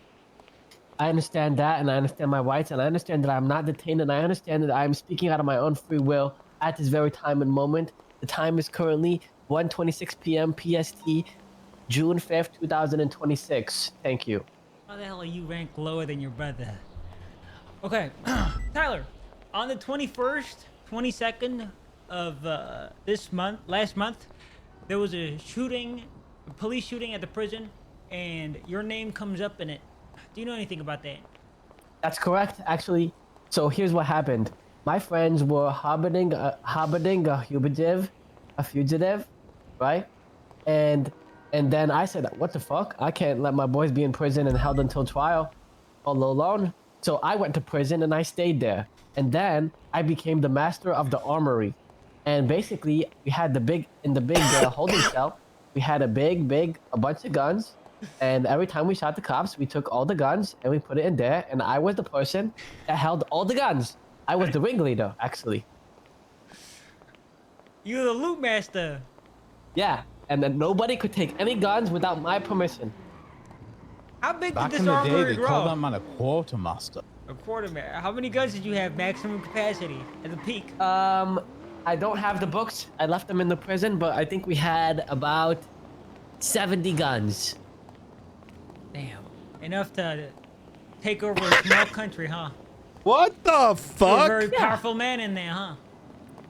I understand that, and I understand my rights, and I understand that I'm not detained, and I understand that I'm speaking out of my own free will at this very time and moment. The time is currently 1:26 p.m. PST, June 5th, 2026. Thank you. How the hell are you ranked lower than your brother? Okay, Tyler, on the 21st, 22nd of last month, there was a shooting, a police shooting at the prison, and your name comes up in it. Do you know anything about that? That's correct, actually. So here's what happened. My friends were harboring a fugitive, right? And then I said, what the fuck? I can't let my boys be in prison and held until trial all alone. So I went to prison and I stayed there. And then I became the master of the armory. And basically, we had the big holding cell. We had a bunch of guns. And every time we shot the cops, we took all the guns and we put it in there. And I was the person that held all the guns. I was the ringleader, actually. You're the loot master. Yeah, and then nobody could take any guns without my permission. How big Back did in this the day, armory they grow? called that man a quartermaster. A quartermaster. How many guns did you have maximum capacity at the peak? I don't have the books. I left them in the prison, but I think we had about 70 guns. Damn. Enough to take over a small country, huh? What the fuck? You're a very powerful man in there, huh?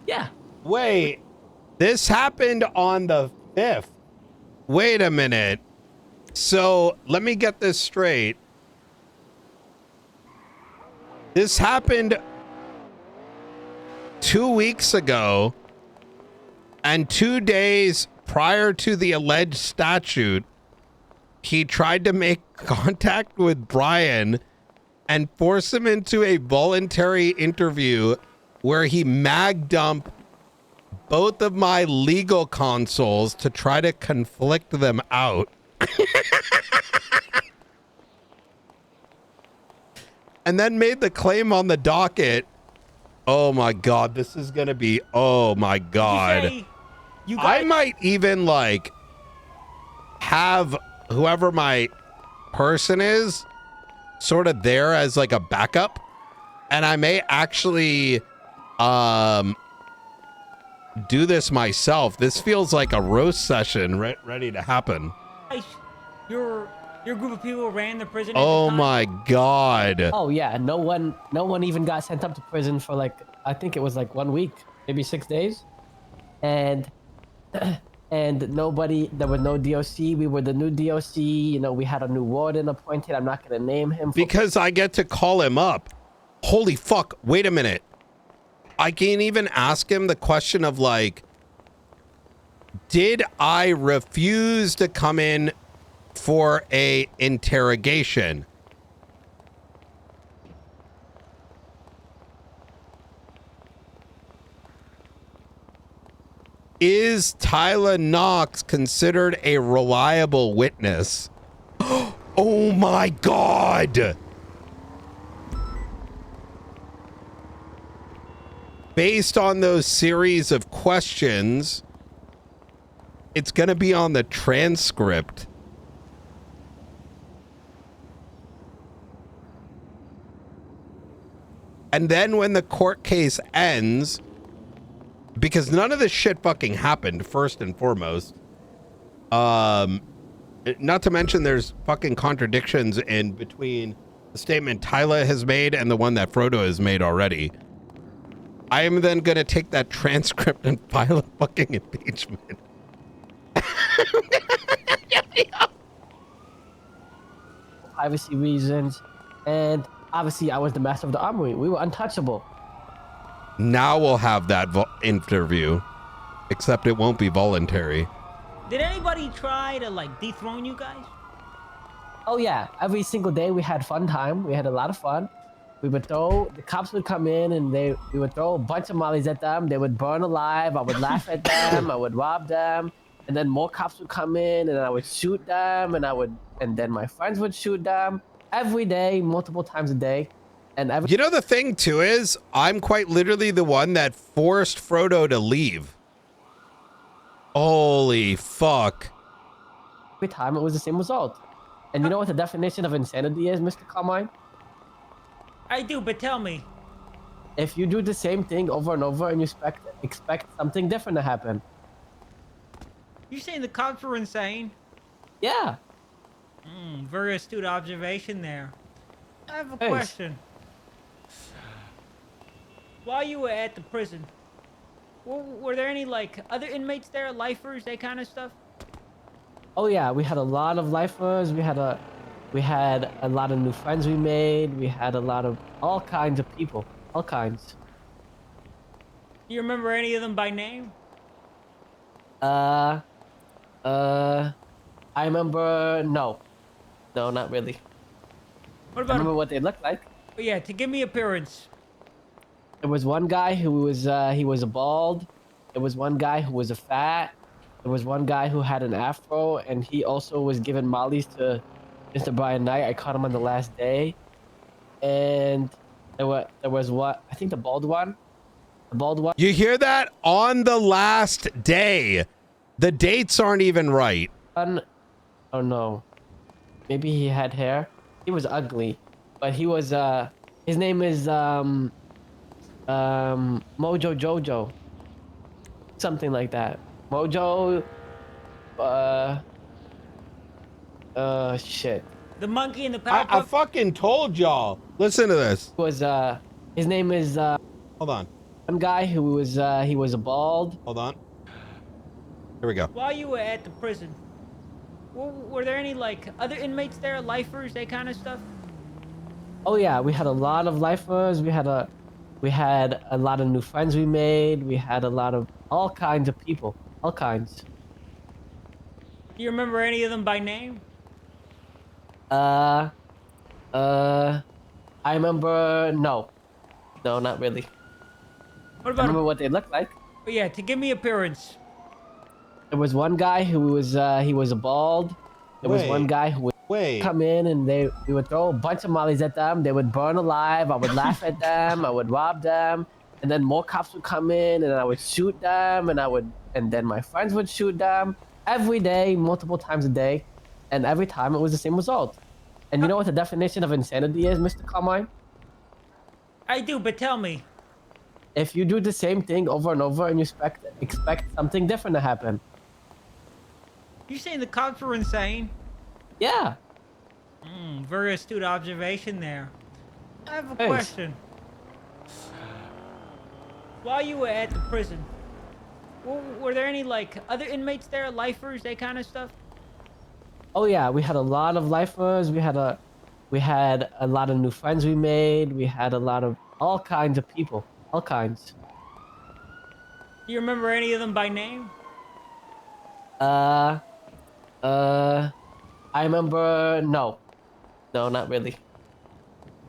Yeah. Wait, this happened on the 5th. Wait a minute. So let me get this straight. This happened 2 weeks ago, and 2 days prior to the alleged statute, he tried to make contact with Brian and force him into a voluntary interview where he mag dumped both of my legal consoles to try to conflict them out. And then made the claim on the docket, Oh my God, this is gonna be. Oh my God. I might even like have whoever my person is sort of there as like a backup, and I may actually do this myself. This feels like a roast session ready to happen. Your group of people ran the prison. Oh my God. Oh yeah, no one even got sent up to prison for like, I think it was like 1 week, maybe 6 days, and nobody. There was no DOC. We were the new DOC. You know, we had a new warden appointed. I'm not gonna name him because I get to call him up. Holy fuck! Wait a minute. I can even ask him the question of like, did I refuse to come in for a interrogation? Is Tyler Knox considered a reliable witness? Oh my God! Based on those series of questions, it's going to be on the transcript. And then when the court case ends, because none of this shit fucking happened, first and foremost. Not to mention there's fucking contradictions in between the statement Tyler has made and the one that Frodo has made already. I am then going to take that transcript and file a fucking impeachment. privacy reasons, and obviously I was the master of the armory. We were untouchable. Now we'll have that interview, except it won't be voluntary. Did anybody try to like dethrone you guys? Oh yeah, every single day we had fun time. We had a lot of fun. We would throw, the cops would come in and we would throw a bunch of mollies at them. They would burn alive. I would laugh at them. I would rob them. And then more cops would come in and I would shoot them and then my friends would shoot them every day, multiple times a day. And you know, the thing too is I'm quite literally the one that forced Frodo to leave. Holy fuck. Every time it was the same result. And you know what the definition of insanity is, Mr. Carmine? I do, but tell me. If you do the same thing over and over and you expect something different to happen. You saying the cops were insane? Yeah. Very astute observation there. I have a Thanks. question. While you were at the prison, were there any like other inmates there, lifers, that kind of stuff? Oh yeah, we had a lot of lifers. We had a lot of new friends we made. We had a lot of all kinds of people, all kinds. Do you remember any of them by name? I remember, no, not really. What about? I remember what they looked like. Oh yeah, to give me appearance. There was one guy who was he was a bald. There was one guy who was a fat. There was one guy who had an afro, and he also was giving mollies to Mr. Brian Knight. I caught him on the last day. And there was what, I think the bald one. The bald one. You hear that? On the last day. The dates aren't even right. Oh no. Maybe he had hair. He was ugly. But he was his name is Mojo Jojo. Something like that. Mojo shit. The monkey in the Powerpuff. I fucking told y'all. Listen to this. Was his name is hold on. One guy who was he was a bald. Hold on. Here we go. While you were at the prison, were there any like other inmates there, lifers, that kind of stuff? Oh yeah, we had a lot of lifers. We had a lot of new friends we made. We had a lot of all kinds of people, all kinds. Do you remember any of them by name? I remember, no, not really. What about? I remember what they looked like. Oh yeah, to give me appearance. There was one guy who was he was a bald. There was one guy who would come in and we would throw a bunch of mollies at them. They would burn alive. I would laugh at them. I would rob them. and then more cops would come in, and I would shoot them, and then my friends would shoot them every day, multiple times a day, and every time it was the same result. And you know what the definition of insanity is, Mr. Carmine? I do, but tell me. If you do the same thing over and over and you expect something different to happen. You saying the cops were insane? Yeah. Very astute observation there. I have a Thanks. question. While you were at the prison, were there any like other inmates there, lifers, that kind of stuff? Oh yeah, we had a lot of lifers. We had a lot of new friends we made. We had a lot of all kinds of people, all kinds. Do you remember any of them by name? I remember no, not really.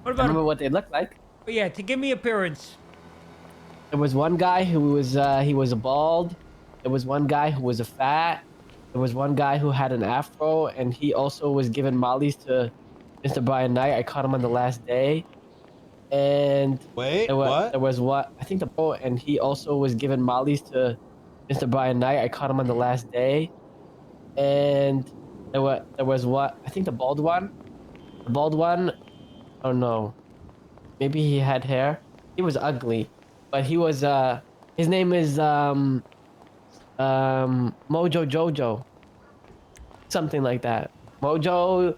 What I remember what they looked like. Oh, yeah, to give me appearance. There was one guy who was he was a bald. There was one guy who was a fat. There was one guy who had an afro, and he also was giving mollies to Mr. Brian Knight. I caught him on the last day. And what? There was what I think and he also was giving mollies to Mr. Brian Knight. I caught him on the last day. And there was what I think the bald one. The bald one, oh no, maybe he had hair. He was ugly, but he was his name is Mojo Jojo, something like that. Mojo.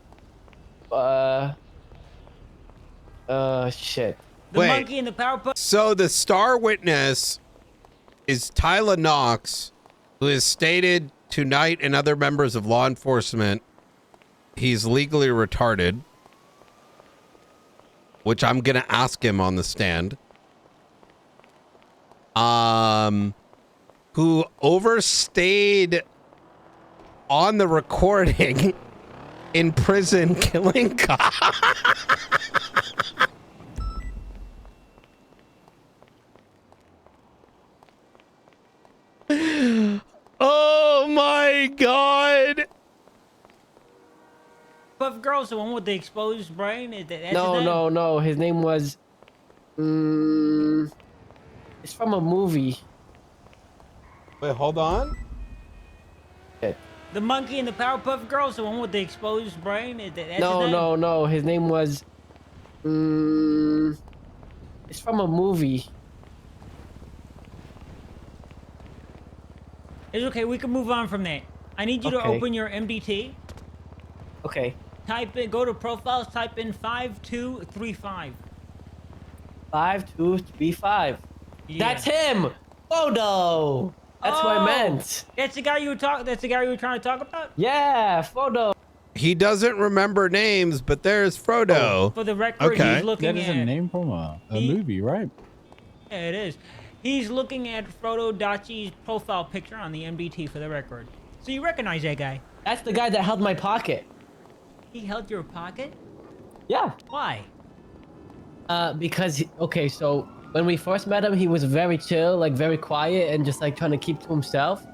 Shit. The monkey in the power pump. So the star witness is Tyler Knox, who has stated to Knight and other members of law enforcement he's legally retarded, which I'm gonna ask him on the stand. Who overstayed on the recording in prison killing cops. Oh my god. Puff Girl's the one with the exposed brain? That's his name? No. His name was it's from a movie. Wait, hold on. The monkey in the Powerpuff Girls, the one with the exposed brain? That's his name? No. His name was it's from a movie. It's okay, we can move on from that. I need you to Okay. open your MDT. Okay. Go to profiles, type in 5235. 5235. Yeah. That's him. Photo. That's what I meant. That's the guy you were trying to talk about? Yeah, Photo. He doesn't remember names, but there's Frodo. For the record, he's looking That is at... a name from a movie, right? Yeah, it is. He's looking at Frodo Dachi's profile picture on the MDT for the record. So you recognize that guy? That's the guy that held my pocket. He held your pocket? Yeah. Why? Because okay, so when we first met him, he was very chill, like very quiet and just like trying to keep to himself.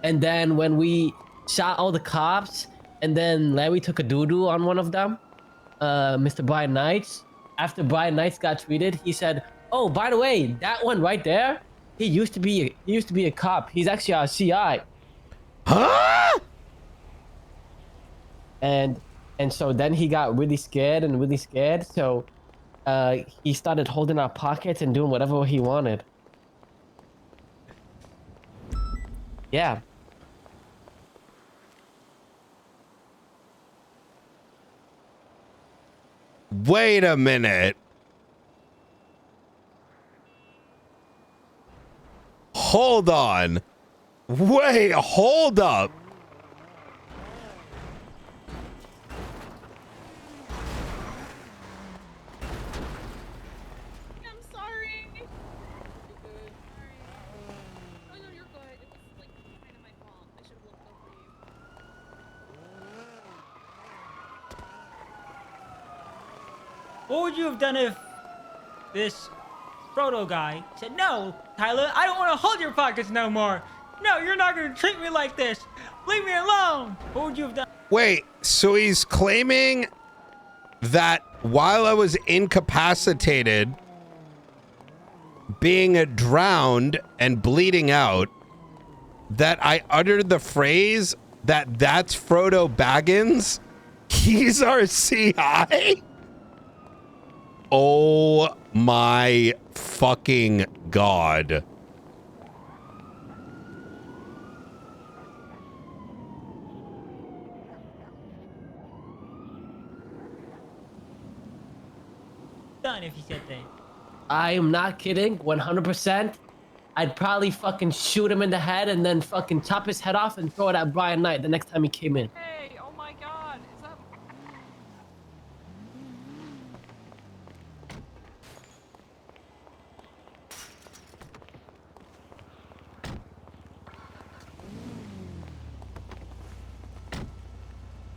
And then when we shot all the cops, and then Larry took a doo-doo on one of them, Mr. Brian Knights. After Brian Knights got treated, he said, "Oh, by the way, that one right there, he used to be a cop. He's actually our CI." Huh? And so then he got really scared. So he started holding our pockets and doing whatever he wanted. Yeah. Wait a minute. Hold on. Wait, hold up. I'm sorry. You're good. Sorry. Oh no, you're good. It was like kind of my fault. I should have looked over you. What would you have done if this Frodo guy said, "No, Tyler, I don't want to hold your pockets no more. No, you're not going to treat me like this. Leave me alone." What would you have done? Wait, so he's claiming that while I was incapacitated, being drowned and bleeding out that I uttered the phrase that's Frodo Baggins? He's our CI? Oh my fucking God. Done if you said that. I am not kidding, 100%. I'd probably fucking shoot him in the head and then fucking chop his head off and throw it at Brian Knight the next time he came in. Hey, oh my God, is that?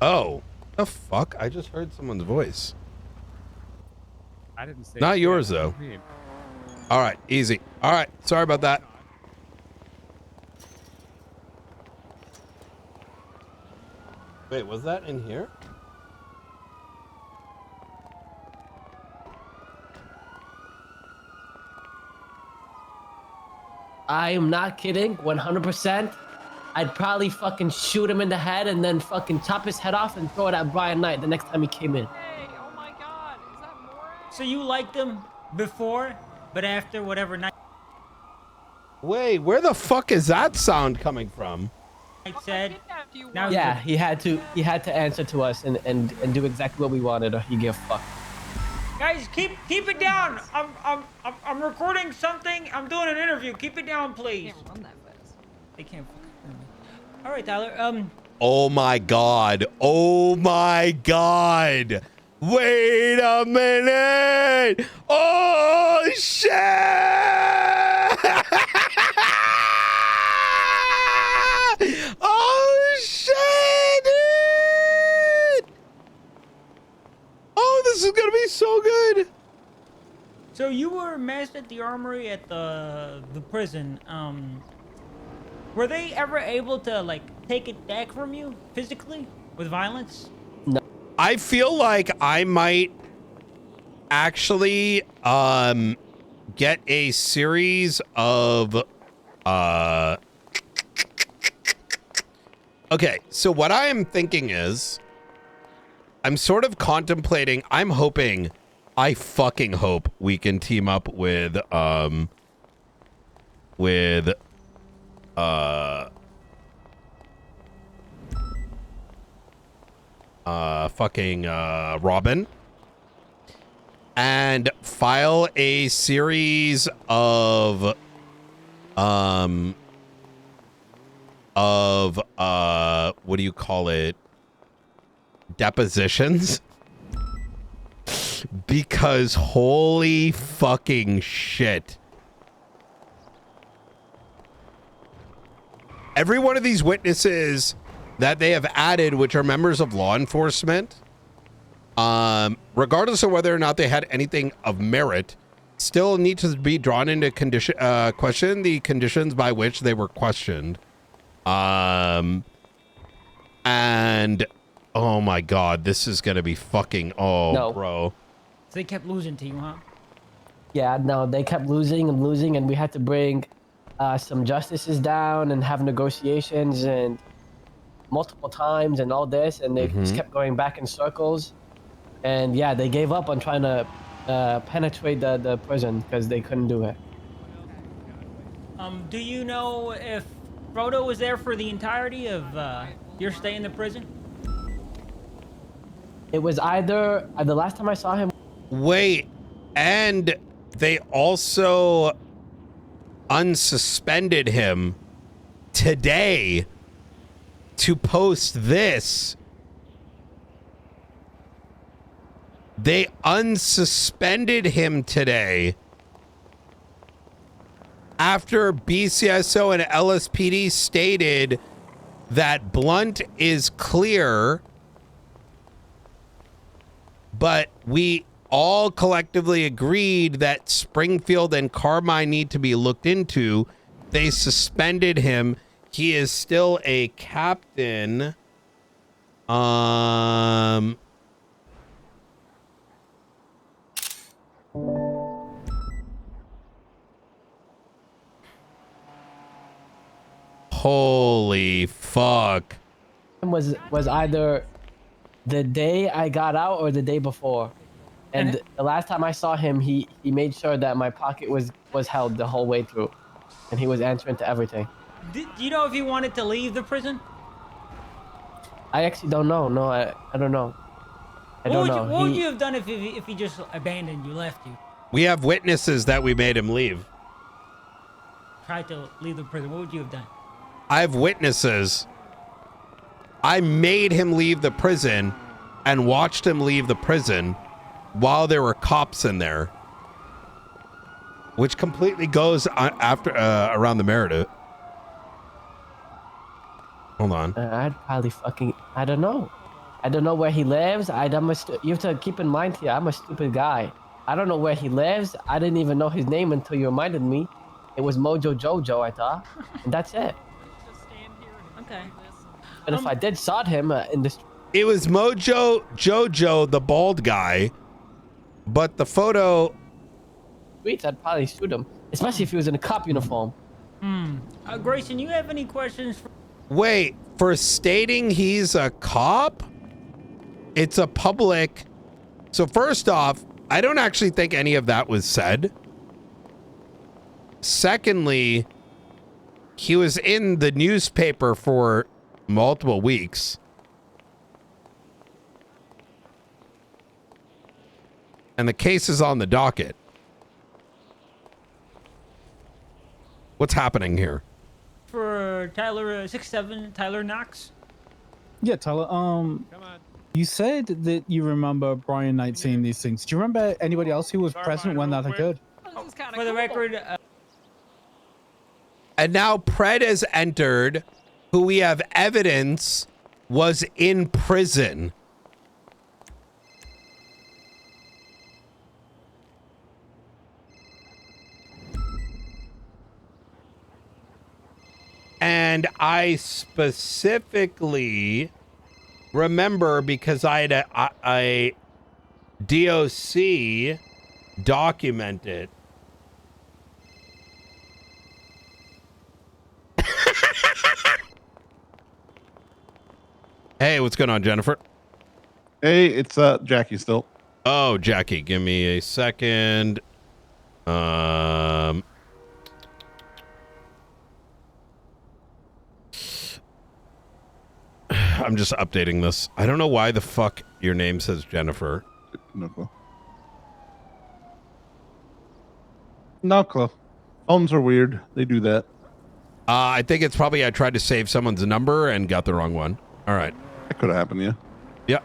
Oh, the fuck? I just heard someone's voice. I didn't say. Not yours, though. All right, easy. All right, sorry about that. Wait, was that in here? I am not kidding, 100%. I'd probably fucking shoot him in the head and then fucking chop his head off and throw it at Brian Knight the next time he came in. Hey, oh my God, is that more? So you liked him before, but after whatever night Wait, where the fuck is that sound coming from? said. Now Yeah, he had to answer to us and do exactly what we wanted, or he gave a fuck. Guys, keep it down. I'm recording something. I'm doing an interview. Keep it down, please. They can't. All right, Tyler. Oh my God. Oh my God. Wait a minute. Oh shit. Oh shit, dude. Oh, this is gonna be so good. So you were masked at the armory at the prison. Were they ever able to like take it back from you physically with violence? No. I feel like I might actually get a series of okay, so what I am thinking is I'm sort of contemplating, I fucking hope we can team up with Robin and file a series of what do you call it, depositions, because holy fucking shit, every one of these witnesses that they have added, which are members of law enforcement, regardless of whether or not they had anything of merit, still need to be drawn into question the conditions by which they were questioned. And oh my God, this is gonna be fucking bro. So they kept losing to you, huh? Yeah, no, they kept losing, and we had to bring some justices down and have negotiations and multiple times and all this, and they just kept going back in circles. And yeah, they gave up on trying to penetrate the prison because they couldn't do it. Do you know if Frodo was there for the entirety of your stay in the prison? It was either the last time I saw him. Wait, and they also unsuspended him today to post this. They unsuspended him today after BCSO and LSPD stated that Blunt is clear, but we all collectively agreed that Springfield and Carmine need to be looked into. They suspended him. He is still a captain. Holy fuck. Was either the day I got out or the day before. And the last time I saw him, he made sure that my pocket was held the whole way through. And he was answering to everything. Do you know if he wanted to leave the prison? I actually don't know. No, I don't know. I don't know. What would you have done if he just abandoned you, left you? We have witnesses that we made him leave. Tried to leave the prison. What would you have done? I have witnesses. I made him leave the prison and watched him leave the prison while there were cops in there, which completely goes after around the Meredith. Hold on. I'd probably I don't know. I don't know where he lives. you have to keep in mind here, I'm a stupid guy. I don't know where he lives. I didn't even know his name until you reminded me. It was Mojo Jojo, I thought. And that's it. Okay. And if I did saw him in the... It was Mojo Jojo, the bald guy, but the photo... Streets, I'd probably shoot him. Especially if he was in a cop uniform. Grayson, you have any questions for... Wait, for stating he's a cop? It's a public... So first off, I don't actually think any of that was said. Secondly, he was in the newspaper for multiple weeks. And the case is on the docket. What's happening here? For Tyler 6'7", Tyler Knox? Yeah, Tyler. You said that you remember Brian Knight saying these things. Do you remember anybody else who was present when that occurred? For the record, and now Pred has entered, who we have evidence was in prison. And I specifically remember because I had a DOC documented. Hey, what's going on, Jennifer? Hey, it's Jackie still. Oh, Jackie, give me a second. I'm just updating this. I don't know why the fuck your name says Jennifer. No clue. No clue. Phones are weird. They do that. I think it's probably I tried to save someone's number and got the wrong one. All right. That could have happened to you. Yeah.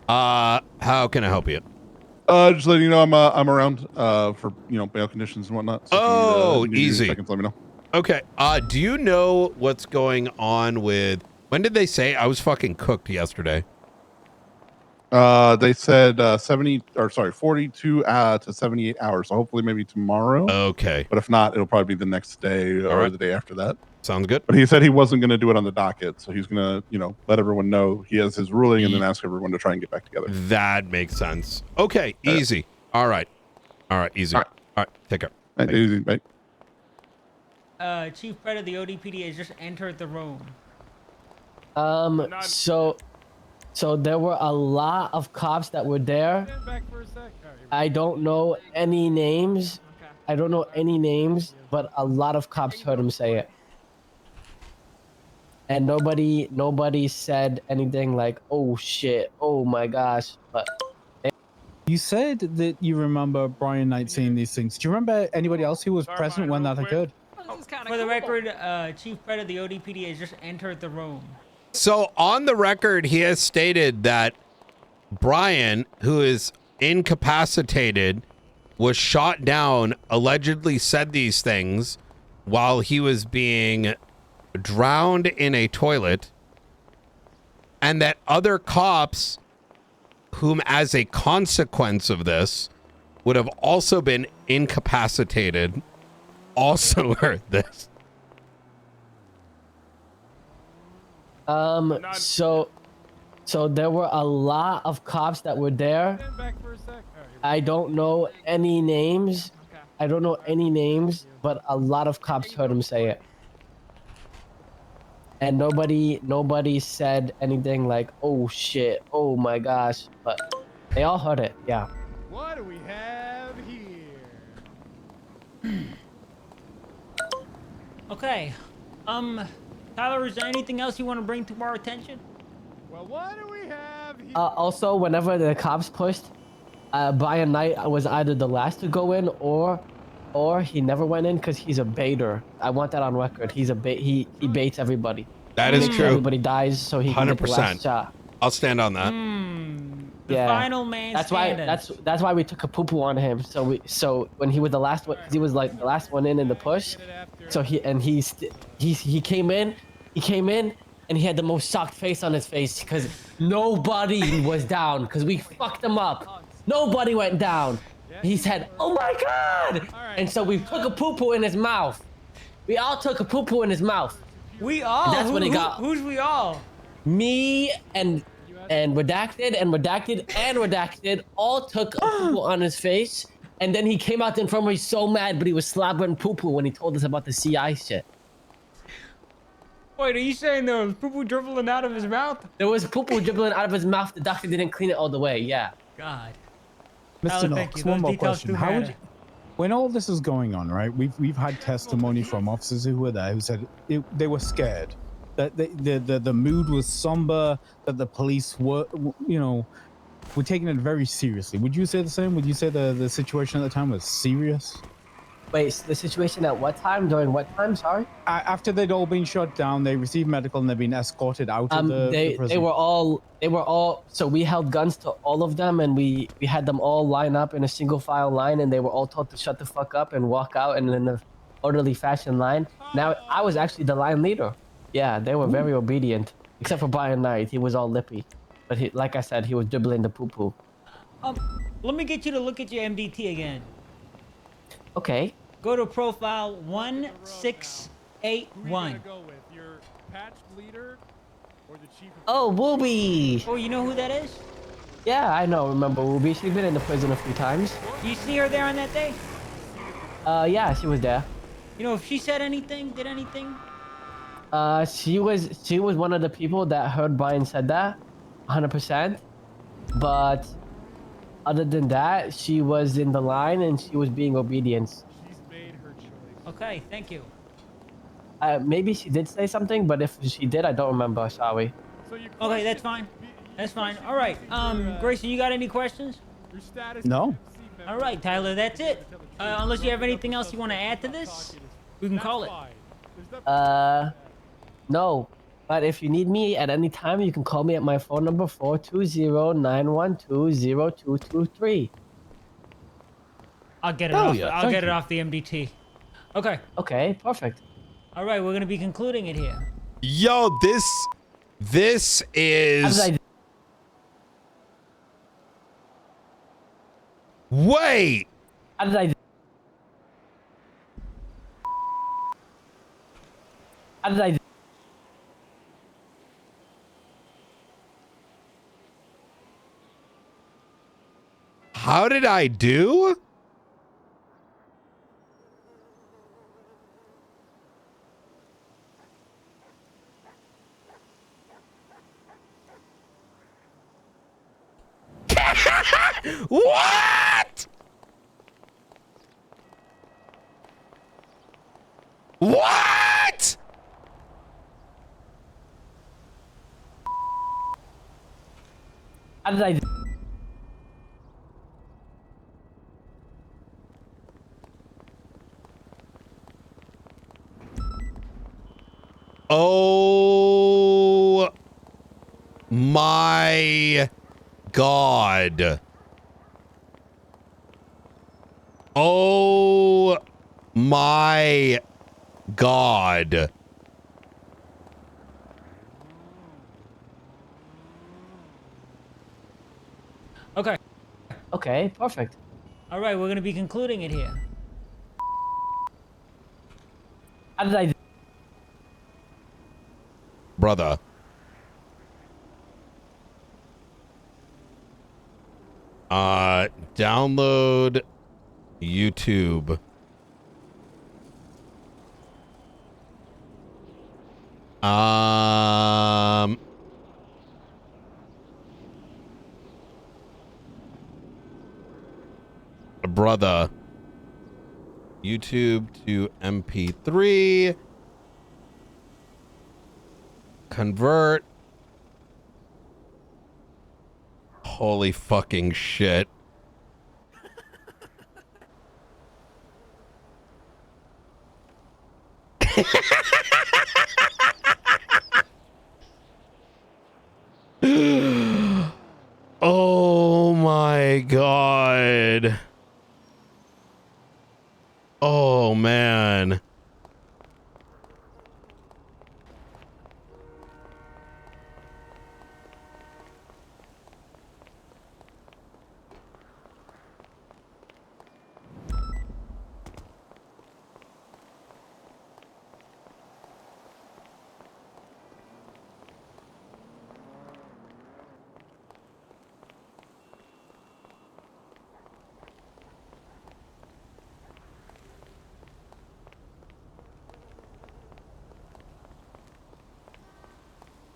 How can I help you? Just letting you know I'm around for bail conditions and whatnot. So if you need, easy. Seconds, let me know. Okay. Do you know what's going on with? When did they say I was fucking cooked yesterday? They said 42 to 78 hours. So hopefully maybe tomorrow. Okay. But if not, it'll probably be the next day or the day after that. Sounds good. But he said he wasn't going to do it on the docket, so he's going to, let everyone know he has his ruling and then ask everyone to try and get back together. That makes sense. Okay, easy. All right, easy. All right, take care. Right, easy, bye. Chief Fred of the ODPD has just entered the room. So there were a lot of cops that were there. I don't know any names. I don't know any names, but a lot of cops heard him say it. And nobody said anything like, oh shit, oh my gosh. But you said that you remember Brian Knight saying these things. Do you remember anybody else who was present when that occurred? For the record, Chief Fred of the ODPD has just entered the room. So on the record, he has stated that Brian, who is incapacitated, was shot down, allegedly said these things while he was being drowned in a toilet, and that other cops, whom as a consequence of this would have also been incapacitated, also heard this. So there were a lot of cops that were there. I don't know any names. I don't know any names, but a lot of cops heard him say it. and nobody said anything like, "Oh shit, oh my gosh," but they all heard it. Yeah. What do we have here? Okay. Tyler, is there anything else you want to bring to our attention? Well, what do we have here? Also, whenever the cops pushed, Brian Knight was either the last to go in or he never went in because he's a baiter. I want that on record. He's a bait. He baits everybody. That He is makes sure true. Everybody dies so he can get the last 100%. shot. I'll stand on that. The final man That's standing. why. That's why we took a poo-poo on him. So when he was the last one, 'cause he was like the last one in the push. So he came in, and he had the most shocked face on his face because nobody was down because we fucked him up. Nobody went down. He said, "Oh my god!" And so we took a poo-poo in his mouth. We all took a poo-poo in his mouth. We all. And that's when he got. Who's we all? Me and redacted all took a poo-poo on his face, and then he came out the infirmary so mad, but he was slobbering poo-poo when he told us about the CI shit. Wait, are you saying there was poo-poo dribbling out of his mouth? There was poo-poo dribbling out of his mouth. The doctor didn't clean it all the way. Yeah. God. Mr. Knox, one more question. How would you, when all this is going on, right? We've had testimony from officers who were there who said they were scared, that the mood was somber, that the police were, were taking it very seriously. Would you say the same? Would you say the situation at the time was serious? Wait, the situation at what time? During what time? Sorry. After they'd all been shut down, they received medical and they've been escorted out of the prison. They were all. So we held guns to all of them, and we had them all line up in a single file line, and they were all told to shut the fuck up and walk out in an orderly fashion line. Now I was actually the line leader. Yeah, they were very obedient, except for Brian Knight. He was all lippy, but like I said, he was dribbling the poo poo. Let me get you to look at your MDT again. Okay. Go to profile 1681. Oh, Wooby! Oh, you know who that is? Yeah, I know. Remember Wooby? She's been in the prison a few times. You see her there on that day? Yeah, she was there. You know, if she said anything, did anything? She was one of the people that heard Brian said that, 100%. But other than that, she was in the line and she was being obedient. Okay, thank you. Maybe she did say something, but if she did, I don't remember. Sorry. Okay, that's fine. That's fine. All right. Grayson, you got any questions? No. All right, Tyler, that's it. Unless you have anything else you want to add to this, we can call it. No. But if you need me at any time, you can call me at my phone number 420-912-0223. I'll get it off. I'll get it off the MDT. Okay. Okay, perfect. All right, we're gonna be concluding it here. Yo, this is. Wait. How did I? How did I? How did I do? What? What? How did I? Oh my God. Oh my God. Okay. Okay, perfect. All right, we're gonna be concluding it here. How did I? Brother. Download YouTube. Brother. YouTube to MP3. Convert. Holy fucking shit. Oh my god. Oh man.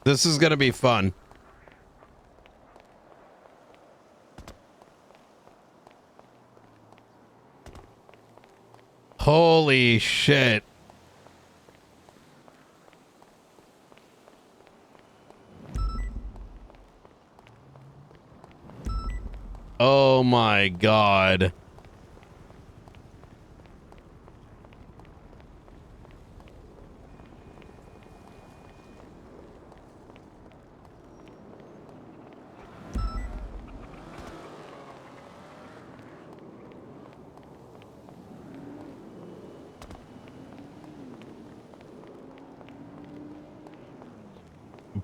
This is gonna be fun. Holy shit. Oh my god.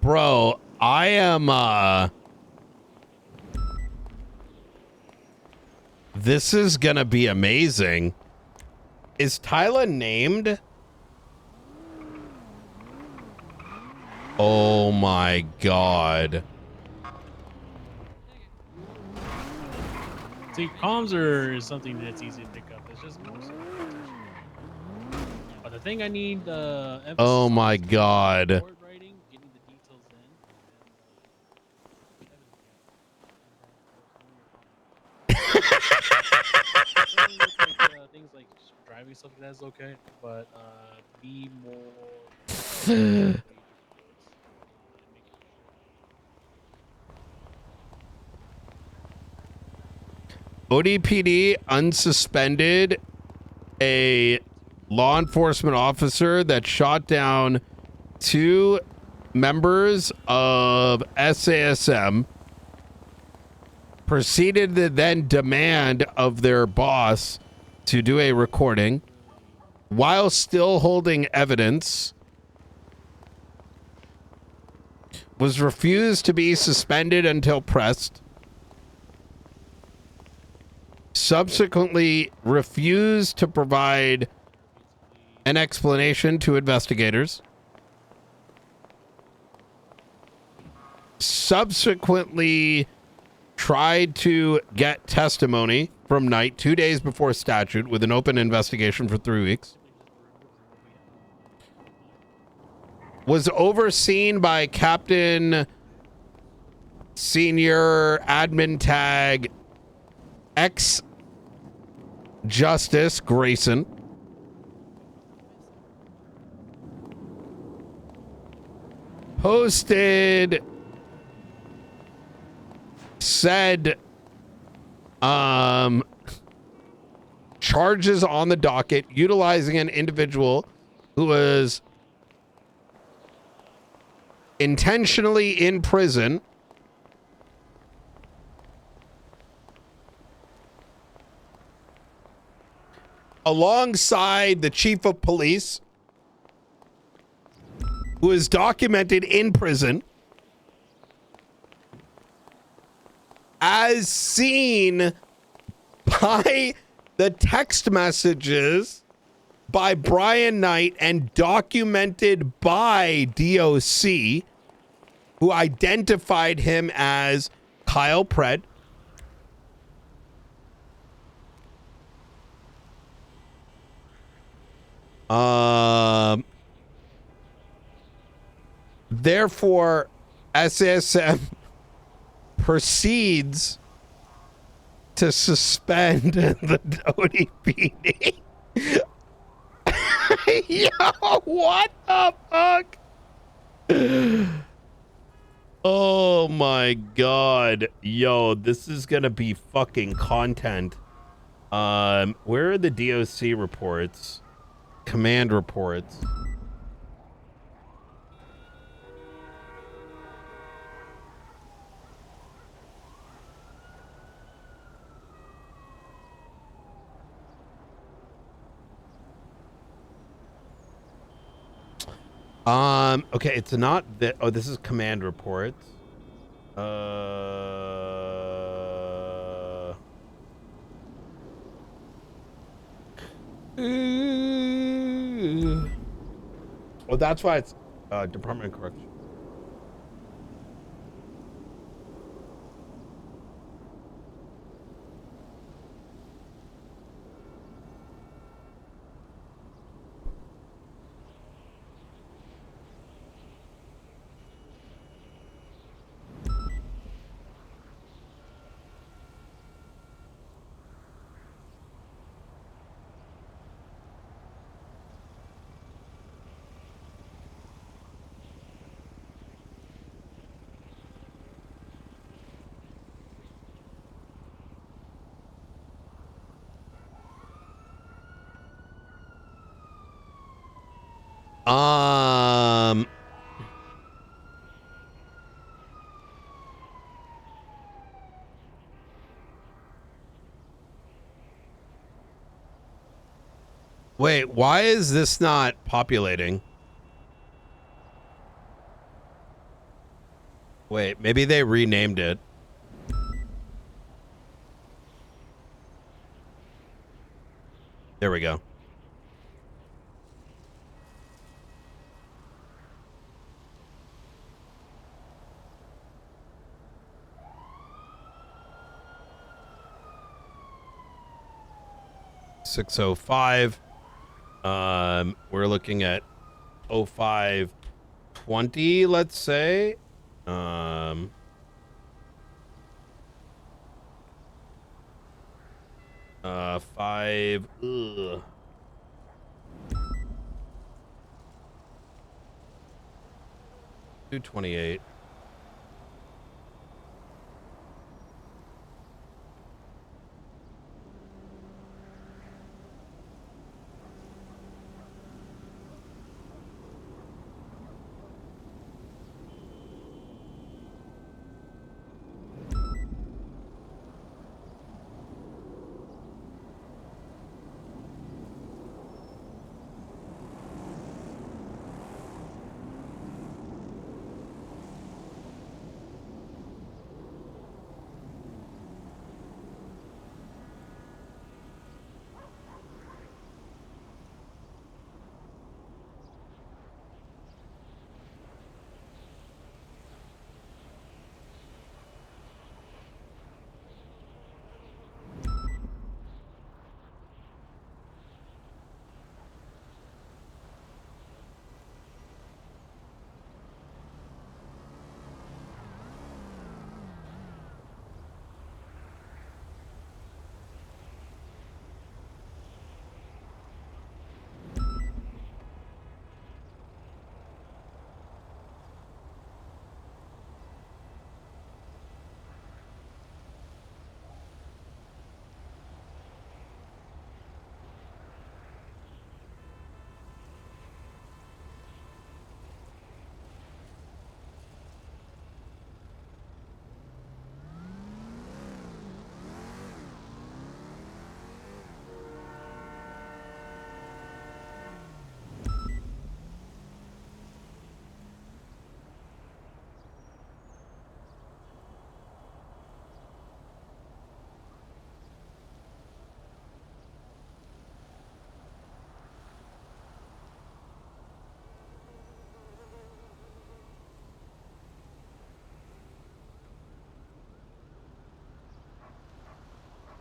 Bro, I am, this is gonna be amazing. Is Tyler named? Oh my god. See, comms are something that's easy to pick up. It's just more so. But the thing I need emphasis Oh on my is god. report writing, getting the details in, things like driving stuff like that's okay, but be more. ODPD unsuspended a law enforcement officer that shot down 2 members of SASM, proceeded to then demand of their boss to do a recording while still holding evidence, was refused to be suspended until pressed, subsequently refused to provide an explanation to investigators, subsequently tried to get testimony from Knight 2 days before statute with an open investigation for 3 weeks, was overseen by Captain Senior Admin Tag Justice Grayson, posted said charges on the docket utilizing an individual who was intentionally in prison alongside the chief of police, who is documented in prison, as seen by the text messages by Brian Knight and documented by DOC, who identified him as Kyle Pred. Therefore, SSM proceeds to suspend the ODPD. Yo, what the fuck? Oh my god. Yo, this is gonna be fucking content. Where are the DOC reports? Command reports. Okay, it's not that. Oh, this is command reports. Oh, that's why it's Department of Correction. Wait, why is this not populating? Wait, maybe they renamed it. There we go. $6:05. We're looking at 05:20, let's say. 5. 2:28.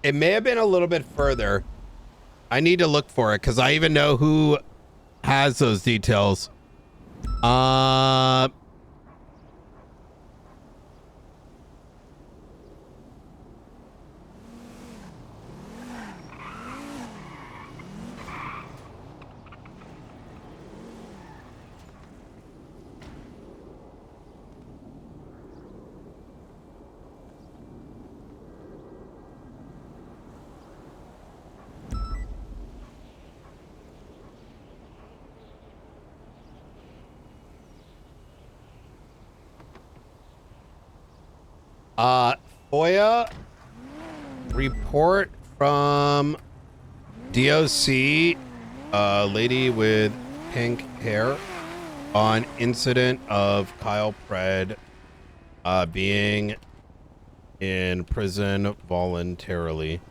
It may have been a little bit further. I need to look for it because I even know who has those details. FOIA report from DOC, lady with pink hair, on incident of Kyle Pred being in prison voluntarily.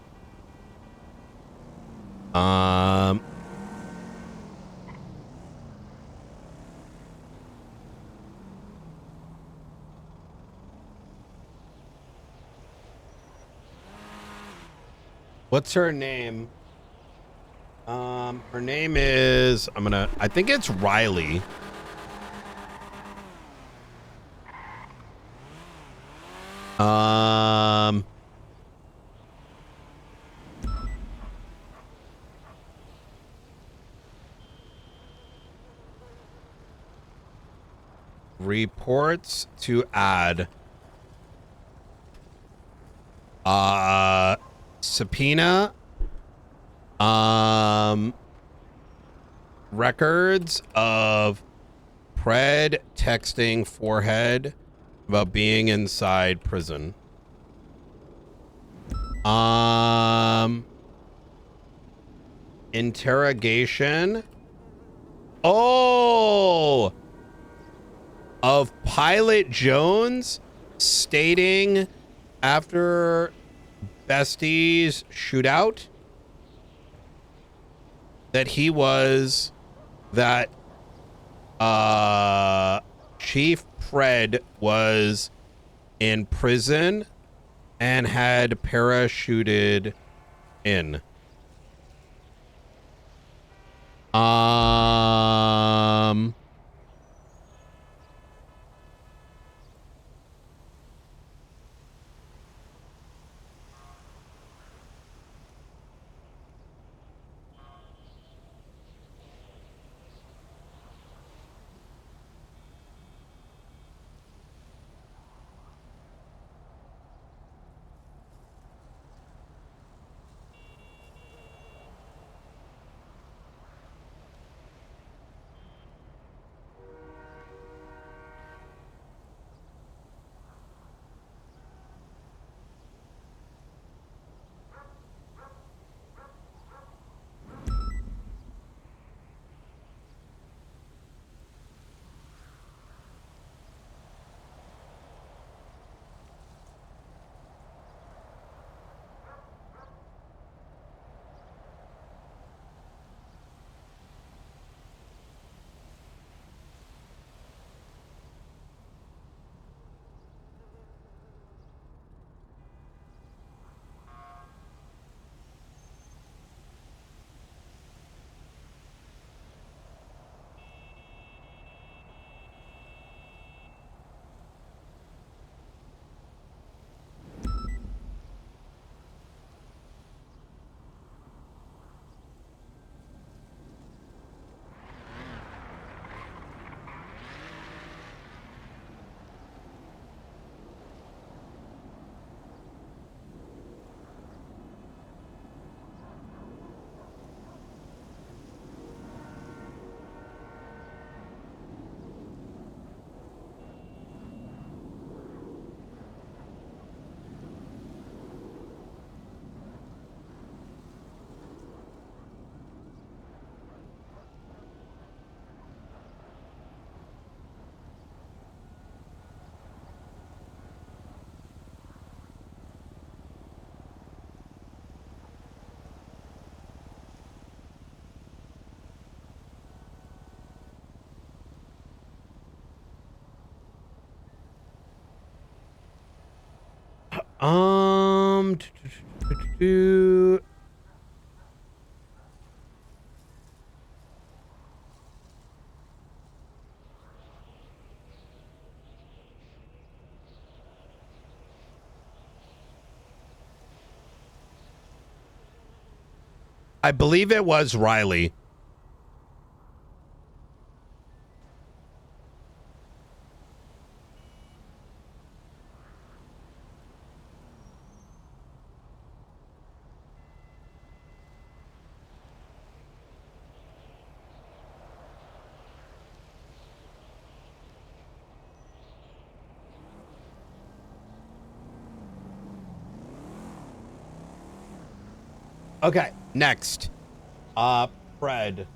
What's her name? Her name is, I think it's Riley. Reports to add. Subpoena. Records of Pred texting Forehead about being inside prison. Interrogation. Oh, of Pilot Jones stating after Bestie's shootout that he was that Chief Pred was in prison and had parachuted in. I believe it was Riley. Okay, next. Fred.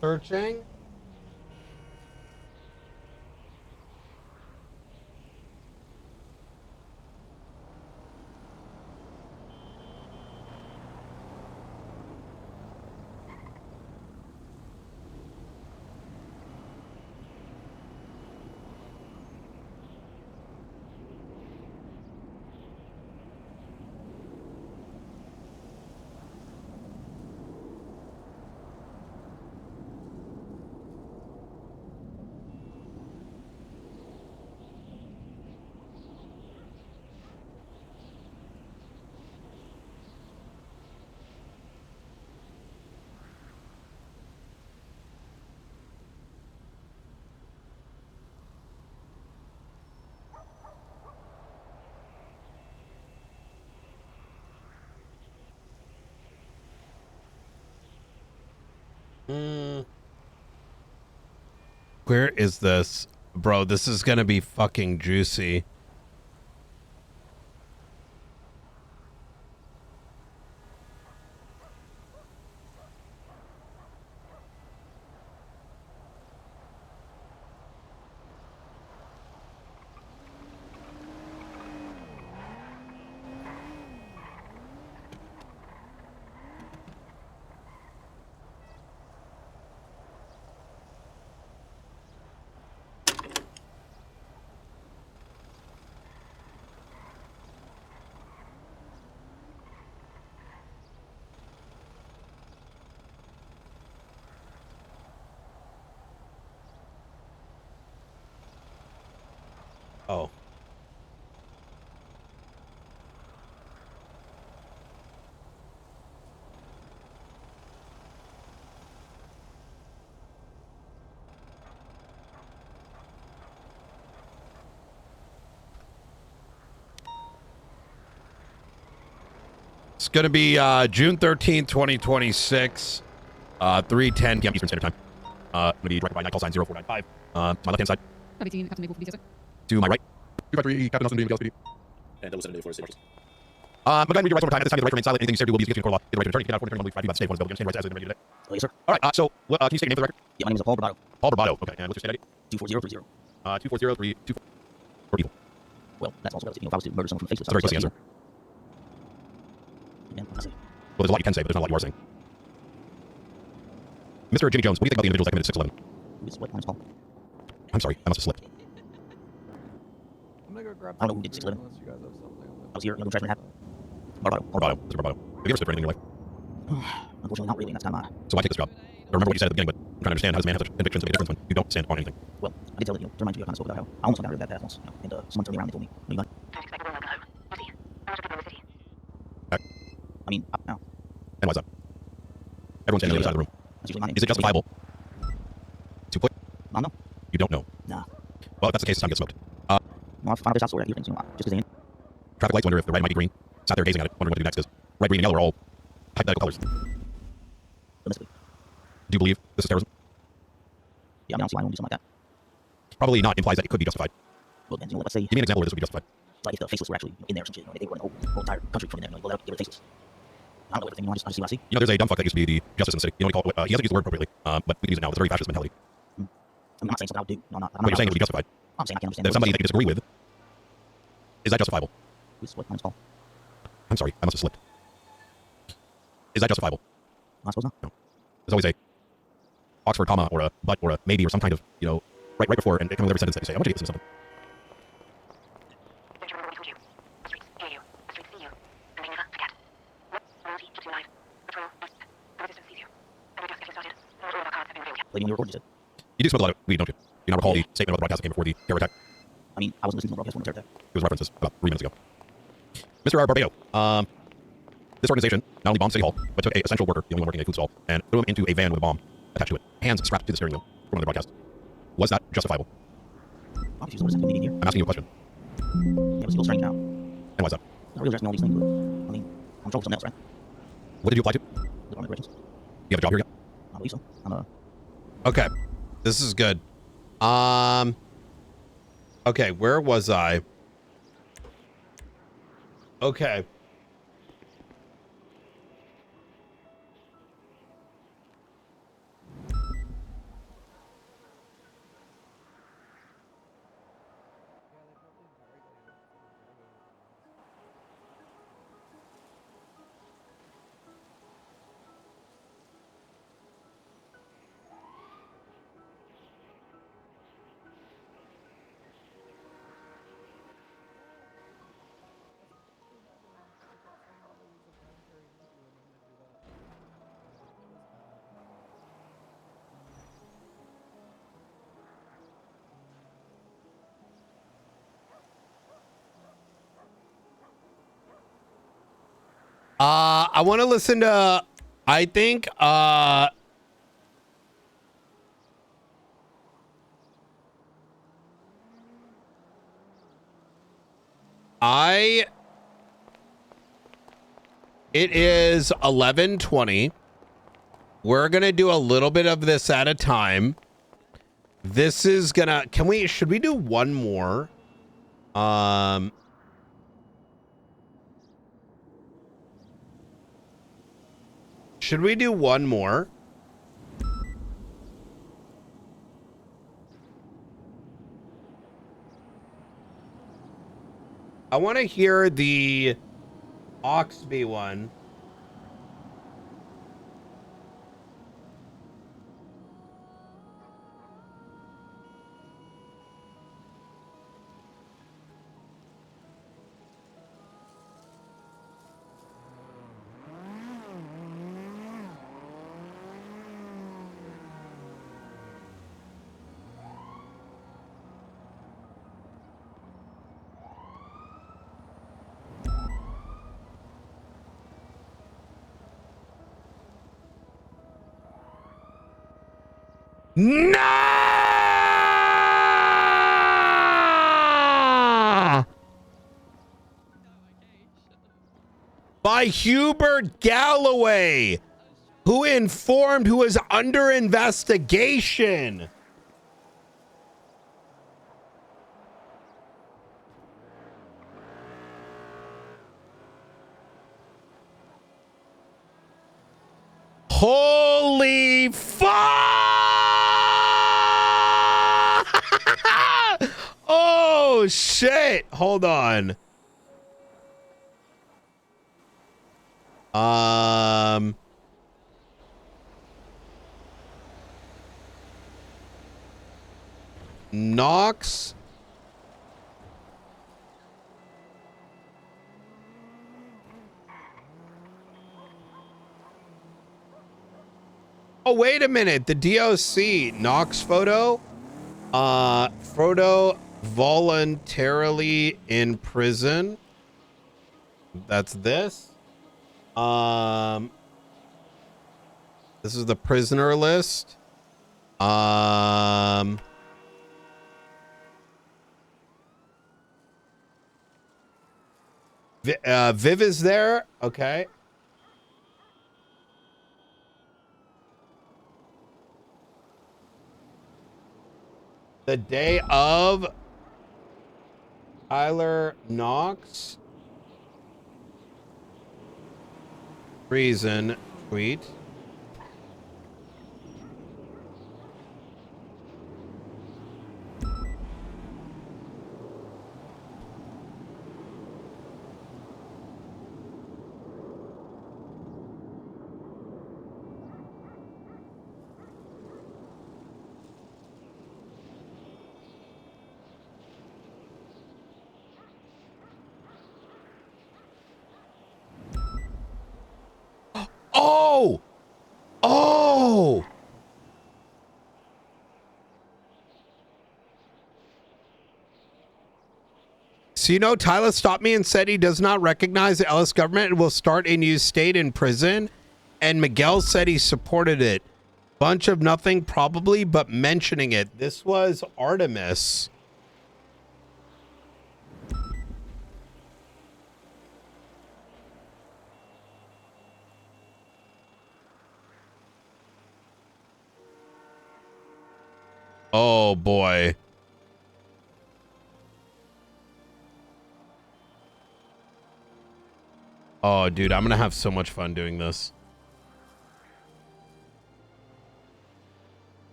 Searching. Where is this? Bro, this is gonna be fucking juicy. Oh. It's going to be June 13th, 2026, 3:10 p.m. Eastern Standard Time. Going to be directed by night call sign 0495. To my left-hand side. To my right. 253, Captain Nelson, PD. And that was under the Florida State Marshals. McGuire, read your rights one more time. At this time, you have the right to remain silent. Anything you say or do will be against you in court of law. You have the right to attorney. Get out of court, attorney, normally 5 you have to stay. One is bill. You understand your rights as they've been ready today. Oh, yes, sir. All right, so can you state your name for the record? Yeah, my name is Paul Bravado. Paul Bravado. Okay, and what's your state ID? 24030. 24032. For people. Well, that's also relative. If I was to murder someone from the faceless, That's a very pussy answer. Yeah, I see. Well, there's a lot you can say, but there's not a lot you are saying. Mr. Jimmy Jones, what do you think about the individuals that committed 611? What? My name's Paul. I'm sorry, I must have slipped. I'm gonna go grab I don't know who did 611. unless you guys have something. I was here. No trash happened. Bravado. Mr. Bravado. Have you ever slipped for anything in your life? Unfortunately, not really. That's kind of So why take this job? I remember what you said at the beginning, but I'm trying to understand how does a man have such convictions that make a difference when you don't stand on anything? Well, I did tell you, during my interview, I kind of spoke about how I almost got rid of that path once, and someone turned me around and told me, "What are you done?" I mean, no. And why's that? Everyone's standing on the other side of the room. That's usually my name. Is it justifiable to put? I don't know. You don't know? Nah. Well, if that's the case, it's time to get smoked. Well, I found a bitch out story. Just because they ain't. Traffic lights wonder if the red might be green. Sat there gazing at it, wondering what to do next is. Red, green, and yellow are all hypothetical colors. Domestically. Do you believe this is terrorism? Yeah, I mean, I don't see why I won't do something like that. Probably not implies that it could be justified. Well, then, let's say. Give me an example where this would be justified. Like if the faceless were actually in there or some shit, they were in the whole entire country from in there. They let out, get rid of faceless. I don't know everything. I just see what I see. There's a dumb fuck that used to be the justice in the city. You know what he called it? He hasn't used the word appropriately, but we can use it now. It's a very fascist mentality. I mean, I'm not saying something I would do. No, I'm not. But you're saying it would be justified. I'm saying I can't understand. That somebody that you disagree with, is that justifiable? Who's what? My name's Paul. I'm sorry, I must have slipped. Is that justifiable? I suppose not. No. There's always a Oxford comma or a but or a maybe or some kind of, right before, and it comes with every sentence that you say. I want you to get something. Lady, when you record, you said. You do smoke a lot of weed, don't you? Do you not recall the statement about the broadcast that came before the terror attack? I mean, I wasn't listening to the broadcast when the terror attack. It was references about 3 minutes ago. Mr. Barbado, this organization not only bombed City Hall, but took an essential worker, the only one working a food stall, and threw him into a van with a bomb attached to it, hands strapped to the steering wheel from another broadcast. Was that justifiable? I'm asking you a question. Yeah, but it's a little strange now. And why is that? Not really addressing all these things, but I mean, I'm trouble with something else, right? What did you apply to? Department of Corrections. You have a job here yet? I believe so. I'm Okay. This is good. Okay, where was I? Okay. I want to listen to, I think, it is 11:20. We're going to do a little bit of this at a time. This is gonna, should we do one more? Should we do one more? I want to hear the Oxby one. No! By Hubert Galloway, who was under investigation. Holy fuck! Oh shit! Hold on. Knox. Oh, wait a minute. The DOC Knox photo. Frodo voluntarily in prison. That's this. This is the prisoner list. Viv is there. Okay. The day of Tyler Knox. Reason tweet. Oh! Oh! So, Tyler stopped me and said he does not recognize the Ellis government and will start a new state in prison. And Miguel said he supported it. Bunch of nothing, probably, but mentioning it. This was Artemis. Oh, boy. Oh, dude, I'm going to have so much fun doing this.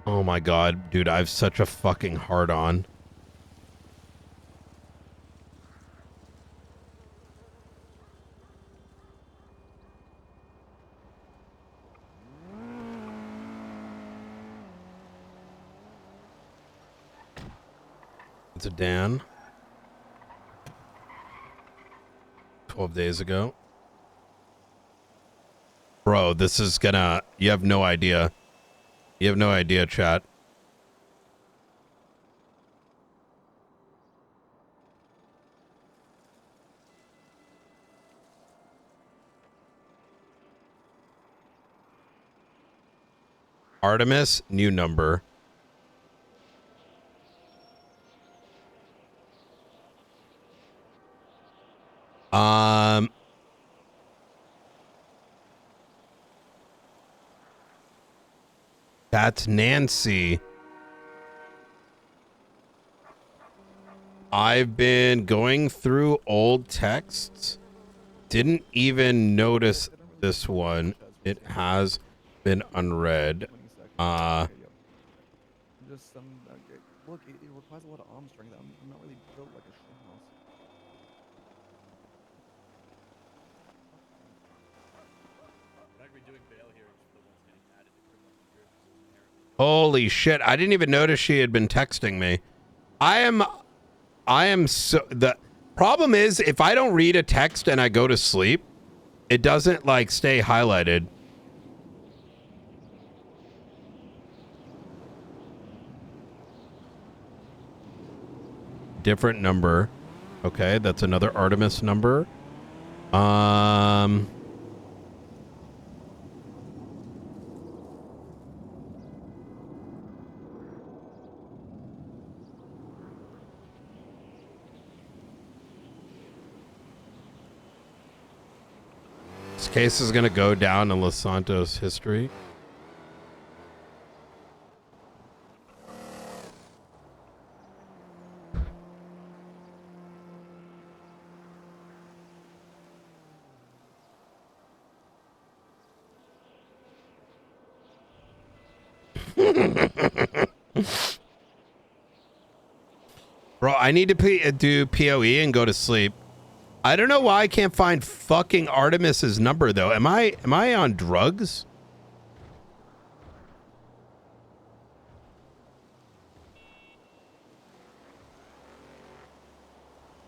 Oh my god, dude, I have such a fucking hard on. It's a Dan. 12 days ago. Bro, this is gonna... You have no idea. You have no idea, chat. Artemis, new number. That's Nancy. I've been going through old texts. Didn't even notice this one. It has been unread. Just look, it requires a lot of arm strength. I'm not really built like a shithouse. Holy shit, I didn't even notice she had been texting me. I am so... The problem is, if I don't read a text and I go to sleep, it doesn't, like, stay highlighted. Different number. Okay, that's another Artemis number. This case is going to go down in Los Santos history. Bro, I need to do PoE and go to sleep. I don't know why I can't find fucking Artemis's number though. Am I on drugs?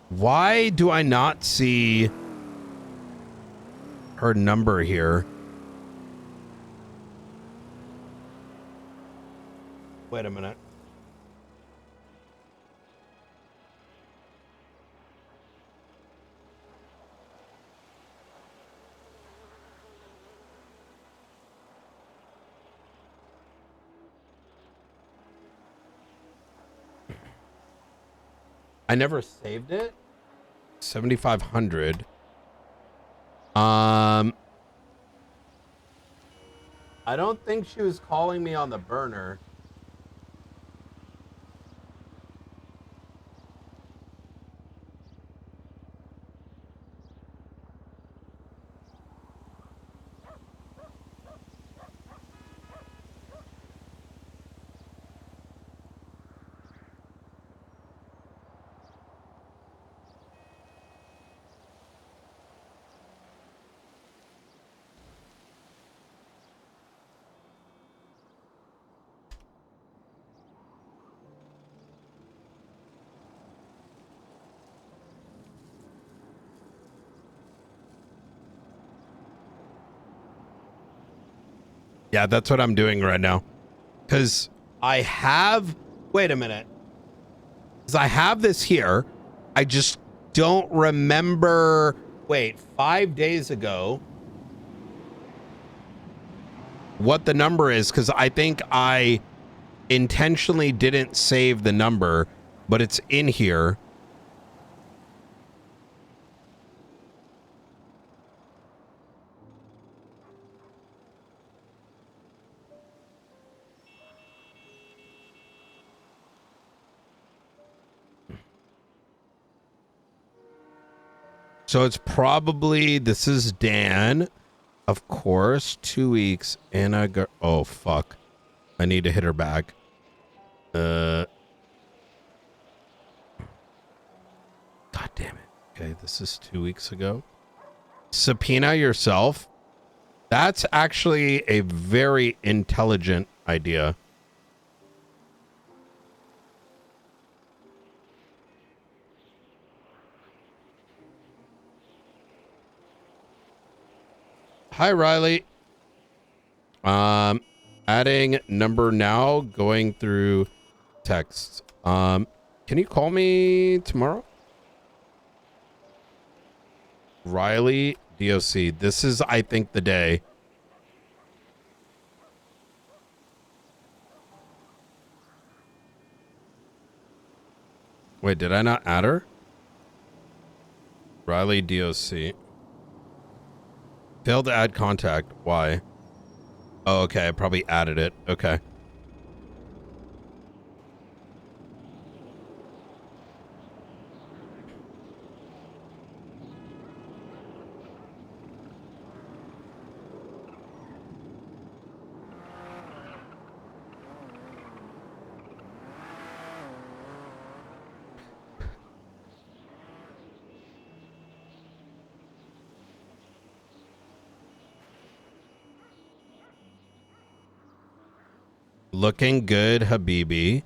Why do I not see her number here? Wait a minute. I never saved it. 7,500. I don't think she was calling me on the burner. Yeah, that's what I'm doing right now. Because I have... Wait a minute. Because I have this here. I just don't remember... Wait, 5 days ago... what the number is. Because I think I intentionally didn't save the number. But it's in here. So it's probably, this is Dan, of course, 2 weeks, and I got, oh fuck. I need to hit her back. God damn it. Okay, this is 2 weeks ago. Subpoena yourself. That's actually a very intelligent idea. Hi, Riley. Adding number now, going through texts. Can you call me tomorrow? Riley DOC. This is, I think, the day. Wait, did I not add her? Riley DOC. Failed to add contact. Why? Oh, okay. I probably added it. Okay. Looking good, Habibi.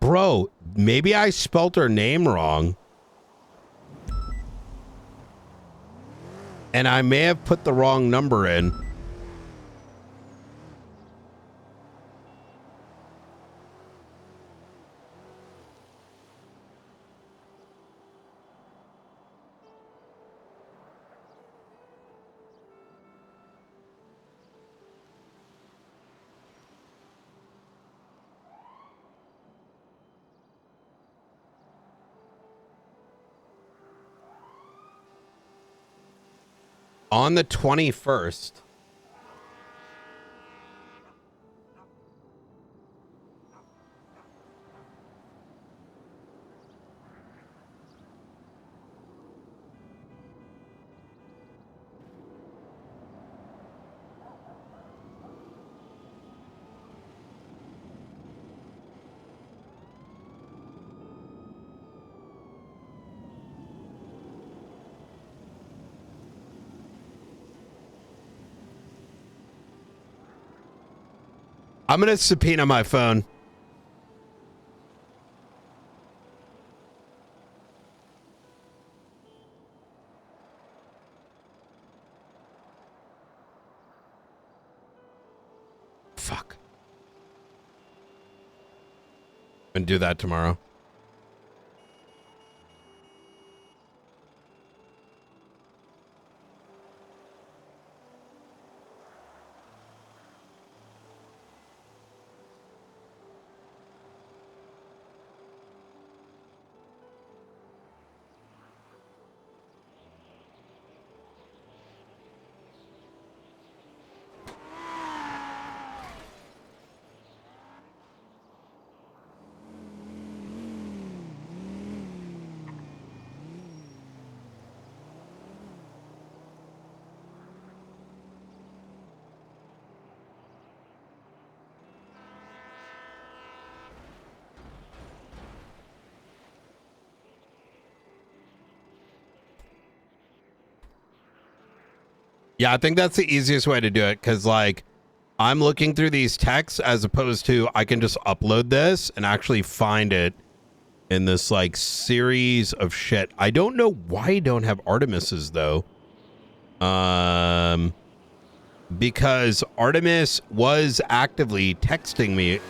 Bro, maybe I spelt her name wrong. And I may have put the wrong number in. On the 21st. I'm going to subpoena my phone. Fuck. And do that tomorrow. Yeah, I think that's the easiest way to do it because, like, I'm looking through these texts as opposed to I can just upload this and actually find it in this, like, series of shit. I don't know why I don't have Artemis's, though. because Artemis was actively texting me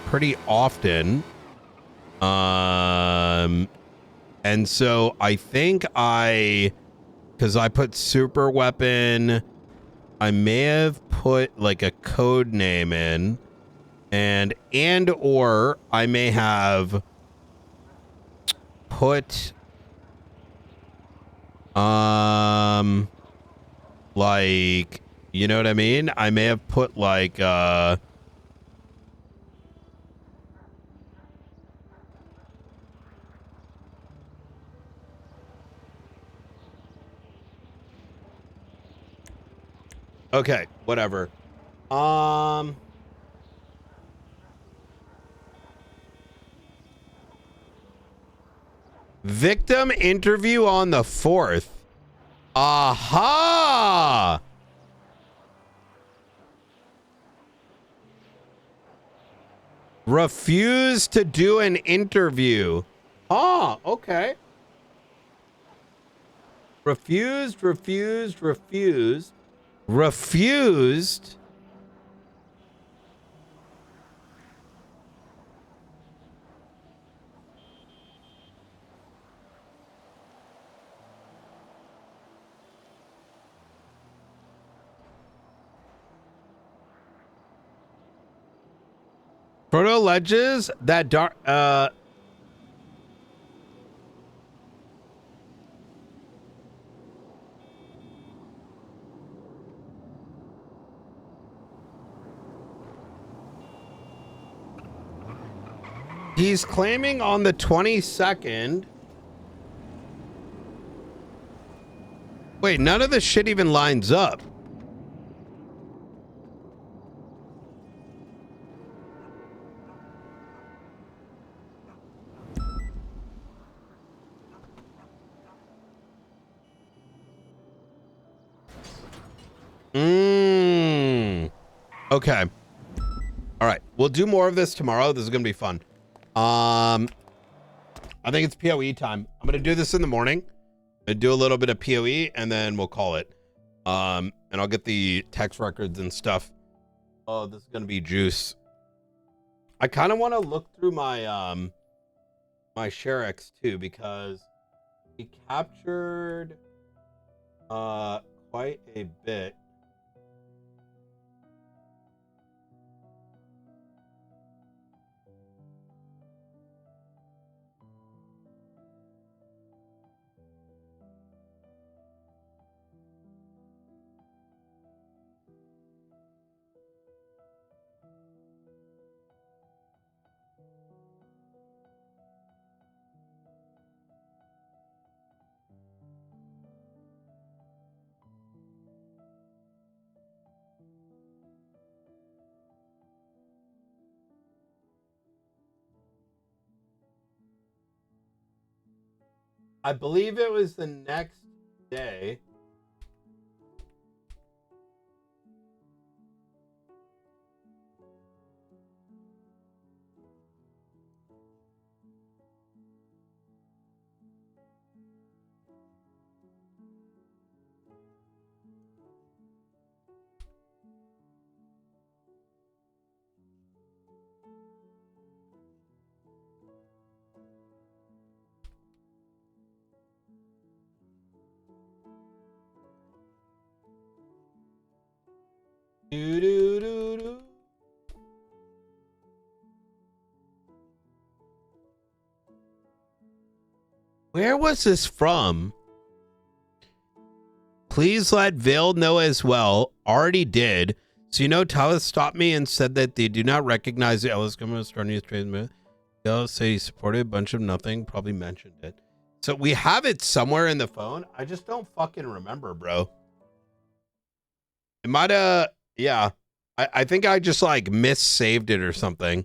pretty often. And so I think because I put super weapon, I may have put like a code name in, and or I may have put like, you know what I mean? I may have put like okay, whatever. Victim interview on the 4th. Aha! Refused to do an interview. Ah, okay. Refused. Proto alleges that he's claiming on the 22nd. Wait, none of this shit even lines up. Okay. All right. We'll do more of this tomorrow. This is going to be fun. I think it's PoE time. I'm going to do this in the morning. I'm going to do a little bit of PoE and then we'll call it. And I'll get the text records and stuff. Oh, this is going to be juice. I kind of want to look through my my ShareX too, because he captured quite a bit. I believe it was the next day. Where was this from? Please let Vail know as well. Already did. So you know, Chavez stopped me and said that they do not recognize the Ellis government starting to transmit. They'll say he supported a bunch of nothing. Probably mentioned it. So we have it somewhere in the phone. I just don't fucking remember, bro. It might have, yeah. I think I just like missaved it or something.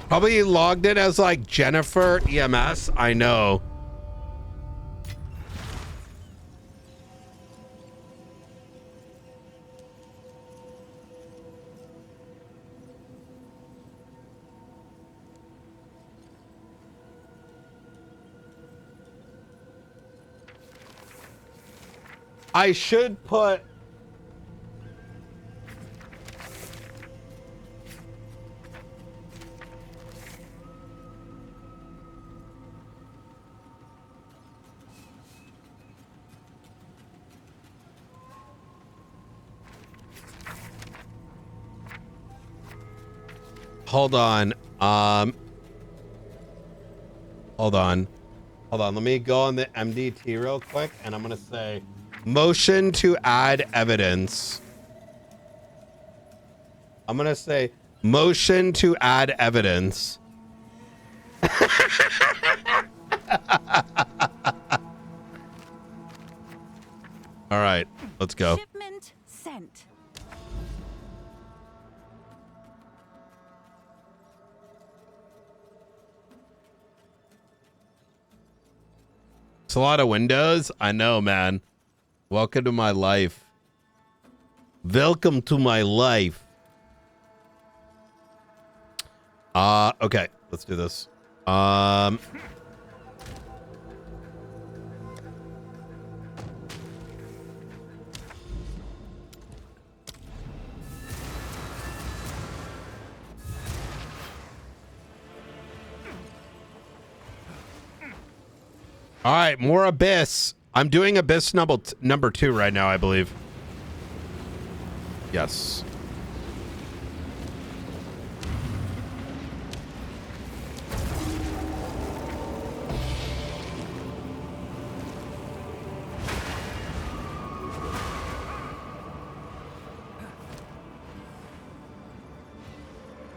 Probably logged in as like Jennifer EMS. I know. I should put. Hold on. Hold on. Let me go on the MDT real quick, and I'm gonna say, motion to add evidence. I'm gonna say, motion to add evidence. All right, let's go. Shipment sent. It's a lot of windows. I know, man. Welcome to my life. Welcome to my life. Okay, let's do this. All right, more Abyss. I'm doing Abyss number 2 right now, I believe. Yes.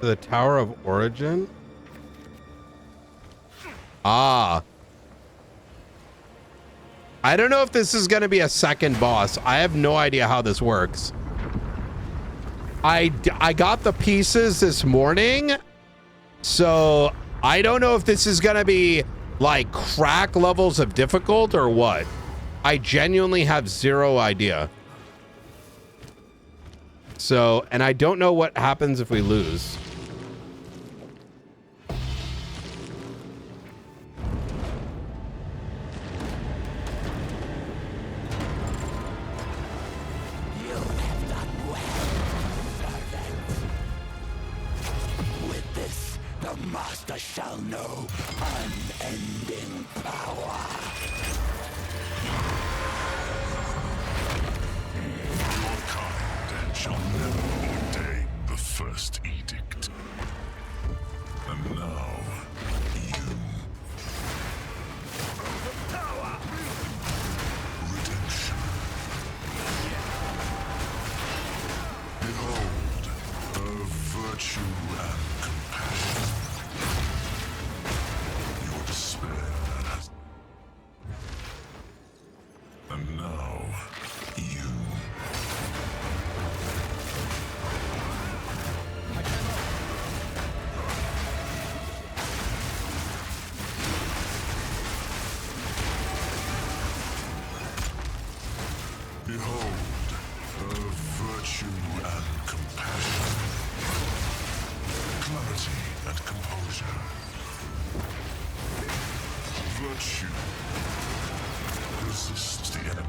The Tower of Origin? Ah. I don't know if this is going to be a second boss. I have no idea how this works. I got the pieces this morning, so I don't know if this is going to be like crack levels of difficult or what. I genuinely have zero idea. So, and I don't know what happens if we lose. Shall know unending power. Your kind shall never ordain the first edict. And now, you. Power. Redemption. Behold, of virtue and compassion. And now, you. Behold, of virtue and compassion, clarity and composure. Virtue resists the enemy.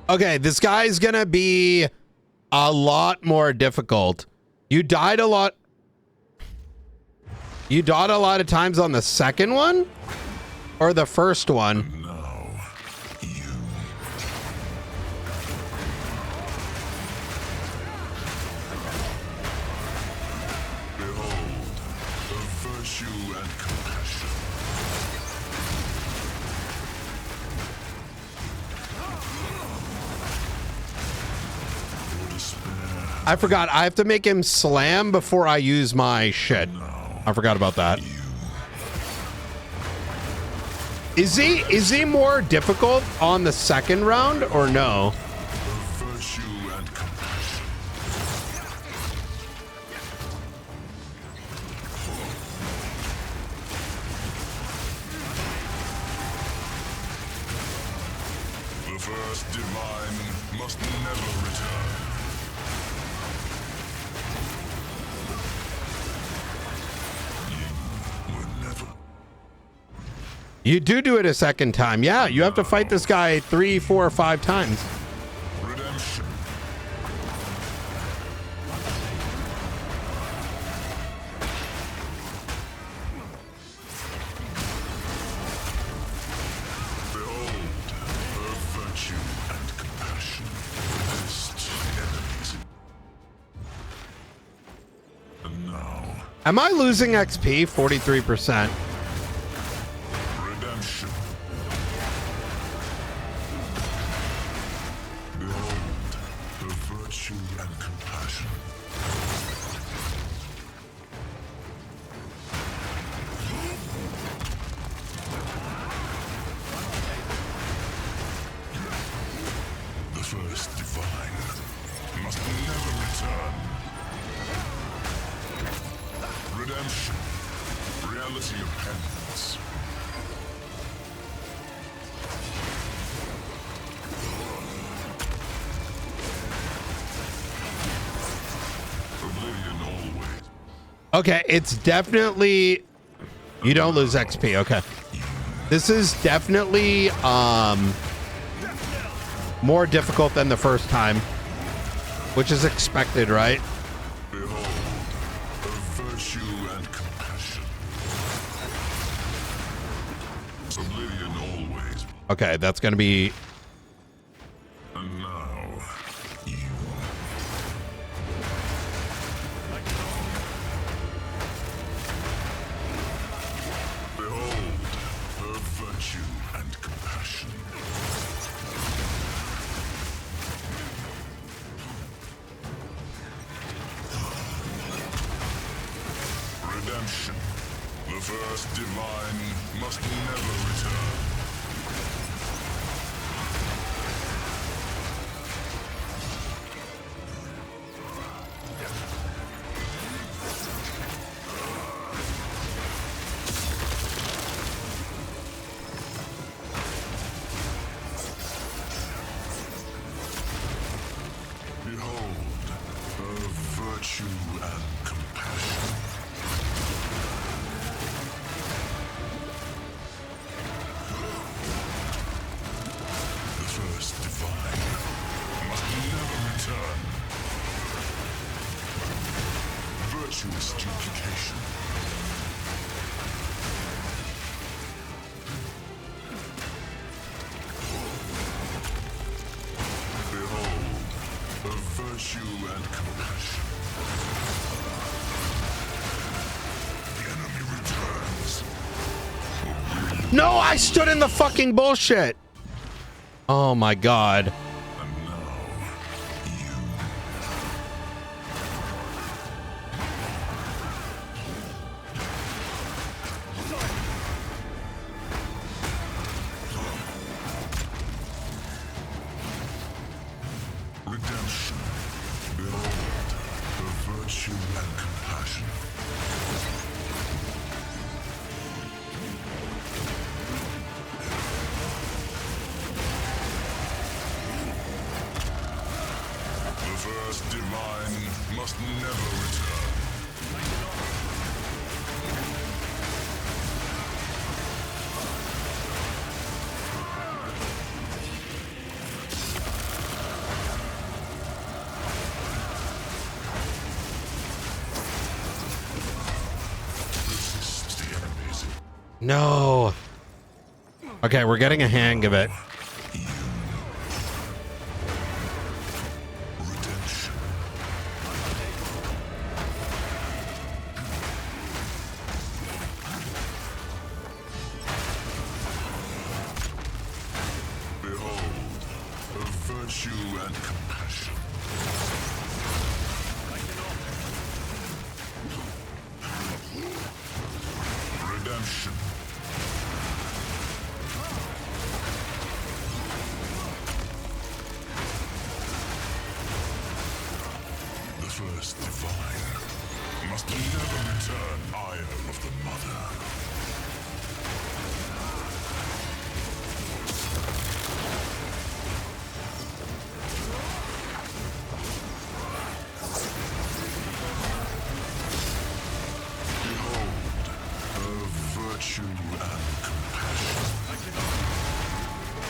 Okay, this guy's gonna be a lot more difficult. You died a lot. You died a lot of times on the second one? Or the first one? I forgot. I have to make him slam before I use my shit. I forgot about that. Is he more difficult on the second round or no? The first divine must never return. You do it a second time. Yeah, you have to fight this guy 3, 4, or 5 times. Am I losing XP? 43%. Redemption. Behold the virtue and compassion. The first divine must never return. Redemption. Reality of penance. Oblivion always. Okay, it's definitely... You don't lose XP, okay. This is definitely more difficult than the first time, which is expected, right? Behold, the virtue and compassion. Oblivion always. Okay, that's going to be... And now, you. Behold, her virtue and compassion. Redemption. The first divine must never return. Behold, her virtue and compassion. The first divine must never return. Virtuous duplication. Behold, her virtue and compassion. The enemy returns. No, I stood in the fucking bullshit. Oh my god. Redemption. Behold, the virtue and compassion. The first divine must never return. Resist the enemies. No. Okay, we're getting a hang of it. Redemption. Behold, her virtue and compassion. Redemption. The first divine must never return, ire of the mother. Behold, her virtue and compassion.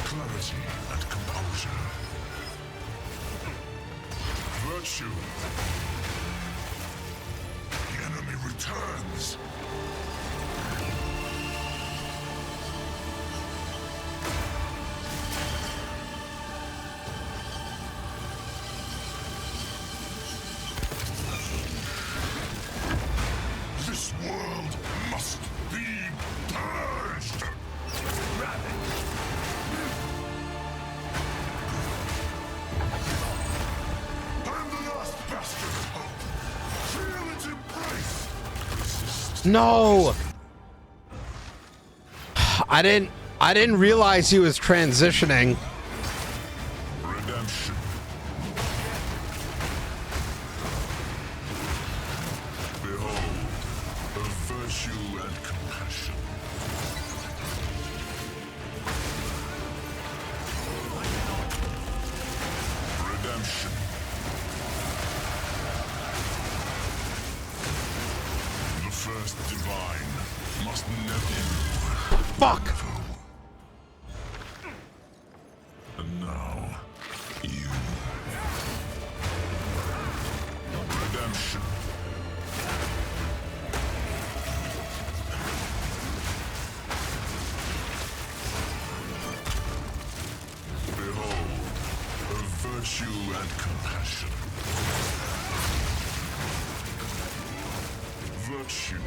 Clarity and composure. Virtue. The enemy returns. No. I didn't realize he was transitioning. Redemption. Behold, of virtue and compassion. Redemption. The first divine must never. Fuck. And now, you. Redemption. Behold, of virtue and compassion. Virtue.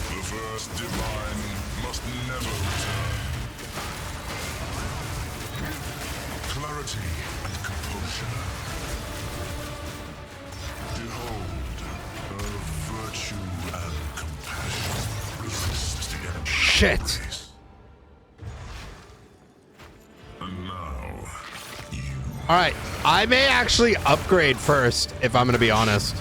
The first divine must never return. Clarity and composure. Behold, of virtue and compassion. Resist the enemy. Shit. And now, All right. I may actually upgrade first, if I'm going to be honest.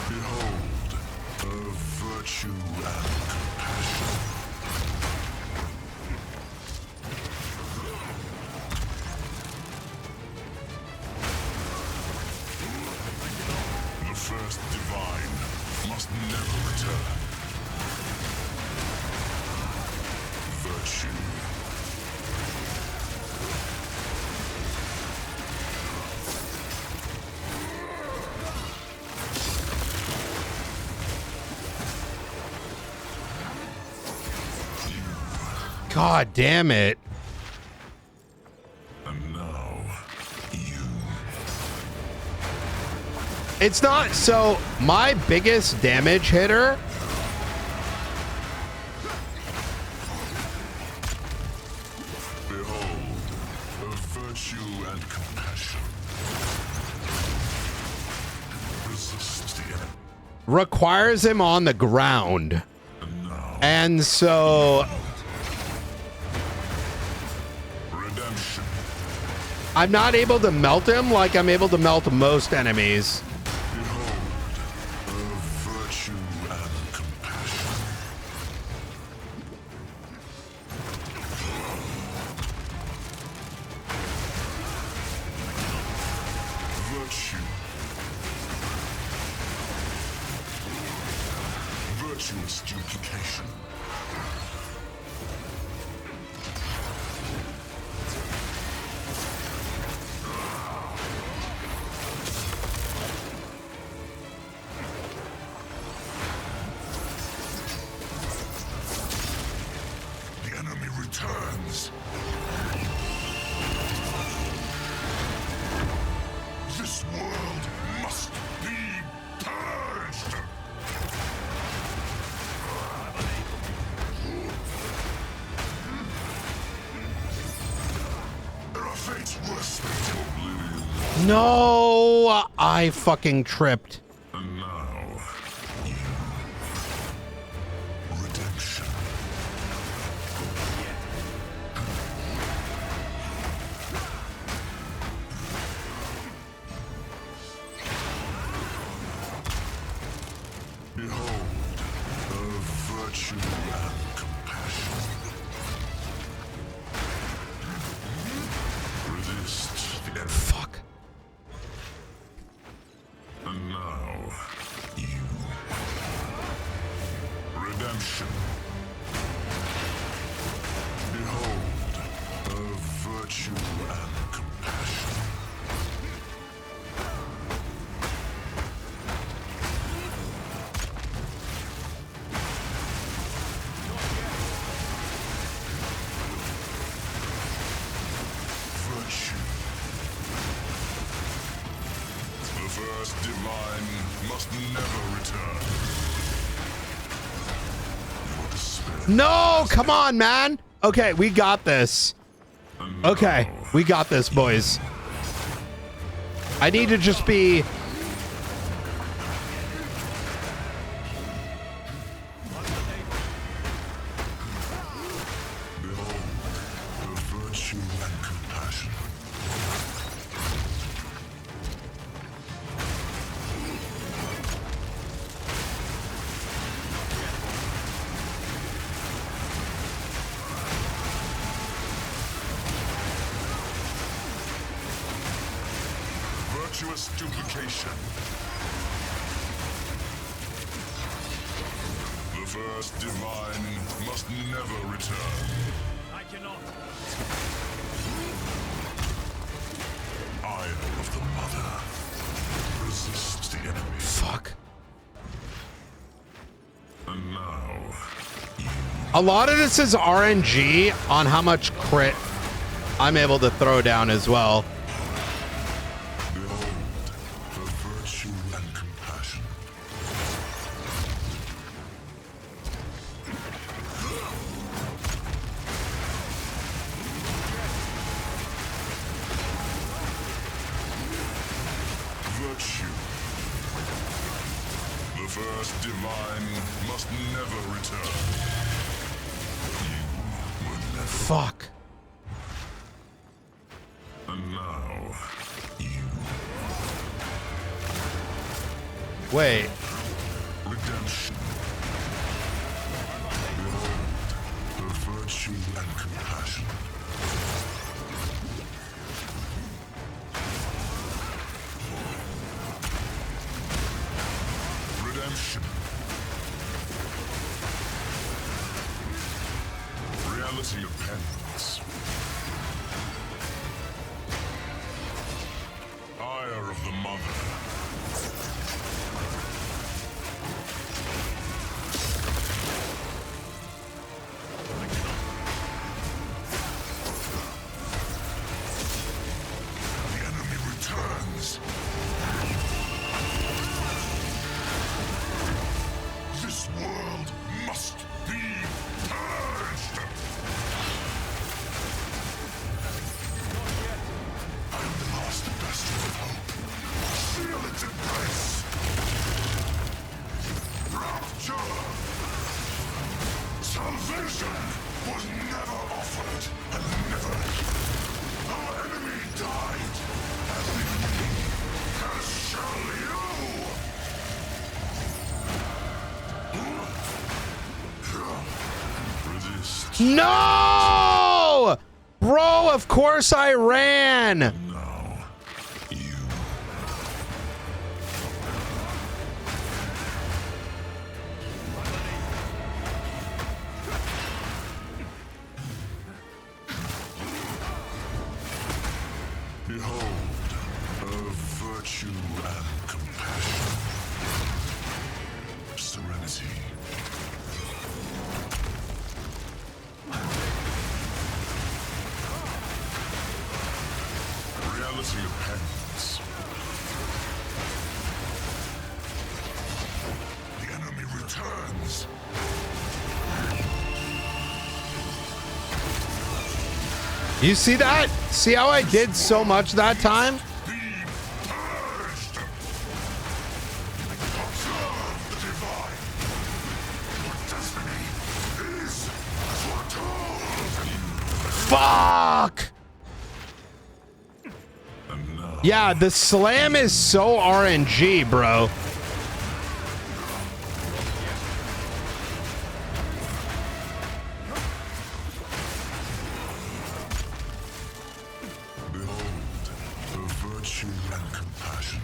behold, of virtue and compassion. The first divine must never return. Virtue. God damn it. And now, It's not so my biggest damage hitter. behold, of virtue and compassion. Resist the enemy. Requires him on the ground. And so Redemption. I'm not able to melt him like I'm able to melt most enemies. Of virtue and compassion. Virtue. Virtuous duplication. The enemy returns. This world must be purged. There are fates worse than oblivion. No, I fucking tripped. And now, redemption. Behold, of virtue and compassion. Resist the enemy. Fuck. And now, redemption. Behold, of virtue and compassion. divine must never return. Your despair. No, come on, man. Okay, we got this. Okay, we got this, boys. I need to just be... Virtue and compassion. Virtuous duplication. The first divine must never return. I cannot. Eye of the mother. Resist the enemy. Fuck. And now, A lot of this is RNG on how much crit I'm able to throw down as well. behold the virtue and compassion. Virtue. The first divine must never return. You will never. Fuck. And now, Wait. redemption. Behold the virtue and compassion. Redemption. Reality of penance. Ire of the mother. The enemy returns. This world must be purged. I am the last bastion of hope. Feel its embrace. Rapture. Salvation was never offered and never. Our enemy died, as we, as shall you. Resist. No! Bro, of course I ran. Now, you. Behold, of virtue and compassion. Serenity. Reality of penance. The enemy returns. You see that? See how I did so much that time? Be purged. Observe the divine. Your destiny is foretold. Fuck! Yeah, the slam is so RNG, bro. Behold, the virtue and compassion.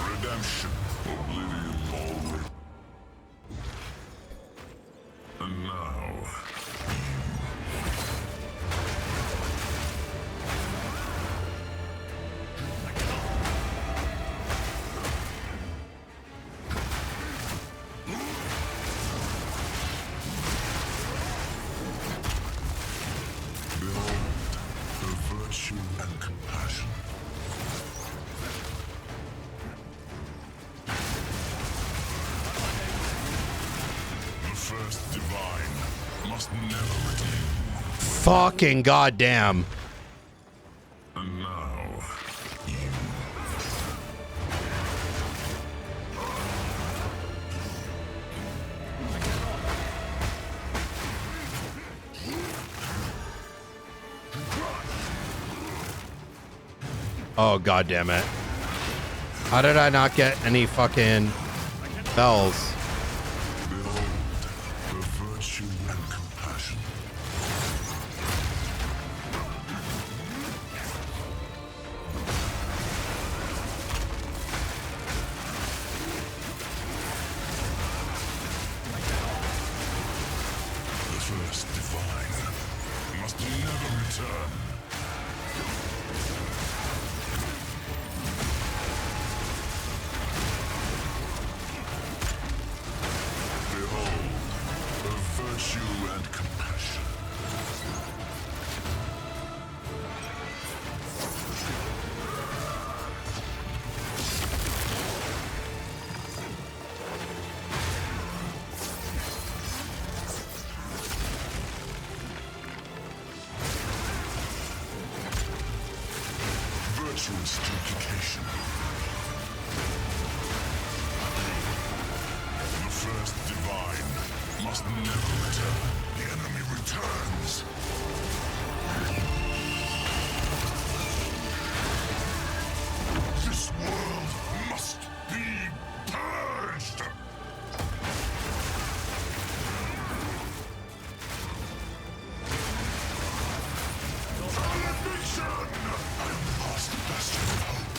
Redemption, oblivion always. And now, first divine must never return. Fucking goddamn. And now, Oh, god damn it. How did I not get any fucking bells? behold the virtue and compassion. The first divine must never return. Behold, the virtue and compassion. Virtuous duplication. The first divine must never return. The enemy returns. This world must be purged. Salvation! I lost the bastion of hope.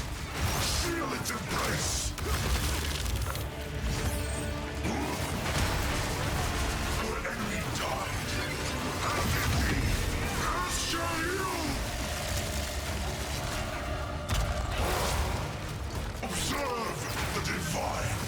Feel its embrace. Our enemy died. How did we? As shall you! Observe the divine.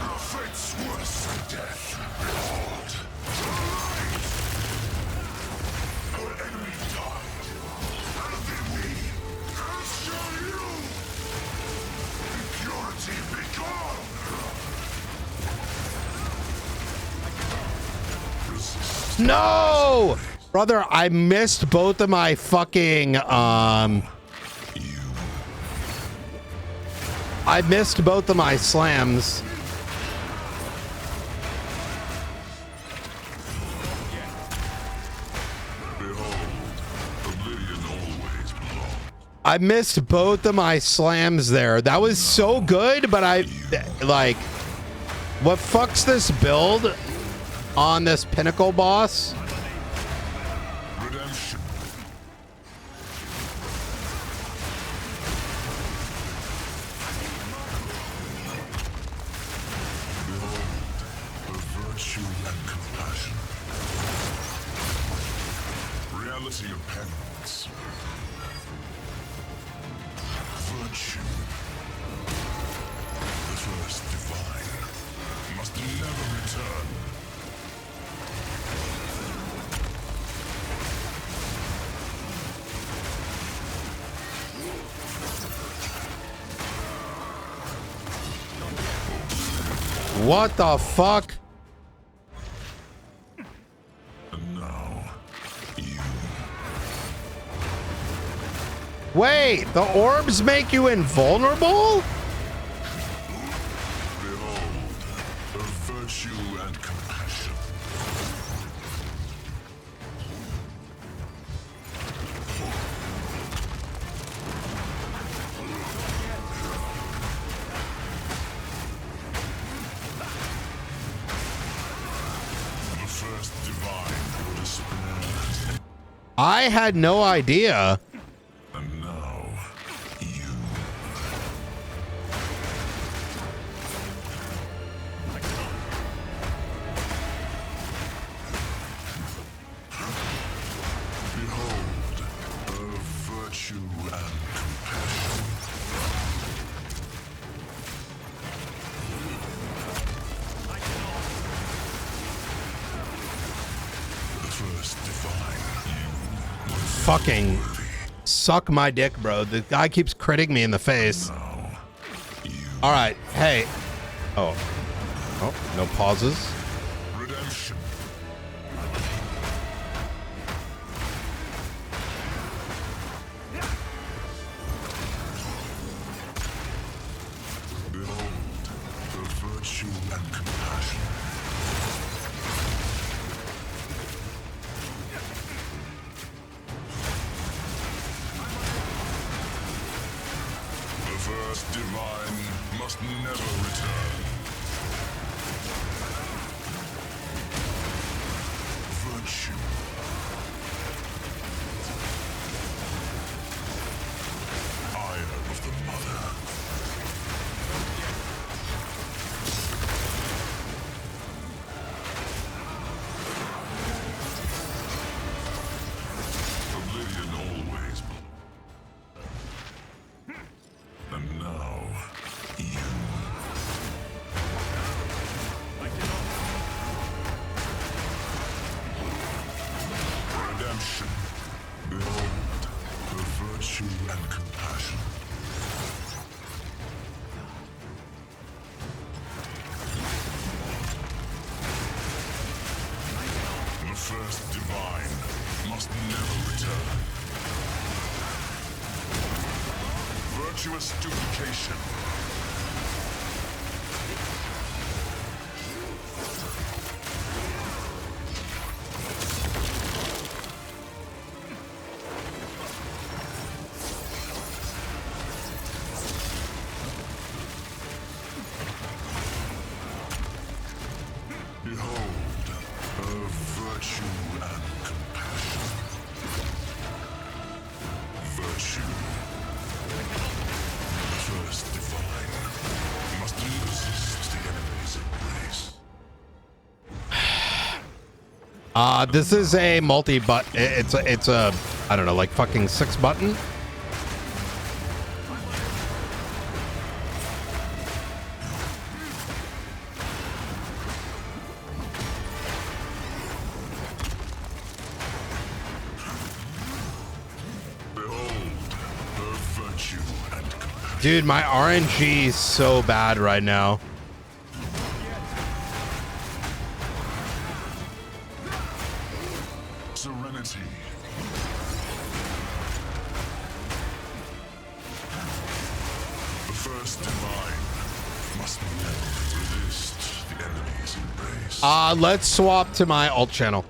Our fate's worse than death. Behold, the light. Our enemy died. How did we? As shall you! Impurity be gone! No! Brother, I missed both of my fucking, I missed both of my slams. I missed both of my slams there. That was so good, but like, what fucks this build on this pinnacle boss? Redemption. Behold, the virtue and compassion. Reality of penance. Virtue. The first divine must never return. What the fuck? And now, you. Wait, the orbs make you invulnerable? Behold, the virtue and compassion. The first divine despair. I had no idea. And now, you. Behold, the virtue and compassion. The first divine, you. Fucking Suck my dick, bro. The guy keeps critting me in the face. All right. Hey. Oh. Oh, no pauses. Redemption. Behold the virtue and compassion. The first divine must never return. Virtue. Ire of the mother. Oblivion always. And now, you. Redemption. Behold the virtue and compassion. The first divine must never return. Virtuous duplication. Behold, her virtue and compassion. Virtue. First divine must resist the enemy's embrace. This is a multi-button. It's a I don't know, like fucking 6-button. Dude, my RNG is so bad right now. Serenity. The first divine must never resist the enemy's embrace. Let's swap to my alt channel.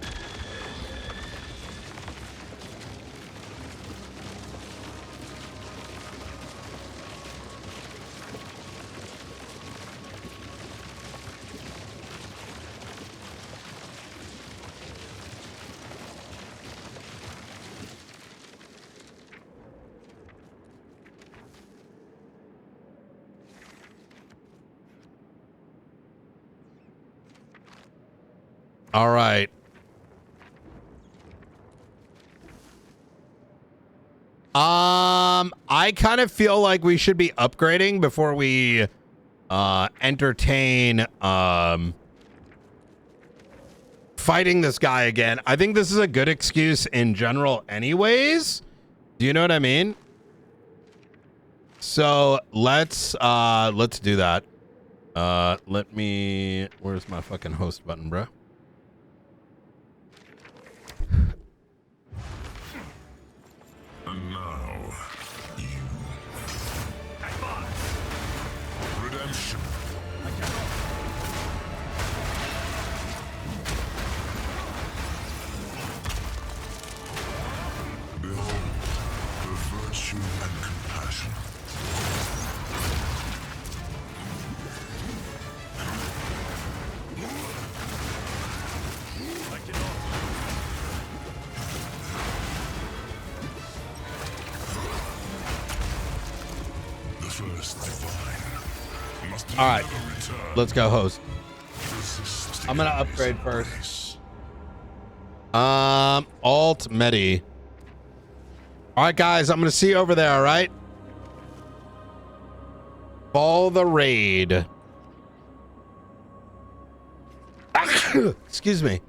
All right. I kind of feel like we should be upgrading before we entertain fighting this guy again. I think this is a good excuse in general anyways. Do you know what I mean? So let's do that. Let me, where's my fucking host button, bro? And now, you. Redemption. Behold the virtue and compassion. All right, let's go, host. I'm gonna upgrade first. Alt Medi. All right, guys, I'm gonna see you over there. All right. Follow the raid. Excuse me.